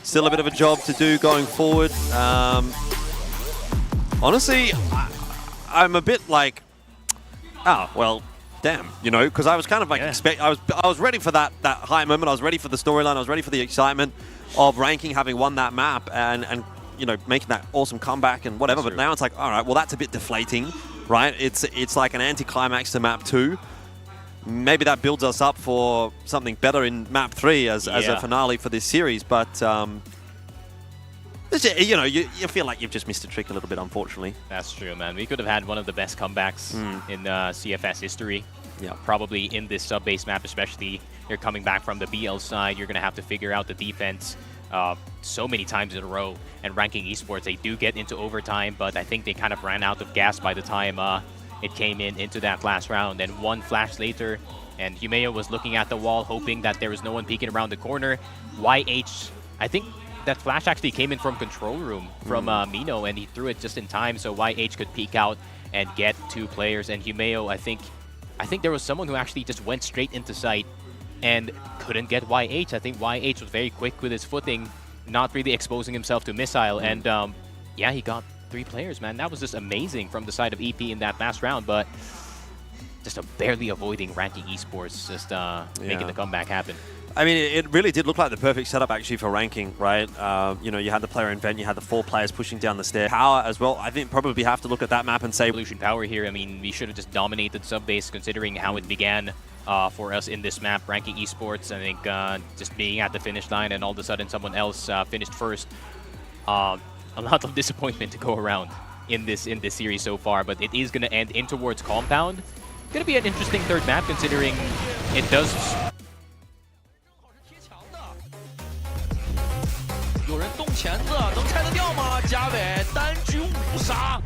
still a bit of a job to do going forward. Honestly, I'm a bit like, oh, well, damn, you know, because I was kind of like I was ready for that high moment. I was ready for the storyline. I was ready for the excitement of ranking having won that map and you know, making that awesome comeback and whatever. But now it's like, all right, well, that's a bit deflating, right? It's like an anticlimax to map 2. Maybe that builds us up for something better in map 3 as a finale for this series. But you know, you feel like you've just missed a trick a little bit, unfortunately. That's true, man. We could have had one of the best comebacks in CFS history. Yeah, probably in this sub-base map, especially. You're coming back from the BL side. You're going to have to figure out the defense so many times in a row. And ranking esports, they do get into overtime, but I think they kind of ran out of gas by the time it came into that last round. And one flash later, and Humeo was looking at the wall, hoping that there was no one peeking around the corner. YH, I think that flash actually came in from control room from Mino, and he threw it just in time so YH could peek out and get 2 players. And Humeo, I think there was someone who actually just went straight into sight and couldn't get YH. I think YH was very quick with his footing, not really exposing himself to missile. And yeah, he got 3 players, man. That was just amazing from the side of EP in that last round, but just barely avoiding ranking esports, just making the comeback happen. I mean, it really did look like the perfect setup actually for ranking, right? You know, you had the player in vent, you had the 4 players pushing down the stair. Power as well, I think probably have to look at that map and say... Evolution Power here, I mean, we should have just dominated sub-base considering how it began for us in this map, ranking esports. I think just being at the finish line and all of a sudden someone else finished first. A lot of disappointment to go around in this series so far, but it is going to end in towards Compound. Going to be an interesting third map considering it does... 有人动钳子，能拆得掉吗？嘉伟单局5杀。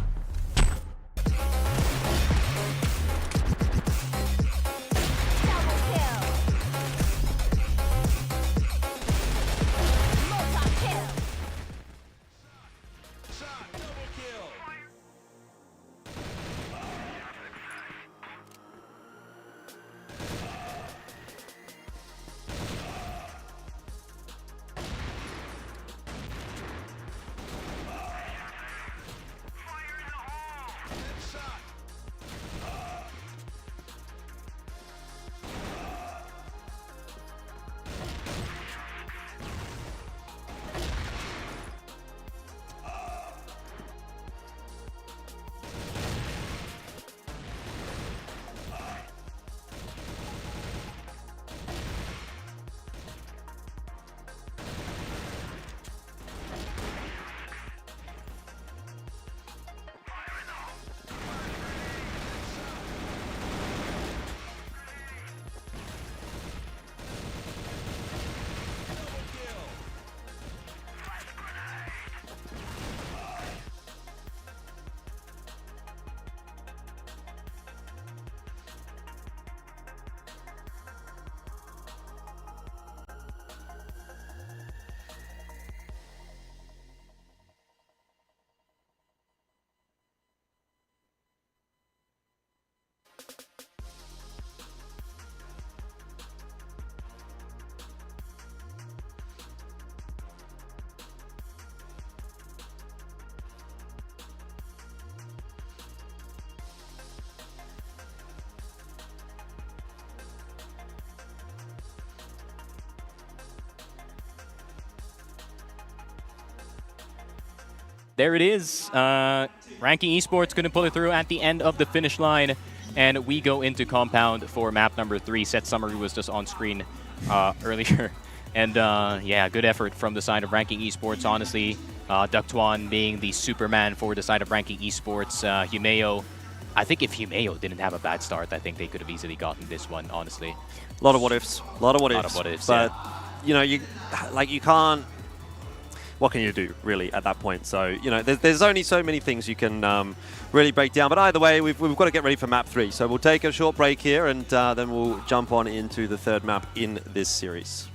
There it is. Ranking Esports going to pull it through at the end of the finish line. And we go into compound for map number 3. Set summary was just on screen earlier. And yeah, good effort from the side of Ranking Esports, honestly. Ductuan being the Superman for the side of Ranking Esports. Humeo, I think if Humeo didn't have a bad start, I think they could have easily gotten this one, honestly. A lot of what ifs. A lot of what ifs. But, you know, you can't... What can you do, really, at that point? So, you know, there's only so many things you can really break down. But either way, we've got to get ready for map 3. So we'll take a short break here, and then we'll jump on into the third map in this series.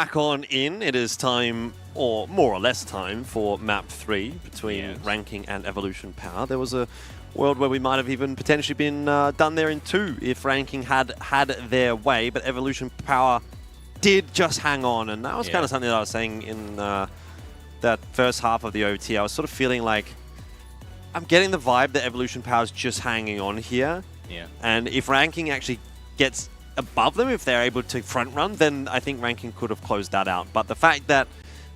back on in. It is time, or more or less time, for map 3 between Ranking and Evolution Power. There was a world where we might have even potentially been done there in 2 if Ranking had their way, but Evolution Power did just hang on, and that was kind of something that I was saying in that first half of the OT. I was sort of feeling like I'm getting the vibe that Evolution Power is just hanging on here. Yeah. And if Ranking actually gets above them, if they're able to front run, then I think Ranking could have closed that out. But the fact that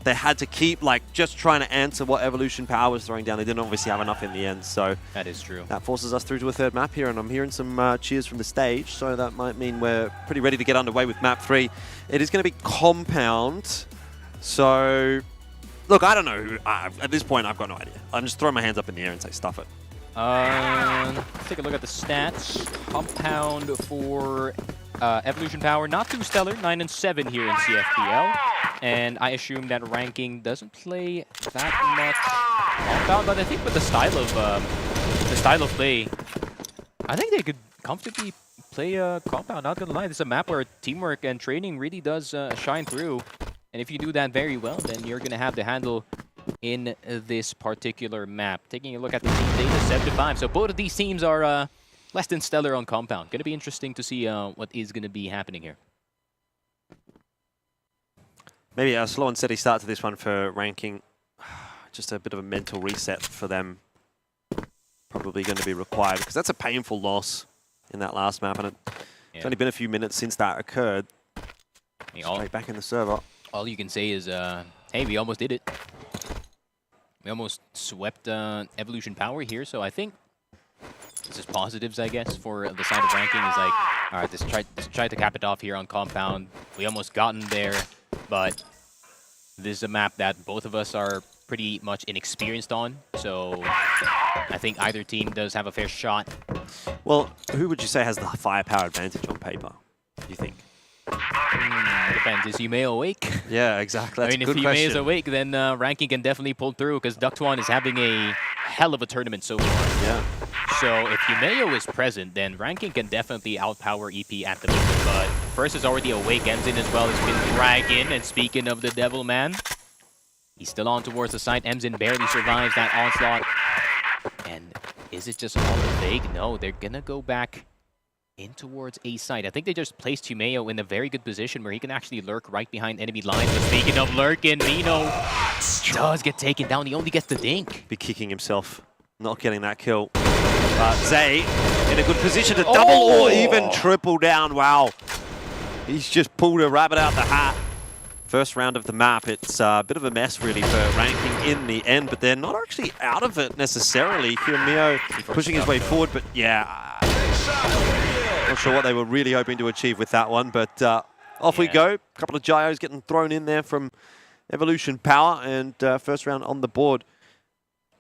they had to keep like just trying to answer what Evolution Power was throwing down, they didn't obviously have enough in the end. So that is true. That forces us through to a third map here, and I'm hearing some cheers from the stage. So that might mean we're pretty ready to get underway with map 3. It is going to be Compound. So look, I don't know who. At this point, I've got no idea. I'm just throwing my hands up in the air and say stuff it. Let's take a look at the stats. Compound for Evolution Power, not too stellar, 9-7 here in CFPL. And I assume that Ranking doesn't play that much Compound, but I think with the style of play, I think they could comfortably play Compound. Not gonna lie, this is a map where teamwork and training really does shine through. And if you do that very well, then you're gonna have the handle in this particular map. Taking a look at the team data, 7-5. So both of these teams are less than stellar on Compound. Going to be interesting to see what is going to be happening here. Maybe a slow and steady start to this one for Ranking. Just a bit of a mental reset for them. Probably going to be required, because that's a painful loss in that last map. And it's only been a few minutes since that occurred. Straight back in the server. All you can say is, hey, we almost did it. We almost swept Evolution Power here, so I think this is positives, I guess, for the side of Ranking. Is like, all right, let's try to cap it off here on Compound. We almost gotten there, but this is a map that both of us are pretty much inexperienced on, so I think either team does have a fair shot. Well, who would you say has the firepower advantage on paper, do you think? Depends. Is Yume awake? Yeah, exactly. That's I mean, a good if Yume question. is awake, then Ranking can definitely pull through, because Ductuan is having a hell of a tournament so far. Yeah. So if Yumeo is present, then Ranking can definitely outpower EP at the moment. But first is already awake. Emzin as well has been dragged in. And speaking of the Devil Man, he's still on towards the side. Emzin barely survives that onslaught. And is it just all a fake? No, they're going to go back in towards A side. I think they just placed Yumeo in a very good position where he can actually lurk right behind enemy lines. But speaking of lurking, Mino does get taken down. He only gets the dink. Be kicking himself, not getting that kill. Zay in a good position to double or even triple down. Wow. He's just pulled a rabbit out the hat. First round of the map. It's a bit of a mess really for Ranking in the end, but they're not actually out of it necessarily. Yumeo pushing his way forward, but yeah. Not sure what they were really hoping to achieve with that one, but off we go. A couple of gyros getting thrown in there from Evolution Power, and first round on the board.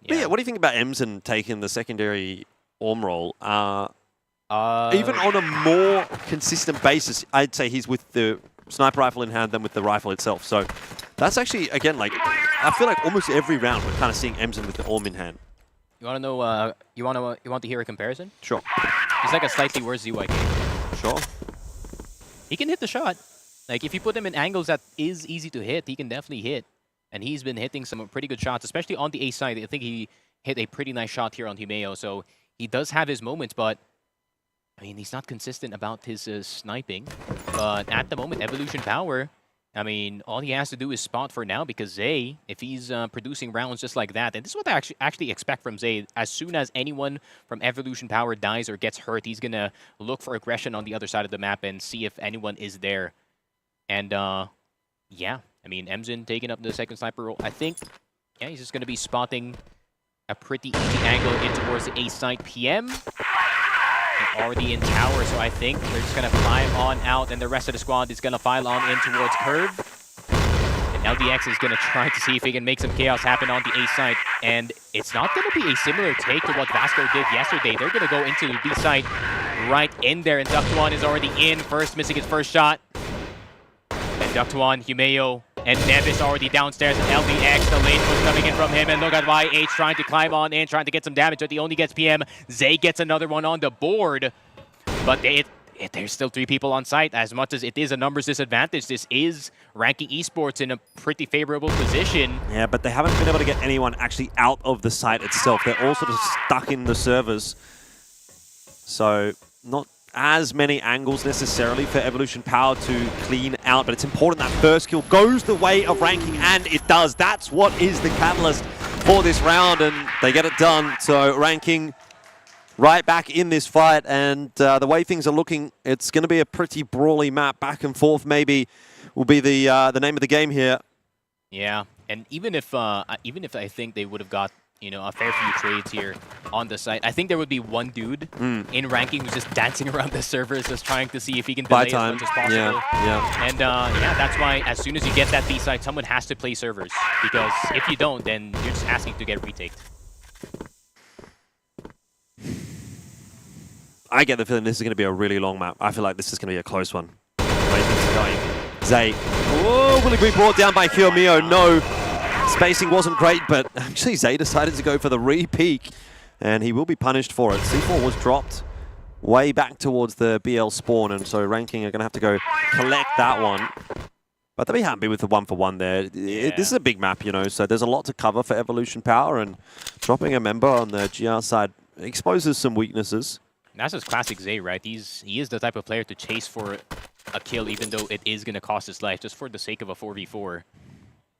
But yeah, what do you think about Emzin taking the secondary Orm role? Even on a more consistent basis, I'd say he's with the sniper rifle in hand than with the rifle itself. So that's actually, again, like, I feel like almost every round we're kind of seeing Emzin with the Orm in hand. You want to know? You want to hear a comparison? Sure. He's like a slightly worse ZYK. Sure. He can hit the shot. Like if you put him in angles that is easy to hit, he can definitely hit. And he's been hitting some pretty good shots, especially on the A side. I think he hit a pretty nice shot here on Yumeo. So he does have his moments, but I mean he's not consistent about his sniping. But at the moment, Evolution Power, I mean, all he has to do is spot for now, because Zay, if he's producing rounds just like that, and this is what I actually expect from Zay, as soon as anyone from Evolution Power dies or gets hurt, he's going to look for aggression on the other side of the map and see if anyone is there. And, yeah, I mean, Emzin taking up the second sniper role. I think, yeah, he's just going to be spotting a pretty easy angle in towards the A side. PM already in tower, so I think they're just going to climb on out, and the rest of the squad is going to file on in towards Curve. And LDX is going to try to see if he can make some chaos happen on the A side. And it's not going to be a similar take to what Vasco did yesterday. They're going to go into the B side right in there, and Ductuan is already in first, missing his first shot. And Ductuan, Yumeo, and Nevis already downstairs, and LDX, the lane push coming in from him, and look at YH trying to climb on in, trying to get some damage, but he only gets PM. Zay gets another one on the board, but there's still 3 people on site. As much as it is a numbers disadvantage, this is ranking esports in a pretty favorable position. Yeah, but they haven't been able to get anyone actually out of the site itself. They're all sort of stuck in the servers. So not as many angles necessarily for Evolution Power to clean out, but it's important that first kill goes the way of ranking, and it does. That's what is the catalyst for this round, and they get it done. So ranking right back in this fight, and the way things are looking, it's going to be a pretty brawly map. Back and forth maybe will be the name of the game here. Yeah, and even if I think they would have got, you know, a fair few trades here on the site, I think there would be one dude in ranking who's just dancing around the servers, just trying to see if he can delay as much as possible. Yeah. And yeah, that's why as soon as you get that B side, someone has to play servers, because if you don't, then you're just asking to get retaked. I get the feeling this is going to be a really long map. I feel like this is going to be a close one. The way things are going. Zay. Oh, will he be brought down by Kiyomiya? No. Spacing wasn't great, but actually Zay decided to go for the re-peek, and he will be punished for it. C4 was dropped way back towards the BL spawn, and so ranking are going to have to go collect that one. But they'll be happy with the 1-for-1 there. Yeah. This is a big map, you know, so there's a lot to cover for Evolution Power, and dropping a member on the GR side exposes some weaknesses. That's just classic Zay, right? He is the type of player to chase for a kill, even though it is going to cost his life, just for the sake of a 4v4.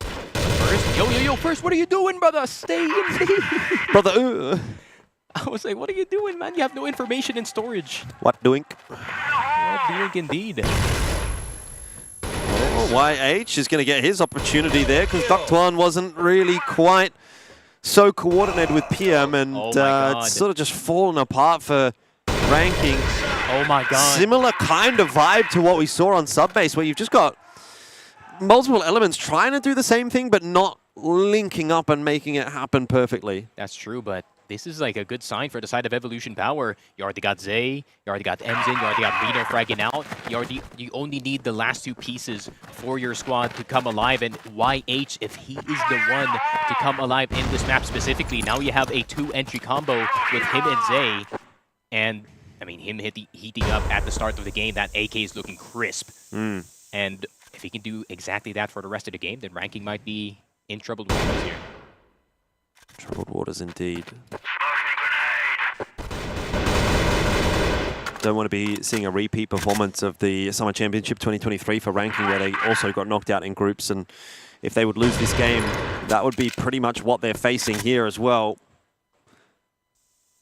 First, yo, First, what are you doing, brother? Stay in. Brother, I was like, what are you doing, man? You have no information in storage. What doing? What doing indeed? Oh, YH is going to get his opportunity there, because Ductuan wasn't really quite so coordinated with PM, and it's sort of just fallen apart for ranking. Oh my god. Similar kind of vibe to what we saw on Subbase, where you've just got multiple elements trying to do the same thing, but not linking up and making it happen perfectly. That's true, but this is like a good sign for the side of Evolution Power. You already got Zay, you already got Emzin, you already got Reno fragging out. You only need the last 2 pieces for your squad to come alive, and YH, if he is the one to come alive in this map specifically, now you have a 2-entry combo with him and Zay. And, I mean, him heating up at the start of the game, that AK is looking crisp. And if he can do exactly that for the rest of the game, then ranking might be in troubled waters here. Troubled waters indeed. Don't want to be seeing a repeat performance of the Summer Championship 2023 for ranking, where they also got knocked out in groups, and if they would lose this game, that would be pretty much what they're facing here as well.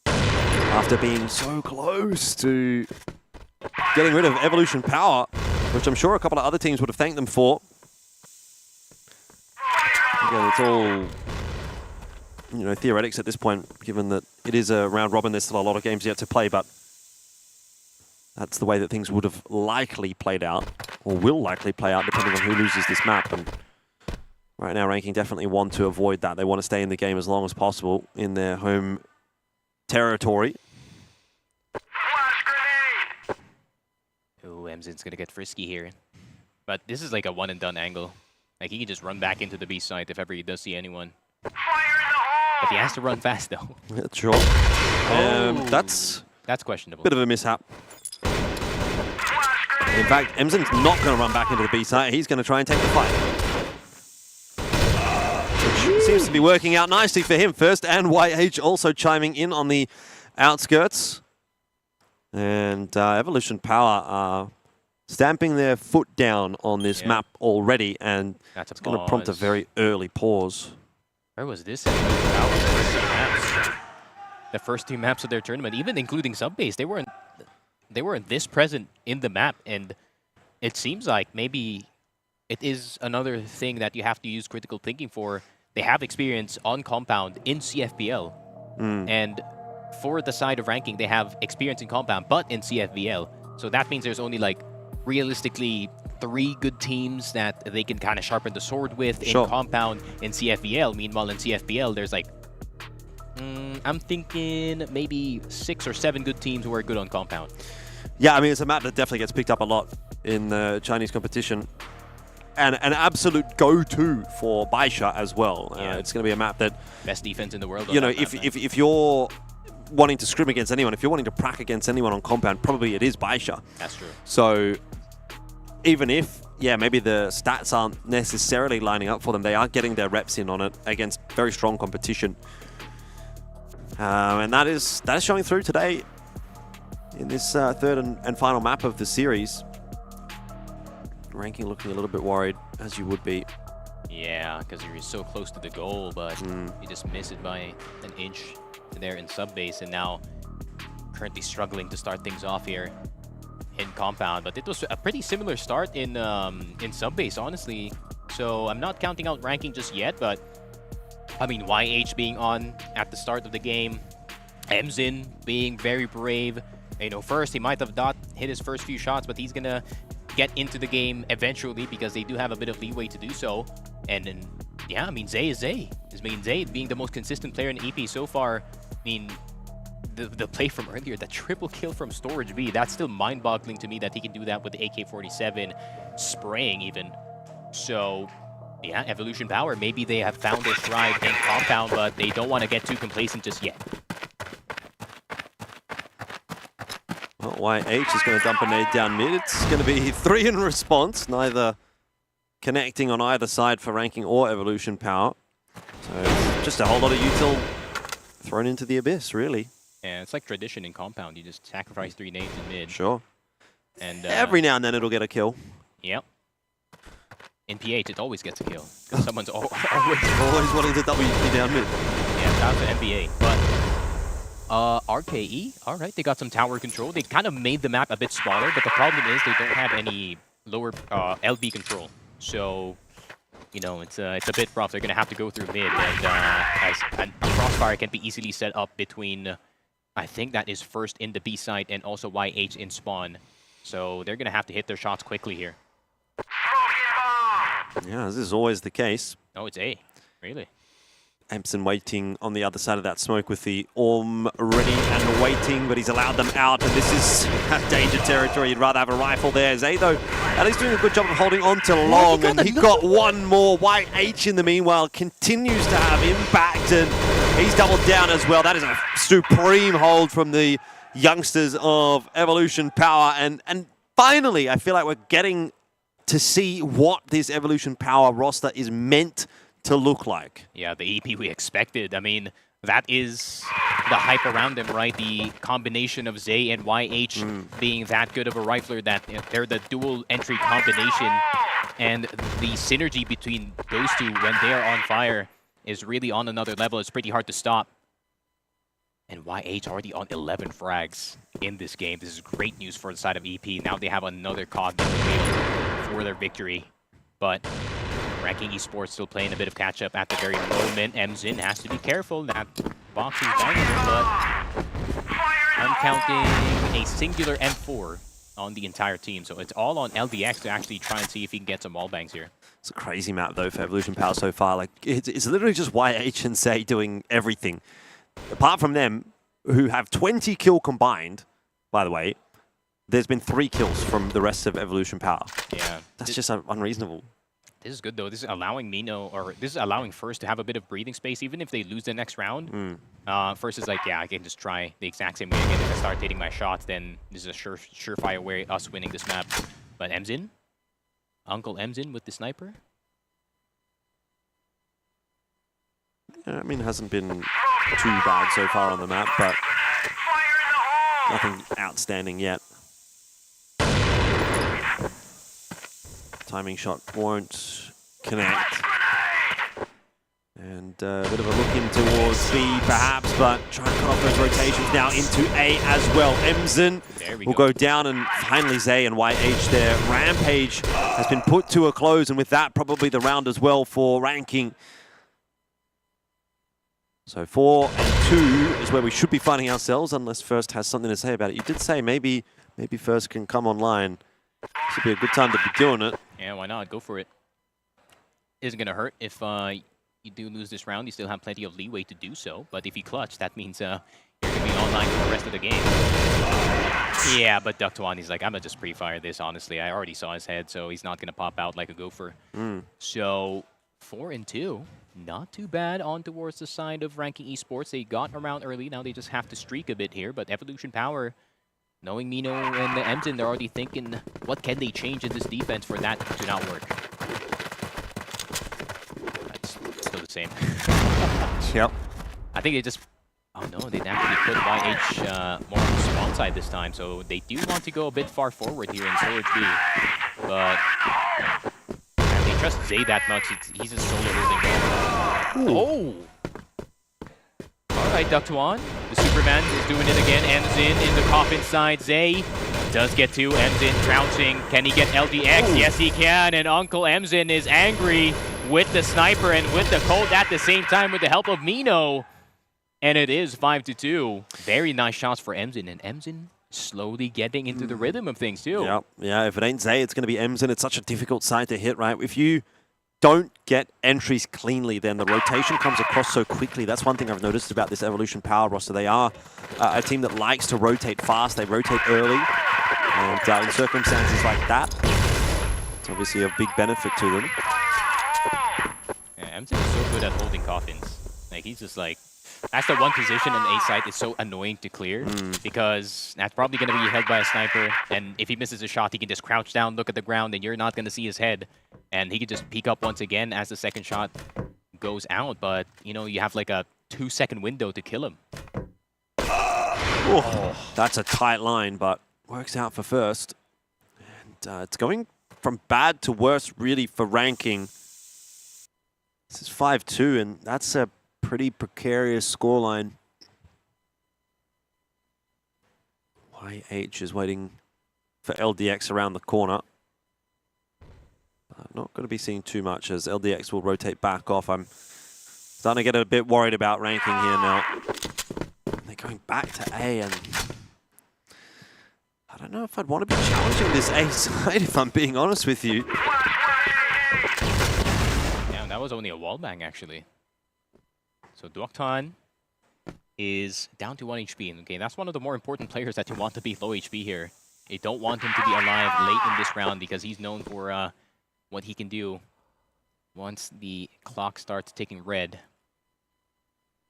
After being so close to getting rid of Evolution Power, which I'm sure a couple of other teams would have thanked them for. Again, it's all, you know, theoretics at this point, given that it is a round robin. There's still a lot of games yet to play, but that's the way that things would have likely played out, or will likely play out, depending on who loses this map. And right now, ranking definitely want to avoid that. They want to stay in the game as long as possible in their home territory. Ooh, Emzin's gonna get frisky here. But this is like a one-and-done angle. Like, he can just run back into the B site if ever he does see anyone. But he has to run fast, though. Yeah, sure. That's questionable. Bit of a mishap. In fact, Emzin's not going to run back into the B site. He's going to try and take the fight. Which seems to be working out nicely for him. First, and YH also chiming in on the outskirts. And Evolution Power are stamping their foot down on this map already, and that's it's going to prompt a very early pause. Where was this? The first 2 maps of their tournament, even including Subbase, they weren't this present in the map, and it seems like maybe it is another thing that you have to use critical thinking for. They have experience on Compound in CFBL, and for the side of ranking, they have experience in Compound, but in CFBL. So that means there's only like realistically 3 good teams that they can kind of sharpen the sword with in Compound in CFBL. Meanwhile, in CFBL, there's like, I'm thinking maybe 6 or 7 good teams who are good on Compound. Yeah, I mean, it's a map that definitely gets picked up a lot in the Chinese competition. And an absolute go-to for Baisha as well. Yeah. It's going to be a map that... Best defense in the world. You know, if you're wanting to scrim against anyone, if you're wanting to prac against anyone on compound, probably it is Baisha. That's true. So even if, yeah, maybe the stats aren't necessarily lining up for them, they are getting their reps in on it against very strong competition. And that is showing through today in this third and final map of the series. Ranking looking a little bit worried, as you would be. Yeah, because you're so close to the goal, but you just miss it by an inch there in sub-base, and now currently struggling to start things off here in compound. But it was a pretty similar start in sub-base, honestly. So I'm not counting out ranking just yet, but I mean, YH being on at the start of the game, Emzin being very brave. You know, first he might have not hit his first few shots, but he's gonna get into the game eventually because they do have a bit of leeway to do so. And then, yeah, I mean, Zay is Zay. I mean, Zay being the most consistent player in EP so far. I mean, the play from earlier, the triple kill from Storage B, that's still mind-boggling to me that he can do that with the AK-47, spraying even. So, yeah, Evolution Power, maybe they have found their stride in compound, but they don't want to get too complacent just yet. Well, YH is going to dump a nade down mid. It's going to be 3 in response, neither connecting on either side for ranking or Evolution Power. So it's just a whole lot of util thrown into the abyss, really. Yeah, it's like tradition in compound. You just sacrifice 3 nades in mid. Sure. And every now and then it'll get a kill. Yep. In PH, it always gets a kill. Because someone's always wanting to WP down mid. Yeah, shout out to NBA. But RKE, all right, they got some tower control. They kind of made the map a bit smaller, but the problem is they don't have any lower LB control. So, you know, it's a bit rough. They're going to have to go through mid. And as a crossfire can be easily set up between, I think that is first in the B site and also YH in spawn. So they're going to have to hit their shots quickly here. Yeah, this is always the case. Oh, it's A. Really? Empson waiting on the other side of that smoke with the Orm ready and waiting, but he's allowed them out, and this is danger territory. You'd rather have a rifle there. Zay, though, at least doing a good job of holding on to long, and he got one more. YH, in the meanwhile, continues to have impact, and he's doubled down as well. That is a supreme hold from the youngsters of Evolution Power, and finally, I feel like we're getting to see what this Evolution Power roster is meant to look like. Yeah, the EP we expected. I mean, that is the hype around them, right? The combination of Zay and YH being that good of a rifler, that they're the dual entry combination, and the synergy between those two when they are on fire is really on another level. It's pretty hard to stop. And YH already on 11 frags in this game. This is great news for the side of EP. Now they have another cog for their victory. But Ranking Esports still playing a bit of catch-up at the very moment. Emzin has to be careful. That box is dynamic, but I'm counting a singular M4 on the entire team. So it's all on LDX to actually try and see if he can get some wall bangs here. It's a crazy map, though, for Evolution Power so far. Like, it's literally just YH and Zay doing everything. Apart from them, who have 20 kill combined, by the way, there's been 3 kills from the rest of Evolution Power. Yeah. That's just unreasonable. This is good, though. This is allowing Mino, or this is allowing First to have a bit of breathing space, even if they lose the next round. First is like, yeah, I can just try the exact same way again. If I start hitting my shots, then this is a surefire way us winning this map. But Emzin, Uncle Emzin with the sniper. Yeah, I mean, it hasn't been too bad so far on the map, but nothing outstanding yet. Timing shot won't connect. And a bit of a look in towards B, perhaps, but try and cut off those rotations now into A as well. Emzin will go down, and finally Zay and YH there. Rampage has been put to a close, and with that, probably the round as well for ranking. So 4 and 2 is where we should be finding ourselves, unless First has something to say about it. You did say maybe First can come online. This would be a good time to be doing it. Yeah, why not? Go for it. Isn't going to hurt if you do lose this round. You still have plenty of leeway to do so. But if you clutch, that means you're going to be online for the rest of the game. Yeah, but Ductuani's like, I'm going to just pre-fire this, honestly. I already saw his head, so he's not going to pop out like a gopher. So 4-2. Not too bad on towards the side of ranking esports. They got around early. Now they just have to streak a bit here. But Evolution Power, knowing Mino and Emton, they're already thinking, what can they change in this defense for that to not work? That's still the same. Yep. I think they just... Oh no, they actually put YH more on the spawn side this time. So they do want to go a bit far forward here in storage B. But... they trust Zay that much. He's just solo holding. Oh! Alright, Duck1. The Superman is doing it again. Emzin in the coffin side. Zay does get to Emzin crouching. Can he get LDX? Ooh. Yes, he can. And Uncle Emzin is angry with the sniper and with the Colt at the same time with the help of Mino. And it is 5-2. Very nice shots for Emzin. And Emzin slowly getting into the rhythm of things too. Yeah, if it ain't Zay, it's going to be Emzin. It's such a difficult side to hit, right? If you don't get entries cleanly, then the rotation comes across so quickly. That's one thing I've noticed about this Evolution Power roster. They are a team that likes to rotate fast. They rotate early. And in circumstances like that, it's obviously a big benefit to them. Yeah, Emzin is so good at holding coffins. Like, he's just like... That's the one position in A side is so annoying to clear because that's probably going to be held by a sniper. And if he misses a shot, he can just crouch down, look at the ground, and you're not going to see his head. And he can just peek up once again as the second shot goes out. But, you know, you have like a 2-second window to kill him. Oh, that's a tight line, but works out for first. And it's going from bad to worse, really, for ranking. This is 5-2, and that's a pretty precarious scoreline. YH is waiting for LDX around the corner. Not going to be seeing too much as LDX will rotate back off. I'm starting to get a bit worried about ranking here now. They're going back to A, and I don't know if I'd want to be challenging this A side, if I'm being honest with you. Yeah, that was only a wall bang, actually. So Duck1 is down to 1 HP. Okay, that's one of the more important players that you want to be low HP here. You don't want him to be alive late in this round because he's known for what he can do once the clock starts ticking red.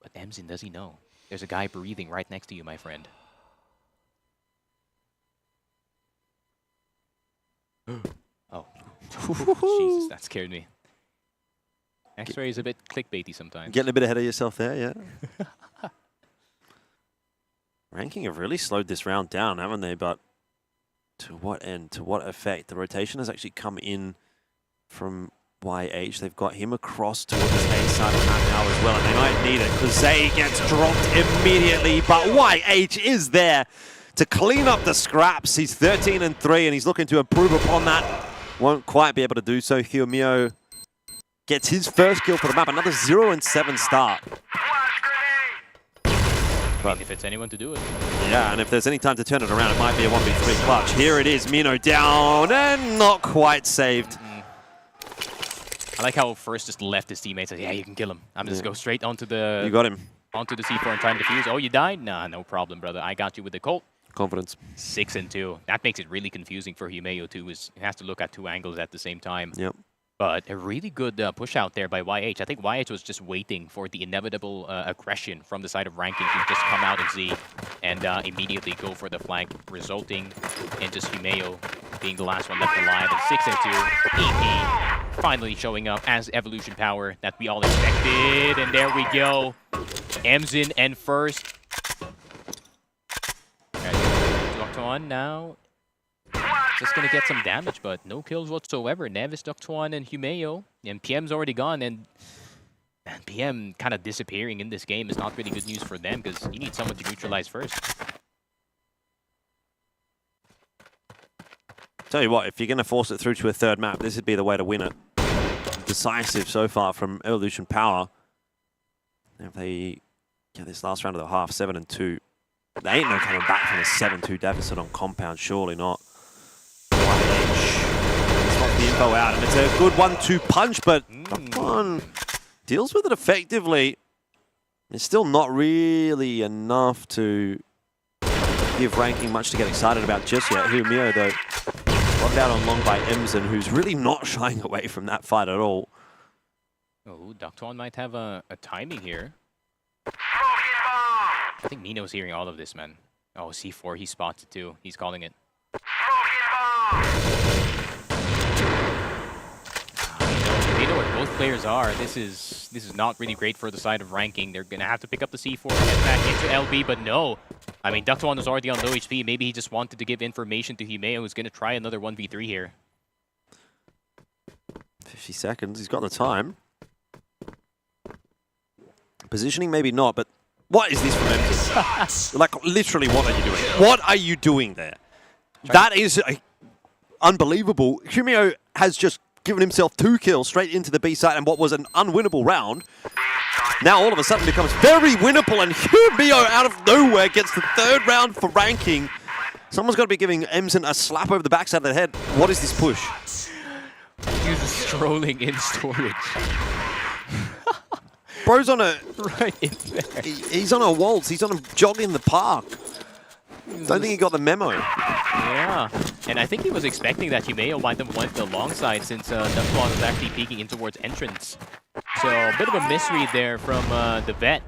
But Emzin, does he know? There's a guy breathing right next to you, my friend. Oh. Jesus, that scared me. X-Ray is a bit clickbaity sometimes. Getting a bit ahead of yourself there, yeah. Ranking have really slowed this round down, haven't they? But to what end? To what effect? The rotation has actually come in from YH. They've got him across towards the A side of the map now as well, and they might need it because Zay gets dropped immediately, but YH is there to clean up the scraps. He's 13-3, and he's looking to improve upon that. Won't quite be able to do so. Hyomio gets his first kill for the map. Another 0-7 start. But if it's anyone to do it. Yeah, and if there's any time to turn it around, it might be a 1v3 clutch. Here it is, Mino down and not quite saved. I like how first just left his teammates and said, yeah, you can kill him. I'm just go straight onto the... You got him. Onto the C4 and try and defuse. Oh, you died? Nah, no problem, brother. I got you with the Colt. Confidence. 6-2. That makes it really confusing for Hyomio too. He has to look at 2 angles at the same time. Yep. But a really good push out there by YH. I think YH was just waiting for the inevitable aggression from the side of ranking to just come out and Z and immediately go for the flank, resulting in just Hyomio being the last one left alive. And 6-2. EP finally showing up as Evolution Power that we all expected. And there we go. Emzin and first. Duck1 now. Just going to get some damage, but no kills whatsoever. Nevis, Duck1, and Hyomio. And PM's already gone, and PM kind of disappearing in this game is not really good news for them because you need someone to neutralize first. Tell you what, if you're going to force it through to a third map, this would be the way to win it. Decisive so far from Evolution Power. If they get this last round of the half, 7-2, they ain't no coming back from a 7-2 deficit on compound, surely not. The info out, and it's a good 1-2 punch, but Duck1 deals with it effectively. It's still not really enough to give ranking much to get excited about just yet. Hyomio, though, spotted out on long by Emzin, who's really not shying away from that fight at all. Oh, Ductuan might have a timing here. I think Mino's hearing all of this, man. Oh, C4, he spots it too. He's calling it. They know where both players are. This is not really great for the side of ranking. They're gonna have to pick up the C4 and get back into LB, but no. I mean, Ductuan was already on low HP. Maybe he just wanted to give information to Himeo, who's gonna try another 1v3 here. 50 seconds. He's got the time. Positioning, maybe not, but what is this from Emerson? Like, literally, what are you doing? What are you doing there? That is unbelievable. Himeo has just given himself 2 kills straight into the B side and what was an unwinnable round. Now all of a sudden becomes very winnable, and Himeo out of nowhere gets the 3rd round for ranking. Someone's got to be giving Emerson a slap over the backside of the head. What is this push? He's strolling in storage. Bro's on a... Right in there. He's on a waltz. He's on a jog in the park. Don't think he got the memo. Yeah, and I think he was expecting that Himeo might have went the long side since Ductuan was actually peeking in towards entrance. So a bit of a misread there from the vet.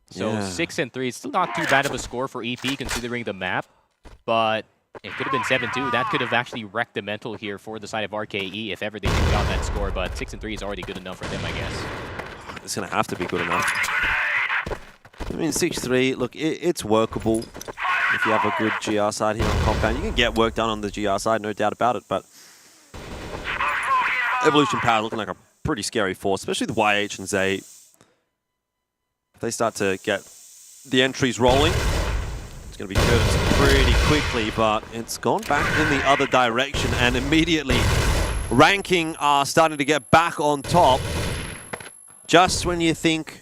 So Yeah. 6-3, it's still not too bad of a score for EP considering the map, but it could have been 7-2. That could have actually wrecked the mental here for the side of RKE if ever they got that score, but 6-3 is already good enough for them, I guess. It's going to have to be good enough. I mean, 6-3, look, it's workable if you have a good GR side here on Compound. You can get work done on the GR side, no doubt about it, but Evolution Power looking like a pretty scary force, especially the YH and Zay. If they start to get the entries rolling, it's going to be curtains pretty quickly, but it's gone back in the other direction, and immediately ranking are starting to get back on top. Just when you think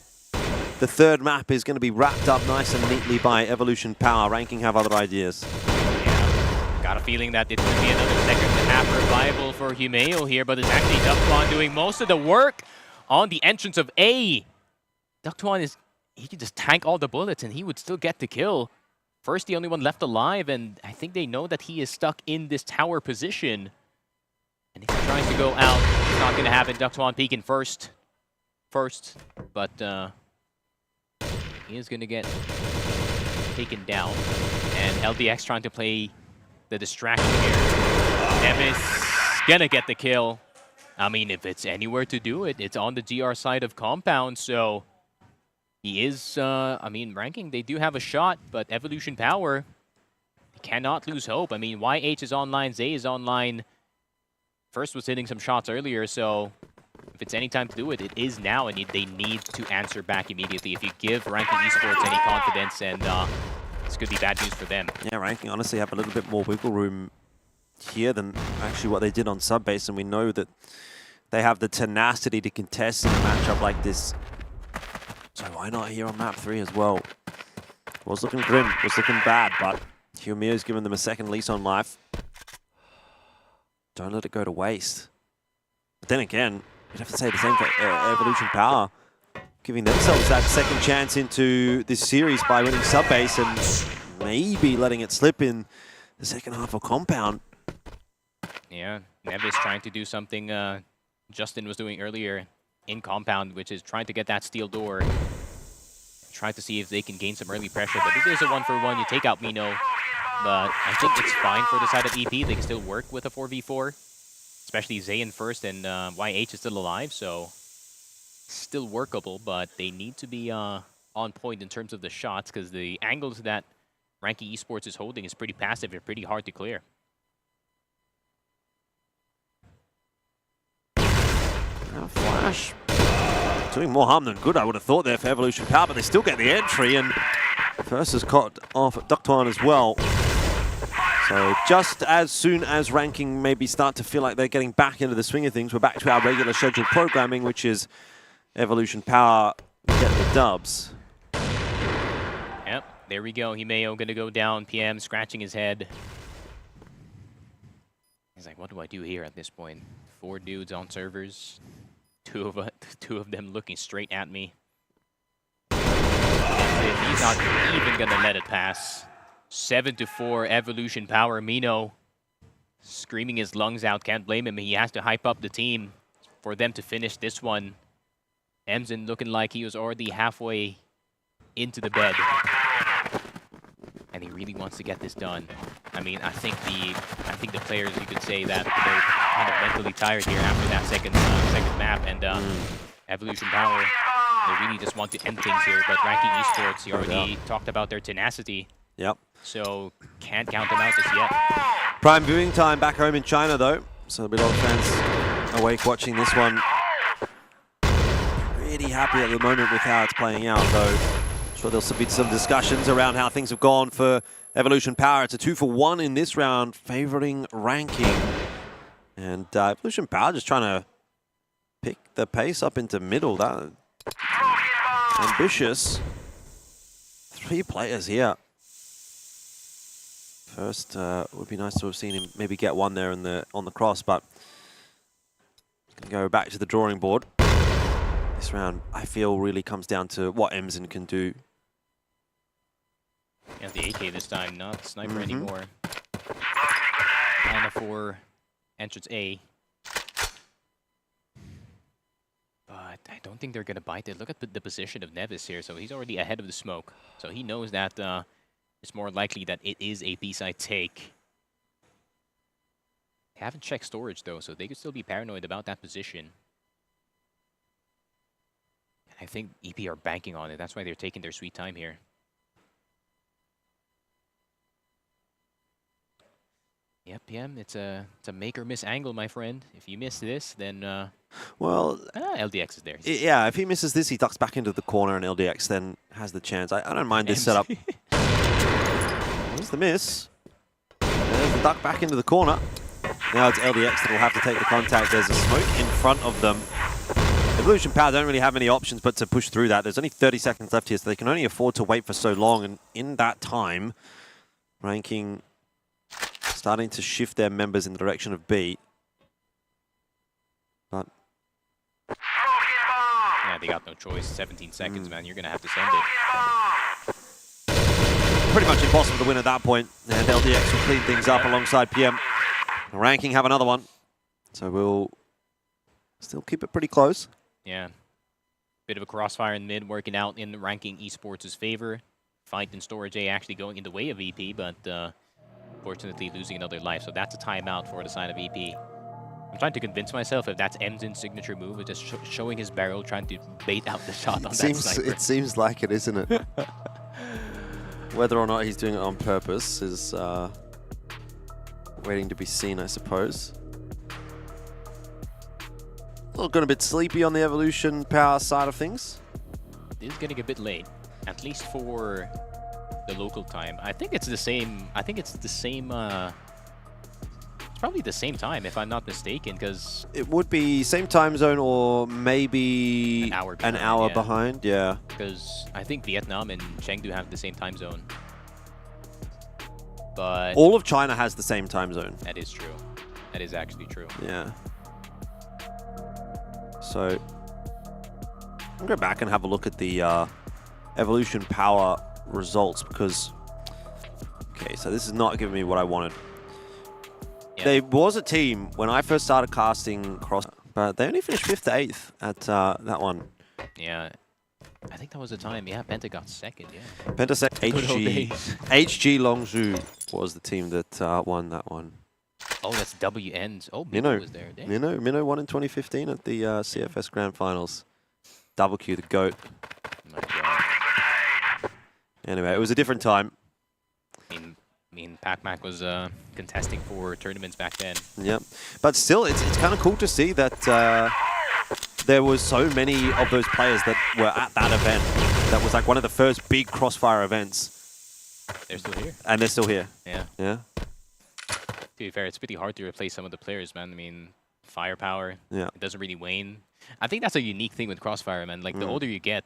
the 3rd map is going to be wrapped up nice and neatly by Evolution Power, ranking have other ideas. Yeah, got a feeling that it's going to be another 2nd half revival for Himeo here, but it's actually Ductuan doing most of the work on the entrance of A. Ductuan he could just tank all the bullets and he would still get the kill. First, the only one left alive, and I think they know that he is stuck in this tower position. And if he tries to go out, it's not going to happen. Ductuan peeking first, but he is going to get taken down. And LDX trying to play the distraction here. Nevis going to get the kill. I mean, if it's anywhere to do it, it's on the GR side of Compound, so he is, I mean, ranking, they do have a shot, but Evolution Power cannot lose hope. I mean, YH is online, Zay is online. First was hitting some shots earlier, so if it's any time to do it, it is now, and they need to answer back immediately. If you give Ranking Esports any confidence, and this could be bad news for them. Yeah, Ranking honestly have a little bit more wiggle room here than actually what they did on Subbase, and we know that they have the tenacity to contest in a matchup like this. So why not here on map 3 as well? Was looking grim, was looking bad, but Humeo's given them a 2nd lease on life. Don't let it go to waste. But then again, you'd have to say the same for Evolution Power, giving themselves that 2nd chance into this series by winning Subbase and maybe letting it slip in the 2nd half of Compound. Yeah, Nevis trying to do something Justin was doing earlier in Compound, which is trying to get that steel door. Try to see if they can gain some early pressure, but if there's a 1-for-1, you take out Mino. But I think it's fine for the side of EP. They can still work with a 4v4, especially Zayn first, and YH is still alive, so still workable, but they need to be on point in terms of the shots, because the angles that Ranking Esports is holding is pretty passive and pretty hard to clear. Flash doing more harm than good, I would have thought, there for Evolution Power, but they still get the entry, and first is caught off at Ductuan as well. So just as soon as Ranking maybe start to feel like they're getting back into the swing of things, we're back to our regular scheduled programming, which is Evolution Power getting the dubs. Yep, there we go. Himeo going to go down. PM scratching his head. He's like, what do I do here at this point? 4 dudes on servers. Two of them looking straight at me. He's not even going to let it pass. 7-4, Evolution Power. Mino screaming his lungs out. Can't blame him. He has to hype up the team for them to finish this one. Emzen looking like he was already halfway into the bed. And he really wants to get this done. I mean, I think the players, you could say that they're kind of mentally tired here after that second map, and Evolution Power, they really just want to end things here. But Ranking Esports, you already talked about their tenacity. Yep. So can't count them out just yet. Prime viewing time back home in China, though. So there'll be a lot of fans awake watching this one. Pretty happy at the moment with how it's playing out, though. I'm sure there'll be some discussions around how things have gone for Evolution Power. It's a 2-for-1 in this round, favoring Ranking. And Evolution Power just trying to pick the pace up into middle. That ambitious. 3 players here. First, would be nice to have seen him maybe get one there on the cross, but go back to the drawing board. This round, I feel, really comes down to what Emzen can do. Yeah, the AK this time, not sniper anymore. Mana for entrance A. But I don't think they're going to bite it. Look at the position of Nevis here. So he's already ahead of the smoke. So he knows that it's more likely that it is a B-side take. They haven't checked storage, though, so they could still be paranoid about that position. I think EP are banking on it. That's why they're taking their sweet time here. Yep, it's a make or miss angle, my friend. If you miss this, then well, LDX is there. Yeah, if he misses this, he ducks back into the corner, and LDX then has the chance. I don't mind this setup. There's the miss. There's the duck back into the corner. Now it's LDX that will have to take the contact. There's a smoke in front of them. Evolution Power don't really have many options but to push through that. There's only 30 seconds left here, so they can only afford to wait for so long. And in that time, Ranking starting to shift their members in the direction of B. But yeah, they got no choice. 17 seconds, man. You're going to have to send it. Pretty much impossible to win at that point. And LDX will clean things up alongside PM. Ranking have another one. So we'll still keep it pretty close. Yeah. Bit of a crossfire in mid, working out in Ranking Esports' favor. Fight in Storage A actually going in the way of EP, but fortunately losing another life. So that's a timeout for the side of EP. I'm trying to convince myself if that's Emzen's signature move, just showing his barrel, trying to bait out the shot on that sniper. It seems like it, isn't it? Whether or not he's doing it on purpose is waiting to be seen, I suppose. Looking a bit sleepy on the Evolution Power side of things. It is getting a bit late, at least for the local time. I think it's the same. I think it's the same. It's probably the same time, if I'm not mistaken, because it would be same time zone or maybe an hour behind. Yeah. Because I think Vietnam and Chengdu have the same time zone. But all of China has the same time zone. That is true. That is actually true. Yeah. So I'll go back and have a look at the Evolution Power results because, okay, so this is not giving me what I wanted. Yeah. There was a team when I first started casting Cross, but they only finished 5th to 8th at that one. Yeah. I think that was the time. Yeah, Penta got second, yeah. Penta second. HG Longzhou was the team that won that one. Oh, that's WNs. Oh, Minnow was there. Minnow won in 2015 at the CFS Grand Finals. Double Q, the GOAT. My God. Anyway, it was a different time. I mean, Pac-Mac was contesting for tournaments back then. Yep. But still, it's kind of cool to see that there was so many of those players that were at that event. That was like one of the first big Crossfire events. They're still here. And they're still here. Yeah. Yeah. To be fair, it's pretty hard to replace some of the players, man. I mean, firepower, it doesn't really wane. I think that's a unique thing with Crossfire, man. Like, the older you get,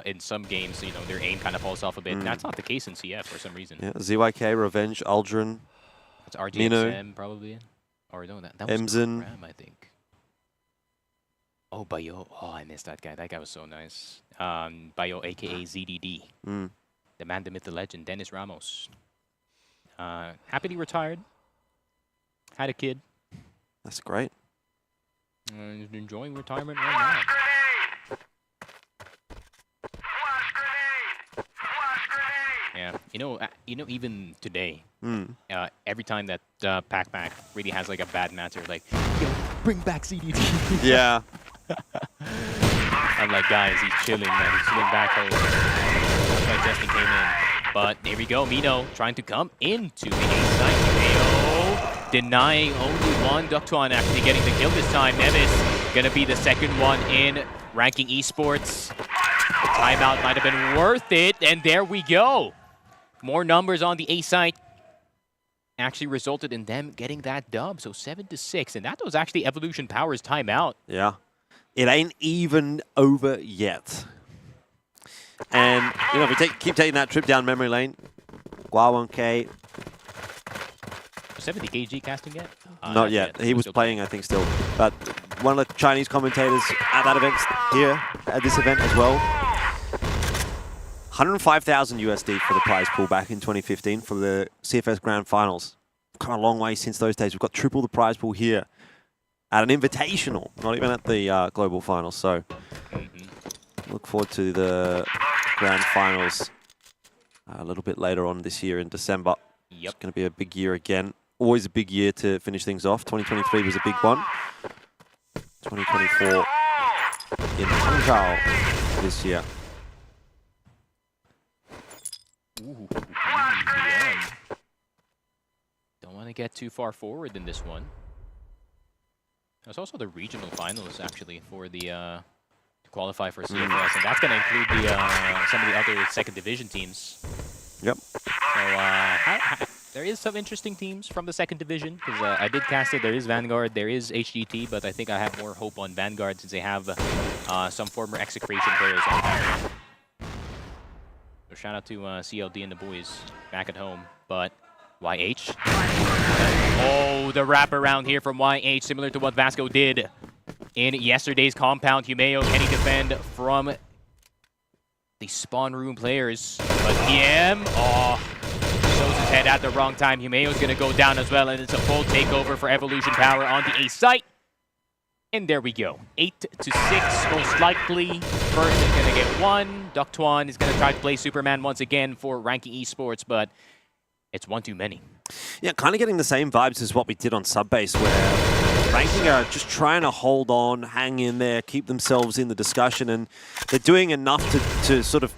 in some games, you know, their aim kind of falls off a bit. That's not the case in CF for some reason. Yeah, ZYK, Revenge, Aldrin, it's RGXM probably. Or no, that was Emzen, Ram, I think. Oh, Bayo. Oh, I missed that guy. That guy was so nice. Bayo, a.k.a. ZDD. The man, the myth, the legend, Dennis Ramos. Happily retired. Had a kid. That's great. He's enjoying retirement right now. You know, even today, every time that Pac-Mac really has like a bad matter, like, yo, bring back CDT. Yeah. I'm like, guys, he's chilling, man. He's chilling back home. That's why Justin came in. But there we go. Mino trying to come into the A-side. Humeo denying only one. Ductuan actually getting the kill this time. Nevis gonna be the second one in ranking esports. The timeout might have been worth it. And there we go. More numbers on the A-side actually resulted in them getting that dub. So 7-6. And that was actually Evolution Power's timeout. Yeah. It ain't even over yet. And, you know, if we keep taking that trip down memory lane, Gua1K. 70 kg casting yet? Not yet. He was playing, I think, still. But one of the Chinese commentators at that event here, at this event as well. 105,000 USD for the prize pool back in 2015 for the CFS Grand Finals. Come a long way since those days. We've got triple the prize pool here at an invitational, not even at the global finals. So look forward to the Grand Finals a little bit later on this year in December. Yep. It's going to be a big year again. Always a big year to finish things off. 2023 was a big one. 2024 in Hangzhou this year. Ooh, yeah. Don't want to get too far forward in this one. There's also the regional finals, actually, for the to qualify for CFS, and that's going to include the some of the other second division teams. Yep. So there is some interesting teams from the second division, because I did cast it. There is Vanguard, there is HGT, but I think I have more hope on Vanguard since they have some former Execration players on that. So shout out to CLD and the boys back at home, but YH. Oh, the wraparound here from YH, similar to what Vasco did in yesterday's compound. Humeo, can he defend from the spawn room players? But PM, shows his head at the wrong time. Humeo's going to go down as well, and it's a full takeover for Evolution Power on the A site. And there we go. 8-6, most likely. First is going to get one. Ductuan is going to try to play Superman once again for ranking esports, but it's one too many. Yeah, kind of getting the same vibes as what we did on Subbase, where ranking are just trying to hold on, hang in there, keep themselves in the discussion, and they're doing enough to sort of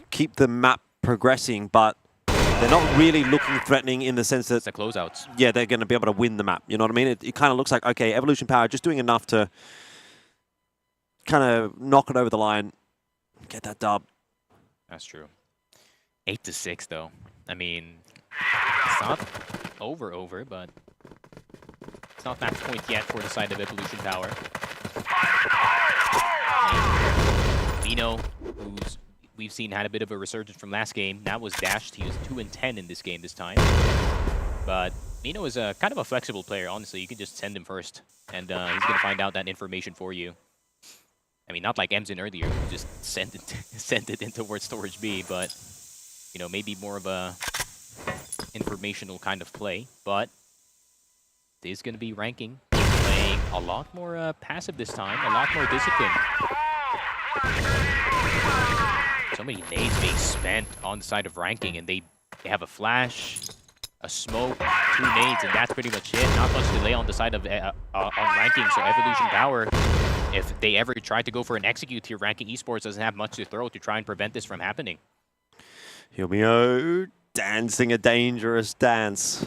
keep the map progressing, but they're not really looking threatening in the sense that... It's the closeouts. Yeah, they're going to be able to win the map, you know what I mean? It kind of looks like, okay, Evolution Power just doing enough to kind of knock it over the line, get that dub. That's true. 8-6, though. I mean, it's not over, but it's not match point yet for the side of Evolution Power. Mino, who's we've seen had a bit of a resurgence from last game, that was dashed. He was 2-10 in this game this time. But Mino is a kind of a flexible player, honestly. You can just send him first, and he's going to find out that information for you. I mean, not like Emzin earlier, who just sent it in towards storage B, but you know, maybe more of a informational kind of play. But this is going to be ranking, playing a lot more passive this time, a lot more disciplined. So many nades being spent on the side of ranking, and they have a flash, a smoke, 2 nades, and that's pretty much it. Not much delay on the side of on ranking. So Evolution Power, if they ever try to go for an execute here, ranking esports doesn't have much to throw to try and prevent this from happening. Humeo dancing a dangerous dance,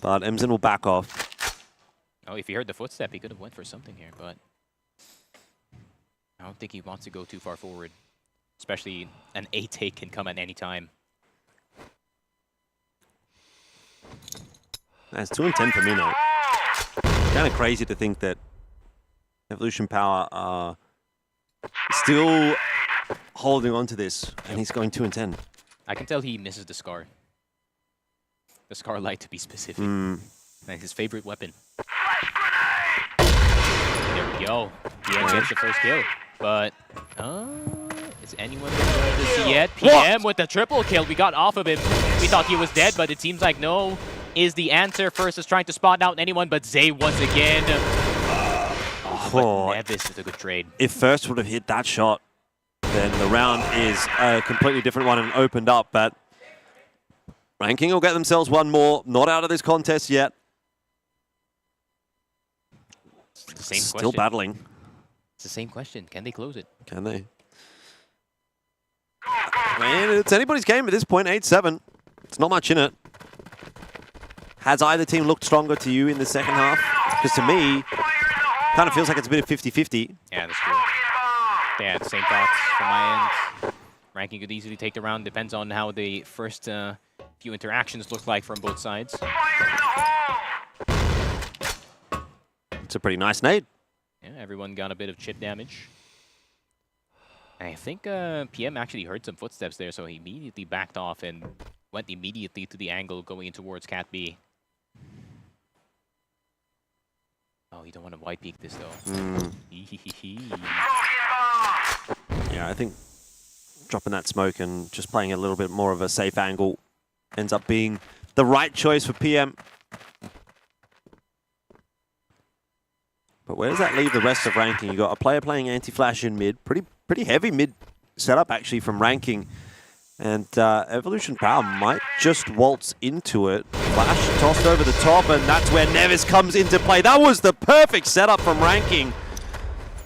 but Emzin will back off. Oh, if he heard the footstep, he could have went for something here, but I don't think he wants to go too far forward. Especially an A take can come at any time. That's 2-10 for Mino. It's kind of crazy to think that Evolution Power are still holding on to this, and he's going 2-10. I can tell he misses the Scar. The Scar Light, to be specific. Like his favorite weapon. There we go. PM gets the first kill. But, is anyone going to see yet? PM with the triple kill. We got off of him. We thought he was dead, but it seems like no is the answer. First is trying to spot out anyone, but Zay once again. But Nevis is a good trade. If First would have hit that shot, then the round is a completely different one and opened up. But Ranking will get themselves one more. Not out of this contest yet. It's the same Still question. battling. It's the same question. Can they close it? Can they? And it's anybody's game at this point, 8-7. It's not much in it. Has either team looked stronger to you in the second half? Because to me, kind of feels like it's a bit of 50-50. Yeah, that's true. Yeah, the same thoughts from my end. Ranking could easily take the round. Depends on how the first few interactions look like from both sides. It's a pretty nice nade. Yeah, everyone got a bit of chip damage. I think PM actually heard some footsteps there, so he immediately backed off and went immediately to the angle going in towards Cat B. Oh, you don't want to white peek this though. Yeah, I think dropping that smoke and just playing a little bit more of a safe angle ends up being the right choice for PM. But where does that leave the rest of Ranking? You got a player playing anti-flash in mid, pretty heavy mid setup actually from Ranking, and Evolution Power might just waltz into it. Flash tossed over the top, and that's where Nevis comes into play. That was the perfect setup from Ranking.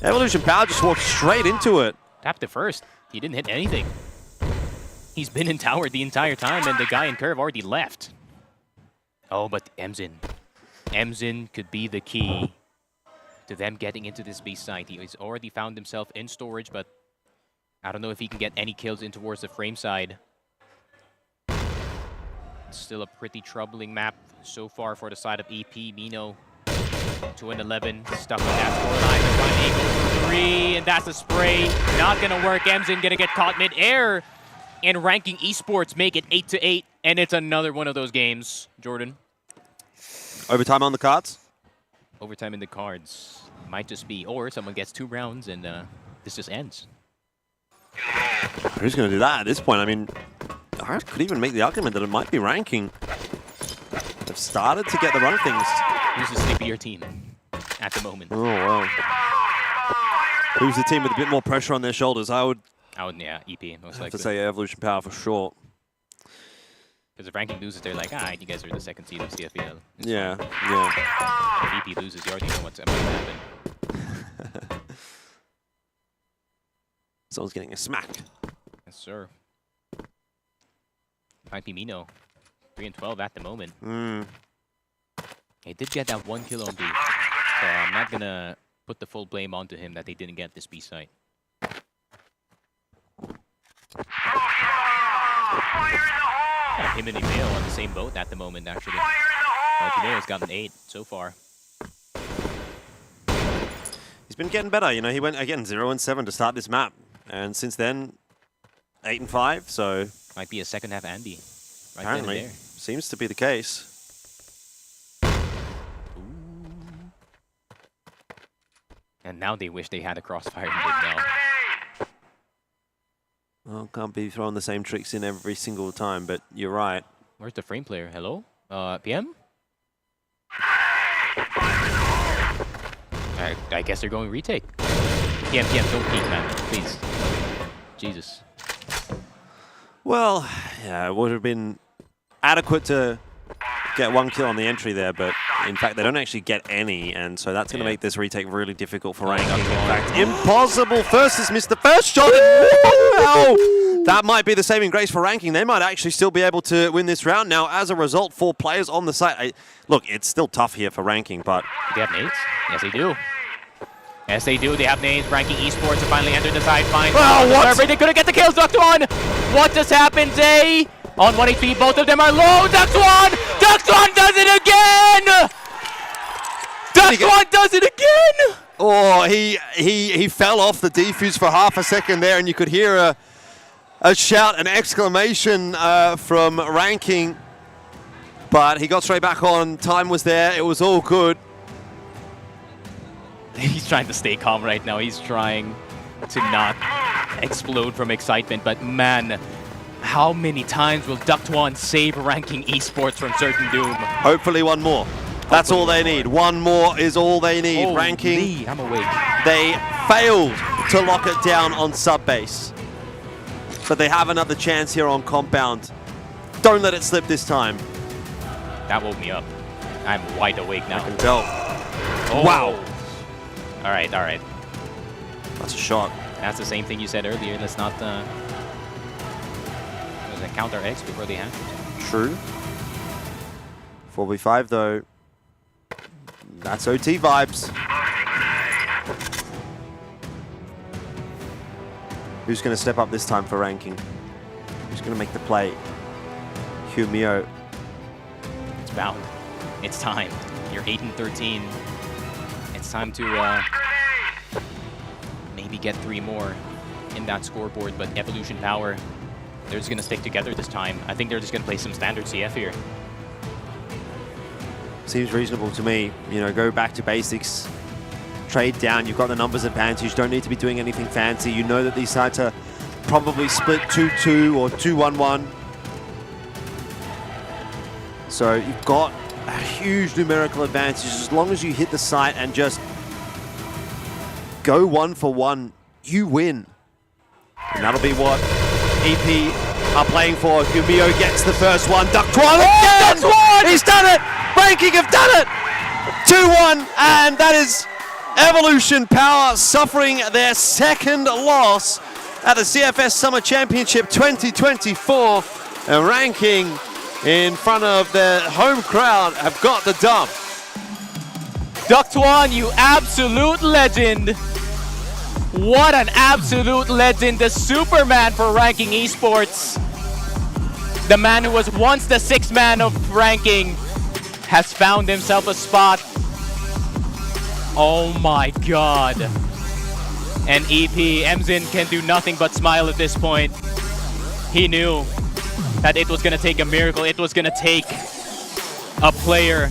Evolution Power just walked straight into it. Tapped it first. He didn't hit anything. He's been in tower the entire time, and the guy in curve already left. Oh, but Emzin. Emzin could be the key to them getting into this B site. He's already found himself in storage, but I don't know if he can get any kills in towards the frame side. It's still a pretty troubling map so far for the side of EP. Mino 2-11, stuck on that scoreline. 1 equals 3, and that's a spray. Not gonna work. Emzin gonna get caught mid-air, and Ranking Esports make it 8-8, and it's another one of those games. Jordan. Overtime on the cards? Overtime in the cards. Might just be, or someone gets 2 rounds and this just ends. Who's going to do that at this point? I mean, I could even make the argument that it might be Ranking. They've started to get the run of things. Who's the sleepier team at the moment? Oh, wow. Who's the team with a bit more pressure on their shoulders? I would yeah, EP, most likely. have to say Evolution Power for sure. Because if Ranking loses, they're like, you guys are the second seed of CFPL. Yeah, yeah. If EP loses, you already know what's about to happen. Someone's getting a smack. Yes, sir. Might be Mino. 3-12 at the moment. He did get that 1 kill on B. So I'm not going to put the full blame onto him that they didn't get this B site. Yeah, him and Emil on the same boat at the moment, actually. Emil's got an 8 so far. He's been getting better. You know, he went, again, 0-7 to start this map. And since then, 8-5, so... Might be a second half Andy. Right apparently, there. seems to be the case. And now they wish they had a crossfire in mid now. Well, can't be throwing the same tricks in every single time, but you're right. Where's the frame player? Hello? PM? I guess they're going retake. PM, don't peek, man. Please. Jesus. Well, yeah, it would have been adequate to get 1 kill on the entry there, but in fact, they don't actually get any, and so that's going to make this retake really difficult for Ranking. In fact, impossible. First has missed the first shot, and wow! That might be the saving grace for Ranking. They might actually still be able to win this round now. As a result, 4 players on the site. Look, it's still tough here for Ranking, but... Do they have nades? Yes, they do. Yes, they do. They have nades. Ranking Esports have finally entered the side. Oh, what? They couldn't get the kills. Duck1! What just happened, Zay? On 1 HP, both of them are low. Duck1! Duck1 does it again! Duck1 does it again! Oh, he fell off the defuse for half a second there, and you could hear a shout, an exclamation from Ranking. But he got straight back on. Time was there. It was all good. He's trying to stay calm right now. He's trying to not explode from excitement. But man, how many times will Duck1 save Ranking Esports from certain doom? Hopefully one more. That's all they need. One more is all they need. Holy, Ranking, I'm awake. They failed to lock it down on sub base. But they have another chance here on compound. Don't let it slip this time. That woke me up. I'm wide awake now. I can tell. Oh. Wow. All right, all right. That's a shot. That's the same thing you said earlier. Let's not count our eggs before they hatch. True. 4v5 though. That's OT vibes. Who's going to step up this time for ranking? Who's going to make the play? Humio. It's bound. It's time. You're 8-13. It's time to maybe get 3 more in that scoreboard, but Evolution Power, they're just going to stick together this time. I think they're just going to play some standard CF here. Seems reasonable to me. You know, go back to basics. Trade down. You've got the numbers advantage. Don't need to be doing anything fancy. You know that these sides are probably split 2-2 or 2-1-1. So you've got a huge numerical advantage. As long as you hit the site and just go 1 for 1, you win. And that'll be what EP are playing for. Humio gets the first one. Ductwan again! Ductwan! He's done it! Ranking have done it! 2-1, and that is Evolution Power suffering their second loss at the CFS Summer Championship 2024. And Ranking in front of their home crowd have got the dub. Ductwan, you absolute legend. What an absolute legend. The Superman for Ranking Esports. The man who was once the 6th man of Ranking has found himself a spot. Oh my god. And EP, Emzin can do nothing but smile at this point. He knew that it was going to take a miracle. It was going to take a player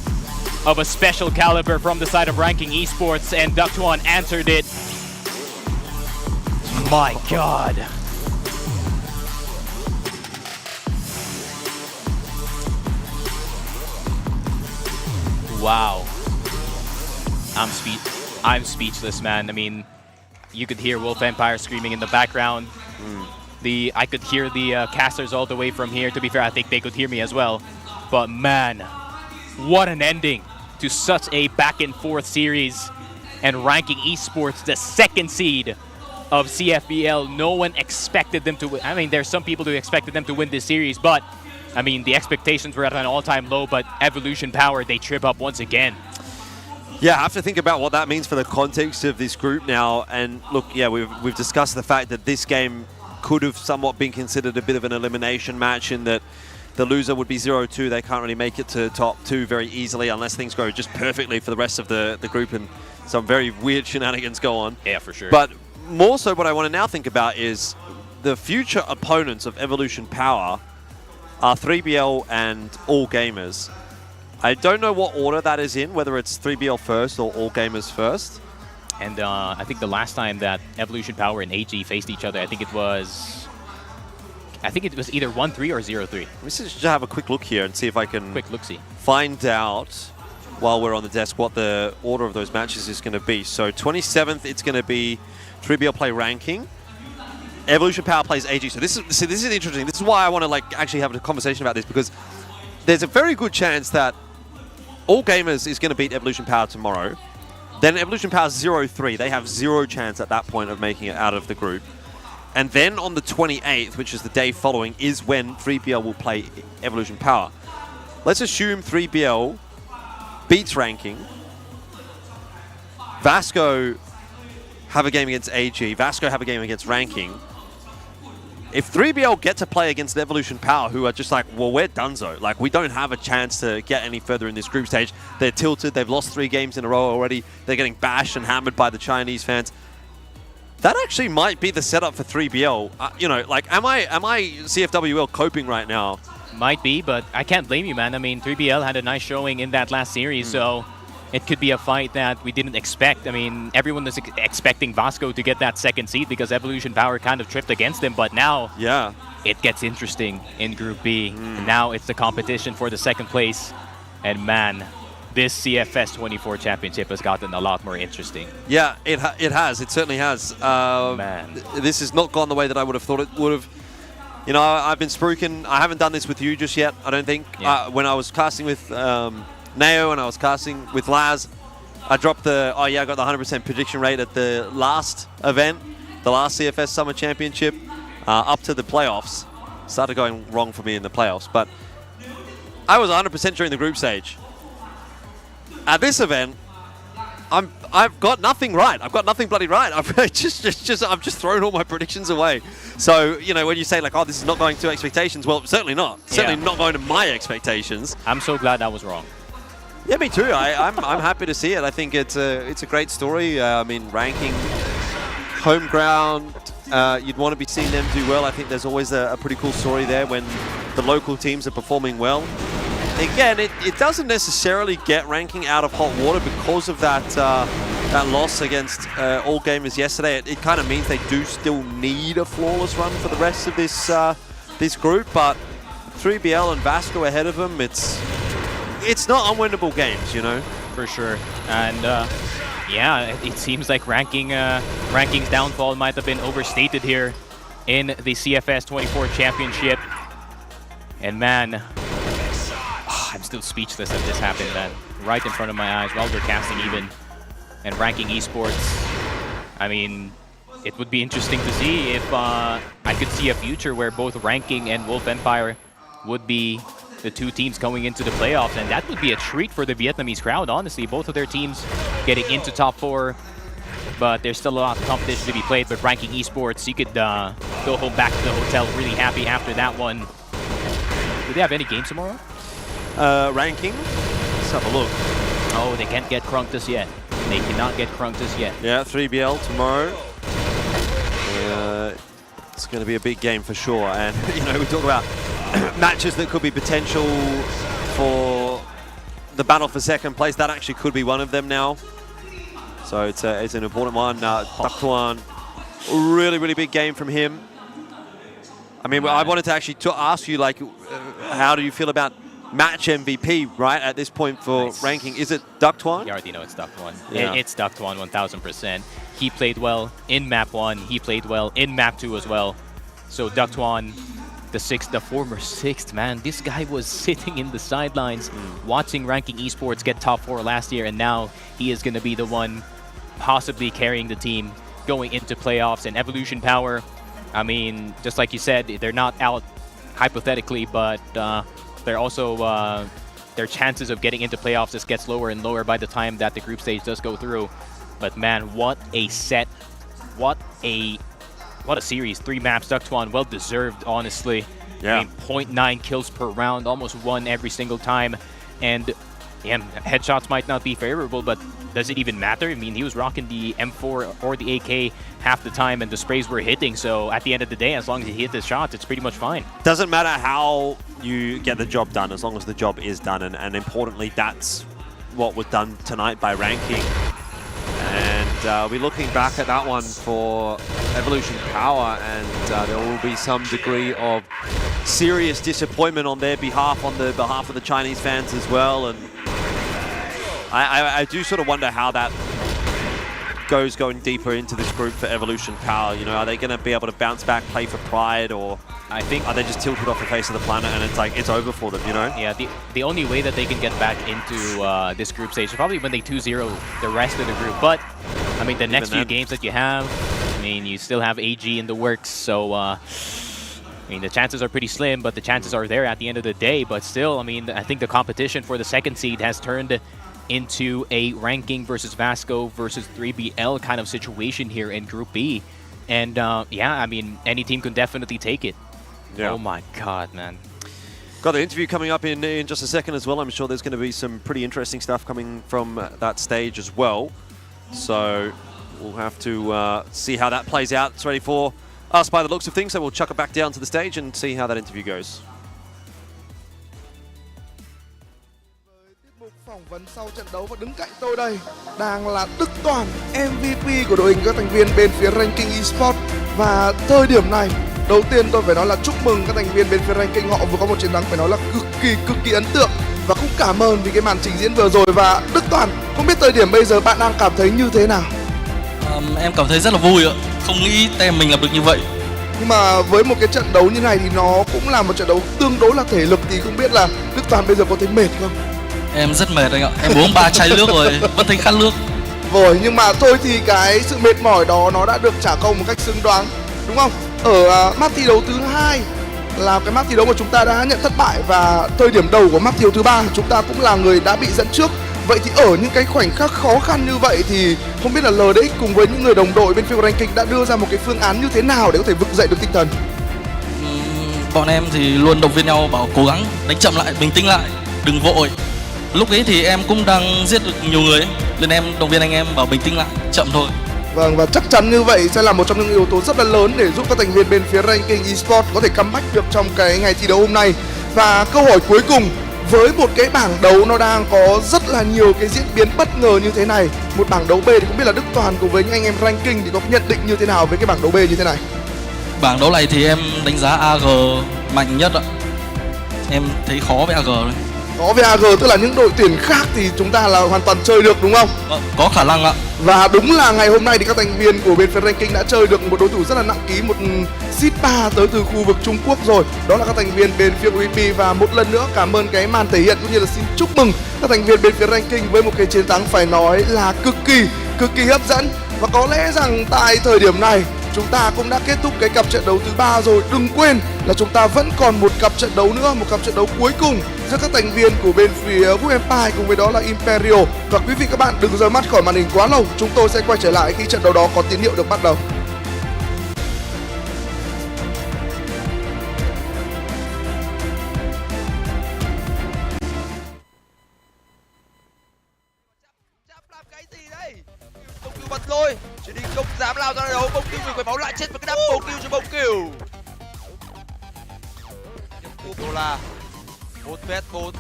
of a special caliber from the side of Ranking Esports, and Ductwan answered it. My god. Wow. I'm speechless, man. I mean, you could hear Wolf Empire screaming in the background. I could hear the casters all the way from here. To be fair, I think they could hear me as well. But man, what an ending to such a back and forth series. And Ranking Esports, the 2nd seed of CFBL. No one expected them to win. I mean, there's some people who expected them to win this series, but I mean, the expectations were at an all-time low, but Evolution Power, they trip up once again. Yeah, I have to think about what that means for the context of this group now. And look, yeah, we've discussed the fact that this game could have somewhat been considered a bit of an elimination match in that the loser would be 0-2. They can't really make it to top 2 very easily unless things go just perfectly for the rest of the group and some very weird shenanigans go on. Yeah, for sure. But more so what I want to now think about is the future opponents of Evolution Power are 3BL and All Gamers. I don't know what order that is in, whether it's 3BL first or All Gamers first. And I think the last time that Evolution Power and AG faced each other, I think it was either 1-3 or 0-3. Let me just have a quick look here and see if I can look-see. Find out while we're on the desk what the order of those matches is going to be. So 27th, it's going to be 3BL play Ranking. Evolution Power plays AG. So this is interesting. This is why I want to actually have a conversation about this, because there's a very good chance that All Gamers is going to beat Evolution Power tomorrow. Then Evolution Power 0-3. They have 0 chance at that point of making it out of the group. And then on the 28th, which is the day following, is when 3BL will play Evolution Power. Let's assume 3BL beats Ranking. Vasco have a game against AG. Vasco have a game against Ranking. If 3BL get to play against Evolution Power, who are just like, well, we're donezo. Like, we don't have a chance to get any further in this group stage. They're tilted. They've lost 3 games in a row already. They're getting bashed and hammered by the Chinese fans. That actually might be the setup for 3BL. You know, like, am I CFWL coping right now? Might be, but I can't blame you, man. I mean, 3BL had a nice showing in that last series, so it could be a fight that we didn't expect. I mean, everyone was expecting Vasco to get that 2nd seed because Evolution Power kind of tripped against him, but now it gets interesting in Group B. And now it's the competition for the 2nd place, and man, this CFS 24 championship has gotten a lot more interesting. Yeah, it has. It certainly has. Man. This has not gone the way that I would have thought it would have. You know, I've been spruiking. I haven't done this with you just yet, I don't think. Yeah. When I was casting with Neo and I was casting with Laz, I dropped the, I got the 100% prediction rate at the last event, the last CFS Summer Championship, up to the playoffs. Started going wrong for me in the playoffs, but I was 100% during the group stage. At this event, I've got nothing right. I've got nothing bloody right. I've just thrown all my predictions away. So, you know, when you say like, oh, this is not going to expectations, well, certainly not. Certainly not going to my expectations. I'm so glad I was wrong. Yeah, me too. I'm happy to see it. I think it's a great story. I mean, ranking, home ground, you'd want to be seeing them do well. I think there's always a pretty cool story there when the local teams are performing well. Again, it doesn't necessarily get ranking out of hot water because of that that loss against All Gamers yesterday. It kind of means they do still need a flawless run for the rest of this this group, but 3BL and Vasco ahead of them, it's not unwinnable games, you know. For sure. And yeah, it seems like ranking's downfall might have been overstated here in the CFS 24 Championship. And man, I'm still speechless that this happened, man. Right in front of my eyes while we're casting even. And ranking esports. I mean, it would be interesting to see if I could see a future where both ranking and Wolf Empire would be the two teams going into the playoffs, and that would be a treat for the Vietnamese crowd, honestly. Both of their teams getting into top 4, but there's still a lot of competition to be played. But ranking esports, you could go home back to the hotel really happy after that one. Do they have any games tomorrow? Ranking? Let's have a look. Oh, they can't get Crunctus yet. They cannot get Crunctus yet. Yeah, 3BL tomorrow. It's going to be a big game for sure. And, you know, we talk about matches that could be potential for the battle for second place. That actually could be one of them now. So it's an important one. Daktuan, really, really big game from him. I mean, I wanted to actually ask you, like, how do you feel about match MVP, right, at this point for ranking? Is it Daktuan? You already know it's Daktuan. Yeah. It's Daktuan 1000%. He played well in map 1. He played well in map 2 as well. So Daktuan, the former 6th, man. This guy was sitting in the sidelines watching ranking esports get top 4 last year, and now he is going to be the one possibly carrying the team going into playoffs. And Evolution Power, I mean, just like you said, they're not out hypothetically, but they're also their chances of getting into playoffs just gets lower and lower by the time that the group stage does go through. But man, what a set, what a series. 3 maps, Daktuan, well deserved, honestly. Yeah. I mean, 0.9 kills per round, almost 1 every single time. And yeah, headshots might not be favorable, but does it even matter? I mean, he was rocking the M4 or the AK half the time, and the sprays were hitting. So at the end of the day, as long as he hit the shots, it's pretty much fine. Doesn't matter how you get the job done, as long as the job is done. And importantly, that's what was done tonight by ranking. And we'll be looking back at that one for Evolution Power, and there will be some degree of serious disappointment on their behalf, on the behalf of the Chinese fans as well. And I do sort of wonder how that goes going deeper into this group for Evolution Power. You know, are they going to be able to bounce back, play for pride, or I think are they just tilted off the face of the planet and it's like it's over for them, you know? Yeah, the only way that they can get back into this group stage is probably when they 2-0 the rest of the group. But I mean, the next few games that you have, I mean, you still have AG in the works, so I mean, the chances are pretty slim, but the chances are there at the end of the day. But still, I mean, I think the competition for the second seed has turned into a ranking versus Vasco versus 3BL kind of situation here in Group B. And yeah, I mean, any team can definitely take it. Yeah. Oh my god, man. Got the interview coming up in just a second as well. I'm sure there's going to be some pretty interesting stuff coming from that stage as well. So we'll have to see how that plays out. It's ready for us by the looks of things, so we'll chuck it back down to the stage and see how that interview goes. Phỏng vấn sau trận đấu và đứng cạnh tôi đây đang là Đức Toàn, MVP của đội hình các thành viên bên phía ranking esports. Và thời điểm này, đầu tiên tôi phải nói là chúc mừng các thành viên bên phía ranking, họ vừa có một chiến thắng phải nói là cực kỳ ấn tượng, và cũng cảm ơn vì cái màn trình diễn vừa rồi. Và Đức Toàn, không biết thời điểm bây giờ bạn đang cảm thấy như thế nào? Em cảm thấy rất là vui ạ, không nghĩ tem mình làm được như vậy. Nhưng mà với một cái trận đấu như này thì nó cũng là một trận đấu tương đối là thể lực, thì không biết là Đức Toàn bây giờ có thấy mệt không? Em rất mệt anh ạ, em uống 3 chai nước rồi, vẫn thấy khát nước. Rồi, nhưng mà thôi thì cái sự mệt mỏi đó nó đã được trả công một cách xứng đáng, đúng không? Ở map thi đấu thứ 2 là cái map thi đấu mà chúng ta đã nhận thất bại, và thời điểm đầu của map thi đấu thứ 3 chúng ta cũng là người đã bị dẫn trước. Vậy thì ở những cái khoảnh khắc khó khăn như vậy thì không biết là LDX cùng với những người đồng đội bên phía ranking đã đưa ra một cái phương án như thế nào để có thể vực dậy được tinh thần? Bọn em thì luôn động viên nhau bảo cố gắng, đánh chậm lại, bình tĩnh lại, đừng vội. Lúc ấy thì em cũng đang giết được nhiều người ấy, nên em động viên anh em bảo bình tĩnh lại, chậm thôi. Vâng, và chắc chắn như vậy sẽ là một trong những yếu tố rất là lớn để giúp các thành viên bên phía ranking esports có thể comeback được trong cái ngày thi đấu hôm nay. Và câu hỏi cuối cùng, với một cái bảng đấu nó đang có rất là nhiều cái diễn biến bất ngờ như thế này, một bảng đấu B thì không biết là Đức Toàn cùng với những anh em ranking thì có nhận định như thế nào với cái bảng đấu B như thế này? Bảng đấu này thì em đánh giá AG mạnh nhất ạ. Em thấy khó với AG đấy. Có với AG tức là những đội tuyển khác thì chúng ta là hoàn toàn chơi được, đúng không? Có khả năng ạ. Và đúng là ngày hôm nay thì các thành viên của bên phía ranking đã chơi được một đối thủ rất là nặng ký, một seed 3 tới từ khu vực Trung Quốc rồi. Đó là các thành viên bên phía UEP, và một lần nữa cảm ơn cái màn thể hiện cũng như là xin chúc mừng các thành viên bên phía ranking với một cái chiến thắng phải nói là cực kỳ hấp dẫn. Và có lẽ rằng tại thời điểm này chúng ta cũng đã kết thúc cái cặp trận đấu thứ 3 rồi. Đừng quên là chúng ta vẫn còn một cặp trận đấu nữa, một cặp trận đấu cuối cùng giữa các thành viên của bên phía World Empire cùng với đó là Imperial. Và quý vị các bạn đừng rời mắt khỏi màn hình quá lâu, chúng tôi sẽ quay trở lại khi trận đấu đó có tín hiệu được bắt đầu. Bật lôi, chỉ đi không dám lao ra đấu. Bông Kiều mình phải máu lại chết với cái double kill cho Bông Kiều. Đô-la 1m4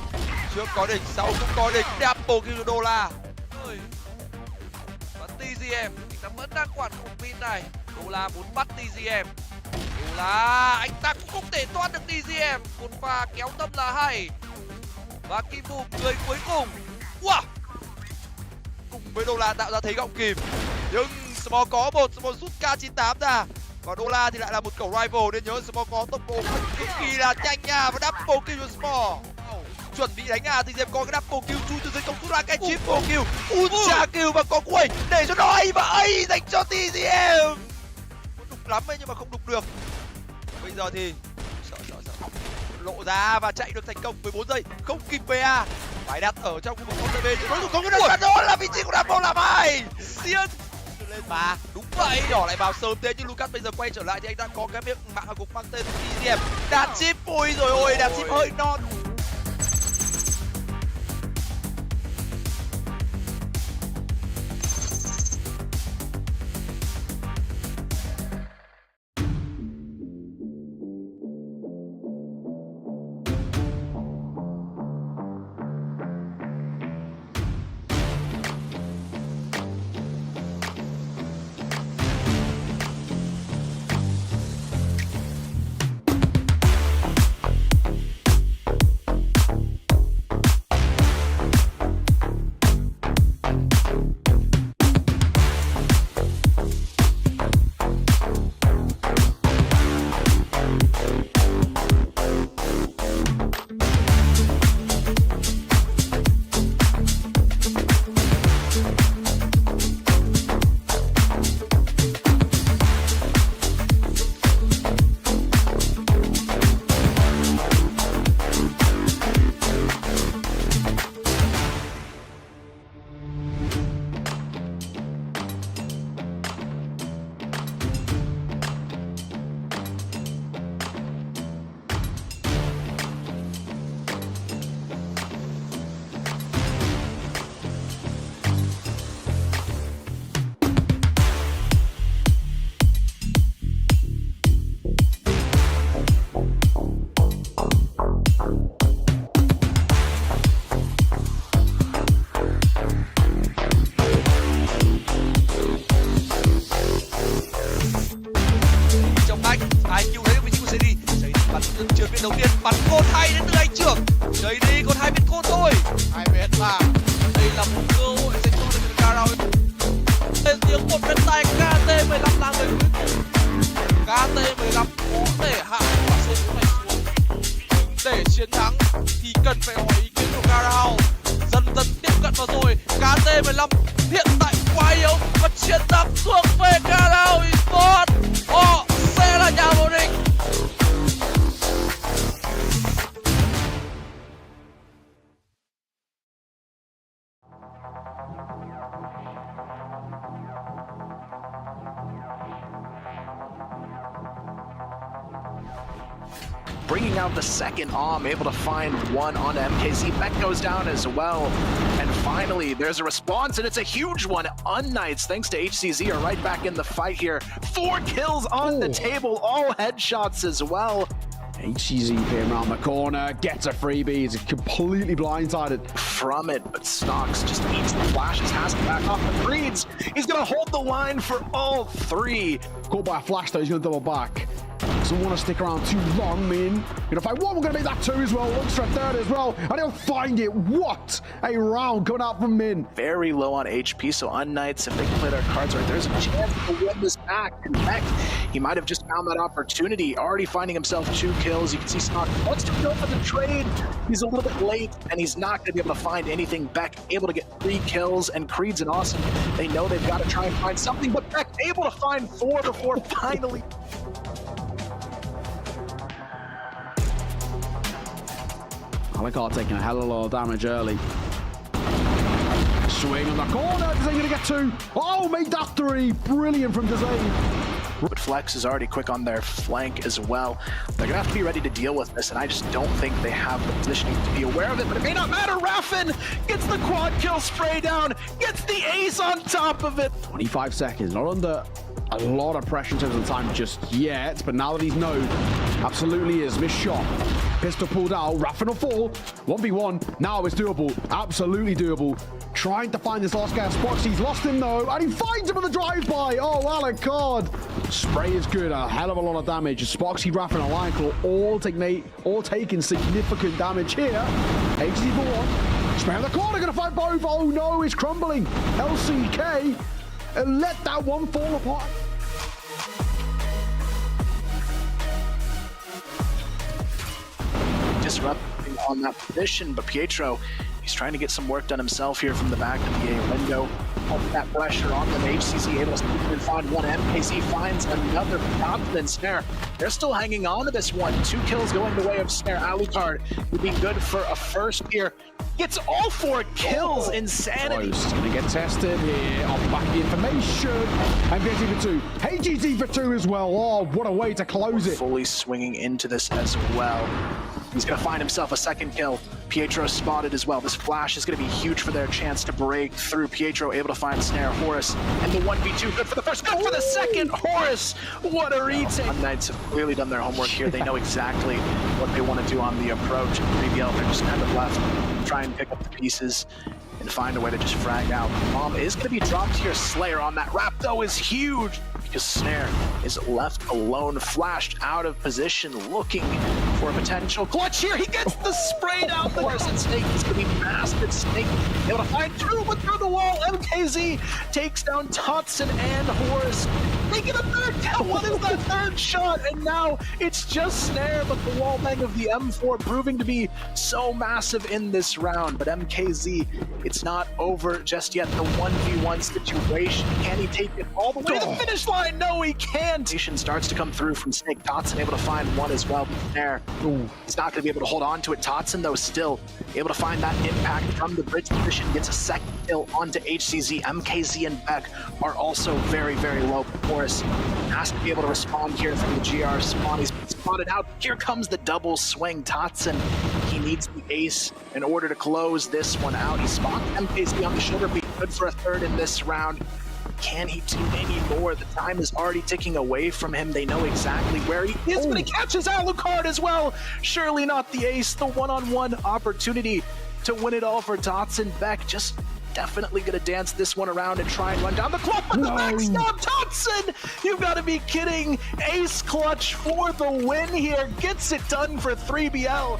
trước có đỉnh, sau cũng có đỉnh, double kill cho Đô-la. Và TGM thì ta vẫn đang quản khủng pin này. Đô-la muốn bắt TGM. Đô-la anh ta cũng không thể thoát được TGM. Một pha kéo tâm là hay. Và Kim Bùm người cuối cùng. Wow, cùng với Đô-la tạo ra thế gọng kìm, nhưng Small có một Small rút K98 ra, và Đô-la thì lại là một khẩu rival, nên nhớ Small có tốc độ cực kỳ là nhanh nha, và double kill cho Small. Chuẩn bị đánh thì Diệp có cái double kill, chui từ dưới công rút ra cái triple kill, ultra kill, và có quẩy để cho nó A và A dành cho TGM. Muốn đục lắm ấy nhưng mà không đục được. Bây giờ thì sợ lộ ra và chạy được thành công 14 giây, không kịp PA. Phải đặt ở trong khu vực không TB, đối thủ không có đó là vị trí của Double làm hay. Xiên lên mà đúng vậy, đỏ lại vào sớm thế, nhưng Lucas bây giờ quay trở lại thì anh đã có cái miệng mạng ở cục mang tên TGM. Đạt chip, ôi rồi ôi, đạt chip hơi non. đầu tiên bắn côn hay đến từ anh trưởng. Đây đi còn 2 mét côn thôi. 2 mét mà. Đây là một cơ hội dành cho Cao. Lên tiếng một bên tay KT15 là người cuối cùng. KT15 có thể hạ quả sân này xuống. Để chiến thắng thì cần phải hỏi ý kiến của Garao. Dần dần tiếp cận vào rồi. KT15 hiện tại quá yếu và chiến thắng thuộc về Garao Esports. Họ sẽ là nhà vô địch. Bringing out the second arm, able to find one on MKZ. Beck goes down as well. And finally, there's a response, and it's a huge one. Unknights, thanks to HCZ, are right back in the fight here. 4 kills on the table, all headshots as well. HCZ came around the corner, gets a freebie, he's completely blindsided from it, but Stocks just eats the flashes, has to back off the Creeds. He's gonna hold the line for all 3. Caught by a flash though, he's gonna double back. Doesn't want to stick around too long, Min. Gonna find one, we're gonna make that 2 as well. Looks for a 3rd as well, and he'll find it. What a round coming out from Min. Very low on HP, so Unknights, if they can play their cards right, there's a chance to win this back. And Beck, he might have just found that opportunity, already finding himself 2 kills. You can see Stock wants to go for the trade. He's a little bit late, and he's not gonna be able to find anything. Beck able to get 3 kills, and Creeds and Austin, they know they've got to try and find something, but Beck able to find 4 before finally. Alucard taking a hell of a lot of damage early. Swing on the corner, Dezane gonna get 2. Oh, made that 3. Brilliant from Dezane. But Flex is already quick on their flank as well. They're gonna have to be ready to deal with this, and I just don't think they have the positioning to be aware of it, but it may not matter. Raffin gets the quad kill spray down, gets the ace on top of it. 25 seconds, not under a lot of pressure in terms of time just yet, but now that he's known, absolutely is. Missed shot. Pistol pulled out, Raffin will fall. 1v1, now it's doable. Absolutely doable. Trying to find this last guy spots. He's lost him though, and he finds him on the drive-by. Oh, Alucard. Spray is good, a hell of a lot of damage. Spoxy, Raffin, and Lion Claw all taking significant damage here. HC for 1. Spray on the corner, gonna find both. Oh no, it's crumbling. LCK, let that one fall apart. Disrupting on that position, but Pietro, he's trying to get some work done himself here from the back of the A window. Put that pressure on them. HCZ able to sneak in and find one. MKZ finds another. Confident Snare. They're still hanging on to this one. 2 kills going the way of Snare. Alucard would be good for a first here. Gets all 4 kills. Insanity. Close. Gonna get tested here off the back of the information. MKZ for 2. HGZ for 2 as well. Oh, what a way to close it. Fully swinging into this as well. He's gonna find himself a 2nd kill. Pietro spotted as well. This flash is gonna be huge for their chance to break through. Pietro able to find Snare. Horace and the 1v2. Good for the first, good for the second. Horace, what a retake. Knights have clearly done their homework here. They know exactly what they want to do on the approach. And 3BL, they're just kind of left. Try and pick up the pieces and find a way to just frag out. Bomb is gonna be dropped here. Slayer on that wrap though is huge, because Snare is left alone, flashed out of position, looking for a potential clutch here. He gets the spray down. Horse and Snake is going to be massive. Snake able to find 2, but through the wall. MKZ takes down Totson and Horus. Making a 3rd kill. What is that 3rd shot? And now it's just Snare, but the wallbang of the M4 proving to be so massive in this round. But MKZ, it's not over just yet. The 1v1 situation. Can he take it all the way to the finish line? No, he can't. Starts to come through from Snake. Totson able to find 1 as well. There, he's not going to be able to hold on to it. Totson, though, still able to find that impact from the bridge position. Gets a 2nd kill onto HCZ. MKZ and Beck are also very, very low. Horace has to be able to respond here from the GR spawn. He's been spotted out. Here comes the double swing. Totson, he needs the ace in order to close this one out. He spots MKZ on the shoulder. Be good for a 3rd in this round. Can he do any more? The time is already ticking away from him. They know exactly where he is, but he catches Alucard as well. Surely not the ace. The one-on-one opportunity to win it all for Totson. Beck just definitely going to dance this one around and try and run down the clock. But the backstab, Totson! You've got to be kidding. Ace clutch for the win here. Gets it done for 3BL.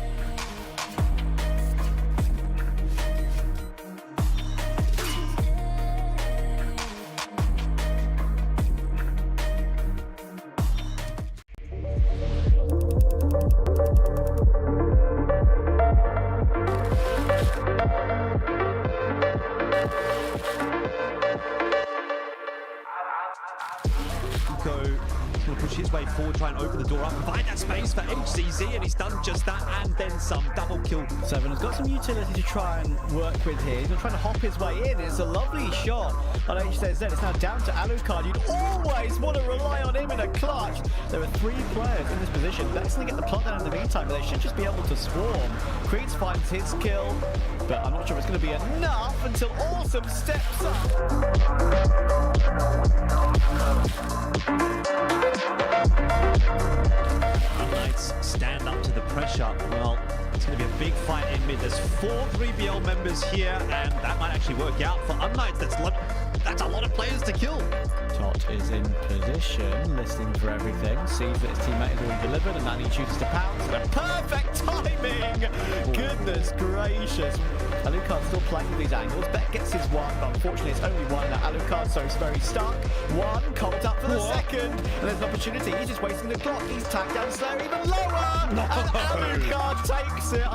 that space for HCZ, and he's done just that and then some. Double kill. Seven has got some utility to try and work with here. He's going to try to hop his way in. It's a lovely shot on HCZ. It's now down to Alucard. You'd always want to rely on him in a clutch. There are 3 players in this position. That's going to get the plot down in the meantime, but they should just be able to swarm. Creeds finds his kill, but I'm not sure it's going to be enough until Awesome steps up. Knights stand up to the pressure. Well, it's going to be a big fight in mid. There's 4 3BL members here, and that might actually work out for Untitled. That's a lot of players to kill. Tot is in position, listening for everything, sees that his teammate has already delivered, and then he chooses to pounce. And perfect timing! Goodness gracious. Alucard's still playing with these angles. Bet gets his one, but unfortunately it's only one. Now Alucard, so he's very stuck. One, cold up for the second. And there's an opportunity. He's just wasting the clock. He's tagged down Slayer even lower. And Alucard takes it.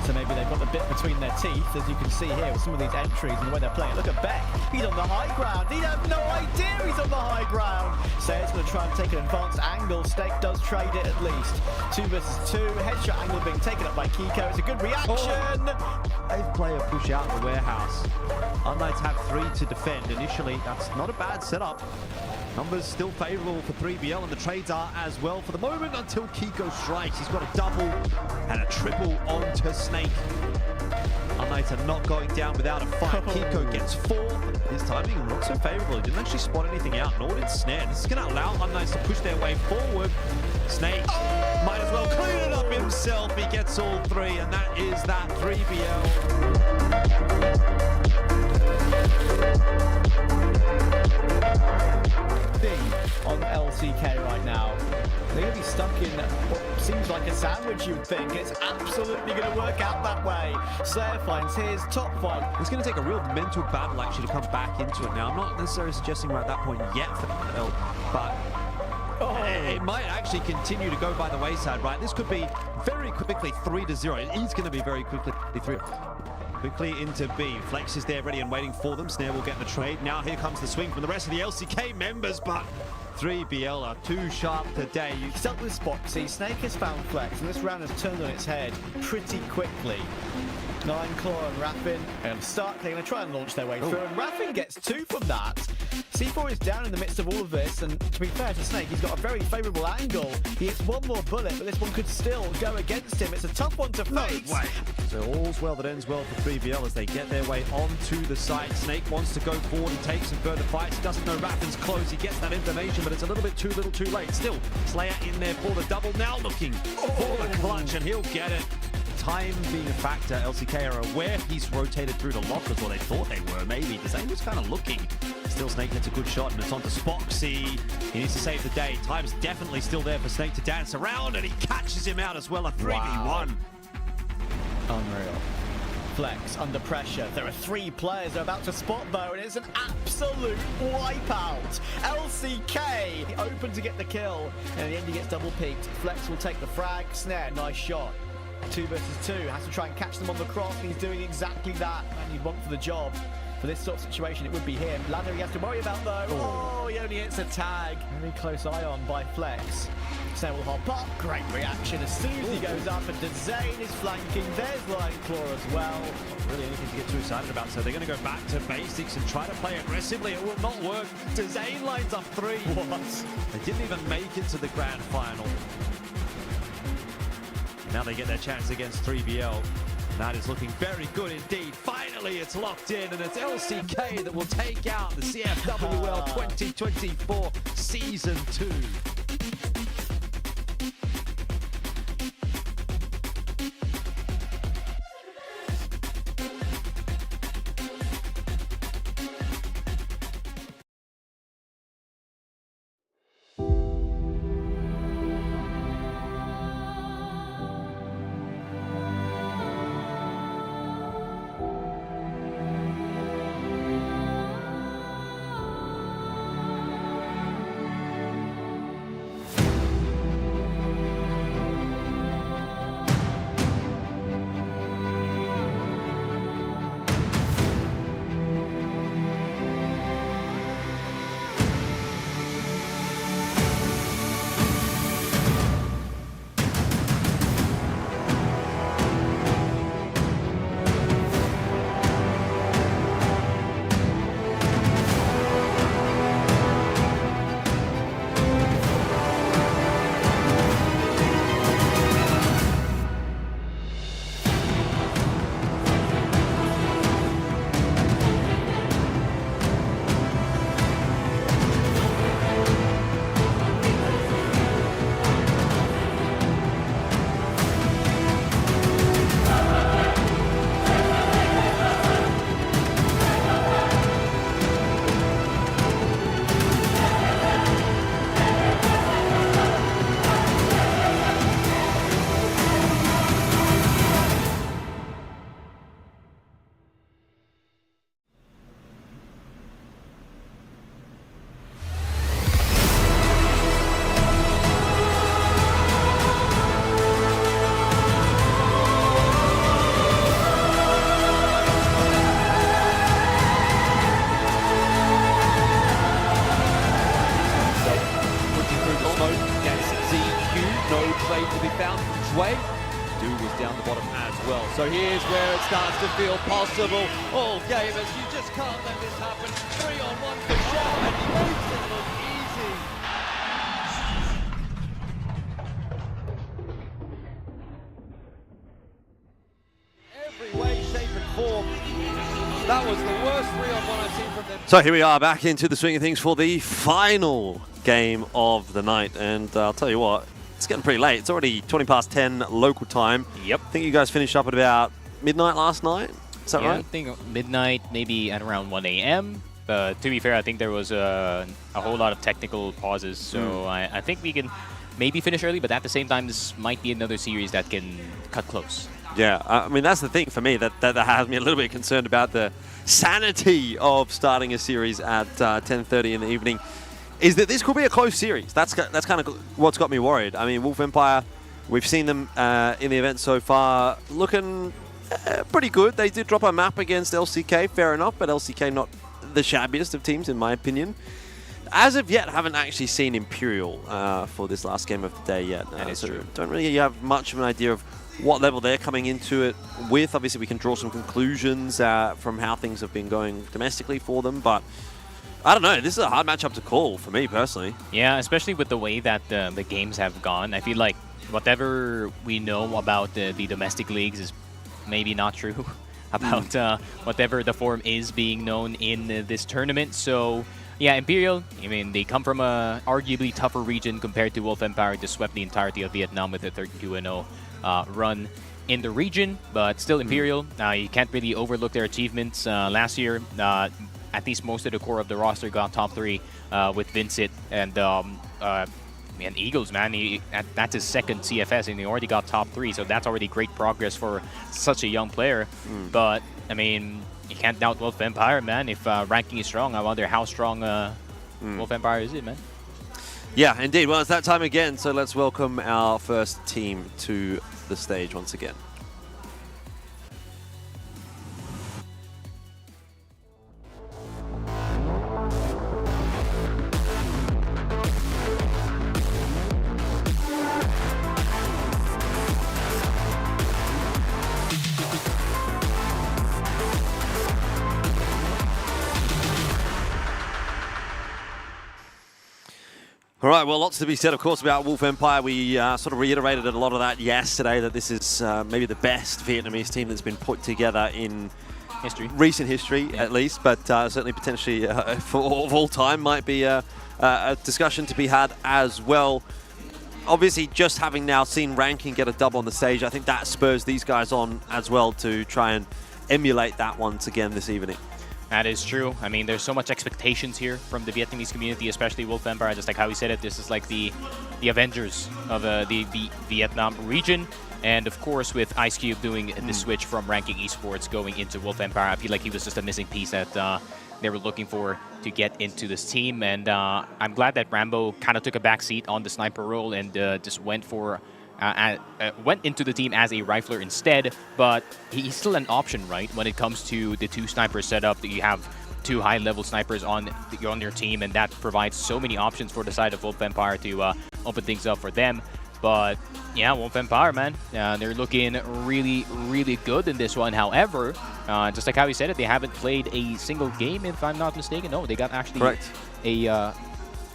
So maybe they've got the bit between their teeth, as you can see here with some of these entries and the way they're playing. Look at Beck. He's on the high ground. He'd have no idea he's on the high ground. Sayer's going to try and take an advanced angle. Snake does trade it at least. 2 versus 2. Headshot angle being taken up by Kiko. It's a good reaction. A player push out the warehouse. Untitled have 3 to defend. Initially, that's not a bad setup. Numbers still favourable for 3BL, and the trades are as well for the moment until Kiko strikes. He's got a double and a triple onto Snake. Untitled are not going down without a fight. Kiko gets 4. His timing not so favourable. He didn't actually spot anything out, nor did Snare. This is going to allow Untitled to push their way forward. Snake might as well clean it up himself. He gets all 3, and that is that 3BL. On LCK right now. They're going to be stuck in what seems like a sandwich, you'd think. It's absolutely going to work out that way. Slayer finds his top fight. It's going to take a real mental battle actually to come back into it now. I'm not necessarily suggesting we're at that point yet for L, but it might actually continue to go by the wayside, right? This could be very quickly 3-0. It is going to be very quickly 3. Quickly into B. Flex is there ready and waiting for them. Snare will get the trade. Now here comes the swing from the rest of the LCK members, but 3BL are too sharp today. Stuck with Spotsy. Snake has found Flex, and this round has turned on its head pretty quickly. 9 Claw and Raffin and Stark, they're going to try and launch their way through, and Raffin gets 2 from that. C4 is down in the midst of all of this, and to be fair to Snake, he's got a very favourable angle. He hits 1 more bullet, but this one could still go against him. It's a tough one to face. So all's well that ends well for 3BL as they get their way onto the site. Snake wants to go forward and take some further fights. Doesn't know Raffin's close. He gets that information, but it's a little bit too little too late. Still, Slayer in there for the double. Now looking for the clutch, and he'll get it. Time being a factor, LCK are aware he's rotated through the lockers, or they thought they were, maybe. Dezane was kind of looking. Still, Snake gets a good shot, and it's on to Spoxy. He needs to save the day. Time's definitely still there for Snake to dance around, and he catches him out as well, a 3v1. Unreal. Flex under pressure. There are 3 players they're about to spot though, and it's an absolute wipeout. LCK open to get the kill, and in the end he gets double peaked. Flex will take the frag. Snare, nice shot. 2 versus 2, has to try and catch them on the cross, and he's doing exactly that. Man you'd want for the job. For this sort of situation, it would be him. Ladder he has to worry about though. Oh, he only hits a tag. Very close eye on by Flex. Snare will hop up. Great reaction as soon as he goes up, and Dezane is flanking. There's Lion Claw as well. Really anything to get too excited about, so they're going to go back to basics and try to play aggressively. It will not work. Dezane lines up 3. What? They didn't even make it to the grand final. Now they get their chance against 3BL. That is looking very good indeed. Finally, it's locked in, and it's LCK that will take out the CFWL 2024 Season 2. safe to be found from Dwayne. Dude is down the bottom as well. So here's where it starts to feel possible. All gamers, you just can't let this happen. 3-on-1 for Shao, and he makes it look easy. Every way, shape and form. That was the worst 3-on-1 I've seen from them. So here we are back into the swing of things for the final game of the night. And I'll tell you what, it's getting pretty late. It's already 20 past 10 local time. Yep. I think you guys finished up at about midnight last night. Is that right? I think midnight, maybe at around 1 a.m. But to be fair, I think there was a whole lot of technical pauses. So I think we can maybe finish early, but at the same time, this might be another series that can cut close. Yeah, I mean, that's the thing for me that has me a little bit concerned about the sanity of starting a series at 10:30 in the evening, is that this could be a close series. That's kind of what's got me worried. I mean, Wolf Empire, we've seen them in the event so far looking pretty good. They did drop a map against LCK, fair enough, but LCK not the shabbiest of teams in my opinion. As of yet, haven't actually seen Imperial for this last game of the day yet. That is so true. Don't really have much of an idea of what level they're coming into it with. Obviously, we can draw some conclusions from how things have been going domestically for them, but I don't know. This is a hard matchup to call for me personally. Yeah, especially with the way that the games have gone. I feel like whatever we know about the domestic leagues is maybe not true about whatever the form is being known in this tournament. So yeah, Imperial, I mean, they come from a arguably tougher region compared to Wolf Empire. Just swept the entirety of Vietnam with a 32-0 run in the region, but still Imperial. You can't really overlook their achievements. Last year, at least most of the core of the roster got top 3 with Vincent and Eagles, man. That's his second CFS, and he already got top 3, so that's already great progress for such a young player. But, I mean, you can't doubt Wolf Empire, man. If ranking is strong, I wonder how strong Wolf Empire is it, man. Yeah, indeed. Well, it's that time again, so let's welcome our first team to the stage once again. All right, well, lots to be said, of course, about Wolf Empire. We sort of reiterated a lot of that yesterday, that this is maybe the best Vietnamese team that's been put together in recent history, at least, but certainly potentially for all time might be a discussion to be had as well. Obviously, just having now seen ranking get a dub on the stage, I think that spurs these guys on as well to try and emulate that once again this evening. That is true. I mean, there's so much expectations here from the Vietnamese community, especially Wolf Empire. Just like how he said it, this is like the Avengers of the Vietnam region. And of course, with Ice Cube doing the switch from ranking esports going into Wolf Empire, I feel like he was just a missing piece that they were looking for to get into this team. And I'm glad that Rambo kind of took a back seat on the sniper role and just went for went into the team as a rifler instead, but he's still an option, right? When it comes to the 2 sniper setup, that you have 2 high-level snipers on your team, and that provides so many options for the side of Wolf Empire to open things up for them. But yeah, Wolf Empire, man, they're looking really, really good in this one. However, just like how he said it, they haven't played a single game, if I'm not mistaken. No, they got actually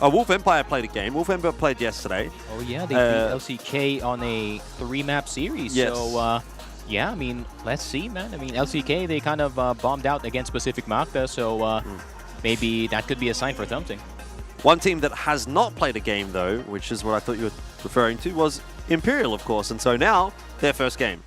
a Wolf Empire played a game. Wolf Empire played yesterday. Oh, yeah, they beat LCK on a 3-map series. Yes. So, yeah, I mean, let's see, man. I mean, LCK, they kind of bombed out against Pacific Macta, so maybe that could be a sign for something. One team that has not played a game, though, which is what I thought you were referring to, was Imperial, of course. And so now, their first game.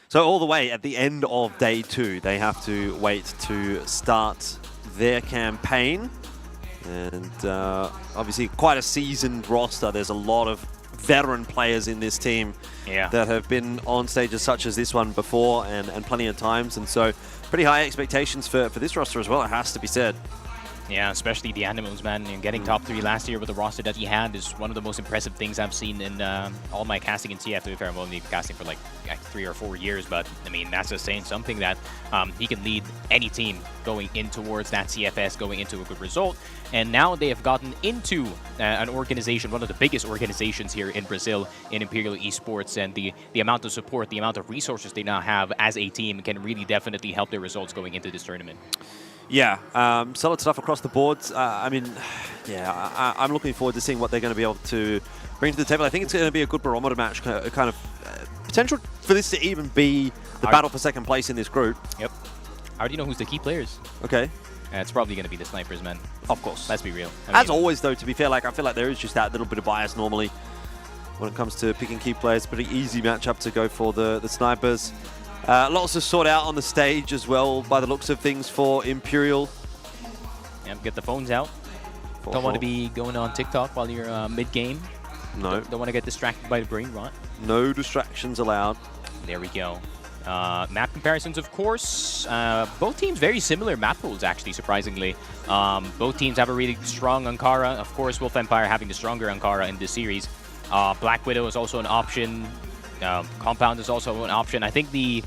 So all the way at the end of day 2, they have to wait to start their campaign. And obviously quite a seasoned roster. There's a lot of veteran players in this team that have been on stages such as this one before and plenty of times. And so pretty high expectations for this roster as well, it has to be said. Yeah, especially the Animals, man. And getting top 3 last year with the roster that he had is one of the most impressive things I've seen in all my casting in CF. To be fair, I'm only casting for like 3 or 4 years, but I mean, that's just saying something that he can lead any team going in towards that CFS, going into a good result. And now they have gotten into an organization, one of the biggest organizations here in Brazil, in Imperial Esports, and the amount of support, the amount of resources they now have as a team can really definitely help their results going into this tournament. Yeah, solid stuff across the boards. I mean, yeah, I'm looking forward to seeing what they're going to be able to bring to the table. I think it's going to be a good barometer match, kind of potential for this to even be the battle for second place in this group. Yep. I already know who's the key players. Okay. It's probably going to be the snipers, man. Of course. Let's be real. As always, though, to be fair, like I feel like there is just that little bit of bias normally when it comes to picking key players. Pretty easy matchup to go for the snipers. Lots to sort out on the stage as well, by the looks of things, for Imperial. Yeah, get the phones out. Don't want to be going on TikTok while you're mid-game. No. Don't want to get distracted by the brain rot. No distractions allowed. There we go. Map comparisons, of course. Both teams very similar map pools, actually, surprisingly. Both teams have a really strong Ankara. Of course, Wolf Empire having the stronger Ankara in this series. Black Widow is also an option. Compound is also an option. I think the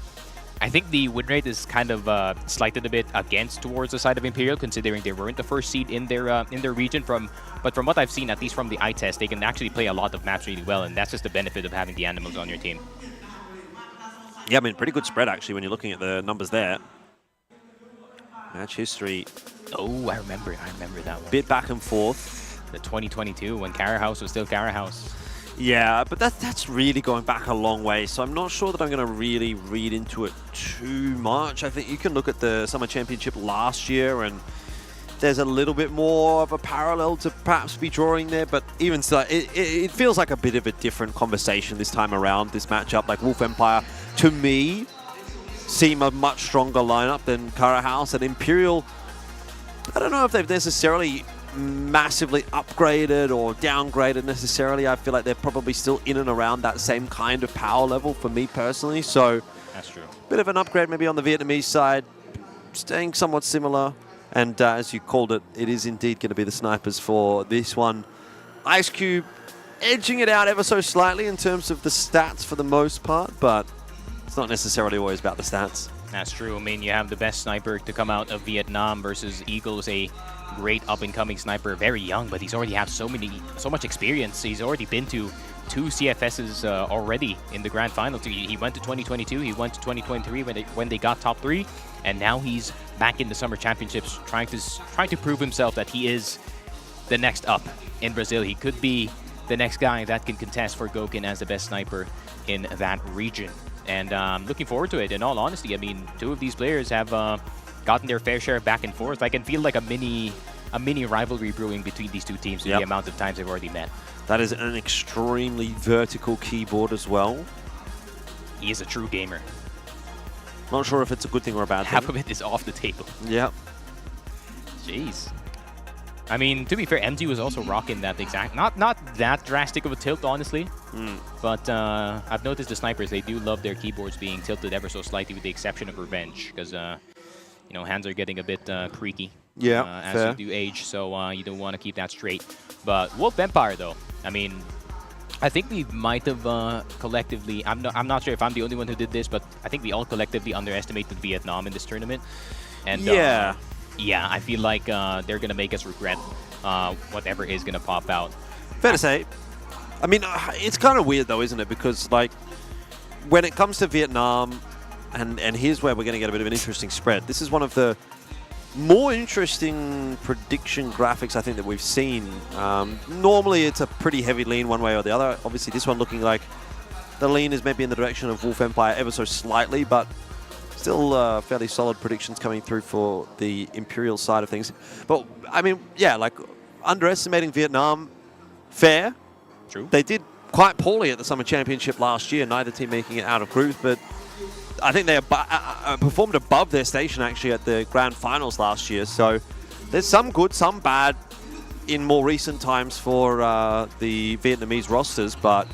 win rate is kind of slighted a bit towards the side of Imperial, considering they weren't the first seed in their region. But from what I've seen, at least from the eye test, they can actually play a lot of maps really well, and that's just the benefit of having the Animals on your team. Yeah, I mean, pretty good spread, actually, when you're looking at the numbers there. Match history. Oh, I remember that one. Bit back and forth. The 2022, when Cara House was still Cara House. Yeah, but that's really going back a long way, so I'm not sure that I'm going to really read into it too much. I think you can look at the Summer Championship last year, and there's a little bit more of a parallel to perhaps be drawing there, but even so, it feels like a bit of a different conversation this time around, this matchup. Like Wolf Empire, to me, seem a much stronger lineup than Cara House, and Imperial, I don't know if they've necessarily massively upgraded or downgraded necessarily. I feel like they're probably still in and around that same kind of power level for me personally, so that's true. Bit of an upgrade maybe on the Vietnamese side, staying somewhat similar. And as you called it, it is indeed going to be the snipers for this one. Ice Cube edging it out ever so slightly in terms of the stats for the most part, but it's not necessarily always about the stats. That's true. I mean, you have the best sniper to come out of Vietnam versus Eagles, a great up-and-coming sniper, very young, but he's already had so much experience. He's already been to 2 CFSs already in the grand finals. He went to 2022, he went to 2023 when they got top 3, and now he's back in the Summer Championships trying to prove himself that he is the next up in Brazil. He could be the next guy that can contest for Gokun as the best sniper in that region. And looking forward to it, in all honesty. I mean, 2 of these players have gotten their fair share back and forth. I can feel like a mini rivalry brewing between these 2 teams in the amount of times they've already met. That is an extremely vertical keyboard as well. He is a true gamer. Not sure if it's a good thing or a bad thing. Half of it is off the table. Yeah. Jeez. I mean, to be fair, MG was also rocking that exact... Not that drastic of a tilt, honestly. But I've noticed the snipers, they do love their keyboards being tilted ever so slightly, with the exception of Revenge. Because, you know, hands are getting a bit creaky as fair. you do age. So you don't want to keep that straight. But Wolf Empire, though, I mean... I think we might have collectively, I'm not sure if I'm the only one who did this, but I think we all collectively underestimated Vietnam in this tournament. And yeah, I feel like they're going to make us regret whatever is going to pop out. Fair to say. I mean, it's kind of weird though, isn't it? Because like, when it comes to Vietnam, and here's where we're going to get a bit of an interesting spread. This is one of the more interesting prediction graphics I think that we've seen. Normally it's a pretty heavy lean one way or the other. Obviously this one looking like the lean is maybe in the direction of Wolf Empire ever so slightly, but still fairly solid predictions coming through for the Imperial side of things. But I mean, yeah, like underestimating Vietnam, fair. True. They did quite poorly at the Summer Championship last year, neither team making it out of groups, but I think they performed above their station, actually, at the Grand Finals last year. So there's some good, some bad in more recent times for the Vietnamese rosters. But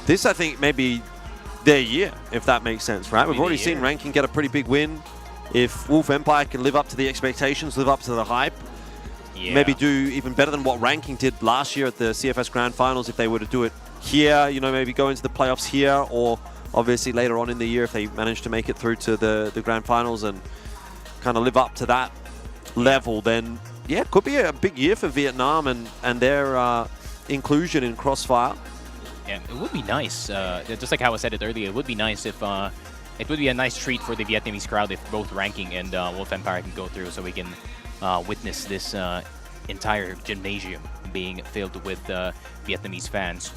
this, I think, may be their year, if that makes sense, right? We've already seen Ranking get a pretty big win. if Wolf Empire can live up to the expectations, live up to the hype, maybe do even better than what Ranking did last year at the CFS Grand Finals, if they were to do it here, you know, maybe go into the playoffs here, or obviously later on in the year if they manage to make it through to the Grand Finals and kind of live up to that level, then yeah, it could be a big year for Vietnam and their inclusion in CROSSFIRE. Yeah, it would be nice. Just like how I said it earlier, it would be nice if it would be a nice treat for the Vietnamese crowd if both Ranking and Wolf Empire can go through, so we can witness this entire gymnasium being filled with Vietnamese fans.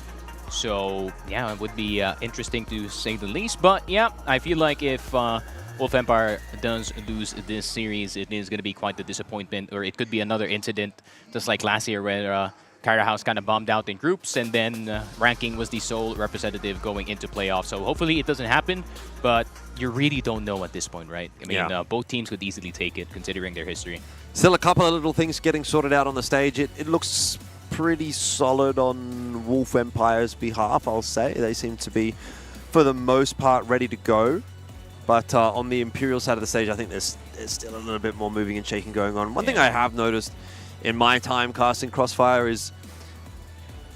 So yeah, it would be interesting to say the least. But yeah, I feel like if Wolf Empire does lose this series, it is going to be quite the disappointment, or it could be another incident just like last year where Kyra House kind of bombed out in groups, and then Ranking was the sole representative going into playoffs. So hopefully it doesn't happen, but you really don't know at this point, right? I mean, both teams could easily take it, considering their history. Still a couple of little things getting sorted out on the stage. It looks pretty solid on Wolf Empire's behalf, I'll say. They seem to be, for the most part, ready to go. But on the Imperial side of the stage, I think there's still a little bit more moving and shaking going on. One thing I have noticed in my time casting CROSSFIRE is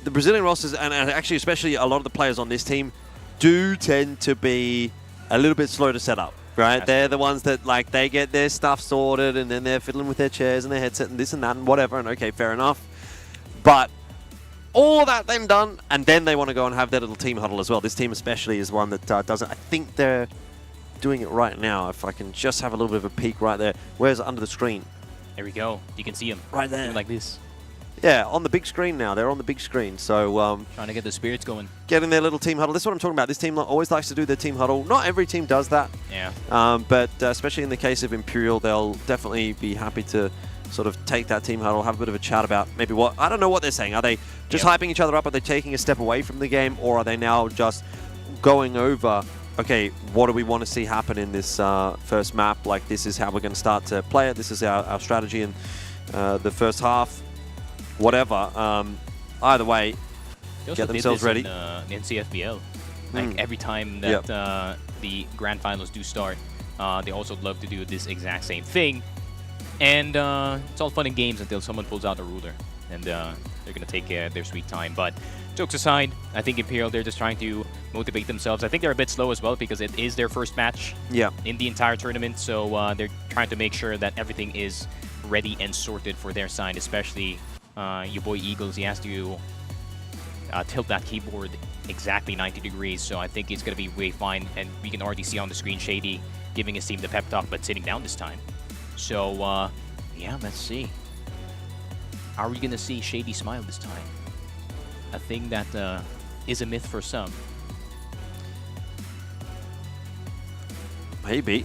the Brazilian rosters, and actually especially a lot of the players on this team, do tend to be a little bit slow to set up, right? They're the ones that, like, they get their stuff sorted and then they're fiddling with their chairs and their headset and this and that and whatever, and okay, fair enough. But all that then done, and then they want to go and have their little team huddle as well. This team especially is one that doesn't. I think they're doing it right now. If I can just have a little bit of a peek right there. Where's it under the screen? There we go. You can see them right there, doing like this. Yeah, on the big screen now. They're on the big screen. So trying to get the spirits going. Getting their little team huddle. This is what I'm talking about. This team always likes to do their team huddle. Not every team does that. Yeah. But especially in the case of Imperial, they'll definitely be happy to sort of take that team huddle, have a bit of a chat about maybe what, I don't know what they're saying. Are they just hyping each other up? Are they taking a step away from the game? Or are they now just going over, okay, what do we want to see happen in this first map? Like, this is how we're going to start to play it. This is our strategy in the first half. Whatever. Either way, get themselves ready. In CFBL. Like, every time that the Grand Finals do start, they also love to do this exact same thing. And it's all fun and games until someone pulls out a ruler. And they're going to take their sweet time. But jokes aside, I think Imperial, they're just trying to motivate themselves. I think they're a bit slow as well because it is their first match in the entire tournament. So they're trying to make sure that everything is ready and sorted for their side, especially your boy Eagles. He has to tilt that keyboard exactly 90 degrees. So I think it's going to be way fine. And we can already see on the screen Shady giving his team the pep talk, but sitting down this time. So, yeah, let's see. Are we going to see Shady smile this time? A thing that is a myth for some. Maybe.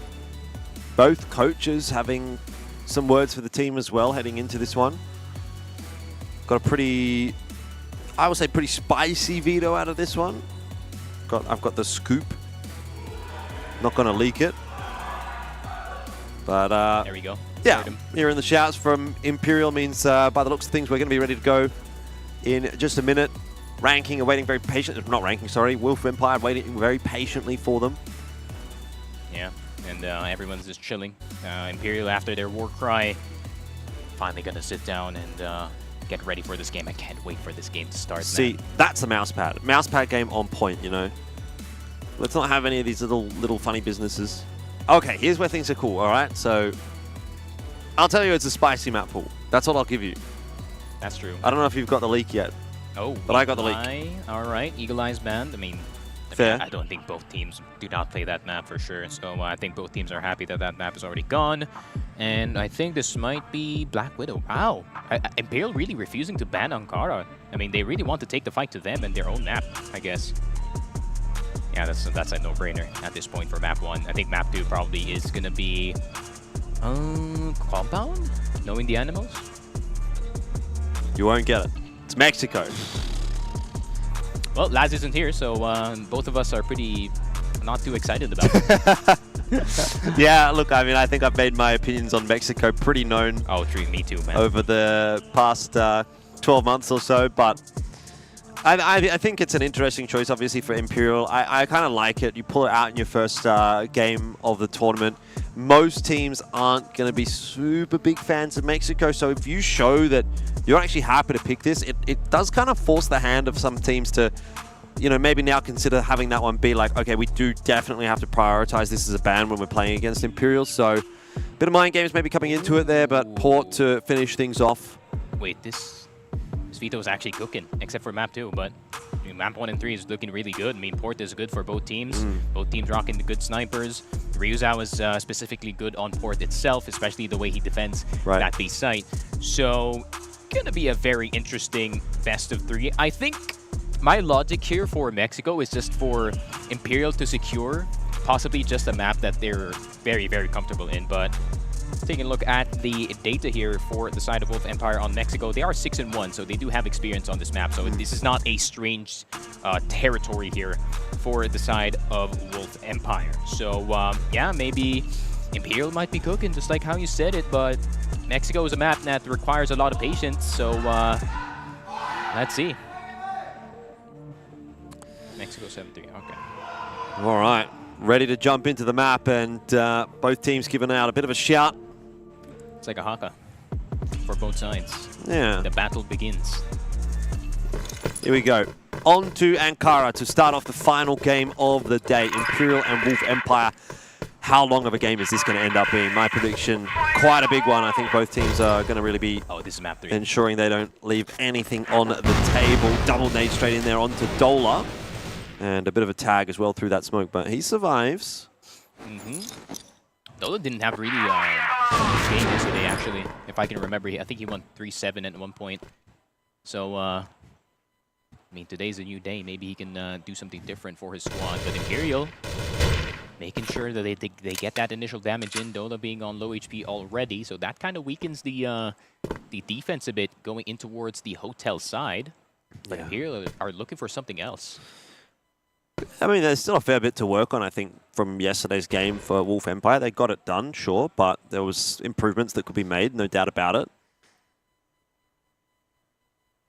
Both coaches having some words for the team as well heading into this one. Got a pretty, I would say, pretty spicy veto out of this one. I've got the scoop. Not going to leak it. But there we go. Yeah, hearing the shouts from Imperial means by the looks of things, we're going to be ready to go in just a minute. Ranking are waiting very patiently. Not Ranking, sorry. Wolf Empire waiting very patiently for them. Yeah, and everyone's just chilling. Imperial, after their war cry, finally going to sit down and get ready for this game. I can't wait for this game to start. See, that's a mousepad. Mousepad game on point, you know. Let's not have any of these little funny businesses. Okay, here's where things are cool, all right? So, I'll tell you it's a spicy map pool. That's all I'll give you. That's true. I don't know if you've got the leak yet. Oh, but I got the leak. All right, Eagle Eyes banned. I mean, I don't think both teams do not play that map for sure. So I think both teams are happy that that map is already gone. And I think this might be Black Widow. Wow. Imperial really refusing to ban Ankara. I mean, they really want to take the fight to them and their own map, I guess. Yeah, that's a no-brainer at this point for map 1. I think map 2 probably is going to be Compound? Knowing the animals? You won't get it. It's Mexico. Well, Laz isn't here, so both of us are pretty not too excited about it. Yeah, look, I mean, I think I've made my opinions on Mexico pretty known. Oh, true, me too, man. Over the past 12 months or so, but I think it's an interesting choice, obviously, for Imperial. I kind of like it. You pull it out in your first game of the tournament. most teams aren't going to be super big fans of Mexico. So if you show that you're actually happy to pick this, it does kind of force the hand of some teams to, you know, maybe now consider having that one be like, okay, we do definitely have to prioritize this as a ban when we're playing against Imperial. So a bit of mind games maybe coming into it there, but Port to finish things off. Wait, this Vito is actually cooking, except for map 2, but I mean, map 1 and 3 is looking really good. I mean, Port is good for both teams. Both teams rocking the good snipers. Ryuzao is specifically good on Port itself, especially the way he defends that B site. So, gonna be a very interesting best of 3. I think my logic here for Mexico is just for Imperial to secure possibly just a map that they're very, very comfortable in, but taking a look at the data here for the side of Wolf Empire on Mexico, they are 6-1, so they do have experience on this map. So this is not a strange territory here for the side of Wolf Empire. So yeah, maybe Imperial might be cooking, just like how you said it, but Mexico is a map that requires a lot of patience. So let's see. Mexico 7-3, okay. All right, ready to jump into the map, and both teams giving out a bit of a shout. It's like a haka for both sides. Yeah. The battle begins. Here we go. On to Ankara to start off the final game of the day. Imperial and Wolf Empire. How long of a game is this going to end up being? My prediction, quite a big one. I think both teams are going to really be this is map 3. Ensuring they don't leave anything on the table. Double nade straight in there onto Dola. And a bit of a tag as well through that smoke, but he survives. Dola didn't have really this game yesterday, actually. If I can remember, I think he won 3-7 at one point. So, I mean, today's a new day. Maybe he can do something different for his squad. But Imperial, making sure that they get that initial damage in. Dola being on low HP already, so that kind of weakens the defense a bit going in towards the hotel side. But Imperial are looking for something else. I mean, there's still a fair bit to work on, I think, from yesterday's game for Wolf Empire. They got it done, sure, but there was improvements that could be made, no doubt about it.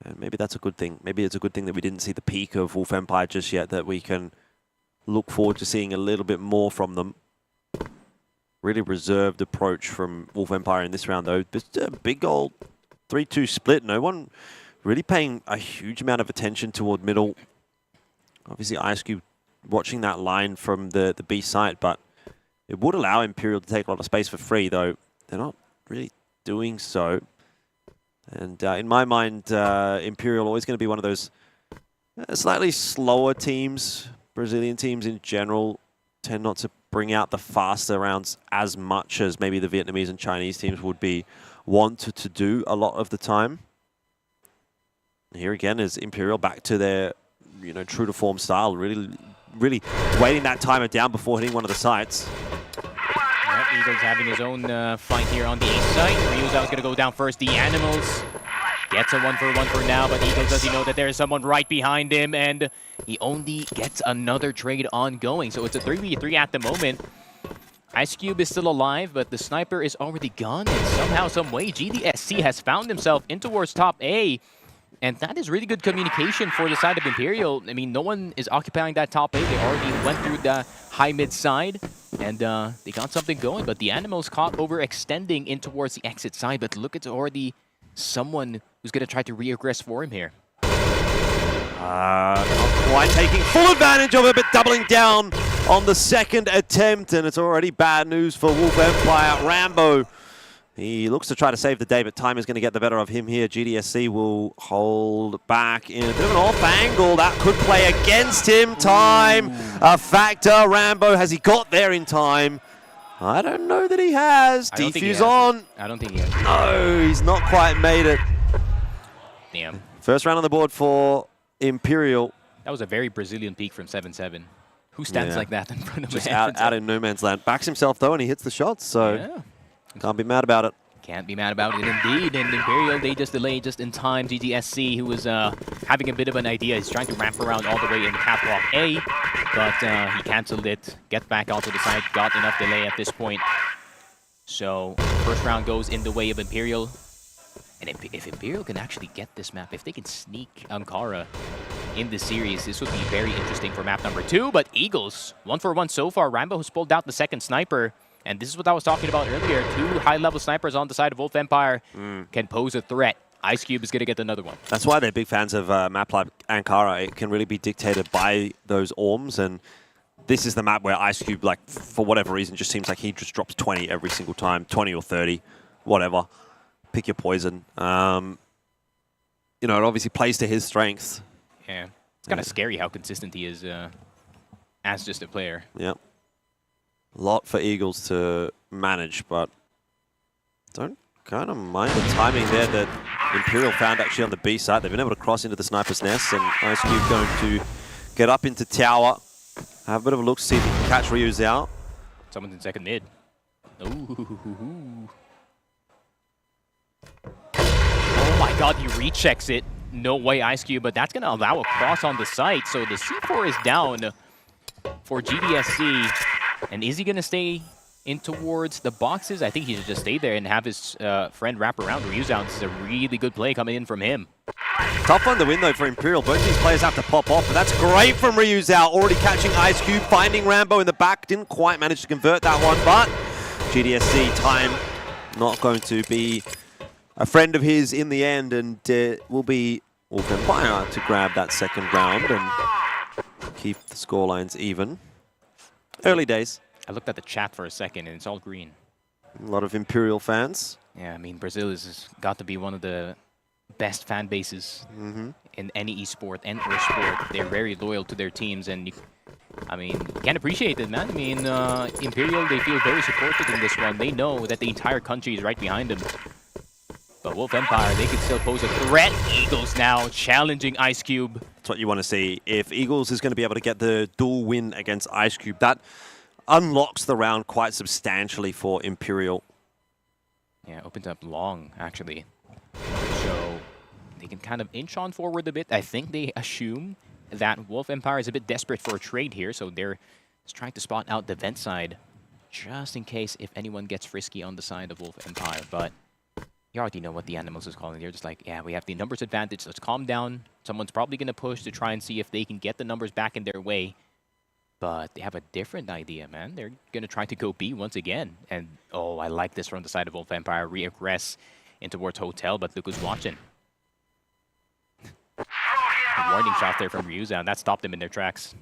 And maybe that's a good thing. Maybe it's a good thing that we didn't see the peak of Wolf Empire just yet, that we can look forward to seeing a little bit more from them. Really reserved approach from Wolf Empire in this round, though. Just a big old 3-2 split. No one really paying a huge amount of attention toward middle. Obviously, ISQ watching that line from the B site, but it would allow Imperial to take a lot of space for free, though they're not really doing so. And in my mind, Imperial always going to be one of those slightly slower teams. Brazilian teams in general tend not to bring out the faster rounds as much as maybe the Vietnamese and Chinese teams would be wanted to do a lot of the time. Here again is Imperial back to their, you know, true to form style, really waiting that timer down before hitting one of the sites. Eagles having his own fight here on the A site. Ryuzao is going to go down first. The Animals gets a 1-for-1 for now, but Eagles does he know that there is someone right behind him, and he only gets another trade ongoing. So it's a 3v3 at the moment. Ice Cube is still alive, but the sniper is already gone, and somehow, some way, GDSC has found himself in towards top A. And that is really good communication for the side of Imperial. I mean, no one is occupying that top A. They already went through the high-mid side, and they got something going. But the Animals caught overextending in towards the exit side. But look, it's already someone who's going to try to re-aggress for him here. Not quite taking full advantage of it, but doubling down on the second attempt. And it's already bad news for Wolf Empire. Rambo, he looks to try to save the day, but time is going to get the better of him here. GDSC will hold back in a bit of an off angle. That could play against him. Time a factor. Rambo, has he got there in time? I don't know that he has. Defuse on. I don't think he has. No, he's not quite made it. Damn. First round on the board for Imperial. That was a very Brazilian peak from 7-7. Who stands like that in front of Just him? out in no man's land. Backs himself, though, and he hits the shots, so can't be mad about it. Can't be mad about it indeed. And Imperial, they just delayed just in time. GGSC, who was having a bit of an idea, he's trying to ramp around all the way in catwalk A, but he canceled it. Get back onto the side, got enough delay at this point. So first round goes in the way of Imperial. And if Imperial can actually get this map, if they can sneak Ankara in the series, this would be very interesting for map number 2. But Eagles, 1-for-1 so far. Rambo has pulled out the second sniper. And this is what I was talking about earlier. 2 high-level snipers on the side of Wolf Empire can pose a threat. Ice Cube is going to get another one. That's why they're big fans of a map like Ankara. It can really be dictated by those orms, and this is the map where Ice Cube, like, for whatever reason, just seems like he just drops 20 every single time, 20 or 30, whatever. Pick your poison. You know, it obviously plays to his strengths. Yeah, it's kind of scary how consistent he is as just a player. Yeah. A lot for Eagles to manage, but don't kind of mind the timing there that Imperial found actually on the B side. They've been able to cross into the sniper's nest, and Ice Cube going to get up into tower. Have a bit of a look, see if he can catch Ryu's out. Someone's in second mid. Ooh. Oh my god, he rechecks it. No way, Ice Cube, but that's going to allow a cross on the site. So the C4 is down for GDSC. And is he going to stay in towards the boxes? I think he should just stay there and have his friend wrap around Ryu's out. This is a really good play coming in from him. Tough one to win, though, for Imperial. Both these players have to pop off, but that's great from Ryu's out. Already catching Ice Cube, finding Rambo in the back. Didn't quite manage to convert that one, but GDSC time not going to be a friend of his in the end, and will be Wolf Empire to grab that second round and keep the scorelines even. Early days. I looked at the chat for a second, and it's all green. A lot of Imperial fans. Yeah, I mean, Brazil has got to be one of the best fan bases in any esport and or sport. They're very loyal to their teams, and I mean, you can't appreciate it, man. I mean, Imperial, they feel very supported in this one. They know that the entire country is right behind them. But Wolf Empire, they can still pose a threat. Eagles now challenging Ice Cube. That's what you want to see. If Eagles is going to be able to get the dual win against Ice Cube, that unlocks the round quite substantially for Imperial. Yeah, opens up long, actually. So they can kind of inch on forward a bit. I think they assume that Wolf Empire is a bit desperate for a trade here, so they're just trying to spot out the vent side just in case if anyone gets frisky on the side of Wolf Empire. But you already know what the Animals is calling. They're just like, yeah, we have the numbers advantage. Let's calm down. Someone's probably going to push to try and see if they can get the numbers back in their way. But they have a different idea, man. They're going to try to go B once again. And, oh, I like this from the side of Wolf Empire. Reaggress in towards Hotel, but look who's watching. A warning shot there from Ryuza, and that stopped them in their tracks.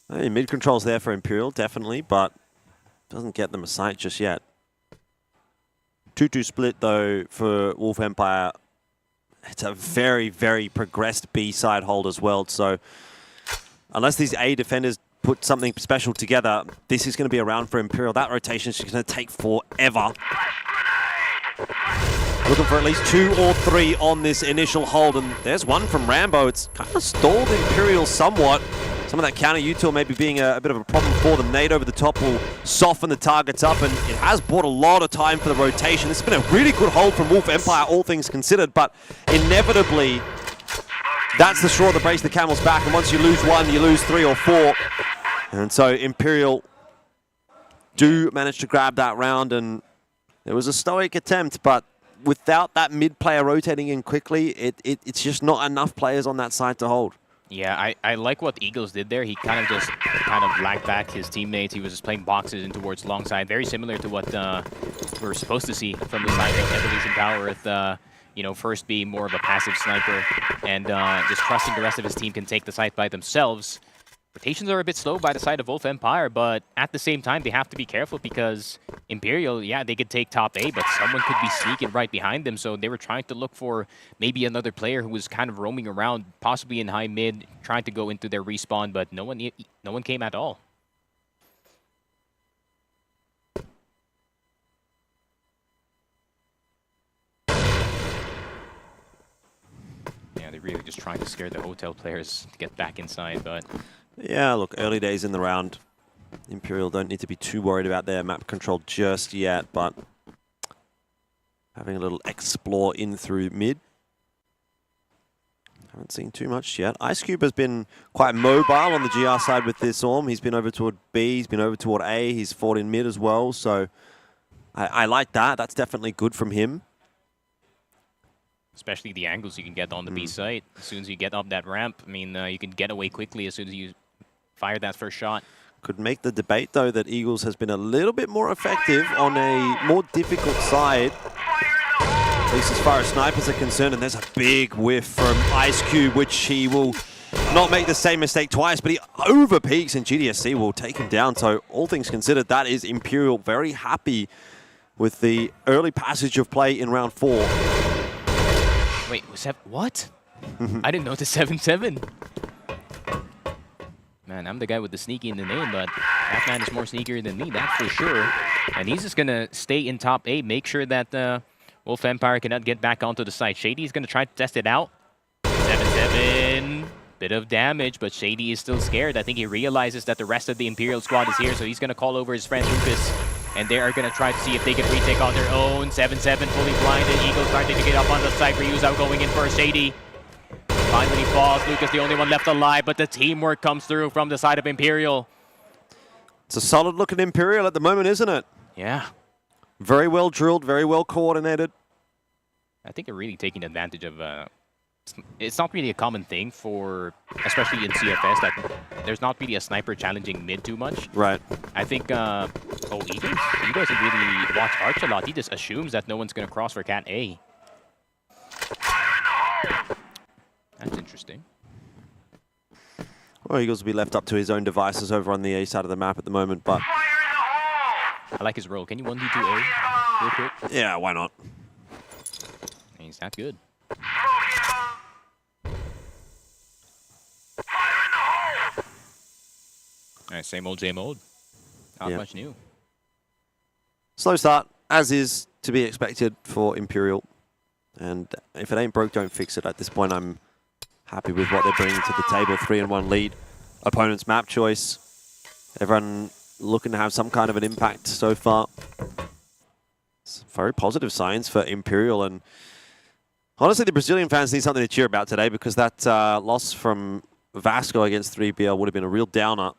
Hey, mid control's there for Imperial, definitely, but doesn't get them a sight just yet. 2-2 split, though, for Wolf Empire. It's a very, very progressed B side hold as well. So unless these A defenders put something special together, this is going to be a round for Imperial. That rotation is going to take forever. Looking for at least 2 or 3 on this initial hold. And there's one from Rambo. It's kind of stalled Imperial somewhat. Some of that counter util maybe being a bit of a problem for them. Nade over the top will soften the targets up, and it has bought a lot of time for the rotation. This has been a really good hold from Wolf Empire, all things considered, but inevitably, that's the straw that breaks the camel's back, and once you lose 1, you lose 3 or 4. And so Imperial do manage to grab that round, and it was a stoic attempt, but without that mid player rotating in quickly, it's just not enough players on that side to hold. Yeah, I like what Eagles did there. He kind of lagged back his teammates. He was just playing boxes in towards long side. Very similar to what we were supposed to see from the side of Evolution Power with, you know, first being more of a passive sniper and just trusting the rest of his team can take the site by themselves. Rotations are a bit slow by the side of Wolf Empire, but at the same time, they have to be careful because Imperial, yeah, they could take top A, but someone could be sneaking right behind them. So they were trying to look for maybe another player who was kind of roaming around, possibly in high mid, trying to go into their respawn, but no one came at all. Yeah, they're really just trying to scare the Hotel players to get back inside, but... Yeah, look, early days in the round. Imperial don't need to be too worried about their map control just yet, but having a little explore in through mid. Haven't seen too much yet. Ice Cube has been quite mobile on the GR side with this Orm. He's been over toward B, he's been over toward A, he's fought in mid as well, so I like that. That's definitely good from him. Especially the angles you can get on the B site. As soon as you get up that ramp, I mean, you can get away quickly as soon as you fire that first shot. Could make the debate, though, that Eagles has been a little bit more effective on a more difficult side, at least as far as snipers are concerned. And there's a big whiff from Ice Cube, which he will not make the same mistake twice, but he over-peaks, and GDSC will take him down. So all things considered, that is Imperial very happy with the early passage of play in round 4. Wait, was that what? I didn't know the 7-7. Man, I'm the guy with the sneaky in the name, but that man is more sneakier than me, that's for sure. And he's just going to stay in top 8, make sure that Wolf Empire cannot get back onto the site. Shady's going to try to test it out. 7-7. Bit of damage, but Shady is still scared. I think he realizes that the rest of the Imperial squad is here, so he's going to call over his friend Lucas. And they are going to try to see if they can retake on their own. 7-7 fully blinded. Eagles starting to get up on the site. Ryuzo going in first. Shady finally falls. Lucas the only one left alive, but the teamwork comes through from the side of Imperial. It's a solid looking Imperial at the moment, isn't it? Yeah. Very well drilled, very well coordinated. I think they're really taking advantage of... it's not really a common thing for, especially in CFS, that there's not really a sniper challenging mid too much. Right. I think, he doesn't really watch Arch a lot. He just assumes that no one's going to cross for Cat A. That's interesting. Well, Eagles will be left up to his own devices over on the A side of the map at the moment, but... I like his role. Can you 1v2A real quick? Yeah, why not? He's that good. Alright, same old, same old. Not much new. Slow start, as is to be expected for Imperial. And if it ain't broke, don't fix it. At this point, I'm happy with what they're bringing to the table. 3-1 lead. Opponent's map choice. Everyone looking to have some kind of an impact so far. It's very positive signs for Imperial. And honestly, the Brazilian fans need something to cheer about today, because that loss from Vasco against 3BL would have been a real downer.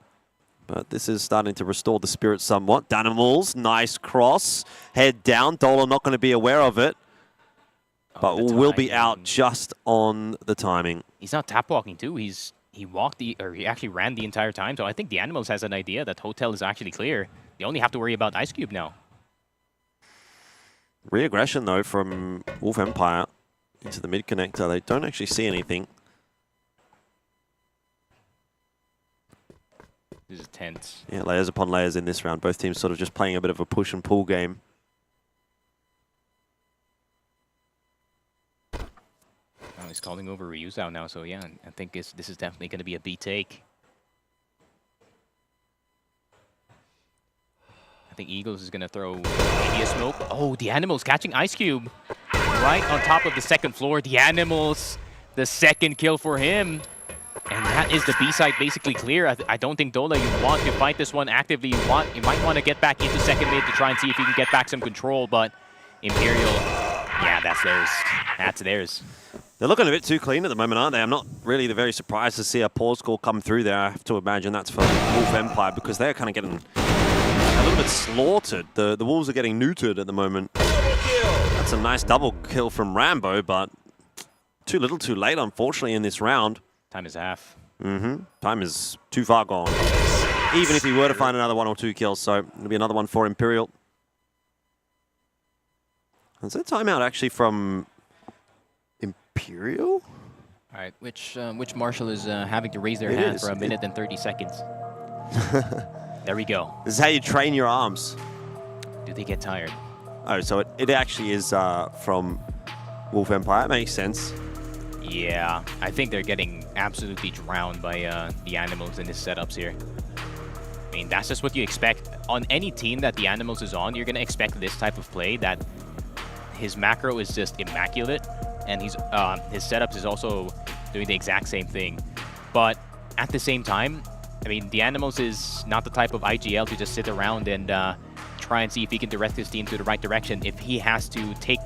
But this is starting to restore the spirit somewhat. Danimals, nice cross. Head down. Dola not going to be aware of it. But will be out just on the timing. He's not tap walking too. He actually ran the entire time. So I think the Animals has an idea that Hotel is actually clear. They only have to worry about Ice Cube now. Re-aggression though from Wolf Empire into the mid connector. They don't actually see anything. This is tense. Yeah, layers upon layers in this round. Both teams sort of just playing a bit of a push and pull game. Oh, he's calling over Ryuzo now, so yeah, I think this is definitely going to be a B take. I think Eagles is going to throw maybe a smoke. Oh, the Animals catching Ice Cube right on top of the second floor. The Animals, the second kill for him. And that is the B side basically clear. I don't think Dola, you want to fight this one actively. You might want to get back into second mid to try and see if you can get back some control, but Imperial, yeah, that's theirs. That's theirs. They're looking a bit too clean at the moment, aren't they? I'm not really very surprised to see a pause score come through there. I have to imagine that's for Wolf Empire, because they're kind of getting a little bit slaughtered. The Wolves are getting neutered at the moment. That's a nice double kill from Rambo, but too little too late, unfortunately, in this round. Time is half. Time is too far gone. Even if he were to find another 1 or 2 kills, so it'll be another one for Imperial. Is that timeout actually from Imperial? All right, which Marshal is having to raise their hand for a minute and 30 seconds? There we go. This is how you train your arms. Do they get tired? Oh, so it actually is from Wolf Empire. That makes sense. Yeah, I think they're getting absolutely drowned by the Animals in his setups here. I mean, that's just what you expect. On any team that the Animals is on, you're going to expect this type of play, that his macro is just immaculate, and his setups is also doing the exact same thing. But at the same time, I mean, the Animals is not the type of IGL to just sit around and try and see if he can direct his team to the right direction. If he has to take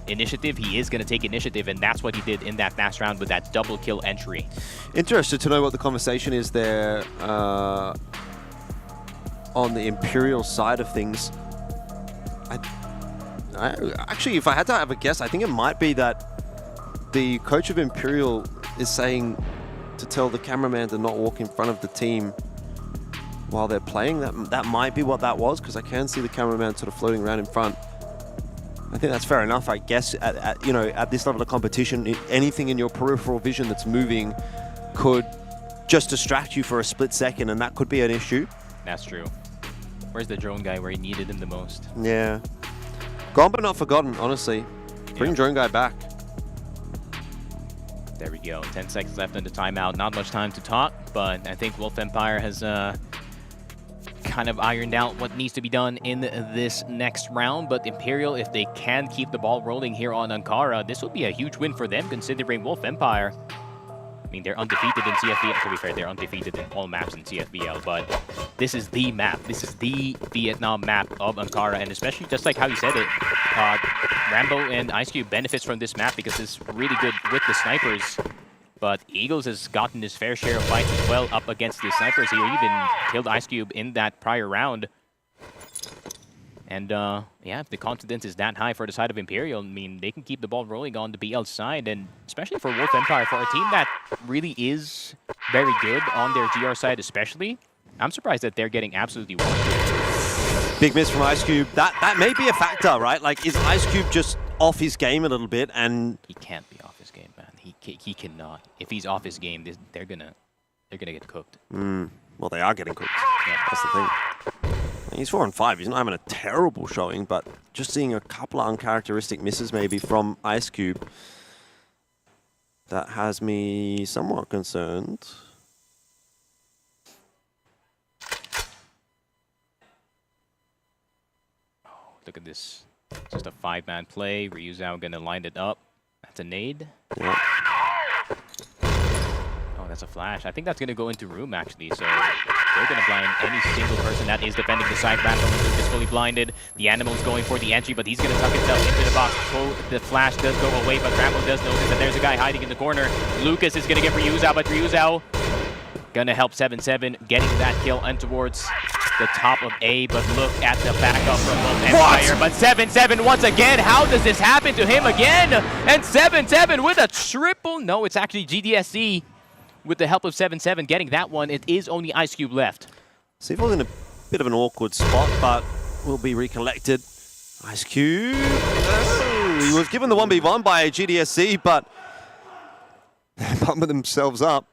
initiative, he is going to take initiative, and that's what he did in that last round with that double kill entry. Interested to know what the conversation is there on the Imperial side of things. Actually, if I had to have a guess, I think it might be that the coach of Imperial is saying to tell the cameraman to not walk in front of the team while they're playing. That might be what that was, because I can see the cameraman sort of floating around in front. I think that's fair enough, I guess. You know, at this level of competition, anything in your peripheral vision that's moving could just distract you for a split second, and that could be an issue. That's true. Where's the drone guy where he needed him the most? Yeah. Gone but not forgotten, honestly. Bring drone guy back. There we go. 10 seconds left in the timeout. Not much time to talk, but I think Wolf Empire has kind of ironed out what needs to be done in this next round. But Imperial, if they can keep the ball rolling here on Ankara, this will be a huge win for them, considering Wolf Empire, I mean, they're undefeated in CFBL. To be fair, they're undefeated in all maps in CFBL, but this is the map. This is the Vietnam map of Ankara, and especially just like how you said it, Rambo and Ice Cube benefits from this map because it's really good with the snipers. But Eagles has gotten his fair share of fights as well up against the snipers. He even killed Ice Cube in that prior round. And yeah, if the confidence is that high for the side of Imperial, I mean, they can keep the ball rolling on the BL side. And especially for Wolf Empire, for a team that really is very good on their GR side especially, I'm surprised that they're getting absolutely walled. Big miss from Ice Cube. That may be a factor, right? Like, is Ice Cube just off his game a little bit? And he can't be off his game, man. He cannot. If he's off his game, they're gonna get cooked. Well, they are getting cooked. Yeah, that's the thing. He's 4-5. He's not having a terrible showing, but just seeing a couple of uncharacteristic misses maybe from Ice Cube, that has me somewhat concerned. Oh, look at this. Just a 5-man play. Ryuzao gonna line it up. That's a nade. Yeah. Oh, that's a flash. I think that's gonna go into room actually, so they're gonna blind any single person that is defending the side. Rambo is fully blinded. The Animal's going for the entry, but he's gonna tuck himself into the box. The flash does go away, but Rambo does notice that there's a guy hiding in the corner. Lucas is gonna get Ryuzao, but Ryuzao gonna help 7-7 getting that kill and towards the top of A, but look at the backup from Wolf Empire. But 7-7 once again, how does this happen to him again? And 7-7 with a triple. No, it's actually GDSC with the help of 7-7 getting that one. It is only Ice Cube left. C4's in a bit of an awkward spot, but will be recollected. Ice Cube. Oh, he was given the 1v1 by GDSC, but they're pumping themselves up.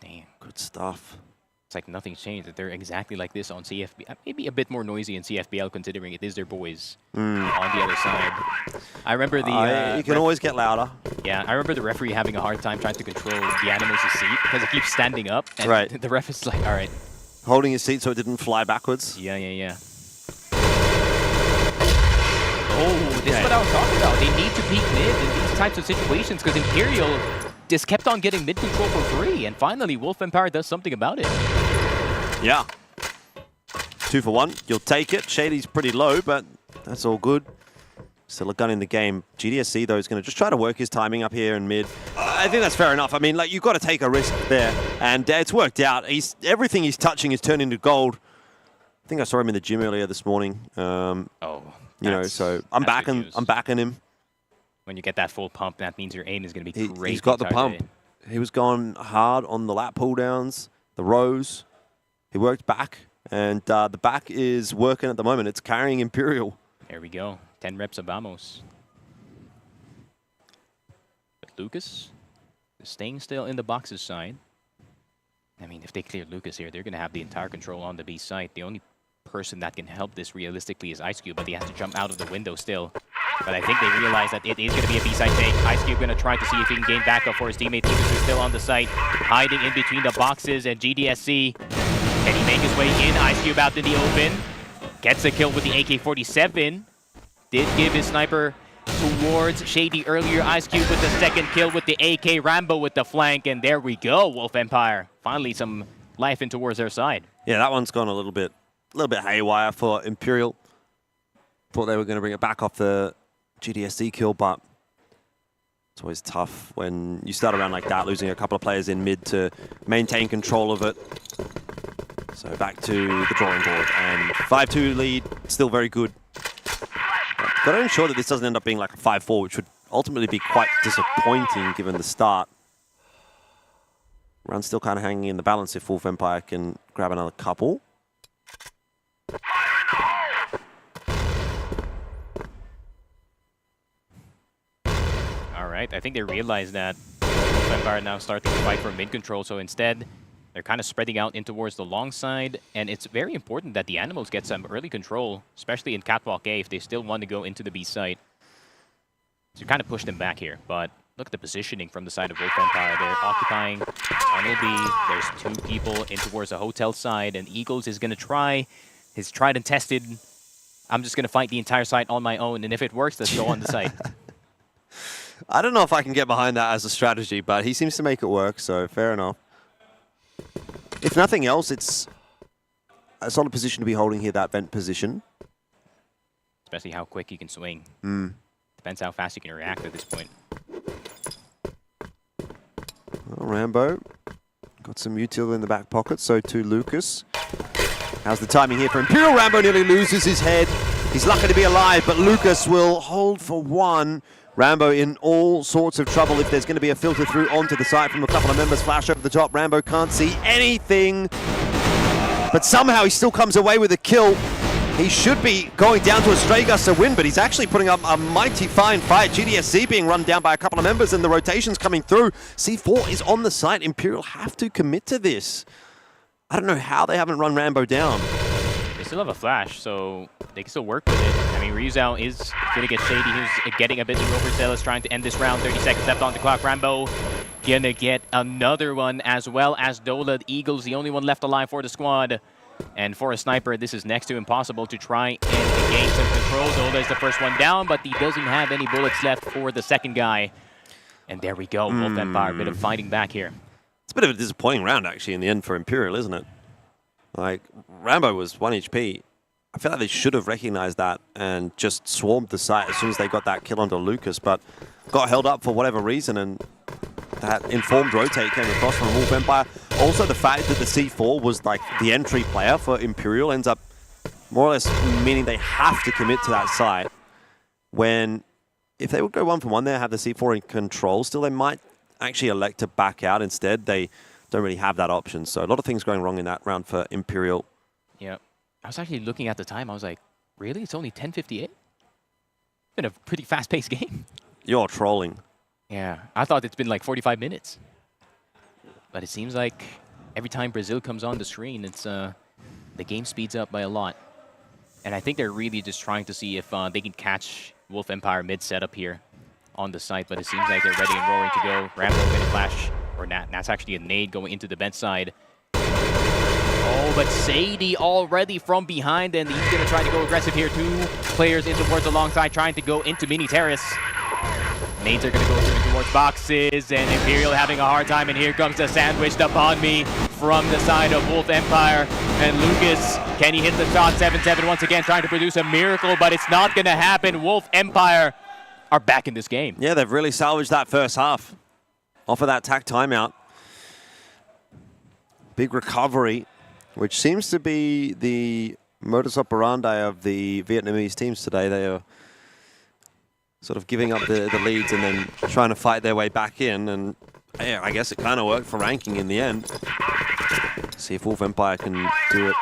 Damn. Good stuff. It's like nothing's changed. That they're exactly like this on CFBL. Maybe a bit more noisy in CFBL, considering it is their boys on the other side. I remember the... you can always get louder. Yeah, I remember the referee having a hard time trying to control the Animal's seat because it keeps standing up. And right. The ref is like, all right. Holding his seat so it didn't fly backwards. Yeah. Oh, this is what I was talking about. They need to peek mid in these types of situations because Imperial just kept on getting mid control for free, and finally Wolf Empire does something about it. Yeah. 2 for 1. You'll take it. Shady's pretty low, but that's all good. Still a gun in the game. GDSC, though, is going to just try to work his timing up here in mid. I think that's fair enough. I mean, like, you've got to take a risk there, and it's worked out. Everything he's touching is turned into gold. I think I saw him in the gym earlier this morning. You know, so I'm backing him. When you get that full pump, that means your aim is going to be great. He's got the pump. He was going hard on the lap pull downs, the rows. He worked back, and the back is working at the moment. It's carrying Imperial. There we go. 10 reps of Vamos. But Lucas is staying still in the boxes side. I mean, if they clear Lucas here, they're going to have the entire control on the B side. The only person that can help this realistically is Ice Cube, but he has to jump out of the window still. But I think they realize that it is going to be a B-side take. Ice Cube going to try to see if he can gain backup for his teammate. Lucas is still on the site, hiding in between the boxes, and GDSC, can he make his way in? Ice Cube out in the open. Gets a kill with the AK-47. Did give his sniper towards Shady earlier. Ice Cube with the second kill with the AK. Rambo with the flank, and there we go, Wolf Empire. Finally some life in towards their side. Yeah, that one's gone a little bit haywire for Imperial. Thought they were going to bring it back off the GDSC kill, but it's always tough when you start around like that, losing a couple of players in mid to maintain control of it. So back to the drawing board, and 5-2 lead, still very good. But got to ensure that this doesn't end up being like a 5-4, which would ultimately be quite disappointing given the start. Round's still kind of hanging in the balance if Wolf Empire can grab another couple. All right, I think they realize that Wolf Empire now starting to fight for mid control, so instead they're kind of spreading out in towards the long side, and it's very important that the Animals get some early control, especially in Catwalk A if they still want to go into the B site. So kind of push them back here, but look at the positioning from the side of Wolf Empire. They're occupying Tunnel B. There's 2 people in towards the hotel side, and Eagles is going to try his tried and tested, I'm just going to fight the entire site on my own, and if it works, let's go on the site. I don't know if I can get behind that as a strategy, but he seems to make it work, so fair enough. If nothing else, it's a solid position to be holding here, that vent position. Especially how quick he can swing. Mm. Depends how fast you can react at this point. Well, Rambo got some util in the back pocket, so too Lucas. How's the timing here for Imperial? Rambo nearly loses his head. He's lucky to be alive, but Lucas will hold for one. Rambo in all sorts of trouble if there's going to be a filter through onto the side from a couple of members. Flash over the top. Rambo can't see anything, but somehow he still comes away with a kill. He should be going down to a Stray Gust to win, but he's actually putting up a mighty fine fight. GDSC being run down by a couple of members and the rotations coming through. C4 is on the site. Imperial have to commit to this. I don't know how they haven't run Rambo down. They still have a flash, so they can still work with it. I mean, Ryuzao is going to get shady. He's getting a bit of overzealous, trying to end this round. 30 seconds left on the clock. Rambo gonna get another one, as well as Dola. Eagles, the only one left alive for the squad. And for a sniper, this is next to impossible to try and gain some control. Dola is the first one down, but he doesn't have any bullets left for the second guy. And there we go, Wolf Empire, a bit of fighting back here. It's a bit of a disappointing round, actually, in the end for Imperial, isn't it? Like, Rambo was 1 HP. I feel like they should have recognized that and just swarmed the site as soon as they got that kill onto Lucas, but got held up for whatever reason, and that informed rotate came across from Wolf Empire. Also, the fact that the C4 was like the entry player for Imperial ends up more or less meaning they have to commit to that site. When, if they would go 1 for 1 there, have the C4 in control, still they might actually elect to back out instead. They don't really have that option. So a lot of things going wrong in that round for Imperial. Yeah. I was actually looking at the time. I was like, really? It's only 10:58? It's been a pretty fast-paced game. You're trolling. Yeah. I thought it's been like 45 minutes. But it seems like every time Brazil comes on the screen, it's the game speeds up by a lot. And I think they're really just trying to see if they can catch Wolf Empire mid-setup here on the site. But it seems like they're ready and roaring to go. Rambo going to flash. Or that's actually a nade going into the bench side. Oh, but Sadie already from behind, and he's going to try to go aggressive here. 2 players in towards the long side, trying to go into mini terrace. Nades are going to go through towards boxes, and Imperial having a hard time, and here comes the sandwich upon me from the side of Wolf Empire. And Lucas, can he hit the shot? 7-7 once again, trying to produce a miracle, but it's not going to happen. Wolf Empire are back in this game. Yeah, they've really salvaged that first half. Off of that tack timeout. Big recovery, which seems to be the modus operandi of the Vietnamese teams today. They are sort of giving up the leads and then trying to fight their way back in. And yeah, I guess it kind of worked for ranking in the end. See if Wolf Empire can do it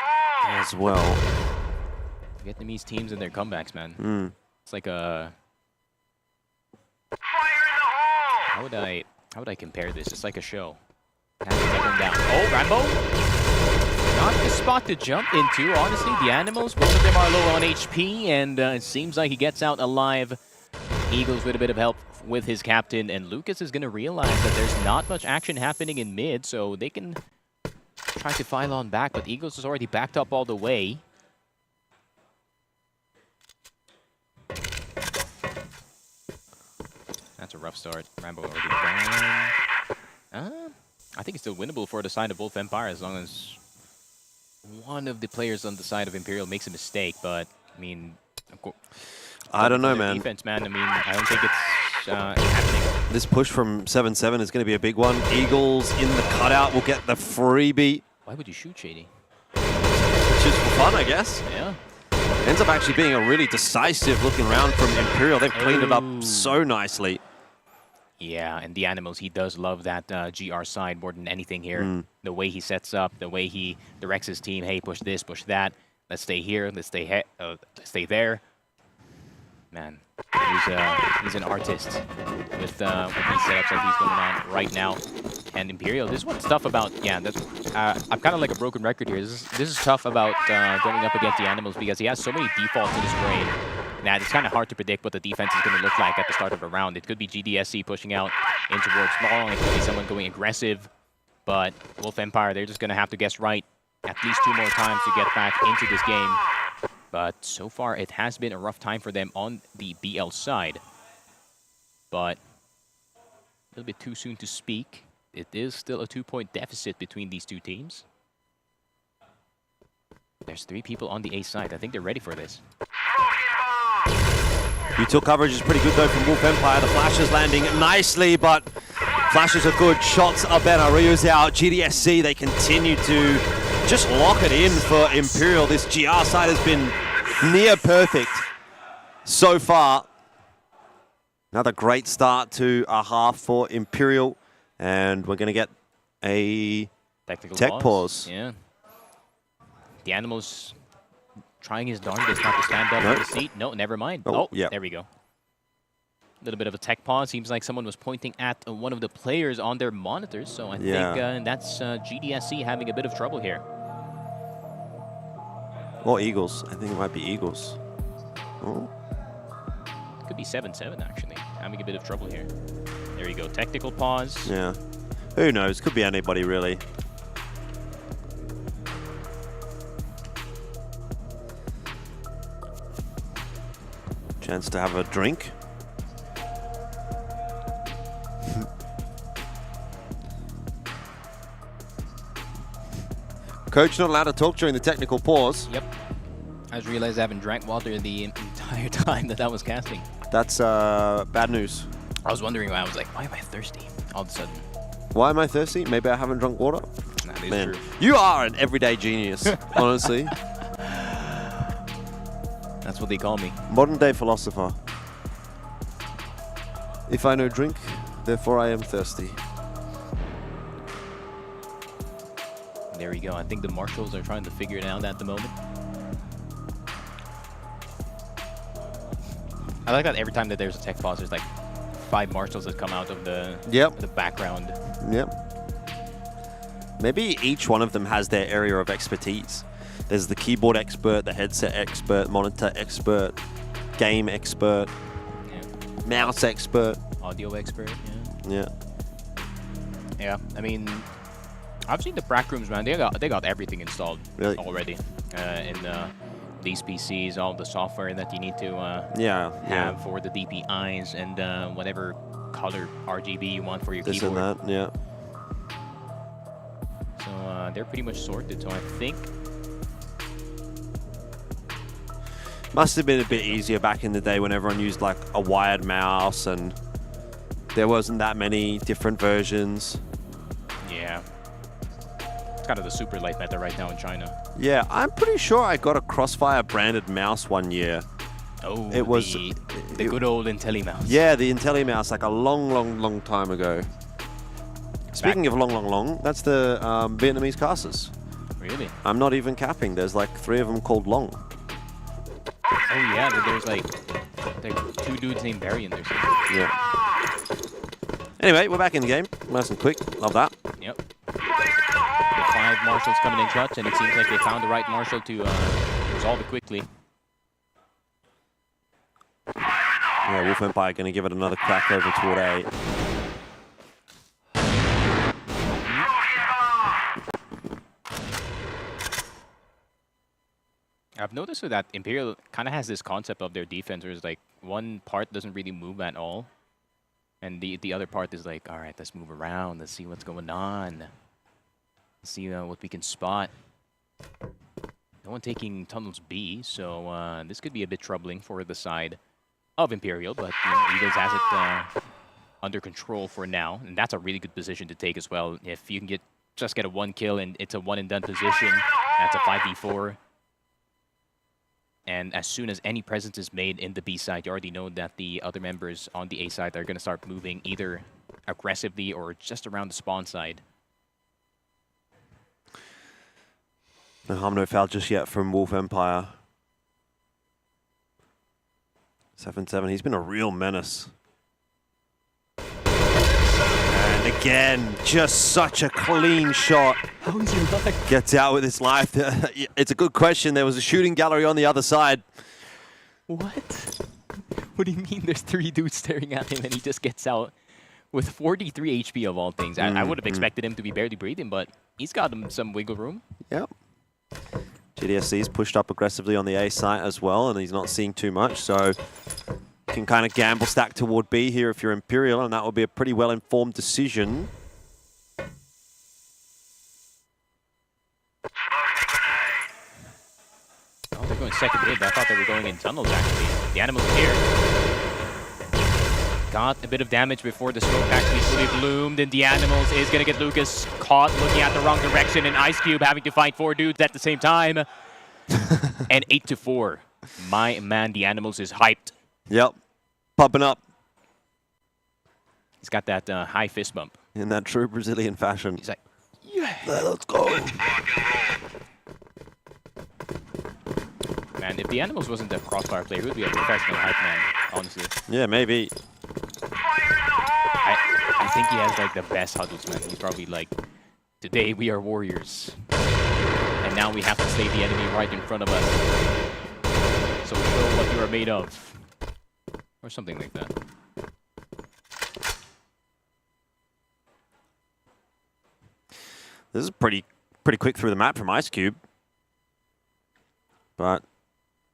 as well. Vietnamese teams and their comebacks, man. It's like a... How would I compare this? It's like a show. Down. Oh, Rambo! Not the spot to jump into, honestly. The Animals, both of them are low on HP, and it seems like he gets out alive. Eagles with a bit of help with his captain, and Lucas is going to realize that there's not much action happening in mid, so they can try to file on back, but Eagles is already backed up all the way. That's a rough start. Rambo already down. I think it's still winnable for the side of Wolf Empire as long as one of the players on the side of Imperial makes a mistake. But, I mean, of course, I don't know, man. Defense, man. I mean, I don't think it's happening. This push from 7-7 is going to be a big one. Eagles in the cutout will get the freebie. Why would you shoot Shady? Which is for fun, I guess. Yeah. Ends up actually being a really decisive looking round from Imperial. They've cleaned it up so nicely. Yeah, and the Animals, he does love that GR side more than anything here. The way he sets up, the way he directs his team. Hey, push this, push that. Let's stay here. Let's stay there. Man, he's an artist with these setups that he's going on right now. And Imperial, this is what's tough about, I'm kind of like a broken record here. This is tough about going up against the Animals because he has so many defaults in his brain that it's kind of hard to predict what the defense is going to look like at the start of a round. It could be GDSC pushing out in towards long. It could be someone going aggressive. But Wolf Empire, they're just going to have to guess right at least 2 more times to get back into this game. But so far, it has been a rough time for them on the BL side. But a little bit too soon to speak. It is still a 2-point deficit between these two teams. There's 3 people on the A side. I think they're ready for this. Util coverage is pretty good though from Wolf Empire. The flash is landing nicely, but flashes are good, shots are better. Ryu's out, GDSC, they continue to just lock it in for Imperial. This GR side has been near perfect so far. Another great start to a half for Imperial. And we're going to get a tech pause. Yeah. The Animals trying his darndest not to stand up in the seat. No, never mind. Oh, yeah. There we go. A little bit of a tech pause. Seems like someone was pointing at one of the players on their monitors. So I think that's GDSC having a bit of trouble here. Or Eagles. I think it might be Eagles. Oh. Could be 7-7 actually. Having a bit of trouble here. There you go. Technical pause. Yeah. Who knows? Could be anybody really. Chance to have a drink. Coach not allowed to talk during the technical pause. Yep. I just realized I haven't drank water the entire time that was casting. That's bad news. I was wondering why. I was like, why am I thirsty all of a sudden? Why am I thirsty? Maybe I haven't drunk water. That is Man, true. you are an everyday genius, honestly. That's what they call me. Modern day philosopher. If I no drink, therefore I am thirsty. There we go. I think the marshals are trying to figure it out at the moment. I like that every time that there's a tech pause, there's like 5 marshals that come out of the background. Yep. Maybe each one of them has their area of expertise. There's the keyboard expert, the headset expert, monitor expert, game expert, mouse expert, audio expert. Yeah. Yeah. I mean, I've seen the prac rooms, man. They got everything installed already in these PCs, all the software that you need to have for the DPIs and whatever color RGB you want for your this keyboard. and that, yeah. So they're pretty much sorted. So I think Must have been a bit easier back in the day when everyone used like a wired mouse and there wasn't that many different versions. Yeah. It's kind of the super light meta right now in China. Yeah, I'm pretty sure I got a CROSSFIRE branded mouse one year. Oh, it was the good old IntelliMouse. Yeah, the IntelliMouse, like a long time ago. Speaking of long, that's the Vietnamese casters. Really? I'm not even capping. There's like 3 of them called Long. Oh yeah, there's like 2 dudes named Barry in there. Yeah. Anyway, we're back in the game. Nice and quick. Love that. Yep. The 5 marshals coming in clutch, and it seems like they found the right marshal to resolve it quickly. Yeah, Wolf Empire going to give it another crack over toward A. I've noticed that Imperial kind of has this concept of their defense where it's like one part doesn't really move at all. And the other part is like, all right, let's move around. Let's see what's going on. Let's see what we can spot. No one taking tunnels B, so this could be a bit troubling for the side of Imperial. But you know, Eagles has it under control for now. And that's a really good position to take as well. If you can just get a 1 kill and it's a 1 and done position, that's a 5v4. And as soon as any presence is made in the B side, you already know that the other members on the A side are going to start moving either aggressively or just around the spawn side. No harm, no foul just yet from Wolf Empire. 7-7, he's been a real menace. And again, just such a clean shot. How is he alive? Gets out with his life. It's a good question. There was a shooting gallery on the other side. What? What do you mean there's 3 dudes staring at him and he just gets out with 43 HP of all things? I would have expected him to be barely breathing, but he's got some wiggle room. Yep. GDSC's pushed up aggressively on the A site as well, and he's not seeing too much, so you can kind of gamble stack toward B here if you're Imperial, and that would be a pretty well-informed decision. Oh, they're going second mid, but I thought they were going in tunnels, actually. The Animals here. Got a bit of damage before the smoke actually fully bloomed, and the Animals is going to get Lucas caught looking at the wrong direction, and Ice Cube having to fight 4 dudes at the same time. And 8-4. My man, the Animals is hyped. Yep. Pumping up. He's got that high fist bump. In that true Brazilian fashion. He's like, yeah, let's go. Man, if the Animals wasn't a CROSSFIRE player, he would be a professional hype man, honestly. Yeah, maybe. I think he has like the best huddles, man. He's probably like, today we are warriors. And now we have to slay the enemy right in front of us. So show what you are made of. Or something like that. This is pretty quick through the map from Ice Cube. But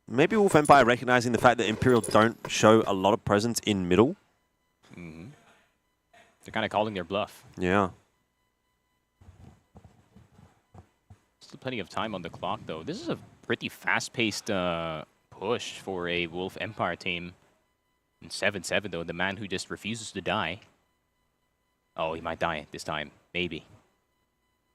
maybe Wolf Empire recognizing the fact that Imperial don't show a lot of presence in middle. Mm-hmm. They're kind of calling their bluff. Yeah. Still plenty of time on the clock, though. This is a pretty fast-paced push for a Wolf Empire team. And 7-7, though, the man who just refuses to die. Oh, he might die this time. Maybe.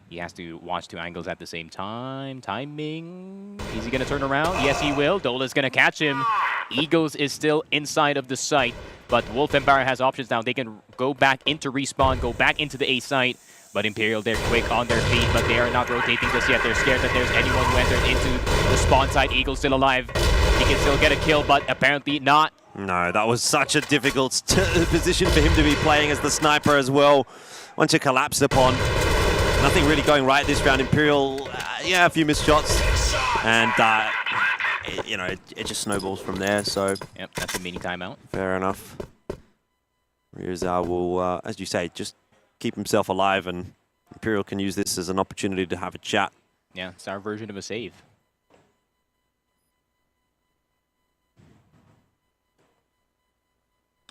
He has to watch 2 angles at the same time. Timing. Is he going to turn around? Yes, he will. Dola's going to catch him. Eagles is still inside of the site. But Wolf Empire has options now. They can go back into respawn, go back into the A site. But Imperial, they're quick on their feet, but they are not rotating just yet. They're scared that there's anyone who entered into the spawn site. Eagle's still alive. He can still get a kill, but apparently not. No, that was such a difficult position for him to be playing as the sniper as well. Once you collapsed upon. Nothing really going right this round. Imperial, yeah, a few missed shots. And, you know, it just snowballs from there, so... Yep, that's a mini timeout. Fair enough. Ryuzawa will, as you say, just keep himself alive, and Imperial can use this as an opportunity to have a chat. Yeah, it's our version of a save.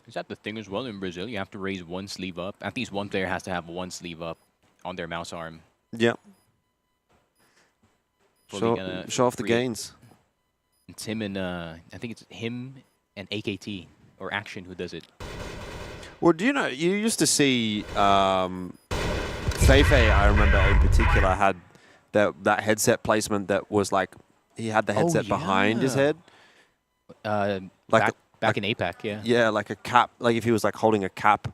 Is that the thing as well in Brazil? You have to raise one sleeve up. At least one player has to have one sleeve up on their mouse arm. Yep. Show off the gains. It's him and, I think it's him and AKT, or Action, who does it. Well, do you know, you used to see Feifei, I remember in particular, had that headset placement that was like, he had the headset behind his head. Back in APAC, yeah. Yeah, like a cap, like if he was like holding a cap,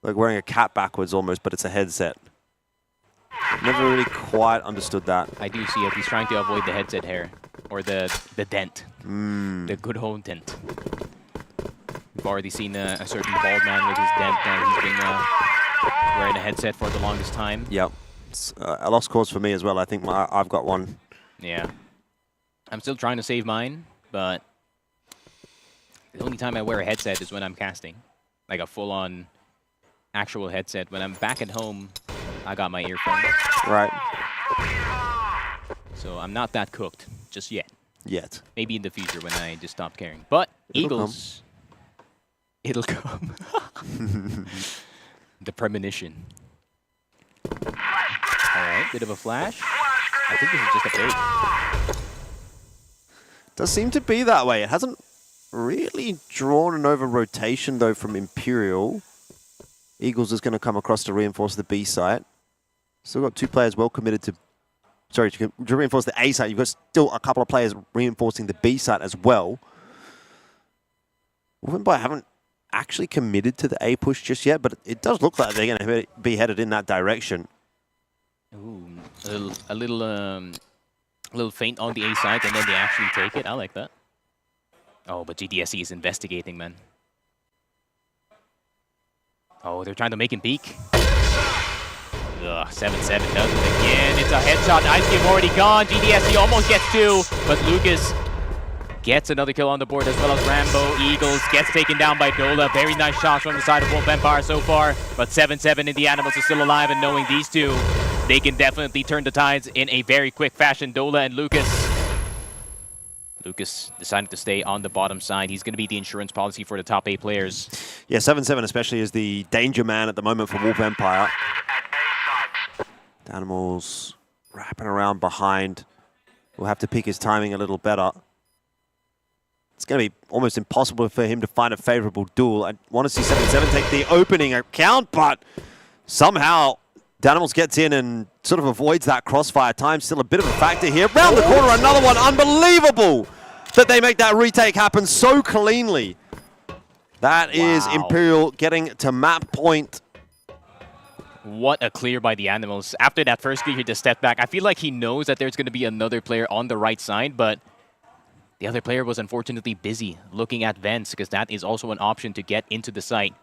like wearing a cap backwards almost, but it's a headset. Never really quite understood that. I do see it. He's trying to avoid the headset hair, or the dent, the good old dent. We've already seen a certain bald man with his dent, and he's been wearing a headset for the longest time. Yep. It's a lost cause for me as well. I think I've got one. Yeah. I'm still trying to save mine, but the only time I wear a headset is when I'm casting. Like a full-on actual headset. When I'm back at home, I got my earphones. Right. So I'm not that cooked just yet. Yet. Maybe in the future when I just stop caring. But Eagles, it'll come. The premonition. All right, bit of a flash. I think this is just a fake. Does seem to be that way. It hasn't really drawn an over rotation though from Imperial. Eagles is going to come across to reinforce the B site. Still got 2 players well committed to sorry, to reinforce the A site, you've got still a couple of players reinforcing the B site as well. Wolf Empire haven't actually committed to the A push just yet, but it does look like they're going to be headed in that direction. Ooh, a little feint on the A side, and then they actually take it. I like that. Oh, but GDSE is investigating, man. Oh, they're trying to make him peek. Ugh, 7-7 does it again. It's a headshot. Ice Cube already gone. GDSE almost gets 2, but Lucas gets another kill on the board, as well as Rambo. Eagles gets taken down by Dola. Very nice shots from the side of Wolf Empire so far, but 7-7 and the Animals are still alive, and knowing these two, they can definitely turn the tides in a very quick fashion. Dola and Lucas decided to stay on the bottom side. He's going to be the insurance policy for the top 8 players. Yeah, 7-7 especially is the danger man at the moment for Wolf Empire. The Animals wrapping around behind. Will have to pick his timing a little better. It's going to be almost impossible for him to find a favorable duel. I want to see 7-7 take the opening account, but somehow Danimals gets in and sort of avoids that crossfire. Time still a bit of a factor here. Round the corner, another one. Unbelievable that they make that retake happen so cleanly. That is Imperial getting to map point. What a clear by the Animals. After that first clear, he just stepped back. I feel like he knows that there's going to be another player on the right side, but the other player was unfortunately busy looking at vents, because that is also an option to get into the site.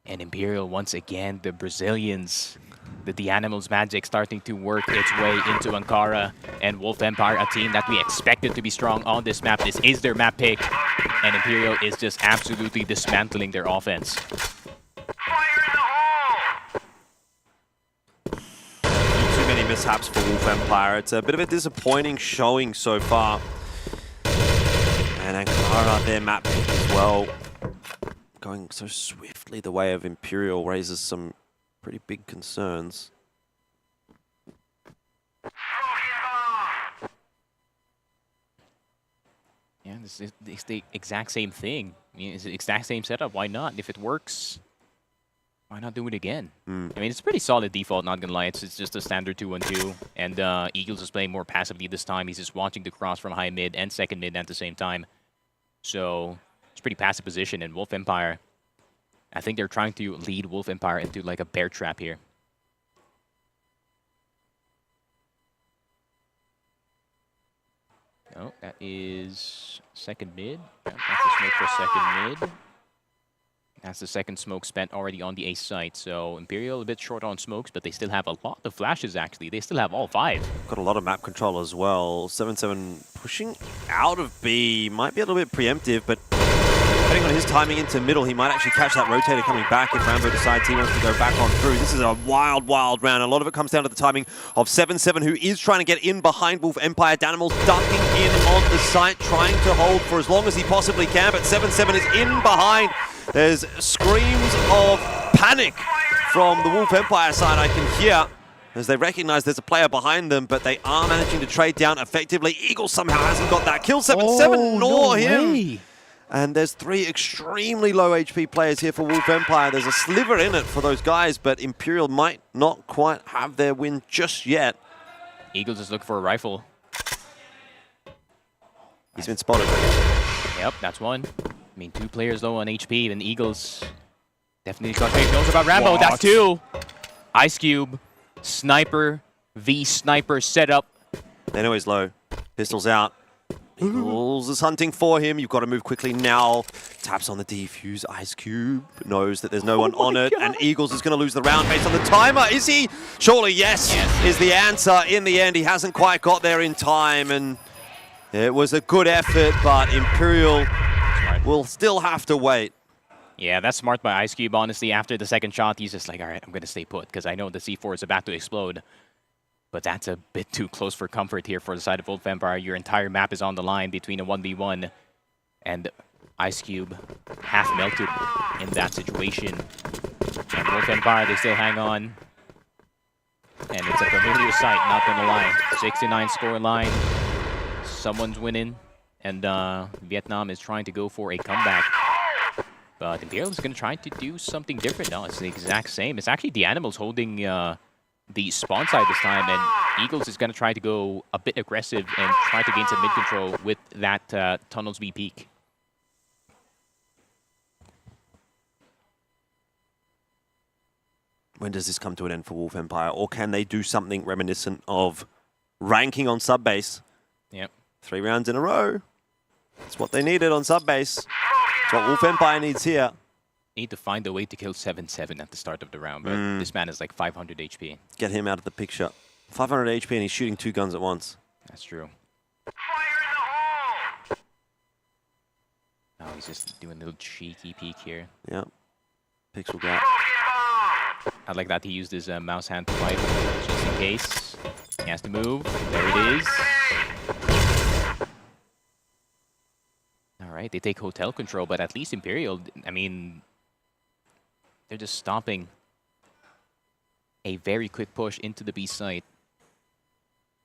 And Imperial, once again, the Brazilians, the Animals magic starting to work its way into Ankara, and Wolf Empire, a team that we expected to be strong on this map. This is their map pick, and Imperial is just absolutely dismantling their offense. Too many mishaps for Wolf Empire. It's a bit of a disappointing showing so far. And Ankara, their map pick as well, going so swiftly the way of Imperial raises some pretty big concerns. Yeah, it's the exact same thing. I mean, it's the exact same setup. Why not? If it works, why not do it again? I mean, it's a pretty solid default, not gonna lie. It's just a standard 2-1-2. And Eagles is playing more passively this time. He's just watching the cross from high mid and second mid at the same time. So it's pretty passive position. And Wolf Empire, I think they're trying to lead Wolf Empire into like a bear trap here. Oh, that is second mid. That's the smoke for second mid. That's the second smoke spent already on the A site. So Imperial a bit short on smokes, but they still have a lot of flashes actually. They still have all 5. Got a lot of map control as well. 7-7 pushing out of B. Might be a little bit preemptive, but depending on his timing into middle, he might actually catch that rotator coming back if Rambo decides he wants to go back on through. This is a wild, wild round. A lot of it comes down to the timing of 7-7, who is trying to get in behind Wolf Empire. Danimals ducking in on the site, trying to hold for as long as he possibly can, but 7-7 is in behind. There's screams of panic from the Wolf Empire side I can hear, as they recognize there's a player behind them, but they are managing to trade down effectively. Eagle somehow hasn't got that kill. 7-7 nor him. And there's 3 extremely low HP players here for Wolf Empire. There's a sliver in it for those guys, but Imperial might not quite have their win just yet. Eagles is looking for a rifle. He's been spotted. Yep, that's one. I mean, 2 players low on HP, and Eagles definitely got big knows about Rambo. What? That's 2. Ice Cube, Sniper, V Sniper setup. They know he's low. Pistols out. Eagles is hunting for him. You've got to move quickly now. Taps on the defuse. Ice Cube knows that there's no one on it. And Eagles is going to lose the round based on the timer. Is he? Surely yes, is the answer. In the end, he hasn't quite got there in time. And it was a good effort, but Imperial will still have to wait. Yeah, that's smart by Ice Cube, honestly. After the second shot, he's just like, all right, I'm going to stay put, because I know the C4 is about to explode. But that's a bit too close for comfort here for the side of Wolf Empire. Your entire map is on the line between a 1v1, and Ice Cube half melted in that situation. And Wolf Empire, they still hang on. And it's a familiar sight, not gonna lie. 69 score line. Someone's winning. And Vietnam is trying to go for a comeback. But Imperial is going to try to do something different now. It's the exact same. It's actually the Animals holding the spawn side this time, and Eagles is going to try to go a bit aggressive and try to gain some mid control with that Tunnels B peak. When does this come to an end for Wolf Empire? Or can they do something reminiscent of ranking on sub base? Yep. 3 rounds in a row. That's what they needed on sub base. That's what Wolf Empire needs here. Need to find a way to kill 7-7 at the start of the round, but this man is like 500 HP. Get him out of the picture. 500 HP and he's shooting 2 guns at once. That's true. Oh, he's just doing a little cheeky peek here. Yeah. Pixel gap. I like that he used his mouse hand to fight, just in case. He has to move. There it is. All right, they take hotel control, but at least Imperial, I mean, they're just stopping a very quick push into the B site.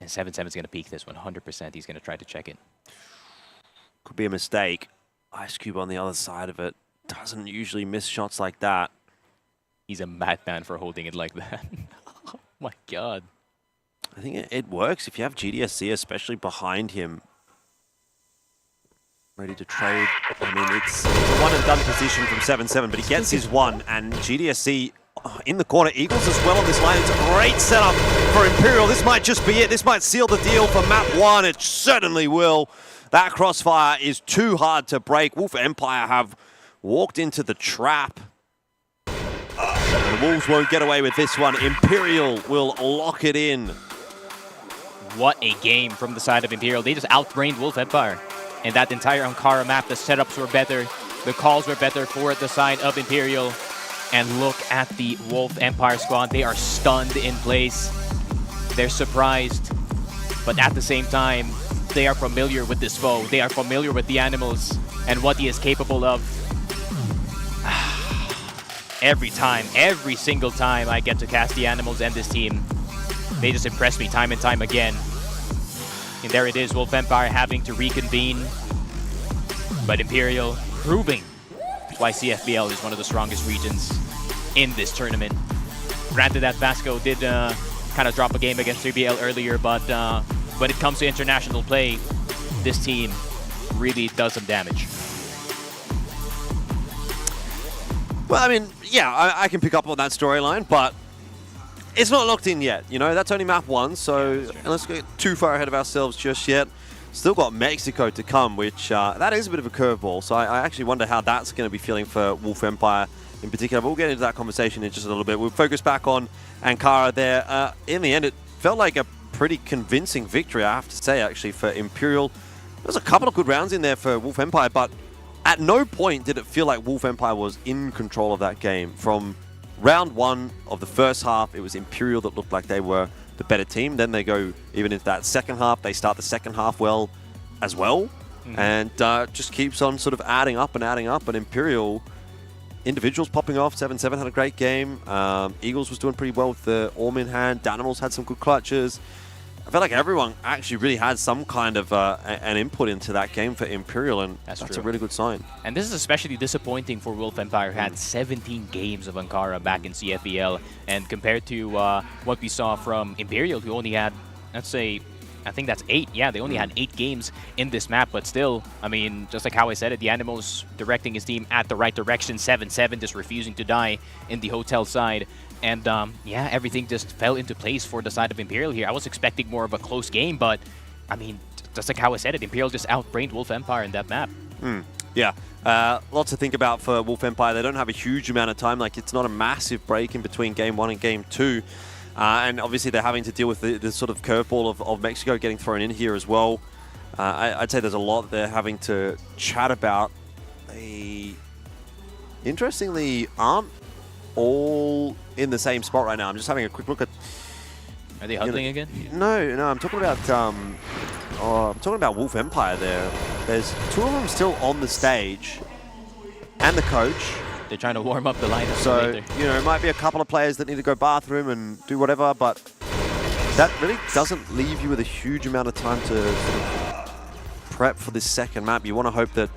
And 7-7 is going to peek this one, 100%. He's going to try to check it. Could be a mistake. Ice Cube on the other side of it doesn't usually miss shots like that. He's a madman for holding it like that. Oh my god. I think it works if you have GDSC, especially behind him. Ready to trade. I mean, it's a one-and-done position from 7-7, but he gets his one, and GDSC in the corner. Eagles as well on this line. It's a great setup for Imperial. This might just be it. This might seal the deal for map 1. It certainly will. That crossfire is too hard to break. Wolf Empire have walked into the trap. The Wolves won't get away with this one. Imperial will lock it in. What a game from the side of Imperial. They just outbrained Wolf Empire. And that entire Ankara map, the setups were better. The calls were better for the side of Imperial. And look at the Wolf Empire squad. They are stunned in place. They're surprised. But at the same time, they are familiar with this foe. They are familiar with the animals and what he is capable of. Every time, every single time I get to cast the animals and this team, they just impress me time and time again. And there it is, Wolf Empire having to reconvene. But Imperial proving why CFBL is one of the strongest regions in this tournament. Granted that Vasco did kind of drop a game against 3BL earlier, but when it comes to international play, this team really does some damage. Well, I mean, yeah, I can pick up on that storyline, but it's not locked in yet. You know, that's only map 1, so let's get too far ahead of ourselves just yet. Still got Mexico to come, which that is a bit of a curveball. So I actually wonder how that's going to be feeling for Wolf Empire in particular. But we'll get into that conversation in just a little bit. We'll focus back on Ankara there. In the end, it felt like a pretty convincing victory, I have to say, actually, for Imperial. There was a couple of good rounds in there for Wolf Empire, but at no point did it feel like Wolf Empire was in control of that game. From round 1 of the first half, it was Imperial that looked like they were the better team. Then they go even into that second half. They start the second half well as well. And just keeps on sort of adding up. And Imperial, individuals popping off. 7-7 had a great game. Eagles was doing pretty well with the Orm in hand. Danimals had some good clutches. I felt like everyone actually really had some kind of an input into that game for Imperial, and that's a really good sign. And this is especially disappointing for Wolf Empire, who had 17 games of Ankara back in CFBL, and compared to what we saw from Imperial, who only had, let's say, I think that's 8. Yeah, they only had 8 games in this map, but still, I mean, just like how I said it, the Animals directing his team at the right direction, 7-7, just refusing to die in the hotel side. And yeah, everything just fell into place for the side of Imperial here. I was expecting more of a close game, but I mean, just like how I said it, Imperial just outbrained Wolf Empire in that map. Yeah, lots to think about for Wolf Empire. They don't have a huge amount of time. Like, it's not a massive break in between game 1 and game 2. And obviously they're having to deal with the sort of curveball of Mexico getting thrown in here as well. I'd say there's a lot they're having to chat about. They, interestingly, aren't all in the same spot right now. I'm just having a quick look at... Are they huddling again? No, I'm talking about Wolf Empire there. There's 2 of them still on the stage, and the coach. They're trying to warm up the lineup. So, you know, it might be a couple of players that need to go bathroom and do whatever, but that really doesn't leave you with a huge amount of time to sort of prep for this second map. You want to hope that,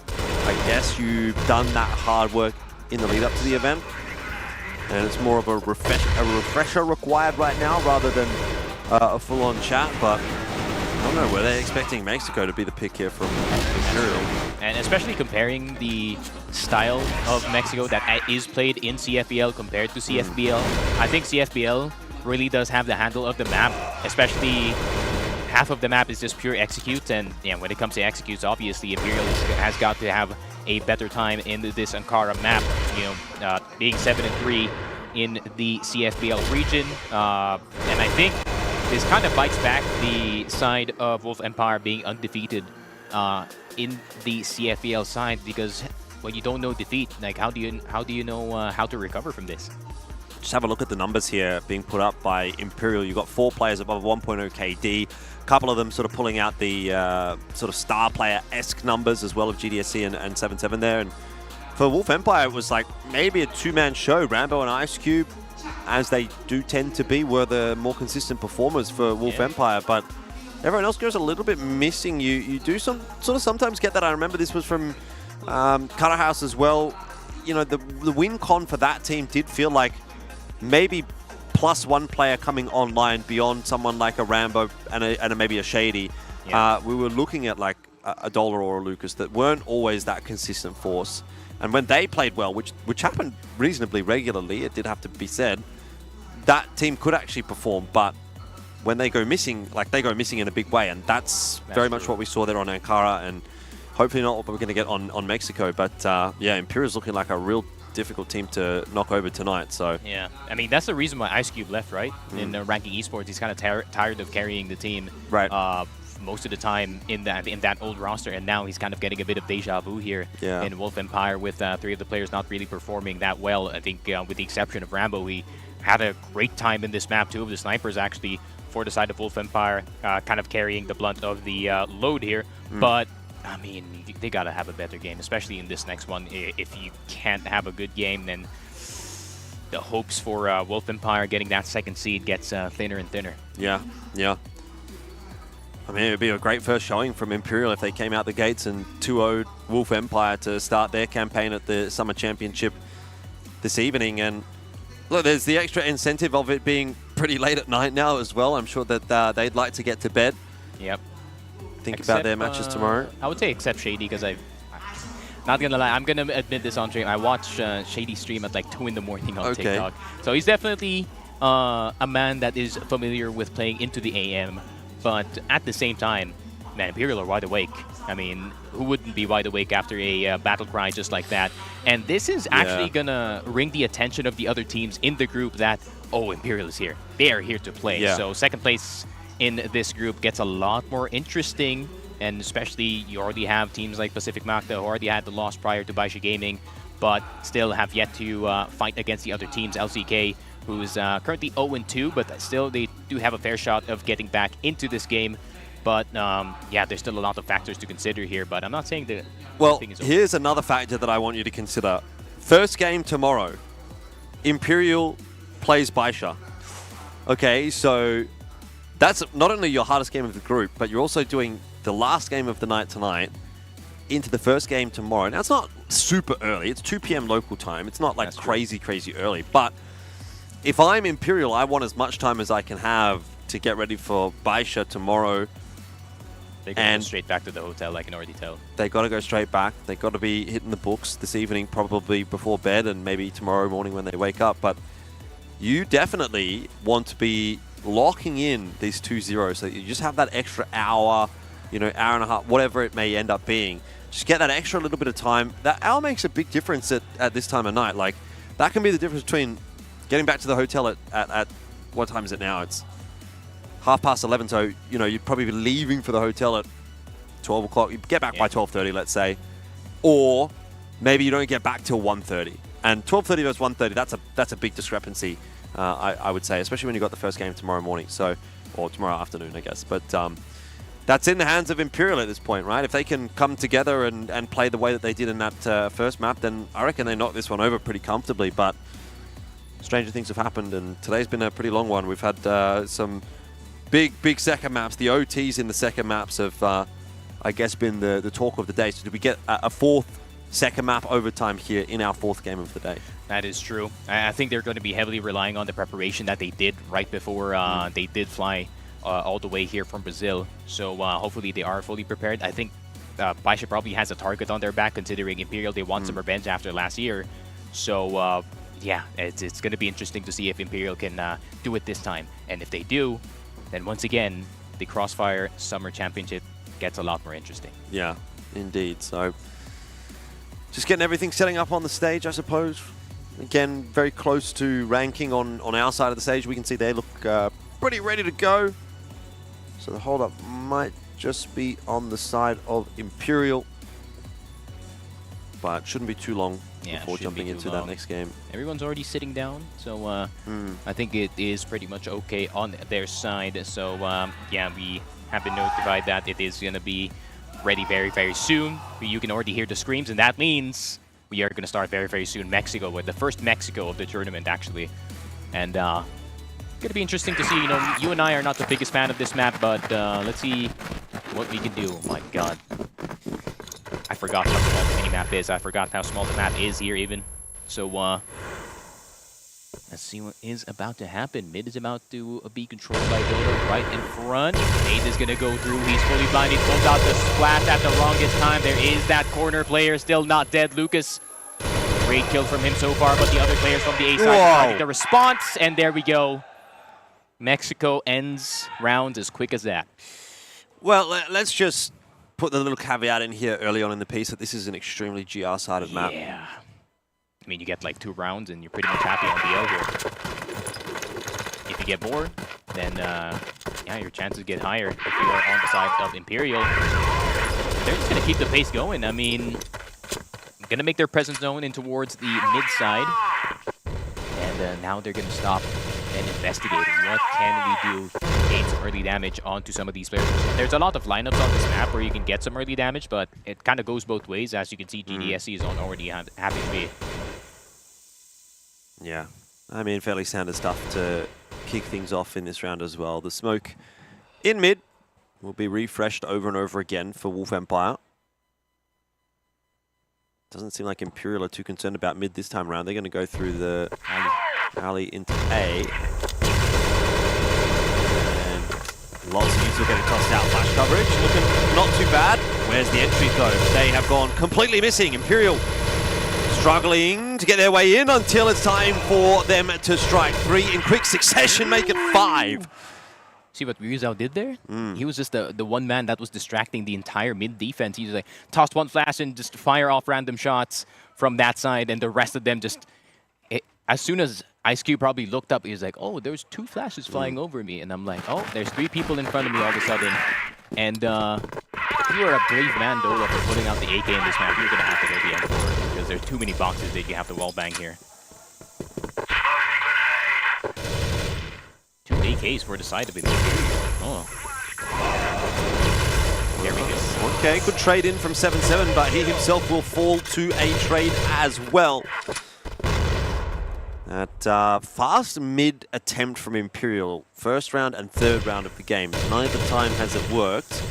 I guess, you've done that hard work in the lead up to the event. and it's more of a refresher required right now rather than a full-on chat, but I don't know, were they expecting Mexico to be the pick here from Imperial? And especially comparing the style of Mexico that is played in CFBL compared to CFBL. I think CFBL really does have the handle of the map, especially half of the map is just pure execute, and when it comes to executes, obviously Imperial has got to have a better time in this Ankara map, being 7-3 in the CFBL region. And I think this kind of bites back the side of Wolf Empire being undefeated in the CFBL side, because when you don't know defeat, like how do you know how to recover from this? Just have a look at the numbers here being put up by Imperial. You've got 4 players above 1.0 KD. A couple of them sort of pulling out the sort of star player-esque numbers as well of GDSC and 7-7 there. And for Wolf Empire, it was like maybe a 2-man show. Rambo and Ice Cube, as they do tend to be, were the more consistent performers for Wolf Empire. But everyone else goes a little bit missing. You do sometimes get that. I remember this was from Cutter House as well. You know, the win con for that team did feel like maybe plus 1 player coming online beyond someone like a Rambo and maybe a Shady. We were looking at like a Dollar or a Lucas that weren't always that consistent force. And when they played well, which happened reasonably regularly, it did have to be said, that team could actually perform. But when they go missing, they go missing in a big way. And that's very much what we saw there on Ankara, and hopefully not what we're going to get on Mexico. But yeah, Imperial's looking like a real difficult team to knock over tonight. So yeah, I mean, that's the reason why Ice Cube left, right? In ranking esports, he's kind of tired of carrying the team most of the time in that old roster, and now he's kind of getting a bit of deja vu here in Wolf Empire with 3 of the players not really performing that well. I think with the exception of Rambo, he had a great time in this map. 2 of the snipers actually for the side of Wolf Empire kind of carrying the blunt of the load here, but I mean, they gotta have a better game, especially in this next one. If you can't have a good game, then the hopes for Wolf Empire getting that 2nd seed gets thinner and thinner. Yeah. I mean, it would be a great first showing from Imperial if they came out the gates and 2-0'd Wolf Empire to start their campaign at the Summer Championship this evening. And look, there's the extra incentive of it being pretty late at night now as well. I'm sure that they'd like to get to bed. Yep. Think about their matches tomorrow. I would say except Shady, because not gonna lie, I'm gonna admit this on stream. I watch Shady stream at like 2 in the morning on TikTok. So he's definitely a man that is familiar with playing into the AM. But at the same time, man, Imperial are wide awake. I mean, who wouldn't be wide awake after a battle cry just like that? And this is actually gonna ring the attention of the other teams in the group that, oh, Imperial is here. They are here to play. So 2nd place in this group gets a lot more interesting, and especially you already have teams like Pacific Macta who already had the loss prior to Baisha Gaming, but still have yet to fight against the other teams. LCK, who's currently 0-2, but still they do have a fair shot of getting back into this game. But yeah, there's still a lot of factors to consider here, but I'm not saying that thing is over. Here's another factor that I want you to consider. First game tomorrow, Imperial plays Baisha. Okay, so that's not only your hardest game of the group, but you're also doing the last game of the night tonight into the first game tomorrow. Now, it's not super early. It's 2 p.m. local time. It's not like crazy early. But if I'm Imperial, I want as much time as I can have to get ready for Baisha tomorrow. They go straight back to the hotel, I can already tell. They got to go straight back. They got to be hitting the books this evening, probably before bed, and maybe tomorrow morning when they wake up. But you definitely want to be locking in these 2-0 so that you just have that extra hour, hour and a half, whatever it may end up being. Just get that extra little bit of time. That hour makes a big difference at this time of night. Like, that can be the difference between getting back to the hotel at what time is it now? It's 11:30, so, you'd probably be leaving for the hotel at 12 o'clock. You get back by 12:30, let's say. Or maybe you don't get back till 1:30. And 12:30 versus 1:30, that's a big discrepancy, I would say, especially when you've got the first game tomorrow morning, or tomorrow afternoon, I guess. But that's in the hands of Imperial at this point, right? If they can come together and play the way that they did in that first map, then I reckon they knock this one over pretty comfortably. But stranger things have happened, and today's been a pretty long one. We've had some big second maps. The OTs in the second maps have, I guess, been the talk of the day. So did we get a 4th second map overtime here in our 4th game of the day. That is true. I think they're going to be heavily relying on the preparation that they did right before they did fly all the way here from Brazil. So hopefully they are fully prepared. I think Baisha probably has a target on their back, considering Imperial, they want some revenge after last year. So yeah, it's going to be interesting to see if Imperial can do it this time. And if they do, then once again, the CROSSFIRE Summer Championship gets a lot more interesting. Yeah, indeed. So just getting everything setting up on the stage, I suppose. Again, very close to ranking on our side of the stage. We can see they look pretty ready to go. So the hold-up might just be on the side of Imperial. But shouldn't be too long before jumping into that next game. Everyone's already sitting down, so I think it is pretty much okay on their side. So yeah, we have been notified that it is going to be ready very, very soon. You can already hear the screams, and that means we are going to start very, very soon. Mexico, with the first Mexico of the tournament, actually. And going to be interesting to see. You know, you and I are not the biggest fan of this map, but let's see what we can do. Oh my god. I forgot how small the mini-map is. I forgot how small the map is here, even. So, let's see what is about to happen. Mid is about to be controlled by Dodo right in front. Nate is going to go through. He's fully blinded. Pulls out the splash at the wrongest time. There is that corner player still not dead. Lucas, great kill from him so far, but the other players from the A side are finding the response. And there we go. Mexico ends rounds as quick as that. Well, let's just put the little caveat in here early on in the piece that this is an extremely GR-sided map. Yeah. I mean, you get like 2 rounds and you're pretty much happy on BO here. If you get bored, then yeah, your chances get higher if you are on the side of Imperial. They're just going to keep the pace going. I mean, going to make their presence known in towards the mid side. And now they're going to stop and investigating. What can we do to gain some early damage onto some of these players? There's a lot of lineups on this map where you can get some early damage, but it kind of goes both ways. As you can see, GDSE is on already happy to be. Yeah, I mean, fairly standard stuff to kick things off in this round as well. The smoke in mid will be refreshed over and over again for Wolf Empire. Doesn't seem like Imperial are too concerned about mid this time around. They're going to go through the alley into A. And lots of users are getting tossed out. Flash coverage looking not too bad. Where's the entry though? They have gone completely missing. Imperial struggling to get their way in until it's time for them to strike 3 in quick succession, make it 5. See what Ryuzao did there? He was just the one man that was distracting the entire mid defense. He just like tossed one flash and just fire off random shots from that side, and the rest of them just... as soon as Ice Cube probably looked up, he was like, oh, there's 2 flashes flying over me. And I'm like, oh, there's 3 people in front of me all of a sudden. And if you are a brave man, Dola, for putting out the AK in this map, you're going to have to go the M4 because there's too many boxes that you have to wallbang here. 2 AKs for the side of it. Oh. There we go. Okay, good trade in from 7-7, but he himself will fall to a trade as well. That fast mid attempt from Imperial, first round and third round of the game. Neither time has it worked.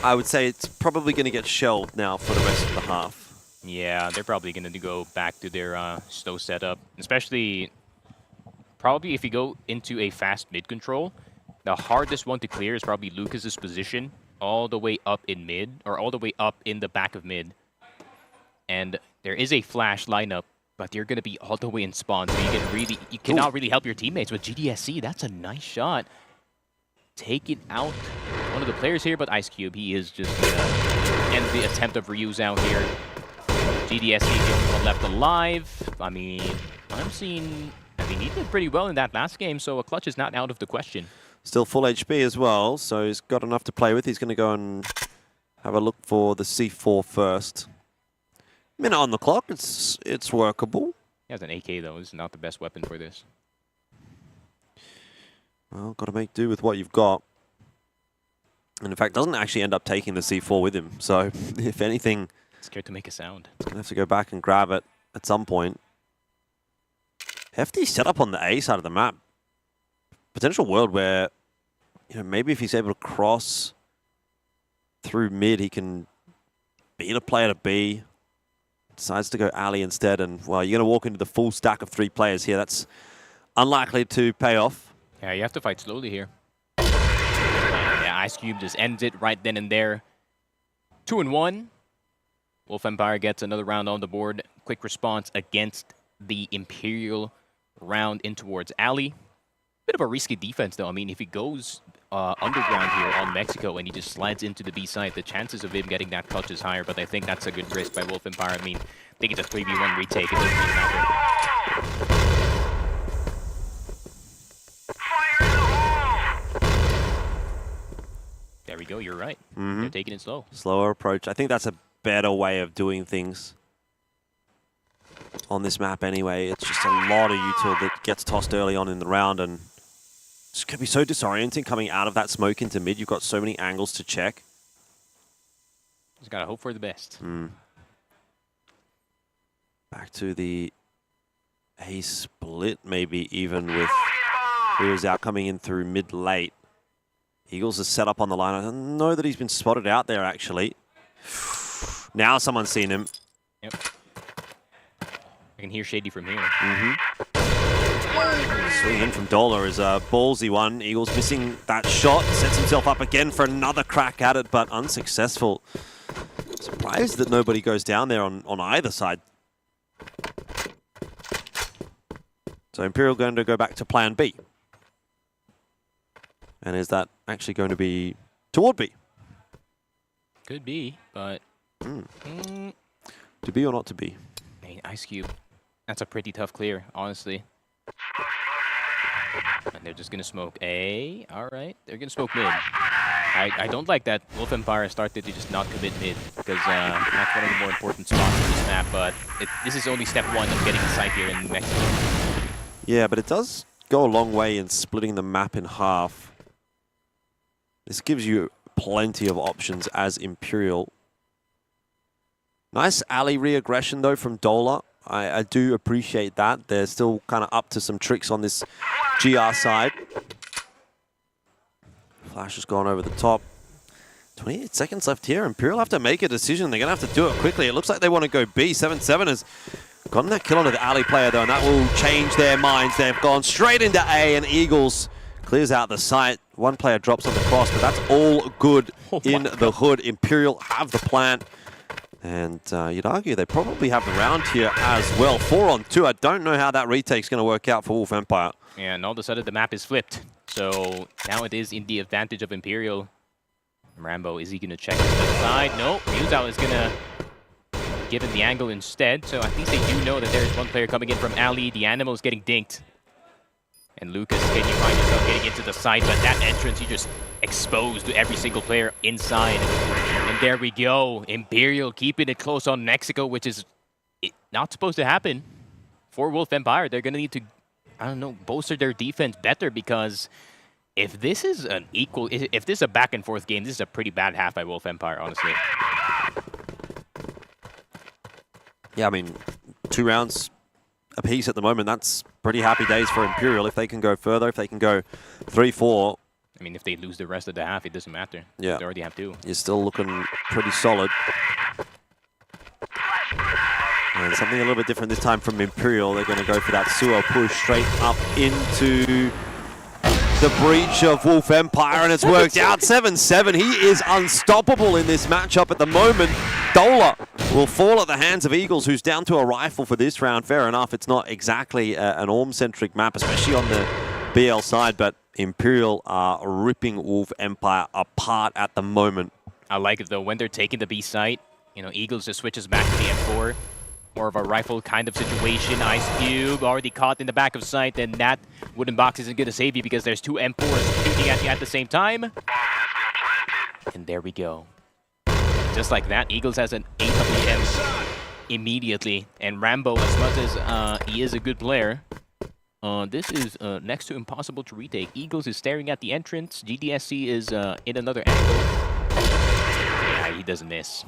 I would say it's probably going to get shelled now for the rest of the half. Yeah, they're probably going to go back to their stow setup, especially probably if you go into a fast mid control. The hardest one to clear is probably Lucas's position all the way up in mid, or all the way up in the back of mid. And there is a flash lineup, but you're going to be all the way in spawn, so you cannot really help your teammates. With GDSE, that's a nice shot. Taking out one of the players here, but Ice Cube, he is just going to end the attempt of Ryuzao here. GDSE, the only one left alive. I mean, he did pretty well in that last game, so a clutch is not out of the question. Still full HP as well, so he's got enough to play with. He's going to go and have a look for the C4 first. Minute on the clock, it's workable. He has an AK though, it's not the best weapon for this. Well, got to make do with what you've got. And in fact, doesn't actually end up taking the C4 with him. So, if anything... Scared to make a sound. He's going to have to go back and grab it at some point. Hefty setup on the A side of the map. Potential world where, maybe if he's able to cross through mid, he can being a player to be. Decides to go Ali instead, and well, you're going to walk into the full stack of 3 players here. That's unlikely to pay off. Yeah, you have to fight slowly here. Yeah, Ice Cube just ends it right then and there. 2-1. Wolf Empire gets another round on the board. Quick response against the Imperial round in towards Ali. Bit of a risky defense, though. I mean, if he goes underground here on Mexico and he just slides into the B side, the chances of him getting that clutch is higher, but I think that's a good risk by Wolf Empire. I mean, I think it's a 3v1 retake. It doesn't really matter. There we go, you're right. They're taking it slow. Slower approach. I think that's a better way of doing things on this map anyway. It's just a lot of util that gets tossed early on in the round, and it's going to be so disorienting coming out of that smoke into mid. You've got so many angles to check. Just got to hope for the best. Back to the A split, maybe even with Wheels out coming in through mid-late. Eagles is set up on the line. I don't know that he's been spotted out there, actually. Now someone's seen him. Yep. I can hear Shady from here. Swing in from Dola is a ballsy one. Eagles missing that shot. Sets himself up again for another crack at it, but unsuccessful. Surprised that nobody goes down there on either side. So Imperial going to go back to plan B. And is that actually going to be toward B? Could be, but... To be or not to be? Hey, Ice Cube. That's a pretty tough clear, honestly. And they're just going to smoke A. All right. They're going to smoke mid. I don't like that Wolf Empire started to just not commit mid, because that's one of the more important spots in this map, but this is only step 1 of getting the site here in Mexico. Yeah, but it does go a long way in splitting the map in half. This gives you plenty of options as Imperial. Nice alley re-aggression, though, from Dola. I do appreciate that. They're still kind of up to some tricks on this GR side. Flash has gone over the top. 28 seconds left here. Imperial have to make a decision. They're going to have to do it quickly. It looks like they want to go B. 7-7 has gotten that kill onto the alley player, though, and that will change their minds. They've gone straight into A, and Eagles clears out the site. One player drops on the cross, but that's all good in the hood. Imperial have the plant. And you'd argue they probably have the round here as well. 4-on-2. I don't know how that retake's going to work out for Wolf Empire. Yeah, and all of a sudden the map is flipped. So now it is in the advantage of Imperial. Rambo, is he going to check to the side? No, Muzao is going to give him the angle instead. So at least they do know that there is one player coming in from Ali. The Animal is getting dinked. And Lucas, can you find yourself getting into the side? But that entrance, you just exposed to every single player inside. And there we go. Imperial keeping it close on Mexico, which is not supposed to happen. For Wolf Empire, they're going to need to, I don't know, bolster their defense better, because if this is an equal, if this is a back and forth game, this is a pretty bad half by Wolf Empire, honestly. Yeah, I mean, 2 rounds apiece at the moment. That's pretty happy days for Imperial. If they can go further, if they can go 3-4. I mean, if they lose the rest of the half, it doesn't matter. Yeah. They already have 2. You're still looking pretty solid. And something a little bit different this time from Imperial. They're going to go for that sewer push straight up into the breach of Wolf Empire, and it's worked out. 7-7. He is unstoppable in this matchup at the moment. Dola will fall at the hands of Eagles, who's down to a rifle for this round. Fair enough, it's not exactly an Orm-centric map, especially on the BL side, but Imperial are ripping Wolf Empire apart at the moment. I like it, though. When they're taking the B site, you know, Eagles just switches back to the M4. More of a rifle kind of situation. Ice Cube already caught in the back of sight, and that wooden box isn't going to save you because there's 2 M4s shooting at you at the same time. And there we go. Just like that, Eagles has an AWM immediately. And Rambo, as much as he is a good player, this is next to impossible to retake. Eagles is staring at the entrance. GDSC is in another angle. Yeah, he doesn't miss.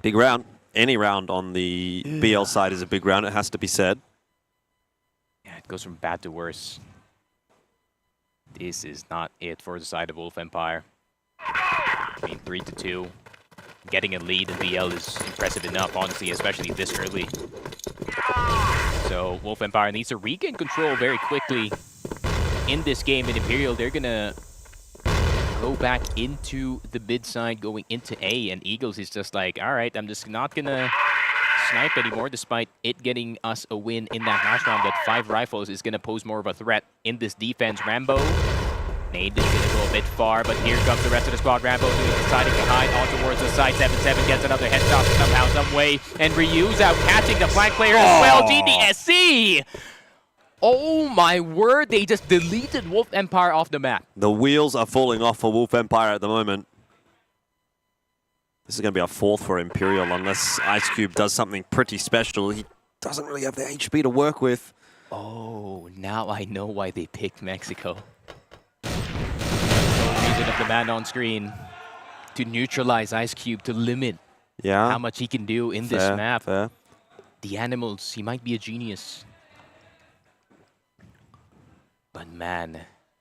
Big round. Any round on the BL side is a big round, it has to be said. Yeah, it goes from bad to worse. This is not it for the side of Wolf Empire. I mean, 3-2. Getting a lead in BL is impressive enough, honestly, especially this early. So Wolf Empire needs to regain control very quickly in this game. In Imperial, they're gonna go back into the mid side, going into A, and Eagles is just like, all right, I'm just not gonna snipe anymore, despite it getting us a win in that last round. That 5 rifles is gonna pose more of a threat in this defense. Rambo, Nade is gonna go a bit far, but here comes the rest of the squad. Rambo deciding to hide on towards the side. 7-7 gets another headshot somehow, some way, and Ryu's out catching the flank player as well. GDSC! Oh my word, they just deleted Wolf Empire off the map. The wheels are falling off for Wolf Empire at the moment. This is going to be a 4th for Imperial unless Ice Cube does something pretty special. He doesn't really have the HP to work with. Oh, now I know why they picked Mexico. Reason of the man on screen to neutralize Ice Cube, to limit how much he can do in this map. Fair. The animals, he might be a genius. But man,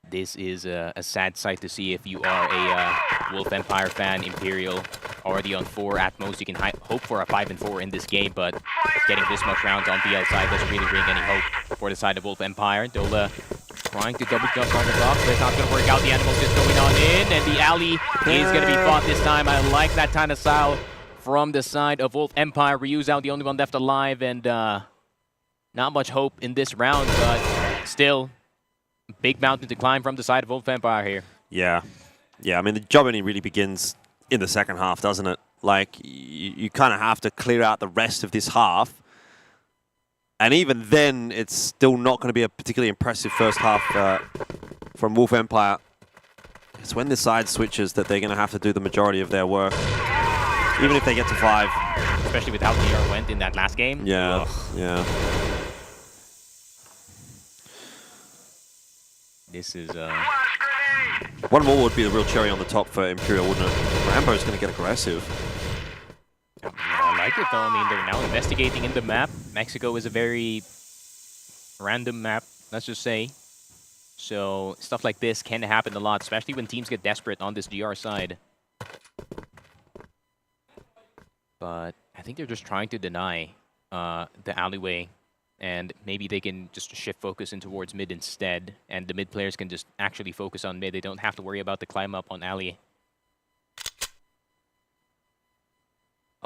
this is a sad sight to see if you are a Wolf Empire fan. Imperial already on 4 at most. You can hope for a 5-4 in this game, but getting this much rounds on BL side doesn't really bring any hope for the side of Wolf Empire. Dola trying to double jump on the box, but it's not going to work out. The animals just going on in, and the alley is going to be fought this time. I like that kind of style from the side of Wolf Empire. Ryu's out, the only one left alive, and not much hope in this round, but still, big mountain to climb from the side of Wolf Empire here. Yeah. Yeah, I mean, the job only really begins in the second half, doesn't it? Like, you kind of have to clear out the rest of this half. And even then, it's still not going to be a particularly impressive first half from Wolf Empire. It's when the side switches that they're going to have to do the majority of their work, even if they get to 5. Especially with how DR went in that last game. Yeah, Ugh. yeah. This is... One more would be the real cherry on the top for Imperial, wouldn't it? Rambo's going to get aggressive. I like it though. I mean, they're now investigating in the map. Mexico is a very random map, let's just say. So stuff like this can happen a lot, especially when teams get desperate on this GR side. But I think they're just trying to deny the alleyway, and maybe they can just shift focus in towards mid instead, and the mid players can just actually focus on mid. They don't have to worry about the climb up on alley.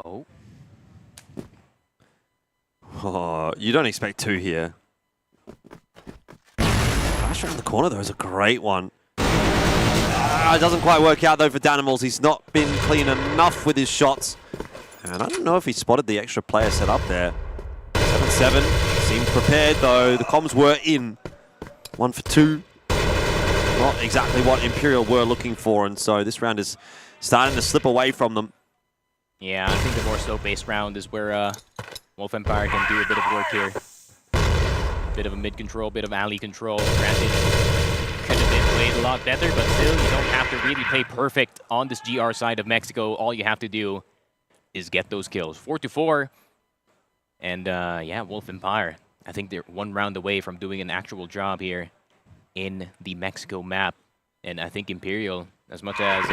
Oh, you don't expect 2 here. Flash around the corner, though, is a great one. It doesn't quite work out, though, for Danimals. He's not been clean enough with his shots. And I don't know if he spotted the extra player set up there. 7-7. Seemed prepared, though. The comms were in. 1 for 2. Not exactly what Imperial were looking for, and so this round is starting to slip away from them. Yeah, I think the more slow-paced round is where Wolf Empire can do a bit of work here. Bit of a mid control, bit of alley control. Granted, could have been played a lot better, but still, you don't have to really play perfect on this GR side of Mexico. All you have to do is get those kills. 4-4. And yeah, Wolf Empire, I think they're 1 round away from doing an actual job here in the Mexico map. And I think Imperial, as much as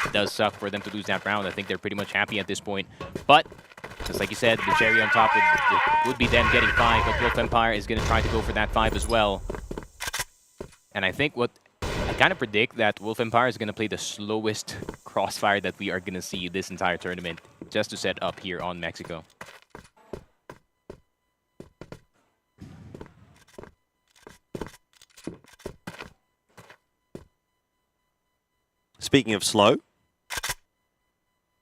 it does suck for them to lose that round, I think they're pretty much happy at this point. But, just like you said, the cherry on top would be them getting 5, but Wolf Empire is going to try to go for that 5 as well. And I think I kind of predict that Wolf Empire is going to play the slowest crossfire that we are going to see this entire tournament, just to set up here on Mexico. Speaking of slow,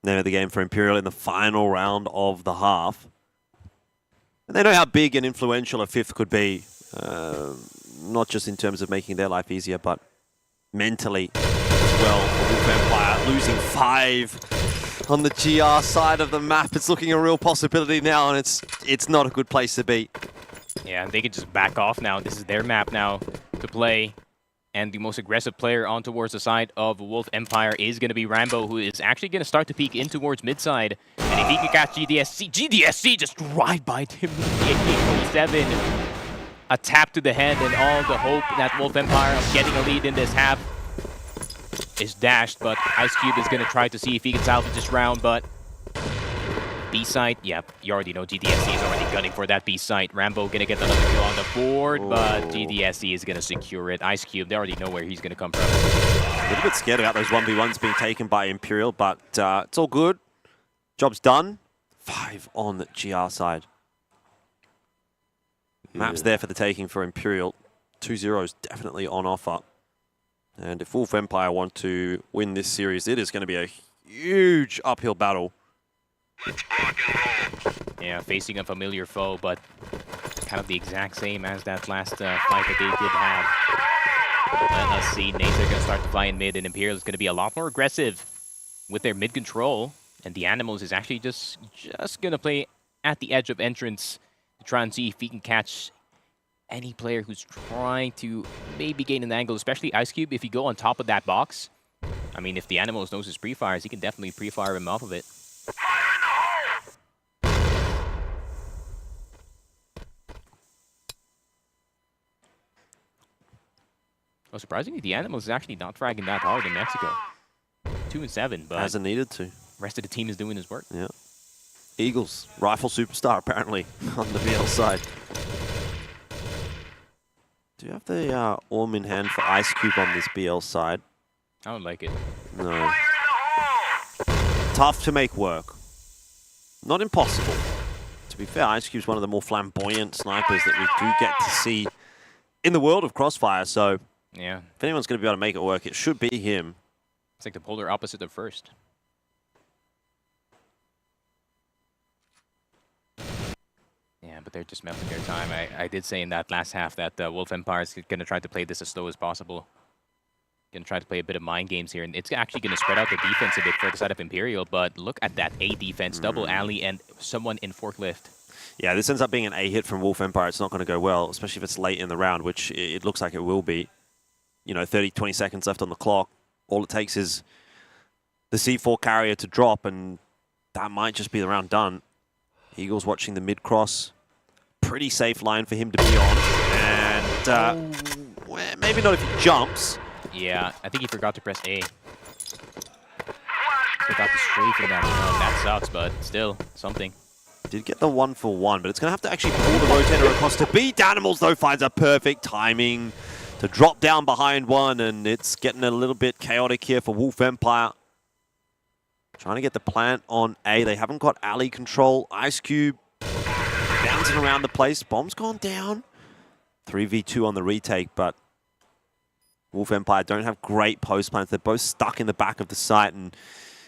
name of the game for Imperial in the final round of the half. And they know how big and influential a 5th could be, not just in terms of making their life easier, but mentally as well for Wolf Empire. Losing 5 on the GR side of the map, it's looking a real possibility now, and it's not a good place to be. Yeah, they can just back off now. This is their map now to play. And the most aggressive player on towards the side of Wolf Empire is going to be Rambo, who is actually going to start to peek in towards mid side. And if he can catch GDSC just right by him. 47. A tap to the head and all the hope that Wolf Empire of getting a lead in this half is dashed, but Ice Cube is going to try to see if he can salvage this round, but B site, yep, you already know GDSC is already gunning for that B site. Rambo gonna get another kill on the board, but GDSC is gonna secure it. Ice Cube, they already know where he's gonna come from. A little bit scared about those 1v1s being taken by Imperial, but it's all good. Job's done. 5 on the GR side. Map's there for the taking for Imperial. 2-0 is definitely on offer. And if Wolf Empire want to win this series, it is going to be a huge uphill battle. Yeah, facing a familiar foe, but kind of the exact same as that last fight that they did have. Let us see, Nades are going to start to fly in mid, and Imperial is going to be a lot more aggressive with their mid control. And the Animals is actually just going to play at the edge of entrance to try and see if he can catch any player who's trying to maybe gain an angle, especially Ice Cube. If you go on top of that box, I mean, if the Animals knows his pre-fires, he can definitely pre-fire him off of it. Well, surprisingly, the Animals is actually not fragging that hard in Mexico. 2-7, but hasn't needed to. Rest of the team is doing his work. Yeah. Eagles, rifle superstar apparently on the BL side. Do you have the Orm in hand for Ice Cube on this BL side? I don't like it. No. Tough to make work. Not impossible. To be fair, Ice Cube's one of the more flamboyant snipers that we do get to see in the world of CrossFire, so yeah, if anyone's going to be able to make it work, it should be him. It's like the polar opposite of first. Yeah, but they're just melting their time. I did say in that last half that Wolf Empire is going to try to play this as slow as possible. Going to try to play a bit of mind games here, and it's actually going to spread out the defense a bit for the side of Imperial, but look at that A defense, double alley, and someone in forklift. Yeah, this ends up being an A hit from Wolf Empire. It's not going to go well, especially if it's late in the round, which it looks like it will be. You know, 30, 20 seconds left on the clock. All it takes is the C4 carrier to drop, and that might just be the round done. Eagles watching the mid-cross. Pretty safe line for him to be on. And well, maybe not if he jumps. Yeah, I think he forgot to press A. Forgot to strafe in that. That sucks, but still, something. Did get the 1-for-1, but it's going to have to actually pull the rotator across to beat Animals, though. Finds a perfect timing to drop down behind one, and it's getting a little bit chaotic here for Wolf Empire. Trying to get the plant on A. They haven't got alley control. Ice Cube bouncing around the place. Bomb's gone down. 3v2 on the retake, but Wolf Empire don't have great post plants. They're both stuck in the back of the site, and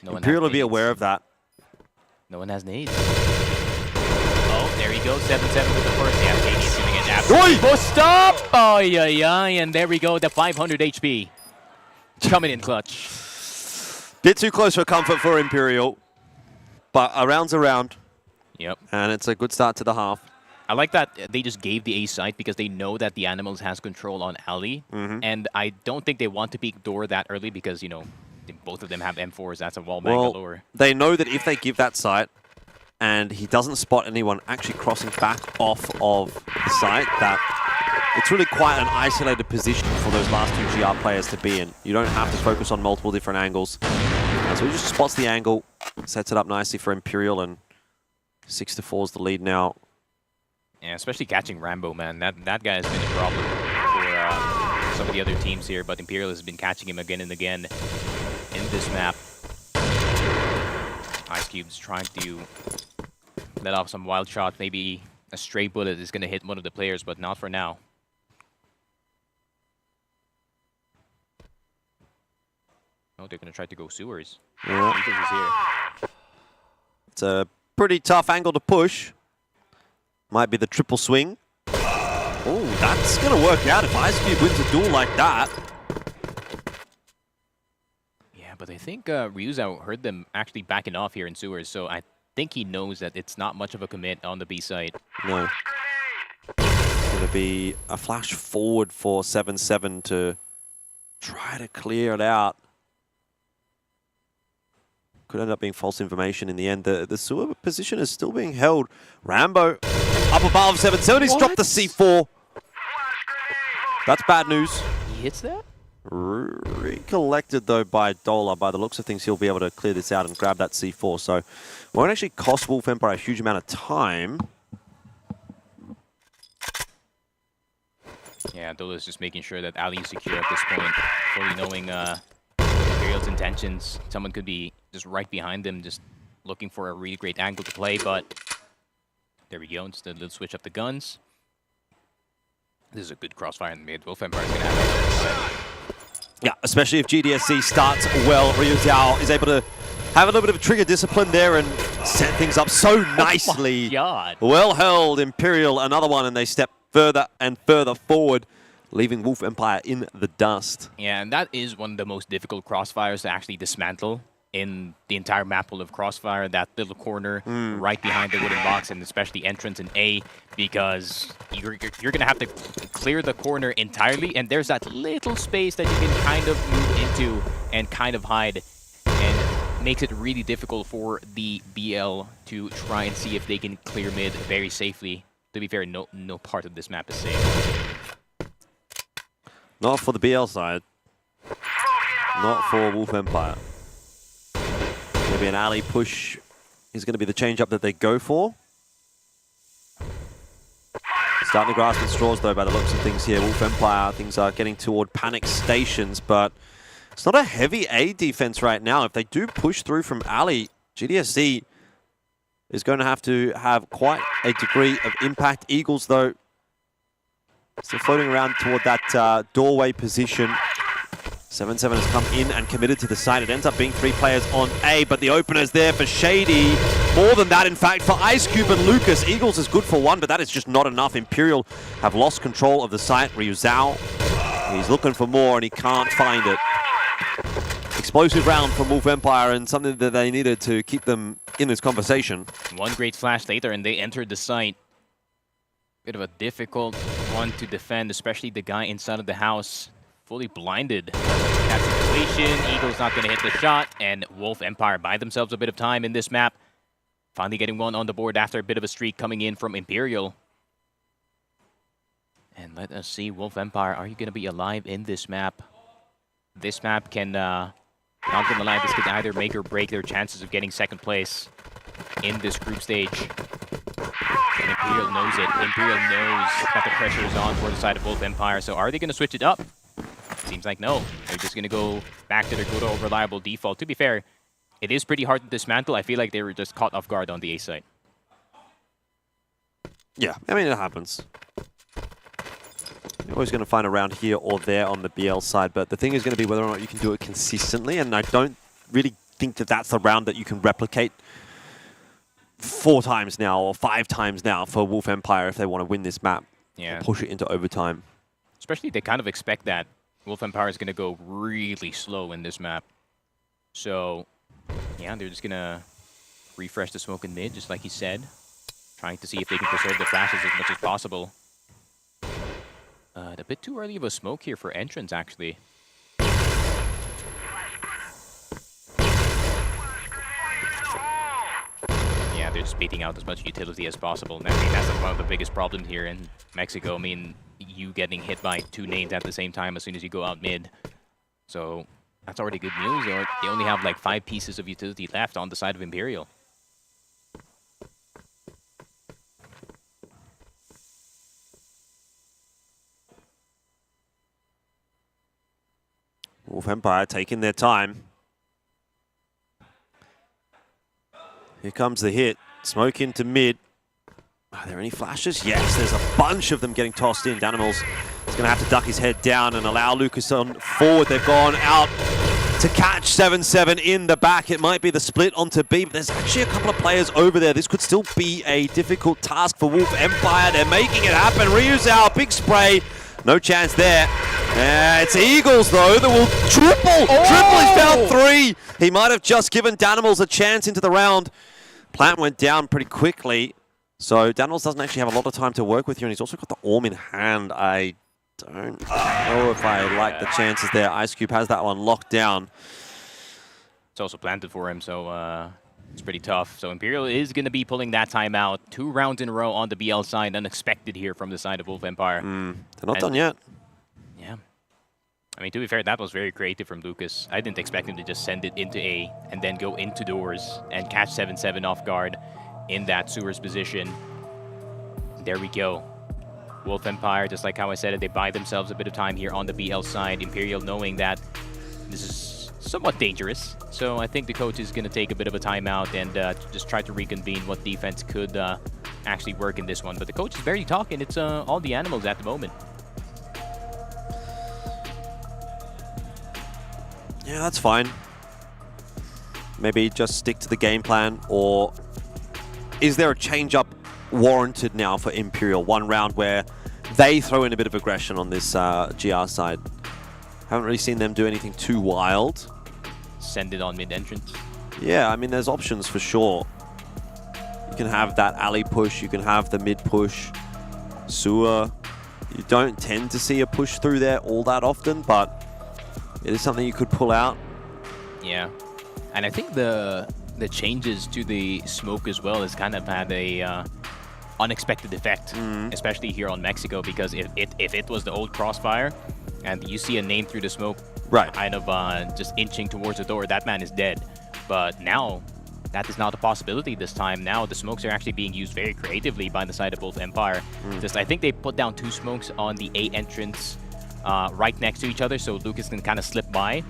Imperial will be aware of that. No one has nades. Oh, there he goes. 7-7 with the first. Yeah, KD's doing it absolutely. Stop! Oh, yeah, and there we go. The 500 HP coming in clutch. Bit too close for comfort for Imperial, but a round's a round. Yep. And it's a good start to the half. I like that they just gave the A site because they know that the Animals has control on alley. And I don't think they want to peek door that early because, you know, both of them have M4s. That's a wall bang galore. They know that if they give that site and he doesn't spot anyone actually crossing back off of the site, that it's really quite an isolated position for those last two GR players to be in. You don't have to focus on multiple different angles. So he just spots the angle, sets it up nicely for Imperial, and 6-4 is the lead now. Yeah, especially catching Rambo, man. That guy has been a problem for some of the other teams here, but Imperial has been catching him again and again in this map. Ice Cube's trying to let off some wild shots. Maybe a stray bullet is going to hit one of the players, but not for now. Oh, they're going to try to go sewers. Yeah. Eagles is here. It's a pretty tough angle to push. Might be the triple swing. Oh, that's going to work out if Ice Cube wins a duel like that. Yeah, but I think Ryuza heard them actually backing off here in sewers, so I think he knows that it's not much of a commit on the B side. No. It's going to be a flash forward for 7-7 to try to clear it out. Could end up being false information in the end. The sewer position is still being held. Rambo up above 7-7. He's dropped the C4. That's bad news. He hits that? Recollected though by Dola. By the looks of things, he'll be able to clear this out and grab that C4. So won't actually cost Wolf Empire a huge amount of time. Yeah, Dola's just making sure that Ali is secure at this point, fully knowing Imperial's intentions. Someone could be just right behind them, just looking for a really great angle to play, but there we go. Just a little switch up the guns. This is a good crossfire in the mid. Wolf Empire is going to have it. Yeah, especially if GDSC starts well. Ryu Zhao is able to have a little bit of trigger discipline there and set things up so nicely. Oh my God. Well held. Imperial, another one, and they step further and further forward, leaving Wolf Empire in the dust. Yeah, and that is one of the most difficult crossfires to actually dismantle in the entire map pool of Crossfire, that little corner right behind the wooden box, and especially entrance in A, because you're going to have to clear the corner entirely, and there's that little space that you can kind of move into and kind of hide, and makes it really difficult for the BL to try and see if they can clear mid very safely. To be fair, no part of this map is safe. Not for the BL side. Not for Wolf Empire. Maybe an alley push is going to be the change-up that they go for. Starting to grasp at straws, though, by the looks of things here. Wolf Empire, things are getting toward panic stations, but it's not a heavy A defense right now. If they do push through from alley, GDSC is going to have quite a degree of impact. Eagles, though, still floating around toward that doorway position. 7-7 has come in and committed to the site. It ends up being 3 players on A, but the opener's there for Shady. More than that, in fact, for Ice Cube and Lucas. Eagles is good for 1, but that is just not enough. Imperial have lost control of the site. Ryu Zhao, he's looking for more and he can't find it. Explosive round from Wolf Empire and something that they needed to keep them in this conversation. One great flash later and they entered the site. Bit of a difficult one to defend, especially the guy inside of the house. Fully blinded. That situation, Eagle's not going to hit the shot, and Wolf Empire buy themselves a bit of time in this map. Finally getting one on the board after a bit of a streak coming in from Imperial. And let us see, Wolf Empire, are you going to be alive in this map? This map can, not going to lie, this could either make or break their chances of getting second place in this group stage. And Imperial knows it. Imperial knows that the pressure is on for the side of Wolf Empire, so are they going to switch it up? Seems like no. They're just going to go back to their good old reliable default. To be fair, it is pretty hard to dismantle. I feel like they were just caught off guard on the A side. Yeah, I mean, it happens. You're always going to find a round here or there on the BL side, but the thing is going to be whether or not you can do it consistently, and I don't really think that that's the round that you can replicate 4 times now or 5 times now for Wolf Empire if they want to win this map. Yeah. Or push it into overtime. Especially they kind of expect that Wolf Empire is going to go really slow in this map. So, yeah, they're just going to refresh the smoke in mid, just like he said. Trying to see if they can preserve the flashes as much as possible. A bit too early of a smoke here for entrance, actually. Yeah, they're just beating out as much utility as possible. And I mean, that's one of the biggest problems here in Mexico. I mean, you getting hit by 2 nades at the same time as soon as you go out mid. So that's already good news. They only have like 5 pieces of utility left on the side of Imperial. Wolf Empire taking their time. Here comes the hit. Smoke into mid. Are there any flashes? Yes, there's a bunch of them getting tossed in. Danimals is going to have to duck his head down and allow Lucas on forward. They've gone out to catch 7-7 in the back. It might be the split onto B, but there's actually a couple of players over there. This could still be a difficult task for Wolf Empire. They're making it happen. Ryu Zhao, big spray. No chance there. It's Eagles, though, that will triple. Triple, he's found 3. He might have just given Danimals a chance into the round. Plant went down pretty quickly. So Danimals doesn't actually have a lot of time to work with here, and he's also got the Orm in hand. I don't know if I like the chances there. Ice Cube has that one locked down. It's also planted for him, so it's pretty tough. So Imperial is going to be pulling that timeout. 2 rounds in a row on the BL side. Unexpected here from the side of Wolf Empire. They're not done yet. Yeah. I mean, to be fair, that was very creative from Lucas. I didn't expect him to just send it into A and then go into doors and catch 7-7 off guard in that sewers position. There we go. Wolf Empire, just like how I said it, they buy themselves a bit of time here on the BL side. Imperial knowing that this is somewhat dangerous. So I think the coach is going to take a bit of a timeout and just try to reconvene what defense could actually work in this one. But the coach is barely talking. It's all the animals at the moment. Yeah, that's fine. Maybe just stick to the game plan, or is there a change-up warranted now for Imperial? One round where they throw in a bit of aggression on this GR side. Haven't really seen them do anything too wild. Send it on mid-entrance. Yeah, I mean, there's options for sure. You can have that alley push, you can have the mid push, sewer. You don't tend to see a push through there all that often, but it is something you could pull out. Yeah, and I think the changes to the smoke as well has kind of had a unexpected effect, especially here on Mexico, because if it was the old CROSSFIRE and you see a name through the smoke, right, kind of just inching towards the door, that man is dead. But now that is not a possibility this time. Now the smokes are actually being used very creatively by the side of both Empire. Just, I think they put down 2 smokes on the A entrance right next to each other, so Lucas can kind of slip by.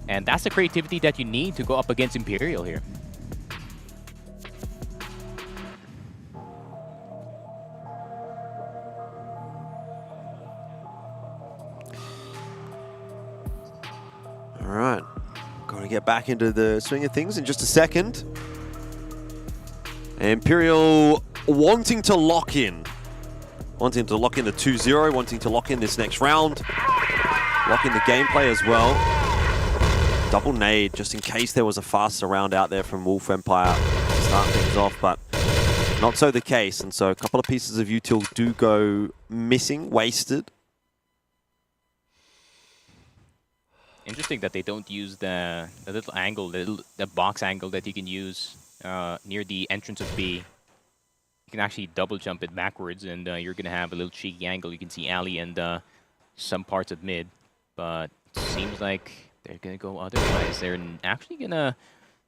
And that's the creativity that you need to go up against Imperial here. All right, going to get back into the swing of things in just a second. Imperial wanting to lock in. Wanting to lock in the 2-0, wanting to lock in this next round. Lock in the gameplay as well. Double nade, just in case there was a faster round out there from Wolf Empire to start things off, but not so the case. And so a couple of pieces of util do go missing, wasted. Interesting that they don't use the little angle, the box angle that you can use near the entrance of B. You can actually double jump it backwards, and you're going to have a little cheeky angle. You can see alley and some parts of mid, but it seems like they're going to go otherwise. They're actually going to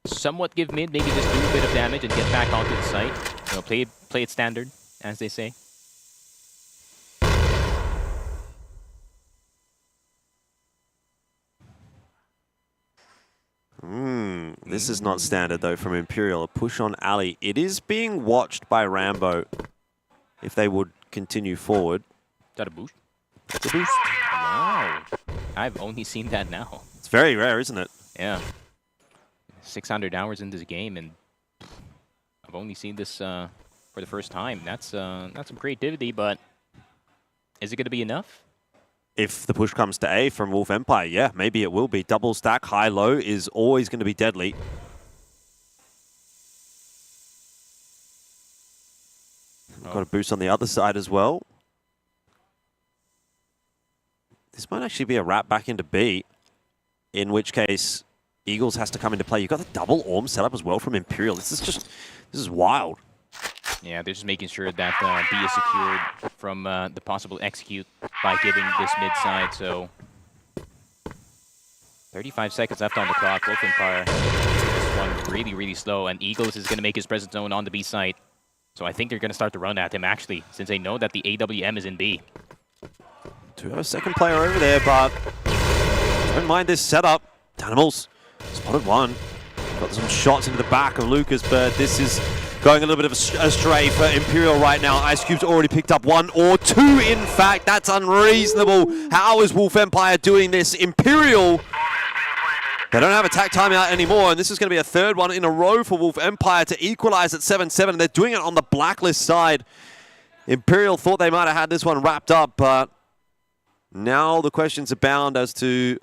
somewhat give mid, maybe just do a bit of damage and get back onto the site. You know, play it standard, as they say. This is not standard though from Imperial. A push on alley. It is being watched by Rambo if they would continue forward. Is that a boost? That's a boost. Wow. I've only seen that now. It's very rare, isn't it? Yeah. 600 hours in this game, and I've only seen this for the first time. That's some creativity, but is it going to be enough? If the push comes to A from Wolf Empire, yeah, maybe it will be. Double stack, high-low is always going to be deadly. Got a boost on the other side as well. This might actually be a wrap back into B, in which case Eagles has to come into play. You've got the double Orm setup as well from Imperial. This is wild. Yeah, they're just making sure that B is secured from the possible execute by giving this mid side. So 35 seconds left on the clock. Wolf Empire, this one really, really slow. And Eagles is going to make his presence known on the B side. So I think they're going to start to run at him, actually, since they know that the AWM is in B. To have a second player over there, but don't mind this setup. Danimals spotted one. Got some shots into the back of Lucas, but this is going a little bit of astray for Imperial right now. Ice Cube's already picked up 1 or 2, in fact. That's unreasonable. How is Wolf Empire doing this? Imperial, they don't have attack timeout anymore, and this is going to be a 3rd one in a row for Wolf Empire to equalize at 7-7. They're doing it on the blacklist side. Imperial thought they might have had this one wrapped up, but now the questions abound as to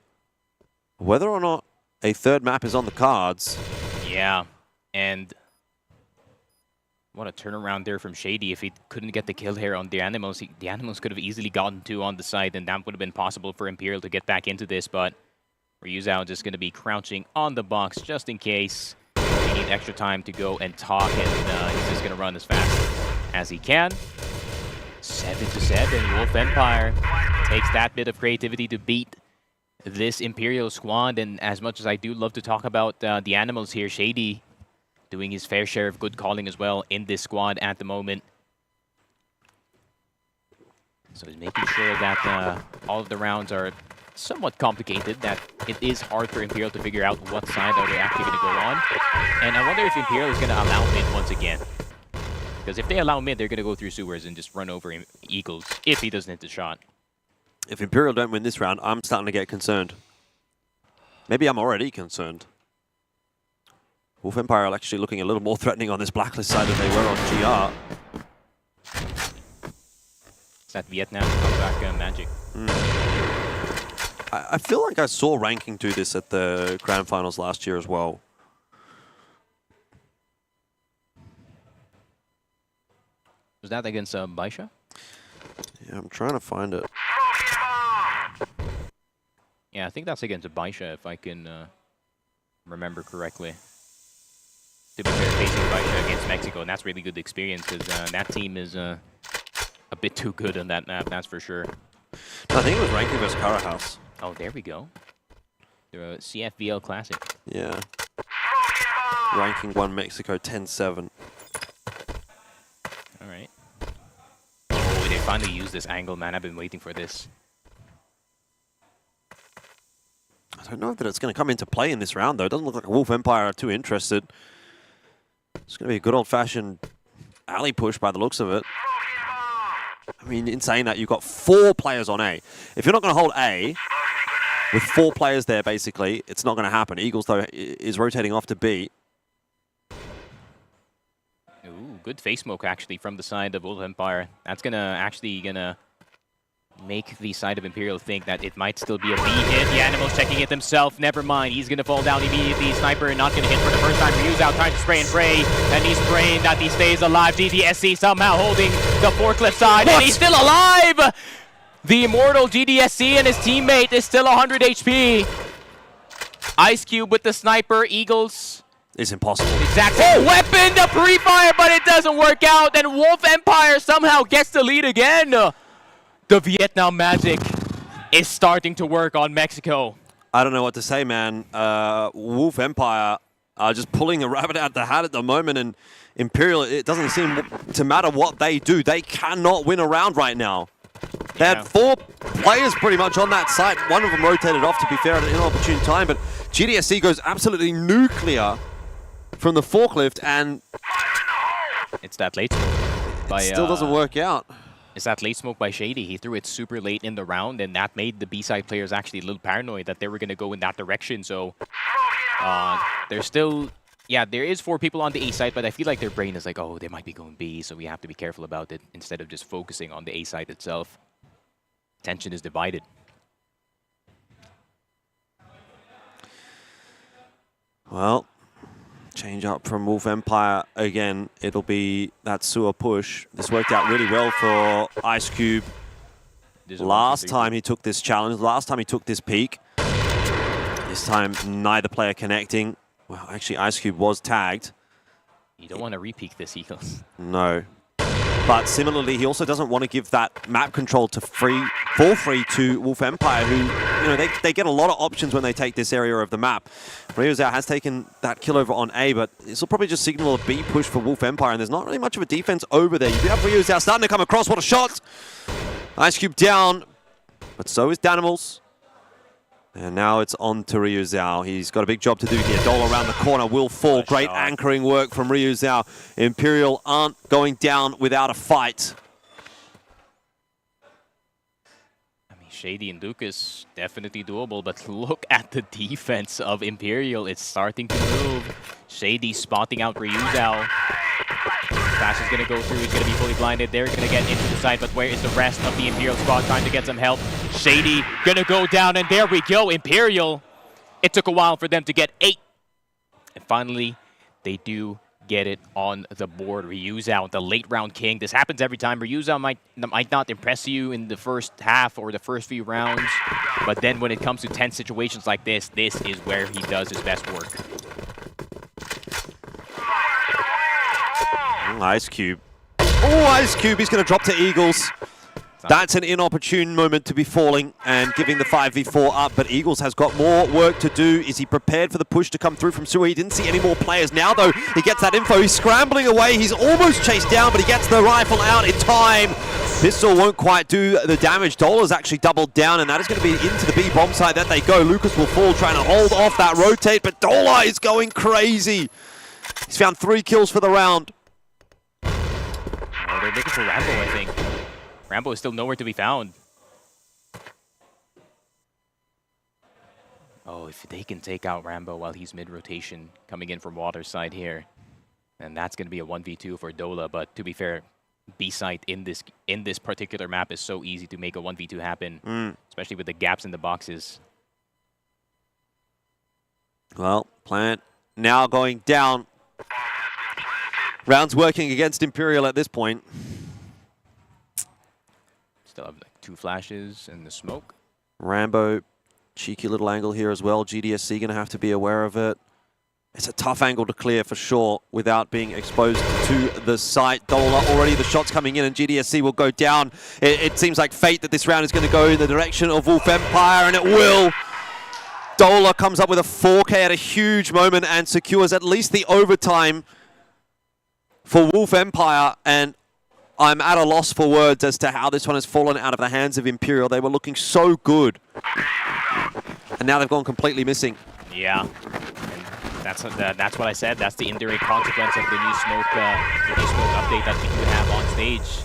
whether or not a 3rd map is on the cards. Yeah, and what a turnaround there from Shady. If he couldn't get the kill here on the Animals, the Animals could have easily gotten 2 on the side, and that would have been possible for Imperial to get back into this, but Ryuzao just going to be crouching on the box just in case they need extra time to go and talk, and he's just going to run as fast as he can. 7-7, Wolf Empire takes that bit of creativity to beat this Imperial squad, and as much as I do love to talk about the animals here, Shady doing his fair share of good calling as well in this squad at the moment. So he's making sure that all of the rounds are somewhat complicated, that it is hard for Imperial to figure out what side are they actually going to go on. And I wonder if Imperial is going to allow mid once again. Because if they allow mid, they're going to go through sewers and just run over Eagles if he doesn't hit the shot. If Imperial don't win this round, I'm starting to get concerned. Maybe I'm already concerned. Wolf Empire are actually looking a little more threatening on this Blacklist side than they were on GR. Is that Vietnam comeback Magic? I feel like I saw Ranking do this at the Grand Finals last year as well. Was that against Baisha? Yeah, I'm trying to find it. Yeah, I think that's against Baisha, if I can remember correctly. To be fair, facing Baisha against Mexico, and that's really good experience, because that team is a bit too good on that map, that's for sure. I think it was Ranking versus Carahouse. Oh, there we go. The CFVL Classic. Yeah. Ranking won Mexico 10-7. All right. Oh, they finally used this angle, man. I've been waiting for this. I don't know that it's going to come into play in this round, though. It doesn't look like Wolf Empire are too interested. It's going to be a good old-fashioned alley push by the looks of it. I mean, in saying that, you've got 4 players on A. If you're not going to hold A, with 4 players there, basically, it's not going to happen. Eagles, though, is rotating off to B. Ooh, good face smoke, actually, from the side of Wolf Empire. That's actually gonna make the side of Imperial think that it might still be a B hit. The Animal's checking it himself. Never mind. He's going to fall down immediately. Sniper not going to hit for the first time. Ryu's out trying to spray and pray. And he's praying that he stays alive. GDSC somehow holding the forklift side. And he's still alive! The immortal GDSC and his teammate is still 100 HP. Ice Cube with the sniper. Eagles. It's impossible. Exact same weapon, the pre-fire, but it doesn't work out. And Wolf Empire somehow gets the lead again. The Vietnam magic is starting to work on Mexico. I don't know what to say, man. Wolf Empire are just pulling a rabbit out the hat at the moment, and Imperial, it doesn't seem to matter what they do. They cannot win a round right now. They had 4 players pretty much on that site. One of them rotated off, to be fair, at an inopportune time, but GDSC goes absolutely nuclear from the forklift, and it's that late smoke. It still doesn't work out. It's that late smoke by Shady. He threw it super late in the round, and that made the B-side players actually a little paranoid that they were going to go in that direction. So there's still, there is 4 people on the A side, but I feel like their brain is like, oh, they might be going B, so we have to be careful about it instead of just focusing on the A side itself. Tension is divided. Well, change up from Wolf Empire again. It'll be that sewer push. This worked out really well for Ice Cube. Last time he took this challenge, last time he took this peak. This time, neither player connecting. Well, actually, Ice Cube was tagged. You don't want to re-peak this, Eagles. No. But similarly, he also doesn't want to give that map control to for free to Wolf Empire, who, you know, they get a lot of options when they take this area of the map. Ryuzao has taken that kill over on A, but this will probably just signal a B push for Wolf Empire, and there's not really much of a defense over there. You do have Ryuzao starting to come across. What a shot! Ice Cube down, but so is Danimals. And now it's on to Ryuzao. He's got a big job to do here. Dole around the corner will fall. Great anchoring work from Ryuzao. Imperial aren't going down without a fight. I mean, Shady and Lucas, definitely doable, but look at the defense of Imperial. It's starting to move. Shady spotting out Ryuzao. Flash is going to go through. He's going to be fully blinded. They're going to get into the side, but where is the rest of the Imperial squad trying to get some help? Shady going to go down, and there we go. Imperial. It took a while for them to get 8. And finally, they do get it on the board. Ryuzao, the late round king. This happens every time. Ryuzao might not impress you in the first half or the first few rounds, but then when it comes to tense situations like this is where he does his best work. Ice Cube. Oh, Ice Cube, he's going to drop to Eagles. That's an inopportune moment to be falling and giving the 5v4 up, but Eagles has got more work to do. Is he prepared for the push to come through from Sui? He didn't see any more players. Now, though, he gets that info. He's scrambling away. He's almost chased down, but he gets the rifle out in time. Pistol won't quite do the damage. Dola's actually doubled down, and that is going to be into the B bomb side that they go. Lucas will fall, trying to hold off that rotate, but Dola is going crazy. He's found 3 kills for the round. Oh, they're looking for Rambo, I think. Rambo is still nowhere to be found. Oh, if they can take out Rambo while he's mid-rotation, coming in from water side here, and that's going to be a 1v2 for Dola. But to be fair, B site in this particular map is so easy to make a 1v2 happen, especially with the gaps in the boxes. Well, plant now going down. Rounds working against Imperial at this point. Still have like 2 flashes in the smoke. Rambo, cheeky little angle here as well. GDSC going to have to be aware of it. It's a tough angle to clear for sure without being exposed to the site. Dola already the shots coming in, and GDSC will go down. It seems like fate that this round is going to go in the direction of Wolf Empire, and it will. Dola comes up with a 4K at a huge moment and secures at least the overtime for Wolf Empire, and I'm at a loss for words as to how this one has fallen out of the hands of Imperial. They were looking so good, and now they've gone completely missing. Yeah, and that's what I said. That's the indirect consequence of the new smoke update that we do have on stage.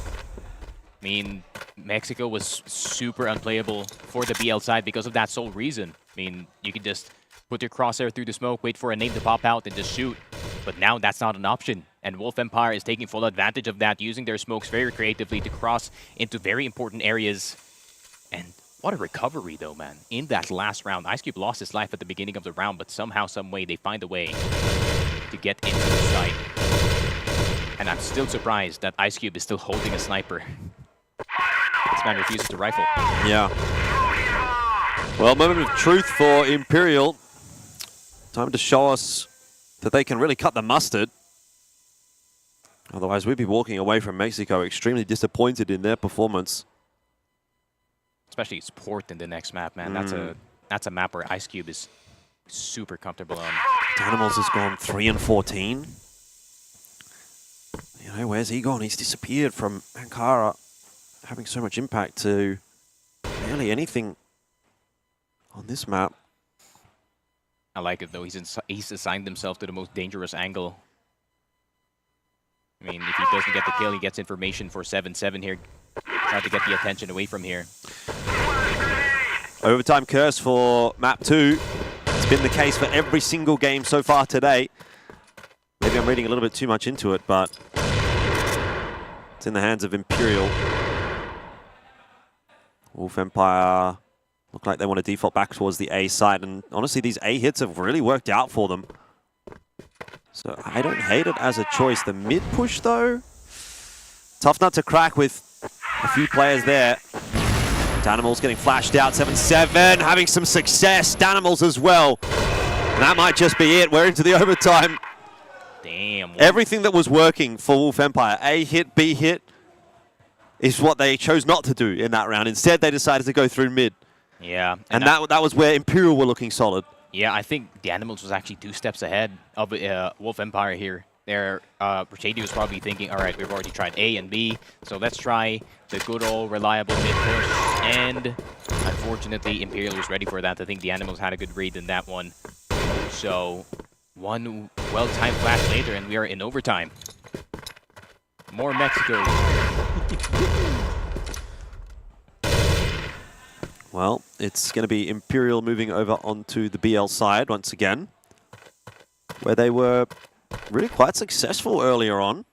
I mean, Mexico was super unplayable for the BL side because of that sole reason. I mean, you can just put your crosshair through the smoke, wait for a name to pop out, and just shoot. But now that's not an option. And Wolf Empire is taking full advantage of that, using their smokes very creatively to cross into very important areas. And what a recovery, though, man. In that last round, Ice Cube lost his life at the beginning of the round, but somehow, some way, they find a way to get into the site. And I'm still surprised that Ice Cube is still holding a sniper. This man refuses to rifle. Yeah. Well, moment of truth for Imperial. Time to show us that they can really cut the mustard. Otherwise, we'd be walking away from Mexico extremely disappointed in their performance. Especially Sport in the next map, man. That's a map where Ice Cube is super comfortable on. Danimals has gone 3-14. You know, where's he gone? He's disappeared from Ankara, having so much impact to barely anything on this map. I like it, though. He's assigned himself to the most dangerous angle. I mean, if he doesn't get the kill, he gets information for 7-7 here. Trying to get the attention away from here. Overtime curse for map 2. It's been the case for every single game so far today. Maybe I'm reading a little bit too much into it, but it's in the hands of Imperial. Wolf Empire look like they want to default back towards the A side, and honestly, these A hits have really worked out for them. So I don't hate it as a choice. The mid push, though, tough nut to crack with a few players there. Danimals getting flashed out, 7-7, having some success. Danimals as well. And that might just be it. We're into the overtime. Damn. Everything that was working for Wolf Empire, A hit, B hit, is what they chose not to do in that round. Instead, they decided to go through mid. Yeah. And that was where Imperial were looking solid. Yeah, I think the Animals was actually 2 steps ahead of Wolf Empire here. Shady was probably thinking, all right, we've already tried A and B, so let's try the good old reliable mid push. And unfortunately, Imperial was ready for that. I think the Animals had a good read in that one. So one well-timed flash later, and we are in overtime. More Mexico. Well, it's going to be Imperial moving over onto the BL side once again, where they were really quite successful earlier on.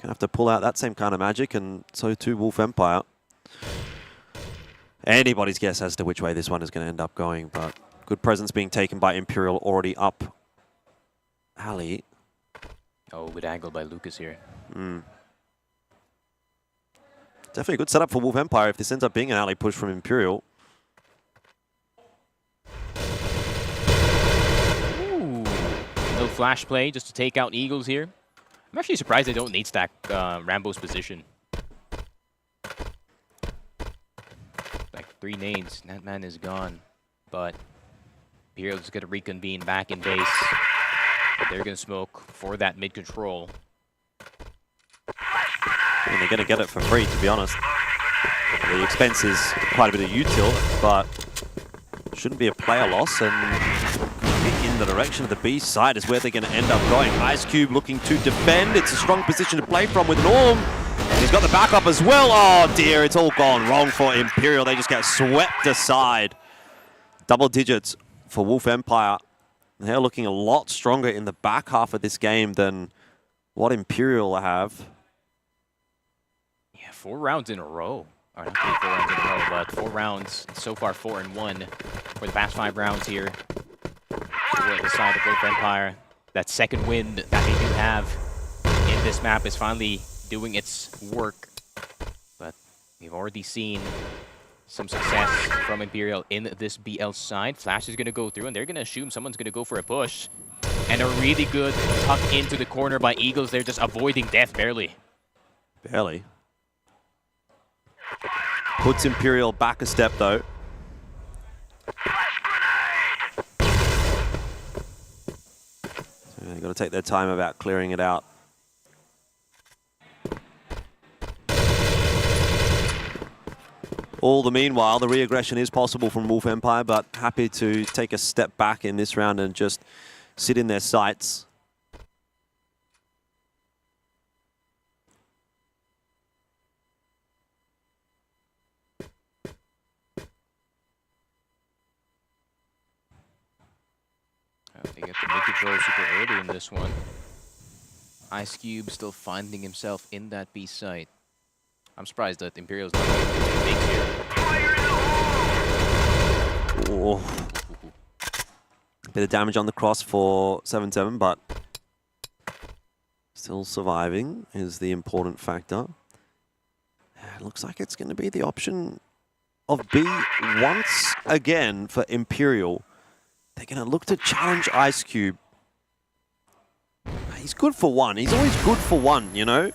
Gonna have to pull out that same kind of magic, and so too Wolf Empire. Anybody's guess as to which way this one is going to end up going, but good presence being taken by Imperial already up alley. Oh, good angle by Lucas here. Definitely a good setup for Wolf Empire if this ends up being an alley push from Imperial. Ooh. No flash play just to take out Eagles here. I'm actually surprised they don't need stack Rambo's position. 3 nades. That man is gone. But Imperial is going to reconvene back in base. They're going to smoke for that mid control. I mean, they're going to get it for free, to be honest. The expense is quite a bit of util, but shouldn't be a player loss, and in the direction of the B side is where they're going to end up going. Ice Cube looking to defend. It's a strong position to play from with an Orm. And he's got the backup as well. Oh dear, it's all gone wrong for Imperial. They just get swept aside. Double digits for Wolf Empire. They're looking a lot stronger in the back half of this game than what Imperial have. Yeah, 4 rounds in a row. Or not 4 rounds in a row, but 4 rounds. So far 4-1 for the past 5 rounds here. At the side of Wolf Empire. That second win that they do have in this map is finally doing its work. But we've already seen some success from Imperial in this BL side. Flash is going to go through, and they're going to assume someone's going to go for a push. And a really good tuck into the corner by Eagles. They're just avoiding death barely. Barely. Puts Imperial back a step, though. They've got to take their time about clearing it out. All the meanwhile, the re-aggression is possible from Wolf Empire, but happy to take a step back in this round and just sit in their sights. They get the mid-control super early in this one. Ice Cube still finding himself in that B site. I'm surprised that Imperial's not big here. Oh. Bit of damage on the cross for 7-7, but still surviving is the important factor. It looks like it's going to be the option of B once again for Imperial. They're going to look to challenge Ice Cube. He's good for one. He's always good for one, you know.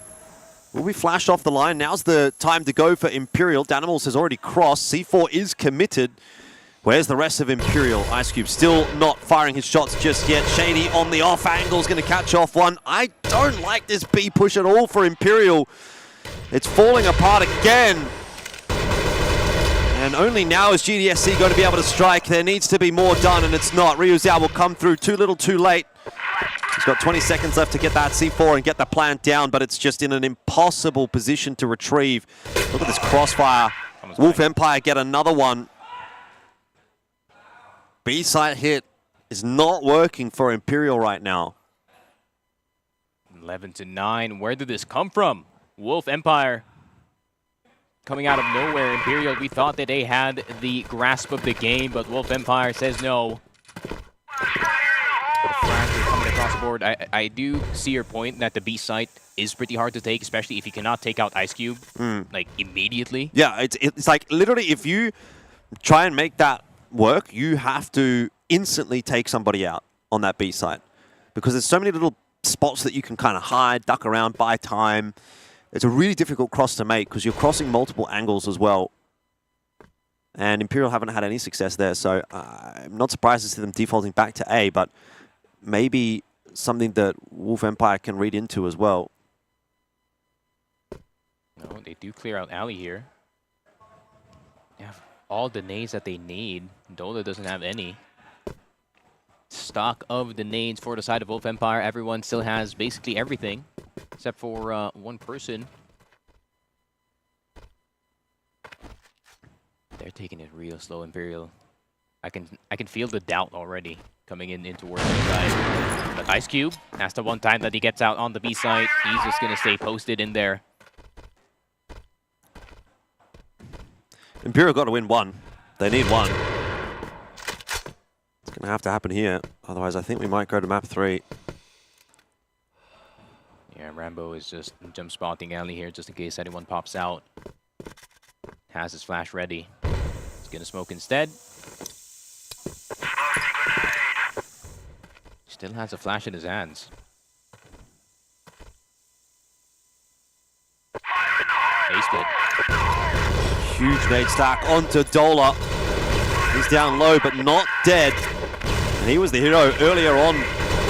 Will be flashed off the line. Now's the time to go for Imperial. Danimals has already crossed. C4 is committed. Where's the rest of Imperial? Ice Cube still not firing his shots just yet. Shady on the off angle is going to catch off one. I don't like this B push at all for Imperial. It's falling apart again. And only now is GDSC going to be able to strike. There needs to be more done, and it's not. Ryu Zhao will come through too little, too late. He's got 20 seconds left to get that C4 and get the plant down, but it's just in an impossible position to retrieve. Look at this crossfire. Wolf Empire get another one. B-side hit is not working for Imperial right now. 11-9. Where did this come from? Wolf Empire coming out of nowhere. Imperial, we thought that they had the grasp of the game, but Wolf Empire says no. Coming across the board. I do see your point that the B site is pretty hard to take, especially if you cannot take out Ice Cube like immediately. Yeah, it's like literally if you try and make that work, you have to instantly take somebody out on that B site because there's so many little spots that you can kind of hide, duck around, buy time. It's a really difficult cross to make because you're crossing multiple angles as well. And Imperial haven't had any success there, so I'm not surprised to see them defaulting back to A, but maybe something that Wolf Empire can read into as well. No, they do clear out alley here. They have all the nades that they need. Dola doesn't have any. Stock of the nades for the side of Wolf Empire. Everyone still has basically everything, except for one person. They're taking it real slow, Imperial. I can feel the doubt already coming in towards the side. But Ice Cube, that's the one time that he gets out on the B side. He's just gonna stay posted in there. Imperial got to win one. They need one. It's going to have to happen here. Otherwise, I think we might go to map 3. Yeah, Rambo is just jump spotting alley here just in case anyone pops out. Has his flash ready. He's going to smoke instead. Still has a flash in his hands. Wasted. Huge nade stack onto Dola. He's down low, but not dead. And he was the hero earlier on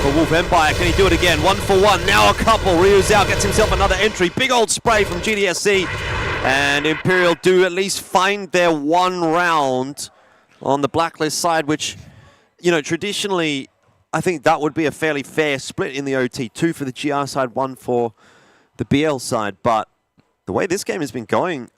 for Wolf Empire. Can he do it again? 1 for 1. Now a couple. Ryu Zhao gets himself another entry. Big old spray from GDSC. And Imperial do at least find their 1 round on the Blacklist side, which, you know, traditionally, I think that would be a fairly fair split in the OT. 2 for the GR side, 1 for the BL side. But the way this game has been going,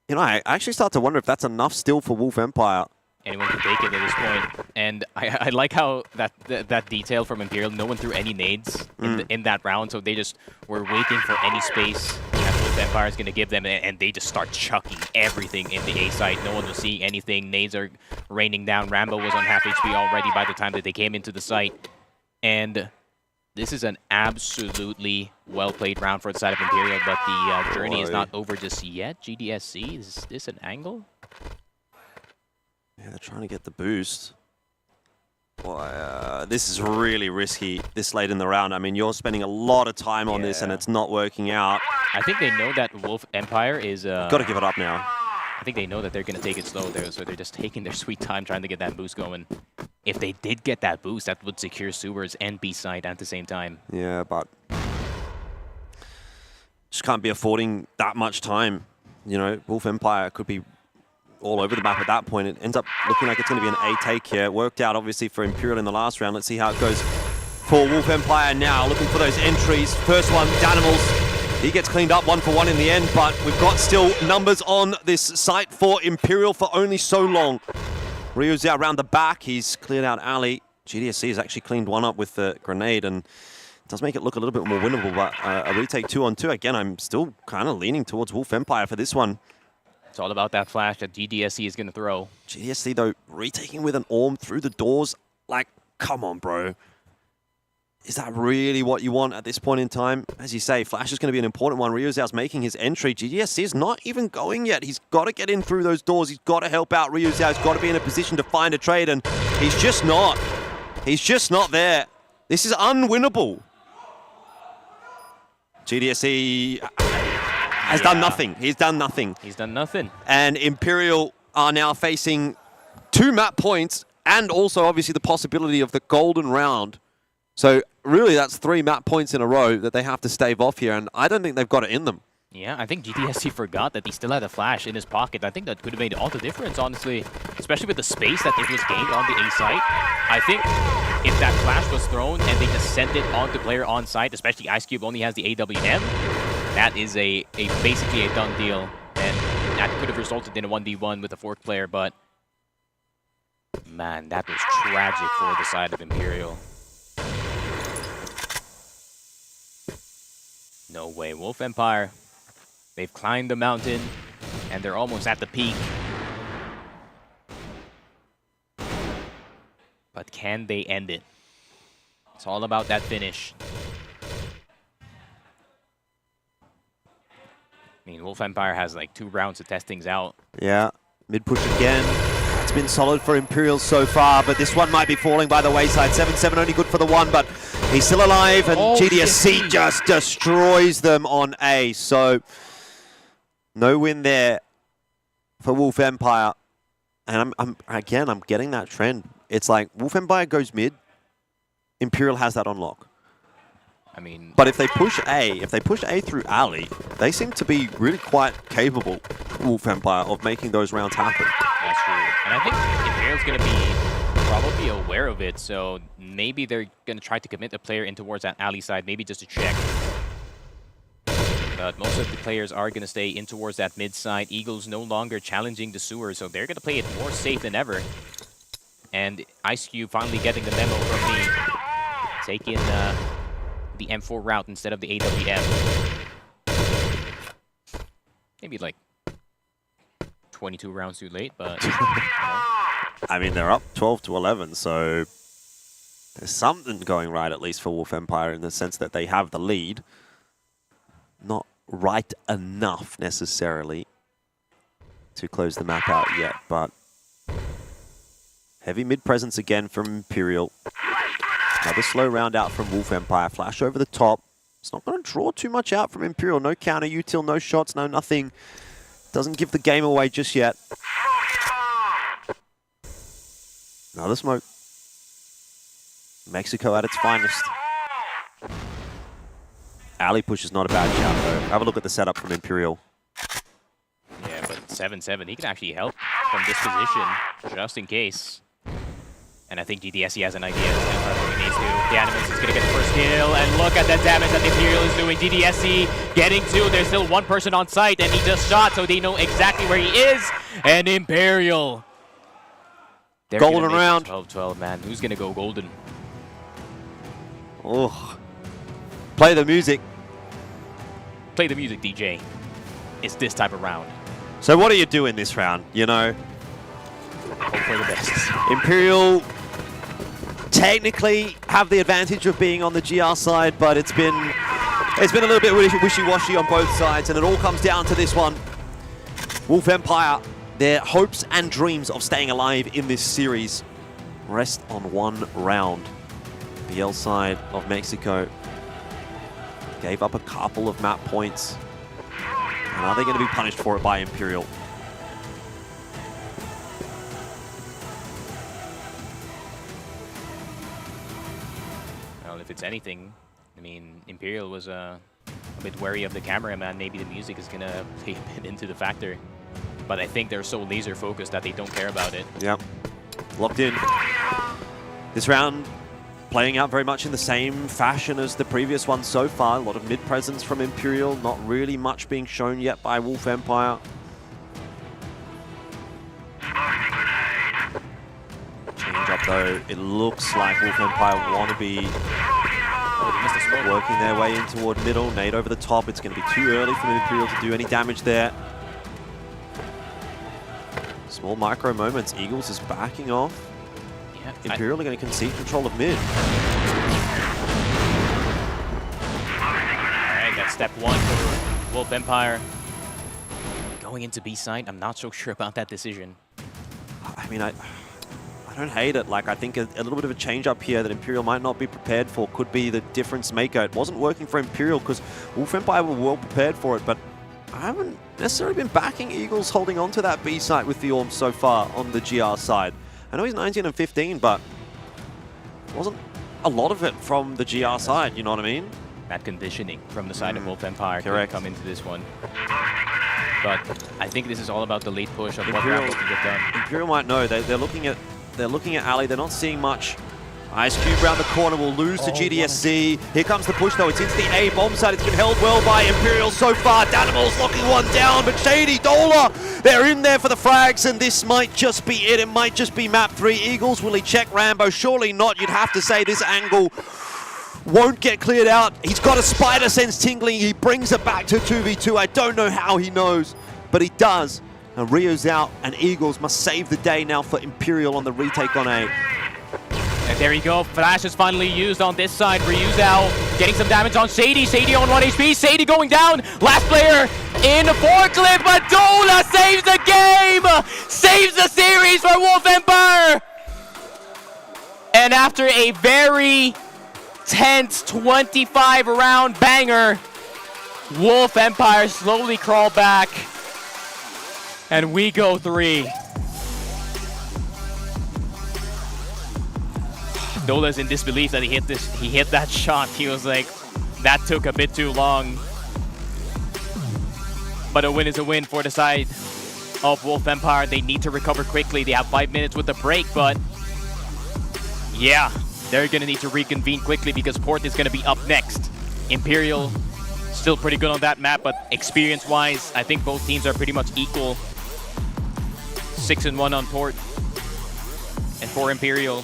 you know, I actually start to wonder if that's enough still for Wolf Empire. Anyone can take it at this point. And I like how that detail from Imperial, no one threw any nades in that round, so they just were waiting for any space that Wolf Empire is going to give them, and they just start chucking everything in the A site. No one was seeing anything. Nades are raining down. Rambo was on half HP already by the time that they came into the site. And this is an absolutely well-played round for the side of Imperial, but the journey is not over just yet. GDSC, is this an angle? Yeah, they're trying to get the boost. Boy, this is really risky this late in the round. I mean, you're spending a lot of time on this and it's not working out. I think they know that Wolf Empire is... Got to give it up now. I think they know that they're going to take it slow there, so they're just taking their sweet time trying to get that boost going. If they did get that boost, that would secure sewers and B-side at the same time. Yeah, but just can't be affording that much time. You know, Wolf Empire could be all over the map at that point. It ends up looking like it's going to be an A take here. It worked out, obviously, for Imperial in the last round. Let's see how it goes for Wolf Empire now. Looking for those entries. First one, Danimals. He gets cleaned up 1 for 1 in the end, but we've got still numbers on this site for Imperial for only so long. Ryu's out around the back. He's cleared out Ali. GDSC has actually cleaned one up with the grenade and does make it look a little bit more winnable, but a retake 2-on-2. Again, I'm still kind of leaning towards Wolf Empire for this one. It's all about that flash that GDSC is going to throw. GDSC, though, retaking with an Orm through the doors. Like, come on, bro. Is that really what you want at this point in time? As you say, flash is going to be an important one. Ryu Zhao's making his entry. GDSC is not even going yet. He's got to get in through those doors. He's got to help out Ryu Zhao. He's got to be in a position to find a trade, and he's just not. He's just not there. This is unwinnable. GDSC has done nothing. He's done nothing. He's done nothing. And Imperial are now facing 2 map points and also obviously the possibility of the golden round. So really that's 3 map points in a row that they have to stave off here, and I don't think they've got it in them. Yeah, I think GDSC forgot that he still had a flash in his pocket. I think that could have made all the difference, honestly, especially with the space that it was gained on the A site. I think if that flash was thrown and they just sent it on to player on site, especially Ice Cube only has the AWM, that is basically a done deal, and that could have resulted in a 1v1 with a 4th player, but man, that was tragic for the side of Imperial. No way. Wolf Empire, they've climbed the mountain, and they're almost at the peak. But can they end it? It's all about that finish. I mean, Wolf Empire has like 2 rounds to test things out. Yeah, mid push again. It's been solid for Imperial so far, but this one might be falling by the wayside. 7-7 only good for the 1, but he's still alive, and GDSC just destroys them on A. So no win there for Wolf Empire. And I'm getting that trend. It's like Wolf Empire goes mid, Imperial has that on lock. I mean, but if they push A through Ali, they seem to be really quite capable, Wolf Empire, of making those rounds happen. That's true. And I think Imperial's going to be probably aware of it, so maybe they're going to try to commit a player in towards that alley side, maybe just to check. But most of the players are going to stay in towards that mid side. Eagles no longer challenging the sewer, so they're going to play it more safe than ever. And Ice Cube finally getting the memo from me. Taking the M4 route instead of the AWM. Maybe like 22 rounds too late, but... I mean, they're up 12-11, so there's something going right, at least for Wolf Empire, in the sense that they have the lead. Not right enough, necessarily, to close the map out yet, but heavy mid presence again from Imperial. Another slow round out from Wolf Empire. Flash over the top. It's not going to draw too much out from Imperial. No counter util, no shots, no nothing. Doesn't give the game away just yet. Another smoke. Mexico at its finest. Alley push is not a bad shout though. Have a look at the setup from Imperial. Yeah, but 7-7, he can actually help from this position, just in case. And I think GDSE has an idea. The Animus is going to get the first kill, and look at the damage that the Imperial is doing. GDSE getting 2. There's still one person on site, and he just shot, so they know exactly where he is. And Imperial. Golden round. 12-12, man. Who's going to go golden? Oh. Play the music. Play the music, DJ. It's this type of round. So what do you do in this round, you know? Hope for the best. Imperial technically have the advantage of being on the GR side, but it's been a little bit wishy-washy on both sides, and it all comes down to this one. Wolf Empire, their hopes and dreams of staying alive in this series rest on one round. The L side of Mexico gave up a couple of map points. And are they going to be punished for it by Imperial? Well, if it's anything, I mean, Imperial was a bit wary of the cameraman. Maybe the music is going to play a bit into the factor. But I think they're so laser focused that they don't care about it. Yep. Locked in. This round playing out very much in the same fashion as the previous one so far. A lot of mid-presence from Imperial, not really much being shown yet by Wolf Empire. Change up though, it looks like Wolf Empire want to be working their way in toward middle. Nade over the top, it's going to be too early for Imperial to do any damage there. Small micro moments, Eagles is backing off. Imperial are going to concede control of mid. Alright, that's step 1 for Wolf Empire. Going into B side, I'm not so sure about that decision. I mean, I don't hate it. Like, I think a little bit of a change up here that Imperial might not be prepared for could be the difference maker. It wasn't working for Imperial because Wolf Empire were well prepared for it, but I haven't necessarily been backing Eagles holding on to that B site with the Orm so far on the GR side. I know he's 19 and 15, but wasn't a lot of it from the GR side, you know what I mean? That conditioning from the side of Wolf Empire Correct. could come into this one. But I think this is all about the late push of what Rambo can get done. Imperial might know. They're looking at Alley. They're not seeing much. Ice Cube round the corner will lose to GDSC. Here comes the push though. It's into the A bomb side. It's been held well by Imperial so far. Danimal's locking one down, but Shady, Dola, they're in there for the frags, and this might just be it. It might just be map 3. Eagles, will he check Rambo? Surely not. You'd have to say this angle won't get cleared out. He's got a spider sense tingling. He brings it back to 2v2. I don't know how he knows, but he does. And Rio's out, and Eagles must save the day now for Imperial on the retake on A. And there you go. Flash is finally used on this side. Ryu's out, getting some damage on Sadie. Sadie on 1 HP. Sadie going down. Last player in the forklift, but Dola saves the game! Saves the series for Wolf Empire! And after a very tense 25-round banger, Wolf Empire slowly crawl back. And we go 3. Dola's in disbelief that he hit that shot. He was like, that took a bit too long. But a win is a win for the side of Wolf Empire. They need to recover quickly. They have 5 minutes with the break, but yeah, they're gonna need to reconvene quickly because Port is gonna be up next. Imperial still pretty good on that map, but experience-wise, I think both teams are pretty much equal. 6-1 on Port, and for Imperial,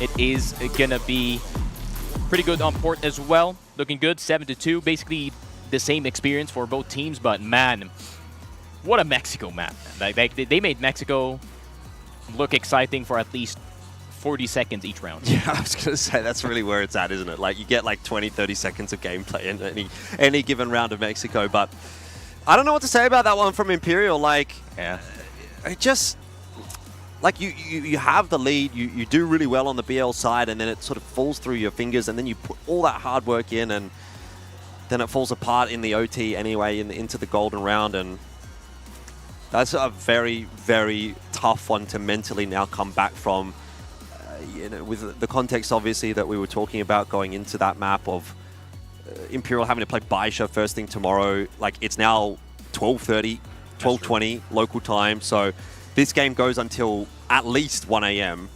it is gonna be pretty good on Port as well. Looking good, 7-2. Basically the same experience for both teams, but man, what a Mexico map. Like they made Mexico look exciting for at least 40 seconds each round. Yeah, I was gonna say that's really where it's at, isn't it? Like you get like 20-30 seconds of gameplay in any given round of Mexico, but I don't know what to say about that one from Imperial. Like, yeah, it just, like you have the lead, you do really well on the BL side, and then it sort of falls through your fingers, and then you put all that hard work in, and then it falls apart in the OT anyway, into the golden round. And That's a very, very tough one to mentally now come back from. You know, with the context, obviously, that we were talking about going into that map of Imperial having to play Baisha first thing tomorrow. Like, it's now 12:30, 12:20 local time. So this game goes until at least 1 a.m.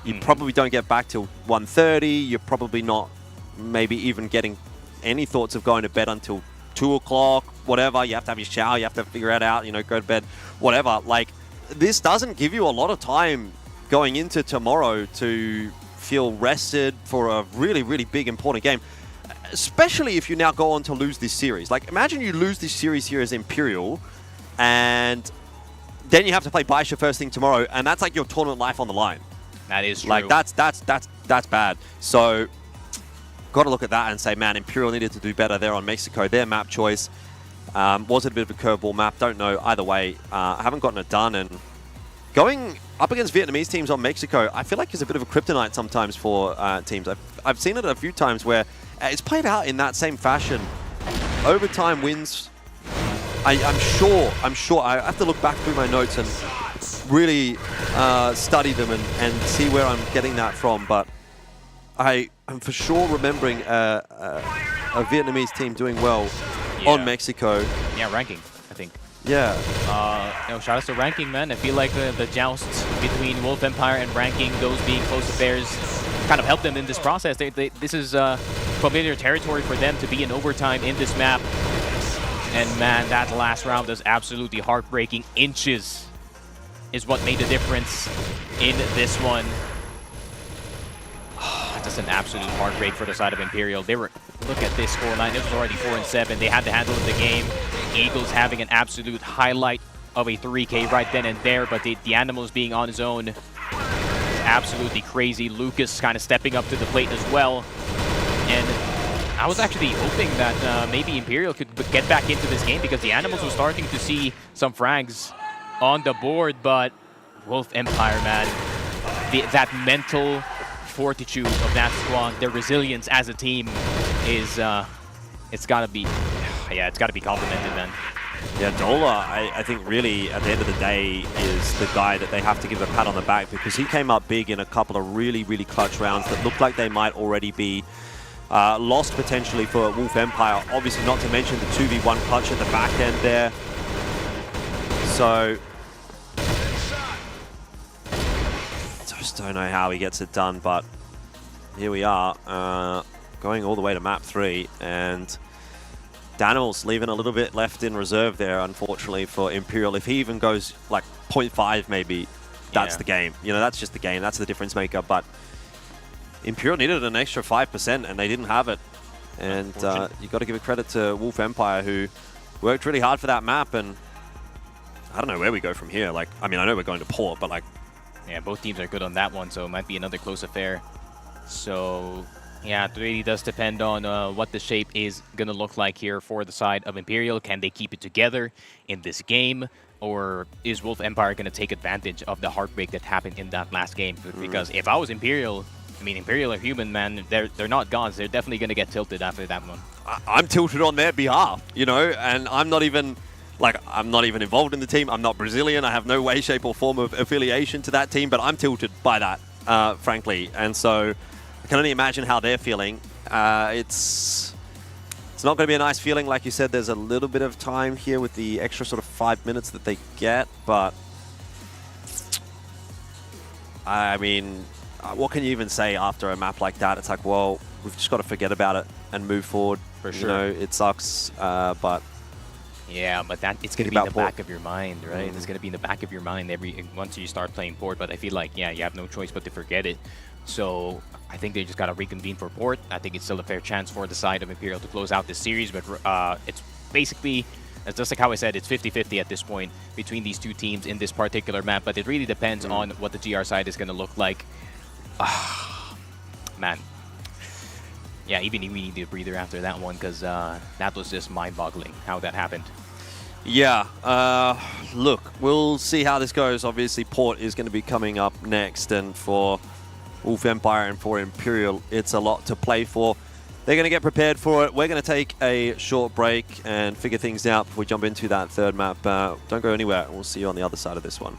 You probably don't get back till 1:30. You're probably not maybe even getting any thoughts of going to bed until 2 o'clock, whatever. You have to have your shower. You have to figure it out, you know, go to bed, whatever. Like, this doesn't give you a lot of time going into tomorrow to feel rested for a really, really big, important game, especially if you now go on to lose this series. Like, imagine you lose this series here as Imperial, and then you have to play Baisha first thing tomorrow, and that's like your tournament life on the line. That is true. Like, that's bad. So, got to look at that and say, man, Imperial needed to do better there on Mexico. Their map choice, was it a bit of a curveball map? Don't know. Either way, I haven't gotten it done, and going up against Vietnamese teams on Mexico, I feel like it's a bit of a kryptonite sometimes for teams. I've seen it a few times where it's played out in that same fashion. Overtime wins. I'm sure. I have to look back through my notes and really study them and see where I'm getting that from. But I'm for sure remembering a Vietnamese team doing well on Mexico. Yeah, ranking, I think. Yeah. Shout out to ranking, man. I feel like the joust between Wolf Empire and ranking, those being close affairs, kind of helped them in this process. This is familiar territory for them to be in overtime in this map. And man, that last round was absolutely heartbreaking. Inches is what made the difference in this one. Just an absolute heartbreak for the side of Imperial. They were, look at this scoreline. It was already 4-7. They had the handle of the game. Eagles having an absolute highlight of a 3K right then and there, but the Animals being on his own is absolutely crazy. Lucas kind of stepping up to the plate as well. And I was actually hoping that maybe Imperial could get back into this game because the Animals were starting to see some frags on the board, but Wolf Empire, man, that mental fortitude of that squad, their resilience as a team is, it's got to be complimented, man. Yeah, Dola, I think really at the end of the day is the guy that they have to give a pat on the back because he came up big in a couple of really, really clutch rounds that looked like they might already be lost potentially for Wolf Empire. Obviously not to mention the 2v1 clutch at the back end there. So, just don't know how he gets it done, but here we are, going all the way to map 3, and Daniel's leaving a little bit left in reserve there, unfortunately, for Imperial. If he even goes like 0.5 maybe, that's the game. You know, that's just the game. That's the difference maker. But Imperial needed an extra 5%, and they didn't have it. And you got to give it credit to Wolf Empire, who worked really hard for that map. And I don't know where we go from here. Like, I mean, I know we're going to Port, but like... Yeah, both teams are good on that one, so it might be another close affair. So... yeah, it really does depend on what the shape is going to look like here for the side of Imperial. Can they keep it together in this game? Or is Wolf Empire going to take advantage of the heartbreak that happened in that last game? Because if I was Imperial, I mean, Imperial are human, man. They're not gods. They're definitely going to get tilted after that one. I'm tilted on their behalf, you know, and I'm not even involved in the team. I'm not Brazilian. I have no way, shape, or form of affiliation to that team, but I'm tilted by that, frankly. And so... I can only imagine how they're feeling. It's not going to be a nice feeling. Like you said, there's a little bit of time here with the extra sort of 5 minutes that they get. But, I mean, what can you even say after a map like that? It's like, well, we've just got to forget about it and move forward. For sure. You know, it sucks, but... yeah, but it's going to be in the back of your mind, right? It's going to be in the back of your mind once you start playing Port. But I feel like, yeah, you have no choice but to forget it. So I think they just got to reconvene for Port. I think it's still a fair chance for the side of Imperial to close out this series. But it's basically, just like how I said, it's 50-50 at this point between these two teams in this particular map. But it really depends on what the GR side is going to look like. Man. Yeah, even we need a breather after that one because that was just mind-boggling how that happened. Yeah, look, we'll see how this goes. Obviously, Port is going to be coming up next, and for Wolf Empire and for Imperial, it's a lot to play for. They're going to get prepared for it. We're going to take a short break and figure things out before we jump into that third map. Don't go anywhere. We'll see you on the other side of this one.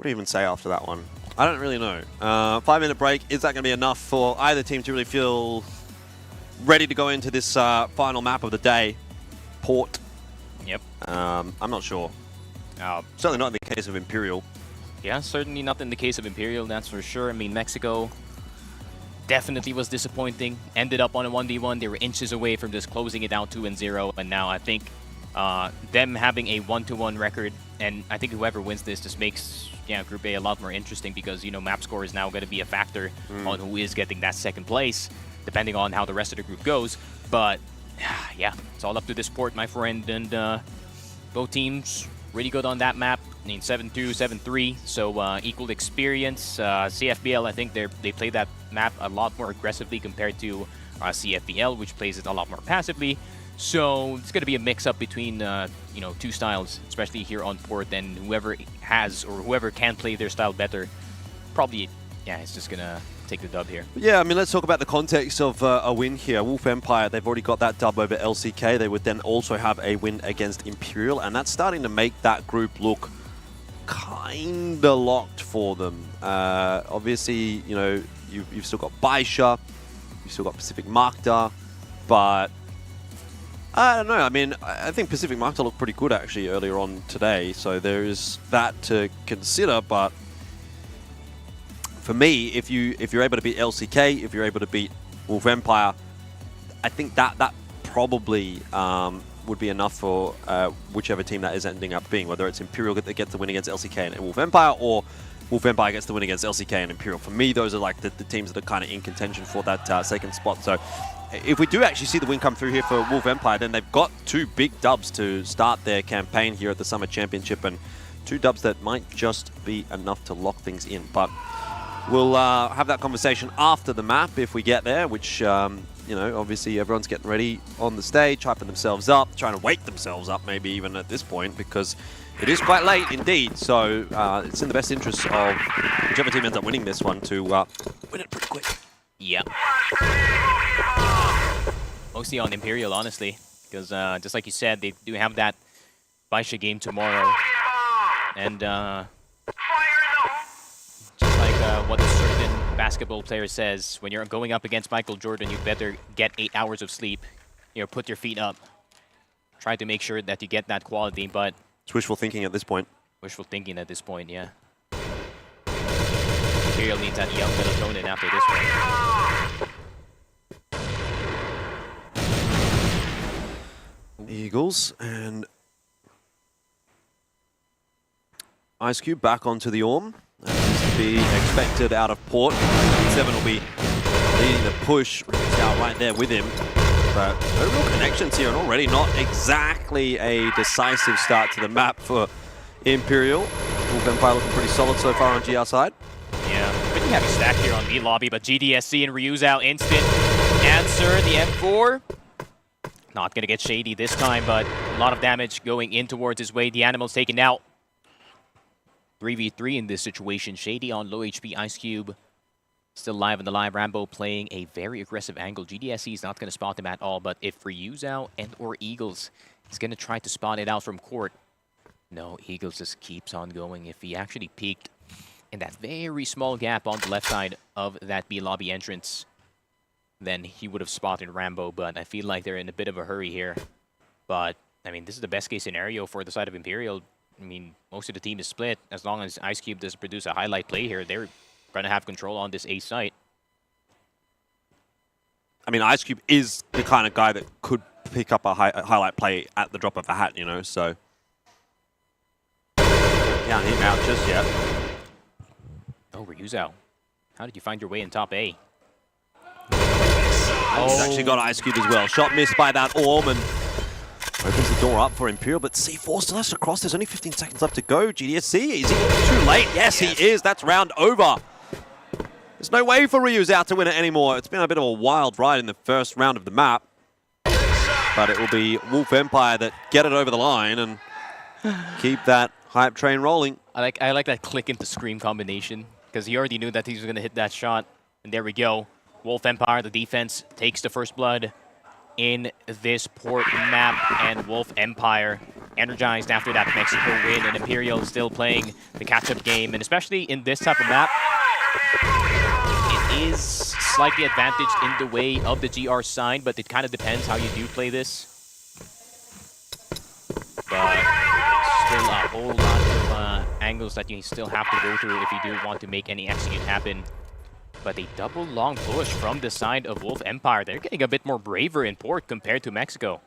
do you even say after that one? I don't really know. 5-minute break, is that going to be enough for either team to really feel ready to go into this final map of the day? Port. Yep. I'm not sure. Certainly not in the case of Imperial. Yeah, certainly not in the case of Imperial, that's for sure. I mean, Mexico definitely was disappointing. Ended up on a 1v1. They were inches away from just closing it out 2-0. And now I think them having a 1-1 record, and I think whoever wins this just makes Group A a lot more interesting because, you know, map score is now going to be a factor on who is getting that second place, depending on how the rest of the group goes. But yeah, it's all up to this port, my friend, and both teams really good on that map. I mean, 7-2, 7-3, so equal experience. CFBL, I think they play that map a lot more aggressively compared to CFBL, which plays it a lot more passively. So it's going to be a mix-up between you know, two styles, especially here on port, and whoever has or whoever can play their style better, probably, yeah, it's just going to take the dub here. Yeah, I mean, let's talk about the context of a win here. Wolf Empire, they've already got that dub over LCK. They would then also have a win against Imperial, and that's starting to make that group look kind of locked for them. Obviously, you know, you've still got Baisha, you've still got Pacific Macta, but I don't know. I mean, I think Pacific Macta looked pretty good actually earlier on today, so there is that to consider. But for me, if you're able to beat LCK, if you're able to beat Wolf Empire, I think that probably would be enough for whichever team that is ending up being, whether it's Imperial that gets the win against LCK and Wolf Empire, or Wolf Empire gets the win against LCK and Imperial. For me, those are like the teams that are kind of in contention for that second spot. So if we do actually see the win come through here for Wolf Empire, then they've got two big dubs to start their campaign here at the Summer Championship, and two dubs that might just be enough to lock things in. But we'll have that conversation after the map if we get there, which, you know, obviously everyone's getting ready on the stage, hyping themselves up, trying to wake themselves up maybe even at this point, because it is quite late indeed. So it's in the best interest of whichever team ends up winning this one to win it pretty quick. Yep. Mostly on Imperial, honestly, because just like you said, they do have that Baisha game tomorrow. And just like what a certain basketball player says, when you're going up against Michael Jordan, you better get 8 hours of sleep. You know, put your feet up. Try to make sure that you get that quality, but it's wishful thinking at this point. Wishful thinking at this point, yeah. Imperial needs that young melatonin after this one. Eagles and Ice Cube back onto the Orm. As to be expected out of port. 7 will be leading the push. Out right there with him. But no real connections here, and already not exactly a decisive start to the map for Imperial. Wolf Empire looking pretty solid so far on GR side. Yeah, pretty heavy stack here on B lobby, but GDSC and Ryuzao instant answer the M4. Not gonna get Shady this time, but a lot of damage going in towards his way. The Animal's taken out. 3v3 in this situation. Shady on low HP. Ice Cube still live in the live. Rambo playing a very aggressive angle. GDSC is not going to spot him at all, but if Ryuzao and or Eagles is going to try to spot it out from court, no, Eagles just keeps on going. If he actually peeked in that very small gap on the left side of that B lobby entrance, then he would have spotted Rambo, but I feel like they're in a bit of a hurry here. But, I mean, this is the best case scenario for the side of Imperial. I mean, most of the team is split. As long as Ice Cube does produce a highlight play here, they're going to have control on this A site. I mean, Ice Cube is the kind of guy that could pick up a highlight play at the drop of a hat, you know, so can't hit him out just yet. Oh, Ryuzao, how did you find your way in top A? He's actually got Ice Cube as well. Shot missed by that Orm and opens the door up for Imperial, but C4 still has to cross. There's only 15 seconds left to go. GDSC, is he too late? Yes, he is. That's round over. There's no way for Ryuzao to win it anymore. It's been a bit of a wild ride in the first round of the map. But it will be Wolf Empire that get it over the line and keep that hype train rolling. I like that click into scream combination, because he already knew that he was going to hit that shot. And there we go. Wolf Empire, the defense, takes the first blood in this port map, and Wolf Empire energized after that Mexico win, and Imperial still playing the catch-up game, and especially in this type of map, it is slightly advantaged in the way of the GR side, but it kind of depends how you do play this. But still a whole lot of angles that you still have to go through if you do want to make any execute happen. But a double long push from the side of Wolf Empire. They're getting a bit more braver in port compared to Mexico.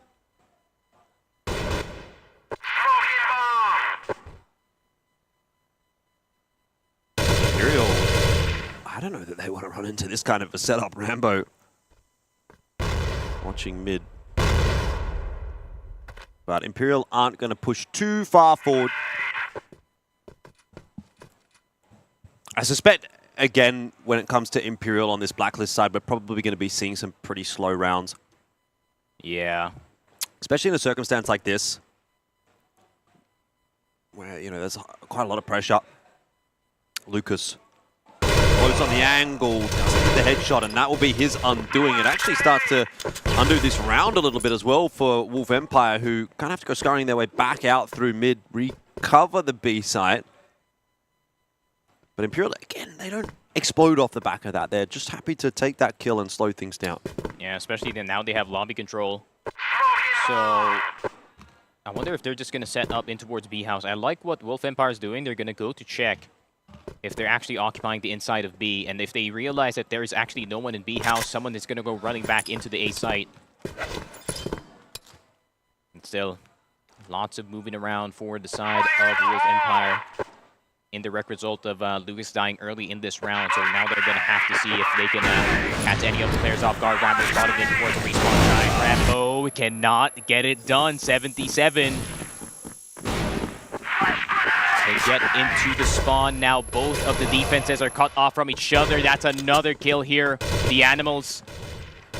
Imperial, I don't know that they want to run into this kind of a setup, Rambo. Watching mid. But Imperial aren't going to push too far forward. I suspect, again, when it comes to Imperial on this Blacklist side, we're probably going to be seeing some pretty slow rounds. Yeah. Especially in a circumstance like this, where, you know, there's quite a lot of pressure. Lucas close on the angle, doesn't get the headshot, and that will be his undoing. It actually starts to undo this round a little bit as well for Wolf Empire, who kind of have to go scurrying their way back out through mid, recover the B site. But Imperial, again, they don't explode off the back of that. They're just happy to take that kill and slow things down. Yeah, especially then now they have lobby control. So I wonder if they're just going to set up in towards B house. I like what Wolf Empire is doing. They're going to go to check if they're actually occupying the inside of B. And if they realize that there is actually no one in B house, someone is going to go running back into the A site. And still, lots of moving around for the side of Wolf Empire. Indirect result of Lewis dying early in this round, so now they're going to have to see if they can catch any of the players off guard. Rambo spotted in towards the respawn side. Rambo cannot get it done. 77. They get into the spawn. Now both of the defenses are cut off from each other. That's another kill here. The Animals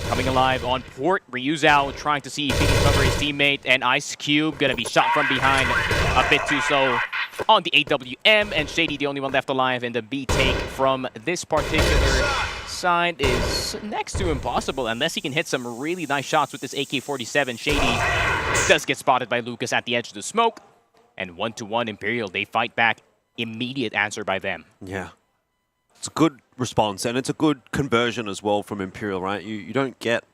coming alive on port. Ryuzao trying to see if he can cover his teammate, and Ice Cube going to be shot from behind a bit too slow on the AWM, and Shady the only one left alive, and the B take from this particular side is next to impossible unless he can hit some really nice shots with this AK-47. Shady does get spotted by Lucas at the edge of the smoke, and 1-1 Imperial. They fight back. Immediate answer by them. Yeah. It's a good response, and it's a good conversion as well from Imperial, right? You don't get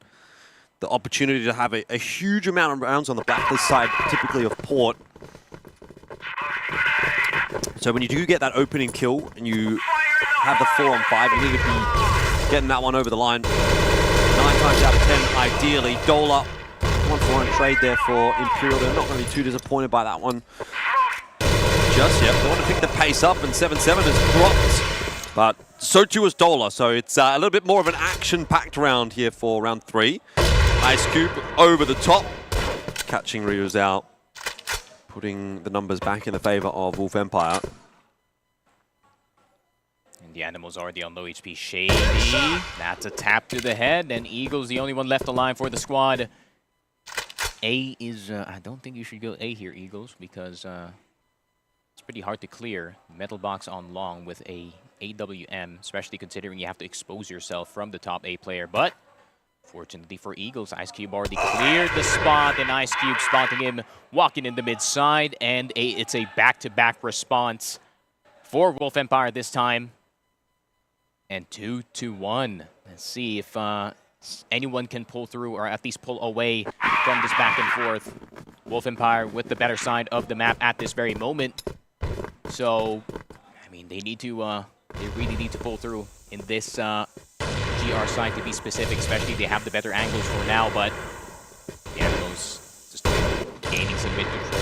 the opportunity to have a huge amount of rounds on the Blacklist side, typically of port. So when you do get that opening kill and you have the 4-on-5, you need to be getting that one over the line 9 times out of 10, ideally. Dola, 1-for-1 trade there for Imperial. They're not going to be too disappointed by that one just yet. They want to pick the pace up, and 7-7 has dropped. But so too is Dola, so it's a little bit more of an action-packed round here for round 3. Ice Cube over the top, catching Ryu's out, putting the numbers back in the favor of Wolf Empire. And the Animals already on low HP. Shady, that's a tap to the head, and Eagle's the only one left alive for the squad. A is, I don't think you should go A here, Eagles, because it's pretty hard to clear Metal Box on long with a AWM, especially considering you have to expose yourself from the top A player. But fortunately for Eagles, Ice Cube already cleared the spot, and Ice Cube spotting him walking in the mid side, and it's a back-to-back response for Wolf Empire this time. And 2-1. Let's see if anyone can pull through, or at least pull away from this back and forth. Wolf Empire with the better side of the map at this very moment. So, I mean, they need to, they really need to pull through in this GR side, to be specific, especially they have the better angles for now, but the Animals just gaining some mid control.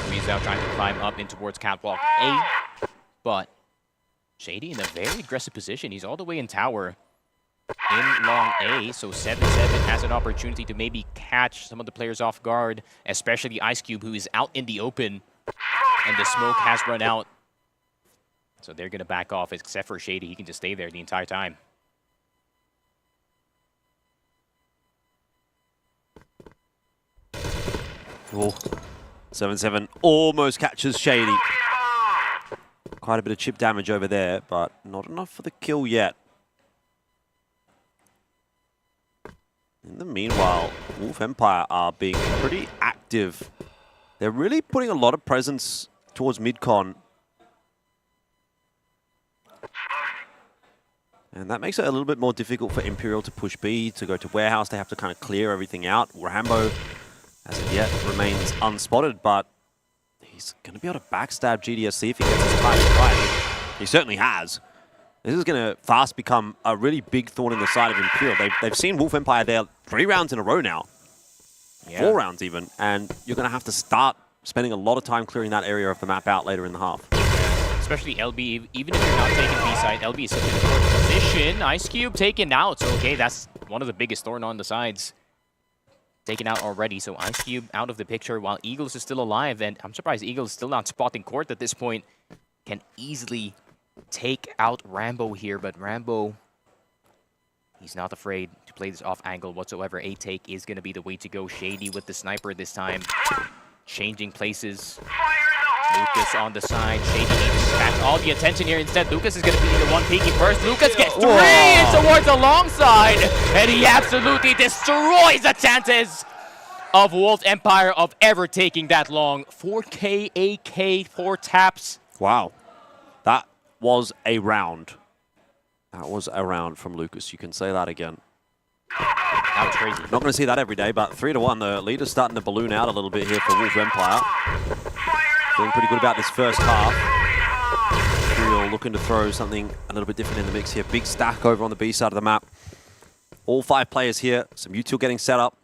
Ryuzao trying to climb up in towards Catwalk A, but Shady in a very aggressive position. He's all the way in tower in long A, so 7-7 has an opportunity to maybe catch some of the players off guard, especially Ice Cube, who is out in the open, and the smoke has run out. So they're going to back off, except for Shady. He can just stay there the entire time. Oh, 7-7 almost catches Shady. Quite a bit of chip damage over there, but not enough for the kill yet. In the meanwhile, Wolf Empire are being pretty active They're really putting a lot of presence towards mid-con. And that makes it a little bit more difficult for Imperial to push B, to go to warehouse. They have to kind of clear everything out. Rambo, as of yet, remains unspotted, but he's going to be able to backstab GDSC if he gets his timing right. He certainly has. This is going to fast become a really big thorn in the side of Imperial. They've seen Wolf Empire there 3 rounds in a row now. Yeah. 4 rounds even. And you're going to have to start spending a lot of time clearing that area of the map out later in the half. Especially LB, even if you're not taking B side, LB is such an important position. Ice Cube taken out, so okay, that's one of the biggest thorn on the sides. Taken out already, so Ice Cube out of the picture while Eagles is still alive, and I'm surprised Eagles is still not spotting court at this point. Can easily take out Rambo here, but Rambo, he's not afraid to play this off angle whatsoever. A take is going to be the way to go. Shady with the sniper this time, changing places. Lucas on the side. Shady needs to catch all the attention here. Instead, Lucas is going to be the one peeking first. Lucas gets 3 towards the long side, and he absolutely destroys the chances of Wolf Empire of ever taking that long. 4K, AK, 4 taps. Wow. That was a round. That was a round from Lucas. You can say that again. That was crazy. Not going to see that every day, but 3-1. The leader's starting to balloon out a little bit here for Wolf Empire. Feeling pretty good about this first half. Imperial looking to throw something a little bit different in the mix here. Big stack over on the B side of the map. All 5 players here. Some util getting set up.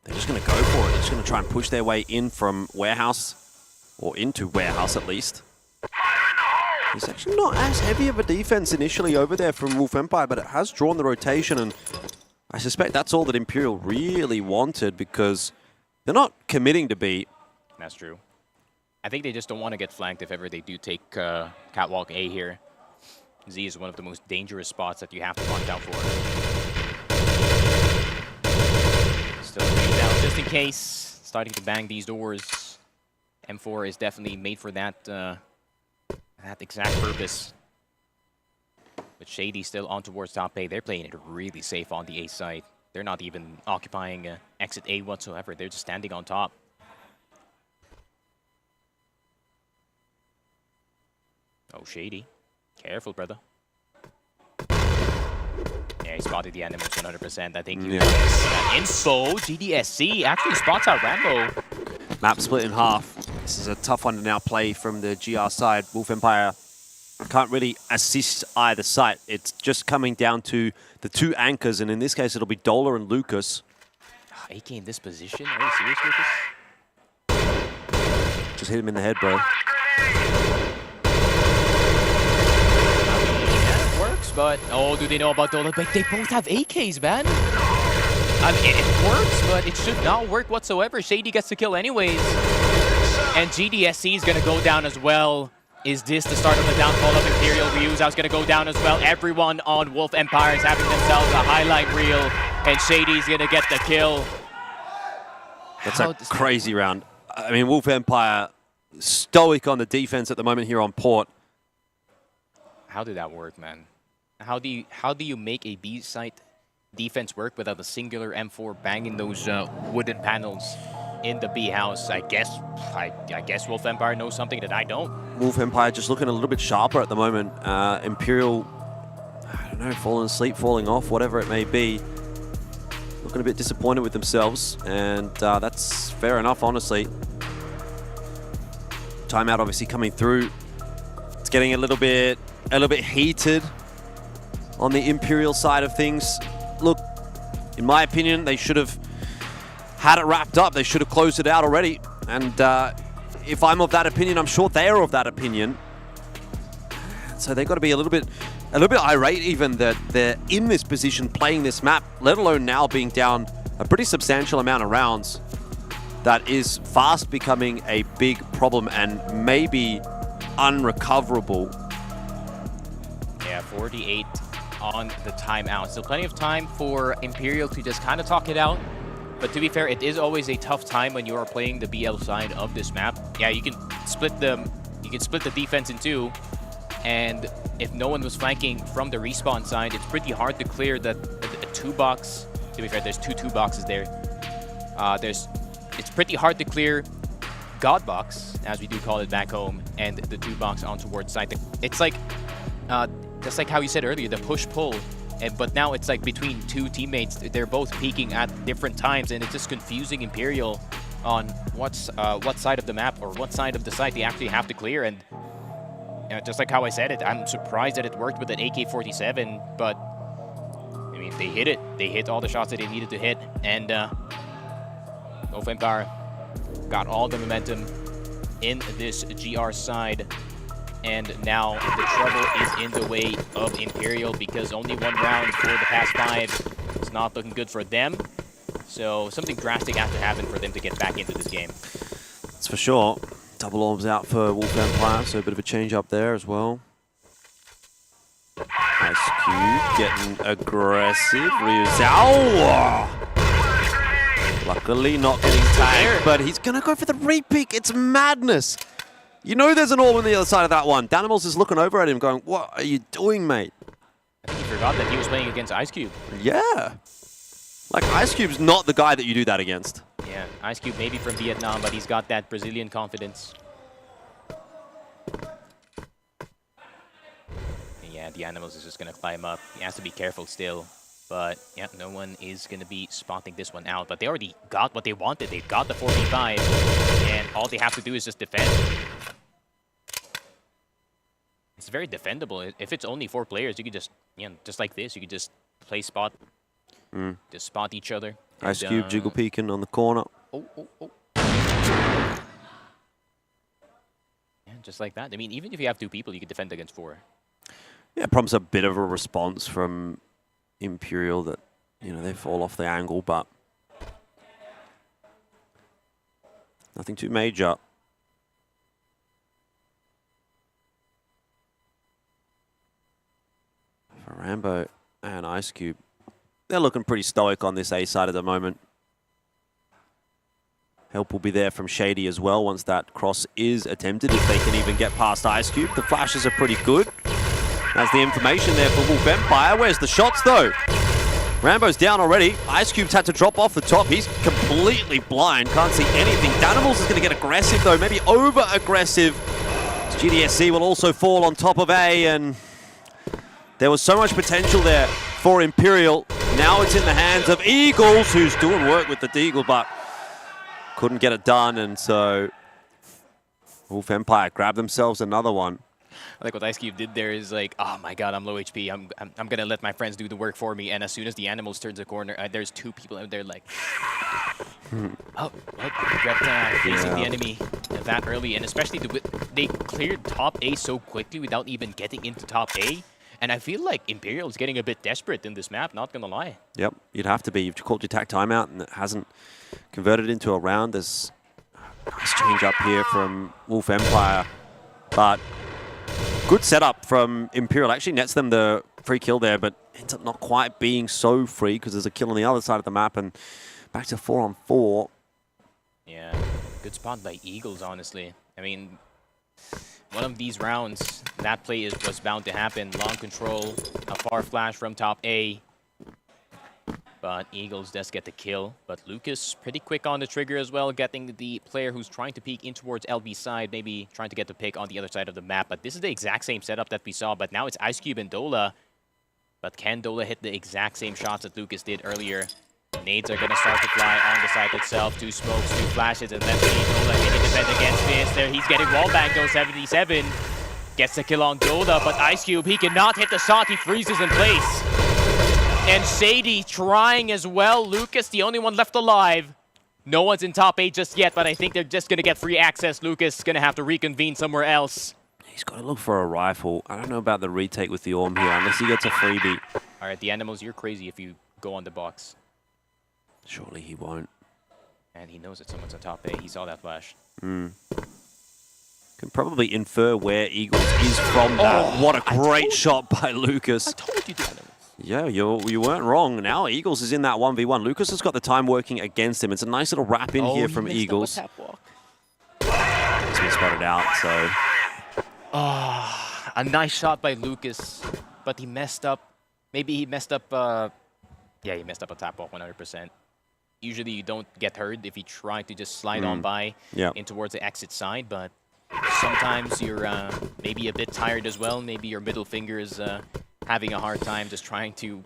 They're just going to go for it. They're just going to try and push their way in from warehouse, or into warehouse at least. It's actually not as heavy of a defense initially over there from Wolf Empire, but it has drawn the rotation, and I suspect that's all that Imperial really wanted, because they're not committing to B. That's true. I think they just don't want to get flanked if ever they do take Catwalk A here. Z is one of the most dangerous spots that you have to watch out for. Still down just in case. Starting to bang these doors. M4 is definitely made for that, that exact purpose. But Shady still on towards top A. They're playing it really safe on the A side. They're not even occupying exit A whatsoever. They're just standing on top. Oh, Shady. Careful, brother. Yeah, he spotted the enemies 100%. I think you that info. GDSC actually spots out Rambo. Map split in half. This is a tough one to now play from the GR side. Wolf Empire can't really assist either side. It's just coming down to the 2 anchors, and in this case, it'll be Dola and Lucas. AK in this position? Are you serious, Lucas? Just hit him in the head, bro. But oh, do they know about Dola? But they both have AKs, man. I mean, it works, but it should not work whatsoever. Shady gets the kill anyways. And GDSC is going to go down as well. Is this the start of the downfall of Imperial? Ryu's going to go down as well. Everyone on Wolf Empire is having themselves a highlight reel. And Shady's going to get the kill. That's a crazy round. I mean, Wolf Empire stoic on the defense at the moment here on Port. How did that work, man? How do you make a B site defense work without a singular M4 banging those wooden panels in the B house? I guess Wolf Empire knows something that I don't. Wolf Empire just looking a little bit sharper at the moment. Imperial, I don't know, falling asleep, falling off, whatever it may be. Looking a bit disappointed with themselves, and that's fair enough, honestly. Timeout obviously coming through. It's getting a little bit heated on the Imperial side of things. Look, in my opinion, they should have had it wrapped up. They should have closed it out already. And if I'm of that opinion, I'm sure they're of that opinion. So they've got to be a little bit irate even that they're in this position playing this map, let alone now being down a pretty substantial amount of rounds. That is fast becoming a big problem and maybe unrecoverable. Yeah, 48 on the timeout. Still plenty of time for Imperial to just kind of talk it out. But to be fair, it is always a tough time when you are playing the BL side of this map. Yeah, you can split the defense in 2. And if no one was flanking from the respawn side, it's pretty hard to clear a 2-box. To be fair, there's 2 boxes there. It's pretty hard to clear God box, as we do call it back home, and the 2 box on towards side. It's like, just like how you said earlier, the push-pull. But now it's like between 2 teammates, they're both peaking at different times, and it's just confusing Imperial on what side of the map or what side of the site they actually have to clear. And just like how I said it, I'm surprised that it worked with an AK-47, but I mean, they hit it. They hit all the shots that they needed to hit, and Wolf Empire got all the momentum in this GR side. And now the trouble is in the way of Imperial, because only 1 round for the past 5 is not looking good for them. So something drastic has to happen for them to get back into this game. That's for sure. Double orbs out for Wolf Empire, so a bit of a change up there as well. Ice Cube getting aggressive. Ryuzao! Luckily not getting tagged, but he's going to go for the repeat. It's madness. You know there's an orb on the other side of that one. Danimals is looking over at him going, what are you doing, mate? I think he forgot that he was playing against Ice Cube. Yeah. Like, Ice Cube's not the guy that you do that against. Yeah, Ice Cube maybe from Vietnam, but he's got that Brazilian confidence. And yeah, the Animals is just going to climb up. He has to be careful still. But yeah, no one is going to be spotting this one out. But they already got what they wanted. They got the 4v5. And all they have to do is just defend. It's very defendable. If it's only 4 players, you could just, just like this, you could just play spot. Just spot each other. Ice Cube jiggle peeking on the corner. Yeah, just like that. I mean, even if you have 2 people, you could defend against 4. Yeah, prompts a bit of a response from Imperial that, they fall off the angle, but nothing too major. For Rambo and Ice Cube, they're looking pretty stoic on this A side at the moment. Help will be there from Shady as well once that cross is attempted, if they can even get past Ice Cube. The flashes are pretty good. That's the information there for Wolf Empire. Where's the shots, though? Rambo's down already. Ice Cube's had to drop off the top. He's completely blind. Can't see anything. Danimals is going to get aggressive, though. Maybe over-aggressive. GDSC will also fall on top of A, and there was so much potential there for Imperial. Now it's in the hands of Eagles, who's doing work with the Deagle, but couldn't get it done, and so Wolf Empire grabbed themselves another one. I like what Ice Cube did there is like, oh my god, I'm low HP. I'm gonna let my friends do the work for me. And as soon as the Animals turns the corner, there's 2 people out there like, regret facing the enemy that early. And especially they cleared top A so quickly without even getting into top A. And I feel like Imperial is getting a bit desperate in this map, not gonna lie. Yep, you'd have to be. You've called your tac timeout and it hasn't converted into a round. There's a nice change up here from Wolf Empire, but good setup from Imperial. Actually nets them the free kill there, but ends up not quite being so free because there's a kill on the other side of the map, and back to 4-on-4. Yeah, good spot by Eagles, honestly. I mean, one of these rounds, that play was bound to happen. Long control, a far flash from top A. But Eagles does get the kill. But Lucas pretty quick on the trigger as well, getting the player who's trying to peek in towards LB side, maybe trying to get the pick on the other side of the map. But this is the exact same setup that we saw, but now it's Ice Cube and Dola. But can Dola hit the exact same shots that Lucas did earlier? Nades are going to start to fly on the site itself. 2 smokes, 2 flashes, and let's see Dola can he defend against this. There, he's getting wallbanged though, 77. Gets the kill on Dola, but Ice Cube, he cannot hit the shot. He freezes in place. And Shady trying as well. Lucas, the only one left alive. No one's in top 8 just yet, but I think they're just going to get free access. Lucas is going to have to reconvene somewhere else. He's got to look for a rifle. I don't know about the retake with the Orm here, unless he gets a freebie. All right, the Animals, you're crazy if you go on the box. Surely he won't. And he knows that someone's on top 8. He saw that flash. Can probably infer where Eagles is from that. What a great shot by Lucas. I told you the Animals. Yeah, you weren't wrong. Now Eagles is in that 1v1. Lucas has got the time working against him. It's a nice little wrap in here from Eagles. He's been spotted out, so... a nice shot by Lucas, but he messed up. Maybe he messed up... yeah, he messed up a tap walk 100%. usually you don't get hurt if you try to just slide on by in towards the exit side, but sometimes you're maybe a bit tired as well. Maybe your middle finger is having a hard time just trying to,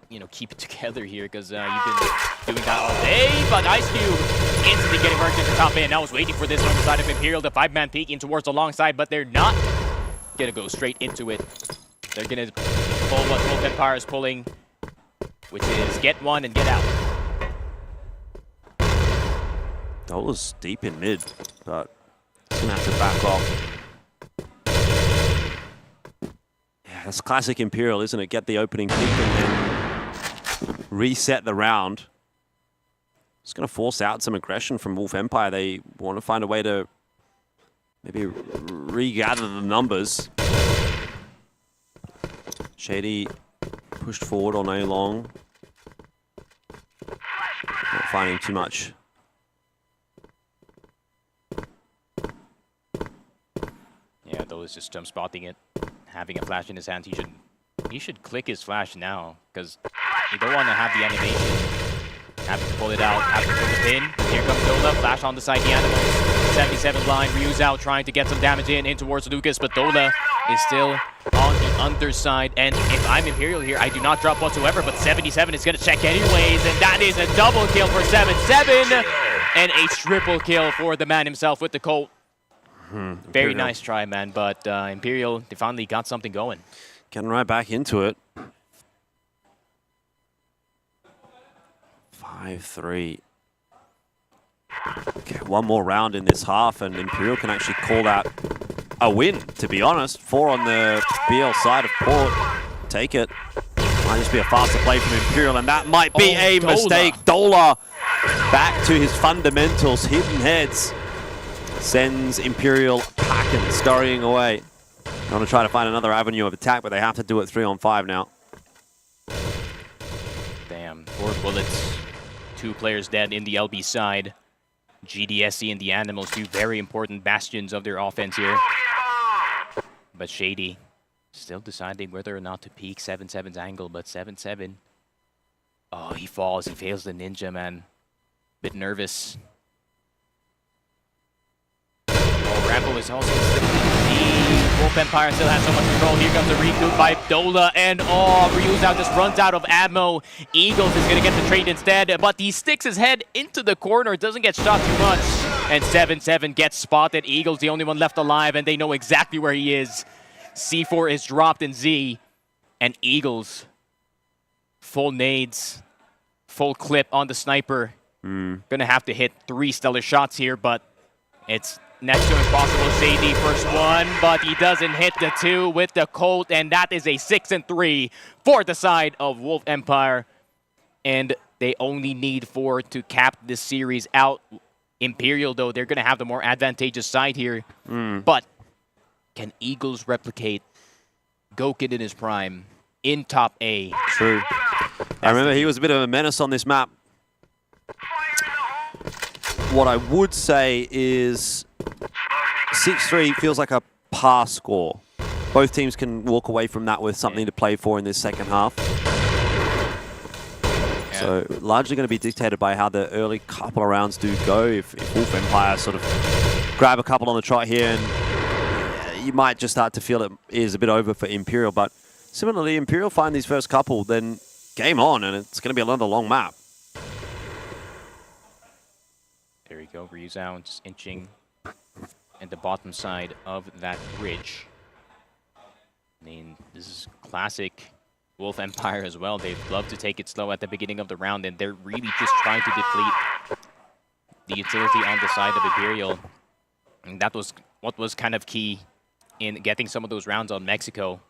you know, keep it together here because you've been doing that all day. But Ice Cube instantly getting worked into top end. I was waiting for this on the side of Imperial, the 5-man peek in towards the long side, but they're not gonna go straight into it. They're gonna pull what Wolf Empire is pulling, which is get one and get out. Dola's deep in mid, but he's gonna have to back off. Yeah, that's classic Imperial, isn't it? Get the opening pick and then reset the round. It's gonna force out some aggression from Wolf Empire. They want to find a way to maybe regather the numbers. Shady pushed forward all night long. Not finding too much. Yeah, Dola's just jump spotting it, having a flash in his hand. He should click his flash now, because you don't want to have the animation. Having to pull it out, having to pull the pin. Here comes Dola, flash on the side, the animals. 77 blind, Ryu's out, trying to get some damage in towards Lucas, but Dola is still on the underside. And if I'm Imperial here, I do not drop whatsoever, but 77 is going to check anyways, and that is a double kill for 7-7, and a triple kill for the man himself with the Colt. Very nice try, man, but Imperial, they finally got something going. Getting right back into it. 5-3. Okay, one more round in this half, and Imperial can actually call that a win, to be honest. 4 on the BL side of Port. Take it. Might just be a faster play from Imperial, and that might be a mistake. Dola back to his fundamentals, hidden heads. Sends Imperial packing, scurrying away. They want to try to find another avenue of attack, but they have to do it 3-on-5 now. Damn, 4 bullets. 2 players dead in the LB side. GDSC and the Animals, 2 very important bastions of their offense here. But Shady still deciding whether or not to peek 7-7's angle, but 7-7. Oh, he falls, he fails the ninja, man. Bit nervous. Oh, Rambo is also the Wolf Empire still has so much control. Here comes a recoup by Dola, and Ryu's out, just runs out of ammo. Eagles is going to get the trade instead, but he sticks his head into the corner, doesn't get shot too much. And 7-7 gets spotted. Eagles the only one left alive, and they know exactly where he is. C4 is dropped in Z, and Eagles, full nades, full clip on the sniper. Gonna have to hit 3 stellar shots here, but it's next to impossible. Shady first one, but he doesn't hit the 2 with the Colt, and that is a 6-3 for the side of Wolf Empire. And they only need 4 to cap this series out. Imperial, though, they're gonna have the more advantageous side here. But can Eagles replicate Gokin in his prime in top A? True. I remember he was a bit of a menace on this map. What I would say is 6-3 feels like a par score. Both teams can walk away from that with something to play for in this second half. So largely going to be dictated by how the early couple of rounds do go. If Wolf Empire sort of grab a couple on the trot here, and you might just start to feel it is a bit over for Imperial. But similarly, Imperial find these first couple, then game on, and it's going to be another long map. There we go, Ryu's out, just inching at the bottom side of that bridge. I mean, this is classic Wolf Empire as well. They'd love to take it slow at the beginning of the round, and they're really just trying to deplete the utility on the side of Imperial. And that was what was kind of key in getting some of those rounds on Mexico.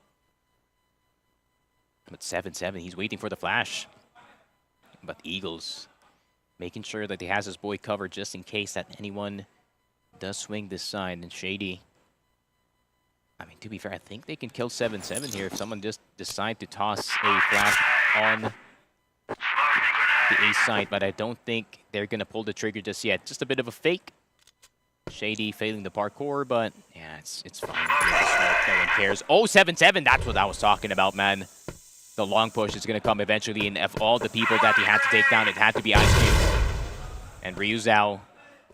But 7-7, he's waiting for the flash. But Eagles making sure that he has his boy covered just in case that anyone does swing this side. And Shady, I mean, to be fair, I think they can kill 7-7 here if someone just decide to toss a flash on the A side, but I don't think they're going to pull the trigger just yet. Just a bit of a fake. Shady failing the parkour, but yeah, it's fine. No one cares. Oh, 7-7, that's what I was talking about, man. The long push is going to come eventually, and of all the people that he had to take down, it had to be Ice Cube. And Ryu Zhao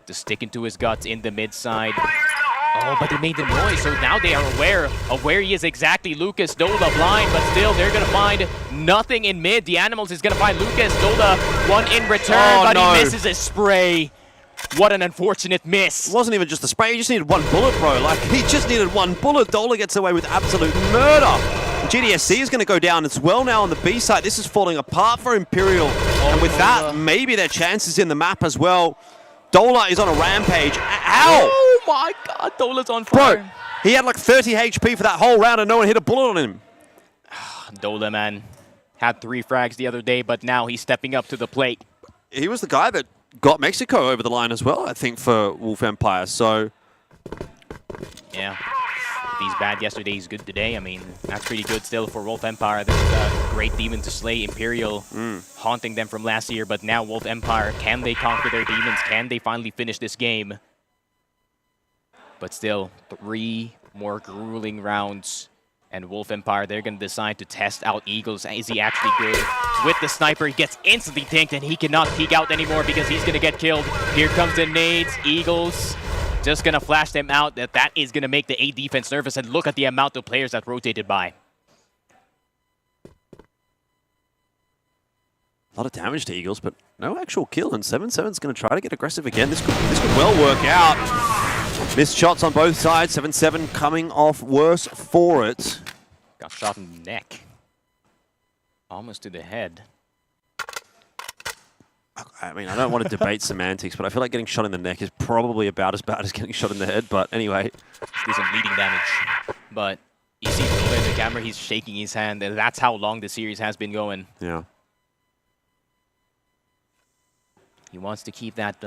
just sticking to his guts in the mid side. Oh, but they made the noise, so now they are aware of where he is exactly. Lucas, Dola blind, but still they're going to find nothing in mid. The Animals is going to find Lucas. Dola one in return, but he misses his spray. What an unfortunate miss. It wasn't even just a spray, he just needed one bullet, bro. Like, he just needed one bullet. Dola gets away with absolute murder. GDSC is going to go down as well now on the B side. This is falling apart for Imperial. And with that, maybe their chances in the map as well. Dola is on a rampage. Ow! Oh my god, Dola's on fire. Bro, he had like 30 HP for that whole round and no one hit a bullet on him. Dola, man, had 3 frags the other day, but now he's stepping up to the plate. He was the guy that got Mexico over the line as well, I think, for Wolf Empire, so... Yeah. If he's bad yesterday, he's good today. I mean, that's pretty good still for Wolf Empire. This is a great demon to slay. Imperial haunting them from last year, but now Wolf Empire, can they conquer their demons? Can they finally finish this game? But still, 3 more grueling rounds. And Wolf Empire, they're going to decide to test out Eagles. Is he actually good? With the sniper, he gets instantly tanked, and he cannot peek out anymore because he's going to get killed. Here comes the nades. Eagles just going to flash them out. That is going to make the A defense nervous. And look at the amount of players that rotated by. A lot of damage to Eagles, but no actual kill. And 7-7's going to try to get aggressive again. This could well work out. Missed shots on both sides. 7-7 coming off worse for it. Got shot in the neck. Almost to the head. I mean, I don't want to debate semantics, but I feel like getting shot in the neck is probably about as bad as getting shot in the head. But anyway. Do some bleeding damage. But you see in the camera, he's shaking his hand. And that's how long the series has been going. Yeah. He wants to keep that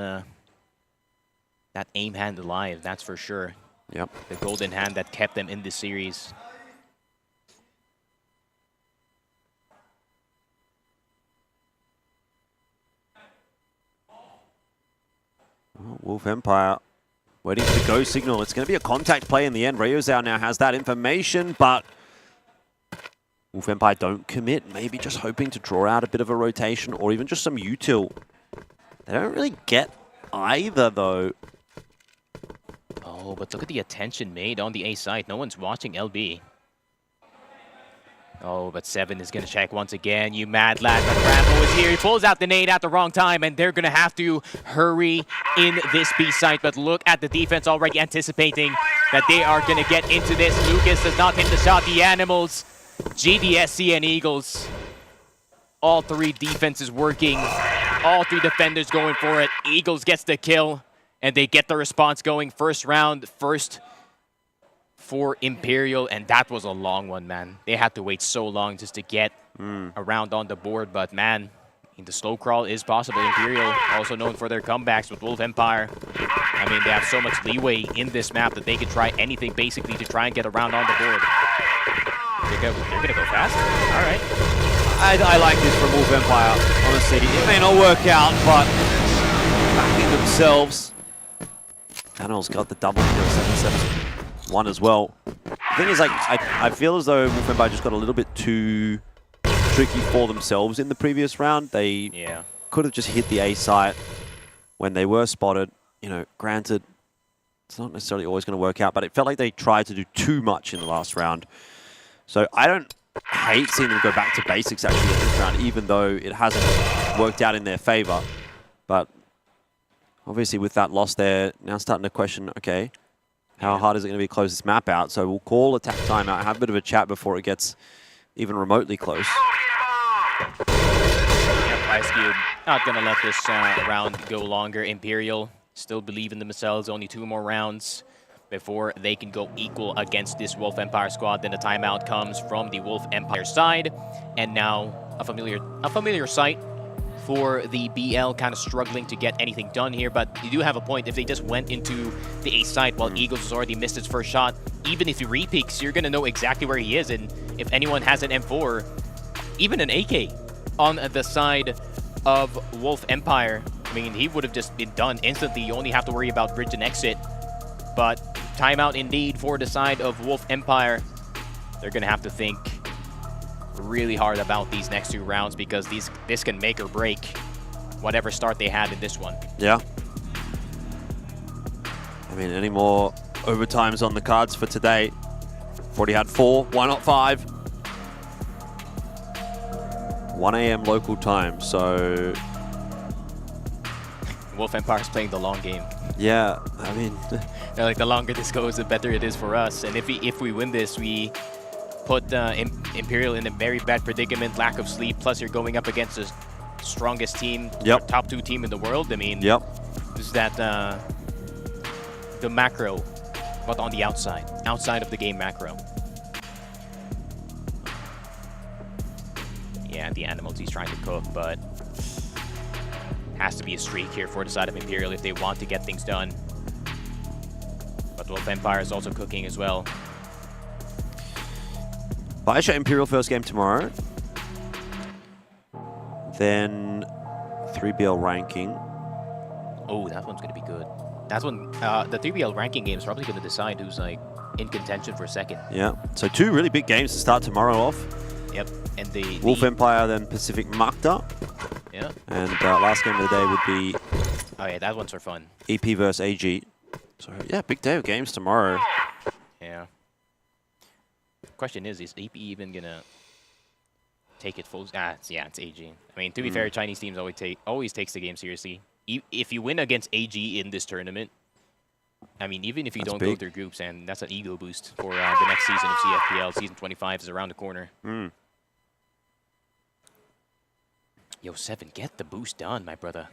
that aim hand alive, that's for sure. Yep. The golden hand that kept them in this series. Well, Wolf Empire waiting for the go signal. It's going to be a contact play in the end. Ryozao now has that information, but Wolf Empire don't commit. Maybe just hoping to draw out a bit of a rotation or even just some util. They don't really get either, though. Oh, but look at the attention made on the A side. No one's watching LB. Oh, but 7 is going to check once again. You mad lad, but Rambo is here. He pulls out the nade at the wrong time, and they're going to have to hurry in this B site. But look at the defense already anticipating that they are going to get into this. Lucas does not hit the shot. The Animals, GDSC, and Eagles. All 3 defenses working. All 3 defenders going for it. Eagles gets the kill, and they get the response going. First round, first for Imperial, and that was a long one, man. They had to wait so long just to get a round on the board, but man, the slow crawl is possible. Imperial, also known for their comebacks with Wolf Empire. I mean, they have so much leeway in this map that they can try anything basically to try and get a round on the board. They're gonna go fast? All right. I like this from Wolf Empire, honestly. It may not work out, but backing themselves. Animals got the double kill, 7-7-1 as well. The thing is, like, I feel as though Wolf Empire just got a little bit too tricky for themselves in the previous round. They could have just hit the A site when they were spotted. You know, granted, it's not necessarily always going to work out, but it felt like they tried to do too much in the last round. So I don't hate seeing them go back to basics actually in this round, even though it hasn't worked out in their favor. But obviously with that loss there, now starting to question, okay, how hard is it going to be to close this map out? So we'll call attack timeout, have a bit of a chat before it gets even remotely close. Yeah, Ice Cube not going to let this round go longer. Imperial still believe in themselves, only 2 more rounds before they can go equal against this Wolf Empire squad. Then the timeout comes from the Wolf Empire side. And now a familiar sight for the BL, kind of struggling to get anything done here. But you do have a point. If they just went into the A side while Eagles has already missed his first shot, even if he repeaks, you're going to know exactly where he is. And if anyone has an M4, even an AK on the side of Wolf Empire, I mean, he would have just been done instantly. You only have to worry about bridge and exit. But timeout indeed for the side of Wolf Empire. They're going to have to think really hard about these next 2 rounds because this can make or break whatever start they had in this one. Yeah. I mean, any more overtimes on the cards for today? Already had 4, why not 5? 1 a.m. local time, so... Wolf Empire's playing the long game. Yeah, I mean... They're like, the longer this goes, the better it is for us. And if we win this, we put Imperial in a very bad predicament, lack of sleep, plus you're going up against the strongest team, top 2 team in the world. I mean, is that the macro, but on the outside of the game macro. Yeah, the animals he's trying to cook, but has to be a streak here for the side of Imperial if they want to get things done. But Wolf Empire is also cooking as well. Baisha Imperial first game tomorrow. Then 3BL ranking. Oh, that one's going to be good. That's when the 3BL ranking game is probably going to decide who's like in contention for second. Yeah, so 2 really big games to start tomorrow off. Yep, and the Wolf Empire, then Pacific Macta. Yeah. And last game of the day would be... Oh yeah, that one's for fun. EP versus AG. So yeah, big day of games tomorrow. Yeah. Question is EP even gonna take it full? It's AG. I mean, to be fair, Chinese teams always takes the game seriously. If you win against AG in this tournament, I mean, even if you don't go through groups, and that's an ego boost for the next season of CFPL. Season 25 is around the corner. Yo, 7, get the boost done, my brother.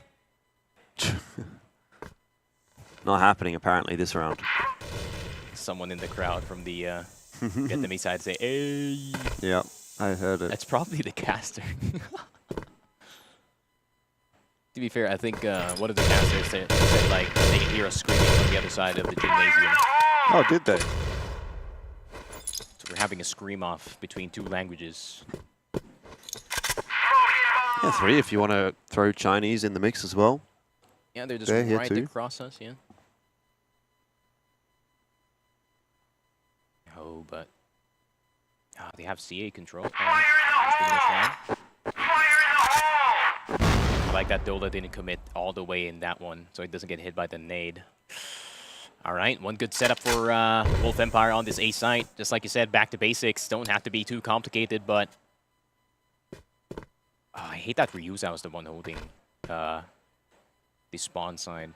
Not happening, apparently, this round. Someone in the crowd from the Vietnamese side say, hey. Yeah, I heard it. That's probably the caster. To be fair, I think one of the casters said like they can hear us screaming from the other side of the gymnasium. Oh, did they? So we're having a scream off between 2 languages. Yeah, 3 if you want to throw Chinese in the mix as well. Yeah, they're just right across us, yeah. Oh, but they have CA control. I like that Dola didn't commit all the way in that one, so it doesn't get hit by the nade. All right, one good setup for Wolf Empire on this A site. Just like you said, back to basics. Don't have to be too complicated, but I hate that Ryuza was the one holding the spawn side.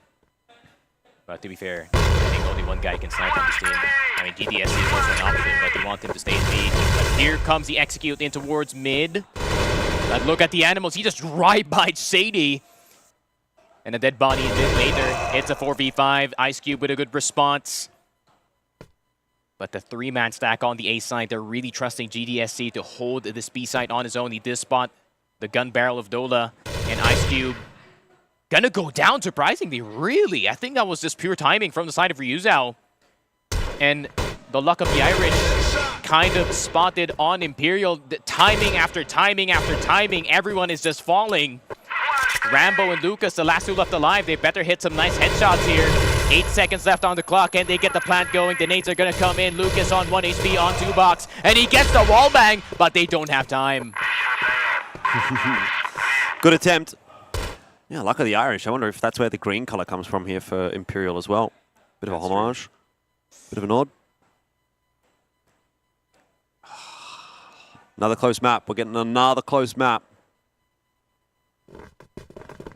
But to be fair, I think only one guy can snipe on this team. I mean, GDSC is also an option, but you want him to stay in B. But here comes the execute in towards mid. But look at the animals. He just right by Sadie. And a dead body a bit later. It's a 4v5. Ice Cube with a good response. But the 3-man stack on the A side, they're really trusting GDSC to hold this B side on his own. He did spot the gun barrel of Dola, and Ice Cube gonna go down, surprisingly, really. I think that was just pure timing from the side of Ryuzao. And the luck of the Irish kind of spotted on Imperial. The timing after timing after timing, everyone is just falling. Rambo and Lucas, the last 2 left alive, they better hit some nice headshots here. 8 seconds left on the clock, and they get the plant going. The nades are gonna come in. Lucas on 1 HP on 2 box, and he gets the wall bang, but they don't have time. Good attempt. Yeah, luck of the Irish. I wonder if that's where the green color comes from here for Imperial as well. Bit of a homage. Bit of a nod. Another close map. We're getting another close map.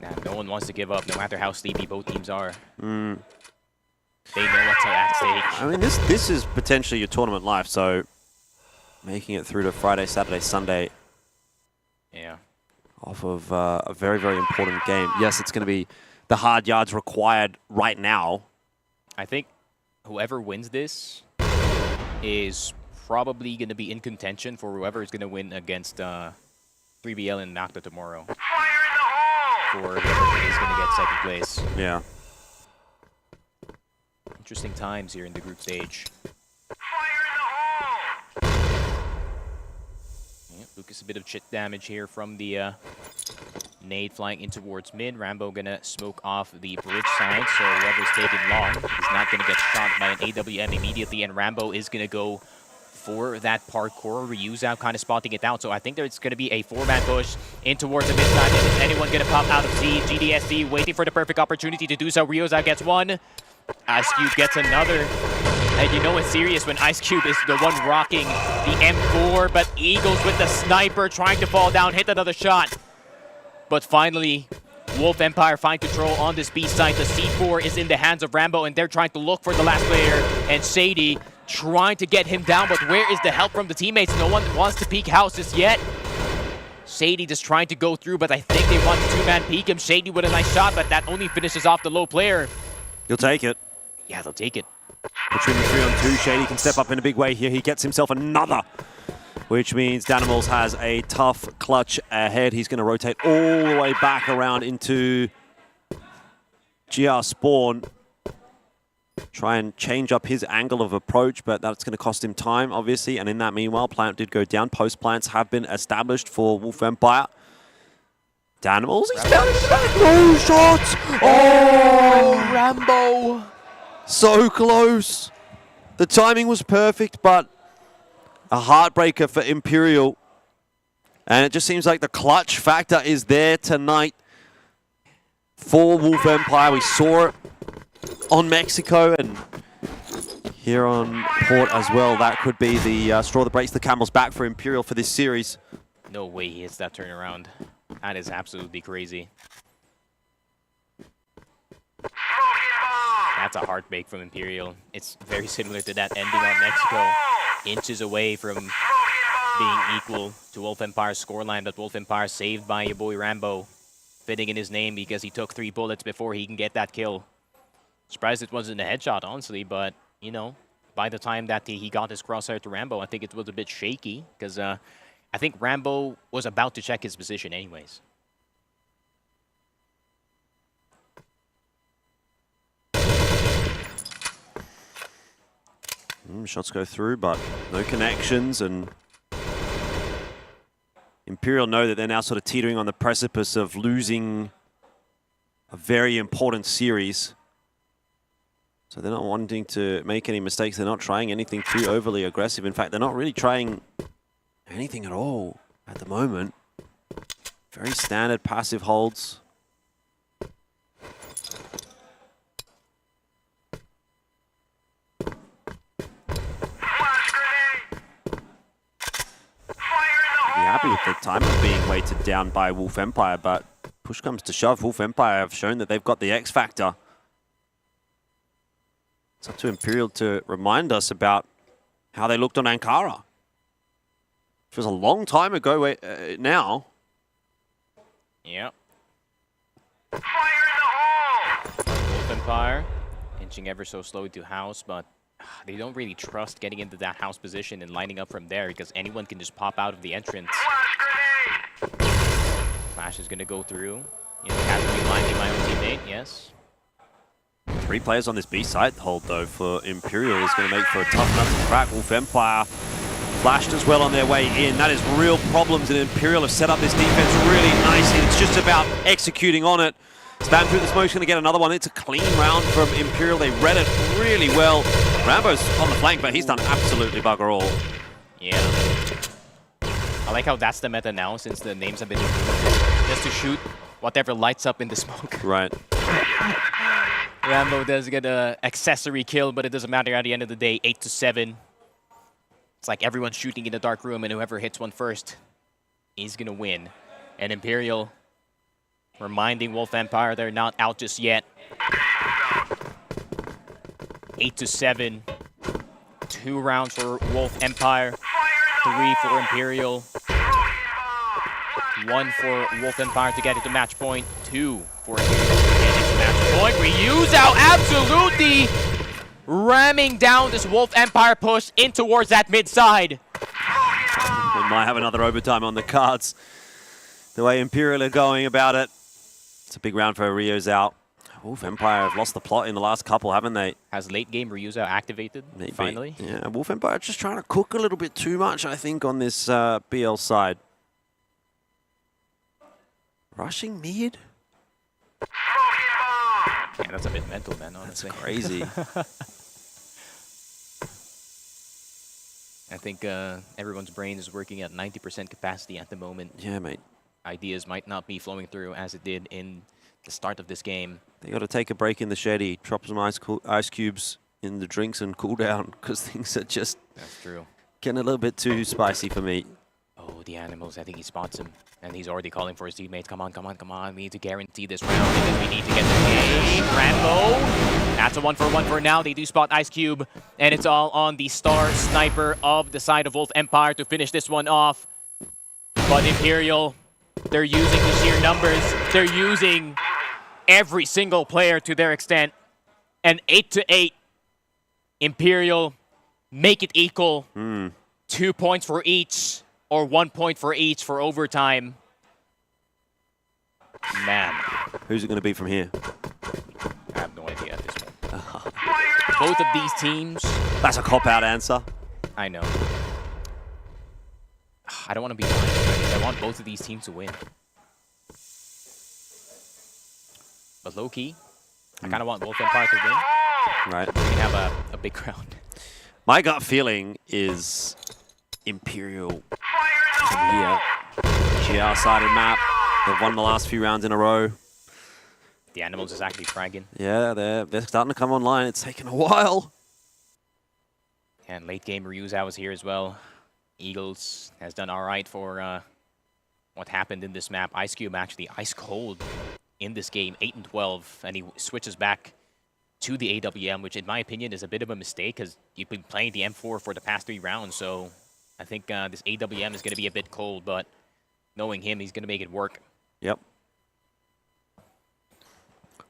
Nah, no one wants to give up, no matter how sleepy both teams are. They know what's at stake. I mean, this is potentially your tournament life, so making it through to Friday, Saturday, Sunday. Yeah. Off of a very, very important game. Yes, it's going to be the hard yards required right now. I think whoever wins this is probably going to be in contention for whoever is going to win against 3BL and Macta tomorrow. For whoever is going to get second place. Yeah. Interesting times here in the group stage. Lucas, a bit of chit damage here from the nade flying in towards mid. Rambo gonna smoke off the bridge side, so whoever's taking long is not gonna get shot by an AWM immediately, and Rambo is gonna go for that parkour. Ryuzao kind of spotting it out, so I think there's going to be a 4-man push in towards the mid-side. And is anyone going to pop out of C? GDSC waiting for the perfect opportunity to do so. Ryuzao gets one. Ice Cube gets another. And you know it's serious when Ice Cube is the one rocking the M4, but Eagles with the sniper trying to fall down, hit another shot. But finally, Wolf Empire find control on this B side. The C4 is in the hands of Rambo, and they're trying to look for the last player. And Shady trying to get him down, but where is the help from the teammates? No one wants to peek houses yet. Shady just trying to go through, but I think they want to 2-man peek him. Shady with a nice shot, but that only finishes off the low player. He'll take it. Yeah, they'll take it. Between the 3-on-2, Shady can step up in a big way here. He gets himself another, which means Danimals has a tough clutch ahead. He's going to rotate all the way back around into GR Spawn. Try and change up his angle of approach, but that's going to cost him time, obviously. And in that meanwhile, plant did go down. Post plants have been established for Wolf Empire. Danimals, he's down in the back. No shots! Oh, Rambo! So close. The timing was perfect, but a heartbreaker for Imperial. And it just seems like the clutch factor is there tonight for Wolf Empire. We saw it on Mexico and here on Port as well. That could be the straw that breaks the camel's back for Imperial for this series. No way he hits that turnaround. That is absolutely crazy. That's a heartbreak from Imperial. It's very similar to that ending on Mexico. Inches away from being equal to Wolf Empire's scoreline, but Wolf Empire saved by your boy Rambo. Fitting in his name because he took 3 bullets before he can get that kill. Surprised it wasn't a headshot, honestly, but, you know, by the time that he got his crosshair to Rambo, I think it was a bit shaky because I think Rambo was about to check his position anyways. Shots go through, but no connections, and Imperial know that they're now sort of teetering on the precipice of losing a very important series. So they're not wanting to make any mistakes. They're not trying anything too overly aggressive. In fact, they're not really trying anything at all at the moment. Very standard passive holds. Happy with the time of being weighted down by Wolf Empire, but push comes to shove. Wolf Empire have shown that they've got the X factor. It's up to Imperial to remind us about how they looked on Ankara. It was a long time ago now. Yep. Wolf Empire inching ever so slowly to house, but they don't really trust getting into that house position and lining up from there because anyone can just pop out of the entrance. Flash is going to go through. You know, casually blinding my own teammate, yes. 3 players on this B side hold, though, for Imperial is going to make for a tough nut to crack. Wolf Empire flashed as well on their way in. That is real problems, and Imperial have set up this defense really nicely. It's just about executing on it. Spam through the smoke's going to get another one. It's a clean round from Imperial. They read it really well. Rambo's on the flank, but he's done absolutely bugger all. Yeah. I like how that's the meta now, since the names have been improved. Just to shoot whatever lights up in the smoke. Right. Rambo does get an accessory kill, but it doesn't matter at the end of the day. 8-7. It's like everyone's shooting in the dark room, and whoever hits one first is going to win. And Imperial reminding Wolf Empire they're not out just yet. 8-7. 2 rounds for Wolf Empire. 3 for Imperial. 1 for Wolf Empire to get it to match point. 2 for Imperial to get it to match point. Ryuzao absolutely ramming down this Wolf Empire push in towards that mid side. We might have another overtime on the cards. The way Imperial are going about it. It's a big round for Ryuzao. Wolf Empire have lost the plot in the last couple, haven't they? Has late game Ryuzao activated, maybe. Finally? Yeah, Wolf Empire just trying to cook a little bit too much, I think, on this BL side. Rushing mid? Yeah, that's a bit mental, man, honestly. That's crazy. I think everyone's brain is working at 90% capacity at the moment. Yeah, mate. Ideas might not be flowing through as it did in the start of this game. They got to take a break in the shetty, drop some ice cubes in the drinks and cool down, because things are just That's true. getting a little bit too spicy for me. Oh, the animals. I think he spots him. And he's already calling for his teammates. Come on, come on, come on. We need to guarantee this round because we need to get the game. Rambo. That's a 1-for-1 for now. They do spot Ice Cube. And it's all on the star sniper of the side of Wolf Empire to finish this one off. But Imperial, they're using the sheer numbers. They're using every single player to their extent. And 8-8. Imperial make it equal. 2 points for each. Or 1 point for each for overtime. Man. Who's it going to be from here? I have no idea at this point. Both of these teams. That's a cop-out answer. I know. I don't want to be honest because I want both of these teams to win. But low-key, I kind of want Wolf Empire to win. Right. We can have a big round. My gut feeling is Imperial from here. GR-sided map. They've won the last few rounds in a row. The Animals is actually fragging. Yeah, they're starting to come online. It's taken a while. And late game Ryuza was here as well. Eagles has done all right for what happened in this map. Ice Cube actually ice cold in this game, 8-12, and he switches back to the AWM, which in my opinion is a bit of a mistake because you've been playing the M4 for the past 3 rounds, so I think this AWM is going to be a bit cold, but knowing him, he's going to make it work. Yep.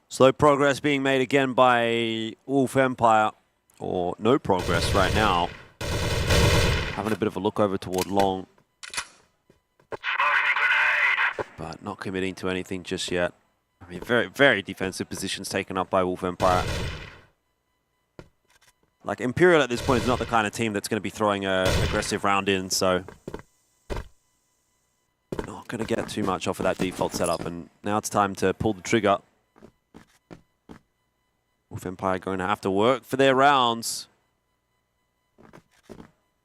Slow progress being made again by Wolf Empire, or no progress right now. Having a bit of a look over toward long, but not committing to anything just yet. I mean, very, very defensive positions taken up by Wolf Empire. Like, Imperial at this point is not the kind of team that's going to be throwing an aggressive round in, so not going to get too much off of that default setup. And now it's time to pull the trigger. Wolf Empire going to have to work for their rounds.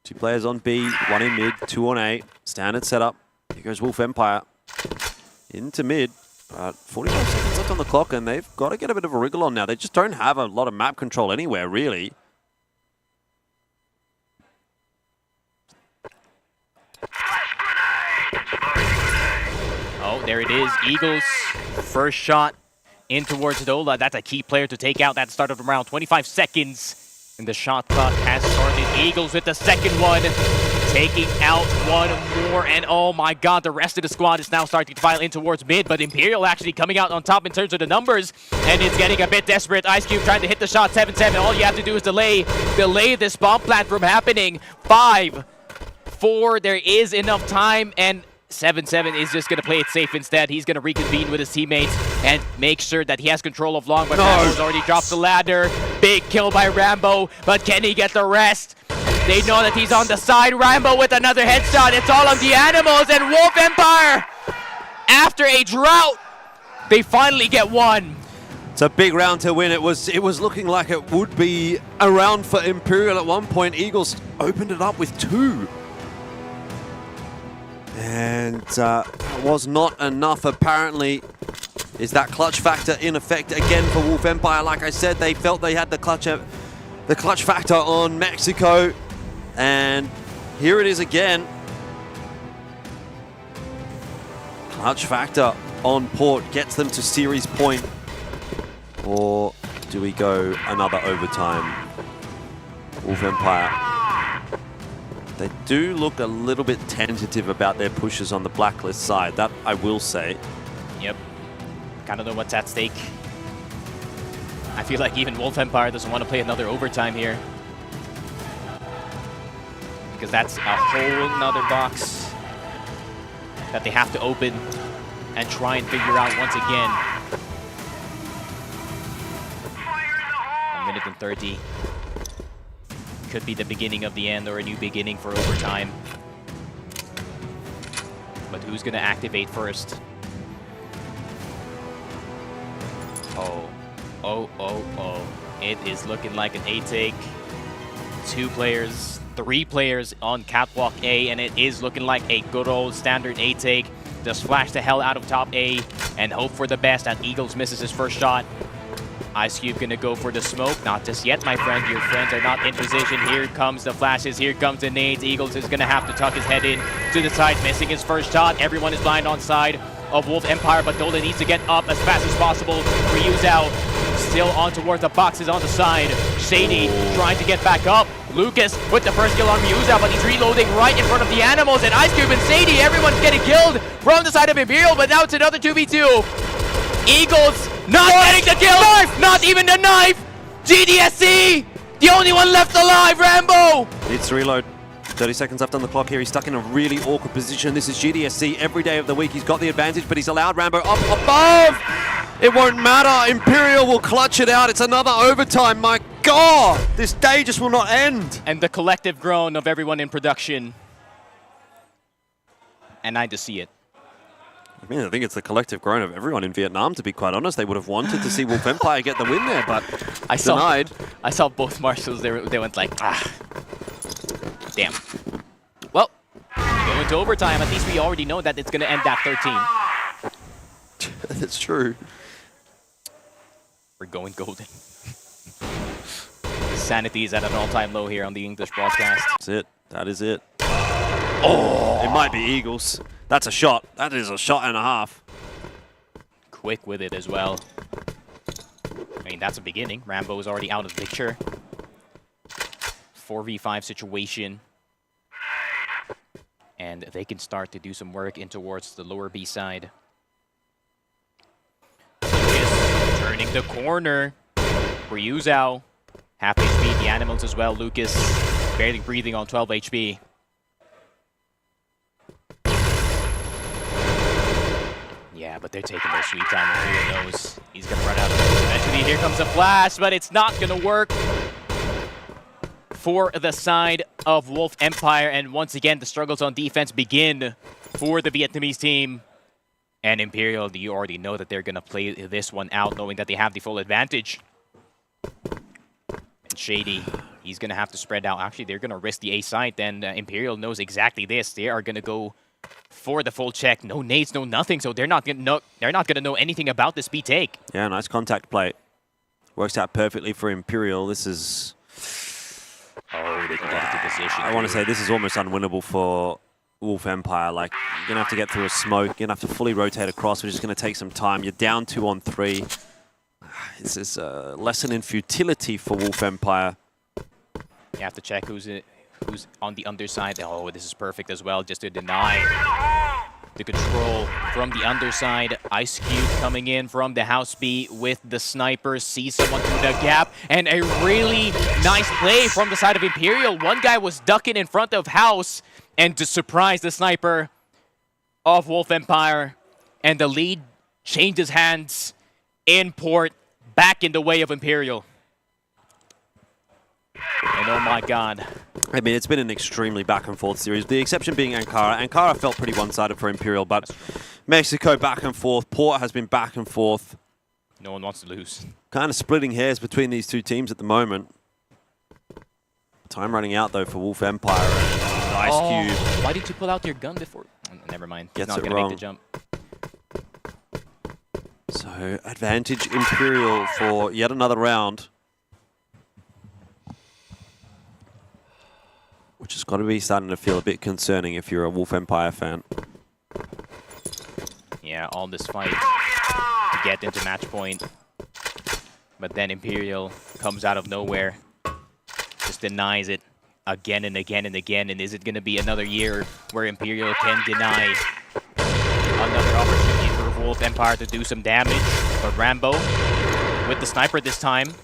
2 players on B, 1 in mid, 2 on A. Standard setup. Here goes Wolf Empire into mid. 45 seconds left on the clock, and they've got to get a bit of a wriggle on now. They just don't have a lot of map control anywhere, really. Oh, there it is. Eagles, first shot in towards Dola. That's a key player to take out that start of the round. 25 seconds, and the shot clock has started. Eagles with the second one, taking out one more. And oh my god, the rest of the squad is now starting to file in towards mid, but Imperial actually coming out on top in terms of the numbers, and it's getting a bit desperate. Ice Cube trying to hit the shot, 7-7. All you have to do is delay this bomb plant from happening. 5, 4, there is enough time, and 7-7 is just going to play it safe instead. He's going to reconvene with his teammates and make sure that he has control of long, but Rambo's already dropped the ladder. Big kill by Rambo, but can he get the rest? They know that he's on the side. Rambo with another headshot. It's all on the Animals, and Wolf Empire, after a drought, they finally get one. It's a big round to win. It was looking like it would be a round for Imperial at one point. Eagles opened it up with 2. And was not enough, apparently. Is that clutch factor in effect again for Wolf Empire? Like I said, they felt they had the clutch factor on Mexico. And here it is again. Clutch factor on Port gets them to series point. Or do we go another overtime? Wolf Empire. They do look a little bit tentative about their pushes on the blacklist side, that I will say. Yep. Kind of know what's at stake. I feel like even Wolf Empire doesn't want to play another overtime here. Because that's a whole nother box that they have to open and try and figure out once again. 1 minute and 30. Could be the beginning of the end or a new beginning for overtime. But who's going to activate first? Oh. It is looking like an A-take. 2 players 3 players on Catwalk A, and it is looking like a good old standard A take. Just flash the hell out of top A and hope for the best that Eagles misses his first shot. Ice Cube gonna go for the smoke. Not just yet, my friend. Your friends are not in position. Here comes the flashes. Here comes the nades. Eagles is gonna have to tuck his head in to the side, missing his first shot. Everyone is blind on side of Wolf Empire, but Dolan needs to get up as fast as possible. Ryu's out. Still on towards the boxes on the side. Shady trying to get back up. Lucas with the first kill on Ryuza, but he's reloading right in front of the animals. And Ice Cube and Sadie, everyone's getting killed from the side of Imperial, but now it's another 2v2. Eagles not getting the kill! Knife! Not even the knife! GDSC! The only one left alive, Rambo! Needs to reload. 30 seconds left on the clock here. He's stuck in a really awkward position. This is GDSC. Every day of the week he's got the advantage, but he's allowed Rambo up above! It won't matter. Imperial will clutch it out. It's another overtime. My God! This day just will not end. And the collective groan of everyone in production. And I just see it. I mean, I think it's the collective groan of everyone in Vietnam, to be quite honest. They would have wanted to see Wolf Empire get the win there, but denied. I saw both marshals. They went like, ah. Damn. Well, going to overtime. At least we already know that it's going to end at 13. That's true. We're going golden. Sanity is at an all-time low here on the English broadcast. That's it. That is it. Oh! It might be Eagles. That's a shot. That is a shot and a half. Quick with it as well. I mean, that's a beginning. Rambo is already out of the picture. 4v5 situation. And they can start to do some work in towards the lower B side. Lucas turning the corner. Ryuzao. Half HP, the animals as well. Lucas barely breathing on 12 HP. Yeah, but they're taking their sweet time, and who knows? He's going to run out of it. Eventually, here comes a flash, but it's not going to work for the side of Wolf Empire. And once again, the struggles on defense begin for the Vietnamese team. And Imperial, you already know that they're going to play this one out, knowing that they have the full advantage. And Shady, he's going to have to spread out. Actually, they're going to risk the A site, and Imperial knows exactly this. They are going to go for the full check. No nades, no nothing, so they're not going to know anything about this B take. Yeah, nice contact play. Works out perfectly for Imperial. This is... Oh, they can get into position. I want to say this is almost unwinnable for Wolf Empire. Like, you're going to have to get through a smoke. You're going to have to fully rotate across, which is going to take some time. You're down 2 on 3. This is a lesson in futility for Wolf Empire. You have to check who's on the underside. Oh, this is perfect as well, just to deny the control from the underside. Ice Cube coming in from the house B with the sniper, sees someone through the gap, and a really nice play from the side of Imperial. One guy was ducking in front of house, and to surprise the sniper of Wolf Empire, and the lead changes hands in port, back in the way of Imperial. And oh my God. I mean, it's been an extremely back-and-forth series, the exception being Ankara. Ankara felt pretty one-sided for Imperial, but Mexico back and forth. Port has been back and forth. No one wants to lose. Kind of splitting hairs between these two teams at the moment. Time running out, though, for Wolf Empire and Ice Cube. Why did you pull out your gun before? Never mind. He's Gets not it going to make the wrong. jump. So, advantage Imperial for yet another round. Which has got to be starting to feel a bit concerning if you're a Wolf Empire fan. Yeah, all this fight to get into match point. But then Imperial comes out of nowhere. Just denies it again and again and again. And is it going to be another year where Imperial can deny another opportunity for Wolf Empire to do some damage? But Rambo with the sniper this time.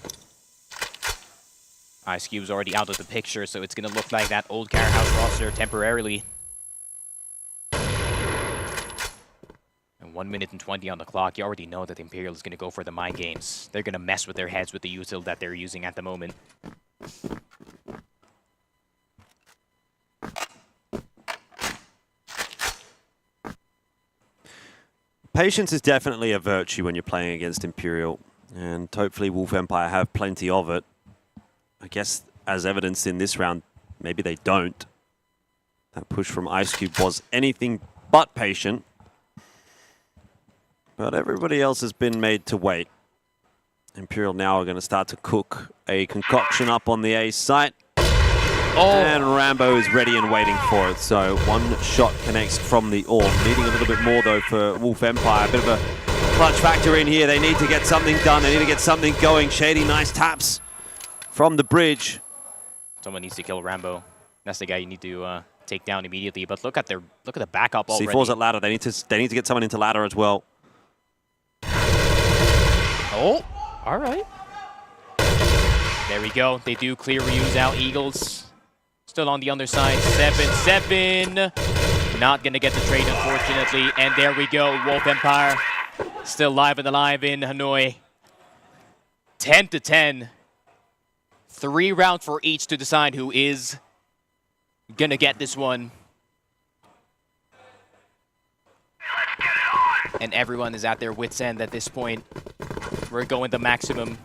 Ice Cube's already out of the picture, so it's going to look like that old Car House roster temporarily. And 1 minute and 20 on the clock. You already know that Imperial is going to go for the mind games. They're going to mess with their heads with the util that they're using at the moment. Patience is definitely a virtue when you're playing against Imperial, and hopefully Wolf Empire have plenty of it. I guess, as evidenced in this round, maybe they don't. That push from Ice Cube was anything but patient. But everybody else has been made to wait. Imperial now are going to start to cook a concoction up on the A site. And Rambo is ready and waiting for it. So one shot connects from the AWP. Needing a little bit more though for Wolf Empire. A bit of a clutch factor in here. They need to get something done. They need to get something going. Shady, nice taps from the bridge. Someone needs to kill Rambo. That's the guy you need to take down immediately. But look at the backup already. C4's at ladder. They need to get someone into ladder as well. Oh, all right. There we go. They do clear reuse out. Eagles still on the underside. 7-7. Not going to get the trade, unfortunately. And there we go. Wolf Empire still live and alive in Hanoi. 10-10. 3 rounds for each to decide who is going to get this one. And everyone is at their wits' end at this point. We're going the maximum.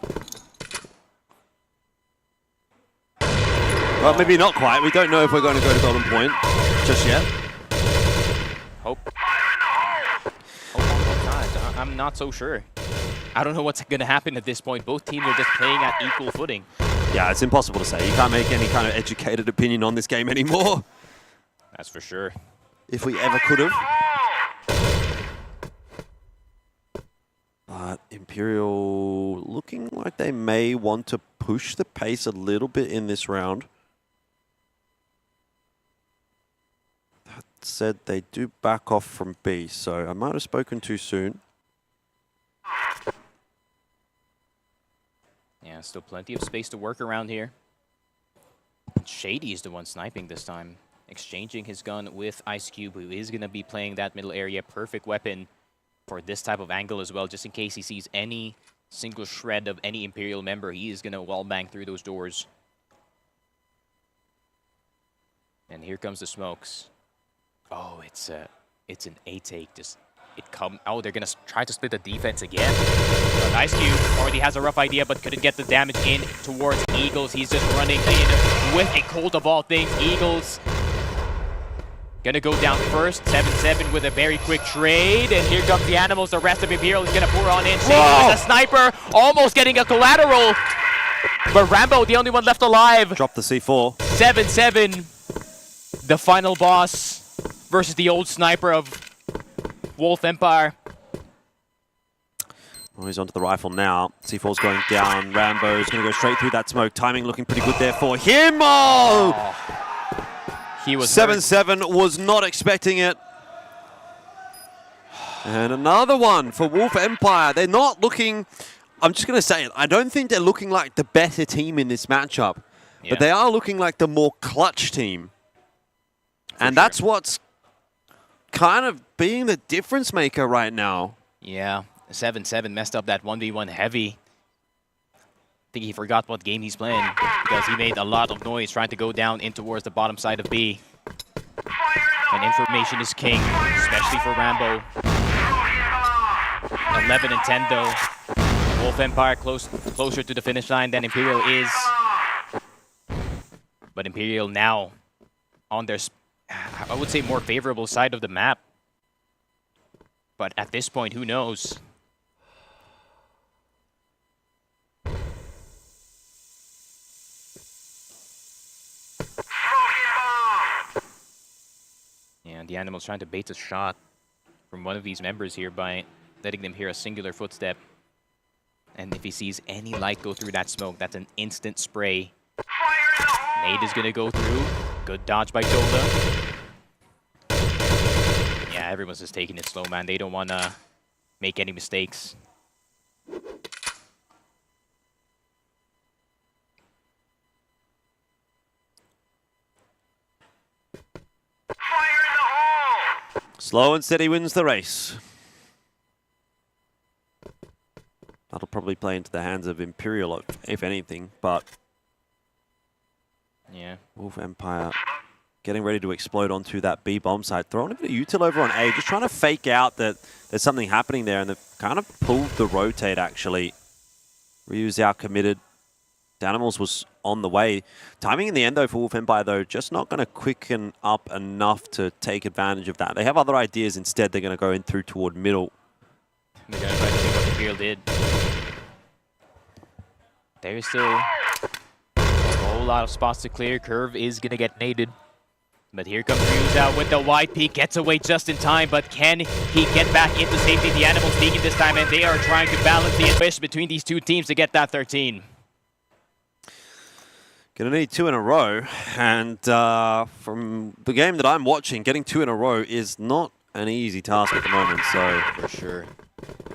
Well, maybe not quite. We don't know if we're going to go to Golden Point just yet. Hope on both sides. I'm not so sure. I don't know what's going to happen at this point. Both teams are just playing at equal footing. Yeah, it's impossible to say. You can't make any kind of educated opinion on this game anymore. That's for sure. If we ever could have. But Imperial looking like they may want to push the pace a little bit in this round. That said, they do back off from B, so I might have spoken too soon. Yeah, still plenty of space to work around here. Shady is the one sniping this time. Exchanging his gun with Ice Cube, who is going to be playing that middle area. Perfect weapon for this type of angle as well, just in case he sees any single shred of any Imperial member. He is going to wall-bang through those doors. And here comes the smokes. Oh, it's an A-take. Oh, they're going to try to split the defense again. But Ice Cube already has a rough idea, but couldn't get the damage in towards Eagles. He's just running in with a cold of all things. Eagles gonna go down first. 7-7 with a very quick trade. And here comes the Animals. The rest of Imperial is gonna pour on in. Shady with a sniper, almost getting a collateral. But Rambo, the only one left alive. Drop the C4. 7-7. The final boss versus the old sniper of Wolf Empire. Well, he's onto the rifle now. C4's going down. Rambo's going to go straight through that smoke. Timing looking pretty good there for him. Oh! He was 7-7, was not expecting it. And another one for Wolf Empire. They're not looking, I'm just going to say it, I don't think they're looking like the better team in this matchup. Yeah. But they are looking like the more clutch team. And that's what's kind of being the difference maker right now. Yeah, 7-7 messed up that 1v1 heavy. I think he forgot what game he's playing because he made a lot of noise trying to go down in towards the bottom side of B. And information is king, especially for Rambo. 11-10 though. Wolf Empire closer to the finish line than Imperial is. But Imperial now on their, I would say, more favorable side of the map. But at this point, who knows? And the Animal's trying to bait a shot from one of these members here by letting them hear a singular footstep. And if he sees any light go through that smoke, that's an instant spray. Nade is going to go through. Good dodge by Dola. Yeah, everyone's just taking it slow, man. They don't want to make any mistakes. Slow and steady wins the race. That'll probably play into the hands of Imperial, if anything, but yeah, Wolf Empire getting ready to explode onto that B bomb site. Throwing a bit of util over on A, just trying to fake out that there's something happening there, and they've kind of pulled the rotate, actually. Ryu's out committed. Danimals was on the way. Timing in the end, though, for Wolf Empire, though, just not going to quicken up enough to take advantage of that. They have other ideas instead. They're going to go in through toward middle. They're going to try to do what Imperial did. There's still a whole lot of spots to clear. Curve is going to get naded. But here comes Ryuza with the wide peak, gets away just in time, but can he get back into safety? The Animals peeking this time, and they are trying to balance the fish between these two teams to get that 13. Gonna need 2 in a row, and from the game that I'm watching, getting 2 in a row is not an easy task at the moment, so... For sure.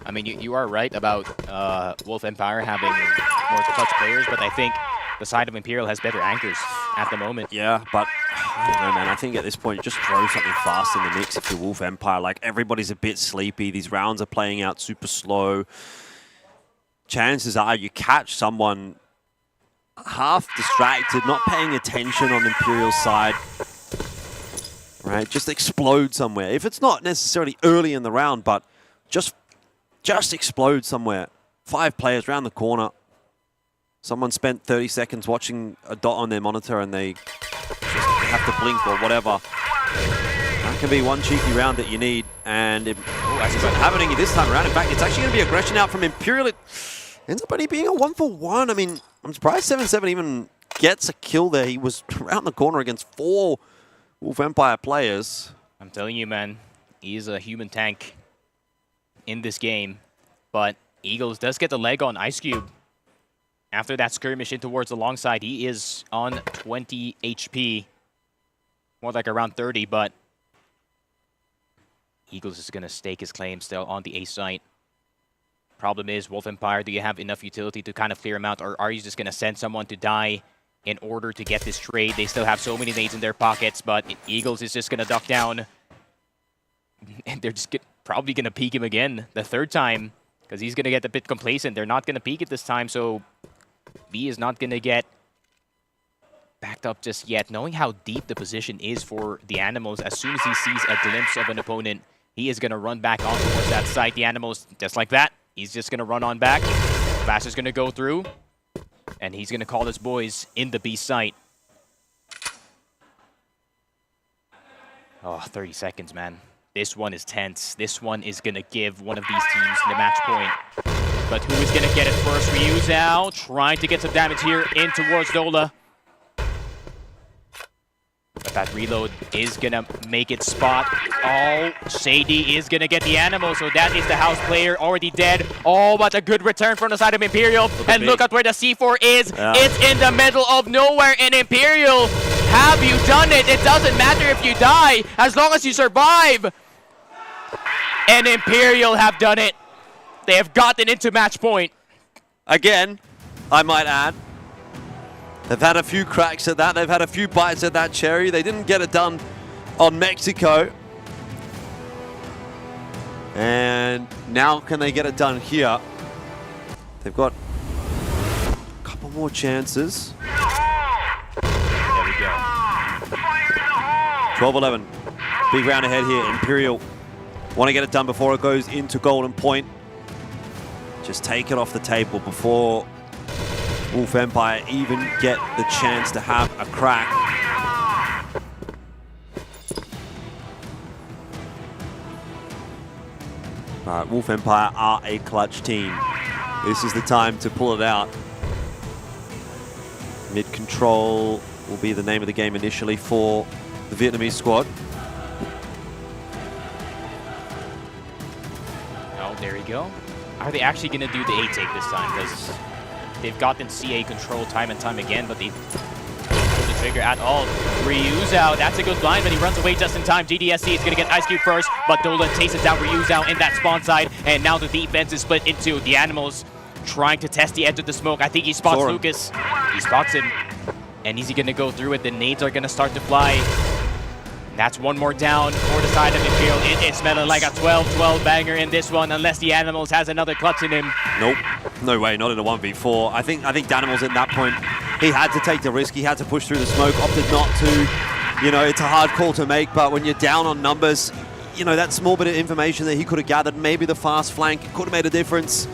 I mean, you are right about Wolf Empire having more clutch players, but I think the side of Imperial has better anchors at the moment. Yeah, but I don't know, man. I think at this point, just throw something fast in the mix if you're Wolf Empire. Like, everybody's a bit sleepy. These rounds are playing out super slow. Chances are you catch someone half distracted, not paying attention on Imperial's side. Right, just explode somewhere. If it's not necessarily early in the round, but just explode somewhere. 5 players round the corner. Someone spent 30 seconds watching a dot on their monitor and they just have to blink or whatever. That can be one cheeky round that you need, and it's not happening this time around. In fact, it's actually going to be aggression out from Imperial. It ends up only being a 1-for-1. I mean, I'm surprised 7-7 even gets a kill there. He was around the corner against 4 Wolf Empire players. I'm telling you, man, he is a human tank in this game. But Eagles does get the leg on Ice Cube. After that skirmish in towards the long side, he is on 20 HP. More like around 30, but Eagles is going to stake his claim still on the A site. Problem is, Wolf Empire, do you have enough utility to kind of clear him out, or are you just going to send someone to die in order to get this trade? They still have so many nades in their pockets, but Eagles is just going to duck down. And they're just probably going to peek him again the 3rd time, because he's going to get a bit complacent. They're not going to peek it this time, so B is not going to get backed up just yet. Knowing how deep the position is for the Animals, as soon as he sees a glimpse of an opponent, he is going to run back on towards that site. The Animals, just like that, he's just going to run on back. Vasco's going to go through, and he's going to call his boys in the B site. Oh, 30 seconds, man. This one is tense. This one is going to give one of these teams the match point. But who is going to get it first? Ryuzao trying to get some damage here in towards Dola. But that reload is going to make it spot. Oh, Shady is going to get the Animal, so that is the house player already dead. Oh, but a good return from the side of Imperial. And look at where the C4 is. Yeah. It's in the middle of nowhere, and Imperial, have you done it? It doesn't matter if you die, as long as you survive. And Imperial have done it. They have gotten into match point. Again, I might add. They've had a few cracks at that. They've had a few bites at that cherry. They didn't get it done on Mexico. And now can they get it done here? They've got a couple more chances. There we go. 12-11. Big round ahead here. Imperial want to get it done before it goes into Golden Point. Just take it off the table before Wolf Empire even get the chance to have a crack. All right, Wolf Empire are a clutch team. This is the time to pull it out. Mid-control will be the name of the game initially for the Vietnamese squad. Oh, there we go. Are they actually going to do the A take this time? Because they've gotten CA control time and time again, but they don't pull the trigger at all. Ryuzao, that's a good blind, but he runs away just in time. GDSC is going to get Ice Cube first, but Dolan chases down Ryuzao in that spawn side, and now the defense is split into the Animals trying to test the edge of the smoke. I think he spots Lucas. He spots him, and is he going to go through it? The nades are going to start to fly. That's one more down for the side of Imperial. It's smelling like a 12-12 banger in this one, unless the Animals has another clutch in him. Nope, no way, not in a 1v4. I think Danimals at that point, he had to take the risk. He had to push through the smoke, opted not to. You know, it's a hard call to make, but when you're down on numbers, you know, that small bit of information that he could have gathered, maybe the fast flank could have made a difference.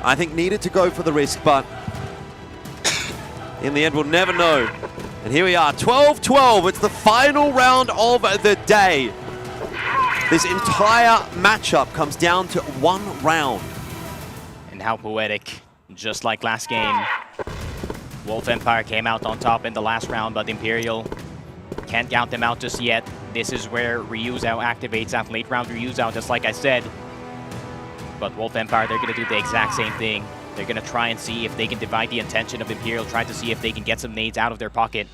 I think needed to go for the risk, but In the end, we'll never know. And here we are, 12-12. It's the final round of the day. This entire matchup comes down to one round. And how poetic. Just like last game, Wolf Empire came out on top in the last round, but Imperial can't count them out just yet. This is where Ryuzao activates that late round Ryuzao, just like I said. But Wolf Empire, they're going to do the exact same thing. They're going to try and see if they can divide the attention of Imperial, try to see if they can get some nades out of their pocket.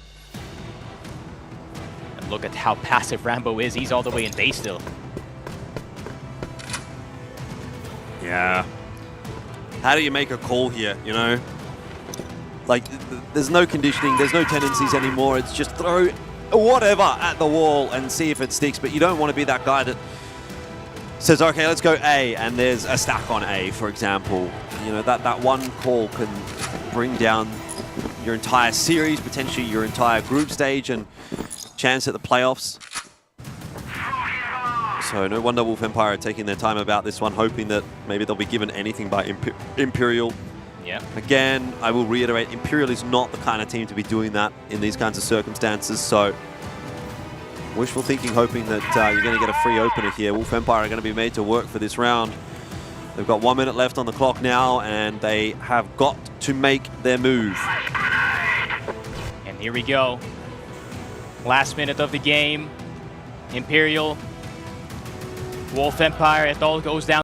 And look at how passive Rambo is. He's all the way in base still. Yeah. How do you make a call here, you know? Like, there's no conditioning, there's no tendencies anymore. It's just throw whatever at the wall and see if it sticks. But you don't want to be that guy that says, okay, let's go A, and there's a stack on A, for example. You know, that one call can bring down your entire series, potentially your entire group stage, and chance at the playoffs. So no wonder Wolf Empire are taking their time about this one, hoping that maybe they'll be given anything by Imperial. Yeah. Again, I will reiterate, Imperial is not the kind of team to be doing that in these kinds of circumstances. So wishful thinking, hoping that you're going to get a free opener here. Wolf Empire are going to be made to work for this round. They've got 1 minute left on the clock now, and they have got to make their move. And here we go. Last minute of the game. Imperial, Wolf Empire, it all goes down